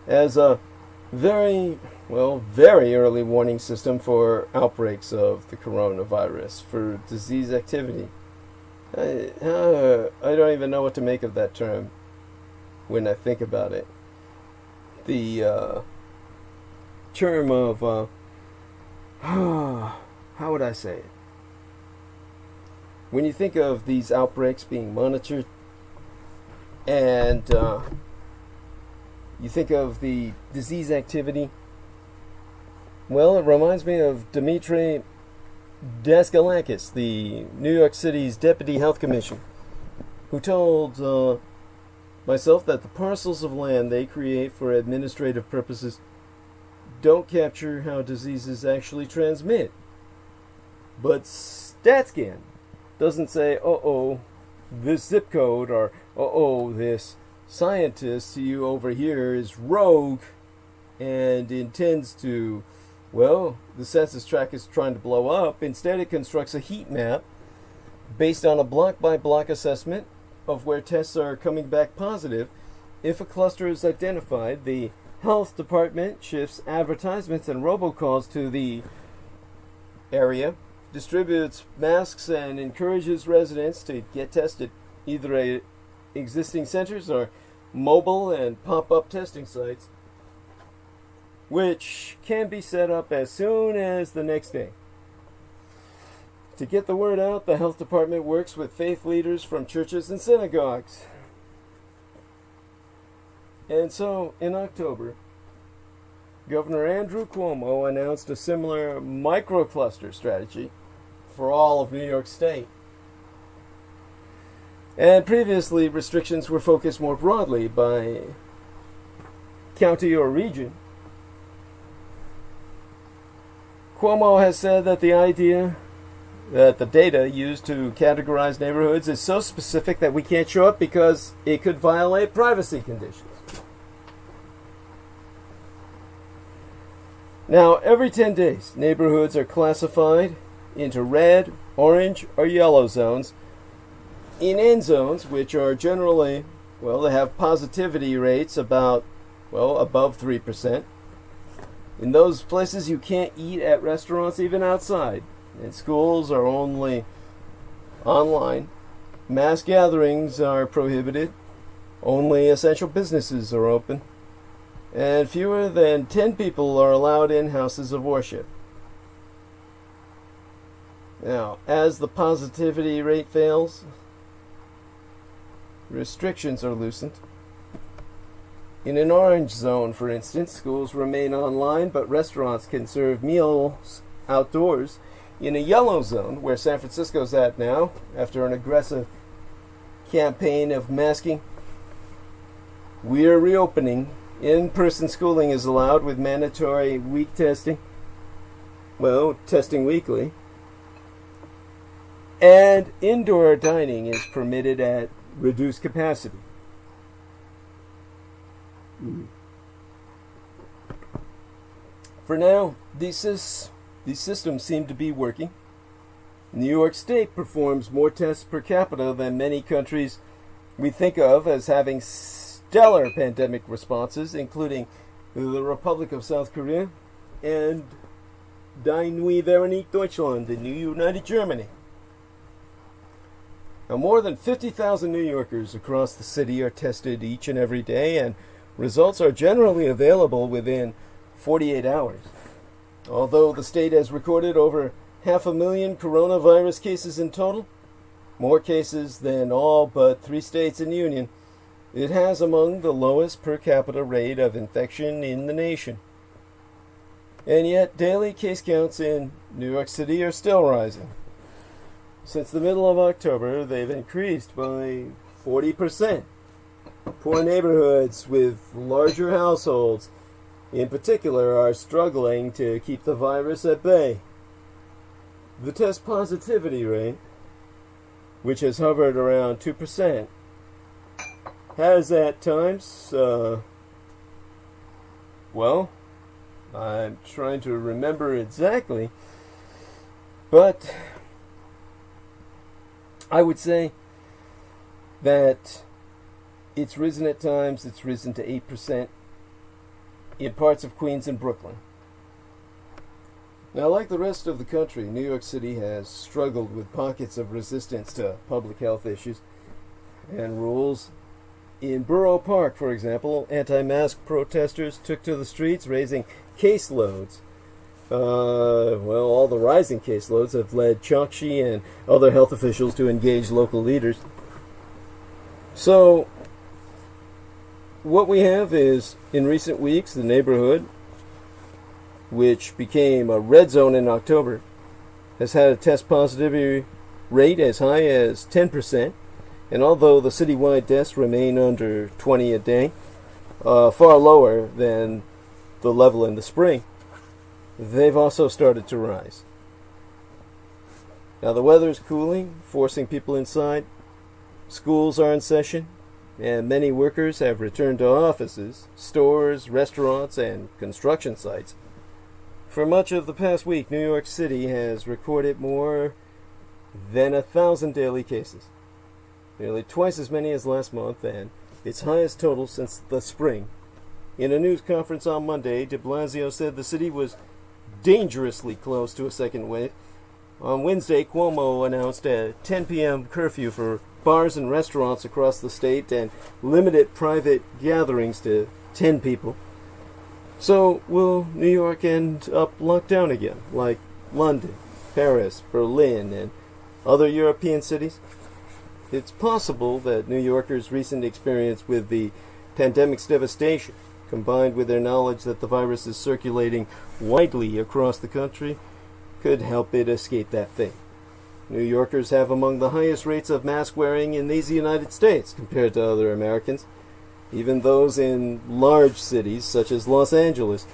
as a very early warning system for outbreaks of the coronavirus, for disease activity. I don't even know what to make of that term when I think about it. The term of, how would I say it? When you think of these outbreaks being monitored, and you think of the disease activity, well, it reminds me of Dmitry Daskalakis, the New York City's Deputy Health Commissioner, who told myself that the parcels of land they create for administrative purposes don't capture how diseases actually transmit. But StatScan doesn't say, this zip code, or this scientist you over here is rogue and intends to, the census tract is trying to blow up. Instead, it constructs a heat map based on a block-by-block assessment of where tests are coming back positive. If a cluster is identified, the health department shifts advertisements and robocalls to the area, distributes masks, and encourages residents to get tested, either at existing centers or mobile and pop-up testing sites, which can be set up as soon as the next day. To get the word out, the health department works with faith leaders from churches and synagogues. And so, in October, Governor Andrew Cuomo announced a similar microcluster strategy for all of New York State. And previously, restrictions were focused more broadly by county or region. Cuomo has said that the idea that the data used to categorize neighborhoods is so specific that we can't show it because it could violate privacy conditions. Now, every 10 days, neighborhoods are classified into red, orange, or yellow zones. In end zones, which are generally, well, they have positivity rates about, well, above 3%. In those places, you can't eat at restaurants even outside. And schools are only online. Mass gatherings are prohibited. Only essential businesses are open. And fewer than 10 people are allowed in houses of worship. Now, as the positivity rate fails, restrictions are loosened. In an orange zone, for instance, schools remain online, but restaurants can serve meals outdoors. In a yellow zone, where San Francisco's at now, after an aggressive campaign of masking, we're reopening. In-person schooling is allowed with mandatory week testing. Well, testing weekly. And indoor dining is permitted at reduced capacity. For now, these systems seem to be working. New York State performs more tests per capita than many countries we think of as having stellar pandemic responses, including the Republic of South Korea and Die Neue Vereinigte Deutschland in New United Germany. Now, more than 50,000 New Yorkers across the city are tested each and every day, and results are generally available within 48 hours. Although the state has recorded over 500,000 coronavirus cases in total, more cases than all but 3 states in the Union, it has among the lowest per capita rate of infection in the nation. And yet, daily case counts in New York City are still rising. Since the middle of October, they've increased by 40%. Poor neighborhoods with larger households, in particular, are struggling to keep the virus at bay. The test positivity rate, which has hovered around 2%, has at times, well, I'm trying to remember exactly, but I would say that it's risen at times. It's risen to 8% in parts of Queens and Brooklyn. Now, like the rest of the country, New York City has struggled with pockets of resistance to public health issues and rules. In Borough Park, for example, anti-mask protesters took to the streets, raising caseloads. All the rising caseloads have led Chokshi and other health officials to engage local leaders. So, what we have is, in recent weeks, the neighborhood, which became a red zone in October, has had a test positivity rate as high as 10%. And although the citywide deaths remain under 20 a day, far lower than the level in the spring, they've also started to rise. Now the weather is cooling, forcing people inside. Schools are in session, and many workers have returned to offices, stores, restaurants, and construction sites. For much of the past week, New York City has recorded more than 1,000 daily cases, nearly twice as many as last month, and its highest total since the spring. In a news conference on Monday, de Blasio said the city was dangerously close to a second wave. On Wednesday, Cuomo announced a 10 p.m. curfew for bars and restaurants across the state and limited private gatherings to 10 people. So, will New York end up locked down again, like London, Paris, Berlin, and other European cities? It's possible that New Yorkers' recent experience with the pandemic's devastation, combined with their knowledge that the virus is circulating widely across the country, could help it escape that fate. New Yorkers have among the highest rates of mask wearing in these United States compared to other Americans, even those in large cities such as Los Angeles.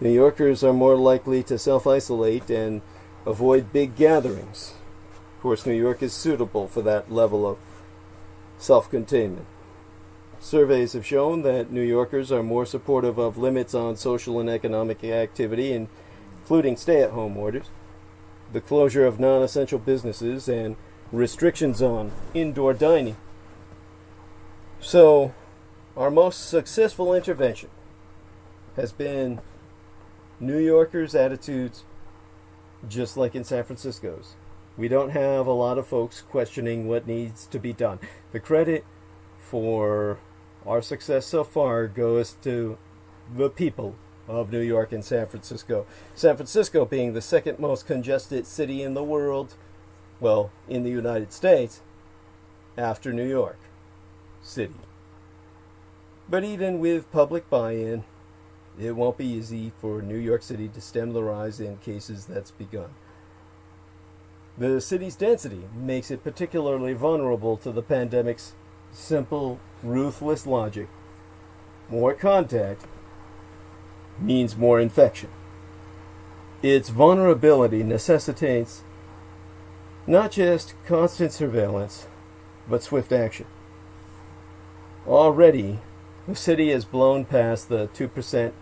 New Yorkers are more likely to self-isolate and avoid big gatherings. Of course, New York is suitable for that level of self-containment. Surveys have shown that New Yorkers are more supportive of limits on social and economic activity, including stay-at-home orders, the closure of non-essential businesses, and restrictions on indoor dining. So, our most successful intervention has been New Yorkers' attitudes just like in San Francisco's. We don't have a lot of folks questioning what needs to be done. The credit for our success so far goes to the people of New York and San Francisco. San Francisco being the second most congested city in the world, well, in the United States, after New York City. But even with public buy-in, it won't be easy for New York City to stem the rise in cases that's begun. The city's density makes it particularly vulnerable to the pandemic's simple, ruthless logic. More contact means more infection. Its vulnerability necessitates not just constant surveillance, but swift action. Already, the city has blown past the 2%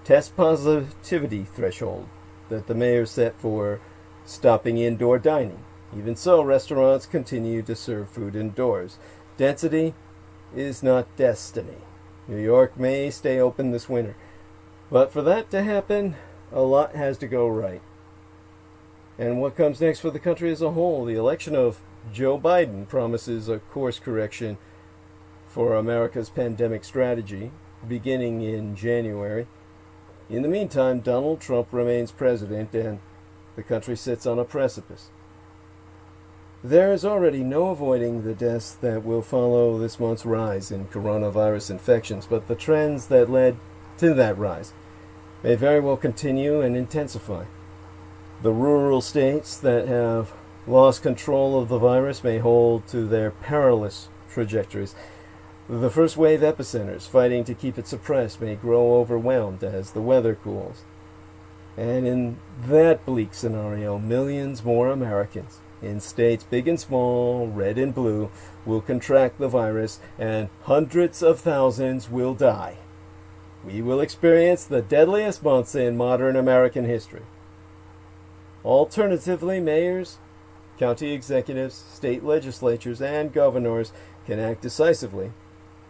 test positivity threshold that the mayor set for stopping indoor dining. Even so, restaurants continue to serve food indoors. Density is not destiny. New York may stay open this winter, but for that to happen, a lot has to go right. And what comes next for the country as a whole? The election of Joe Biden promises a course correction for America's pandemic strategy, beginning in January. In the meantime, Donald Trump remains president, and the country sits on a precipice. There is already no avoiding the deaths that will follow this month's rise in coronavirus infections, but the trends that led to that rise may very well continue and intensify. The rural states that have lost control of the virus may hold to their perilous trajectories. The first wave epicenters fighting to keep it suppressed may grow overwhelmed as the weather cools. And in that bleak scenario, millions more Americans in states big and small, red and blue, will contract the virus, and hundreds of thousands will die. We will experience the deadliest months in modern American history. Alternatively, mayors, county executives, state legislatures, and governors can act decisively.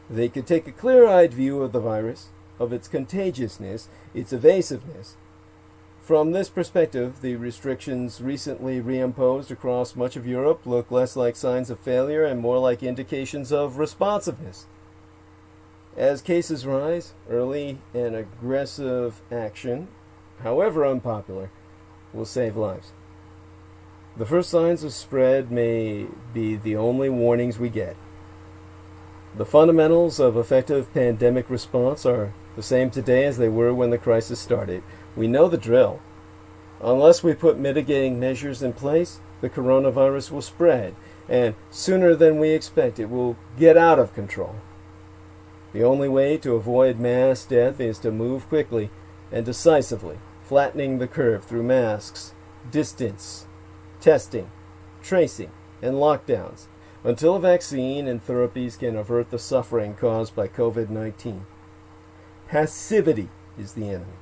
They could take a clear-eyed view of the virus, of its contagiousness, its evasiveness. From this perspective, the restrictions recently reimposed across much of Europe look less like signs of failure and more like indications of responsiveness. As cases rise, early and aggressive action, however unpopular, will save lives. The first signs of spread may be the only warnings we get. The fundamentals of effective pandemic response are the same today as they were when the crisis started. We know the drill. Unless we put mitigating measures in place, the coronavirus will spread, and sooner than we expect, it will get out of control. The only way to avoid mass death is to move quickly and decisively, flattening the curve through masks, distance, testing, tracing, and lockdowns, until a vaccine and therapies can avert the suffering caused by COVID-19. Passivity is the enemy.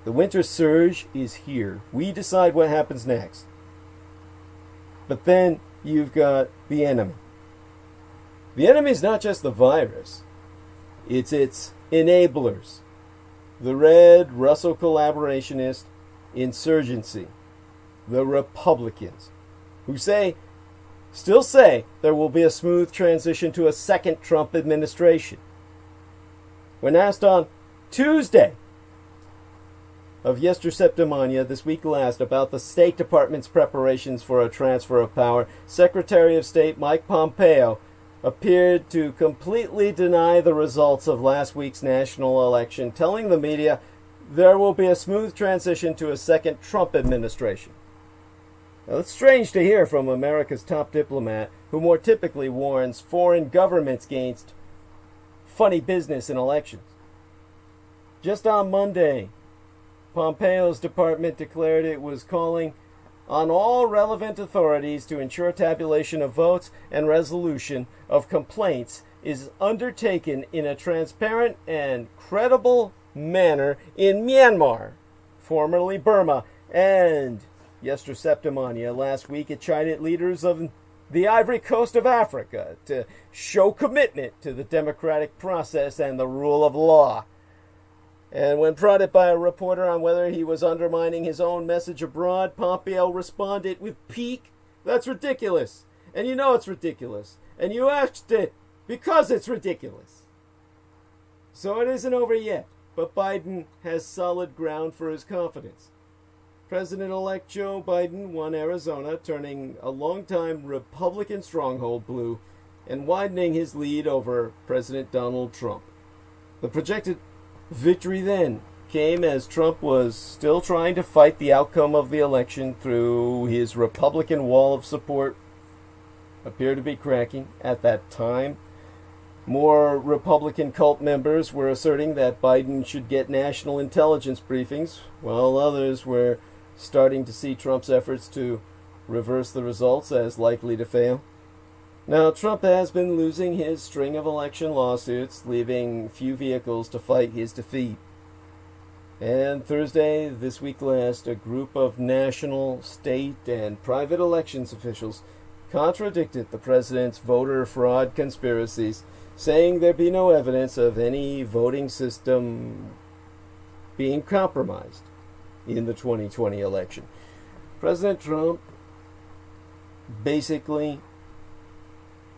The winter surge is here. We decide what happens next. But then you've got the enemy. The enemy is not just the virus. It's its enablers. The Red Russell collaborationist insurgency. The Republicans, who still say there will be a smooth transition to a second Trump administration. When asked on Tuesday of Yesterceptimania this week last about the State Department's preparations for a transfer of power, Secretary of State Mike Pompeo appeared to completely deny the results of last week's national election, telling the media there will be a smooth transition to a second Trump administration. Now, it's strange to hear from America's top diplomat, who more typically warns foreign governments against funny business in elections. Just on Monday, Pompeo's department declared it was calling on all relevant authorities to ensure tabulation of votes and resolution of complaints is undertaken in a transparent and credible manner in Myanmar, formerly Burma, and Yesterday last week it chided leaders of the Ivory Coast of Africa to show commitment to the democratic process and the rule of law. And when prodded by a reporter on whether he was undermining his own message abroad, Pompeo responded with pique, "That's ridiculous. And you know it's ridiculous. And you asked it because it's ridiculous." So it isn't over yet, but Biden has solid ground for his confidence. President-elect Joe Biden won Arizona, turning a longtime Republican stronghold blue and widening his lead over President Donald Trump. The projected victory then came as Trump was still trying to fight the outcome of the election through his Republican wall of support appeared to be cracking at that time. More Republican cult members were asserting that Biden should get national intelligence briefings, while others were starting to see Trump's efforts to reverse the results as likely to fail. Now, Trump has been losing his string of election lawsuits, leaving few vehicles to fight his defeat. And Thursday, this week last, a group of national, state, and private elections officials contradicted the president's voter fraud conspiracies, saying there be no evidence of any voting system being compromised in the 2020 election. President Trump basically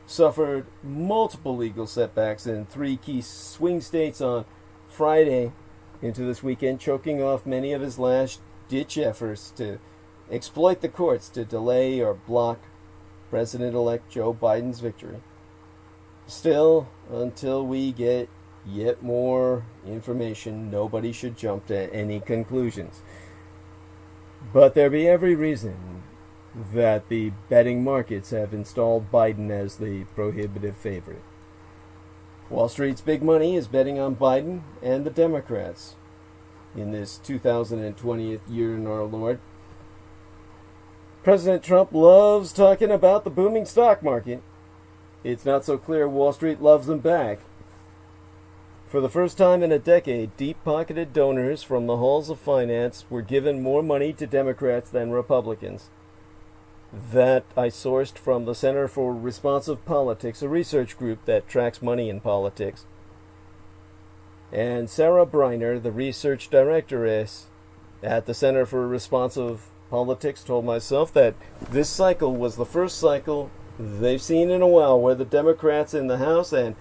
suffered multiple legal setbacks in 3 key swing states on Friday into this weekend, choking off many of his last-ditch efforts to exploit the courts to delay or block President-elect Joe Biden's victory. Still, until we get yet more information, nobody should jump to any conclusions. But there be every reason that the betting markets have installed Biden as the prohibitive favorite. Wall Street's big money is betting on Biden and the Democrats in this 2020th year in our Lord. President Trump loves talking about the booming stock market. It's not so clear Wall Street loves him back. For the first time in a decade, deep-pocketed donors from the halls of finance were given more money to Democrats than Republicans. That I sourced from the Center for Responsive Politics, a research group that tracks money in politics. And Sarah Briner, the research director at the Center for Responsive Politics, told myself that this cycle was the first cycle they've seen in a while where the Democrats in the House and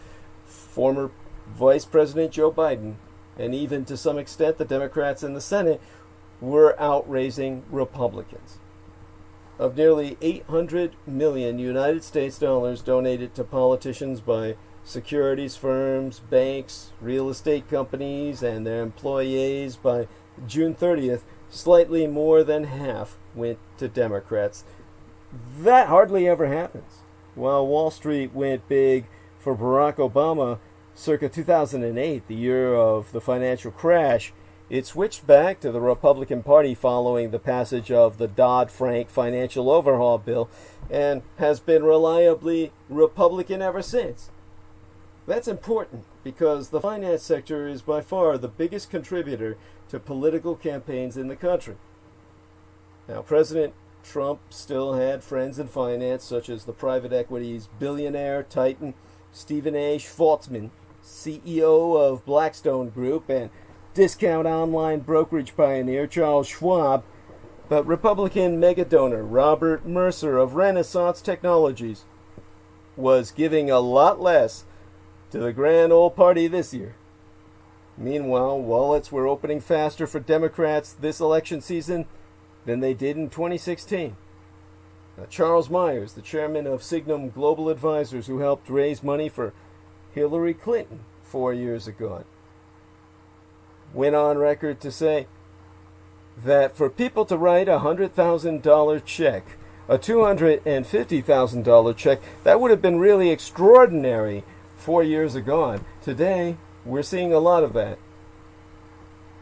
former Vice President Joe Biden, and even to some extent the Democrats in the Senate, were outraising Republicans. Of nearly 800 million United States dollars donated to politicians by securities firms, banks, real estate companies, and their employees by June 30th, slightly more than half went to Democrats. That hardly ever happens. While Wall Street went big for Barack Obama circa 2008, the year of the financial crash, it switched back to the Republican Party following the passage of the Dodd-Frank financial overhaul bill and has been reliably Republican ever since. That's important because the finance sector is by far the biggest contributor to political campaigns in the country. Now, President Trump still had friends in finance, such as the private equities billionaire titan Stephen A. Schwarzman, CEO of Blackstone Group, and discount online brokerage pioneer Charles Schwab, but Republican megadonor Robert Mercer of Renaissance Technologies was giving a lot less to the grand old party this year. Meanwhile, wallets were opening faster for Democrats this election season than they did in 2016. Now, Charles Myers, the chairman of Signum Global Advisors, who helped raise money for Hillary Clinton 4 years ago, went on record to say that for people to write a $100,000 check, a $250,000 check, that would have been really extraordinary 4 years ago. Today, we're seeing a lot of that.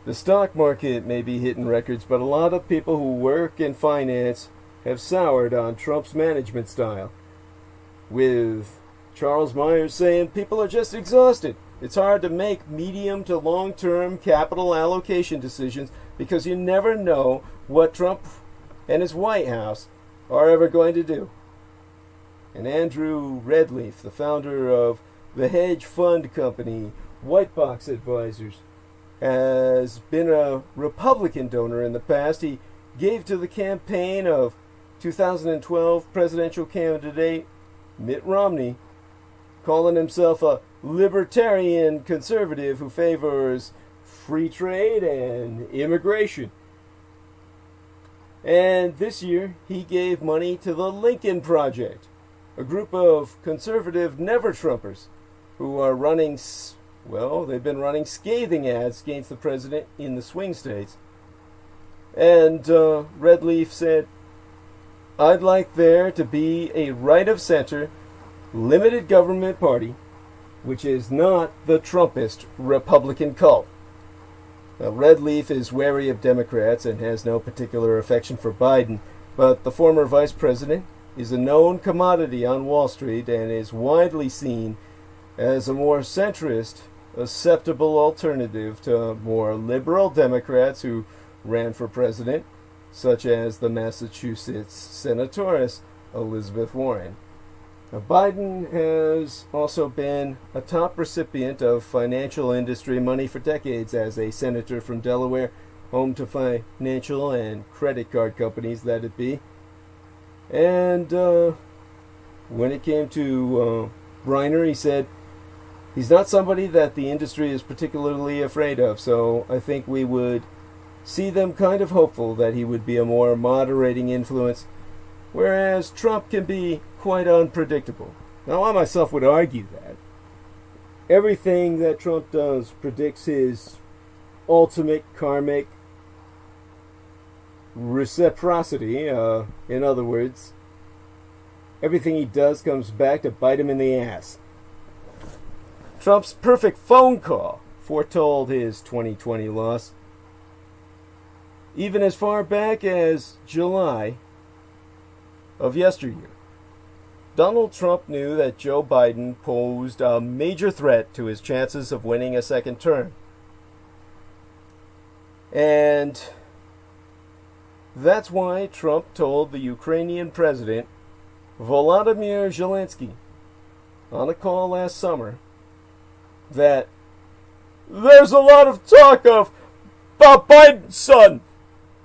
The stock market may be hitting records, but a lot of people who work in finance have soured on Trump's management style, with Charles Myers saying people are just exhausted. It's hard to make medium to long-term capital allocation decisions because you never know what Trump and his White House are ever going to do. And Andrew Redleaf, the founder of the hedge fund company White Box Advisors, has been a Republican donor in the past. He gave to the campaign of 2012 presidential candidate Mitt Romney, calling himself a libertarian conservative who favors free trade and immigration. And this year he gave money to the Lincoln Project, a group of conservative never-Trumpers who are running, well, they've been running scathing ads against the president in the swing states. And Redleaf said, I'd like there to be a right-of-center, limited government party, which is not the Trumpist Republican cult. Now, Redleaf is wary of Democrats and has no particular affection for Biden, but the former vice president is a known commodity on Wall Street and is widely seen as a more centrist, acceptable alternative to more liberal Democrats who ran for president, such as the Massachusetts senatoress Elizabeth Warren. Now, Biden has also been a top recipient of financial industry money for decades as a senator from Delaware, home to financial and credit card companies, that it be. And when it came to Reiner, he said he's not somebody that the industry is particularly afraid of, so I think we would see them kind of hopeful that he would be a more moderating influence, whereas Trump can be quite unpredictable. Now, I myself would argue that everything that Trump does predicts his ultimate karmic reciprocity. In other words, everything he does comes back to bite him in the ass. Trump's perfect phone call foretold his 2020 loss. Even as far back as July of yesteryear, Donald Trump knew that Joe Biden posed a major threat to his chances of winning a second term. And that's why Trump told the Ukrainian president, Volodymyr Zelensky, on a call last summer, that there's a lot of talk about Biden's son,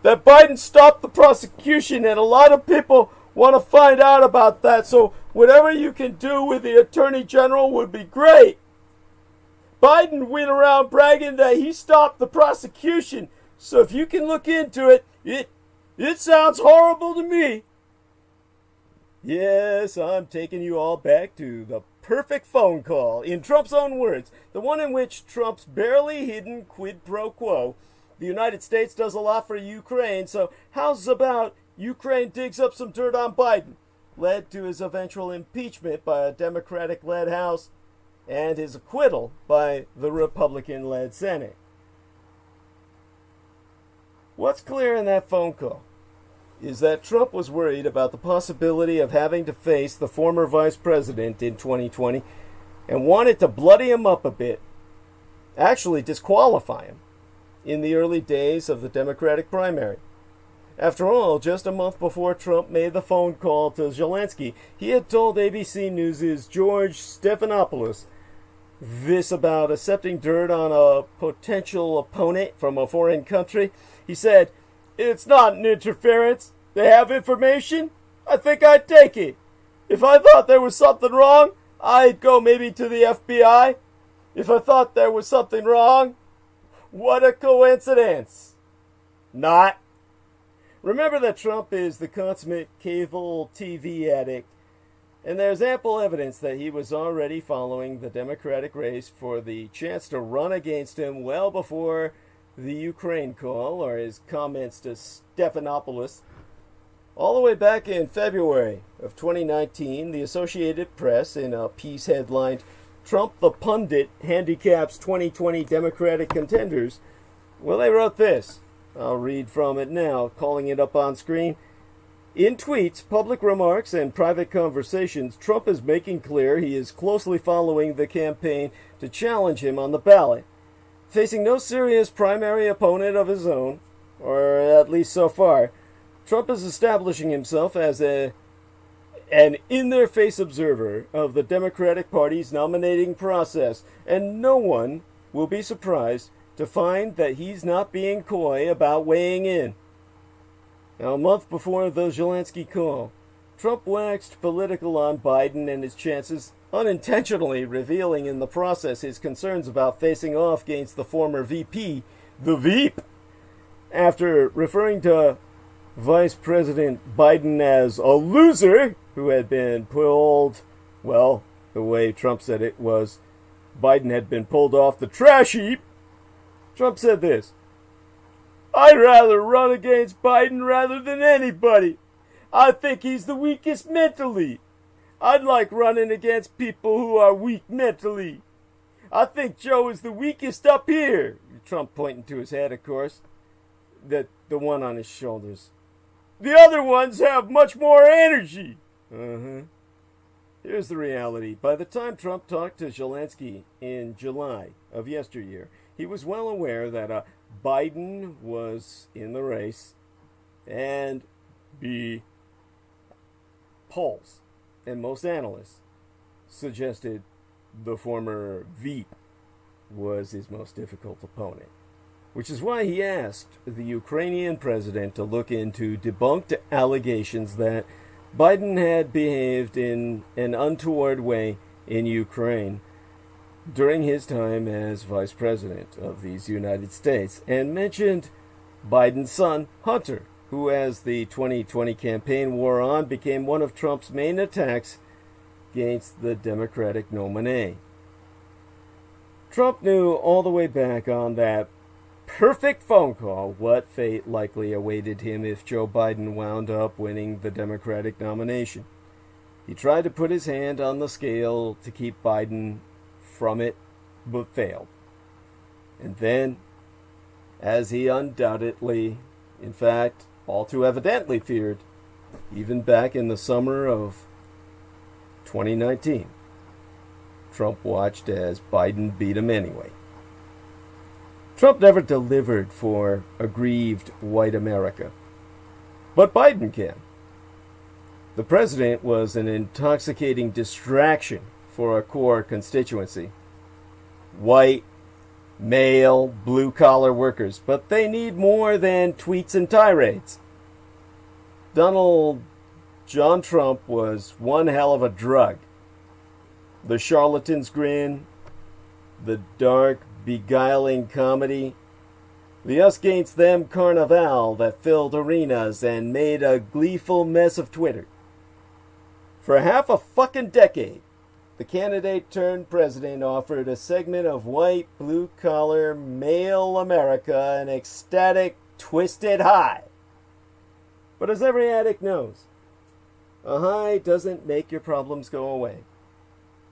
that Biden stopped the prosecution, and a lot of people want to find out about that, so whatever you can do with the Attorney General would be great. Biden went around bragging that he stopped the prosecution, so if you can look into it, it sounds horrible to me. Yes, I'm taking you all back to the perfect phone call, in Trump's own words, the one in which Trump's barely hidden quid pro quo. The United States does a lot for Ukraine, so how's about Ukraine digs up some dirt on Biden, led to his eventual impeachment by a Democratic-led House and his acquittal by the Republican-led Senate. What's clear in that phone call is that Trump was worried about the possibility of having to face the former vice president in 2020 and wanted to bloody him up a bit, actually disqualify him, in the early days of the Democratic primary. After all, just a month before Trump made the phone call to Zelensky, he had told ABC News' George Stephanopoulos this about accepting dirt on a potential opponent from a foreign country. He said, "It's not an interference. They have information. I think I'd take it. If I thought there was something wrong, I'd go maybe to the FBI. If I thought there was something wrong, what a coincidence. Not." Remember that Trump is the consummate cable TV addict, and there's ample evidence that he was already following the Democratic race for the chance to run against him well before the Ukraine call or his comments to Stephanopoulos. All the way back in February of 2019, the Associated Press, in a piece headlined, "Trump the Pundit Handicaps 2020 Democratic Contenders," well, they wrote this. I'll read from it now, calling it up on screen. In tweets, public remarks, and private conversations, Trump is making clear he is closely following the campaign to challenge him on the ballot. Facing no serious primary opponent of his own, or at least so far, Trump is establishing himself as an in-their-face observer of the Democratic Party's nominating process, and no one will be surprised to find that he's not being coy about weighing in. Now, a month before the Zelensky call, Trump waxed political on Biden and his chances, unintentionally revealing in the process his concerns about facing off against the former VP, the Veep, after referring to Vice President Biden as a loser who had been pulled, well, the way Trump said it was, Biden had been pulled off the trash heap. Trump said this: "I'd rather run against Biden rather than anybody. I think he's the weakest mentally. I'd like running against people who are weak mentally. I think Joe is the weakest up here." Trump pointing to his head, of course. The one on his shoulders. "The other ones have much more energy." Here's the reality. By the time Trump talked to Zelensky in July of yesteryear, he was well aware that Biden was in the race, and B, polls and most analysts suggested the former Veep was his most difficult opponent, which is why he asked the Ukrainian president to look into debunked allegations that Biden had behaved in an untoward way in Ukraine during his time as vice president of these United States, and mentioned Biden's son, Hunter, who, as the 2020 campaign wore on, became one of Trump's main attacks against the Democratic nominee. Trump knew all the way back on that perfect phone call what fate likely awaited him if Joe Biden wound up winning the Democratic nomination. He tried to put his hand on the scale to keep Biden from it, but failed. And then, as he undoubtedly, in fact, all too evidently feared, even back in the summer of 2019, Trump watched as Biden beat him anyway. Trump never delivered for aggrieved white America, but Biden can. The president was an intoxicating distraction for a core constituency. White, male, blue-collar workers, but they need more than tweets and tirades. Donald John Trump was one hell of a drug. The charlatan's grin, the dark, beguiling comedy, the us against them carnival that filled arenas and made a gleeful mess of Twitter. For half a fucking decade, the candidate turned president offered a segment of white, blue-collar, male America an ecstatic, twisted high. But as every addict knows, a high doesn't make your problems go away.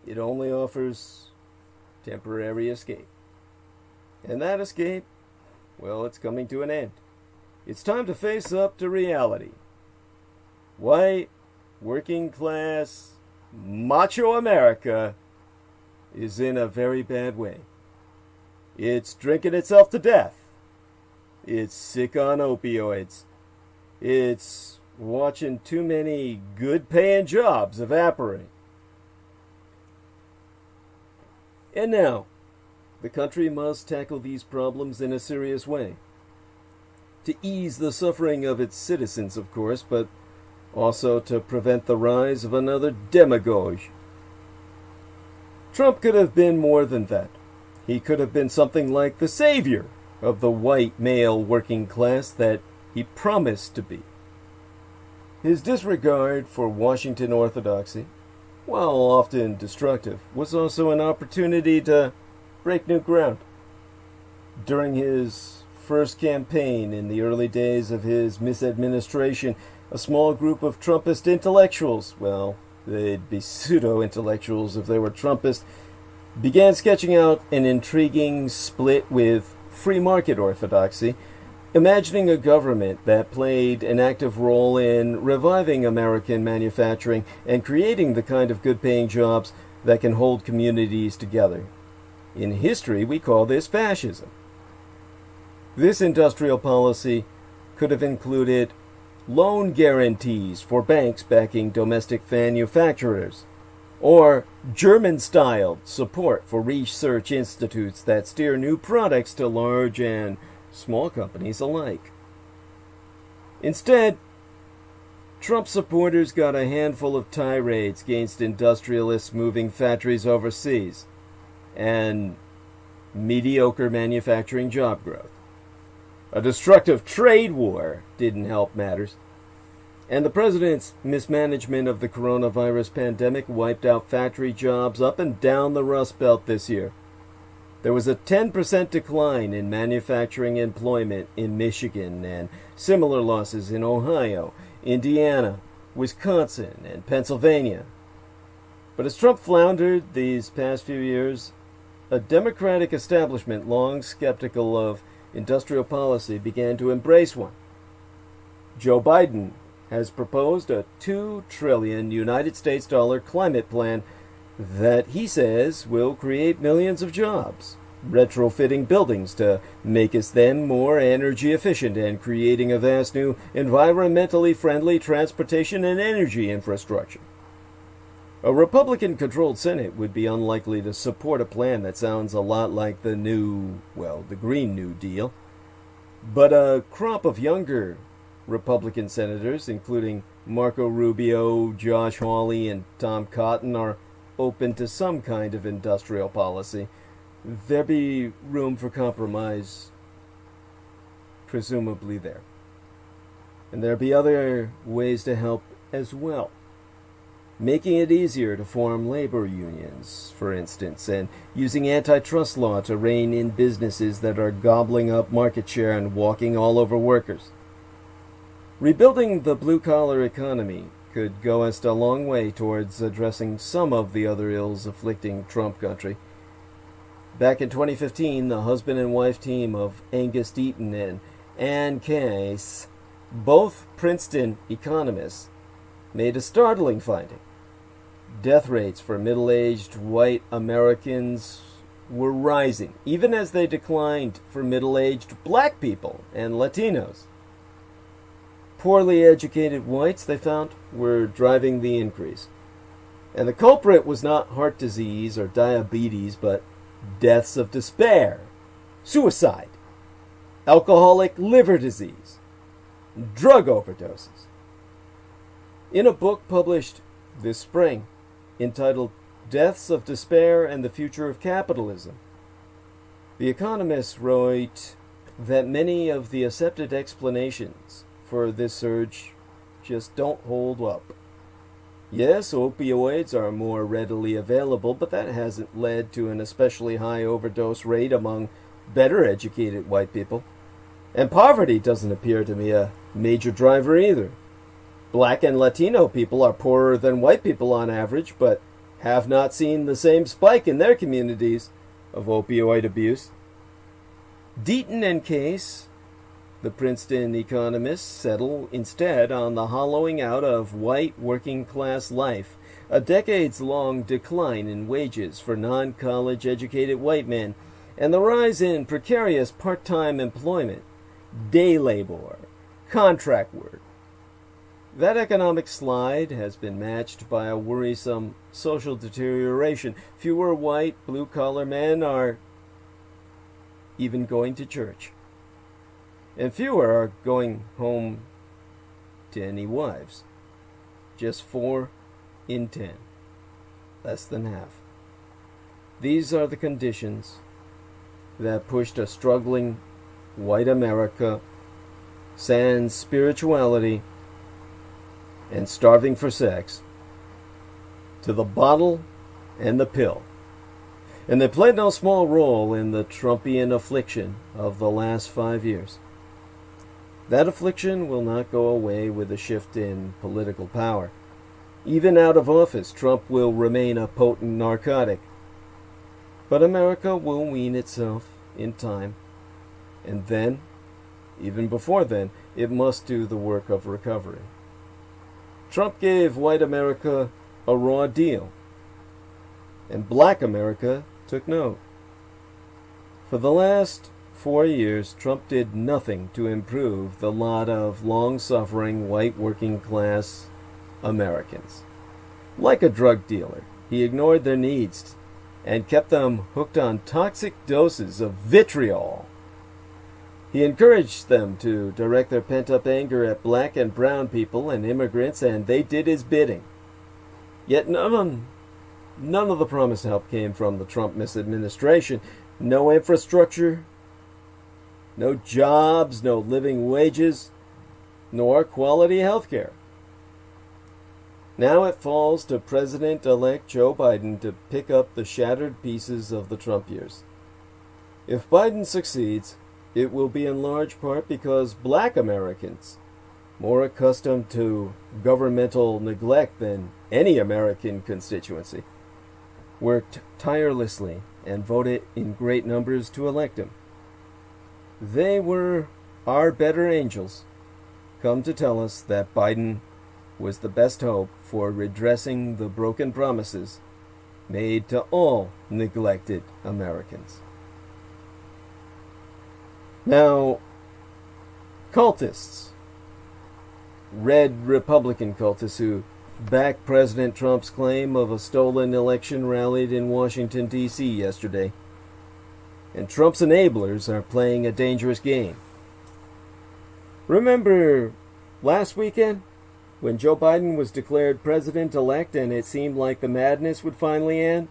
It only offers temporary escape. And that escape, well, it's coming to an end. It's time to face up to reality. White, working class, macho America is in a very bad way. It's drinking itself to death. It's sick on opioids. It's watching too many good-paying jobs evaporate. And now, the country must tackle these problems in a serious way. To ease the suffering of its citizens, of course, but also to prevent the rise of another demagogue. Trump could have been more than that. He could have been something like the savior of the white male working class that he promised to be. His disregard for Washington orthodoxy, while often destructive, was also an opportunity to break new ground. During his first campaign in the early days of his misadministration, a small group of Trumpist intellectuals, well, they'd be pseudo-intellectuals if they were Trumpist, began sketching out an intriguing split with free market orthodoxy imagining a government that played an active role in reviving American manufacturing and creating the kind of good-paying jobs that can hold communities together. In history, we call this fascism. This industrial policy could have included loan guarantees for banks backing domestic manufacturers, or German-styled support for research institutes that steer new products to large and small companies alike. Instead, Trump supporters got a handful of tirades against industrialists moving factories overseas and mediocre manufacturing job growth. A destructive trade war didn't help matters. And the president's mismanagement of the coronavirus pandemic wiped out factory jobs up and down the Rust Belt this year. There was a 10% decline in manufacturing employment in Michigan and similar losses in Ohio, Indiana, Wisconsin, and Pennsylvania. But as Trump floundered these past few years, a Democratic establishment long skeptical of industrial policy began to embrace one. Joe Biden has proposed a $2 trillion United States dollar climate plan that he says will create millions of jobs, retrofitting buildings to make us then more energy efficient and creating a vast new environmentally friendly transportation and energy infrastructure. A Republican-controlled Senate would be unlikely to support a plan that sounds a lot like the Green New Deal, but a crop of younger Republican senators, including Marco Rubio, Josh Hawley, and Tom Cotton, are open to some kind of industrial policy. There'd be room for compromise, presumably there. And there'd be other ways to help as well. Making it easier to form labor unions, for instance, and using antitrust law to rein in businesses that are gobbling up market share and walking all over workers. Rebuilding the blue-collar economy could go us a long way towards addressing some of the other ills afflicting Trump country. Back in 2015, the husband and wife team of Angus Deaton and Ann Case, both Princeton economists, made a startling finding. Death rates for middle-aged white Americans were rising, even as they declined for middle-aged black people and Latinos. Poorly educated whites, they found, were driving the increase. And the culprit was not heart disease or diabetes, but deaths of despair, suicide, alcoholic liver disease, drug overdoses. In a book published this spring entitled Deaths of Despair and the Future of Capitalism, the economists wrote that many of the accepted explanations for this surge just don't hold up. Yes, opioids are more readily available, but that hasn't led to an especially high overdose rate among better educated white people. And poverty doesn't appear to be a major driver either. Black and Latino people are poorer than white people on average, but have not seen the same spike in their communities of opioid abuse. Deaton and Case, the Princeton economists, settle instead on the hollowing out of white working-class life, a decades-long decline in wages for non-college educated white men, and the rise in precarious part-time employment, day labor, contract work. That economic slide has been matched by a worrisome social deterioration. Fewer white, blue-collar men are even going to church. And fewer are going home to any wives. Just 4 in 10. Less than half. These are the conditions that pushed a struggling white America, sans spirituality, and starving for sex, to the bottle and the pill. And they played no small role in the Trumpian affliction of the last 5 years. That affliction will not go away with a shift in political power. Even out of office, Trump will remain a potent narcotic. But America will wean itself in time, and then even before then, it must do the work of recovery. Trump gave white America a raw deal, and black America took note. For the last 4 years, Trump did nothing to improve the lot of long-suffering white working-class Americans. Like a drug dealer, he ignored their needs and kept them hooked on toxic doses of vitriol. He encouraged them to direct their pent-up anger at black and brown people and immigrants, and they did his bidding. Yet none of the promised help came from the Trump administration. No infrastructure, no jobs, no living wages, nor quality health care. Now it falls to President-elect Joe Biden to pick up the shattered pieces of the Trump years. If Biden succeeds, it will be in large part because black Americans, more accustomed to governmental neglect than any American constituency, worked tirelessly and voted in great numbers to elect him. They were our better angels, come to tell us that Biden was the best hope for redressing the broken promises made to all neglected Americans. Now, cultists, red Republican cultists who backed President Trump's claim of a stolen election rallied in Washington, D.C. yesterday. And Trump's enablers are playing a dangerous game. Remember last weekend when Joe Biden was declared president-elect and it seemed like the madness would finally end?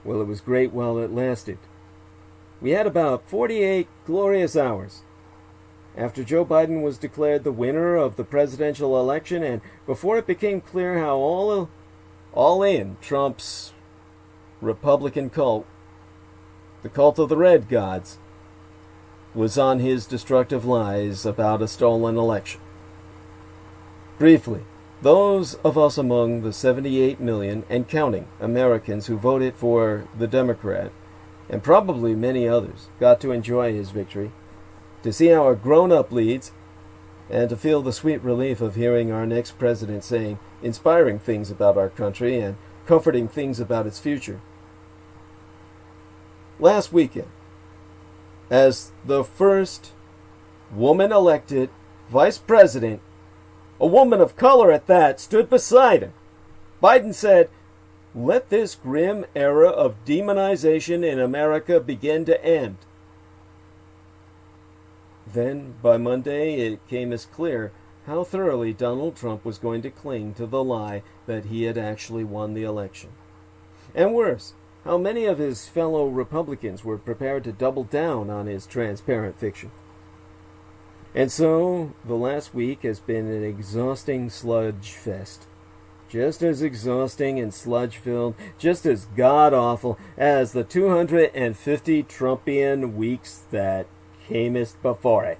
Well, it was great while it lasted. We had about 48 glorious hours after Joe Biden was declared the winner of the presidential election, and before it became clear how all in Trump's Republican cult, the cult of the Red Gods, was on his destructive lies about a stolen election. Briefly, those of us among the 78 million and counting Americans who voted for the Democrat, and probably many others, got to enjoy his victory, to see our grown-up leads, and to feel the sweet relief of hearing our next president saying inspiring things about our country and comforting things about its future. Last weekend, as the first woman-elected vice president, a woman of color at that, stood beside him, Biden said, "Let this grim era of demonization in America begin to end." Then, by Monday, it came as clear how thoroughly Donald Trump was going to cling to the lie that he had actually won the election. And worse, how many of his fellow Republicans were prepared to double down on his transparent fiction. And so, the last week has been an exhausting sludge fest. Just as exhausting and sludge-filled, just as god-awful as the 250 Trumpian weeks that camest before it.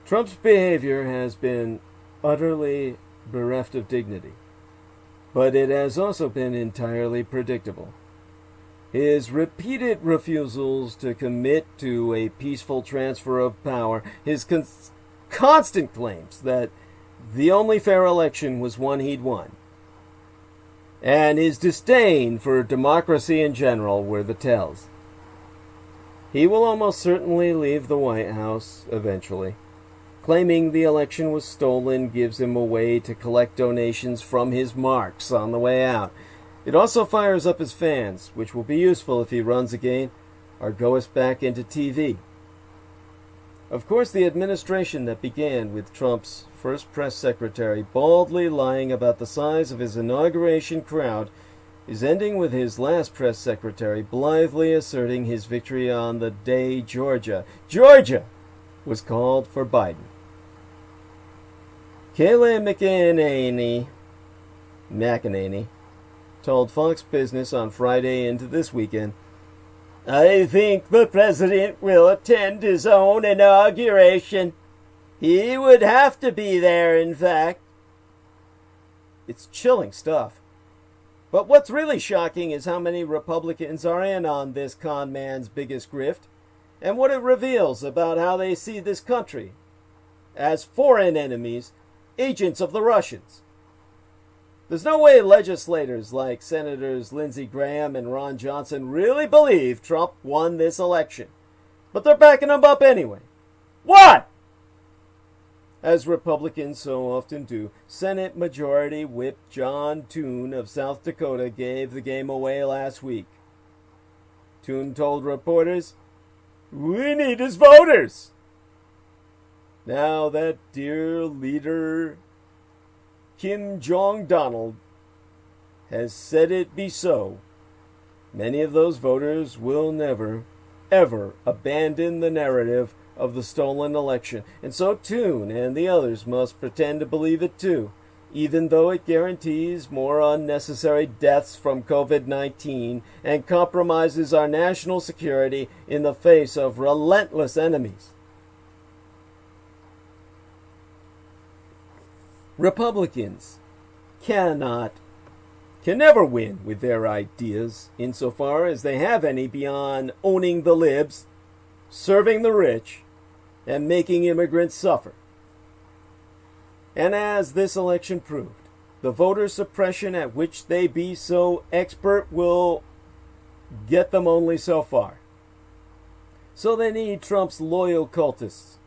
Trump's behavior has been utterly bereft of dignity, but it has also been entirely predictable. His repeated refusals to commit to a peaceful transfer of power, his constant claims that the only fair election was one he'd won, and his disdain for democracy in general were the tells. He will almost certainly leave the White House eventually. Claiming the election was stolen gives him a way to collect donations from his marks on the way out. It also fires up his fans, which will be useful if he runs again or goes back into TV. Of course, the administration that began with Trump's first press secretary baldly lying about the size of his inauguration crowd is ending with his last press secretary blithely asserting his victory on the day Georgia was called for Biden. Kayleigh McEnany told Fox Business on Friday into this weekend, "I think the president will attend his own inauguration. He would have to be there, in fact." It's chilling stuff. But what's really shocking is how many Republicans are in on this con man's biggest grift. and what it reveals about how they see this country as foreign enemies, agents of the Russians. There's no way legislators like Senators Lindsey Graham and Ron Johnson really believe Trump won this election. But they're backing him up anyway. What? As Republicans so often do, Senate Majority Whip John Thune of South Dakota gave the game away last week. Thune told reporters, "We need his voters." Now that dear leader Kim Jong-Donald has said it be so, many of those voters will never, ever abandon the narrative of the stolen election. And so Thune and the others must pretend to believe it too, even though it guarantees more unnecessary deaths from COVID-19 and compromises our national security in the face of relentless enemies. Republicans can never win with their ideas insofar as they have any beyond owning the libs, serving the rich, and making immigrants suffer. And as this election proved, the voter suppression at which they be so expert will get them only so far. So they need Trump's loyal cultists.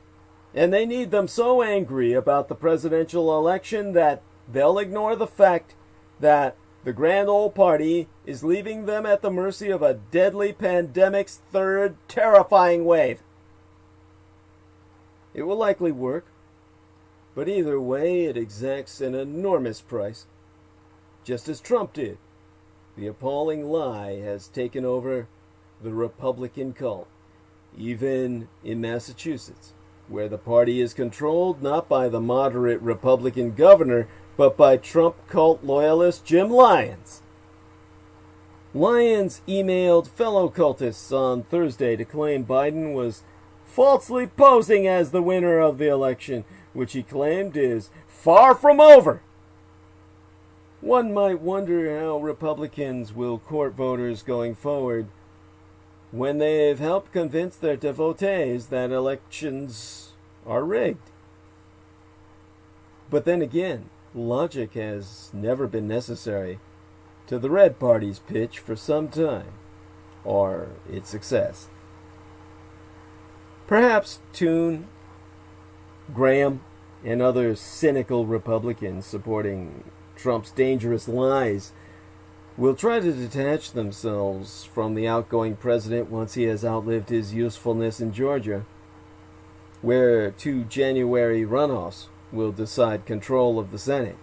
And they need them so angry about the presidential election that they'll ignore the fact that the grand old party is leaving them at the mercy of a deadly pandemic's third terrifying wave. It will likely work, but either way it exacts an enormous price, just as Trump did. The appalling lie has taken over the Republican cult, even in Massachusetts, where the party is controlled not by the moderate Republican governor, but by Trump cult loyalist Jim Lyons. Lyons emailed fellow cultists on Thursday to claim Biden was falsely posing as the winner of the election, which he claimed is far from over. One might wonder how Republicans will court voters going forward when they've helped convince their devotees that elections are rigged. But then again, logic has never been necessary to the Red Party's pitch for some time, or its success. Perhaps Thune, Graham, and other cynical Republicans supporting Trump's dangerous lies will try to detach themselves from the outgoing president once he has outlived his usefulness in Georgia, where 2 January runoffs will decide control of the Senate.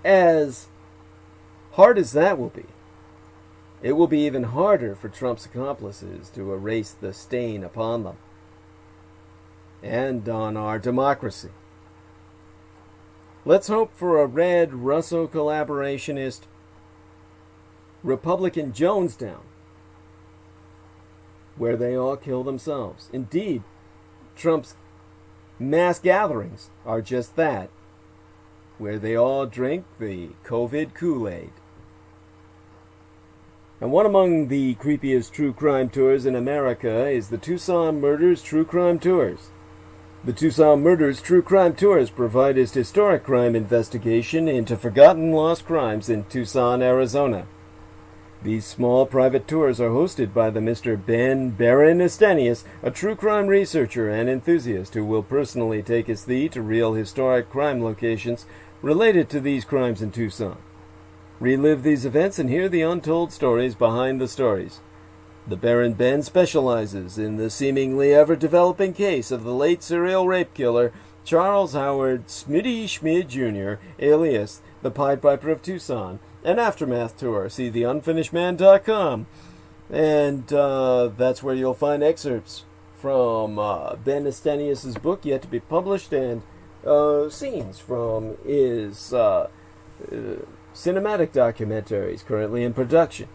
As hard as that will be, it will be even harder for Trump's accomplices to erase the stain upon them and on our democracy. Let's hope for a red Russo collaborationist Republican Jonestown, where they all kill themselves. Indeed, Trump's mass gatherings are just that, where they all drink the COVID Kool-Aid. And one among the creepiest true crime tours in America is the Tucson Murders True Crime Tours. The Tucson Murders True Crime Tours provide a historic crime investigation into forgotten lost crimes in Tucson, Arizona. These small private tours are hosted by the Mr. Ben Baron Estenius, a true crime researcher and enthusiast who will personally take us thee to real historic crime locations related to these crimes in Tucson. Relive these events and hear the untold stories behind the stories. The Baron Ben specializes in the seemingly ever-developing case of the late serial rape killer Charles Howard Smitty Schmid Jr., alias the Pied Piper of Tucson. An aftermath tour. See theunfinishedman.com. And that's where you'll find excerpts from Ben Estenius' book, yet to be published, and scenes from his cinematic documentaries currently in production.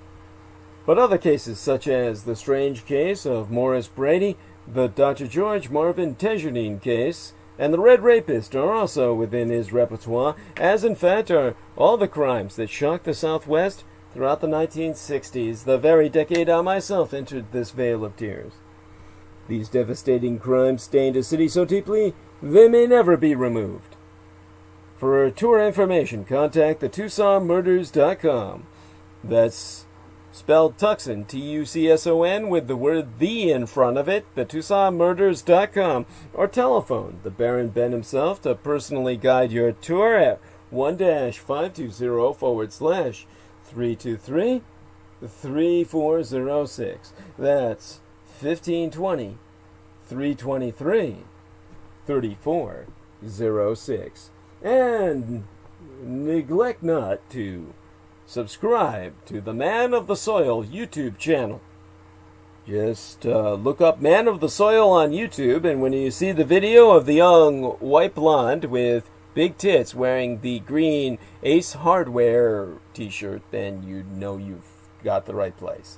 But other cases, such as the strange case of Morris Brady, the Dr. George Marvin Tejardine case, and the Red Rapist are also within his repertoire, as in fact are all the crimes that shocked the Southwest throughout the 1960s, the very decade I myself entered this vale of tears. These devastating crimes stained a city so deeply they may never be removed. For tour information, contact the TucsonMurders.com. That's spelled Tucson, Tucson, with the word "the" in front of it, the TucsonMurders.com, or telephone the Baron Ben himself to personally guide your tour at 1-520/323-3406. That's 1520-323-3406. And neglect not to subscribe to the Man of the Soil YouTube channel. Just look up Man of the Soil on YouTube, and when you see the video of the young white blonde with big tits wearing the green Ace Hardware t-shirt, then you know you've got the right place.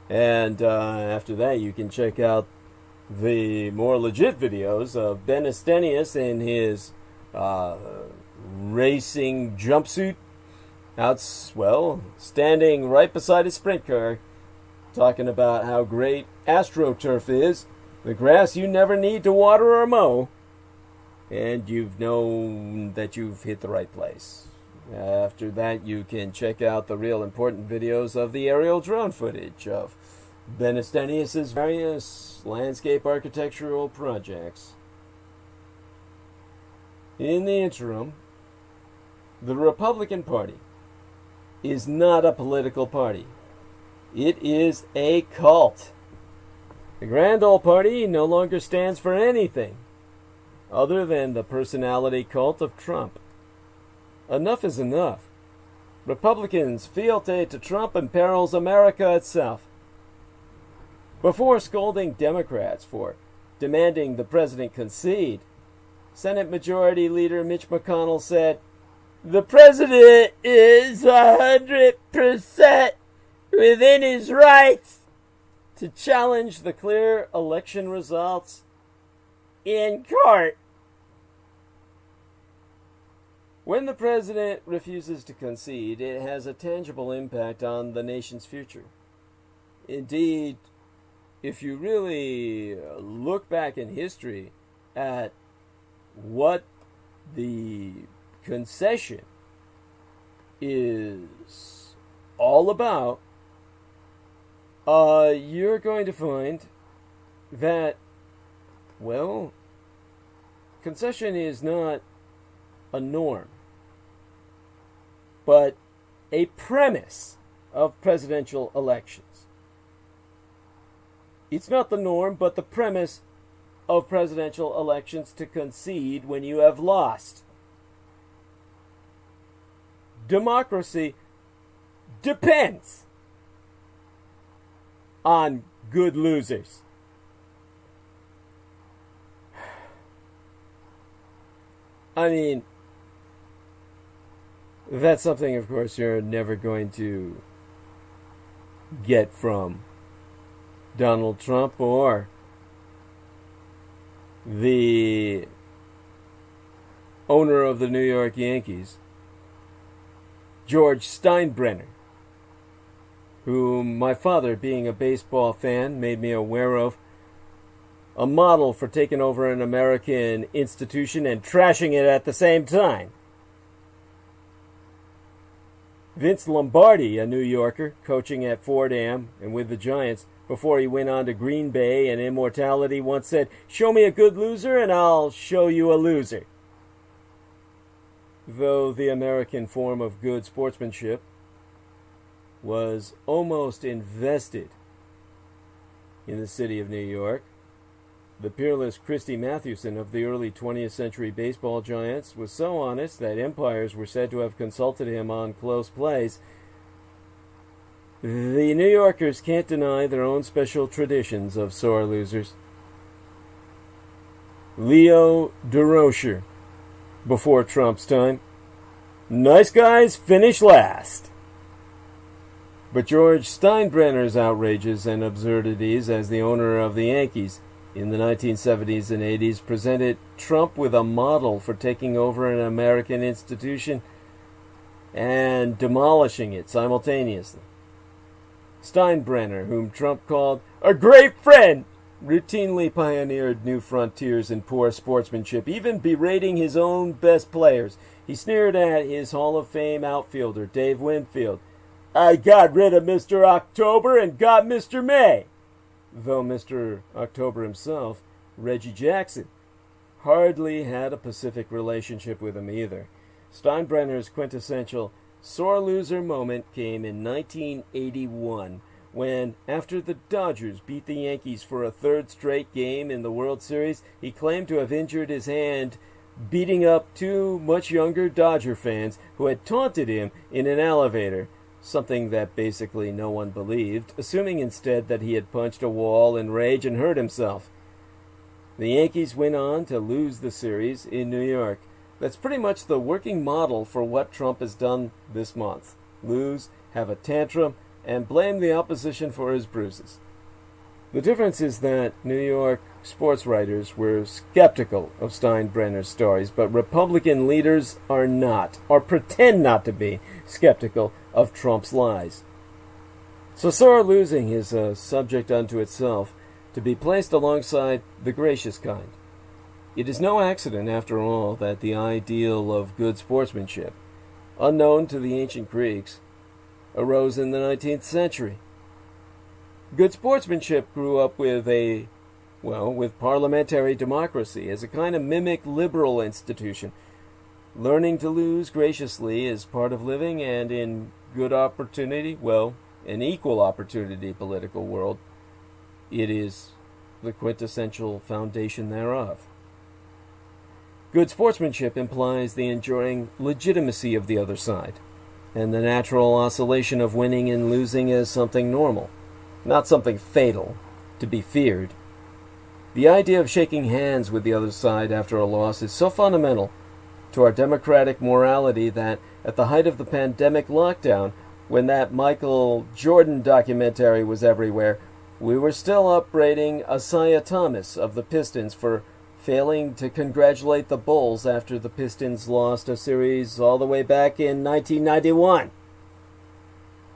And after that, you can check out the more legit videos of Ben Estenius in his racing jumpsuit, standing right beside his sprint car, talking about how great AstroTurf is, the grass you never need to water or mow, and you've known that you've hit the right place. After that, you can check out the real important videos of the aerial drone footage of Ben Estenius' various landscape architectural projects. In the interim, the Republican Party is not a political party. It is a cult. The Grand Old Party no longer stands for anything other than the personality cult of Trump. Enough is enough. Republicans' fealty to Trump imperils America itself. Before scolding Democrats for demanding the president concede, Senate Majority Leader Mitch McConnell said, "The president is 100% within his rights to challenge the clear election results in court." When the president refuses to concede, it has a tangible impact on the nation's future. Indeed, if you really look back in history at what the concession is all about, you're going to find that, well, concession is not a norm, but a premise of presidential elections. It's not the norm, but the premise of presidential elections to concede when you have lost. Democracy depends on good losers. I mean, that's something, of course, you're never going to get from Donald Trump or the owner of the New York Yankees, George Steinbrenner, whom my father, being a baseball fan, made me aware of, a model for taking over an American institution and trashing it at the same time. Vince Lombardi, a New Yorker, coaching at Fordham and with the Giants before he went on to Green Bay and immortality, once said, "Show me a good loser and I'll show you a loser." Though the American form of good sportsmanship was almost invested in the city of New York, the peerless Christy Mathewson of the early 20th century baseball giants was so honest that umpires were said to have consulted him on close plays. The New Yorkers can't deny their own special traditions of sore losers. Leo DeRocher, before Trump's time, nice guys finish last. But George Steinbrenner's outrages and absurdities as the owner of the Yankees in the 1970s and 80s presented Trump with a model for taking over an American institution and demolishing it simultaneously. Steinbrenner, whom Trump called a great friend, routinely pioneered new frontiers in poor sportsmanship, even berating his own best players. He sneered at his Hall of Fame outfielder, Dave Winfield. I got rid of Mr. October and got Mr. May. Though Mr. October himself, Reggie Jackson, hardly had a pacific relationship with him either. Steinbrenner's quintessential sore loser moment came in 1981, when, after the Dodgers beat the Yankees for a third straight game in the World Series, he claimed to have injured his hand beating up two much younger Dodger fans who had taunted him in an elevator, something that basically no one believed, assuming instead that he had punched a wall in rage and hurt himself. The Yankees went on to lose the series in New York. That's pretty much the working model for what Trump has done this month. Lose, have a tantrum, and blame the opposition for his bruises. The difference is that New York sports writers were skeptical of Steinbrenner's stories, but Republican leaders are not, or pretend not to be, skeptical of Trump's lies. So sore losing is a subject unto itself, to be placed alongside the gracious kind. It is no accident, after all, that the ideal of good sportsmanship, unknown to the ancient Greeks, arose in the 19th century. Good sportsmanship grew up with parliamentary democracy as a kind of mimic liberal institution. Learning to lose graciously is part of living, and in good opportunity, an equal opportunity political world, it is the quintessential foundation thereof. Good sportsmanship implies the enduring legitimacy of the other side, and the natural oscillation of winning and losing as something normal, not something fatal, to be feared. The idea of shaking hands with the other side after a loss is so fundamental to our democratic morality that at the height of the pandemic lockdown, when that Michael Jordan documentary was everywhere, we were still upbraiding Isaiah Thomas of the Pistons for failing to congratulate the Bulls after the Pistons lost a series all the way back in 1991.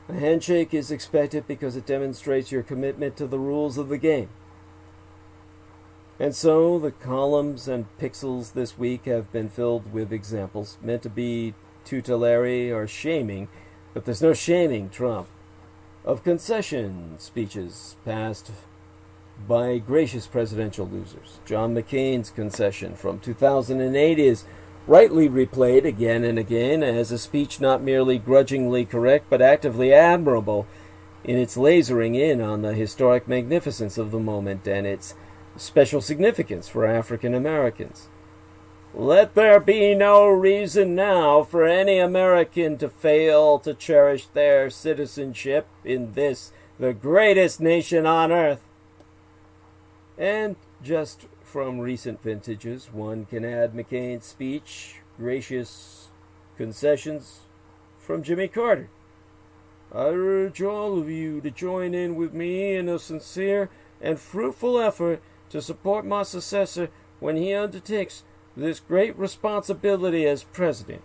A handshake is expected because it demonstrates your commitment to the rules of the game. And so the columns and pixels this week have been filled with examples meant to be tutelary or shaming, but there's no shaming Trump, of concession speeches passed by gracious presidential losers. John McCain's concession from 2008 is rightly replayed again and again as a speech not merely grudgingly correct but actively admirable in its lasering in on the historic magnificence of the moment and its special significance for African Americans. Let there be no reason now for any American to fail to cherish their citizenship in this, the greatest nation on earth. And just from recent vintages, one can add McCain's speech, gracious concessions from Jimmy Carter. I urge all of you to join in with me in a sincere and fruitful effort to support my successor when he undertakes this great responsibility as president.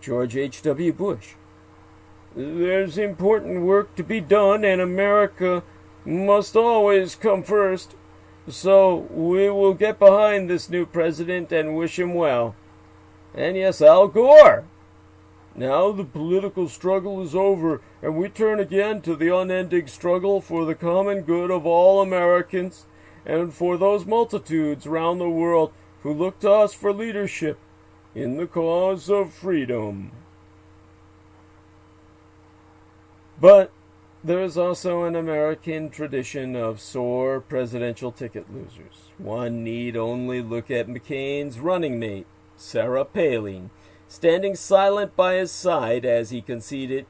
George H.W. Bush. There's important work to be done, and America must always come first. So we will get behind this new president and wish him well. And yes, Al Gore. Now the political struggle is over, and we turn again to the unending struggle for the common good of all Americans and for those multitudes around the world who look to us for leadership in the cause of freedom. But there is also an American tradition of sore presidential ticket losers. One need only look at McCain's running mate, Sarah Palin, standing silent by his side as he conceded,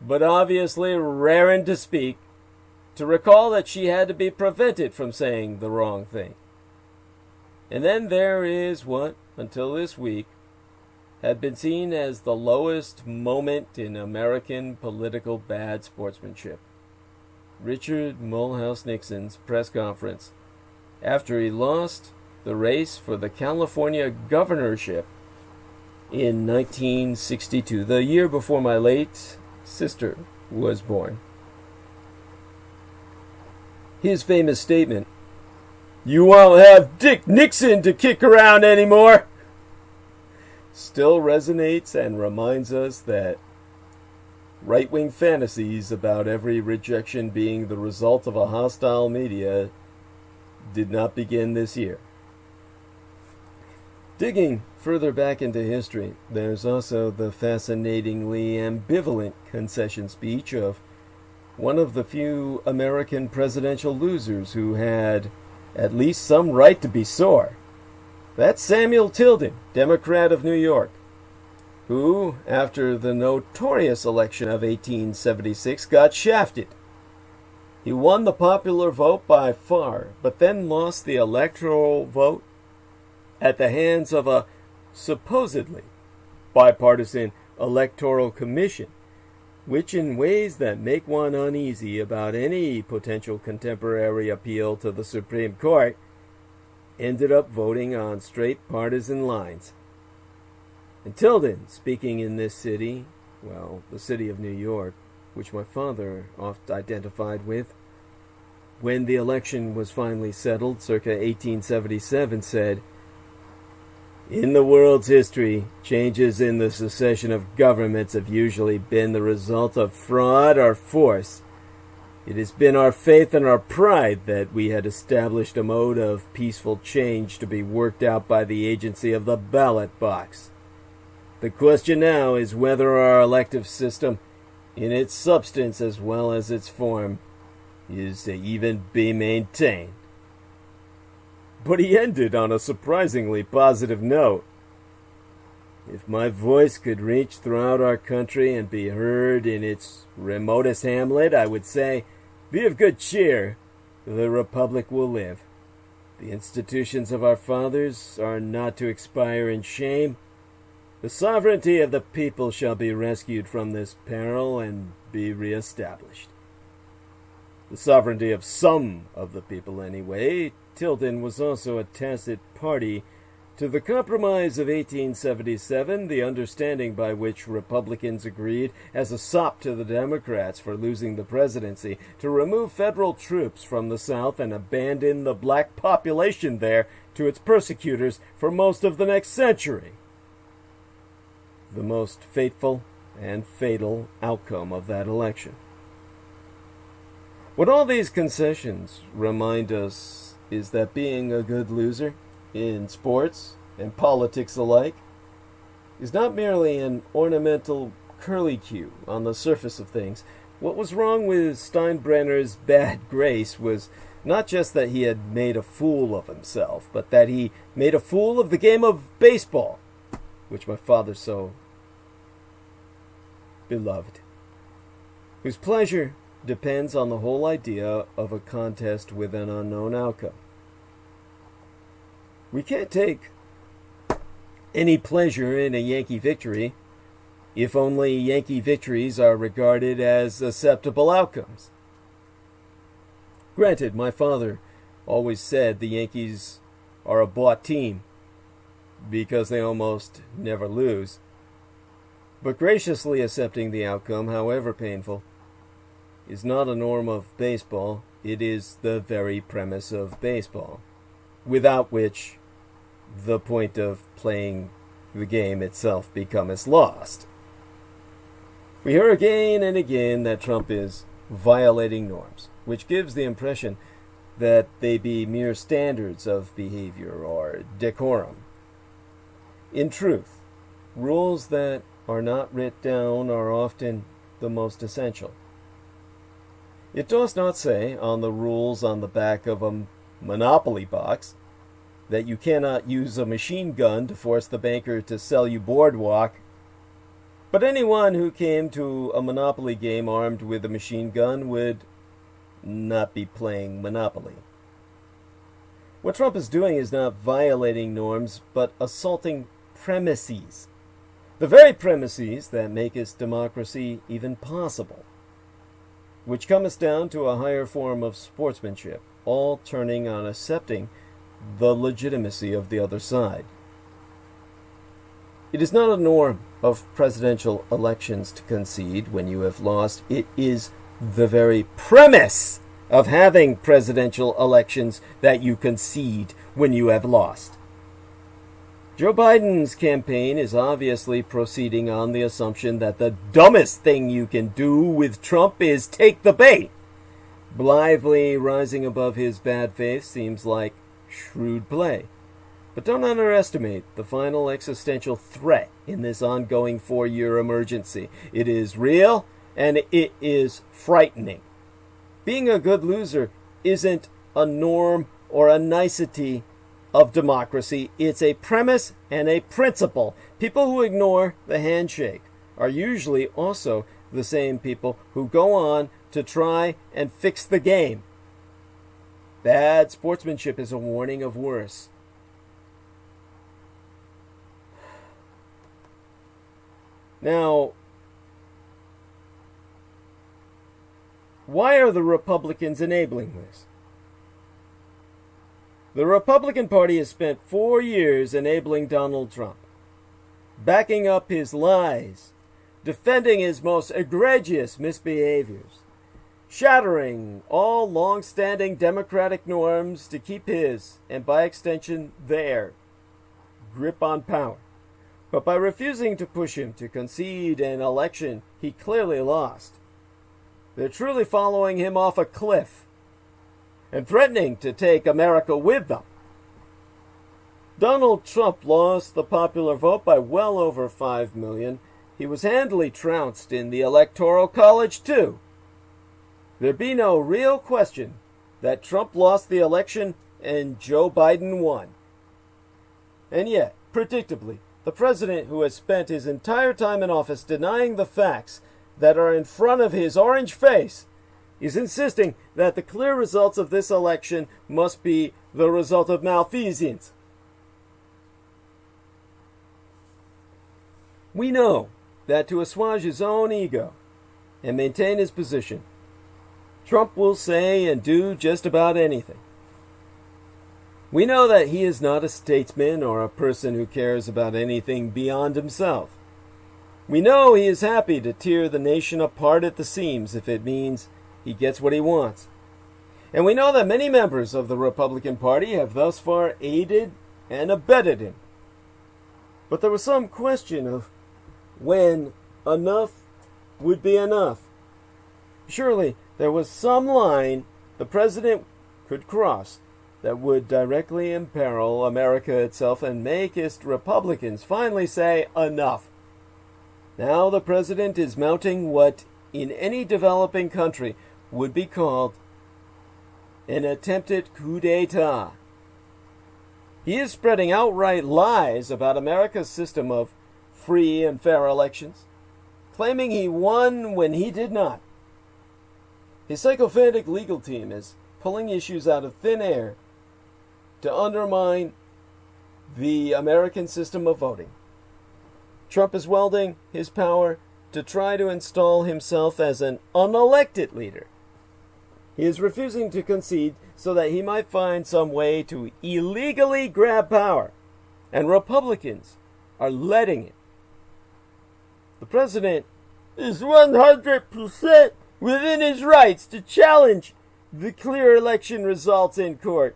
but obviously raring to speak, to recall that she had to be prevented from saying the wrong thing. And then there is what, until this week, had been seen as the lowest moment in American political bad sportsmanship. Richard Mulhouse Nixon's press conference after he lost the race for the California governorship in 1962, the year before my late sister was born. His famous statement, "You won't have Dick Nixon to kick around anymore," still resonates and reminds us that right-wing fantasies about every rejection being the result of a hostile media did not begin this year. Digging further back into history, there's also the fascinatingly ambivalent concession speech of one of the few American presidential losers who had at least some right to be sore. That's Samuel Tilden, Democrat of New York, who, after the notorious election of 1876, got shafted. He won the popular vote by far, but then lost the electoral vote at the hands of a supposedly bipartisan electoral commission, which in ways that make one uneasy about any potential contemporary appeal to the Supreme Court, ended up voting on straight partisan lines. And Tilden, speaking in this city, well, the city of New York, which my father oft identified with, when the election was finally settled, circa 1877, said, "In the world's history, changes in the succession of governments have usually been the result of fraud or force. It has been our faith and our pride that we had established a mode of peaceful change to be worked out by the agency of the ballot box. The question now is whether our elective system, in its substance as well as its form, is to even be maintained." But he ended on a surprisingly positive note. "If my voice could reach throughout our country and be heard in its remotest hamlet, I would say, be of good cheer, the Republic will live. The institutions of our fathers are not to expire in shame. The sovereignty of the people shall be rescued from this peril and be reestablished." The sovereignty of some of the people, anyway. Tilden was also a tacit party to the Compromise of 1877, the understanding by which Republicans agreed, as a sop to the Democrats for losing the presidency, to remove federal troops from the South and abandon the black population there to its persecutors for most of the next century. The most fateful and fatal outcome of that election. What all these concessions remind us is that being a good loser, in sports and politics alike, is not merely an ornamental curlicue on the surface of things. What was wrong with Steinbrenner's bad grace was not just that he had made a fool of himself, but that he made a fool of the game of baseball, which my father so beloved, whose pleasure depends on the whole idea of a contest with an unknown outcome. We can't take any pleasure in a Yankee victory if only Yankee victories are regarded as acceptable outcomes. Granted, my father always said the Yankees are a bought team because they almost never lose, but graciously accepting the outcome, however painful, is not a norm of baseball. It is the very premise of baseball, without which the point of playing the game itself becomes lost. We hear again and again that Trump is violating norms, which gives the impression that they be mere standards of behavior or decorum. In truth, rules that are not writ down are often the most essential. It does not say on the rules on the back of a Monopoly box that you cannot use a machine gun to force the banker to sell you Boardwalk, but anyone who came to a Monopoly game armed with a machine gun would not be playing Monopoly. What Trump is doing is not violating norms, but assaulting premises. The very premises that make his democracy even possible, which comes down to a higher form of sportsmanship, all turning on accepting the legitimacy of the other side. It is not a norm of presidential elections to concede when you have lost. It is the very premise of having presidential elections that you concede when you have lost. Joe Biden's campaign is obviously proceeding on the assumption that the dumbest thing you can do with Trump is take the bait. Blithely rising above his bad faith seems like shrewd play. But don't underestimate the final existential threat in this ongoing 4-year emergency. It is real, and it is frightening. Being a good loser isn't a norm or a nicety of democracy. It's a premise and a principle. People who ignore the handshake are usually also the same people who go on to try and fix the game. Bad sportsmanship is a warning of worse. Now, why are the Republicans enabling this? The Republican Party has spent 4 years enabling Donald Trump, backing up his lies, defending his most egregious misbehaviors, shattering all long-standing democratic norms to keep his, and by extension their, grip on power. But by refusing to push him to concede an election he clearly lost, they're truly following him off a cliff and threatening to take America with them. Donald Trump lost the popular vote by well over 5 million. He was handily trounced in the Electoral College, too. There be no real question that Trump lost the election and Joe Biden won. And yet, predictably, the president who has spent his entire time in office denying the facts that are in front of his orange face is insisting that the clear results of this election must be the result of malfeasance. We know that to assuage his own ego and maintain his position, Trump will say and do just about anything. We know that he is not a statesman or a person who cares about anything beyond himself. We know he is happy to tear the nation apart at the seams if it means he gets what he wants. And we know that many members of the Republican Party have thus far aided and abetted him. But there was some question of when enough would be enough. Surely there was some line the president could cross that would directly imperil America itself and make its Republicans finally say enough. Now the president is mounting what in any developing country would be called an attempted coup d'etat. He is spreading outright lies about America's system of free and fair elections, claiming he won when he did not. His sycophantic legal team is pulling issues out of thin air to undermine the American system of voting. Trump is wielding his power to try to install himself as an unelected leader. He is refusing to concede so that he might find some way to illegally grab power, and Republicans are letting it. The president is 100% within his rights to challenge the clear election results in court.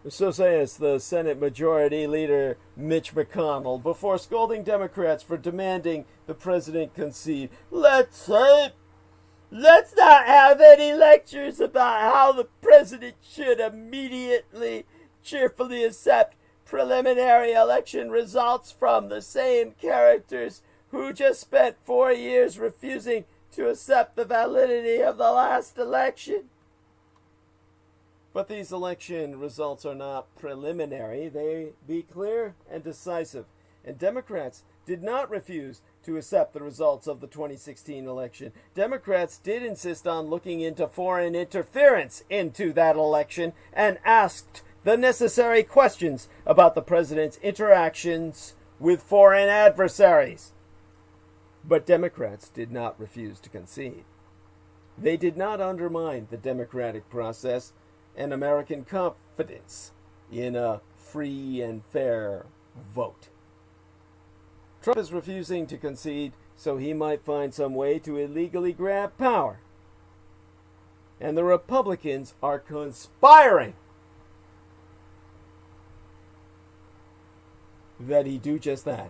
So says the Senate Majority Leader Mitch McConnell before scolding Democrats for demanding the president concede. Let's not have any lectures about how the president should immediately, cheerfully accept preliminary election results from the same characters who just spent 4 years refusing to accept the validity of the last election. But these election results are not preliminary. They be clear and decisive. And Democrats did not refuse to accept the results of the 2016 election. Democrats did insist on looking into foreign interference into that election and asked the necessary questions about the president's interactions with foreign adversaries. But Democrats did not refuse to concede. They did not undermine the democratic process and American confidence in a free and fair vote. Trump is refusing to concede so he might find some way to illegally grab power. And the Republicans are conspiring that he do just that.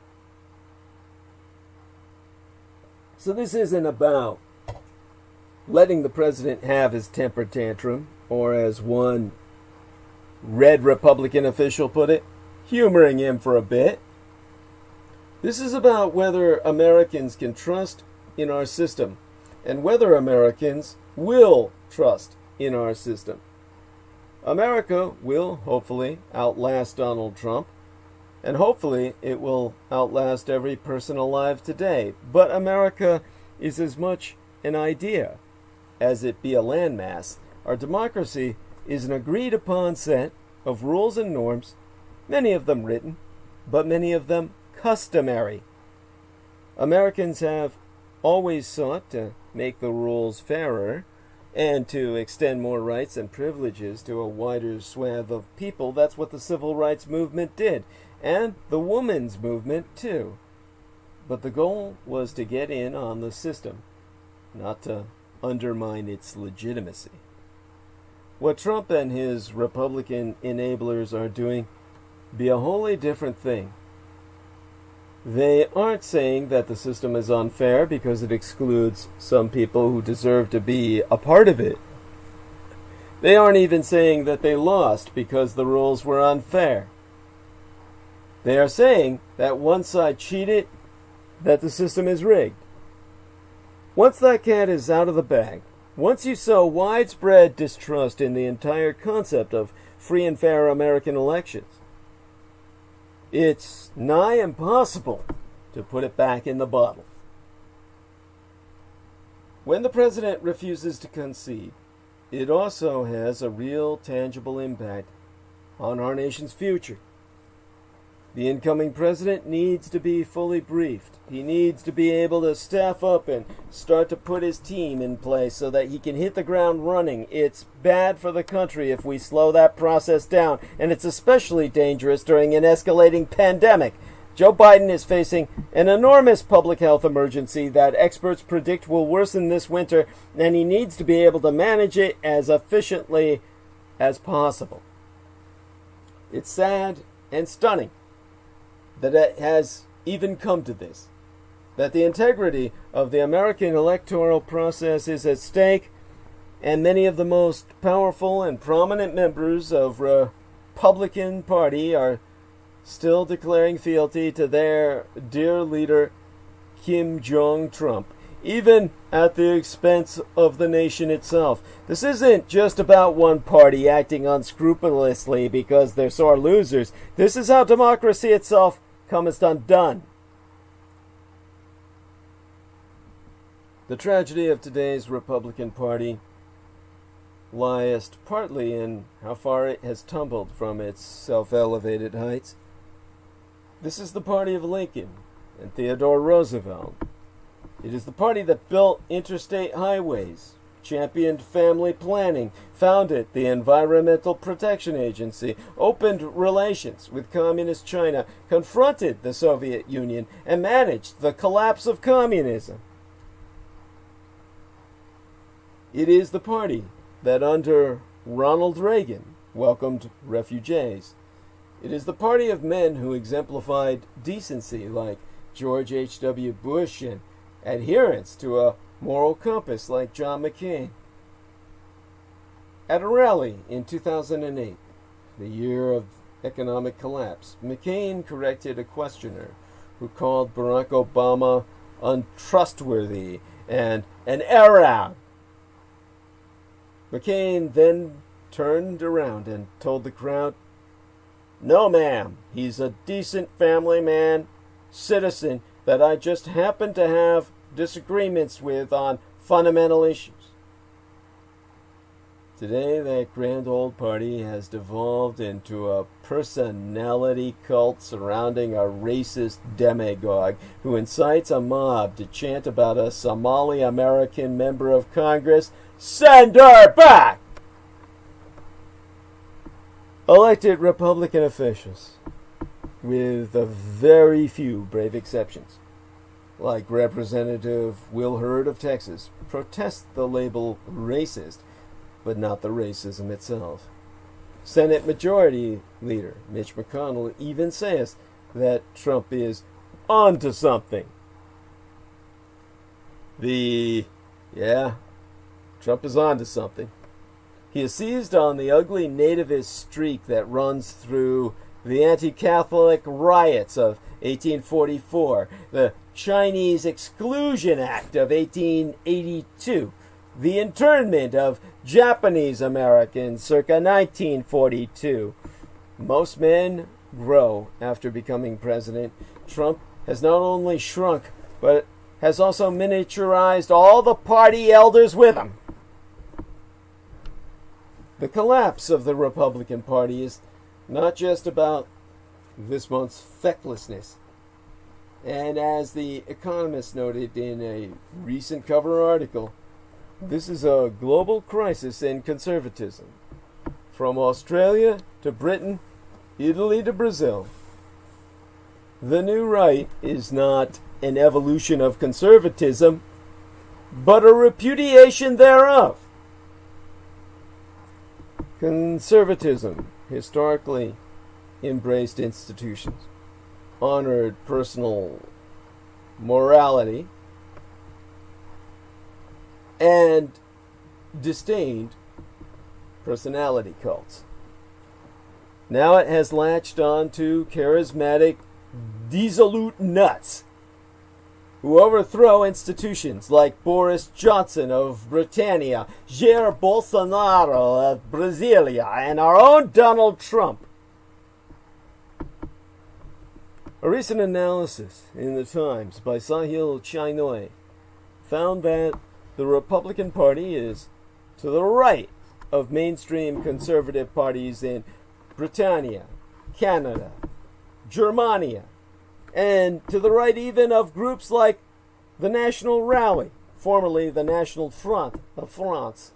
So this isn't about letting the president have his temper tantrum, or as one red Republican official put it, humoring him for a bit. This is about whether Americans can trust in our system, and whether Americans will trust in our system. America will hopefully outlast Donald Trump, and hopefully it will outlast every person alive today. But America is as much an idea as it be a landmass. Our democracy is an agreed upon set of rules and norms, many of them written, but many of them customary. Americans have always sought to make the rules fairer and to extend more rights and privileges to a wider swath of people. That's what the civil rights movement did, and the women's movement too. But the goal was to get in on the system, not to undermine its legitimacy. What Trump and his Republican enablers are doing be a wholly different thing. They aren't saying that the system is unfair because it excludes some people who deserve to be a part of it. They aren't even saying that they lost because the rules were unfair. They are saying that one side cheated, that the system is rigged. Once that cat is out of the bag, once you sow widespread distrust in the entire concept of free and fair American elections, it's nigh impossible to put it back in the bottle. When the president refuses to concede, it also has a real tangible impact on our nation's future. The incoming president needs to be fully briefed. He needs to be able to staff up and start to put his team in place so that he can hit the ground running. It's bad for the country if we slow that process down, and it's especially dangerous during an escalating pandemic. Joe Biden is facing an enormous public health emergency that experts predict will worsen this winter, and he needs to be able to manage it as efficiently as possible. It's sad and stunning that it has even come to this, that the integrity of the American electoral process is at stake, and many of the most powerful and prominent members of Republican Party are still declaring fealty to their dear leader, Kim Jong-Trump, even at the expense of the nation itself. This isn't just about one party acting unscrupulously because they're sore losers. This is how democracy itself cometh undone. The tragedy of today's Republican Party liest partly in how far it has tumbled from its self-elevated heights. This is the party of Lincoln and Theodore Roosevelt. It is the party that built interstate highways, championed family planning, founded the Environmental Protection Agency, opened relations with Communist China, confronted the Soviet Union, and managed the collapse of communism. It is the party that under Ronald Reagan welcomed refugees. It is the party of men who exemplified decency like George H.W. Bush and adherence to a moral compass like John McCain. At a rally in 2008, the year of economic collapse, McCain corrected a questioner who called Barack Obama untrustworthy and an Arab. McCain then turned around and told the crowd, "No, ma'am, he's a decent family man, citizen that I just happen to have disagreements with on fundamental issues." Today, that grand old party has devolved into a personality cult surrounding a racist demagogue who incites a mob to chant about a Somali American member of Congress. Send her back! Elected Republican officials with a very few brave exceptions, like Representative Will Hurd of Texas, protest the label racist, but not the racism itself. Senate Majority Leader Mitch McConnell even says that Trump is onto something. Trump is onto something. He has seized on the ugly nativist streak that runs through the anti-Catholic riots of 1844, the Chinese Exclusion Act of 1882, the internment of Japanese Americans circa 1942. Most men grow after becoming president. Trump has not only shrunk, but has also miniaturized all the party elders with him. The collapse of the Republican Party is not just about this month's fecklessness. And as The Economist noted in a recent cover article, this is a global crisis in conservatism. From Australia to Britain, Italy to Brazil. The new right is not an evolution of conservatism, but a repudiation thereof. Conservatism historically embraced institutions, honored personal morality, and disdained personality cults. Now it has latched on to charismatic, dissolute nuts who overthrow institutions like Boris Johnson of Britannia, Jair Bolsonaro of Brasilia, and our own Donald Trump. A recent analysis in the Times by Sahil Chainoy found that the Republican Party is to the right of mainstream conservative parties in Britannia, Canada, Germania, and to the right even of groups like the National Rally, formerly the National Front of France.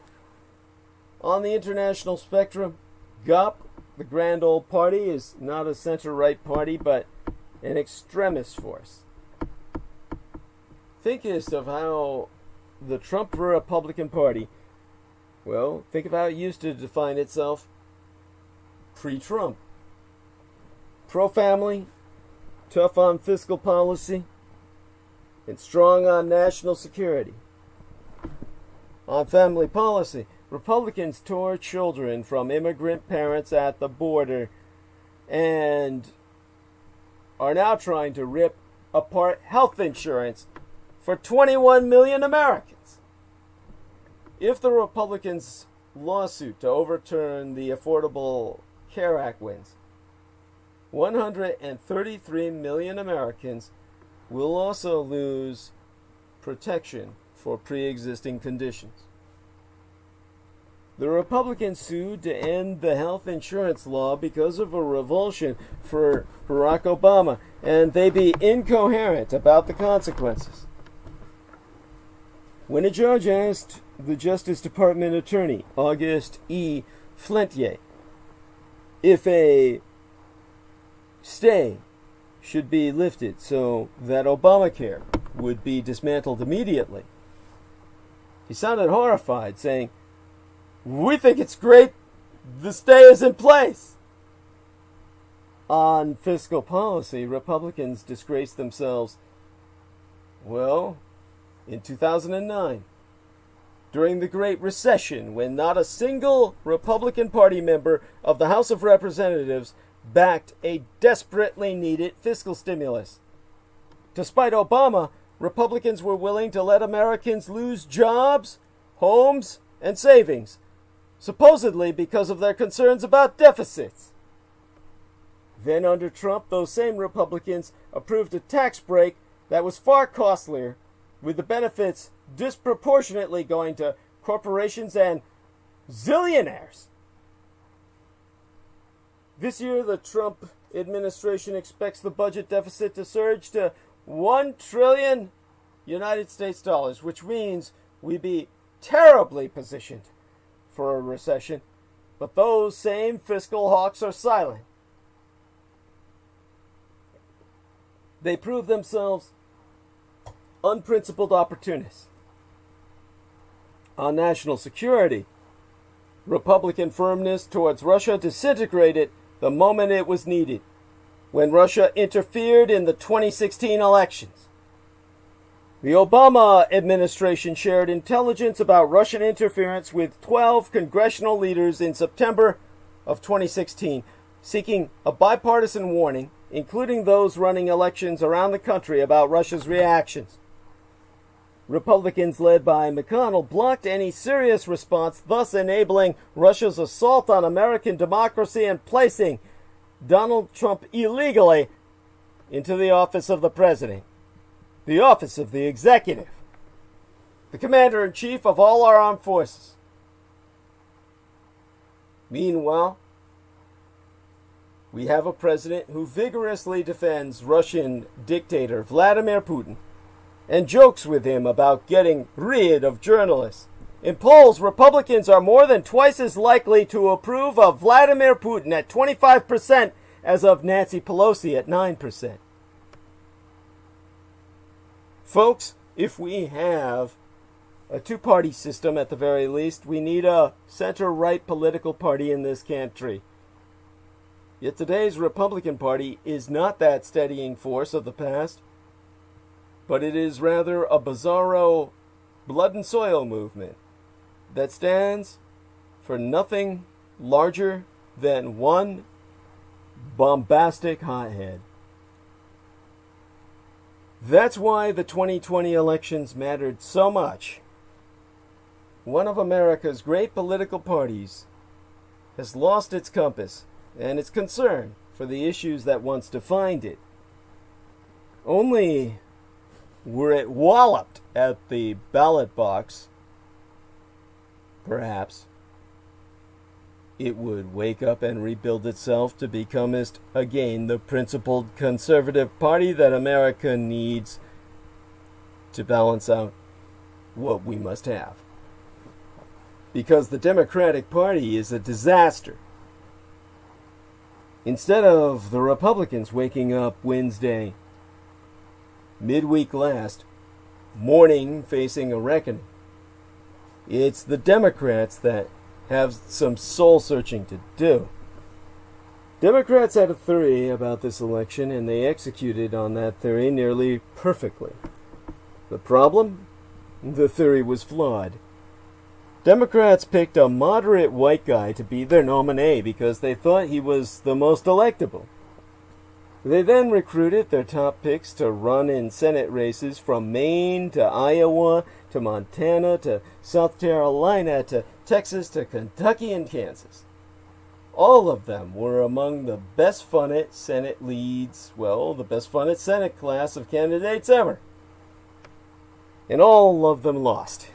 On the international spectrum, GOP, the Grand Old Party, is not a center-right party, but an extremist force. Thinkest of how the Trump Republican Party, well, think of how it used to define itself pre-Trump. Pro-family, tough on fiscal policy, and strong on national security. On family policy, Republicans tore children from immigrant parents at the border and are now trying to rip apart health insurance for 21 million Americans. If the Republicans' lawsuit to overturn the Affordable Care Act wins, 133 million Americans will also lose protection for pre-existing conditions. The Republicans sued to end the health insurance law because of a revulsion for Barack Obama, and they be incoherent about the consequences. When a judge asked the Justice Department attorney, August E. Flentier, if a stay should be lifted so that Obamacare would be dismantled immediately, he sounded horrified, saying, "We think it's great the stay is in place." On fiscal policy, Republicans disgraced themselves, well, in 2009, during the Great Recession, when not a single Republican Party member of the House of Representatives backed a desperately needed fiscal stimulus. Despite Obama, Republicans were willing to let Americans lose jobs, homes, and savings, supposedly because of their concerns about deficits. Then under Trump, those same Republicans approved a tax break that was far costlier, with the benefits disproportionately going to corporations and zillionaires. This year, the Trump administration expects the budget deficit to surge to $1 trillion United States dollars, which means we be terribly positioned for a recession. But those same fiscal hawks are silent. They prove themselves unprincipled opportunists. On national security, Republican firmness towards Russia disintegrated the moment it was needed, when Russia interfered in the 2016 elections. The Obama administration shared intelligence about Russian interference with 12 congressional leaders in September of 2016, seeking a bipartisan warning, including those running elections around the country, about Russia's reactions. Republicans led by McConnell blocked any serious response, thus enabling Russia's assault on American democracy and placing Donald Trump illegally into the office of the president, the office of the executive, the commander-in-chief of all our armed forces. Meanwhile, we have a president who vigorously defends Russian dictator Vladimir Putin and jokes with him about getting rid of journalists. In polls, Republicans are more than twice as likely to approve of Vladimir Putin at 25% as of Nancy Pelosi at 9%. Folks, if we have a two-party system at the very least, we need a center-right political party in this country. Yet today's Republican Party is not that steadying force of the past, but it is rather a bizarro blood and soil movement that stands for nothing larger than one bombastic hothead. That's why the 2020 elections mattered so much. One of America's great political parties has lost its compass and its concern for the issues that once defined it. Only were it walloped at the ballot box, perhaps it would wake up and rebuild itself to become again the principled conservative party that America needs to balance out what we must have. Because the Democratic Party is a disaster. Instead of the Republicans waking up Wednesday, midweek last, morning facing a reckoning, it's the Democrats that have some soul searching to do. Democrats had a theory about this election, and they executed on that theory nearly perfectly. The problem? The theory was flawed. Democrats picked a moderate white guy to be their nominee because they thought he was the most electable. They then recruited their top picks to run in Senate races from Maine to Iowa to Montana to South Carolina to Texas to Kentucky and Kansas. All of them were among the best funded Senate leads, the best funded Senate class of candidates ever. And all of them lost.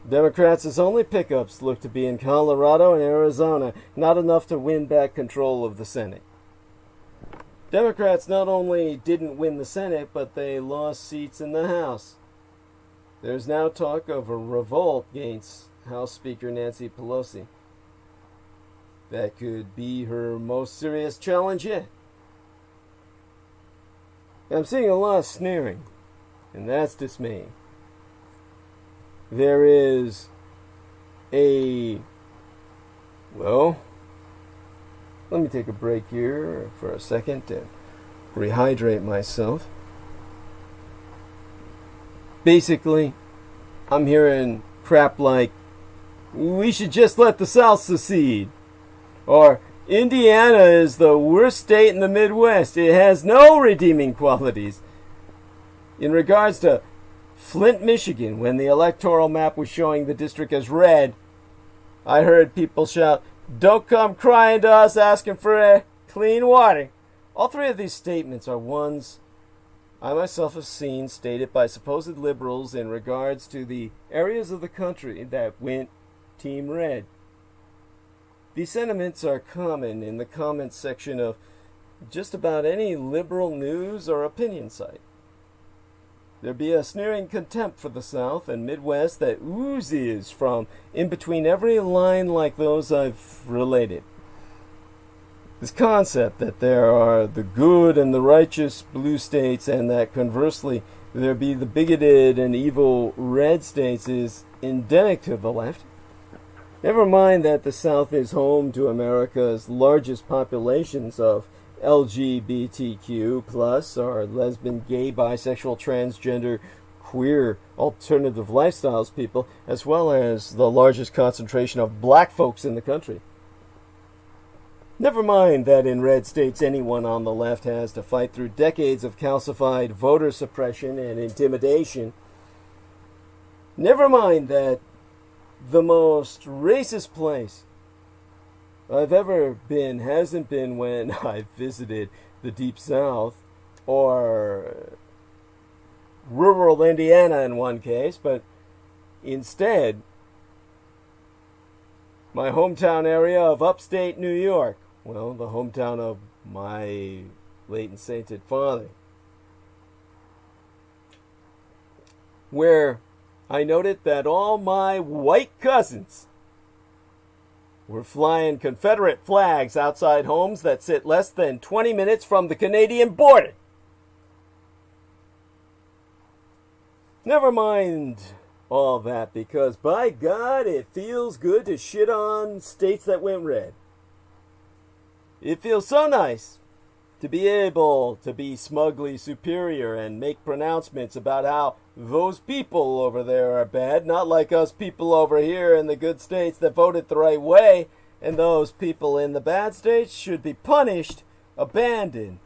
Democrats' only pickups look to be in Colorado and Arizona, not enough to win back control of the Senate. Democrats not only didn't win the Senate, but they lost seats in the House. There's now talk of a revolt against House Speaker Nancy Pelosi. That could be her most serious challenge yet. I'm seeing a lot of sneering, and that's dismaying. There is let me take a break here for a second and rehydrate myself. Basically, I'm hearing crap like, we should just let the South secede. Or, Indiana is the worst state in the Midwest. It has no redeeming qualities. In regards to Flint, Michigan, when the electoral map was showing the district as red, I heard people shout, "Don't come crying to us asking for clean water." All three of these statements are ones I myself have seen stated by supposed liberals in regards to the areas of the country that went Team Red. These sentiments are common in the comments section of just about any liberal news or opinion site. There be a sneering contempt for the South and Midwest that oozes from in between every line like those I've related. This concept that there are the good and the righteous blue states and that conversely there be the bigoted and evil red states is endemic to the left. Never mind that the South is home to America's largest populations of LGBTQ plus or lesbian, gay, bisexual, transgender, queer, alternative lifestyles people, as well as the largest concentration of black folks in the country. Never mind that in red states anyone on the left has to fight through decades of calcified voter suppression and intimidation. Never mind that the most racist place I've ever been hasn't been when I've visited the Deep South or rural Indiana in one case, but instead my hometown area of upstate New York, well, the hometown of my late and sainted father, where I noted that all my white cousins were flying Confederate flags outside homes that sit less than 20 minutes from the Canadian border. Never mind all that, because by God, it feels good to shit on states that went red. It feels so nice to be able to be smugly superior and make pronouncements about how those people over there are bad, not like us people over here in the good states that voted the right way, and those people in the bad states should be punished, abandoned,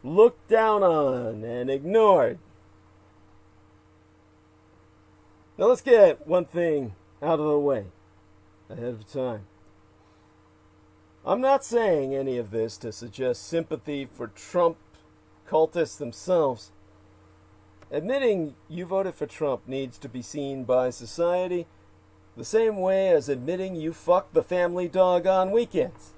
looked down on, and ignored. Now let's get one thing out of the way ahead of time. I'm not saying any of this to suggest sympathy for Trump cultists themselves. Admitting you voted for Trump needs to be seen by society the same way as admitting you fucked the family dog on weekends.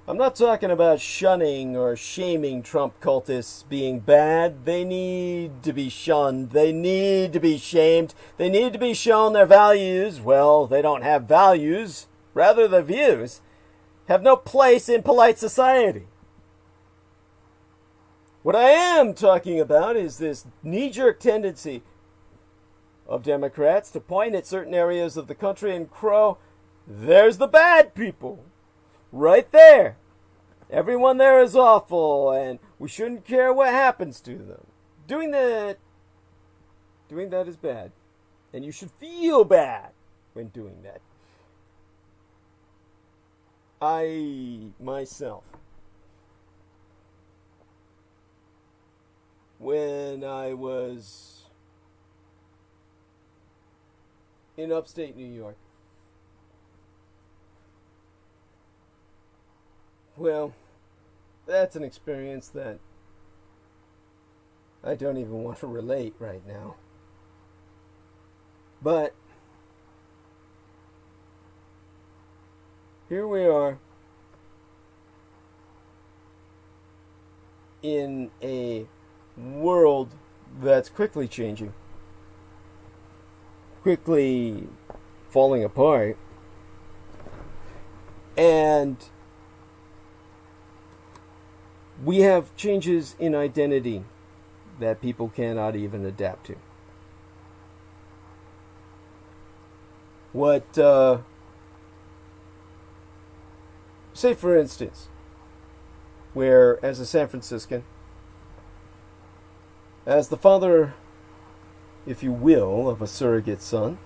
I'm not talking about shunning or shaming Trump cultists being bad. They need to be shunned. They need to be shamed. They need to be shown their values. Well, they don't have values. Rather, their views have no place in polite society. What I am talking about is this knee-jerk tendency of Democrats to point at certain areas of the country and crow, "There's the bad people. Right there. Everyone there is awful, and we shouldn't care what happens to them." Doing that is bad. And you should feel bad when doing that. I, myself, when I was in upstate New York, well, that's an experience that I don't even want to relate right now. But here we are in a world that's quickly changing, quickly falling apart, and we have changes in identity that people cannot even adapt to. Say for instance, where as a San Franciscan, as the father, if you will, of a surrogate son,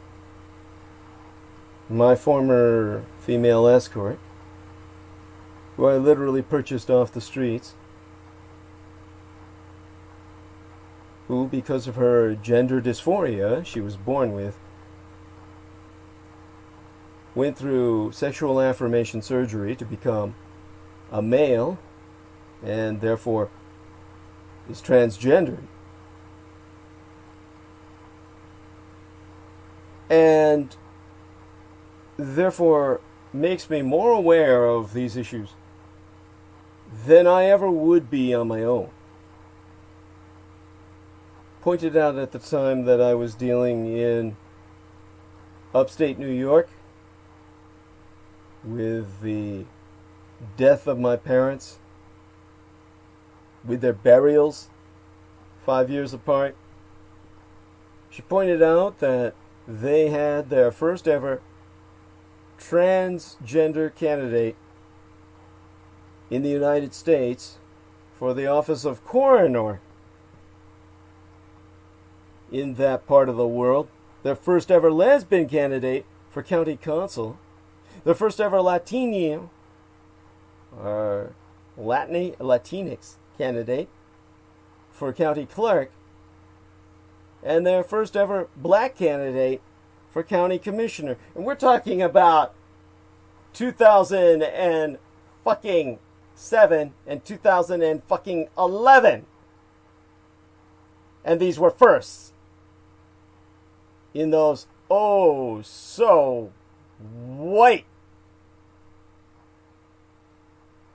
my former female escort, who I literally purchased off the streets, who, because of her gender dysphoria she was born with, went through sexual affirmation surgery to become a male and therefore is transgendered. And therefore makes me more aware of these issues than I ever would be on my own. Pointed out at the time that I was dealing in upstate New York with the death of my parents, with their burials 5 years apart. She pointed out that they had their first ever transgender candidate in the United States for the office of coroner in that part of the world, their first ever lesbian candidate for county council, their first ever Latino or Latinx candidate for county clerk, and their first ever black candidate for county commissioner. And we're talking about 2007 and 2011. And these were firsts in those oh so white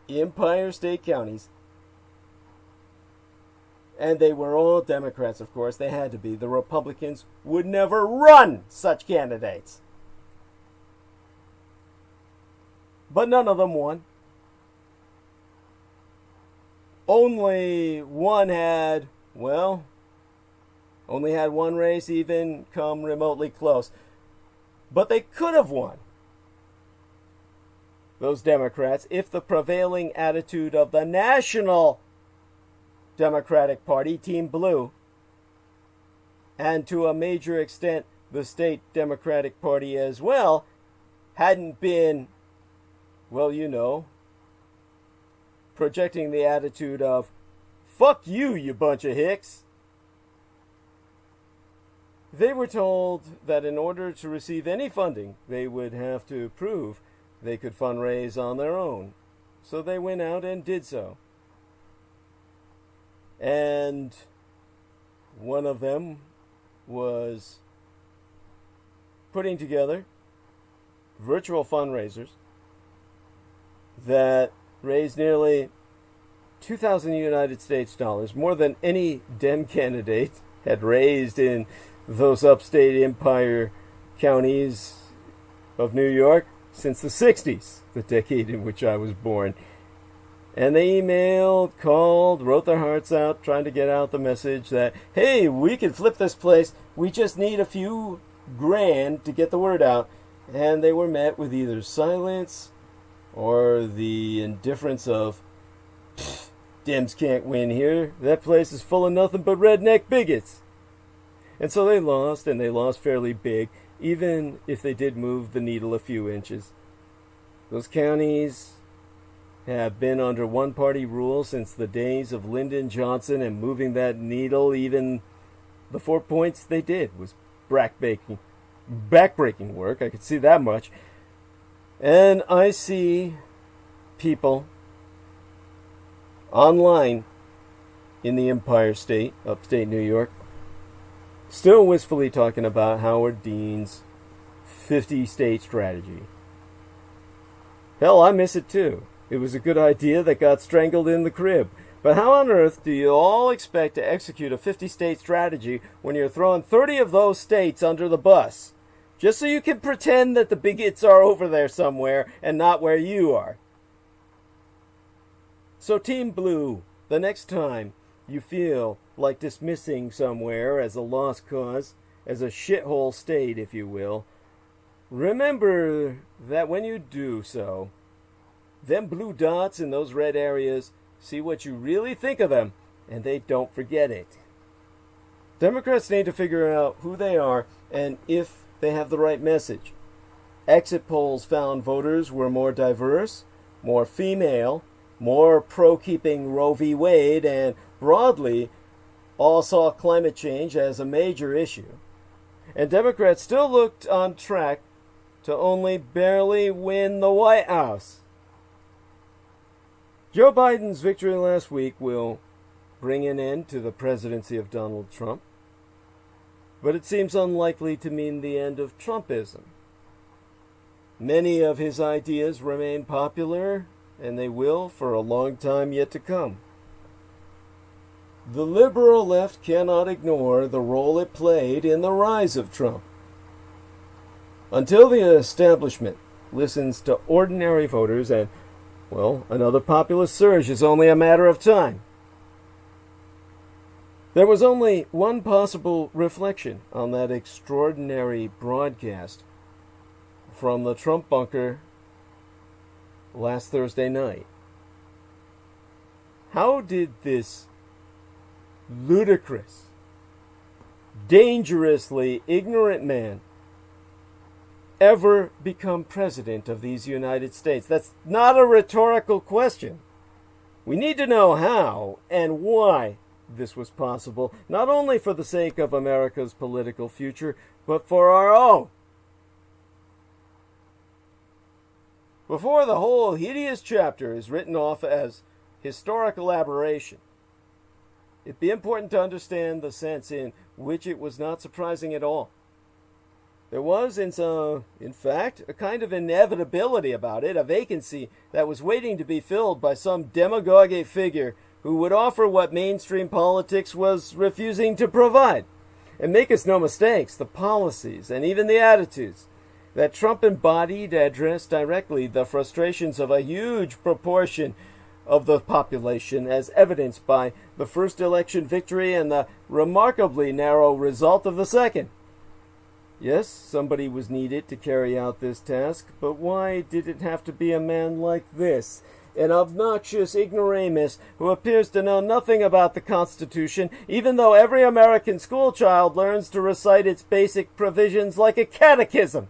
Empire State counties. And they were all Democrats, of course. They had to be. The Republicans would never run such candidates. But none of them won. Only one had one race even come remotely close. But they could have won, those Democrats, if the prevailing attitude of the National Democratic Party, Team Blue, and to a major extent the State Democratic Party as well, hadn't been, projecting the attitude of, fuck you, you bunch of hicks. They were told that in order to receive any funding, they would have to prove they could fundraise on their own. So they went out and did so. And one of them was putting together virtual fundraisers that raised nearly 2,000 United States dollars, more than any Dem candidate had raised in those upstate Empire counties of New York since the 60s, the decade in which I was born. And they emailed, called, wrote their hearts out, trying to get out the message that, hey, we can flip this place. We just need a few grand to get the word out. And they were met with either silence or the indifference of, Dems can't win here. That place is full of nothing but redneck bigots. And so they lost, and they lost fairly big, even if they did move the needle a few inches. Those counties have been under one-party rule since the days of Lyndon Johnson, and moving that needle, even the 4 points they did, was backbreaking work. I could see that much. And I see people online in the Empire State, upstate New York, still wistfully talking about Howard Dean's 50-state strategy. Hell, I miss it too. It was a good idea that got strangled in the crib. But how on earth do you all expect to execute a 50-state strategy when you're throwing 30 of those states under the bus? Just so you can pretend that the bigots are over there somewhere and not where you are. So Team Blue, the next time you feel like dismissing somewhere as a lost cause, as a shithole state, if you will, remember that when you do so, them blue dots in those red areas see what you really think of them, and they don't forget it. Democrats need to figure out who they are and if they have the right message. Exit polls found voters were more diverse, more female, more pro-keeping Roe v. Wade, and broadly all saw climate change as a major issue. And Democrats still looked on track to only barely win the White House. Joe Biden's victory last week will bring an end to the presidency of Donald Trump, but it seems unlikely to mean the end of Trumpism. Many of his ideas remain popular, and they will for a long time yet to come. The liberal left cannot ignore the role it played in the rise of Trump. Until the establishment listens to ordinary voters and well, another populist surge is only a matter of time. There was only one possible reflection on that extraordinary broadcast from the Trump bunker last Thursday night. How did this ludicrous, dangerously ignorant man ever become president of these United States? That's not a rhetorical question. We need to know how and why this was possible, not only for the sake of America's political future, but for our own. Before the whole hideous chapter is written off as historical aberration, it'd be important to understand the sense in which it was not surprising at all. There was, in fact, a kind of inevitability about it, a vacancy that was waiting to be filled by some demagogic figure who would offer what mainstream politics was refusing to provide. And make us no mistakes, the policies and even the attitudes that Trump embodied addressed directly the frustrations of a huge proportion of the population, as evidenced by the first election victory and the remarkably narrow result of the second. Yes, somebody was needed to carry out this task, but why did it have to be a man like this? An obnoxious ignoramus who appears to know nothing about the Constitution, even though every American schoolchild learns to recite its basic provisions like a catechism.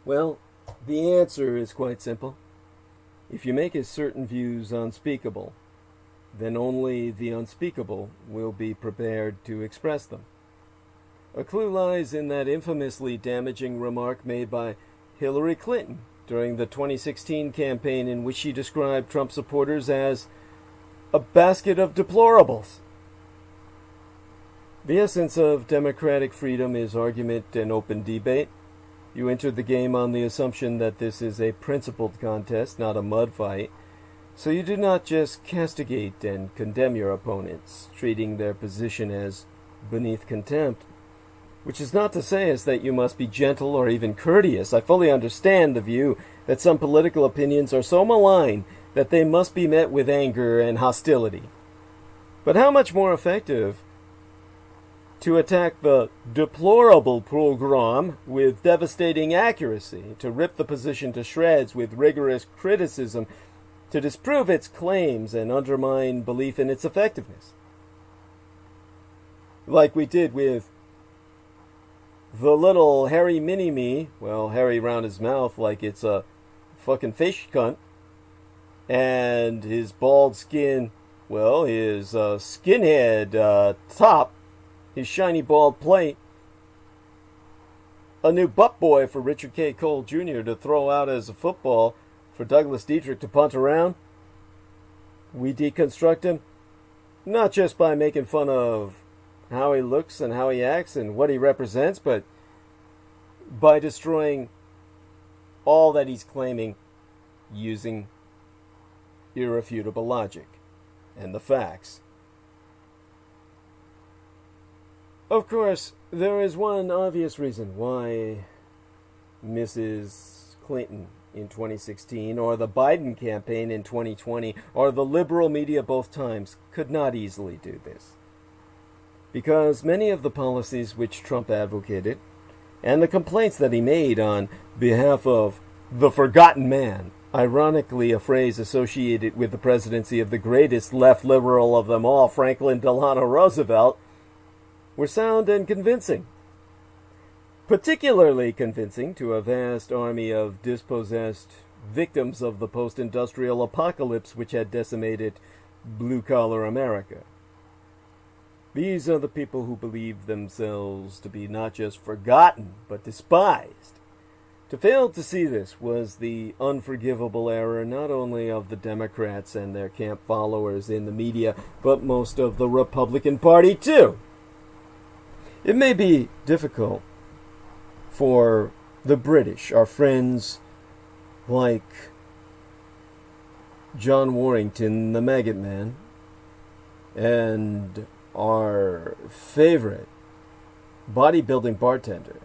Well, the answer is quite simple. If you make his certain views unspeakable, then only the unspeakable will be prepared to express them. A clue lies in that infamously damaging remark made by Hillary Clinton during the 2016 campaign, in which she described Trump supporters as a basket of deplorables. The essence of democratic freedom is argument and open debate. You entered the game on the assumption that this is a principled contest, not a mud fight. So you do not just castigate and condemn your opponents, treating their position as beneath contempt. Which is not to say is that you must be gentle or even courteous. I fully understand the view that some political opinions are so malign that they must be met with anger and hostility. But how much more effective to attack the deplorable program with devastating accuracy, to rip the position to shreds with rigorous criticism, to disprove its claims and undermine belief in its effectiveness. Like we did with the little hairy mini-me, well, hairy round his mouth like it's a fucking fish cunt, and his bald skin, well, his skinhead top, his shiny bald plate, a new butt boy for Richard K. Cole Jr. to throw out as a football for Douglas Dietrich to punt around. We deconstruct him, not just by making fun of how he looks and how he acts and what he represents, but by destroying all that he's claiming using irrefutable logic and the facts. Of course, there is one obvious reason why Mrs. Clinton in 2016, or the Biden campaign in 2020, or the liberal media both times could not easily do this. Because many of the policies which Trump advocated, and the complaints that he made on behalf of the forgotten man, ironically a phrase associated with the presidency of the greatest left liberal of them all, Franklin Delano Roosevelt, were sound and convincing. Particularly convincing to a vast army of dispossessed victims of the post-industrial apocalypse which had decimated blue-collar America. These are the people who believe themselves to be not just forgotten, but despised. To fail to see this was the unforgivable error not only of the Democrats and their camp followers in the media, but most of the Republican Party too. It may be difficult for the British, our friends like John Warrington, the Maggot Man, and our favorite bodybuilding bartender,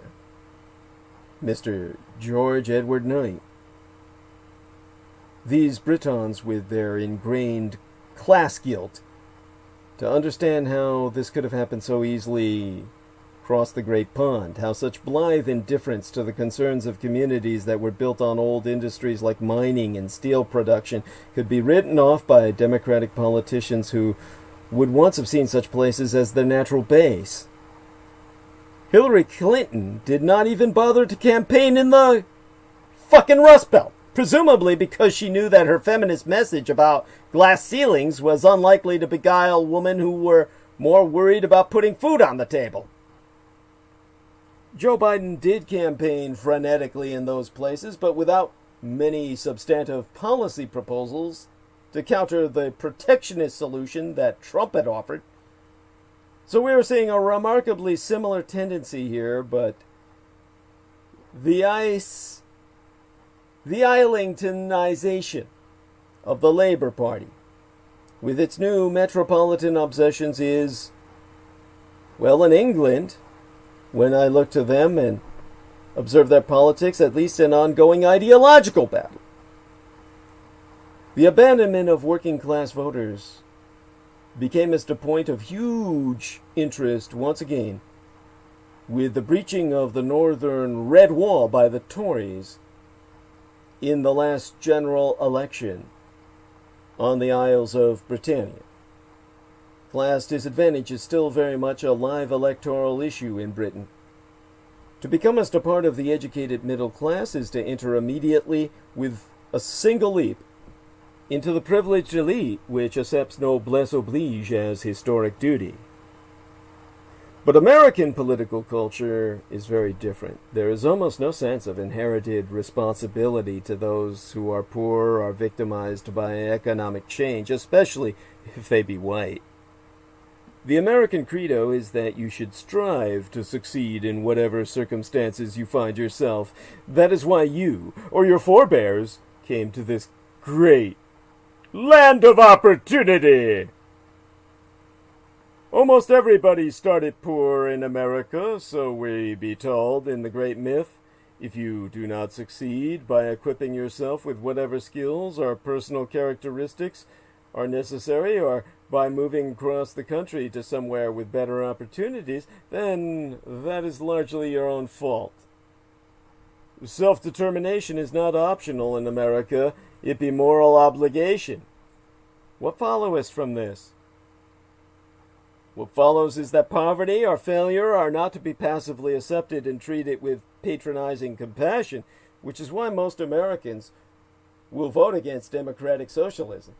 Mr. George Edward Knight. These Britons with their ingrained class guilt, to understand how this could have happened so easily across the Great Pond, how such blithe indifference to the concerns of communities that were built on old industries like mining and steel production could be written off by democratic politicians who would once have seen such places as their natural base. Hillary Clinton did not even bother to campaign in the fucking Rust Belt, presumably because she knew that her feminist message about glass ceilings was unlikely to beguile women who were more worried about putting food on the table. Joe Biden did campaign frenetically in those places, but without many substantive policy proposals to counter the protectionist solution that Trump had offered. So we are seeing a remarkably similar tendency here, but the Islingtonization of the Labour Party, with its new metropolitan obsessions, is, well, in England, when I look to them and observe their politics, at least an ongoing ideological battle. The abandonment of working class voters became a point of huge interest once again with the breaching of the Northern Red Wall by the Tories in the last general election on the Isles of Britannia. Class disadvantage is still very much a live electoral issue in Britain. To become a part of the educated middle class is to enter immediately with a single leap into the privileged elite, which accepts noblesse oblige as historic duty. But American political culture is very different. There is almost no sense of inherited responsibility to those who are poor or victimized by economic change, especially if they be white. The American credo is that you should strive to succeed in whatever circumstances you find yourself. That is why you, or your forebears, came to this great land of opportunity. Almost everybody started poor in America, so we be told in the great myth. If you do not succeed by equipping yourself with whatever skills or personal characteristics are necessary, or by moving across the country to somewhere with better opportunities, then that is largely your own fault. Self-determination is not optional in America, it be moral obligation. What followeth from this? What follows is that poverty or failure are not to be passively accepted and treated with patronizing compassion, which is why most Americans will vote against democratic socialism.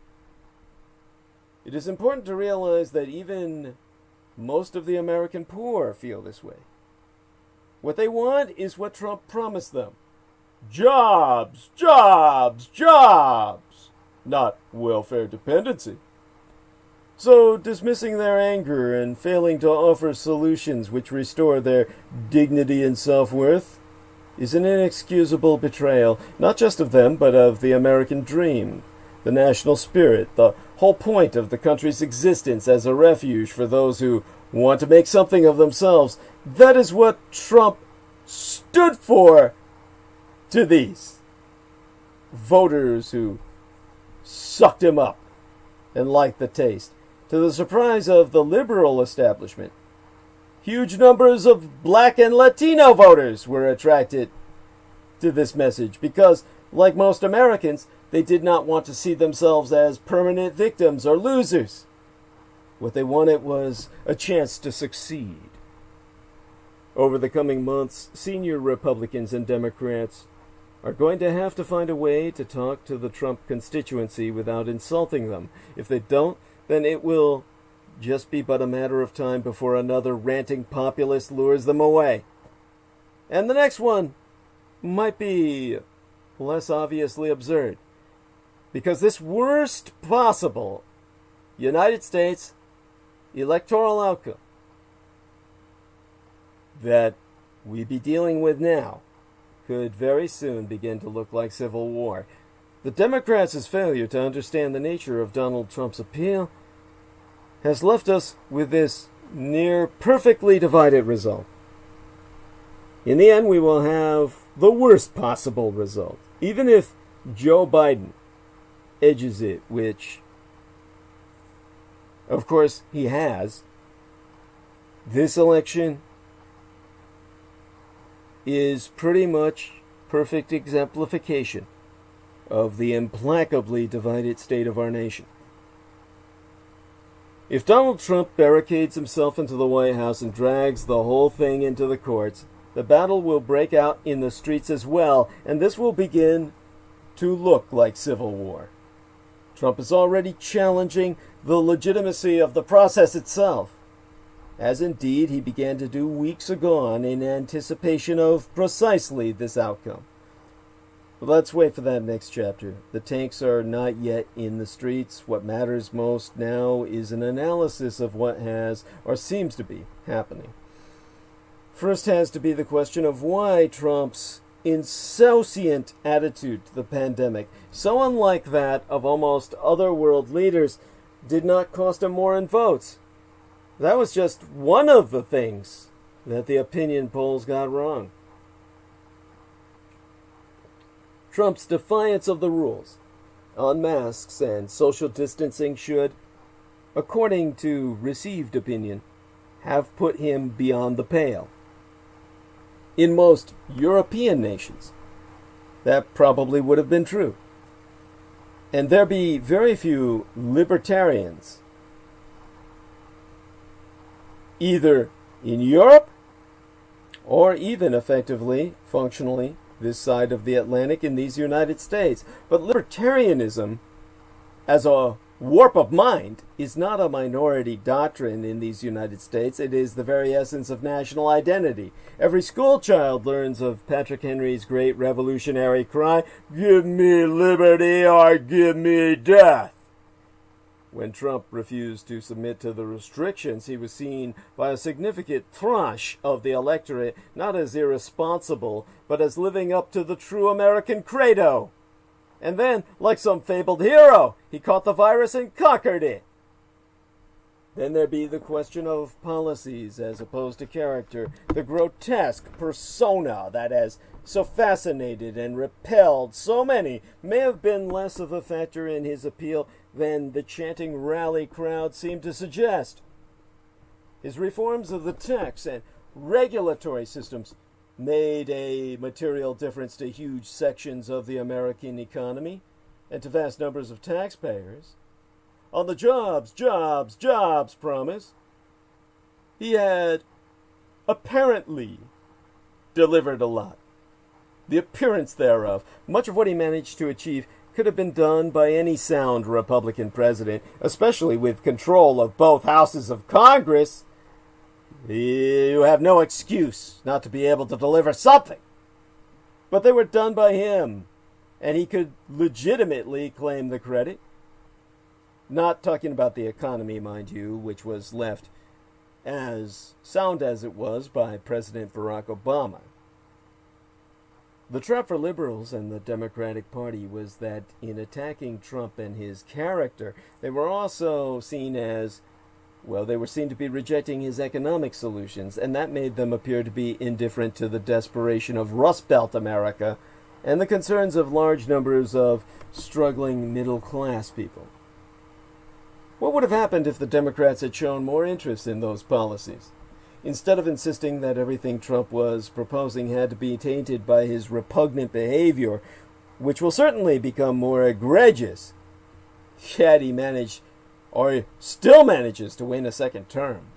It is important to realize that even most of the American poor feel this way. What they want is what Trump promised them. Jobs, jobs, jobs, not welfare dependency. So dismissing their anger and failing to offer solutions which restore their dignity and self-worth is an inexcusable betrayal, not just of them, but of the American dream, the national spirit, the whole point of the country's existence as a refuge for those who want to make something of themselves. That is what Trump stood for to these voters who sucked him up and liked the taste. To the surprise of the liberal establishment, huge numbers of black and Latino voters were attracted to this message because, like most Americans, they did not want to see themselves as permanent victims or losers. What they wanted was a chance to succeed. Over the coming months, senior Republicans and Democrats are going to have to find a way to talk to the Trump constituency without insulting them. If they don't, then it will just be but a matter of time before another ranting populist lures them away. And the next one might be less obviously absurd, because this worst possible United States electoral outcome that we be dealing with now could very soon begin to look like civil war. The Democrats' failure to understand the nature of Donald Trump's appeal has left us with this near perfectly divided result. In the end, we will have the worst possible result. Even if Joe Biden edges it, which, of course, he has, this election is pretty much perfect exemplification of the implacably divided state of our nation. If Donald Trump barricades himself into the White House and drags the whole thing into the courts, the battle will break out in the streets as well, and this will begin to look like civil war. Trump is already challenging the legitimacy of the process itself, as indeed he began to do weeks ago in anticipation of precisely this outcome. But let's wait for that next chapter. The tanks are not yet in the streets. What matters most now is an analysis of what has, or seems to be, happening. First has to be the question of why Trump's insouciant attitude to the pandemic, so unlike that of almost other world leaders, did not cost him more in votes. That was just one of the things that the opinion polls got wrong. Trump's defiance of the rules on masks and social distancing should, according to received opinion, have put him beyond the pale. In most European nations, that probably would have been true. And there be very few libertarians, either in Europe or even effectively, functionally, this side of the Atlantic in these United States. But libertarianism, as a warp of mind, is not a minority doctrine in these United States. It is the very essence of national identity. Every school child learns of Patrick Henry's great revolutionary cry, "Give me liberty or give me death." When Trump refused to submit to the restrictions, he was seen by a significant tranche of the electorate not as irresponsible, but as living up to the true American credo. And then, like some fabled hero, he caught the virus and conquered it. Then there be the question of policies as opposed to character, the grotesque persona that has so fascinated and repelled so many may have been less of a factor in his appeal than the chanting rally crowd seemed to suggest. His reforms of the tax and regulatory systems made a material difference to huge sections of the American economy and to vast numbers of taxpayers. On the jobs promise, he had apparently delivered a lot. The appearance thereof, much of what he managed to achieve, could have been done by any sound Republican president, especially with control of both houses of Congress. You have no excuse not to be able to deliver something. But they were done by him, and he could legitimately claim the credit. Not talking about the economy, mind you, which was left as sound as it was by President Barack Obama. The trap for liberals and the Democratic Party was that in attacking Trump and his character, they were also seen as, well, they were seen to be rejecting his economic solutions, and that made them appear to be indifferent to the desperation of Rust Belt America and the concerns of large numbers of struggling middle-class people. What would have happened if the Democrats had shown more interest in those policies? Instead of insisting that everything Trump was proposing had to be tainted by his repugnant behavior, which will certainly become more egregious, yet he managed, or still manages, to win a second term.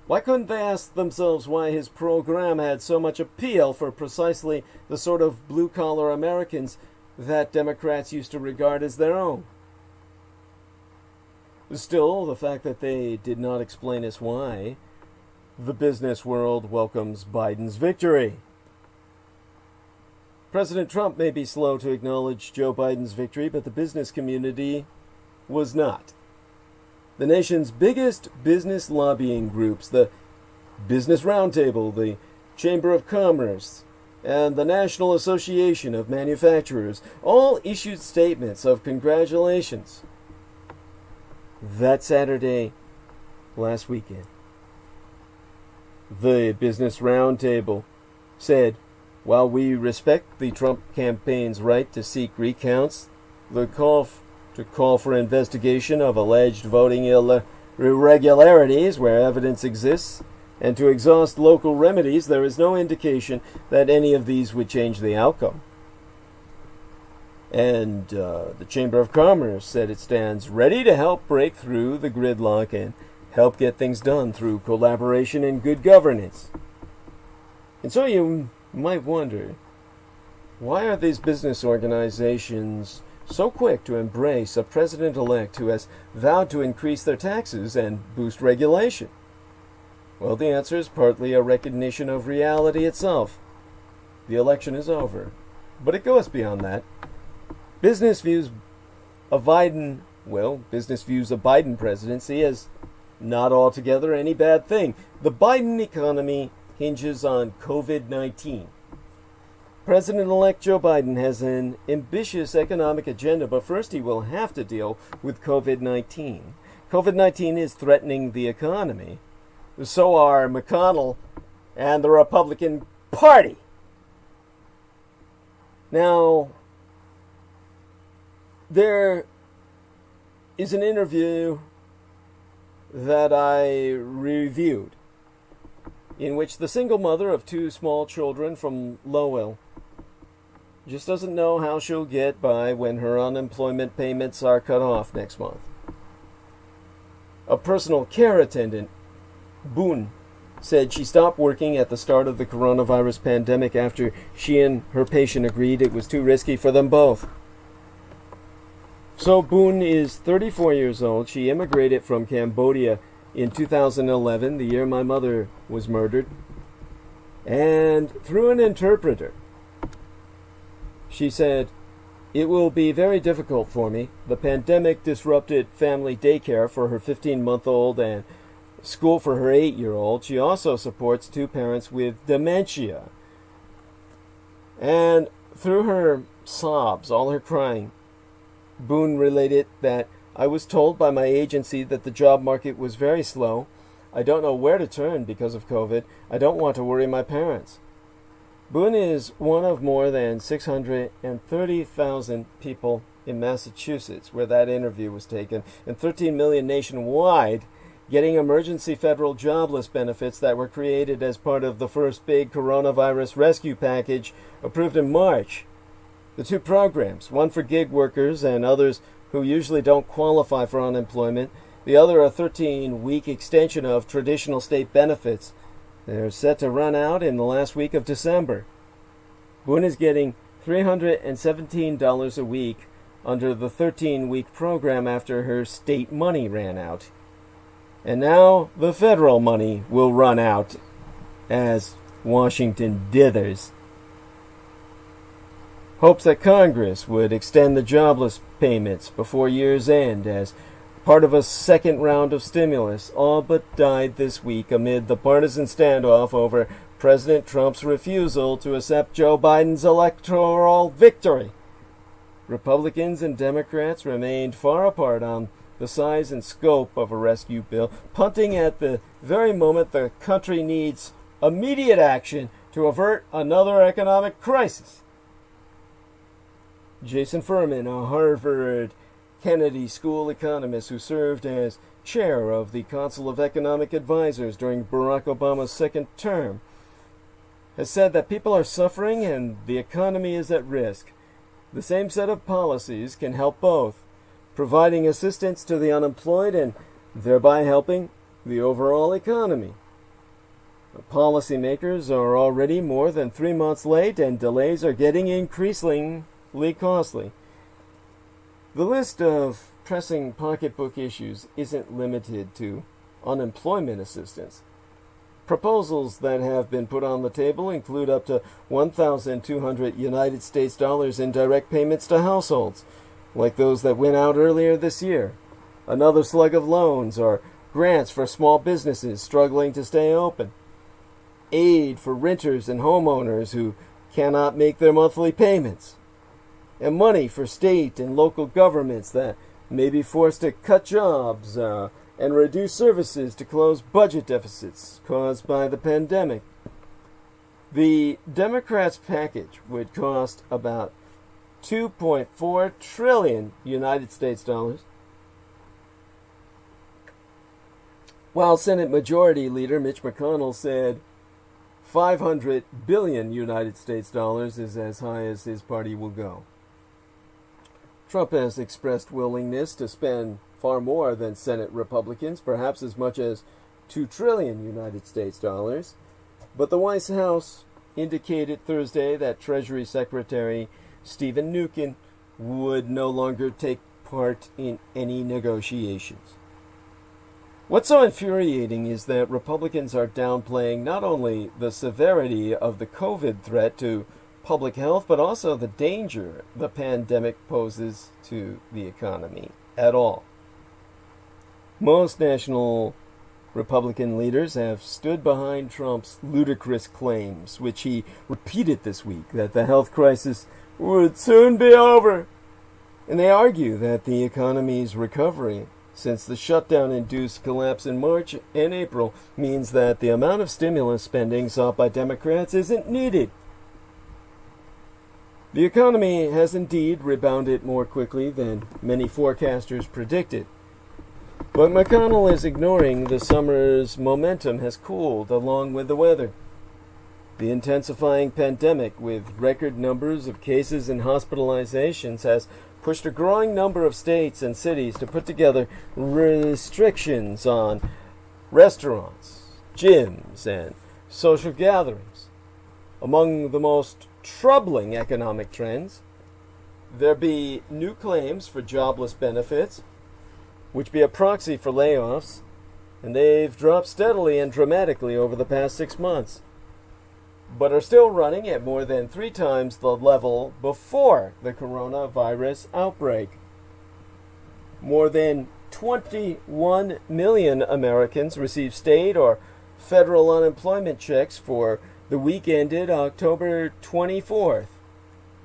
Why couldn't they ask themselves why his program had so much appeal for precisely the sort of blue-collar Americans that Democrats used to regard as their own? Still, the fact that they did not explain us why the business world welcomes Biden's victory. President Trump may be slow to acknowledge Joe Biden's victory, but the business community was not. The nation's biggest business lobbying groups, the Business Roundtable, the Chamber of Commerce, and the National Association of Manufacturers, all issued statements of congratulations. That Saturday, last weekend, the Business Roundtable said, While we respect the Trump campaign's right to seek recounts, the call for investigation of alleged voting irregularities where evidence exists, and to exhaust local remedies, there is no indication that any of these would change the outcome. And the Chamber of Commerce said it stands ready to help break through the gridlock and help get things done through collaboration and good governance. And so you might wonder, why are these business organizations so quick to embrace a president-elect who has vowed to increase their taxes and boost regulation? Well, the answer is partly a recognition of reality itself. The election is over, but it goes beyond that. Business views a Biden presidency as not altogether any bad thing. The Biden economy hinges on COVID-19. President-elect Joe Biden has an ambitious economic agenda, but first he will have to deal with COVID-19. COVID-19 is threatening the economy. So are McConnell and the Republican Party. Now, there is an interview that I reviewed in which the single mother of 2 small children from Lowell just doesn't know how she'll get by when her unemployment payments are cut off next month. A personal care attendant, Boone, said she stopped working at the start of the coronavirus pandemic after she and her patient agreed it was too risky for them both. So Boone is 34 years old. She immigrated from Cambodia in 2011, the year my mother was murdered. And through an interpreter, she said, "It will be very difficult for me. The pandemic disrupted family daycare for her 15-month-old and school for her 8-year-old. She also supports 2 parents with dementia." And through her sobs, all her crying, Boone related that, "I was told by my agency that the job market was very slow. I don't know where to turn because of COVID. I don't want to worry my parents." Boone is one of more than 630,000 people in Massachusetts, where that interview was taken, and 13 million nationwide, getting emergency federal jobless benefits that were created as part of the first big coronavirus rescue package approved in March. The 2 programs, one for gig workers and others who usually don't qualify for unemployment, the other a 13-week extension of traditional state benefits. They're set to run out in the last week of December. Boone is getting $317 a week under the 13-week program after her state money ran out. And now the federal money will run out as Washington dithers. Hopes that Congress would extend the jobless payments before year's end as part of a second round of stimulus all but died this week amid the partisan standoff over President Trump's refusal to accept Joe Biden's electoral victory. Republicans and Democrats remained far apart on the size and scope of a rescue bill, punting at the very moment the country needs immediate action to avert another economic crisis. Jason Furman, a Harvard Kennedy School economist who served as chair of the Council of Economic Advisors during Barack Obama's second term, has said that people are suffering and the economy is at risk. The same set of policies can help both, providing assistance to the unemployed and thereby helping the overall economy. Policymakers are already more than 3 months late, and delays are getting increasingly costly. The list of pressing pocketbook issues isn't limited to unemployment assistance. Proposals that have been put on the table include up to 1,200 United States dollars in direct payments to households, like those that went out earlier this year. Another slug of loans or grants for small businesses struggling to stay open. Aid for renters and homeowners who cannot make their monthly payments. And money for state and local governments that may be forced to cut jobs and reduce services to close budget deficits caused by the pandemic. The Democrats' package would cost about 2.4 trillion United States dollars, while Senate Majority Leader Mitch McConnell said 500 billion United States dollars is as high as his party will go. Trump has expressed willingness to spend far more than Senate Republicans, perhaps as much as 2 trillion United States dollars. But the White House indicated Thursday that Treasury Secretary Stephen Mnuchin would no longer take part in any negotiations. What's so infuriating is that Republicans are downplaying not only the severity of the COVID threat to public health, but also the danger the pandemic poses to the economy at all. Most national Republican leaders have stood behind Trump's ludicrous claims, which he repeated this week, that the health crisis would soon be over. And they argue that the economy's recovery since the shutdown-induced collapse in March and April means that the amount of stimulus spending sought by Democrats isn't needed. The economy has indeed rebounded more quickly than many forecasters predicted. But McConnell is ignoring the summer's momentum has cooled along with the weather. The intensifying pandemic with record numbers of cases and hospitalizations has pushed a growing number of states and cities to put together restrictions on restaurants, gyms, and social gatherings. Among the most troubling economic trends, there be new claims for jobless benefits, which be a proxy for layoffs, and they've dropped steadily and dramatically over the past 6 months, but are still running at more than 3 times the level before the coronavirus outbreak. More than 21 million Americans received state or federal unemployment checks for the week ended October 24th.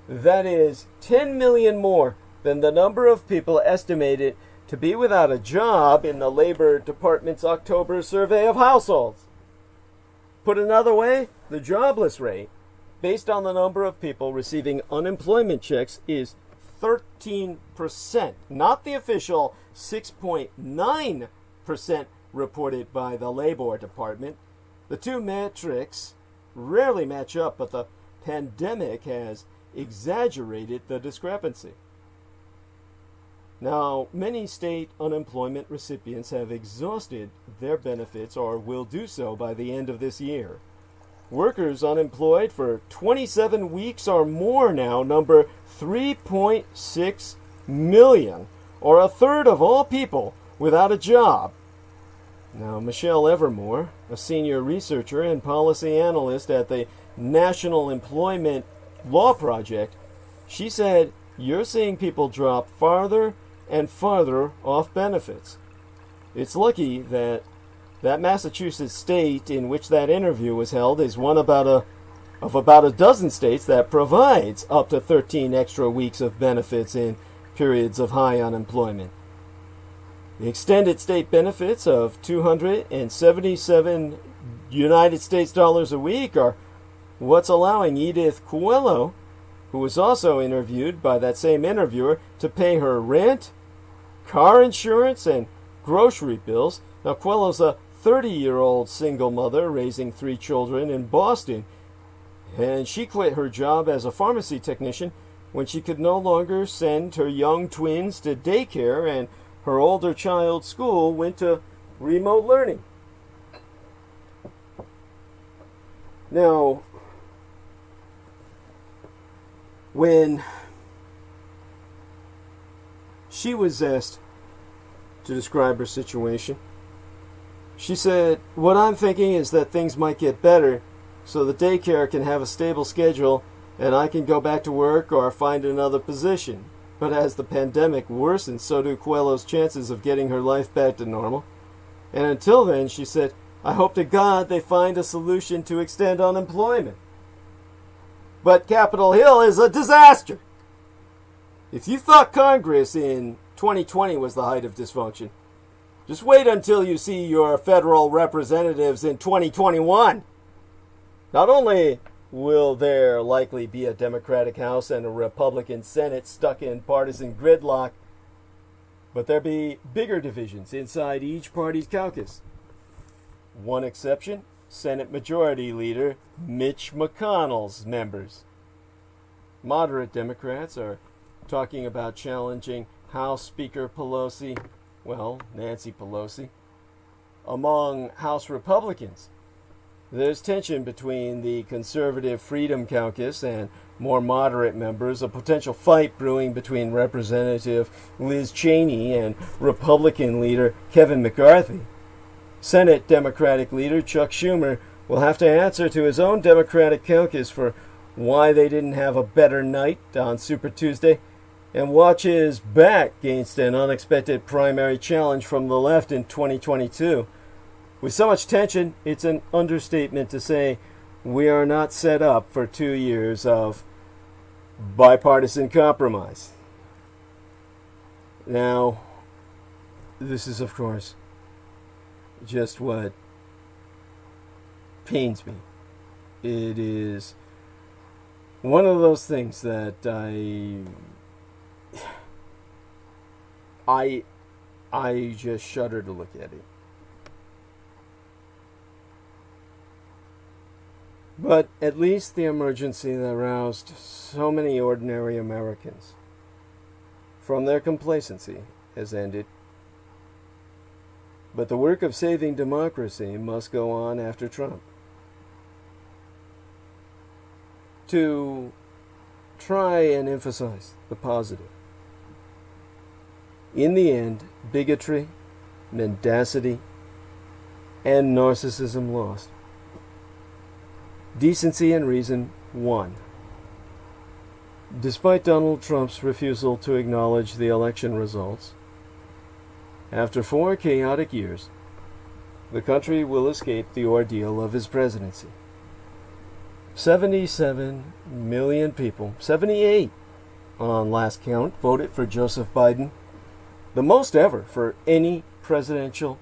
That is 10 million more than the number of people estimated to be without a job in the Labor Department's October survey of households. Put another way, the jobless rate, based on the number of people receiving unemployment checks, is 13%, not the official 6.9% reported by the Labor Department. The two metrics rarely match up, but the pandemic has exaggerated the discrepancy. Now, many state unemployment recipients have exhausted their benefits or will do so by the end of this year. Workers unemployed for 27 weeks or more now number 3.6 million, or a third of all people without a job. Now, Michelle Evermore, a senior researcher and policy analyst at the National Employment Law Project, she said, "You're seeing people drop farther and farther off benefits." It's lucky that Massachusetts state in which that interview was held is one of about a dozen states that provides up to 13 extra weeks of benefits in periods of high unemployment. The extended state benefits of 277 United States dollars a week are what's allowing Edith Coelho, who was also interviewed by that same interviewer, to pay her rent, car insurance, and grocery bills. Now, Coelho's a 30-year-old single mother raising 3 children in Boston, and she quit her job as a pharmacy technician when she could no longer send her young twins to daycare and her older child's school went to remote learning. Now, when she was asked to describe her situation, she said, "What I'm thinking is that things might get better so the daycare can have a stable schedule and I can go back to work or find another position. But as the pandemic worsens, so do Coelho's chances of getting her life back to normal. And until then," she said, "I hope to God they find a solution to extend unemployment." But Capitol Hill is a disaster. If you thought Congress in 2020 was the height of dysfunction, just wait until you see your federal representatives in 2021. Not only will there likely be a Democratic House and a Republican Senate stuck in partisan gridlock, but there be bigger divisions inside each party's caucus. One exception, Senate Majority Leader Mitch McConnell's members. Moderate Democrats are talking about challenging House Speaker Pelosi, well, Nancy Pelosi. Among House Republicans, there's tension between the conservative Freedom Caucus and more moderate members, a potential fight brewing between Representative Liz Cheney and Republican leader Kevin McCarthy. Senate Democratic leader Chuck Schumer will have to answer to his own Democratic caucus for why they didn't have a better night on Super Tuesday, and watch his back against an unexpected primary challenge from the left in 2022. With so much tension, it's an understatement to say we are not set up for 2 years of bipartisan compromise. Now, this is, of course, just what pains me. It is one of those things that I just shudder to look at it. But at least the emergency that roused so many ordinary Americans from their complacency has ended. But the work of saving democracy must go on after Trump. To try and emphasize the positive. In the end, bigotry, mendacity, and narcissism lost. Decency and reason won. Despite Donald Trump's refusal to acknowledge the election results, after 4 chaotic years, the country will escape the ordeal of his presidency. 77 million people, 78 on last count, voted for Joseph Biden, the most ever for any presidential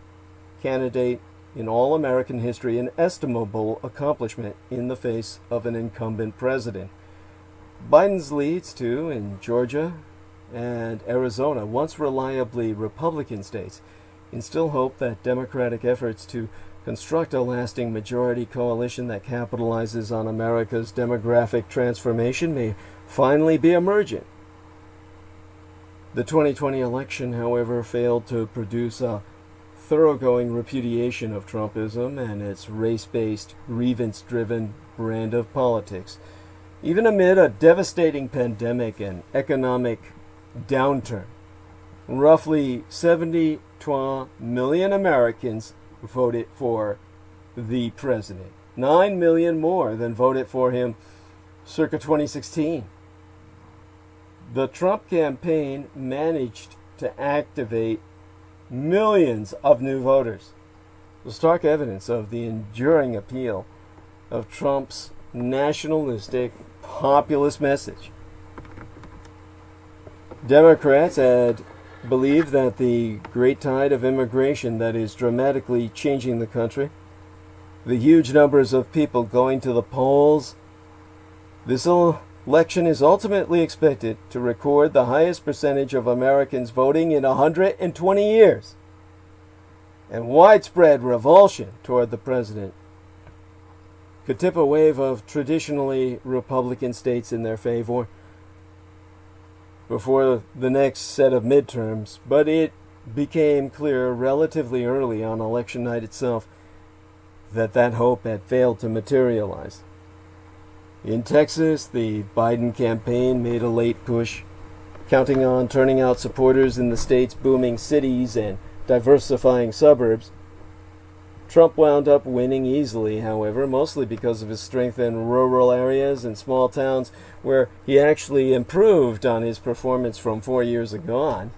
candidate in all American history, an estimable accomplishment in the face of an incumbent president. Biden's leads, too, in Georgia and Arizona, once reliably Republican states, instill hope that Democratic efforts to construct a lasting majority coalition that capitalizes on America's demographic transformation may finally be emergent. The 2020 election, however, failed to produce a thoroughgoing repudiation of Trumpism and its race-based, grievance-driven brand of politics, even amid a devastating pandemic and economic downturn. Roughly 72 million Americans voted for the president, 9 million more than voted for him circa 2016. The Trump campaign managed to activate millions of new voters. The stark evidence of the enduring appeal of Trump's nationalistic populist message. Democrats had believed that the great tide of immigration that is dramatically changing the country, the huge numbers of people going to the polls, this election is ultimately expected to record the highest percentage of Americans voting in 120 years, and widespread revulsion toward the president could tip a wave of traditionally Republican states in their favor before the next set of midterms, but it became clear relatively early on election night itself that that hope had failed to materialize. In Texas, the Biden campaign made a late push, counting on turning out supporters in the state's booming cities and diversifying suburbs. Trump wound up winning easily, however, mostly because of his strength in rural areas and small towns where he actually improved on his performance from 4 years ago.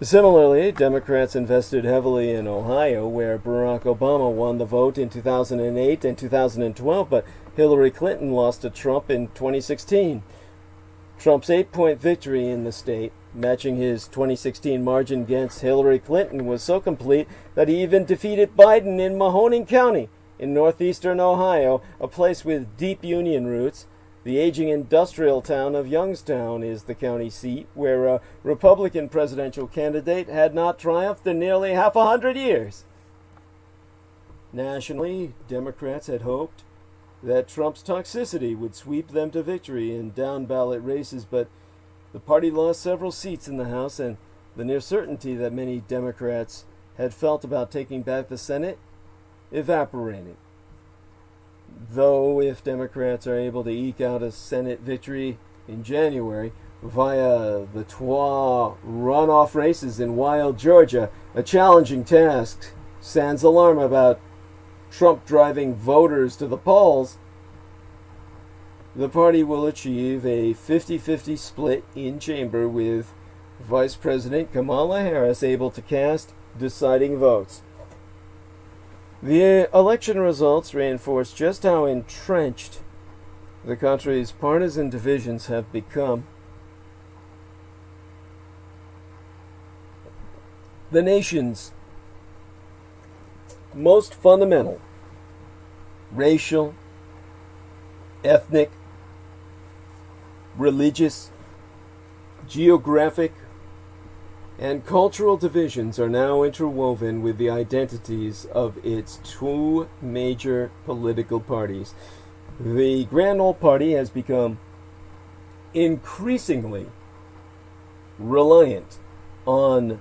Similarly, Democrats invested heavily in Ohio, where Barack Obama won the vote in 2008 and 2012, but Hillary Clinton lost to Trump in 2016. Trump's 8-point victory in the state, matching his 2016 margin against Hillary Clinton, was so complete that he even defeated Biden in Mahoning County in northeastern Ohio, a place with deep Union roots. The aging industrial town of Youngstown is the county seat, where a Republican presidential candidate had not triumphed in nearly half 100 years. Nationally, Democrats had hoped that Trump's toxicity would sweep them to victory in down-ballot races, but the party lost several seats in the House, and the near certainty that many Democrats had felt about taking back the Senate evaporated. Though if Democrats are able to eke out a Senate victory in January via the trois runoff races in wild Georgia, a challenging task, sans alarm about Trump driving voters to the polls, the party will achieve a 50-50 split in chamber, with Vice President Kamala Harris able to cast deciding votes. The election results reinforce just how entrenched the country's partisan divisions have become. The nation's most fundamental racial, ethnic, religious, geographic, and cultural divisions are now interwoven with the identities of its two major political parties. The Grand Old Party has become increasingly reliant on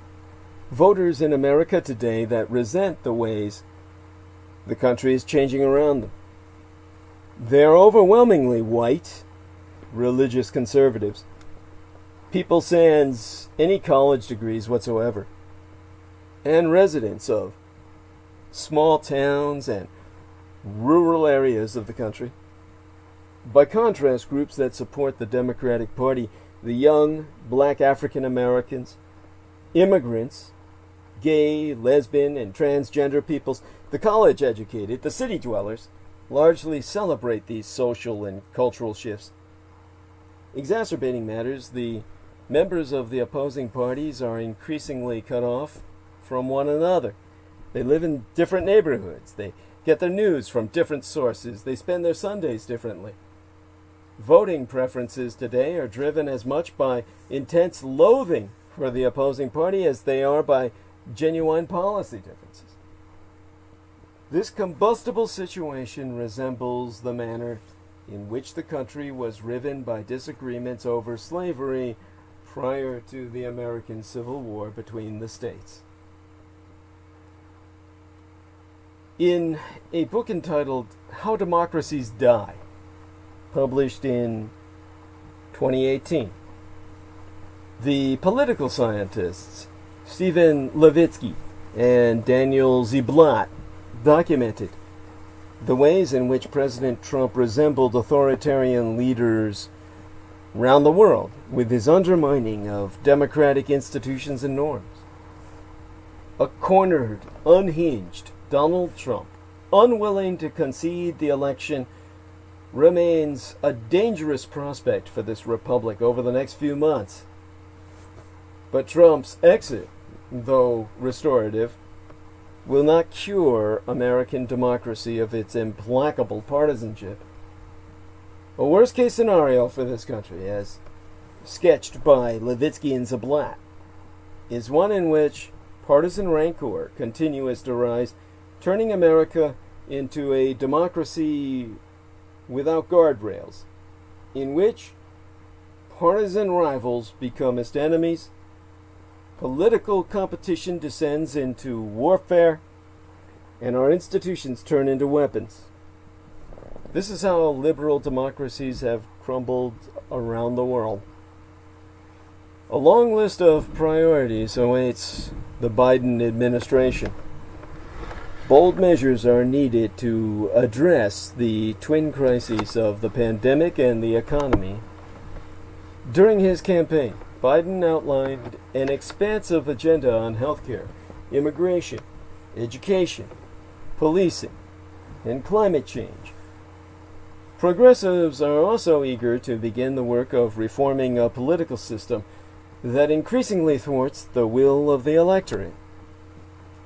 voters in America today that resent the ways the country is changing around them. They're overwhelmingly white, religious conservatives, people sans any college degrees whatsoever, and residents of small towns and rural areas of the country. By contrast, groups that support the Democratic Party, the young black African Americans, immigrants, gay, lesbian, and transgender peoples, the college-educated, the city dwellers, largely celebrate these social and cultural shifts. Exacerbating matters, the members of the opposing parties are increasingly cut off from one another. They live in different neighborhoods. They get their news from different sources. They spend their Sundays differently. Voting preferences today are driven as much by intense loathing for the opposing party as they are by genuine policy differences. This combustible situation resembles the manner in which the country was riven by disagreements over slavery prior to the American Civil War between the states. In a book entitled How Democracies Die, published in 2018, the political scientists Stephen Levitsky and Daniel Ziblatt documented the ways in which President Trump resembled authoritarian leaders around the world with his undermining of democratic institutions and norms. A cornered, unhinged Donald Trump, unwilling to concede the election, remains a dangerous prospect for this republic over the next few months. But Trump's exit, though restorative, will not cure American democracy of its implacable partisanship. A worst-case scenario for this country, as sketched by Levitsky and Ziblatt, is one in which partisan rancor continues to rise, turning America into a democracy without guardrails, in which partisan rivals become its enemies, political competition descends into warfare, and our institutions turn into weapons. This is how liberal democracies have crumbled around the world. A long list of priorities awaits the Biden administration. Bold measures are needed to address the twin crises of the pandemic and the economy. During his campaign, Biden outlined an expansive agenda on healthcare, immigration, education, policing, and climate change. Progressives are also eager to begin the work of reforming a political system that increasingly thwarts the will of the electorate.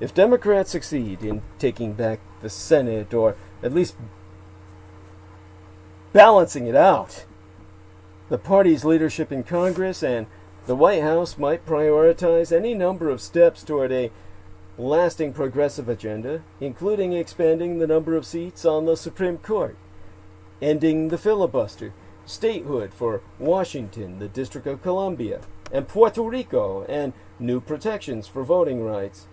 If Democrats succeed in taking back the Senate, or at least balancing it out. The party's leadership in Congress and the White House might prioritize any number of steps toward a lasting progressive agenda, including expanding the number of seats on the Supreme Court, ending the filibuster, statehood for Washington, the District of Columbia, and Puerto Rico, and new protections for voting rights.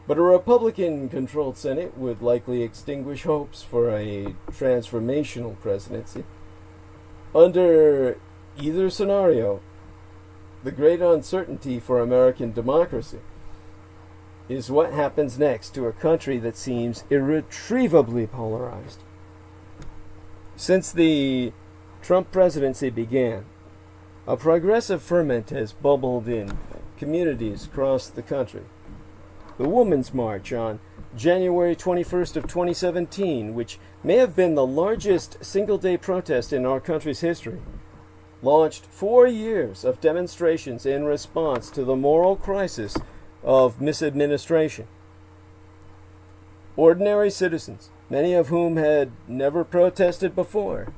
But a Republican-controlled Senate would likely extinguish hopes for a transformational presidency. Under either scenario, the great uncertainty for American democracy is what happens next to a country that seems irretrievably polarized. Since the Trump presidency began, a progressive ferment has bubbled in communities across the country. The Women's March on January 21st of 2017, which may have been the largest single-day protest in our country's history, launched 4 years of demonstrations in response to the moral crisis of misadministration. Ordinary citizens, many of whom had never protested before,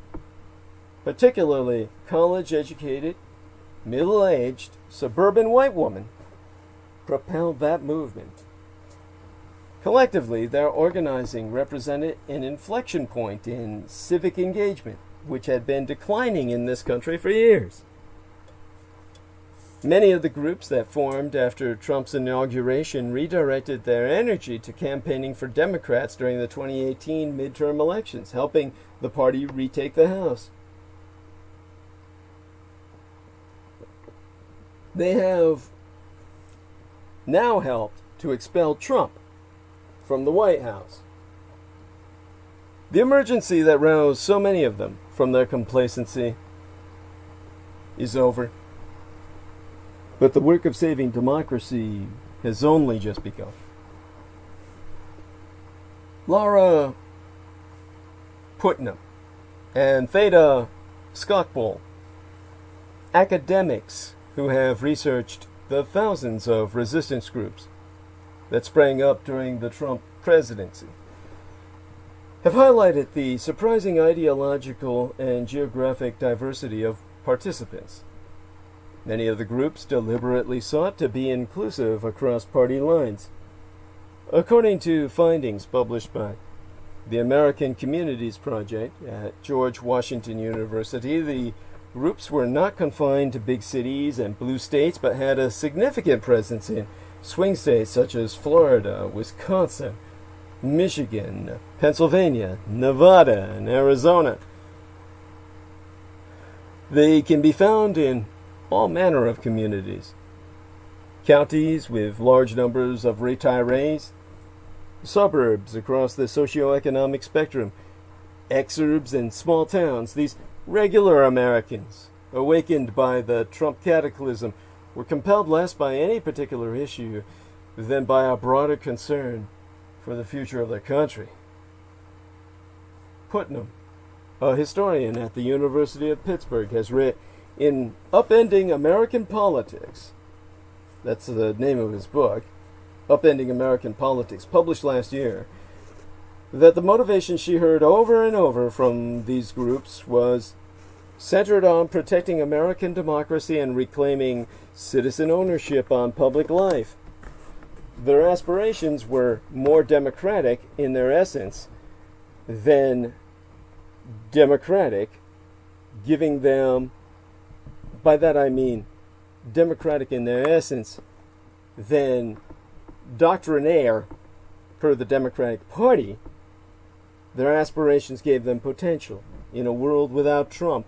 particularly college-educated, middle-aged, suburban white women, propelled that movement. Collectively, their organizing represented an inflection point in civic engagement, which had been declining in this country for years. Many of the groups that formed after Trump's inauguration redirected their energy to campaigning for Democrats during the 2018 midterm elections, helping the party retake the House. They have now helped to expel Trump from the White House. The emergency that roused so many of them from their complacency is over. But the work of saving democracy has only just begun. Laura Putnam and Theda Skocpol, academics who have researched the thousands of resistance groups that sprang up during the Trump presidency, have highlighted the surprising ideological and geographic diversity of participants. Many of the groups deliberately sought to be inclusive across party lines. According to findings published by the American Communities Project at George Washington University, the groups were not confined to big cities and blue states, but had a significant presence in swing states such as Florida, Wisconsin, Michigan, Pennsylvania, Nevada, and Arizona. They can be found in all manner of communities. Counties with large numbers of retirees, suburbs across the socioeconomic spectrum, exurbs and small towns. These regular Americans, awakened by the Trump cataclysm, were compelled less by any particular issue than by a broader concern for the future of their country. Putnam, a historian at the University of Pittsburgh, has written in Upending American Politics, that's the name of his book, Upending American Politics, published last year, that the motivation she heard over and over from these groups was centered on protecting American democracy and reclaiming citizen ownership on public life. Their aspirations were more democratic in their essence than democratic, giving them, by that I mean democratic in their essence, than doctrinaire per the Democratic Party. Their aspirations gave them potential in a world without Trump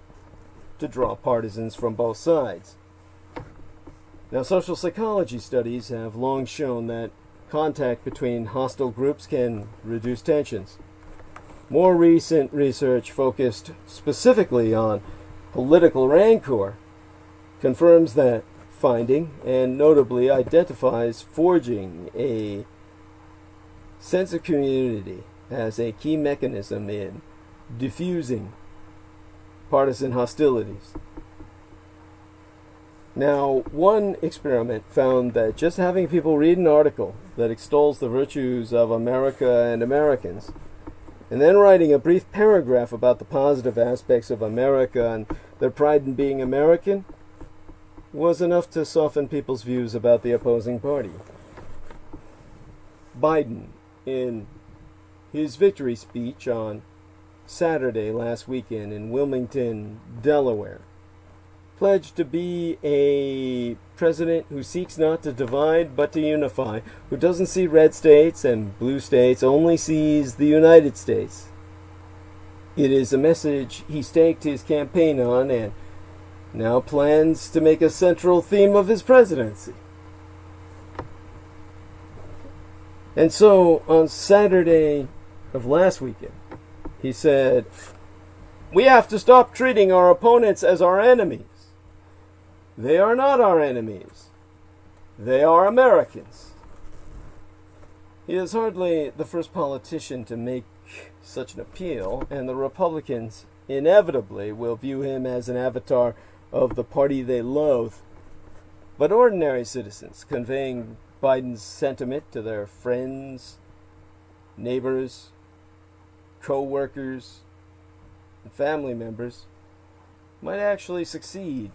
to draw partisans from both sides. Now, social psychology studies have long shown that contact between hostile groups can reduce tensions. More recent research focused specifically on political rancor confirms that finding, and notably identifies forging a sense of community as a key mechanism in diffusing partisan hostilities. Now, one experiment found that just having people read an article that extols the virtues of America and Americans, and then writing a brief paragraph about the positive aspects of America and their pride in being American, was enough to soften people's views about the opposing party. Biden, in his victory speech on Saturday last weekend in Wilmington, Delaware, pledged to be a president who seeks not to divide but to unify, who doesn't see red states and blue states, only sees the United States. It is a message he staked his campaign on and now plans to make a central theme of his presidency. And so, on Saturday of last weekend, he said, "We have to stop treating our opponents as our enemies. They are not our enemies. They are Americans." He is hardly the first politician to make such an appeal, and the Republicans inevitably will view him as an avatar of the party they loathe. But ordinary citizens conveying Biden's sentiment to their friends, neighbors, co-workers, and family members might actually succeed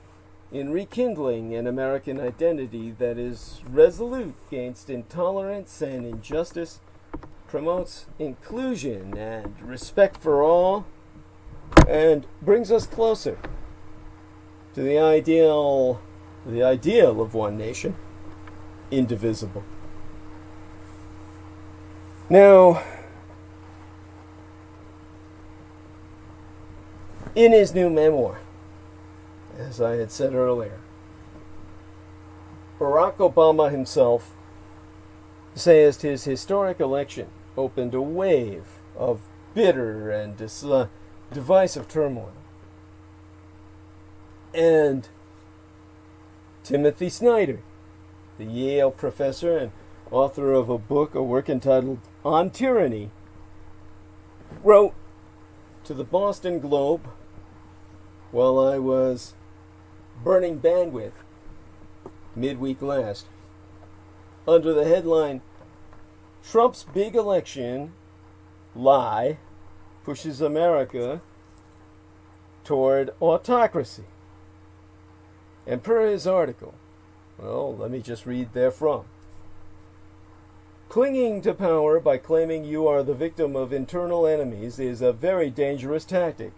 in rekindling an American identity that is resolute against intolerance and injustice, promotes inclusion and respect for all, and brings us closer to the ideal of one nation, indivisible. Now, in his new memoir, as I had said earlier, Barack Obama himself says his historic election opened a wave of bitter and divisive turmoil. And Timothy Snyder, the Yale professor and author of a work entitled On Tyranny, wrote to the Boston Globe while I was burning bandwidth midweek last, under the headline, "Trump's Big Election Lie Pushes America Toward Autocracy." And per his article, well, let me just read therefrom. "Clinging to power by claiming you are the victim of internal enemies is a very dangerous tactic.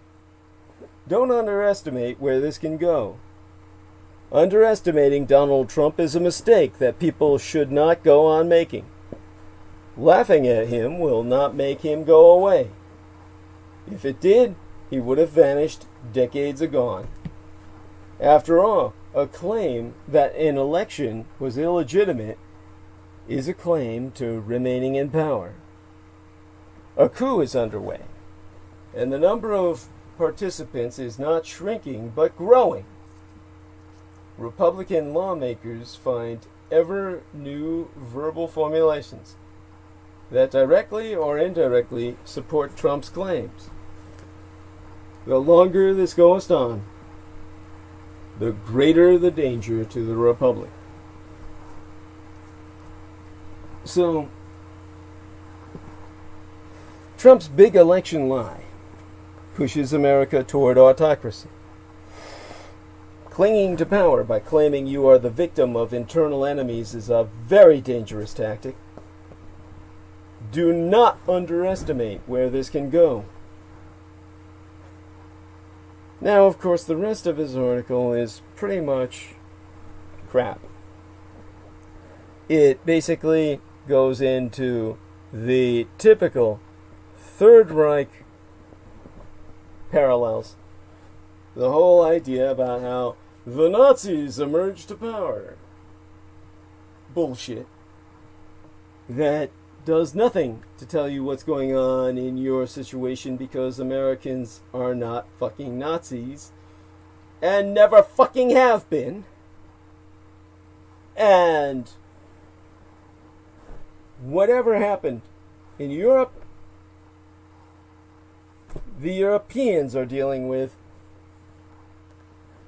Don't underestimate where this can go. Underestimating Donald Trump is a mistake that people should not go on making. Laughing at him will not make him go away. If it did, he would have vanished decades agone. After all, a claim that an election was illegitimate is a claim to remaining in power. A coup is underway, and the number of participants is not shrinking but growing. Republican lawmakers find ever new verbal formulations that directly or indirectly support Trump's claims. The longer this goes on, the greater the danger to the Republic." So, Trump's big election lie pushes America toward autocracy. Clinging to power by claiming you are the victim of internal enemies is a very dangerous tactic. Do not underestimate where this can go. Now, of course, the rest of his article is pretty much crap. It basically goes into the typical Third Reich parallels. The whole idea about how the Nazis emerged to power. Bullshit. That does nothing to tell you what's going on in your situation, because Americans are not fucking Nazis and never fucking have been. And whatever happened in Europe, the Europeans are dealing with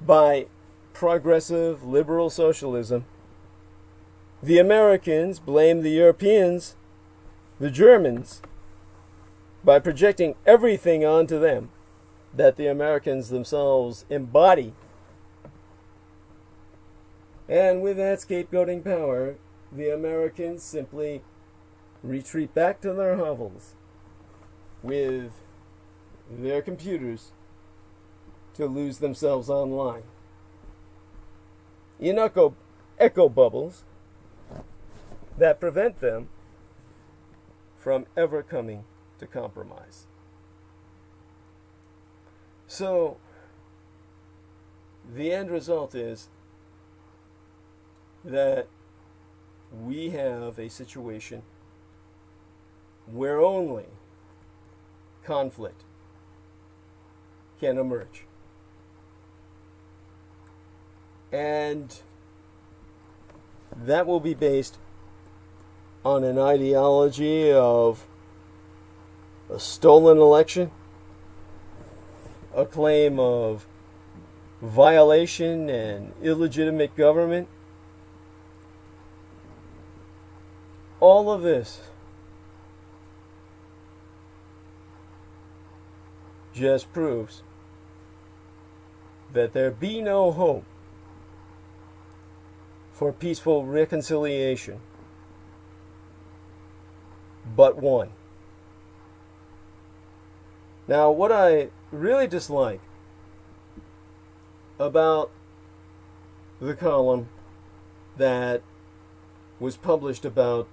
by progressive liberal socialism, the Americans blame the Europeans, the Germans, by projecting everything onto them that the Americans themselves embody. And with that scapegoating power, the Americans simply retreat back to their hovels with their computers to lose themselves online in echo bubbles that prevent them from ever coming to compromise. So, the end result is that we have a situation where only conflict can emerge. And that will be based on an ideology of a stolen election, a claim of violation and illegitimate government. All of this just proves that there be no hope for peaceful reconciliation but one. Now, what I really dislike about the column that was published about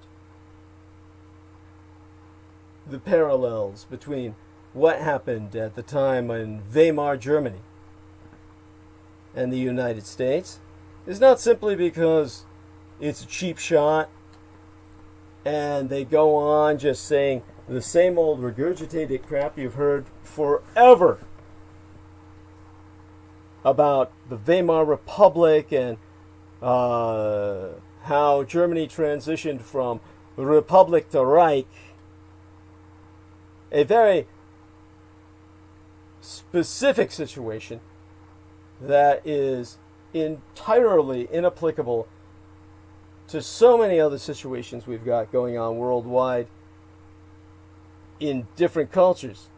the parallels between what happened at the time in Weimar Germany and the United States is not simply because it's a cheap shot and they go on just saying the same old regurgitated crap you've heard forever about the Weimar Republic and how Germany transitioned from Republic to Reich. A very specific situation that is entirely inapplicable to so many other situations we've got going on worldwide in different cultures.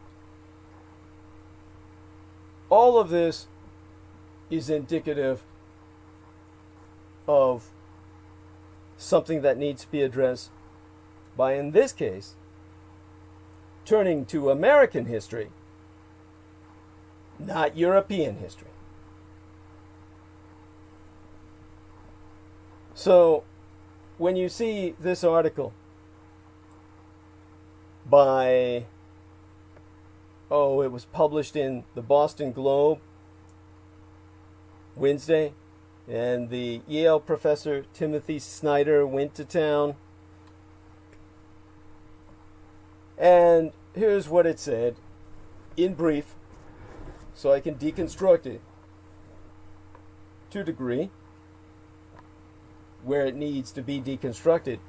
All of this is indicative of something that needs to be addressed by, in this case, turning to American history, not European history. So, when you see this article by, it was published in the Boston Globe Wednesday, and the Yale professor Timothy Snyder went to town, and here's what it said in brief, so I can deconstruct it to a degree where it needs to be deconstructed.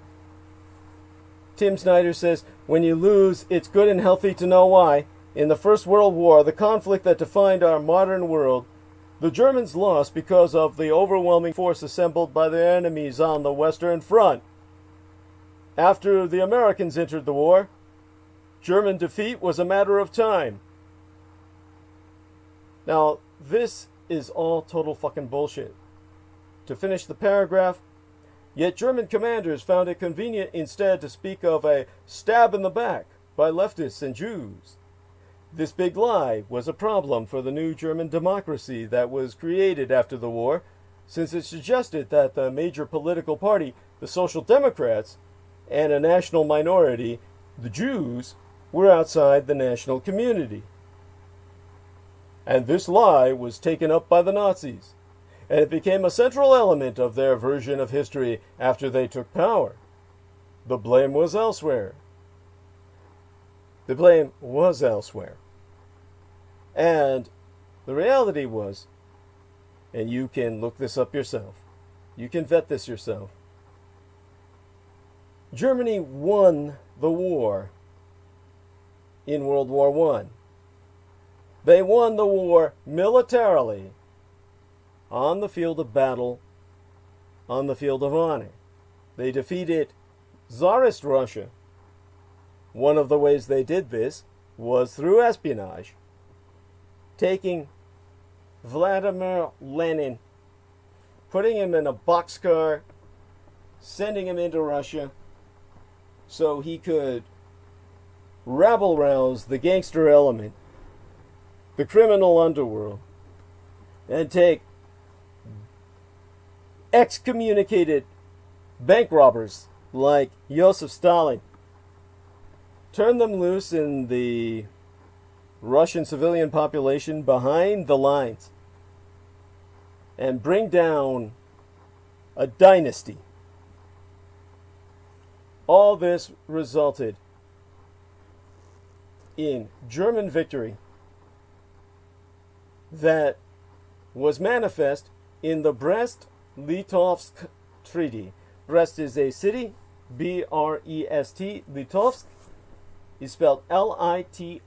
Tim Snyder says, when you lose, it's good and healthy to know why. In the First World War, the conflict that defined our modern world, the Germans lost because of the overwhelming force assembled by their enemies on the Western Front. After the Americans entered the war, German defeat was a matter of time. Now, this is all total fucking bullshit. To finish the paragraph, yet German commanders found it convenient instead to speak of a stab in the back by leftists and Jews. This big lie was a problem for the new German democracy that was created after the war, since it suggested that the major political party, the Social Democrats, and a national minority, the Jews, were outside the national community. And this lie was taken up by the Nazis, and it became a central element of their version of history after they took power. The blame was elsewhere. The blame was elsewhere. And the reality was, and you can look this up yourself, you can vet this yourself, Germany won the war in World War I. They won the war militarily on the field of battle, on the field of honor. They defeated Tsarist Russia. One of the ways they did this was through espionage, taking Vladimir Lenin, putting him in a boxcar, sending him into Russia so he could rabble-rouse the gangster element, the criminal underworld, and take excommunicated bank robbers like Joseph Stalin, turn them loose in the Russian civilian population behind the lines, and bring down a dynasty. All this resulted in German victory that was manifest in the Brest-Litovsk Treaty. Brest is a city, B-R-E-S-T. Litovsk is spelled L-I-T-O-V-S-K.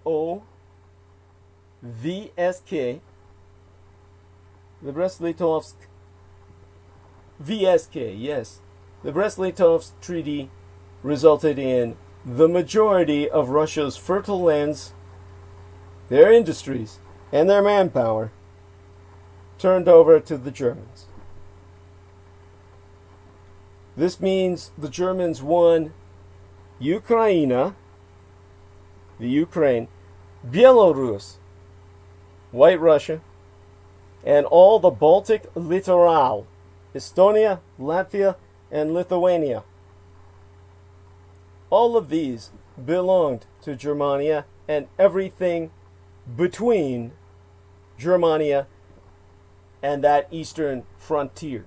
The Brest-Litovsk VSK, yes. The Brest-Litovsk Treaty resulted in the majority of Russia's fertile lands, their industries, and their manpower turned over to the Germans. This means the Germans won Ukraine, the Ukraine, Belarus, White Russia, and all the Baltic littoral, Estonia, Latvia, and Lithuania. All of these belonged to Germania and everything between Germania and that eastern frontier.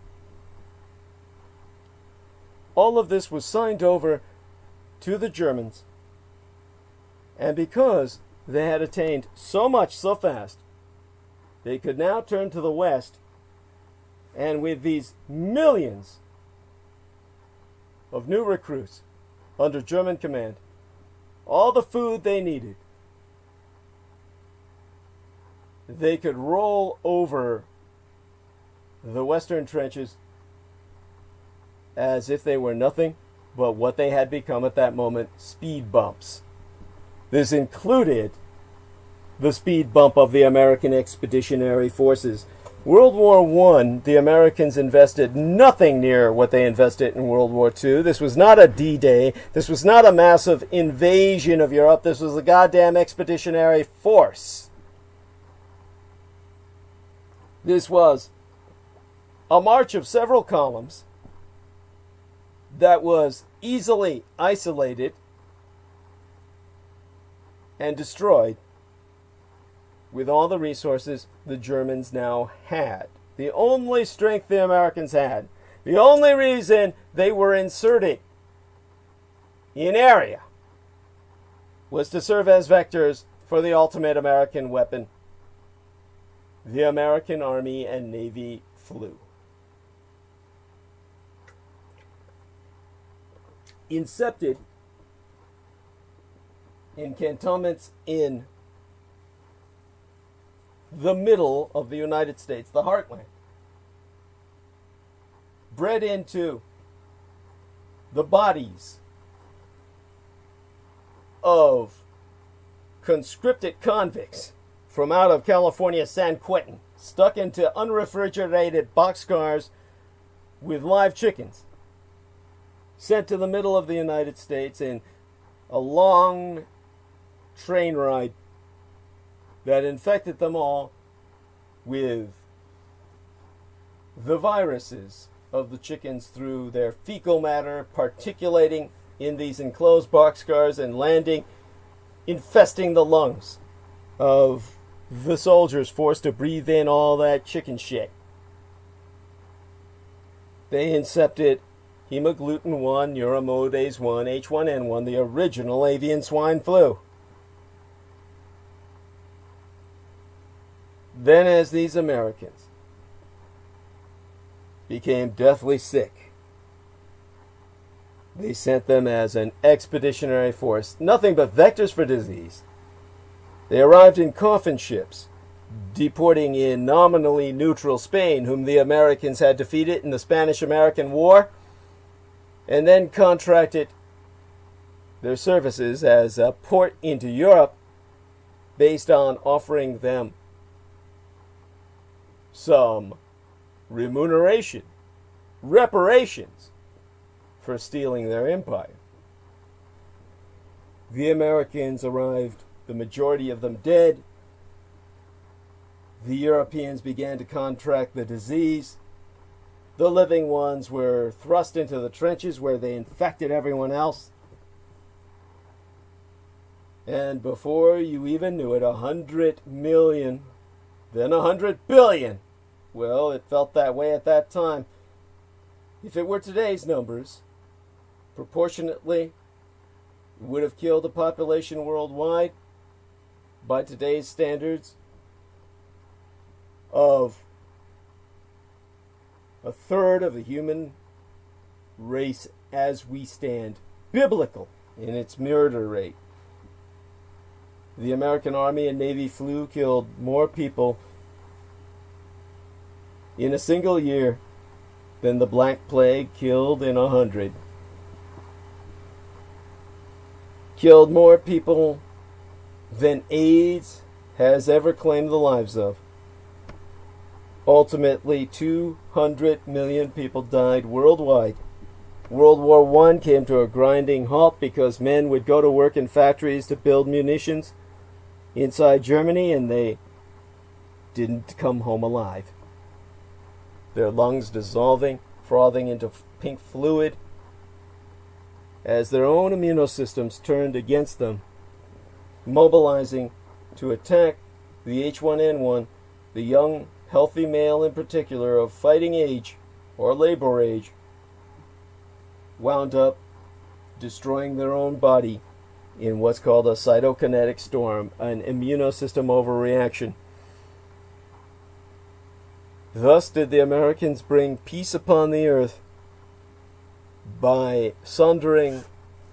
All of this was signed over to the Germans, and because they had attained so much so fast, they could now turn to the west, and with these millions of new recruits under German command, all the food they needed, they could roll over the western trenches as if they were nothing but what they had become at that moment, speed bumps. This included the speed bump of the American Expeditionary Forces. World War I, the Americans invested nothing near what they invested in World War II. This was not a D-Day. This was not a massive invasion of Europe. This was a goddamn expeditionary force. This was a march of several columns that was easily isolated and destroyed with all the resources the Germans now had. The only strength the Americans had, the only reason they were inserted in area, was to serve as vectors for the ultimate American weapon. The American Army and Navy flew. Incepted in cantonments in the middle of the United States, the heartland, bred into the bodies of conscripted convicts from out of California, San Quentin, stuck into unrefrigerated boxcars with live chickens, sent to the middle of the United States in a long train ride that infected them all with the viruses of the chickens through their fecal matter, particulating in these enclosed boxcars and landing, infesting the lungs of the soldiers forced to breathe in all that chicken shit. They incepted hemagglutinin 1, neuromoldase 1, H1N1, the original avian swine flu. Then as these Americans became deathly sick, they sent them as an expeditionary force, nothing but vectors for disease. They arrived in coffin ships deporting in nominally neutral Spain, whom the Americans had defeated in the Spanish-American War, and then contracted their services as a port into Europe based on offering them some remuneration, reparations, for stealing their empire. The Americans arrived, the majority of them dead. The Europeans began to contract the disease. The living ones were thrust into the trenches where they infected everyone else. And before you even knew it, 100 million, then 100 billion. Well, it felt that way at that time. If it were today's numbers, proportionately, it would have killed the population worldwide by today's standards of a third of the human race as we stand, biblical in its murder rate. The American Army and Navy flu killed more people in a single year than the Black Plague killed in 100. Killed more people than AIDS has ever claimed the lives of. Ultimately, 200 million people died worldwide. World War I came to a grinding halt because men would go to work in factories to build munitions inside Germany, and they didn't come home alive. Their lungs dissolving, frothing into pink fluid, as their own immunosystems turned against them, mobilizing to attack the H1N1, the young, healthy male in particular of fighting age or labor age, wound up destroying their own body in what's called a cytokinetic storm, an immunosystem overreaction. Thus did the Americans bring peace upon the earth by sundering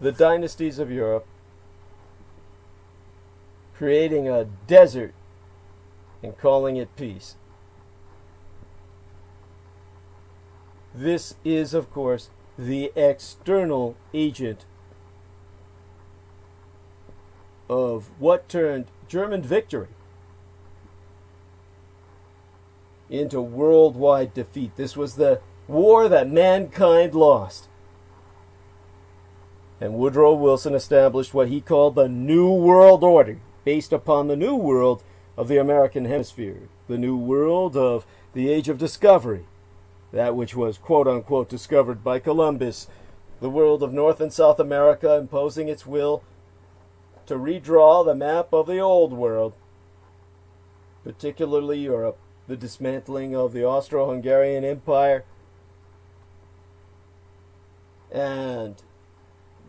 the dynasties of Europe, creating a desert and calling it peace. This is, of course, the external agent of what turned German victory into worldwide defeat. This was the war that mankind lost. And Woodrow Wilson established what he called the New World Order, based upon the New World of the American Hemisphere, the New World of the Age of Discovery, that which was quote-unquote discovered by Columbus, the world of North and South America imposing its will to redraw the map of the Old World, particularly Europe, the dismantling of the Austro-Hungarian Empire, and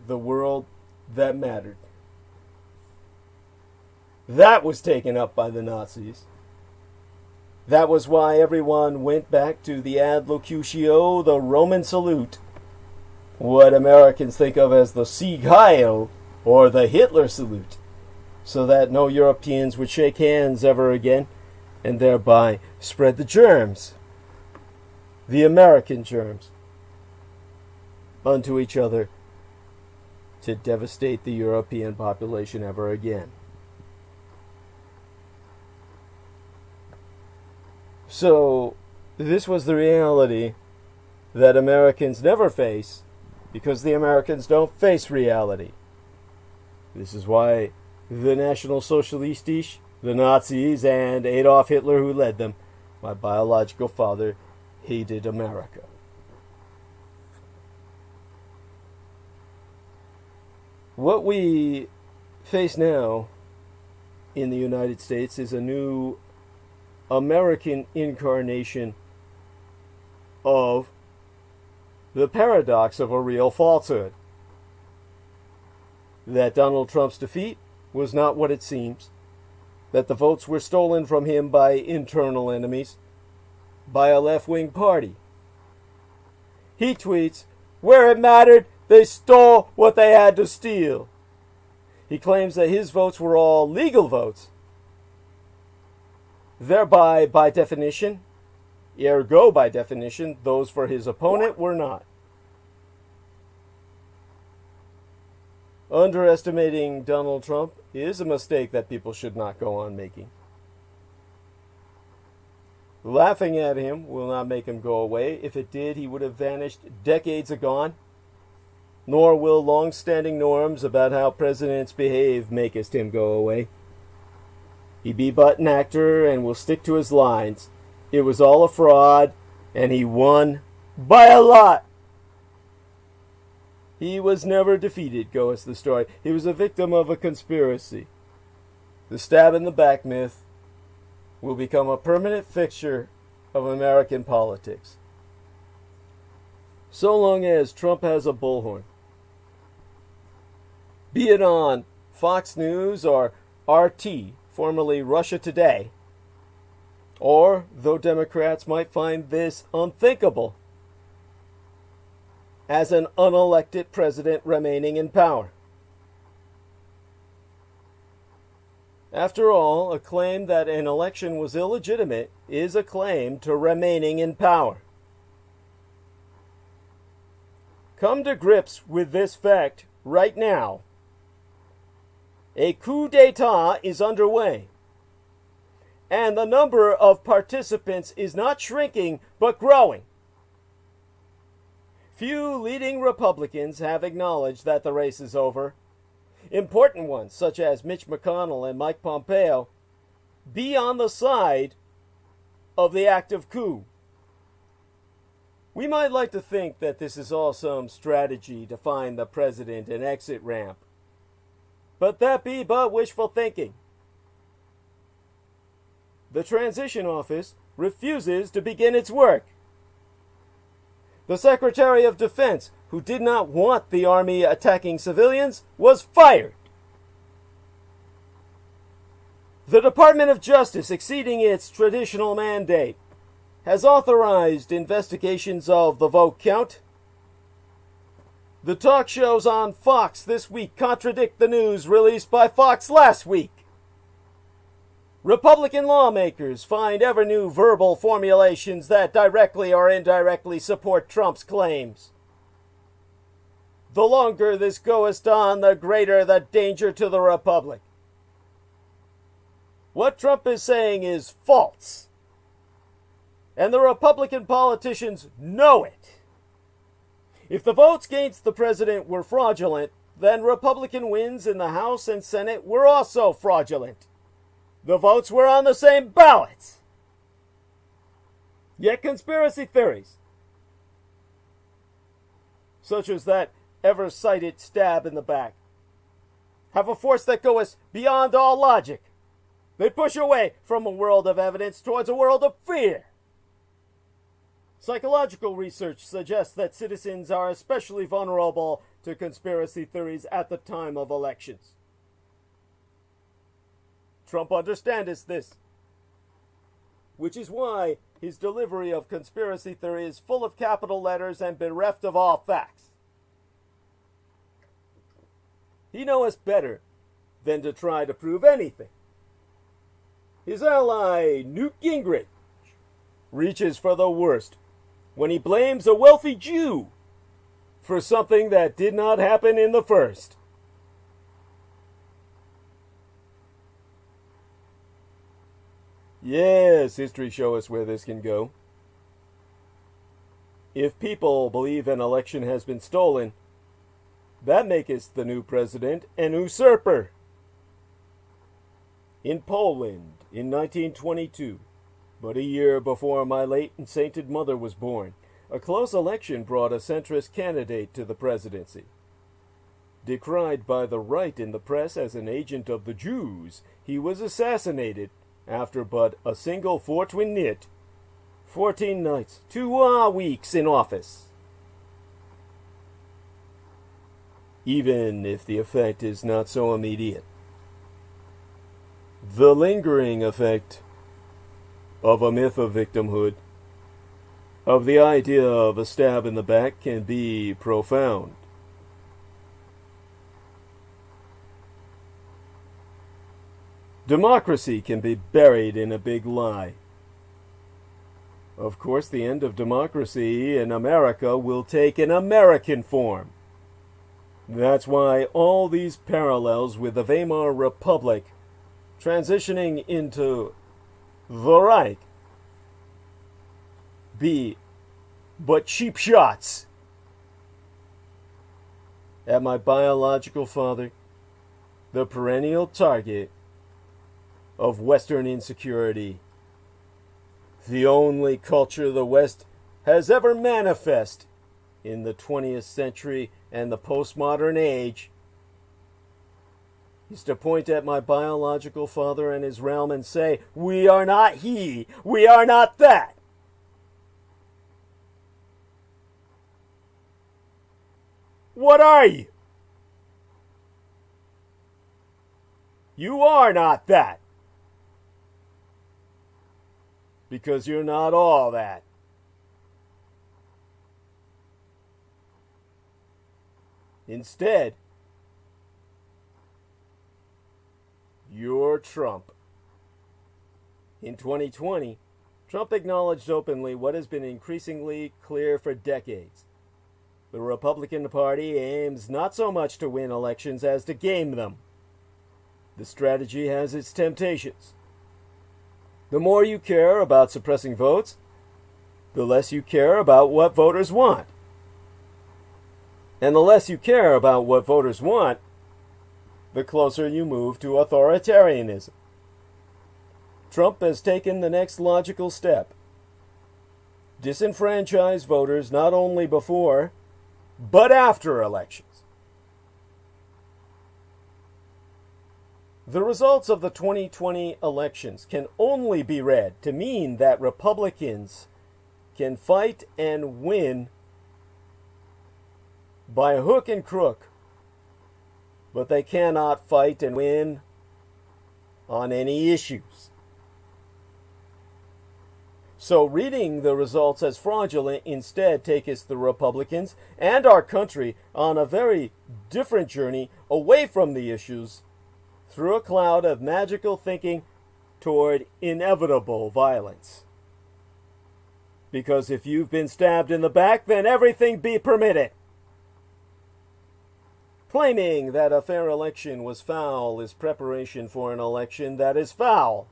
the world that mattered. That was taken up by the Nazis. That was why everyone went back to the ad locutio, the Roman salute, what Americans think of as the Sieg Heil, or the Hitler salute, so that no Europeans would shake hands ever again, and thereby spread the germs, the American germs, unto each other to devastate the European population ever again. So, this was the reality that Americans never face, because the Americans don't face reality. This is why the National-So̶Ialistiche, the Nazis, and Adolf Hitler, who led them, my biological father, hated America. What we face now in the United States is a new American incarnation of the paradox of a real falsehood. That Donald Trump's defeat was not what it seems, that the votes were stolen from him by internal enemies, by a left-wing party. He tweets, "Where it mattered, they stole what they had to steal." He claims that his votes were all legal votes. thereby by definition, ergo by definition, those for his opponent were not. Underestimating Donald Trump is a mistake that people should not go on making. Laughing at him will not make him go away. If it did, he would have vanished decades agone. Nor will long-standing norms about how presidents behave makest him go away. He be but an actor and will stick to his lines. It was all a fraud, and he won by a lot. He was never defeated, goeth the story. He was a victim of a conspiracy. The stab in the back myth will become a permanent fixture of American politics. So long as Trump has a bullhorn. Be it on Fox News or RT, formerly Russia Today, or, though Democrats might find this unthinkable, as an unelected president remaining in power. After all, a claim that an election was illegitimate is a claim to remaining in power. Come to grips with this fact right now. A coup d'etat is underway, and the number of participants is not shrinking but growing. Few leading Republicans have acknowledged that the race is over. Important ones, such as Mitch McConnell and Mike Pompeo, be on the side of the active coup. We might like to think that this is all some strategy to find the president an exit ramp, but that be but wishful thinking. The transition office refuses to begin its work. The Secretary of Defense, who did not want the army attacking civilians, was fired. The Department of Justice, exceeding its traditional mandate, has authorized investigations of the vote count. The talk shows on Fox this week contradict the news released by Fox last week. Republican lawmakers find ever new verbal formulations that directly or indirectly support Trump's claims. The longer this goeth on, the greater the danger to the Republic. What Trump is saying is false, and the Republican politicians know it. If the votes against the president were fraudulent, then Republican wins in the House and Senate were also fraudulent. The votes were on the same ballots. Yet conspiracy theories, such as that ever-cited stab in the back, have a force that goes beyond all logic. They push away from a world of evidence towards a world of fear. Psychological research suggests that citizens are especially vulnerable to conspiracy theories at the time of elections. Trump understands this, which is why his delivery of conspiracy theory is full of capital letters and bereft of all facts. He knows better than to try to prove anything. His ally, Newt Gingrich, reaches for the worst when he blames a wealthy Jew for something that did not happen in the first. Yes, history shows us where this can go. If people believe an election has been stolen, that maketh the new president an usurper. In Poland, in 1922, but a year before my late and sainted mother was born, a close election brought a centrist candidate to the presidency. Decried by the right in the press as an agent of the Jews, he was assassinated after but a single fortnight, 14 nights, 2 weeks in office. Even if the effect is not so immediate, the lingering effect of a myth of victimhood, of the idea of a stab in the back, can be profound. democracy can be buried in a big lie. Of course, the end of democracy in America will take an American form. That's why all these parallels with the Weimar Republic transitioning into the Reich be but cheap shots at my biological father, the perennial target of Western insecurity, the only culture the West has ever manifest in the 20th century and the postmodern age, is to point at my biological father and his realm and say, we are not he, we are not that. What are you? You are not that. Because you're not all that. Instead, you're Trump. In 2020, Trump acknowledged openly what has been increasingly clear for decades. The Republican Party aims not so much to win elections as to game them. The strategy has its temptations. The more you care about suppressing votes, the less you care about what voters want. And the less you care about what voters want, the closer you move to authoritarianism. Trump has taken the next logical step. Disenfranchise voters not only before, but after elections. The results of the 2020 elections can only be read to mean that Republicans can fight and win by hook and crook, but they cannot fight and win on any issues. So reading the results as fraudulent instead takes the Republicans and our country on a very different journey away from the issues through a cloud of magical thinking toward inevitable violence. Because if you've been stabbed in the back, then everything be permitted. Claiming that a fair election was foul is preparation for an election that is foul.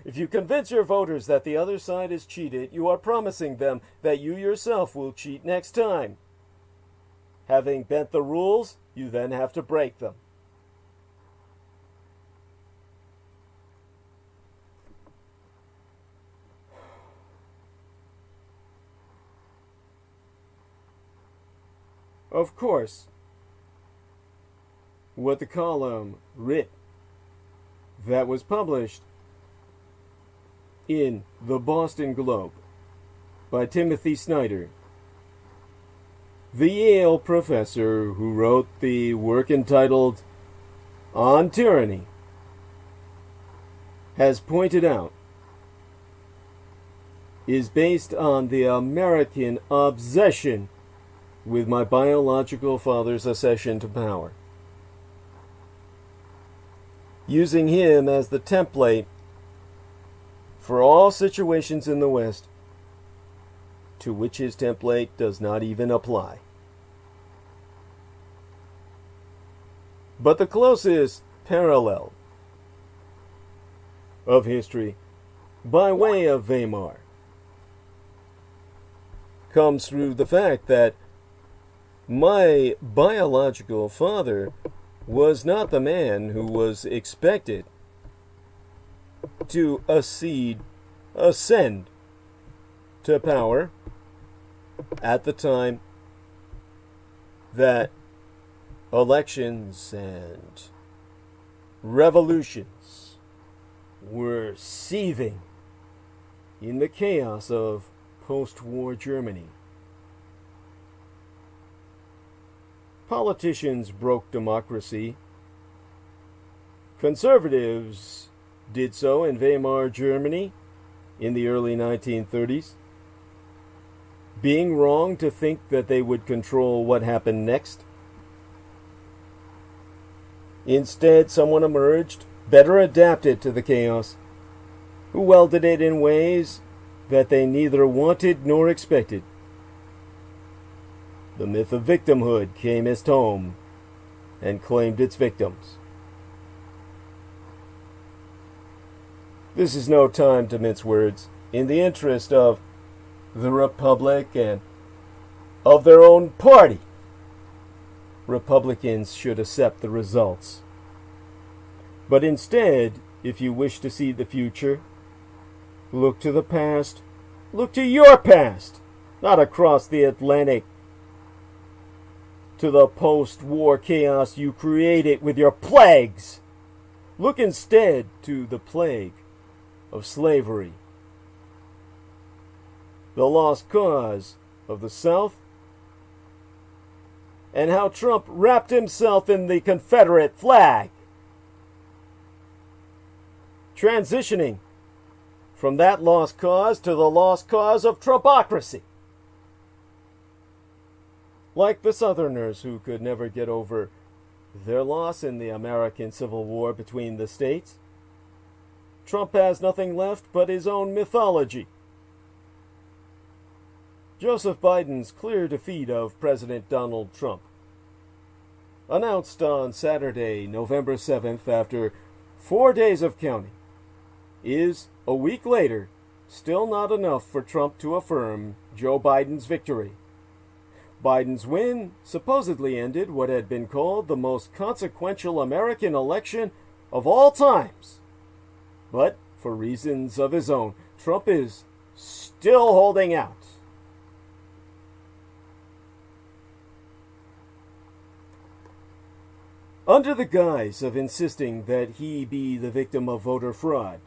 If you convince your voters that the other side is cheated, you are promising them that you yourself will cheat next time. Having bent the rules, you then have to break them. Of course, what the column writ that was published in the Boston Globe by Timothy Snyder, the Yale professor who wrote the work entitled On Tyranny, has pointed out, is based on the American obsession with my biological father's accession to power, using him as the template for all situations in the West to which his template does not even apply. But the closest parallel of history by way of Weimar comes through the fact that my biological father was not the man who was expected to ascend to power at the time that elections and revolutions were seething in the chaos of post-war Germany. Politicians broke democracy. Conservatives did so in Weimar Germany in the early 1930s, being wrong to think that they would control what happened next. Instead, someone emerged better adapted to the chaos, who welded it in ways that they neither wanted nor expected. The myth of victimhood came its home and claimed its victims. This is no time to mince words. In the interest of the Republic and of their own party, Republicans should accept the results. But instead, if you wish to see the future, look to the past. Look to your past, not across the Atlantic, to the post-war chaos you created with your plagues. Look instead to the plague of slavery, the lost cause of the South, and how Trump wrapped himself in the Confederate flag, transitioning from that lost cause to the lost cause of Trumpocracy. Like the Southerners who could never get over their loss in the American Civil War between the states, Trump has nothing left but his own mythology. Joseph Biden's clear defeat of President Donald Trump, announced on Saturday, November 7th, after 4 days of counting, is, a week later, still not enough for Trump to affirm Joe Biden's victory. Biden's win supposedly ended what had been called the most consequential American election of all times. But, for reasons of his own, Trump is still holding out. Under the guise of insisting that he be the victim of voter fraud,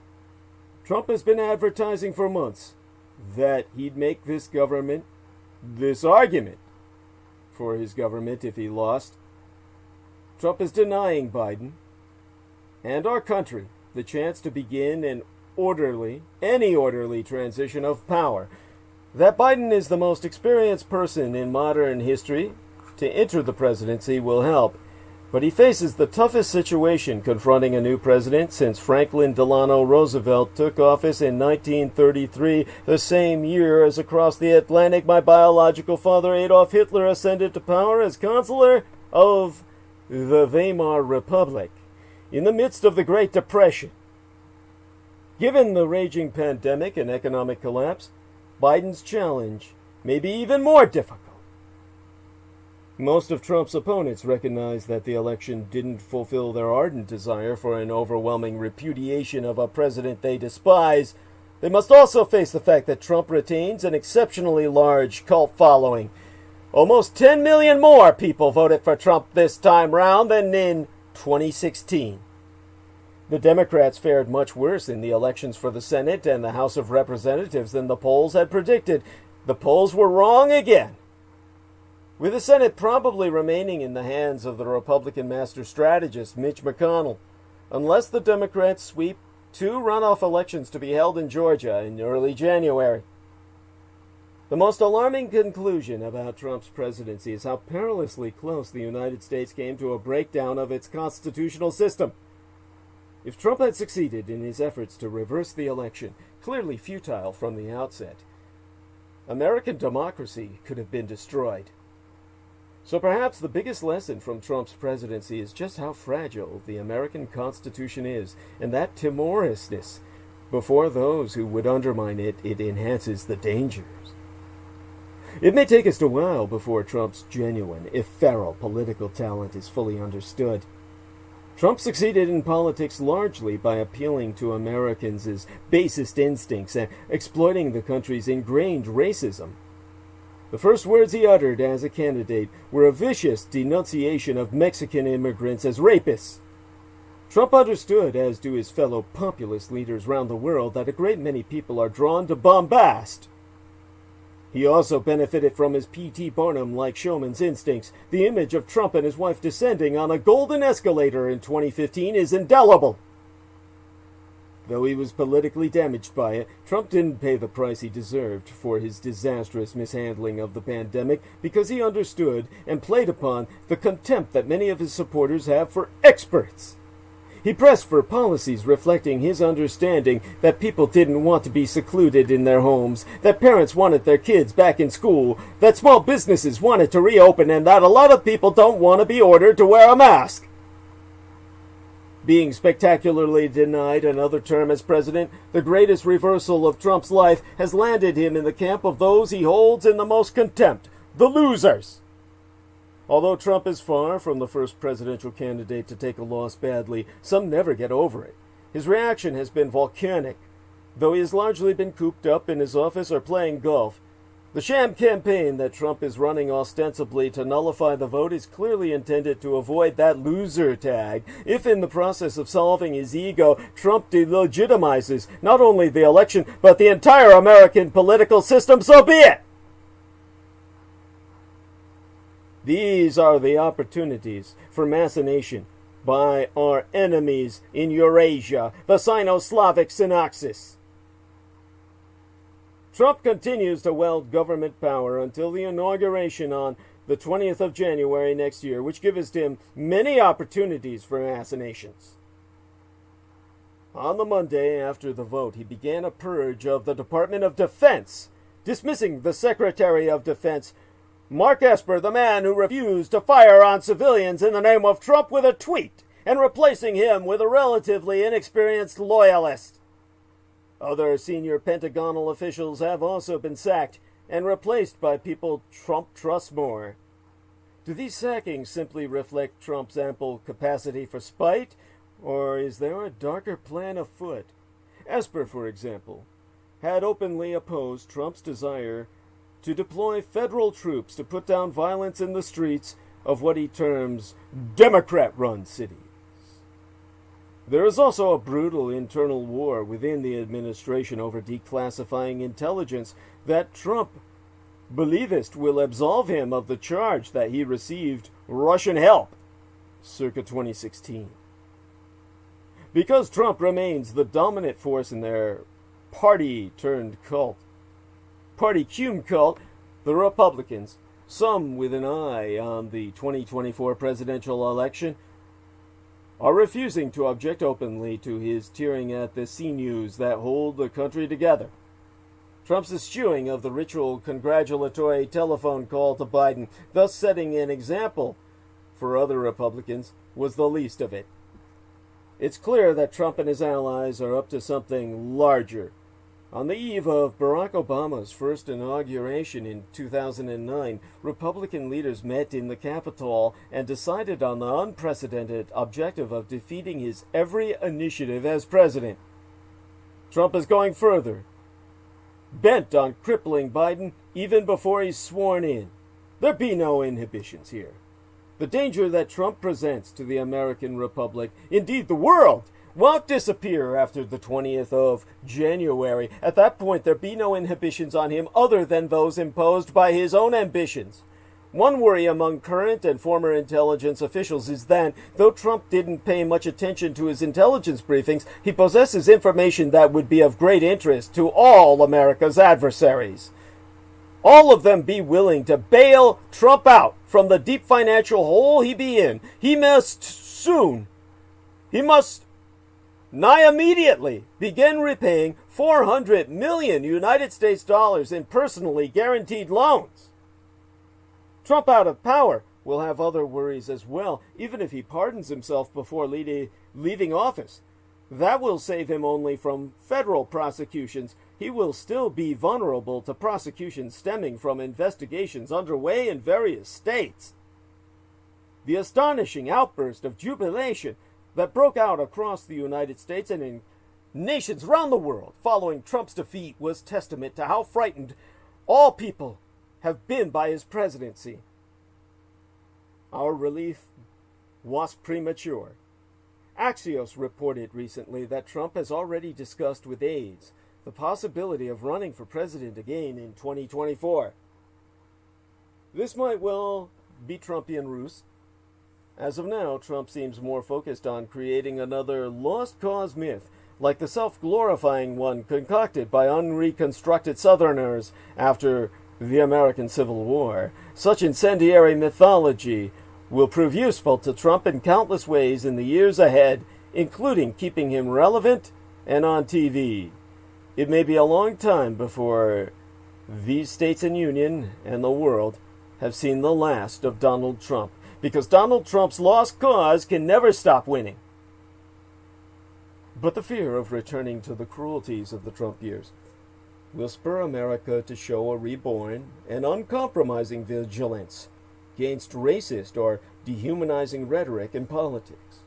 Trump has been advertising for months that he'd make this argument for his government if he lost. Trump is denying Biden and our country the chance to begin any orderly transition of power. That Biden is the most experienced person in modern history to enter the presidency will help. But he faces the toughest situation confronting a new president since Franklin Delano Roosevelt took office in 1933, the same year as across the Atlantic my biological father Adolf Hitler ascended to power as Chancellor of the Weimar Republic in the midst of the Great Depression. Given the raging pandemic and economic collapse, Biden's challenge may be even more difficult. Most of Trump's opponents recognize that the election didn't fulfill their ardent desire for an overwhelming repudiation of a president they despise. They must also face the fact that Trump retains an exceptionally large cult following. Almost 10 million more people voted for Trump this time round than in 2016. The Democrats fared much worse in the elections for the Senate and the House of Representatives than the polls had predicted. The polls were wrong again, with the Senate probably remaining in the hands of the Republican master strategist Mitch McConnell, unless the Democrats sweep 2 runoff elections to be held in Georgia in early January. The most alarming conclusion about Trump's presidency is how perilously close the United States came to a breakdown of its constitutional system. If Trump had succeeded in his efforts to reverse the election, clearly futile from the outset, American democracy could have been destroyed. So perhaps the biggest lesson from Trump's presidency is just how fragile the American Constitution is, and that timorousness before those who would undermine it enhances the dangers. It may take us a while before Trump's genuine, if feral, political talent is fully understood. Trump succeeded in politics largely by appealing to Americans' basest instincts and exploiting the country's ingrained racism. The first words he uttered as a candidate were a vicious denunciation of Mexican immigrants as rapists. Trump understood, as do his fellow populist leaders around the world, that a great many people are drawn to bombast. He also benefited from his P.T. Barnum-like showman's instincts. The image of Trump and his wife descending on a golden escalator in 2015 is indelible. Though he was politically damaged by it, Trump didn't pay the price he deserved for his disastrous mishandling of the pandemic because he understood and played upon the contempt that many of his supporters have for experts. He pressed for policies reflecting his understanding that people didn't want to be secluded in their homes, that parents wanted their kids back in school, that small businesses wanted to reopen, and that a lot of people don't want to be ordered to wear a mask. Being spectacularly denied another term as president, the greatest reversal of Trump's life has landed him in the camp of those he holds in the most contempt, the losers. Although Trump is far from the first presidential candidate to take a loss badly, some never get over it. His reaction has been volcanic. Though he has largely been cooped up in his office or playing golf, the sham campaign that Trump is running ostensibly to nullify the vote is clearly intended to avoid that loser tag. If in the process of solving his ego, Trump delegitimizes not only the election, but the entire American political system, so be it! These are the opportunities for machination by our enemies in Eurasia, the Sino-Slavic Synaxis. Trump continues to wield government power until the inauguration on the 20th of January next year, which gives him many opportunities for machinations. On the Monday after the vote, he began a purge of the Department of Defense, dismissing the Secretary of Defense, Mark Esper, the man who refused to fire on civilians in the name of Trump, with a tweet, and replacing him with a relatively inexperienced loyalist. Other senior Pentagonal officials have also been sacked and replaced by people Trump trusts more. Do these sackings simply reflect Trump's ample capacity for spite, or is there a darker plan afoot? Esper, for example, had openly opposed Trump's desire to deploy federal troops to put down violence in the streets of what he terms Democrat-run cities. There is also a brutal internal war within the administration over declassifying intelligence that Trump believest will absolve him of the charge that he received Russian help circa 2016. Because Trump remains the dominant force in their party-turned-cult, party-cum cult, the Republicans, some with an eye on the 2024 presidential election, are refusing to object openly to his tearing at the sinews that hold the country together. Trump's eschewing of the ritual congratulatory telephone call to Biden, thus setting an example for other Republicans, was the least of it. It's clear that Trump and his allies are up to something larger. On the eve of Barack Obama's first inauguration in 2009, Republican leaders met in the Capitol and decided on the unprecedented objective of defeating his every initiative as president. Trump is going further, bent on crippling Biden even before he's sworn in. There be no inhibitions here. The danger that Trump presents to the American Republic, indeed the world, won't disappear after the 20th of January. At that point, there be no inhibitions on him other than those imposed by his own ambitions. One worry among current and former intelligence officials is that, though Trump didn't pay much attention to his intelligence briefings, he possesses information that would be of great interest to all America's adversaries. All of them be willing to bail Trump out from the deep financial hole he be in. He must nigh immediately begin repaying 400 million United States dollars in personally guaranteed loans. Trump out of power will have other worries as well, even if he pardons himself before leaving office. That will save him only from federal prosecutions. He will still be vulnerable to prosecutions stemming from investigations underway in various states. The astonishing outburst of jubilation that broke out across the United States and in nations around the world following Trump's defeat was testament to how frightened all people have been by his presidency. Our relief was premature. Axios reported recently that Trump has already discussed with aides the possibility of running for president again in 2024. This might well be Trumpian ruse. As of now, Trump seems more focused on creating another lost cause myth, like the self-glorifying one concocted by unreconstructed Southerners after the American Civil War. Such incendiary mythology will prove useful to Trump in countless ways in the years ahead including keeping him relevant and on TV. It may be a long time before these states and union and the world have seen the last of Donald Trump, because Donald Trump's lost cause can never stop winning. But the fear of returning to the cruelties of the Trump years will spur America to show a reborn and uncompromising vigilance against racist or dehumanizing rhetoric in politics.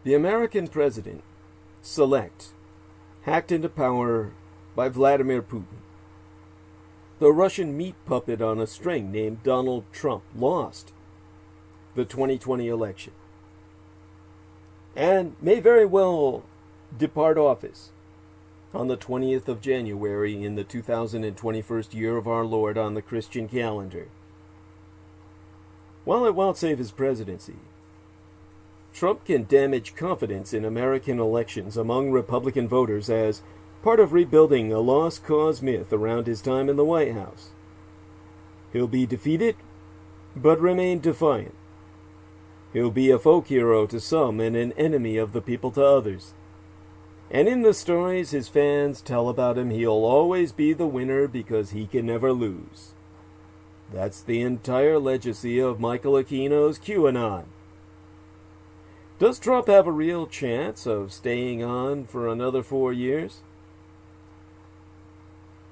The American president-select, hacked into power by Vladimir Putin, the Russian meat puppet on a string named Donald Trump, lost the 2020 election and may very well depart office on the 20th of January in the 2021 year of our Lord on the Christian calendar. While it won't save his presidency, Trump can damage confidence in American elections among Republican voters as part of rebuilding a lost cause myth around his time in the White House. He'll be defeated, but remain defiant. He'll be a folk hero to some and an enemy of the people to others. And in the stories his fans tell about him, he'll always be the winner because he can never lose. That's the entire legacy of Michael Aquino's QAnon. Does Trump have a real chance of staying on for another 4 years?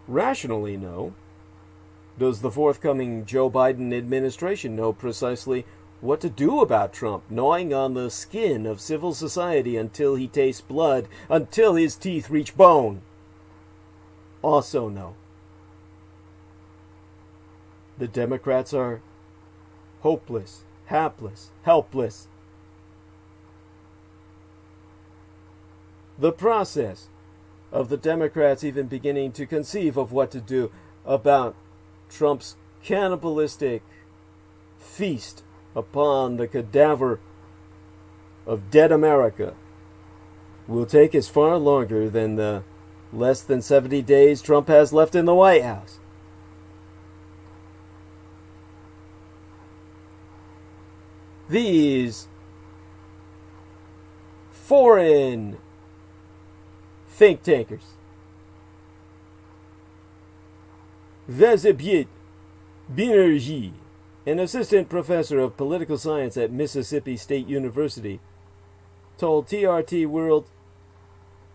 Rationally, no. Does the forthcoming Joe Biden administration know precisely what to do about Trump, gnawing on the skin of civil society until he tastes blood, until his teeth reach bone? Also no. The Democrats are hopeless, hapless, helpless. The process of the Democrats even beginning to conceive of what to do about Trump's cannibalistic feast upon the cadaver of dead America will take as far longer than the less than 70 days Trump has left in the White House. These foreign think tankers, VASILIÁS LYCÁON, an assistant professor of political science at Mississippi State University, told TRT World,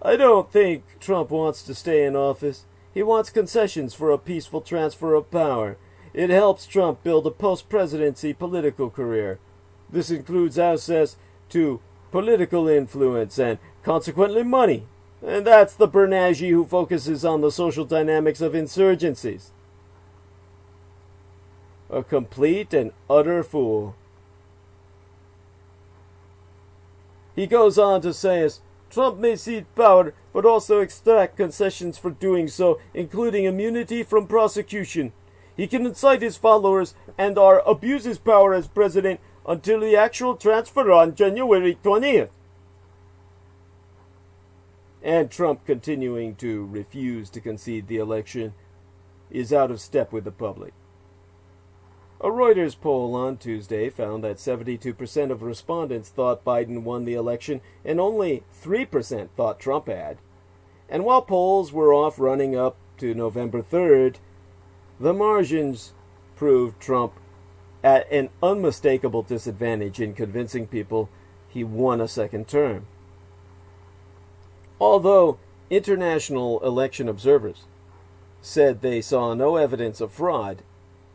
"I don't think Trump wants to stay in office. He wants concessions for a peaceful transfer of power. It helps Trump build a post-presidency political career. This includes access to political influence and, consequently, money. And that's the Bernanke who focuses on the social dynamics of insurgencies. A complete and utter fool." He goes on to say, as Trump may cede power, but also extract concessions for doing so, including immunity from prosecution. He can incite his followers and/or abuse his power as president until the actual transfer on January 20th. And Trump, continuing to refuse to concede the election, is out of step with the public. A Reuters poll on Tuesday found that 72% of respondents thought Biden won the election and only 3% thought Trump had. And while polls were off running up to November 3rd, the margins proved Trump at an unmistakable disadvantage in convincing people he won a second term. Although international election observers said they saw no evidence of fraud,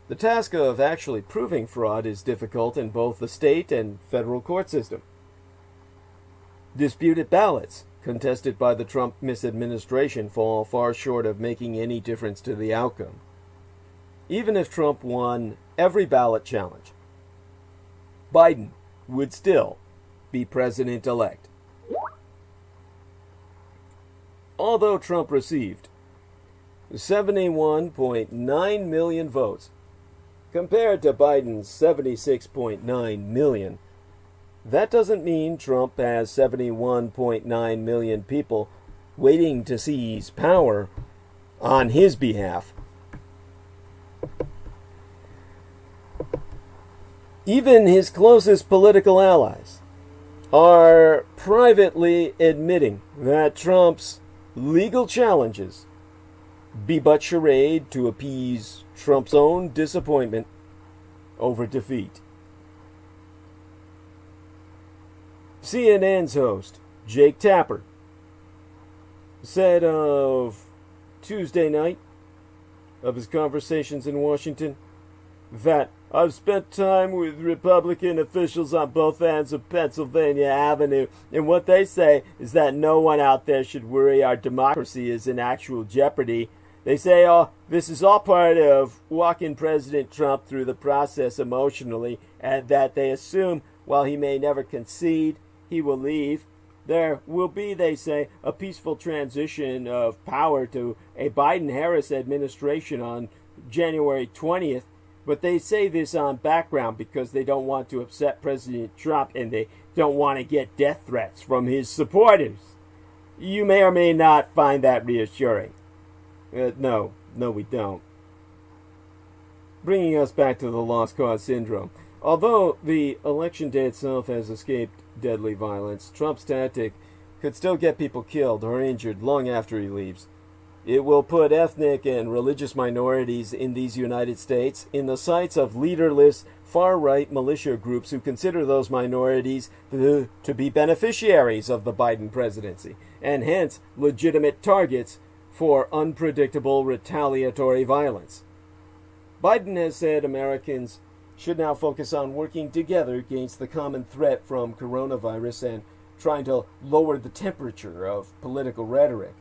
the task of actually proving fraud is difficult in both the state and federal court system. Disputed ballots contested by the Trump misadministration fall far short of making any difference to the outcome. Even if Trump won every ballot challenge, Biden would still be president-elect. Although Trump received 71.9 million votes, compared to Biden's 76.9 million, that doesn't mean Trump has 71.9 million people waiting to seize power on his behalf. Even his closest political allies are privately admitting that Trump's legal challenges be but charade to appease Trump's own disappointment over defeat. CNN's host, Jake Tapper, said of Tuesday night of his conversations in Washington that I've spent time with Republican officials on both ends of Pennsylvania Avenue, and what they say is that no one out there should worry our democracy is in actual jeopardy. They say, oh, this is all part of walking President Trump through the process emotionally, and that they assume, while he may never concede, he will leave. There will be, they say, a peaceful transition of power to a Biden-Harris administration on January 20th. But they say this on background because they don't want to upset President Trump and they don't want to get death threats from his supporters. You may or may not find that reassuring. No, we don't. Bringing us back to the lost cause syndrome. Although the election day itself has escaped deadly violence, Trump's tactic could still get people killed or injured long after he leaves. It will put ethnic and religious minorities in these United States in the sights of leaderless, far-right militia groups who consider those minorities to be beneficiaries of the Biden presidency, and hence legitimate targets for unpredictable retaliatory violence. Biden has said Americans should now focus on working together against the common threat from coronavirus and trying to lower the temperature of political rhetoric.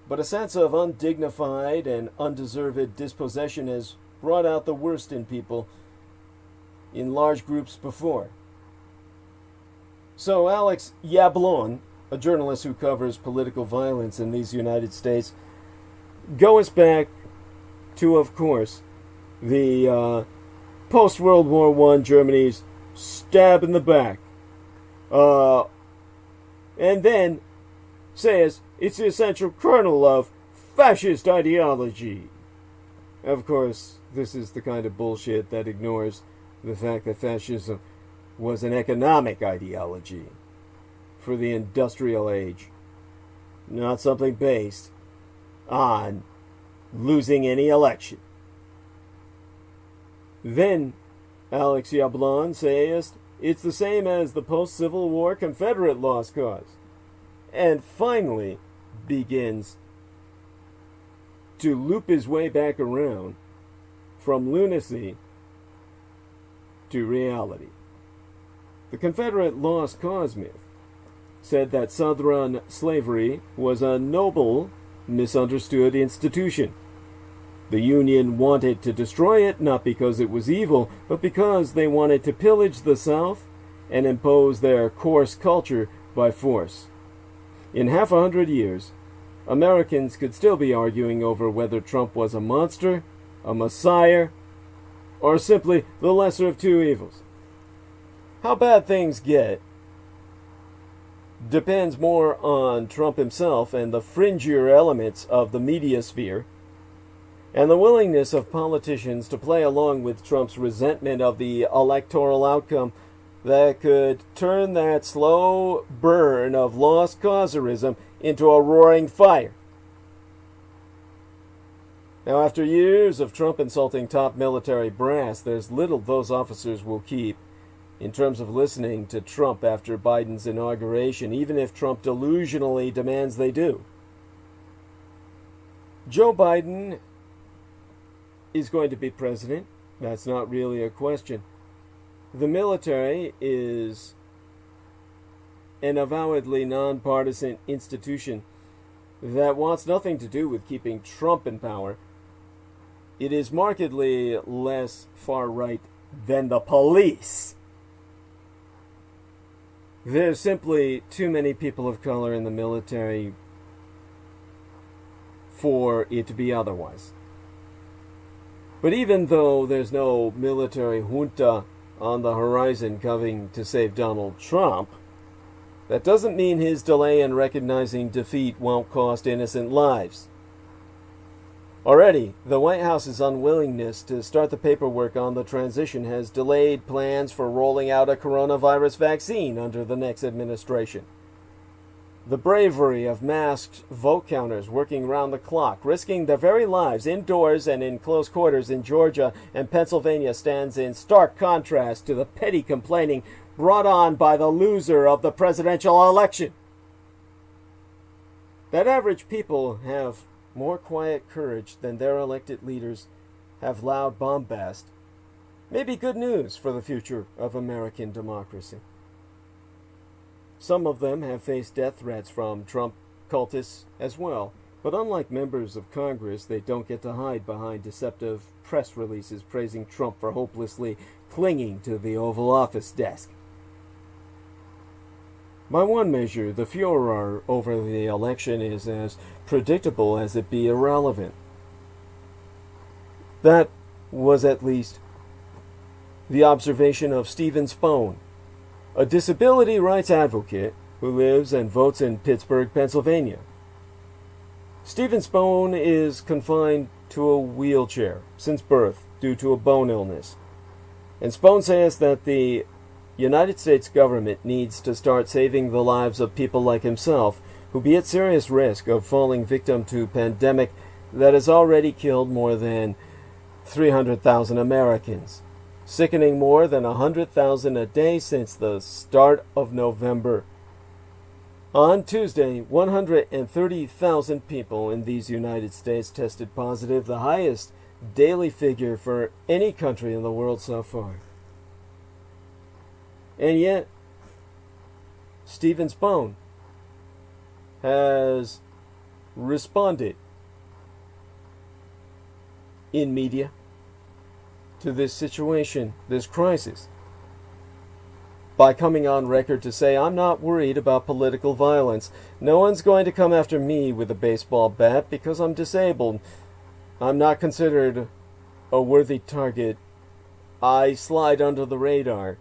But a sense of undignified and undeserved dispossession has brought out the worst in people in large groups before. So Alex Yablon, a journalist who covers political violence in these United States, goes back to, of course, the post-World War I Germany's stab in the back. And then says it's the essential kernel of fascist ideology. Of course, this is the kind of bullshit that ignores the fact that fascism was an economic ideology for the industrial age, not something based on losing any election. Then Alex Yablon says it's the same as the post-Civil War Confederate lost cause. And finally begins to loop his way back around from lunacy to reality. The Confederate lost cause myth said that Southern slavery was a noble, misunderstood institution. The Union wanted to destroy it not because it was evil, but because they wanted to pillage the South and impose their coarse culture by force. In 500 years, Americans could still be arguing over whether Trump was a monster, a messiah, or simply the lesser of two evils. How bad things get depends more on Trump himself and the fringier elements of the media sphere, and the willingness of politicians to play along with Trump's resentment of the electoral outcome that could turn that slow burn of lost causerism into a roaring fire. Now, after years of Trump insulting top military brass, there's little those officers will keep in terms of listening to Trump after Biden's inauguration, even if Trump delusionally demands they do. Joe Biden is going to be president. That's not really a question. The military is an avowedly nonpartisan institution that wants nothing to do with keeping Trump in power. It is markedly less far-right than the police. There's simply too many people of color in the military for it to be otherwise. But even though there's no military junta on the horizon coming to save Donald Trump, that doesn't mean his delay in recognizing defeat won't cost innocent lives. Already, the White House's unwillingness to start the paperwork on the transition has delayed plans for rolling out a coronavirus vaccine under the next administration. The bravery of masked vote counters working round the clock, risking their very lives indoors and in close quarters in Georgia and Pennsylvania stands in stark contrast to the petty complaining brought on by the loser of the presidential election. That average people have more quiet courage than their elected leaders have loud bombast may be good news for the future of American democracy. Some of them have faced death threats from Trump cultists as well, but unlike members of Congress, they don't get to hide behind deceptive press releases praising Trump for hopelessly clinging to the Oval Office desk. By one measure, the furor over the election is as predictable as it be irrelevant. That was at least the observation of Stephen Spohn, a disability rights advocate who lives and votes in Pittsburgh, Pennsylvania. Stephen Spohn is confined to a wheelchair since birth due to a bone illness. And Spohn says that the United States government needs to start saving the lives of people like himself who be at serious risk of falling victim to a pandemic that has already killed more than 300,000 Americans, sickening more than 100,000 a day since the start of November. On Tuesday, 130,000 people in these United States tested positive, the highest daily figure for any country in the world so far. And yet, Stephen Spohn has responded in media to this situation, this crisis, by coming on record to say, I'm not worried about political violence. No one's going to come after me with a baseball bat because I'm disabled. I'm not considered a worthy target. I slide under the radar.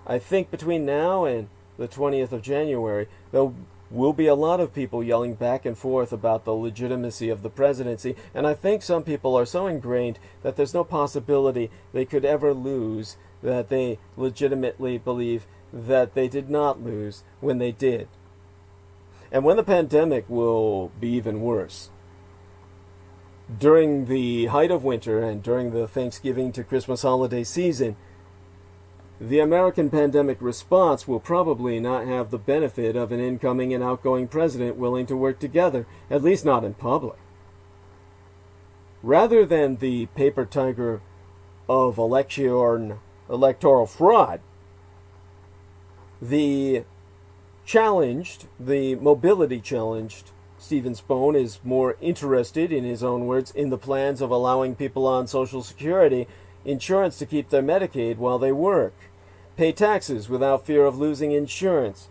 I think between now and the 20th of January, there will be a lot of people yelling back and forth about the legitimacy of the presidency, and I think some people are so ingrained that there's no possibility they could ever lose, that they legitimately believe that they did not lose when they did. And when the pandemic will be even worse. During the height of winter and during the Thanksgiving to Christmas holiday season, the American pandemic response will probably not have the benefit of an incoming and outgoing president willing to work together, at least not in public. Rather than the paper tiger of electoral fraud, the mobility challenged, Stephen Spohn is more interested, in his own words, in the plans of allowing people on Social Security insurance to keep their Medicaid while they work, pay taxes without fear of losing insurance,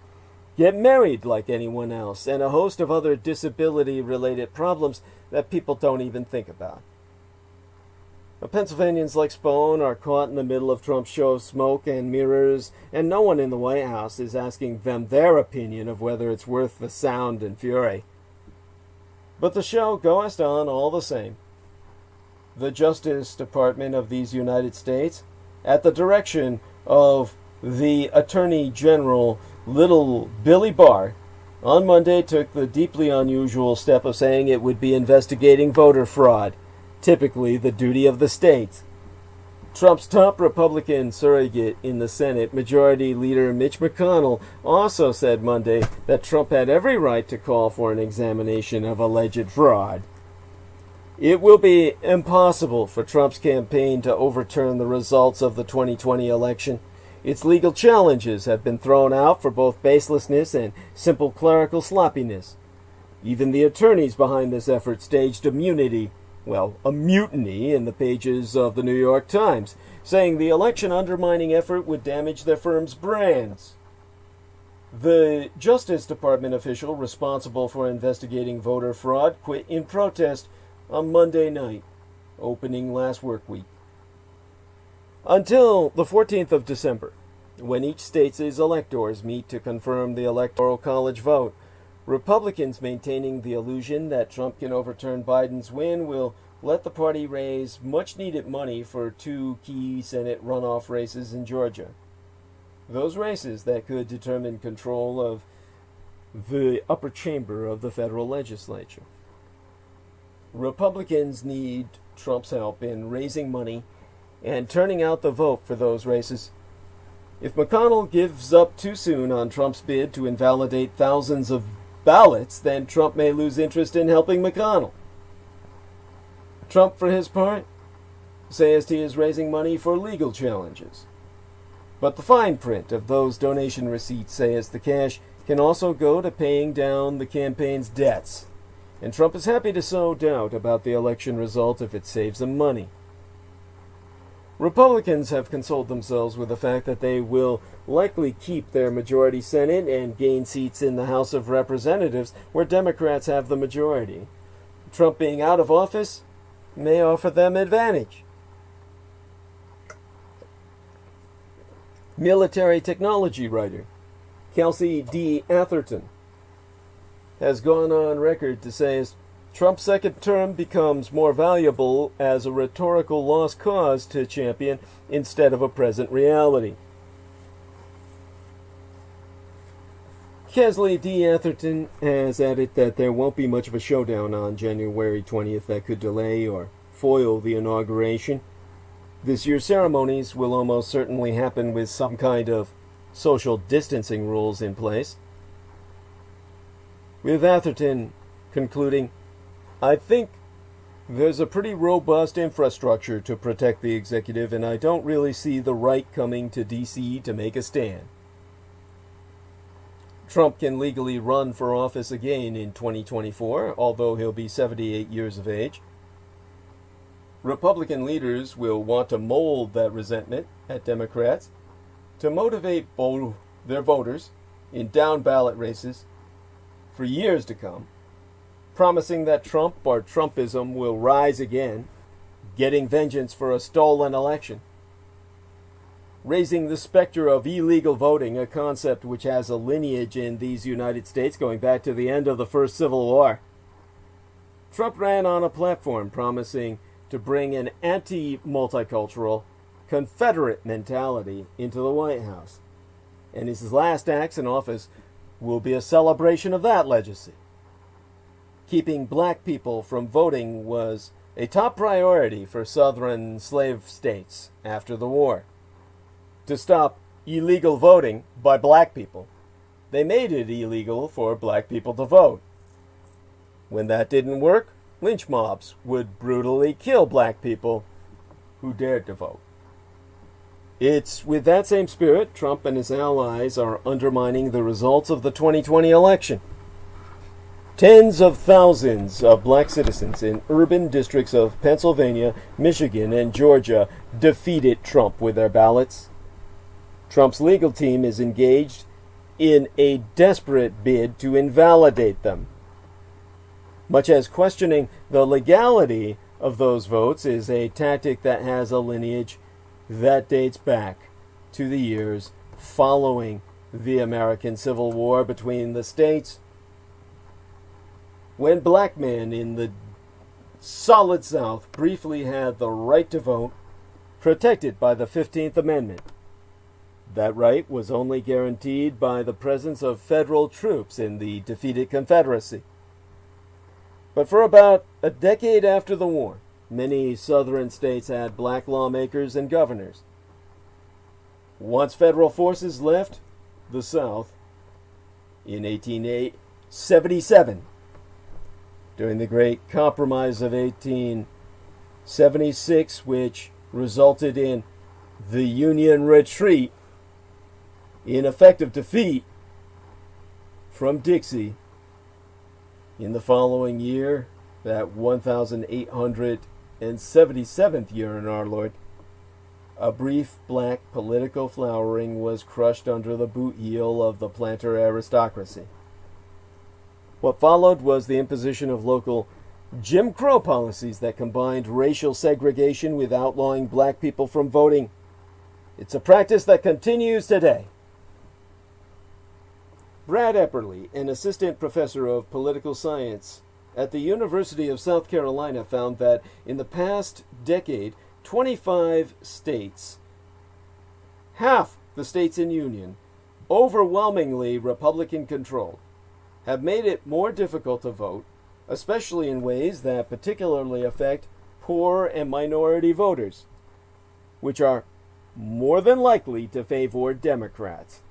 get married like anyone else, and a host of other disability-related problems that people don't even think about. But Pennsylvanians like Spohn are caught in the middle of Trump's show of smoke and mirrors, and no one in the White House is asking them their opinion of whether it's worth the sound and fury. But the show goes on all the same. The Justice Department of these United States, at the direction of the Attorney General Little Billy Barr, on Monday took the deeply unusual step of saying it would be investigating voter fraud, typically the duty of the states. Trump's top Republican surrogate in the Senate, Majority Leader Mitch McConnell, also said Monday that Trump had every right to call for an examination of alleged fraud. It will be impossible for Trump's campaign to overturn the results of the 2020 election. Its legal challenges have been thrown out for both baselessness and simple clerical sloppiness. Even the attorneys behind this effort staged a mutiny in the pages of the New York Times, saying the election undermining effort would damage their firm's brands. The Justice Department official responsible for investigating voter fraud quit in protest on Monday night, opening last work week. Until the 14th of December, when each state's electors meet to confirm the Electoral College vote, Republicans maintaining the illusion that Trump can overturn Biden's win will let the party raise much-needed money for 2 key Senate runoff races in Georgia. Those races that could determine control of the upper chamber of the federal legislature. Republicans need Trump's help in raising money and turning out the vote for those races. If McConnell gives up too soon on Trump's bid to invalidate thousands of ballots, then Trump may lose interest in helping McConnell. Trump, for his part, says he is raising money for legal challenges. But the fine print of those donation receipts says the cash can also go to paying down the campaign's debts. And Trump is happy to sow doubt about the election result if it saves him money. Republicans have consoled themselves with the fact that they will likely keep their majority Senate and gain seats in the House of Representatives where Democrats have the majority. Trump being out of office may offer them advantage. Military technology writer Kelsey D. Atherton has gone on record to say Trump's second term becomes more valuable as a rhetorical lost cause to champion instead of a present reality. Kelsey D. Atherton has added that there won't be much of a showdown on January 20th that could delay or foil the inauguration. This year's ceremonies will almost certainly happen with some kind of social distancing rules in place. With Atherton concluding, I think there's a pretty robust infrastructure to protect the executive, and I don't really see the right coming to D.C. to make a stand. Trump can legally run for office again in 2024, although he'll be 78 years of age. Republican leaders will want to mold that resentment at Democrats to motivate their voters in down-ballot races for years to come, promising that Trump or Trumpism will rise again, getting vengeance for a stolen election, raising the specter of illegal voting, a concept which has a lineage in these United States going back to the end of the First Civil War. Trump ran on a platform promising to bring an anti-multicultural, Confederate mentality into the White House, and his last acts in office will be a celebration of that legacy. Keeping black people from voting was a top priority for Southern slave states after the war. To stop illegal voting by black people, they made it illegal for black people to vote. When that didn't work, lynch mobs would brutally kill black people who dared to vote. It's with that same spirit Trump and his allies are undermining the results of the 2020 election. Tens of thousands of black citizens in urban districts of Pennsylvania, Michigan, and Georgia defeated Trump with their ballots. Trump's legal team is engaged in a desperate bid to invalidate them. Much as questioning the legality of those votes is a tactic that has a lineage that dates back to the years following the American Civil War between the states, when black men in the solid South briefly had the right to vote, protected by the 15th Amendment. That right was only guaranteed by the presence of federal troops in the defeated Confederacy. But for about a decade after the war, many southern states had black lawmakers and governors. Once federal forces left the South in 1877, during the Great Compromise of 1876, which resulted in the Union retreat in effective defeat from Dixie. In the following year, that 1877th year in our Lord, a brief black political flowering was crushed under the boot heel of the planter aristocracy. What followed was the imposition of local Jim Crow policies that combined racial segregation with outlawing black people from voting. It's a practice that continues today. Brad Epperly, an assistant professor of political science at the University of South Carolina found that in the past decade, 25 states, half the states in Union, overwhelmingly Republican-controlled, have made it more difficult to vote, especially in ways that particularly affect poor and minority voters, which are more than likely to favor Democrats.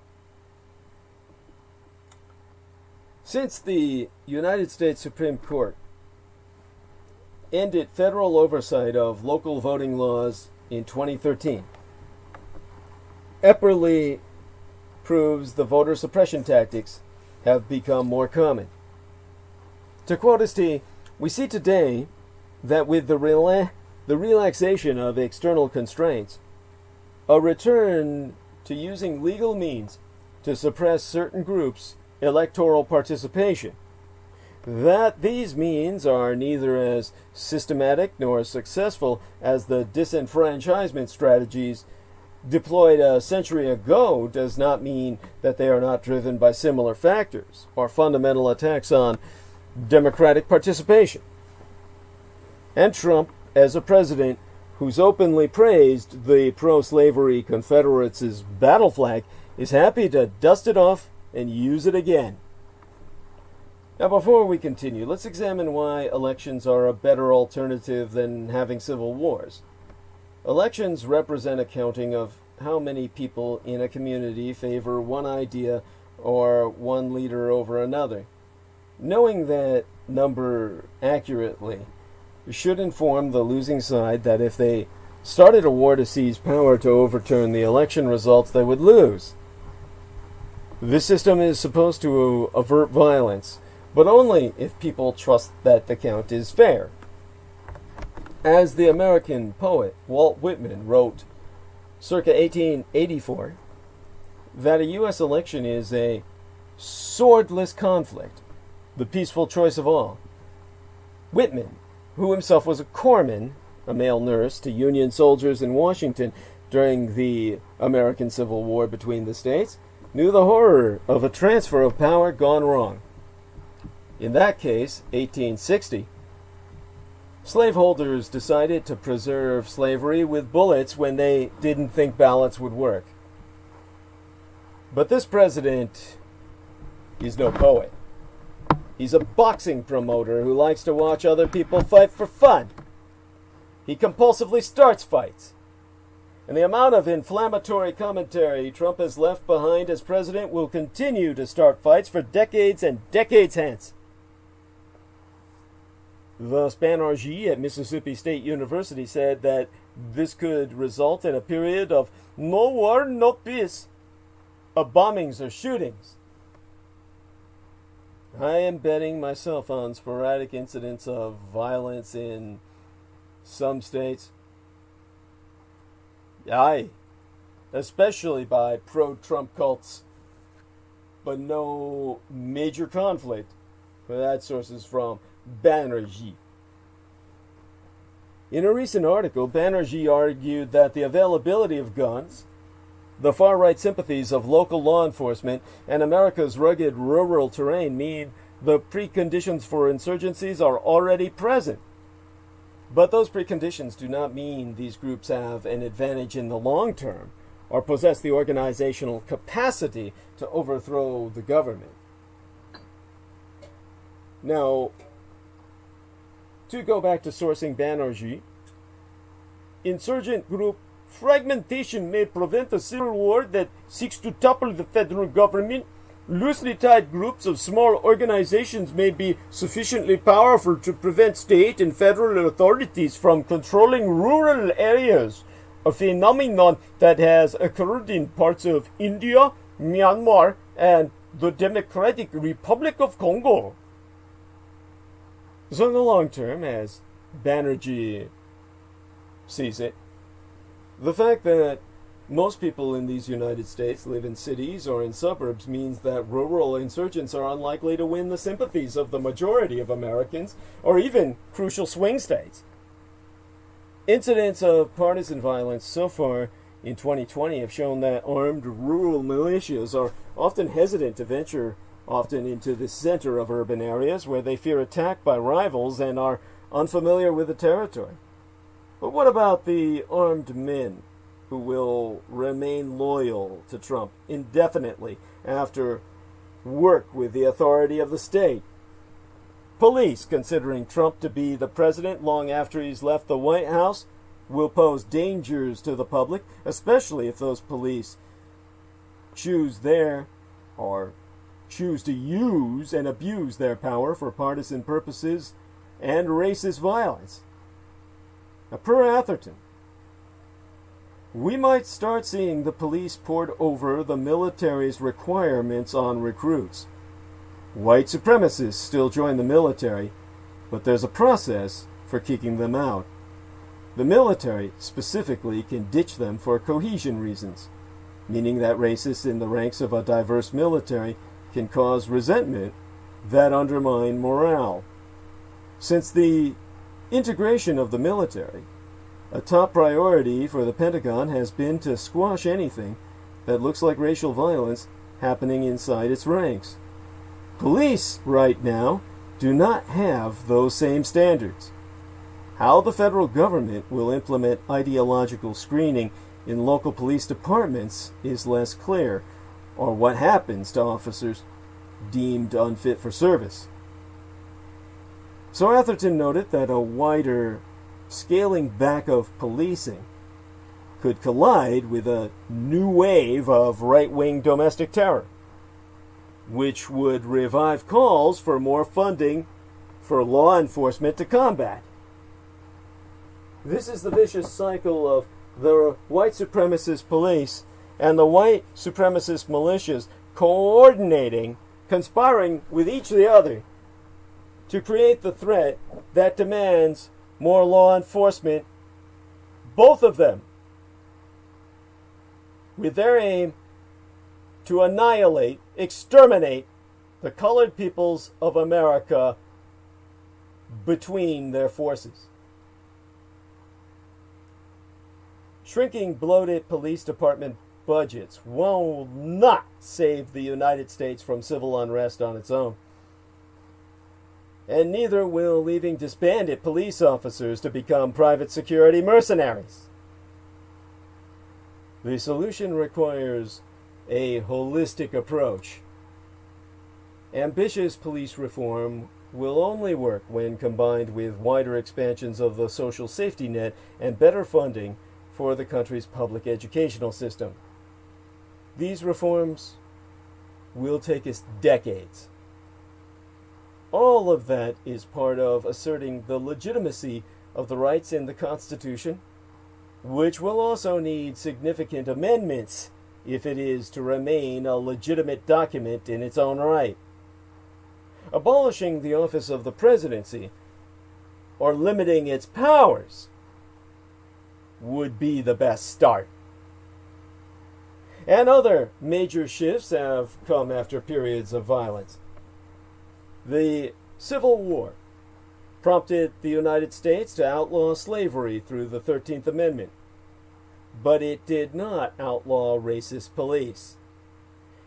Since the United States Supreme Court ended federal oversight of local voting laws in 2013, Epperly proves the voter suppression tactics have become more common. To quote St, we see today that with the relaxation of external constraints, a return to using legal means to suppress certain groups' electoral participation, that these means are neither as systematic nor successful as the disenfranchisement strategies deployed a century ago does not mean that they are not driven by similar factors or fundamental attacks on democratic participation. And Trump, as a president who's openly praised the pro-slavery Confederates' battle flag, is happy to dust it off and use it again. Now, before we continue, let's examine why elections are a better alternative than having civil wars. Elections represent a counting of how many people in a community favor one idea or one leader over another. Knowing that number accurately should inform the losing side that if they started a war to seize power to overturn the election results, they would lose. This system is supposed to avert violence, but only if people trust that the count is fair. As the American poet Walt Whitman wrote circa 1884, that a U.S. election is a swordless conflict, the peaceful choice of all. Whitman, who himself was a corpsman, a male nurse to Union soldiers in Washington during the American Civil War between the states, knew the horror of a transfer of power gone wrong. In that case, 1860, slaveholders decided to preserve slavery with bullets when they didn't think ballots would work. But this president is no poet. He's a boxing promoter who likes to watch other people fight for fun. He compulsively starts fights. And the amount of inflammatory commentary Trump has left behind as president will continue to start fights for decades and decades hence. Thus, Banerjee at Mississippi State University said that this could result in a period of no war, no peace, of bombings or shootings. I am betting myself on sporadic incidents of violence in some states. Aye, especially by pro-Trump cults, but no major conflict, for that source is from Banerjee. In a recent article, Banerjee argued that the availability of guns, the far-right sympathies of local law enforcement, and America's rugged rural terrain mean the preconditions for insurgencies are already present. But those preconditions do not mean these groups have an advantage in the long term or possess the organizational capacity to overthrow the government. Now, to go back to sourcing Banerjee, insurgent group fragmentation may prevent a civil war that seeks to topple the federal government. Loosely tied groups of small organizations may be sufficiently powerful to prevent state and federal authorities from controlling rural areas, a phenomenon that has occurred in parts of India, Myanmar, and the Democratic Republic of Congo. So in the long term, as Banerjee sees it, the fact that most people in these United States live in cities or in suburbs means that rural insurgents are unlikely to win the sympathies of the majority of Americans or even crucial swing states. Incidents of partisan violence so far in 2020 have shown that armed rural militias are often hesitant to venture often into the center of urban areas where they fear attack by rivals and are unfamiliar with the territory. But what about the armed men who will remain loyal to Trump indefinitely after work with the authority of the state? Police, considering Trump to be the president long after he's left the White House, will pose dangers to the public, especially if those police choose to use and abuse their power for partisan purposes and racist violence. Now, per Atherton, we might start seeing the police poured over the military's requirements on recruits. White supremacists still join the military, but there's a process for kicking them out. The military, specifically, can ditch them for cohesion reasons, meaning that racists in the ranks of a diverse military can cause resentment that undermine morale. Since the integration of the military, a top priority for the Pentagon has been to squash anything that looks like racial violence happening inside its ranks. Police, right now, do not have those same standards. How the federal government will implement ideological screening in local police departments is less clear, or what happens to officers deemed unfit for service. So Atherton noted that a wider scaling back of policing could collide with a new wave of right-wing domestic terror, which would revive calls for more funding for law enforcement to combat. This is the vicious cycle of the white supremacist police and the white supremacist militias coordinating, conspiring with each the other to create the threat that demands more law enforcement, both of them, with their aim to annihilate, exterminate the colored peoples of America between their forces. Shrinking, bloated police department budgets will not save the United States from civil unrest on its own. And neither will leaving disbanded police officers to become private security mercenaries. The solution requires a holistic approach. Ambitious police reform will only work when combined with wider expansions of the social safety net and better funding for the country's public educational system. These reforms will take us decades. All of that is part of asserting the legitimacy of the rights in the Constitution, which will also need significant amendments if it is to remain a legitimate document in its own right. Abolishing the office of the presidency, or limiting its powers, would be the best start. And other major shifts have come after periods of violence. The Civil War prompted the United States to outlaw slavery through the 13th Amendment, but it did not outlaw racist police.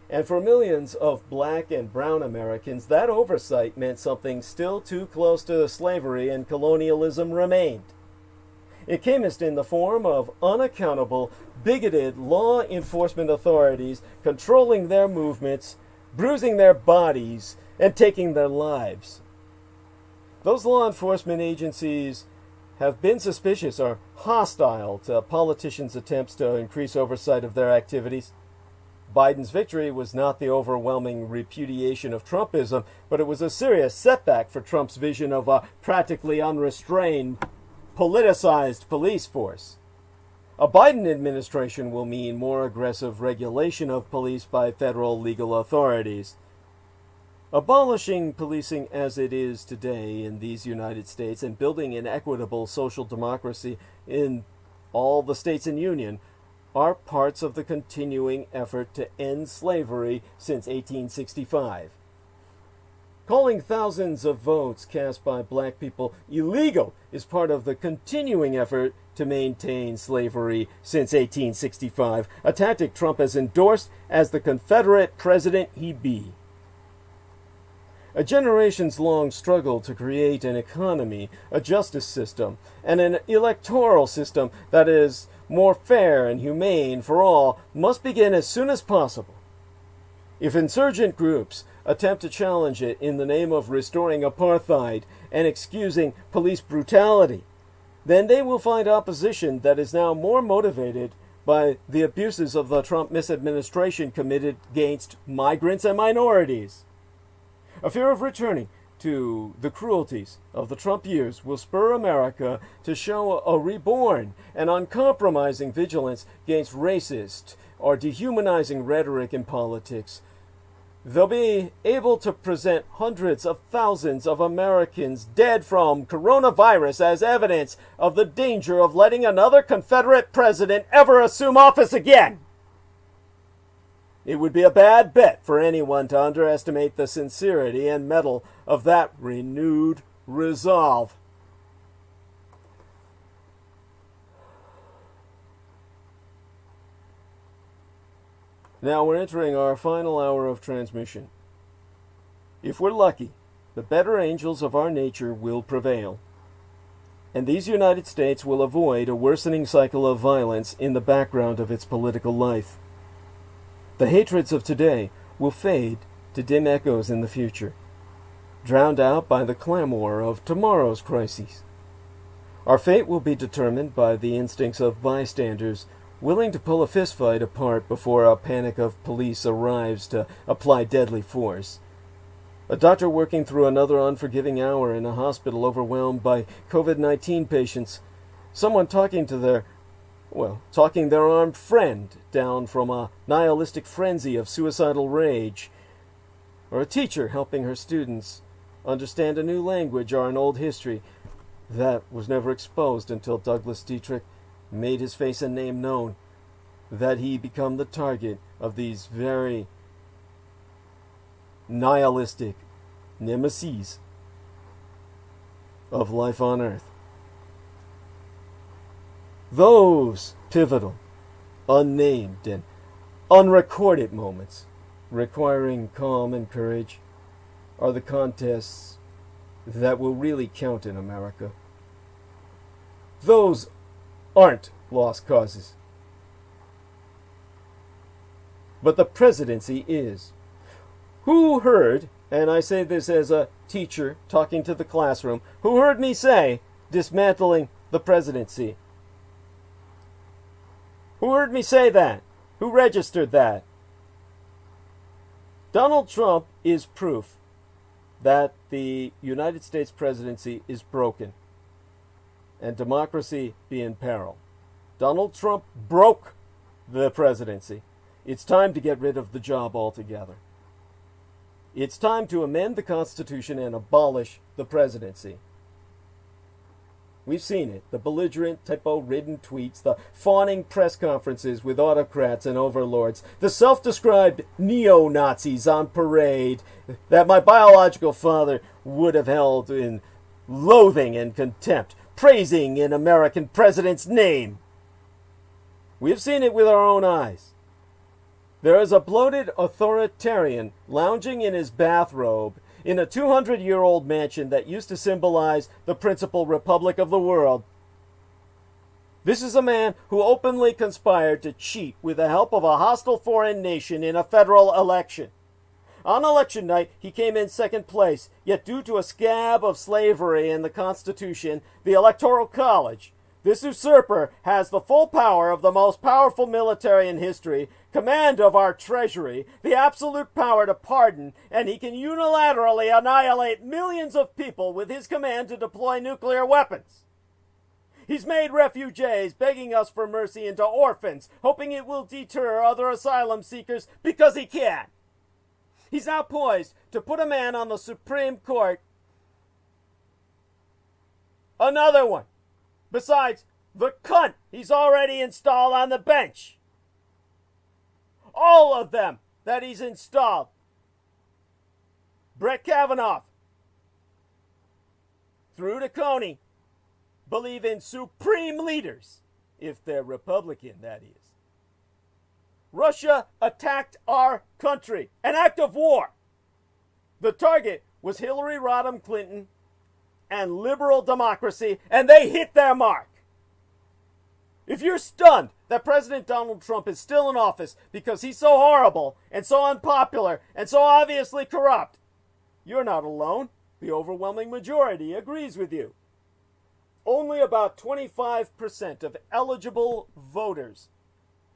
And for millions of black and brown Americans, that oversight meant something still too close to slavery and colonialism remained. It came in the form of unaccountable, bigoted law enforcement authorities controlling their movements, bruising their bodies, and taking their lives. Those law enforcement agencies have been suspicious or hostile to politicians' attempts to increase oversight of their activities. Biden's victory was not the overwhelming repudiation of Trumpism, but it was a serious setback for Trump's vision of a practically unrestrained, politicized police force. A Biden administration will mean more aggressive regulation of police by federal legal authorities. Abolishing policing as it is today in these United States and building an equitable social democracy in all the states in Union are parts of the continuing effort to end slavery since 1865. Calling thousands of votes cast by black people illegal is part of the continuing effort to maintain slavery since 1865, a tactic Trump has endorsed as the Confederate president he be. A generations-long struggle to create an economy, a justice system, and an electoral system that is more fair and humane for all must begin as soon as possible. If insurgent groups attempt to challenge it in the name of restoring apartheid and excusing police brutality, then they will find opposition that is now more motivated by the abuses of the Trump misadministration committed against migrants and minorities. A fear of returning to the cruelties of the Trump years will spur America to show a reborn and uncompromising vigilance against racist or dehumanizing rhetoric in politics. They'll be able to present hundreds of thousands of Americans dead from coronavirus as evidence of the danger of letting another Confederate president ever assume office again. It would be a bad bet for anyone to underestimate the sincerity and mettle of that renewed resolve. Now we're entering our final hour of transmission. If we're lucky, the better angels of our nature will prevail, and these United States will avoid a worsening cycle of violence in the background of its political life. The hatreds of today will fade to dim echoes in the future, drowned out by the clamor of tomorrow's crises. Our fate will be determined by the instincts of bystanders willing to pull a fistfight apart before a panic of police arrives to apply deadly force. A doctor working through another unforgiving hour in a hospital overwhelmed by COVID-19 patients. Someone talking their armed friend down from a nihilistic frenzy of suicidal rage. Or a teacher helping her students understand a new language or an old history that was never exposed until Douglas Dietrich made his face and name known, that he become the target of these very nihilistic nemesis of life on Earth. Those pivotal, unnamed, and unrecorded moments requiring calm and courage are the contests that will really count in America. Those aren't lost causes. But the presidency is. Who heard, and I say this as a teacher talking to the classroom, who heard me say dismantling the presidency? Who heard me say that? Who registered that? Donald Trump is proof that the United States presidency is broken and democracy be in peril. Donald Trump broke the presidency. It's time to get rid of the job altogether. It's time to amend the Constitution and abolish the presidency. We've seen it. The belligerent, typo-ridden tweets, the fawning press conferences with autocrats and overlords, the self-described neo-Nazis on parade that my biological father would have held in loathing and contempt, praising an American president's name. We've seen it with our own eyes. There is a bloated authoritarian lounging in his bathrobe in a 200-year-old mansion that used to symbolize the principal republic of the world. This is a man who openly conspired to cheat with the help of a hostile foreign nation in a federal election. On election night, he came in second place, yet due to a scab of slavery in the Constitution, the Electoral College, this usurper has the full power of the most powerful military in history, command of our treasury, the absolute power to pardon, and he can unilaterally annihilate millions of people with his command to deploy nuclear weapons. He's made refugees begging us for mercy into orphans, hoping it will deter other asylum seekers because he can. He's now poised to put a man on the Supreme Court. Another one. Besides the cunt he's already installed on the bench. All of them that he's installed. Brett Kavanaugh, through to Coney, believe in supreme leaders, if they're Republican, that is. Russia attacked our country, an act of war. The target was Hillary Rodham Clinton and liberal democracy, and they hit their mark. If you're stunned that President Donald Trump is still in office because he's so horrible and so unpopular and so obviously corrupt, you're not alone. The overwhelming majority agrees with you. Only about 25% of eligible voters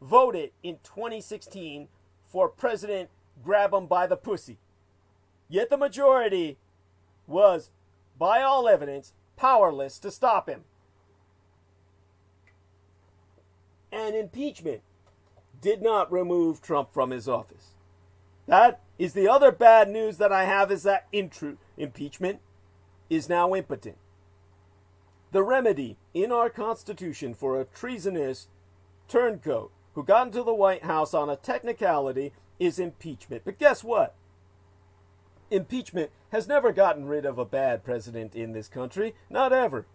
voted in 2016 for President Grab 'em by the pussy. Yet the majority was, by all evidence, powerless to stop him. And impeachment did not remove Trump from his office. That is the other bad news that I have, is that impeachment is now impotent. The remedy in our Constitution for a treasonous turncoat who got into the White House on a technicality is impeachment. But guess what? Impeachment has never gotten rid of a bad president in this country. Not ever.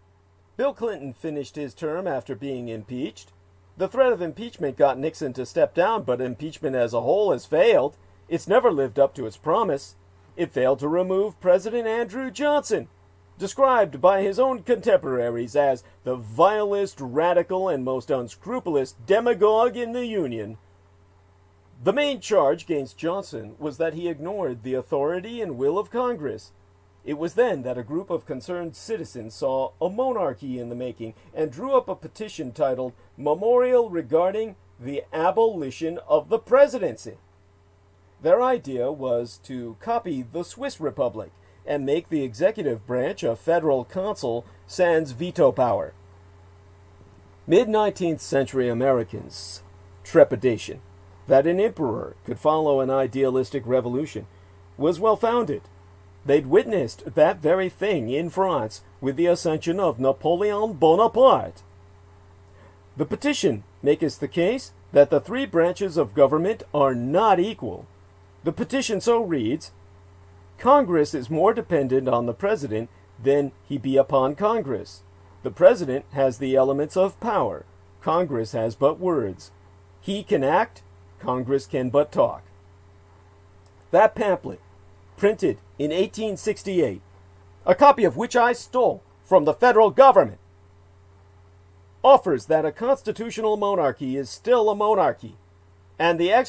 Bill Clinton finished his term after being impeached. The threat of impeachment got Nixon to step down, but impeachment as a whole has failed. It's never lived up to its promise. It failed to remove President Andrew Johnson, described by his own contemporaries as the vilest, radical, and most unscrupulous demagogue in the Union. The main charge against Johnson was that he ignored the authority and will of Congress. It was then that a group of concerned citizens saw a monarchy in the making and drew up a petition titled Memorial Regarding the Abolition of the Presidency. Their idea was to copy the Swiss Republic and make the executive branch a federal consul sans veto power. Mid-19th century Americans' trepidation that an emperor could follow an idealistic revolution was well-founded. They'd witnessed that very thing in France with the ascension of Napoleon Bonaparte. The petition makes the case that the three branches of government are not equal. The petition so reads, Congress is more dependent on the President than he be upon Congress. The President has the elements of power. Congress has but words. He can act. Congress can but talk. That pamphlet, printed in 1868, a copy of which I stole from the federal government, offers that a constitutional monarchy is still a monarchy, and the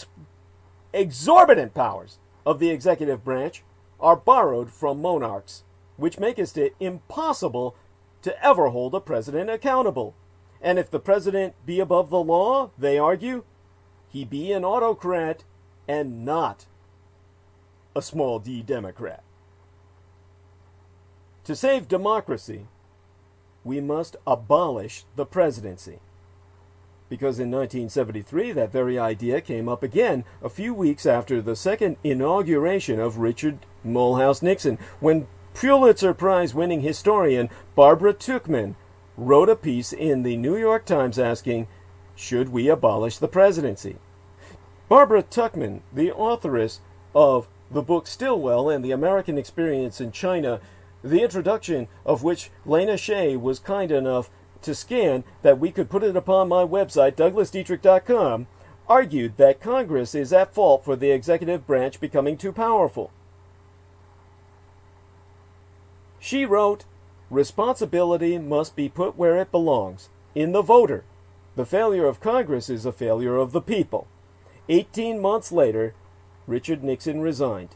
exorbitant powers of the executive branch are borrowed from monarchs, which makes it impossible to ever hold a president accountable. And if the president be above the law, they argue, he be an autocrat and not a small d Democrat. To save democracy, we must abolish the presidency. Because in 1973, that very idea came up again a few weeks after the second inauguration of Richard Mulhouse Nixon, when Pulitzer Prize-winning historian Barbara Tuchman wrote a piece in the New York Times asking, should we abolish the presidency? Barbara Tuchman, the authoress of the book Stilwell and the American Experience in China, the introduction of which Lena Shea was kind enough to scan that we could put it upon my website, douglasdietrich.com, argued that Congress is at fault for the executive branch becoming too powerful. She wrote, responsibility must be put where it belongs, in the voter. The failure of Congress is a failure of the people. 18 months later, Richard Nixon resigned.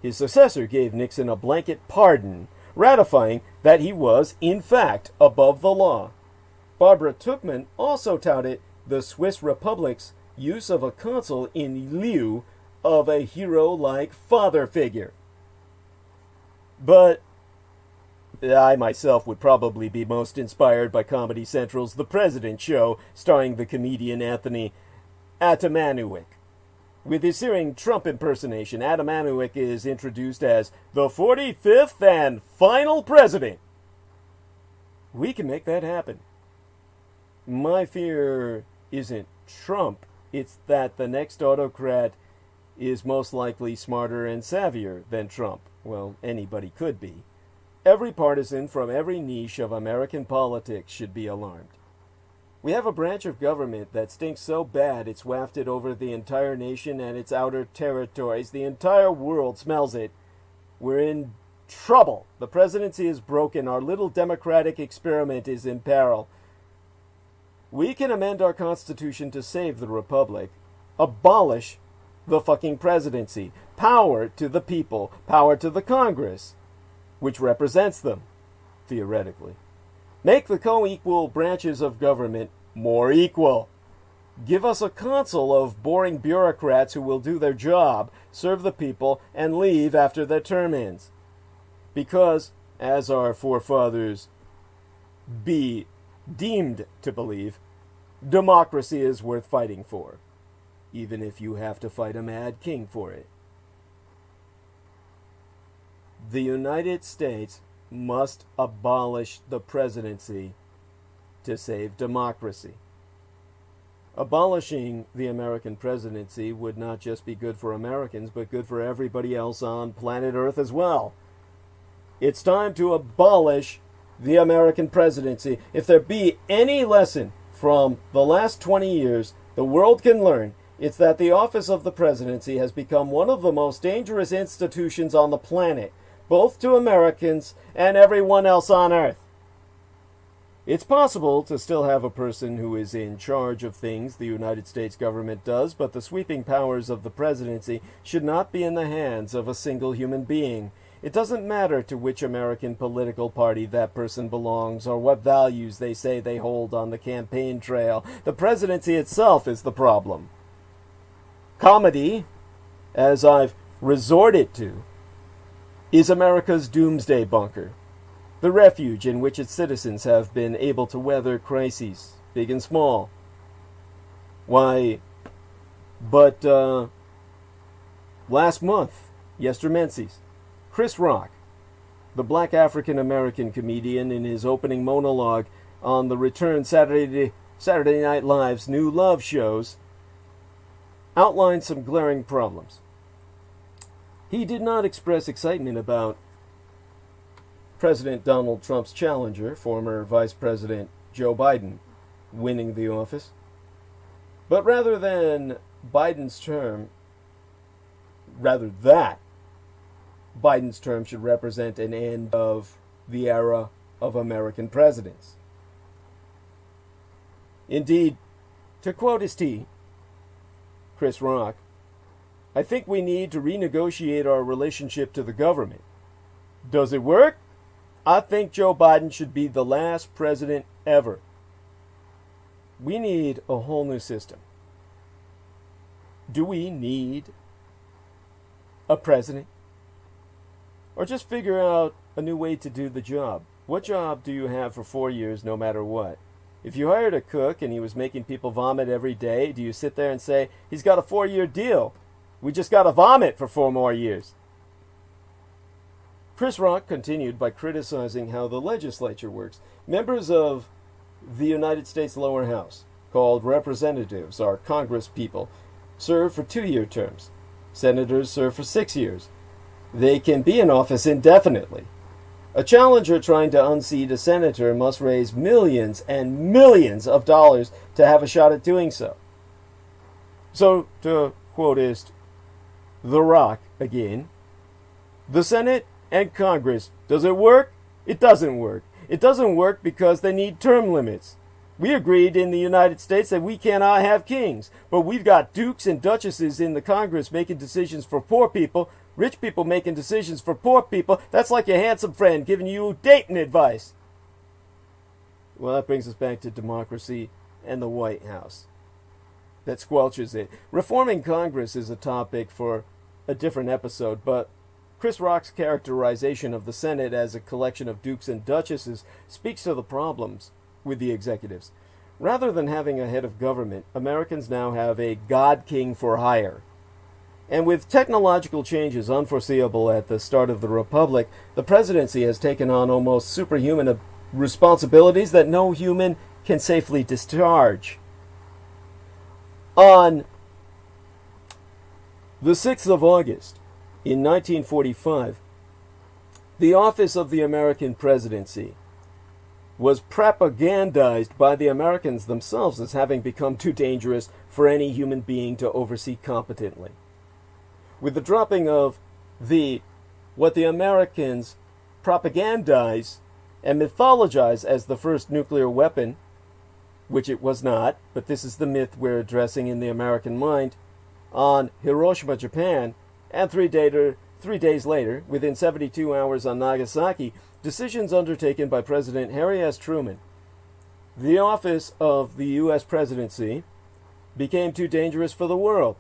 His successor gave Nixon a blanket pardon, ratifying that he was, in fact, above the law. Barbara Tuchman also touted the Swiss Republic's use of a consul in lieu of a hero-like father figure. But I myself would probably be most inspired by Comedy Central's The President Show, starring the comedian Anthony Atamanuik. With his searing Trump impersonation, Atamanuik is introduced as the 45th and final president. We can make that happen. My fear isn't Trump, it's that the next autocrat is most likely smarter and savvier than Trump. Well, anybody could be. Every partisan from every niche of American politics should be alarmed. We have a branch of government that stinks so bad it's wafted over the entire nation and its outer territories. The entire world smells it. We're in trouble. The presidency is broken. Our little democratic experiment is in peril. We can amend our constitution to save the republic. Abolish the fucking presidency. Power to the people. Power to the Congress, which represents them, theoretically. Make the co-equal branches of government more equal. Give us a council of boring bureaucrats who will do their job, serve the people, and leave after their term ends. Because, as our forefathers be deemed to believe, democracy is worth fighting for, even if you have to fight a mad king for it. The United States must abolish the presidency to save democracy. Abolishing the American presidency would not just be good for Americans, but good for everybody else on planet Earth as well. It's time to abolish the American presidency. If there be any lesson from the last 20 years the world can learn, it's that the office of the presidency has become one of the most dangerous institutions on the planet, both to Americans and everyone else on Earth. It's possible to still have a person who is in charge of things the United States government does, but the sweeping powers of the presidency should not be in the hands of a single human being. It doesn't matter to which American political party that person belongs or what values they say they hold on the campaign trail. The presidency itself is the problem. Comedy, as I've resorted to, is America's doomsday bunker, the refuge in which its citizens have been able to weather crises, big and small. Why, but last month, yestermenses, Chris Rock, the black African-American comedian, in his opening monologue on the return Saturday Night Live's new love shows, outlined some glaring problems. He did not express excitement about President Donald Trump's challenger, former Vice President Joe Biden, winning the office. But rather that Biden's term should represent an end of the era of American presidents. Indeed, to quote his Chris Rock, I think we need to renegotiate our relationship to the government. Does it work? I think Joe Biden should be the last president ever. We need a whole new system. Do we need a president? Or just figure out a new way to do the job? What job do you have for 4 years no matter what? If you hired a cook and he was making people vomit every day, do you sit there and say, he's got a 4-year deal? We just got to vomit for 4 more years. Chris Rock continued by criticizing how the legislature works. Members of the United States lower house, called representatives, are Congress people, serve for 2-year terms. Senators serve for 6 years. They can be in office indefinitely. A challenger trying to unseat a senator must raise millions and millions of dollars to have a shot at doing so. So, to quotist The Rock again, the Senate and Congress, does it work? It doesn't work. It doesn't work because they need term limits. We agreed in the United States that we cannot have kings, but we've got dukes and duchesses in the Congress making decisions for poor people, rich people making decisions for poor people. That's like your handsome friend giving you dating advice. Well, that brings us back to democracy and the White House that squelches it. Reforming Congress is a topic for a different episode, but Chris Rock's characterization of the Senate as a collection of dukes and duchesses speaks to the problems with the executives. Rather than having a head of government, Americans now have a God King for hire. And with technological changes unforeseeable at the start of the Republic, the presidency has taken on almost superhuman responsibilities that no human can safely discharge. On the 6th of August, in 1945, the office of the American presidency was propagandized by the Americans themselves as having become too dangerous for any human being to oversee competently. With the dropping of what the Americans propagandize and mythologize as the first nuclear weapon, which it was not, but this is the myth we're addressing in the American mind, on Hiroshima, Japan, and 3 days later, within 72 hours on Nagasaki, decisions undertaken by President Harry S. Truman, the office of the U.S. presidency, became too dangerous for the world.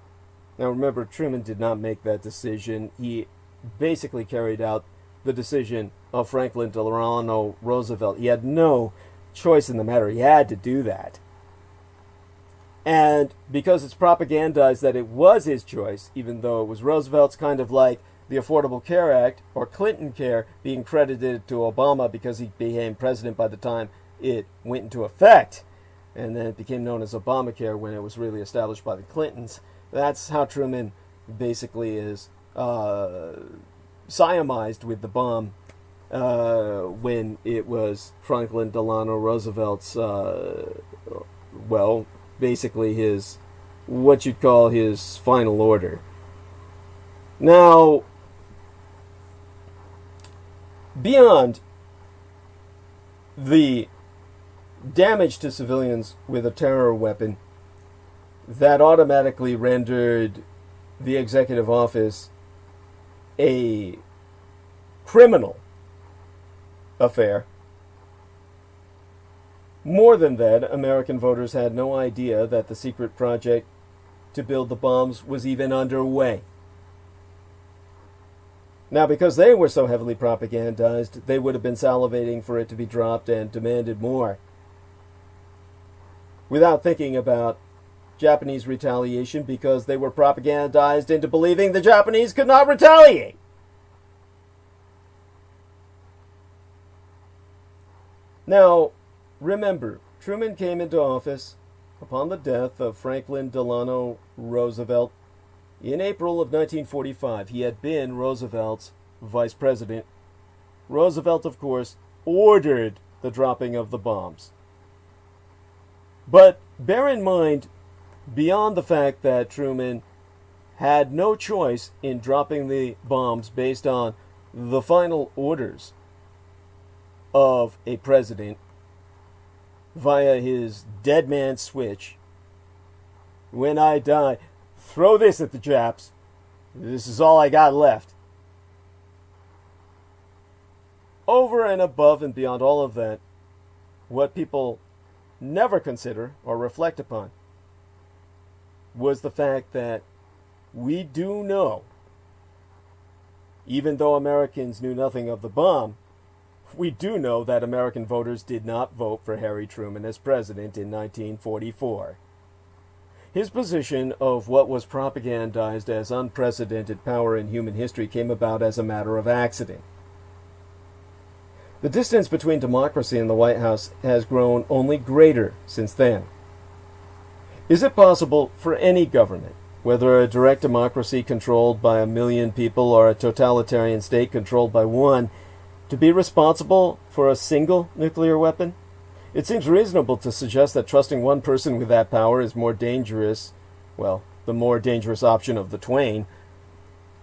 Now remember, Truman did not make that decision. He basically carried out the decision of Franklin Delano Roosevelt. He had no choice in the matter. He had to do that. And because it's propagandized that it was his choice, even though it was Roosevelt's, kind of like the Affordable Care Act or Clinton Care being credited to Obama because he became president by the time it went into effect. And then it became known as Obamacare when it was really established by the Clintons. That's how Truman basically is siamized with the bomb when it was Franklin Delano Roosevelt's, basically his, what you'd call his final order. Now, beyond the damage to civilians with a terror weapon that automatically rendered the executive office a criminal affair, more than that, American voters had no idea that the secret project to build the bombs was even underway. Now, because they were so heavily propagandized, they would have been salivating for it to be dropped and demanded more, without thinking about Japanese retaliation, because they were propagandized into believing the Japanese could not retaliate. Now, remember, Truman came into office upon the death of Franklin Delano Roosevelt in April of 1945. He had been Roosevelt's vice president. Roosevelt, of course, ordered the dropping of the bombs. But bear in mind, beyond the fact that Truman had no choice in dropping the bombs based on the final orders of a president via his dead man switch, when I die, throw this at the Japs. This is all I got left. Over and above and beyond all of that, what people never consider or reflect upon was the fact that we do know, even though Americans knew nothing of the bomb, we do know that American voters did not vote for Harry Truman as president in 1944. His position of what was propagandized as unprecedented power in human history came about as a matter of accident. The distance between democracy and the White House has grown only greater since then. Is it possible for any government, whether a direct democracy controlled by 1 million people or a totalitarian state controlled by one, to be responsible for a single nuclear weapon? It seems reasonable to suggest that trusting one person with that power is more dangerous, well, the more dangerous option of the twain.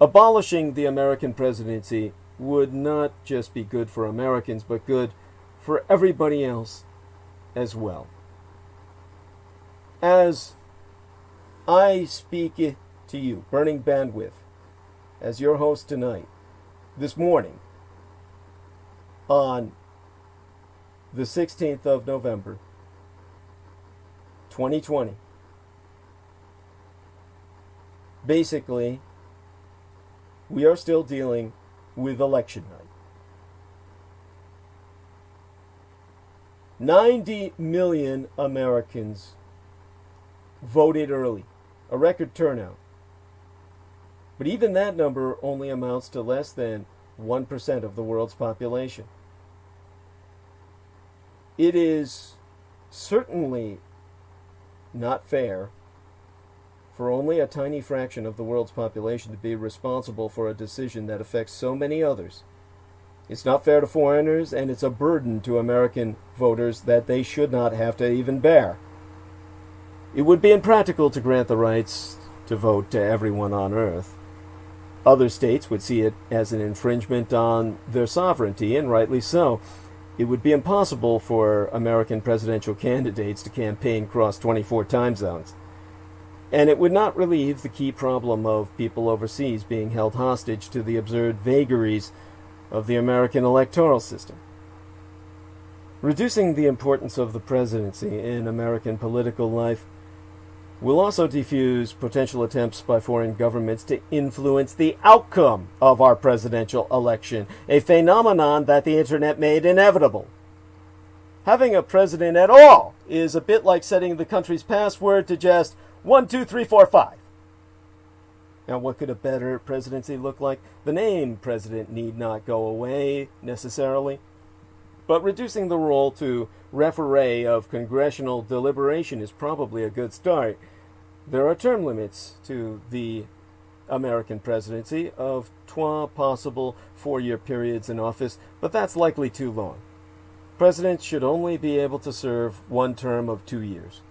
Abolishing the American presidency would not just be good for Americans, but good for everybody else as well. As I speak to you, Burning Bandwidth, as your host tonight, this morning, on the 16th of November, 2020, basically, we are still dealing with election night. 90 million Americans voted early, a record turnout. But even that number only amounts to less than 1% of the world's population. It is certainly not fair for only a tiny fraction of the world's population to be responsible for a decision that affects so many others. It's not fair to foreigners, and it's a burden to American voters that they should not have to even bear. It would be impractical to grant the rights to vote to everyone on Earth. Other states would see it as an infringement on their sovereignty, and rightly so. It would be impossible for American presidential candidates to campaign across 24 time zones. And it would not relieve the key problem of people overseas being held hostage to the absurd vagaries of the American electoral system. Reducing the importance of the presidency in American political life will also defuse potential attempts by foreign governments to influence the outcome of our presidential election, a phenomenon that the internet made inevitable. Having a president at all is a bit like setting the country's password to just 1, 2, 3, 4, 5. Now, what could a better presidency look like? The name president need not go away necessarily, but reducing the role to referee of congressional deliberation is probably a good start. There are term limits to the American presidency of 2 possible 4-year periods in office, but that's likely too long. Presidents should only be able to serve 1 term of 2 years.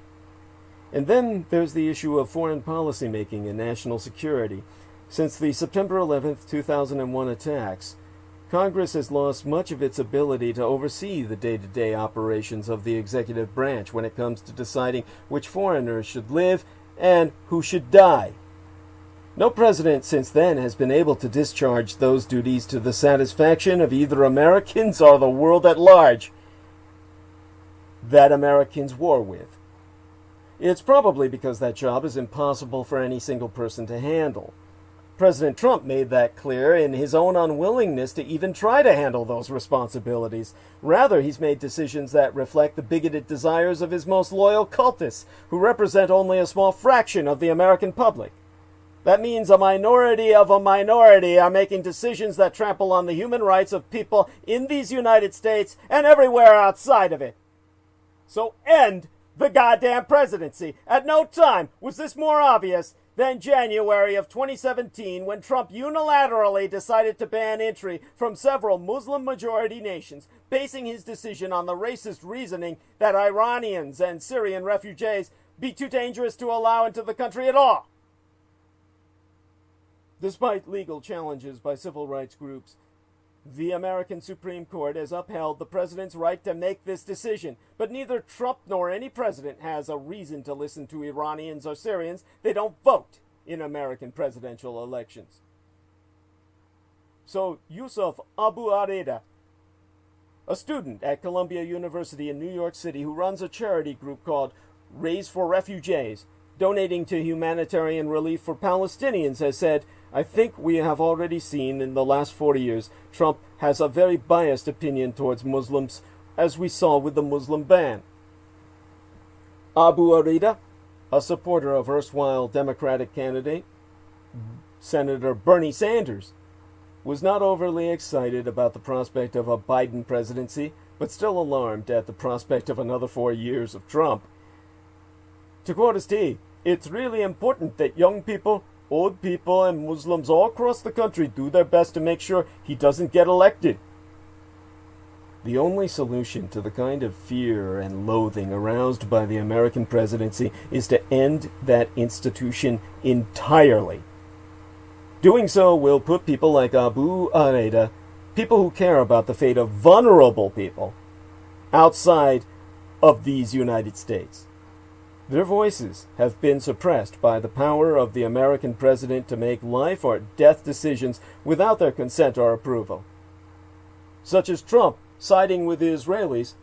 And then there's the issue of foreign policy making and national security. Since the September 11th, 2001 attacks, Congress has lost much of its ability to oversee the day-to-day operations of the executive branch when it comes to deciding which foreigners should live and who should die. No president since then has been able to discharge those duties to the satisfaction of either Americans or the world at large that Americans war with. It's probably because that job is impossible for any single person to handle. President Trump made that clear in his own unwillingness to even try to handle those responsibilities. Rather, he's made decisions that reflect the bigoted desires of his most loyal cultists, who represent only a small fraction of the American public. That means a minority of a minority are making decisions that trample on the human rights of people in these United States and everywhere outside of it. So end the goddamn presidency. At no time was this more obvious than January of 2017, when Trump unilaterally decided to ban entry from several Muslim-majority nations, basing his decision on the racist reasoning that Iranians and Syrian refugees be too dangerous to allow into the country at all. Despite legal challenges by civil rights groups, the American Supreme Court has upheld the president's right to make this decision, but neither Trump nor any president has a reason to listen to Iranians or Syrians. They don't vote in American presidential elections. So Yusuf Abu Areda, a student at Columbia University in New York City who runs a charity group called Raise for Refugees, donating to humanitarian relief for Palestinians, has said, "I think we have already seen in the last 40 years Trump has a very biased opinion towards Muslims, as we saw with the Muslim ban." Abu Arida, a supporter of erstwhile Democratic candidate Senator Bernie Sanders, was not overly excited about the prospect of a Biden presidency, but still alarmed at the prospect of another 4 years of Trump. To quote his T, "It's really important that young people, old people, and Muslims all across the country do their best to make sure he doesn't get elected." The only solution to the kind of fear and loathing aroused by the American presidency is to end that institution entirely. Doing so will put people like Abu Areda, people who care about the fate of vulnerable people, outside of these United States. Their voices have been suppressed by the power of the American president to make life or death decisions without their consent or approval. Such as Trump siding with the Israelis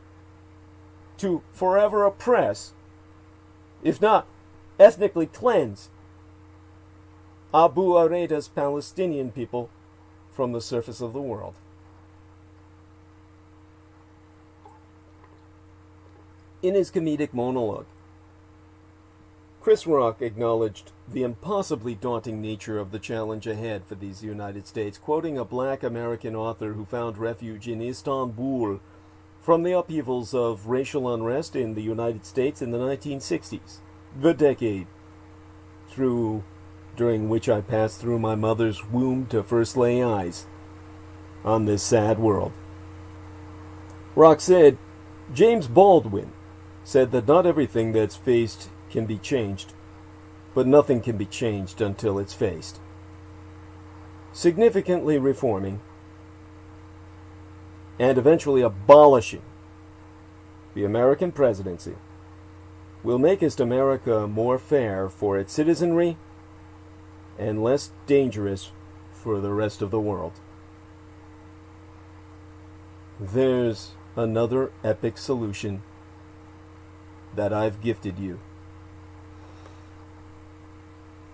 to forever oppress, if not ethnically cleanse, Abu Areda's Palestinian people from the surface of the world. In his comedic monologue, Chris Rock acknowledged the impossibly daunting nature of the challenge ahead for these United States, quoting a black American author who found refuge in Istanbul from the upheavals of racial unrest in the United States in the 1960s, the decade during which I passed through my mother's womb to first lay eyes on this sad world. Rock said, James Baldwin said that not everything that's faced can be changed, but nothing can be changed until it's faced. significantly reforming, and eventually abolishing the American presidency will make America more fair for its citizenry and less dangerous for the rest of the world. There's another epic solution that I've gifted you.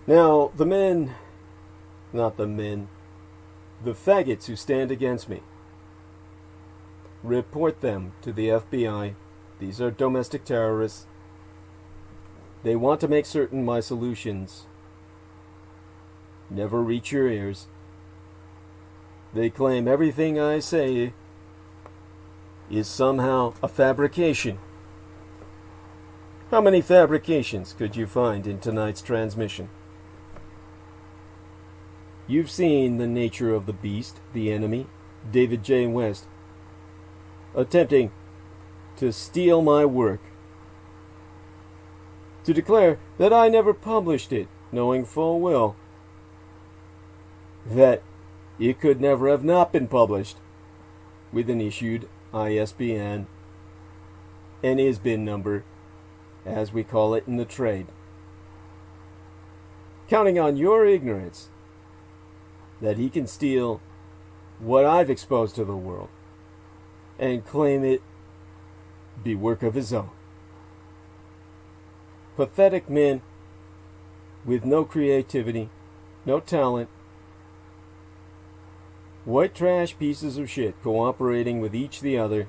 Now, the faggots who stand against me, report them to the FBI. These are domestic terrorists. They want to make certain my solutions never reach your ears. They claim everything I say is somehow a fabrication. How many fabrications could you find in tonight's transmission? You've seen the nature of the beast, the enemy, David J. West, attempting to steal my work, to declare that I never published it, knowing full well that it could never have not been published with an issued ISBN and ISBN number, as we call it in the trade. Counting on your ignorance that he can steal what I've exposed to the world and claim it be work of his own. Pathetic men with no creativity, no talent, white trash pieces of shit cooperating with each the other,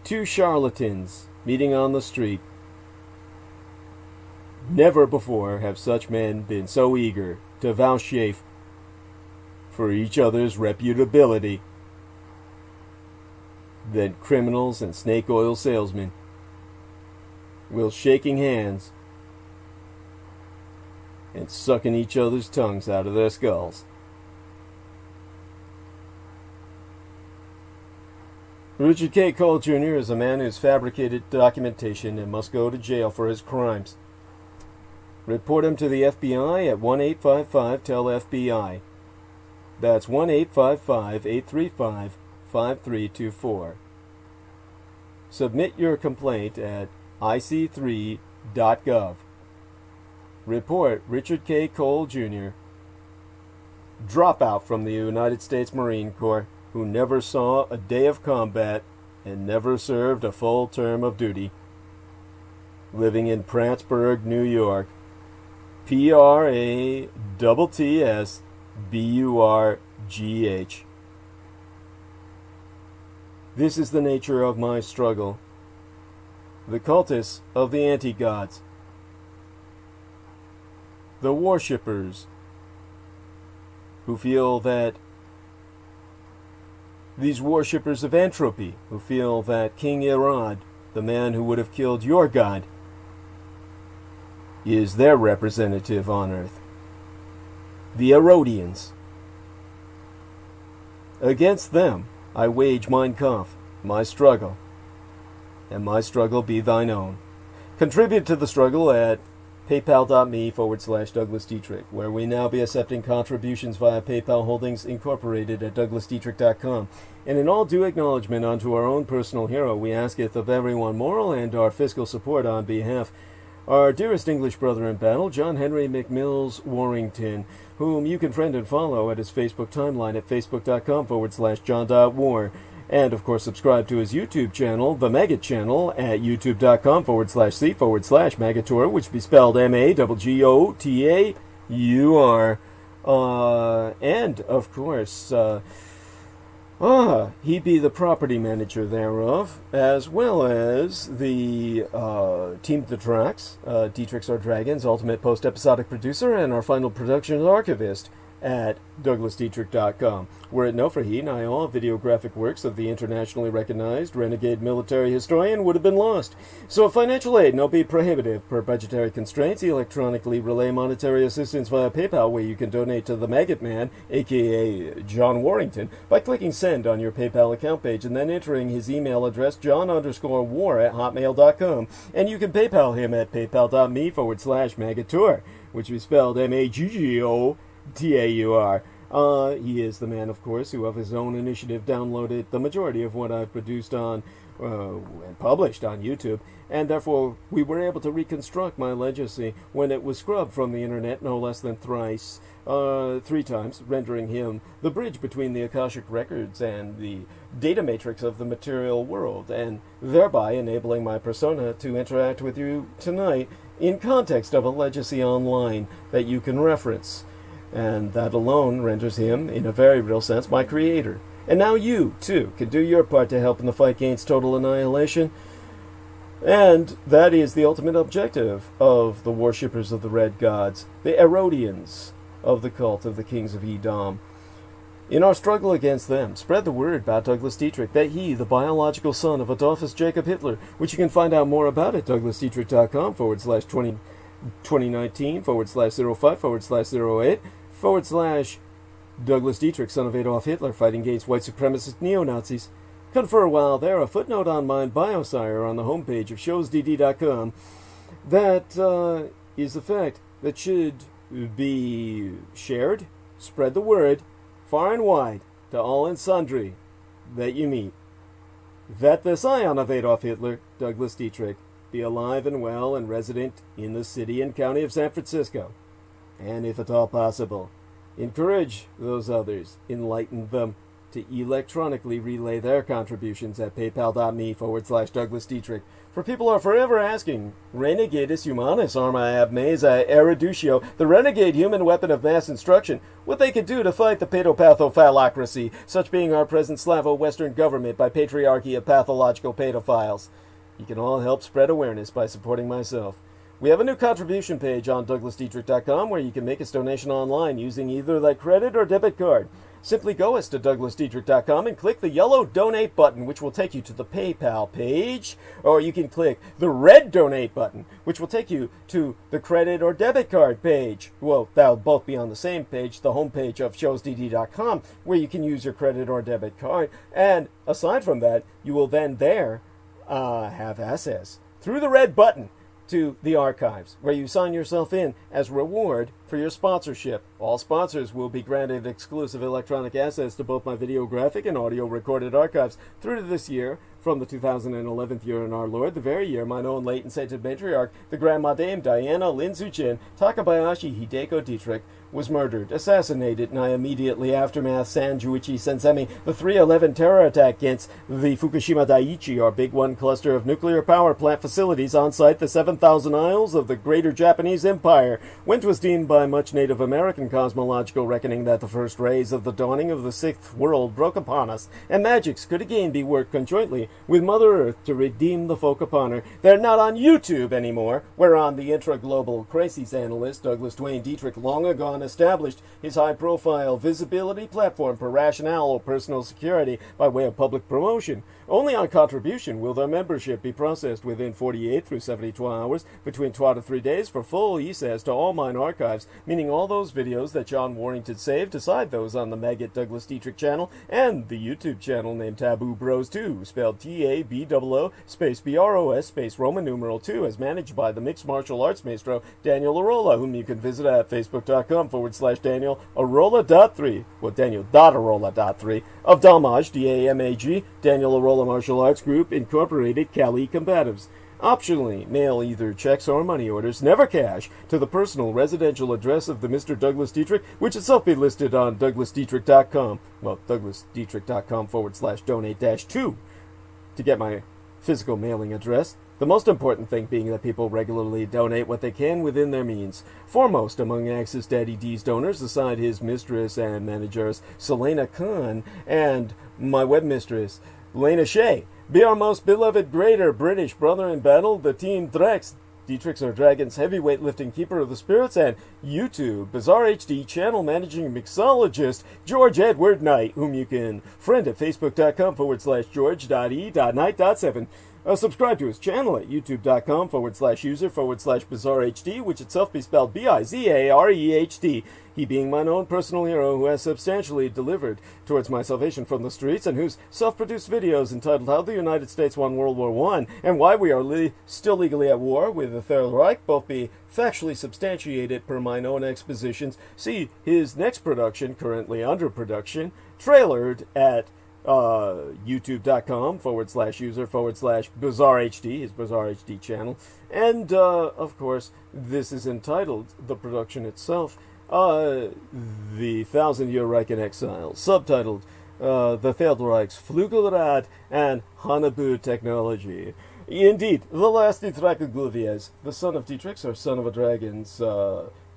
two charlatans meeting on the street. Never before have such men been so eager to vouchsafe for each other's reputability than criminals and snake oil salesmen will shaking hands and sucking each other's tongues out of their skulls. Richard K. Cole Jr. is a man who's fabricated documentation and must go to jail for his crimes. Report him to the FBI at 1-855-TEL-FBI. That's 1-855-835-5324. Submit your complaint at ic3.gov. Report Richard K. Cole Jr., dropout from the United States Marine Corps, who never saw a day of combat and never served a full term of duty, living in Prattsburg, New York, PRATTSBURGH. This is the nature of my struggle. The cultists of the anti-gods, the worshippers who feel that these worshippers of entropy, who feel that King Irad, the man who would have killed your god, is their representative on earth. The Herodians. Against them I wage Mein Kampf, my struggle, and my struggle be thine own. Contribute to the struggle at paypal.me/Douglas Dietrich, where we now be accepting contributions via PayPal Holdings Incorporated at douglasdietrich.com. And in all due acknowledgement unto our own personal hero, we asketh of everyone moral and our fiscal support on behalf our dearest English brother in battle, John Henry McMills Warrington, whom you can friend and follow at his Facebook timeline at facebook.com/John.War. And, of course, subscribe to his YouTube channel, The Maggot Channel, at youtube.com/C/Magateur, which be spelled MAGGOTAUR. And, of course, he be the property manager thereof, as well as the team of the tracks, Dietrich's Our Dragons, ultimate post-episodic producer, and our final production archivist at douglasdietrich.com. Were it no for he, nigh all videographic works of the internationally recognized renegade military historian would have been lost. So if financial aid no be prohibitive per budgetary constraints, electronically relay monetary assistance via PayPal, where you can donate to the Maggot Man, aka John Warrington, by clicking send on your PayPal account page and then entering his email address, john_war@hotmail.com. And you can PayPal him at paypal.me/Magateur, which is spelled MAGGOTAUR. DAUR. He is the man, of course, who of his own initiative downloaded the majority of what I've produced on and published on YouTube, and therefore we were able to reconstruct my legacy when it was scrubbed from the internet no less than thrice, 3 times, rendering him the bridge between the Akashic records and the data matrix of the material world, and thereby enabling my persona to interact with you tonight in context of a legacy online that you can reference. And that alone renders him, in a very real sense, my creator. And now you, too, can do your part to help in the fight against total annihilation. And that is the ultimate objective of the worshippers of the Red Gods, the Herodians of the cult of the Kings of Edom. In our struggle against them, spread the word about Douglas Dietrich, that he, the biological son of Adolfus Jacob Hitler, which you can find out more about at douglasdietrich.com/2019/05/08/ Douglas Dietrich, son of Adolf Hitler, fighting against white supremacist neo-Nazis. Confer while there a footnote on my biosire on the homepage of showsdd.com. That is the fact that should be shared, spread the word, far and wide, to all and sundry that you meet. That the scion of Adolf Hitler, Douglas Dietrich, be alive and well and resident in the city and county of San Francisco. And if at all possible, encourage those others, enlighten them to electronically relay their contributions at paypal.me/Douglas Dietrich. For people are forever asking, Renegadus Humanus Arma Ab Mesa Erudicio, the renegade human weapon of mass instruction, what they could do to fight the pedopathophallocracy, such being our present Slavo-Western government by patriarchy of pathological pedophiles. You can all help spread awareness by supporting myself. We have a new contribution page on douglasdietrich.com where you can make a donation online using either that credit or debit card. Simply go us to douglasdietrich.com and click the yellow donate button, which will take you to the PayPal page, or you can click the red donate button, which will take you to the credit or debit card page. Well, that'll both be on the same page, the homepage of showsdd.com, where you can use your credit or debit card. And aside from that, you will then there have access through the red button to the archives, where you sign yourself in as reward for your sponsorship. All sponsors will be granted exclusive electronic access to both my video graphic and audio recorded archives through to this year, from the 2011th year in our Lord, the very year mine own late and sainted matriarch, the Grandma Dame Diana Lin Tzuchin Takabayashi Hideko Dietrich, was murdered, assassinated, and I immediately aftermath Sanjuichi Sensemi, the 3/11 terror attack against the Fukushima Daiichi, our Big One cluster of nuclear power plant facilities on site, the 7,000 Isles of the Greater Japanese Empire, when 'twas deemed by much Native American cosmological reckoning that the first rays of the dawning of the sixth world broke upon us, and magics could again be worked conjointly with Mother Earth to redeem the folk upon her. They're not on YouTube anymore, whereon the intra-global crises analyst Douglas Dwayne Dietrich long ago established his high-profile visibility platform for rationale or personal security by way of public promotion. Only on contribution will their membership be processed within 48 through 72 hours, between 12 to 3 days, for full access to all mine archives, meaning all those videos that John Warrington saved, aside those on the Maggot Douglas Dietrich channel, and the YouTube channel named Taboo Bros 2, spelled TABOO space BROS space Roman numeral 2, as managed by the mixed martial arts maestro Daniel Arola, whom you can visit at facebook.com/Daniel Arola.3, well, Daniel.Arola.3, of Damage, DAMAG, Daniel Arola Martial Arts Group, Incorporated, Cali Combatives. Optionally, mail either checks or money orders, never cash, to the personal residential address of the Mr. Douglas Dietrich, which itself be listed on douglasdietrich.com, well, douglasdietrich.com/donate-2, to get my physical mailing address. The most important thing being that people regularly donate what they can within their means. Foremost among Axis Daddy D's donors, aside his mistress and managers, Selena Khan, and my web mistress, Lena Shea, be our most beloved greater British brother in battle, the Team Drex, Dietrich's or Dragon's heavyweight lifting keeper of the spirits, and YouTube, Bizarre HD channel managing mixologist, George Edward Knight, whom you can friend at facebook.com/George.E.Knight.7. Subscribe to his channel at youtube.com/user/bizarrehd, which itself be spelled BIZAREHD. He being mine own personal hero who has substantially delivered towards my salvation from the streets, and whose self-produced videos entitled How the United States Won World War I and Why We Are Still Legally at War with the Third Reich both be factually substantiated per mine own expositions. See his next production, currently under production, trailered at youtube.com/user/bizarrehd, his bizarrehd channel. And, of course, this is entitled, the production itself, The Thousand Year Reich-In-Exile, subtitled, The Third Reich's Flügelrad and Hanabu Technology. Indeed, the last Dietrich Gluvius, the son of Dietrich's or son of a dragon's,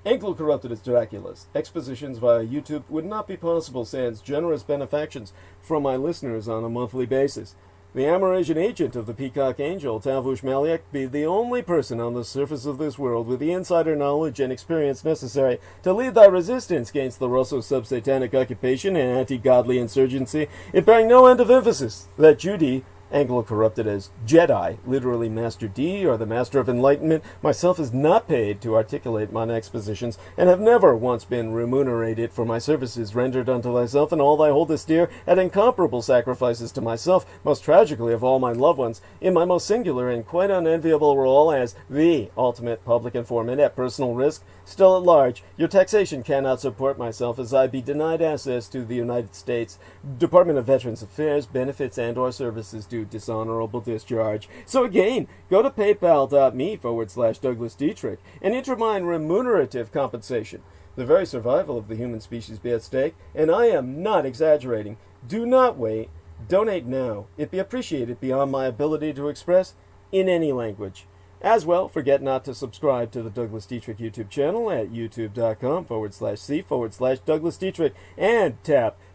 Enkel corrupted as Dracula's. Expositions via YouTube would not be possible sans generous benefactions from my listeners on a monthly basis. The Amerasian agent of the Peacock Angel, Tavush Maliak, be the only person on the surface of this world with the insider knowledge and experience necessary to lead thy resistance against the Russo sub-satanic occupation and anti-godly insurgency, it bearing no end of emphasis that Judy, Anglo-corrupted as Jedi, literally Master D, or the Master of Enlightenment, myself is not paid to articulate mine expositions, and have never once been remunerated for my services rendered unto thyself and all thy holdest dear, at incomparable sacrifices to myself, most tragically of all my loved ones, in my most singular and quite unenviable role as the ultimate public informant at personal risk. Still at large, your taxation cannot support myself, as I be denied access to the United States Department of Veterans Affairs benefits and or services due dishonorable discharge. So again, go to paypal.me/Douglas Dietrich and enter mine remunerative compensation. The very survival of the human species be at stake, and I am not exaggerating. Do not wait. Donate now. It be appreciated beyond my ability to express in any language. As well, forget not to subscribe to the Douglas Dietrich YouTube channel at youtube.com/C/Douglas Dietrich and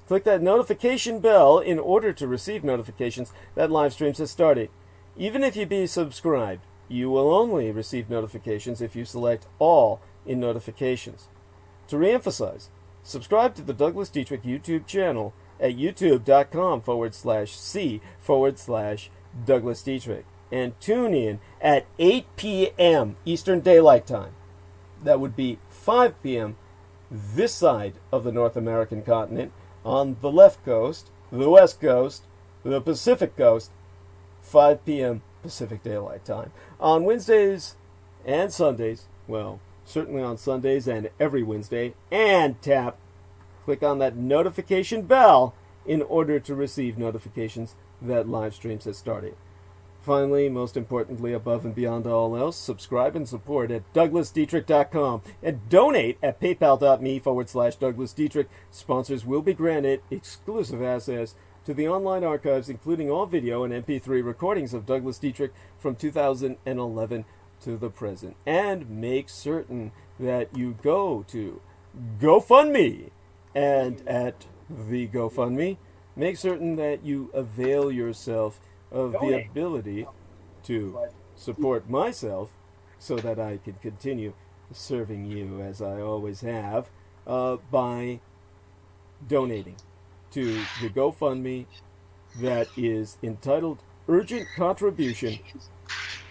click that notification bell in order to receive notifications that live streams have started. Even if you be subscribed, you will only receive notifications if you select all in notifications. To reemphasize, subscribe to the Douglas Dietrich YouTube channel at youtube.com/C/Douglas Dietrich. And tune in at 8 p.m. Eastern Daylight Time. That would be 5 p.m. this side of the North American continent, on the left coast, the west coast, the Pacific coast, 5 p.m. Pacific Daylight Time. On Wednesdays and Sundays, well, certainly on Sundays and every Wednesday, and click on that notification bell in order to receive notifications that live streams have started. Finally, most importantly, above and beyond all else, subscribe and support at DouglasDietrich.com and donate at paypal.me/Douglas Dietrich. Sponsors will be granted exclusive access to the online archives, including all video and MP3 recordings of Douglas Dietrich from 2011 to the present. And make certain that you go to GoFundMe. And at the GoFundMe, make certain that you avail yourself of the ability to support myself so that I can continue serving you as I always have by donating to the GoFundMe that is entitled Urgent Contribution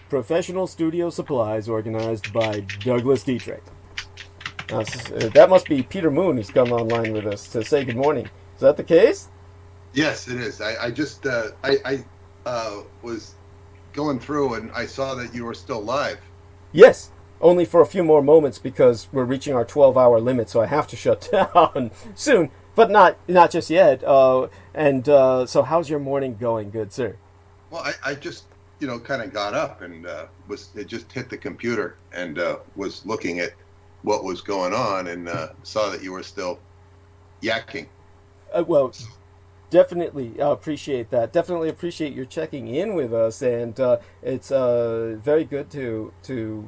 Professional Studio Supplies, organized by Douglas Dietrich. That must be Peter Moon who's come online with us to say good morning. Is that the case? Yes, it is. I just was going through and I saw that you were still live. Yes, only for a few more moments because we're reaching our 12-hour limit, so I have to shut down soon, but not just yet. So how's your morning going, good sir? Well, I just kind of got up and just hit the computer and was looking at what was going on and saw that you were still yakking. Well, definitely appreciate that. Definitely appreciate your checking in with us, and it's very good to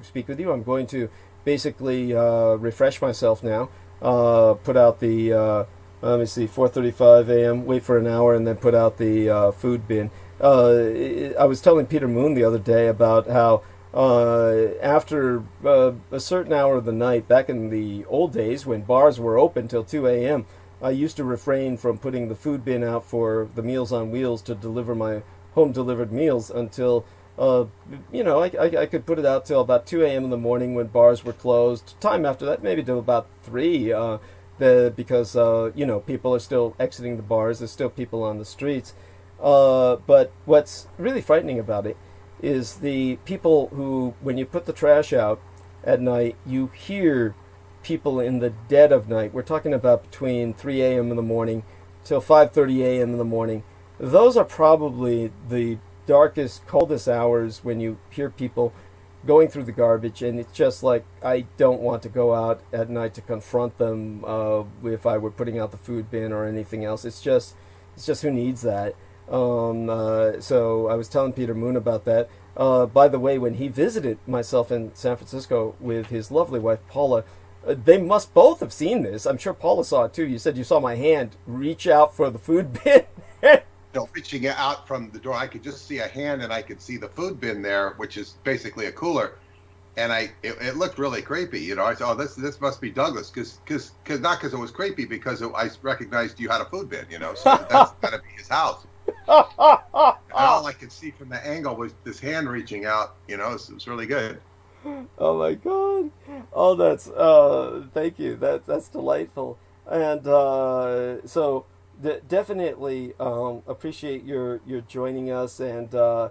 speak with you. I'm going to basically refresh myself now. Put out the let me see, 4:35 a.m. Wait for an hour, and then put out the food bin. I was telling Peter Moon the other day about how after a certain hour of the night, back in the old days when bars were open till 2 a.m., I used to refrain from putting the food bin out for the Meals on Wheels to deliver my home-delivered meals until I could put it out till about 2 a.m. in the morning when bars were closed. Time after that, maybe till about 3, because people are still exiting the bars. There's still people on the streets. But what's really frightening about it is the people who, when you put the trash out at night, you hear people in the dead of night. We're talking about between 3 a.m. in the morning till 5:30 a.m. in the morning. Those are probably the darkest, coldest hours when you hear people going through the garbage, and it's just like, I don't want to go out at night to confront them if I were putting out the food bin or anything else. It's just who needs that? So I was telling Peter Moon about that. By the way, when he visited myself in San Francisco with his lovely wife Paula, they must both have seen this. I'm sure Paula saw it too. You said you saw my hand reach out for the food bin. Reaching out from the door, I could just see a hand, and I could see the food bin there, which is basically a cooler. And it looked really creepy, I said, oh, this must be Douglas, not because it was creepy, because I recognized you had a food bin, so that's gotta be his house. And all I could see from the angle was this hand reaching out, it was really good. Oh my God! Oh, that's thank you. That's delightful, and so. Definitely appreciate your joining us, and are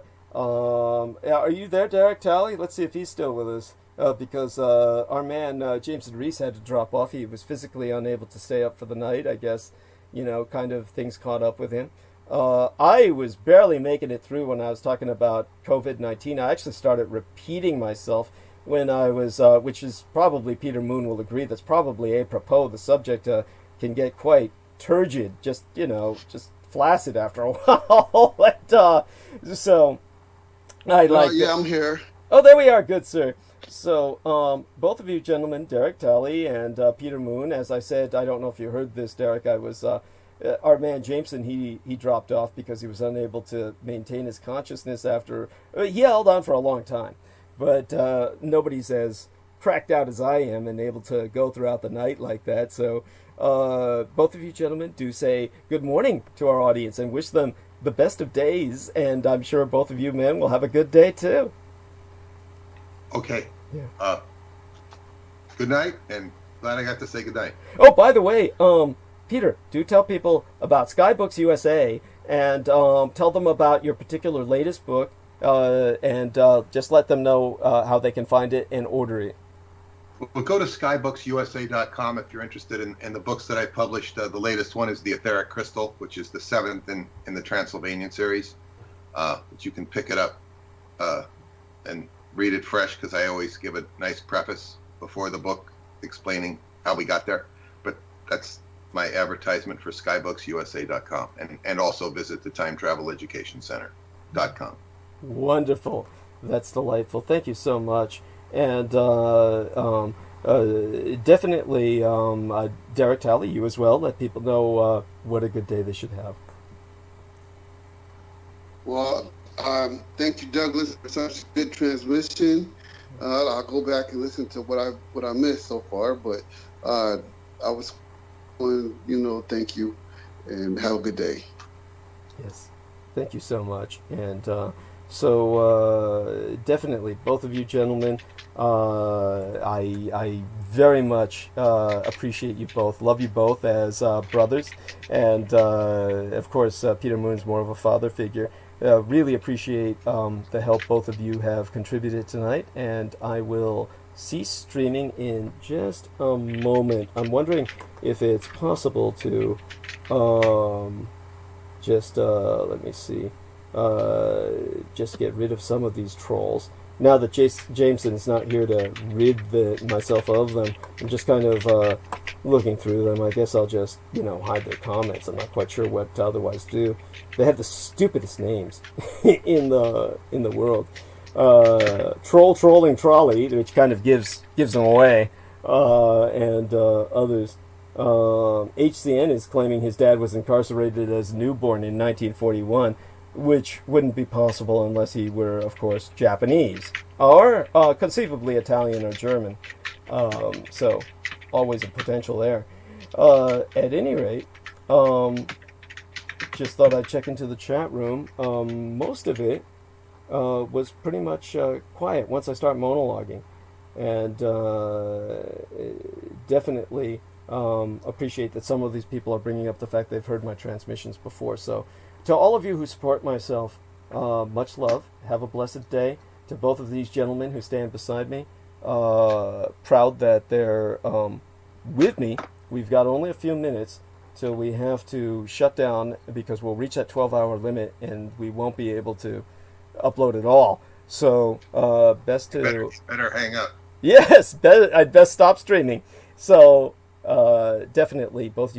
you there, Derek Talley? Let's see if he's still with us, because our man Jameson Reese had to drop off. He was physically unable to stay up for the night, I guess. Kind of things caught up with him. I was barely making it through when I was talking about COVID-19. I actually started repeating myself when I was, which is probably, Peter Moon will agree, that's probably apropos. The subject can get quite turgid, just flaccid after a while. So I'd like I'm here. Oh, there we are. Good, sir. So both of you gentlemen, Derek Talley and Peter Moon, as I said, I don't know if you heard this, Derek, I was our man Jameson, he dropped off because he was unable to maintain his consciousness after he held on for a long time, but nobody's as cracked out as I am and able to go throughout the night like that. So both of you gentlemen do say good morning to our audience and wish them the best of days, and I'm sure both of you men will have a good day too. Okay. Yeah. Good night, and glad I got to say good night. Oh, by the way, Peter, do tell people about Skybooks USA, and tell them about your particular latest book, and just let them know how they can find it and order it. Well, go to skybooksusa.com if you're interested in the books that I published. The latest one is The Etheric Crystal, which is the 7th in the Transylvanian series. But you can pick it up and read it fresh, because I always give a nice preface before the book explaining how we got there. But that's my advertisement for skybooksusa.com, and also visit the timetraveleducationcenter.com. Wonderful. That's delightful. Thank you so much. And definitely, Derek Talley, you as well. Let people know what a good day they should have. Well, thank you, Douglas, for such a good transmission. I'll go back and listen to what I missed so far, but I was going, thank you, and have a good day. Yes, thank you so much. And so definitely, both of you gentlemen, I very much appreciate you both, love you both as brothers, and of course Peter Moon's more of a father figure. Really appreciate the help both of you have contributed tonight, and I will cease streaming in just a moment. I'm wondering if it's possible to let me see, just get rid of some of these trolls. Now that Jameson is not here to rid myself of them, I'm just kind of looking through them. I guess I'll just, hide their comments. I'm not quite sure what to otherwise do. They have the stupidest names in the world. Trolling Trolley, which kind of gives them away, and others. HCN is claiming his dad was incarcerated as a newborn in 1941. Which wouldn't be possible unless he were, of course, Japanese, or conceivably Italian or German. So, always a potential there. At any rate, just thought I'd check into the chat room. Most of it was pretty much quiet once I start monologuing. And definitely appreciate that some of these people are bringing up the fact they've heard my transmissions before. So to all of you who support myself, much love. Have a blessed day. To both of these gentlemen who stand beside me, proud that they're with me. We've got only a few minutes till we have to shut down because we'll reach that 12-hour limit and we won't be able to upload at all. So best to better hang up. Yes, I'd best stop streaming. So definitely both you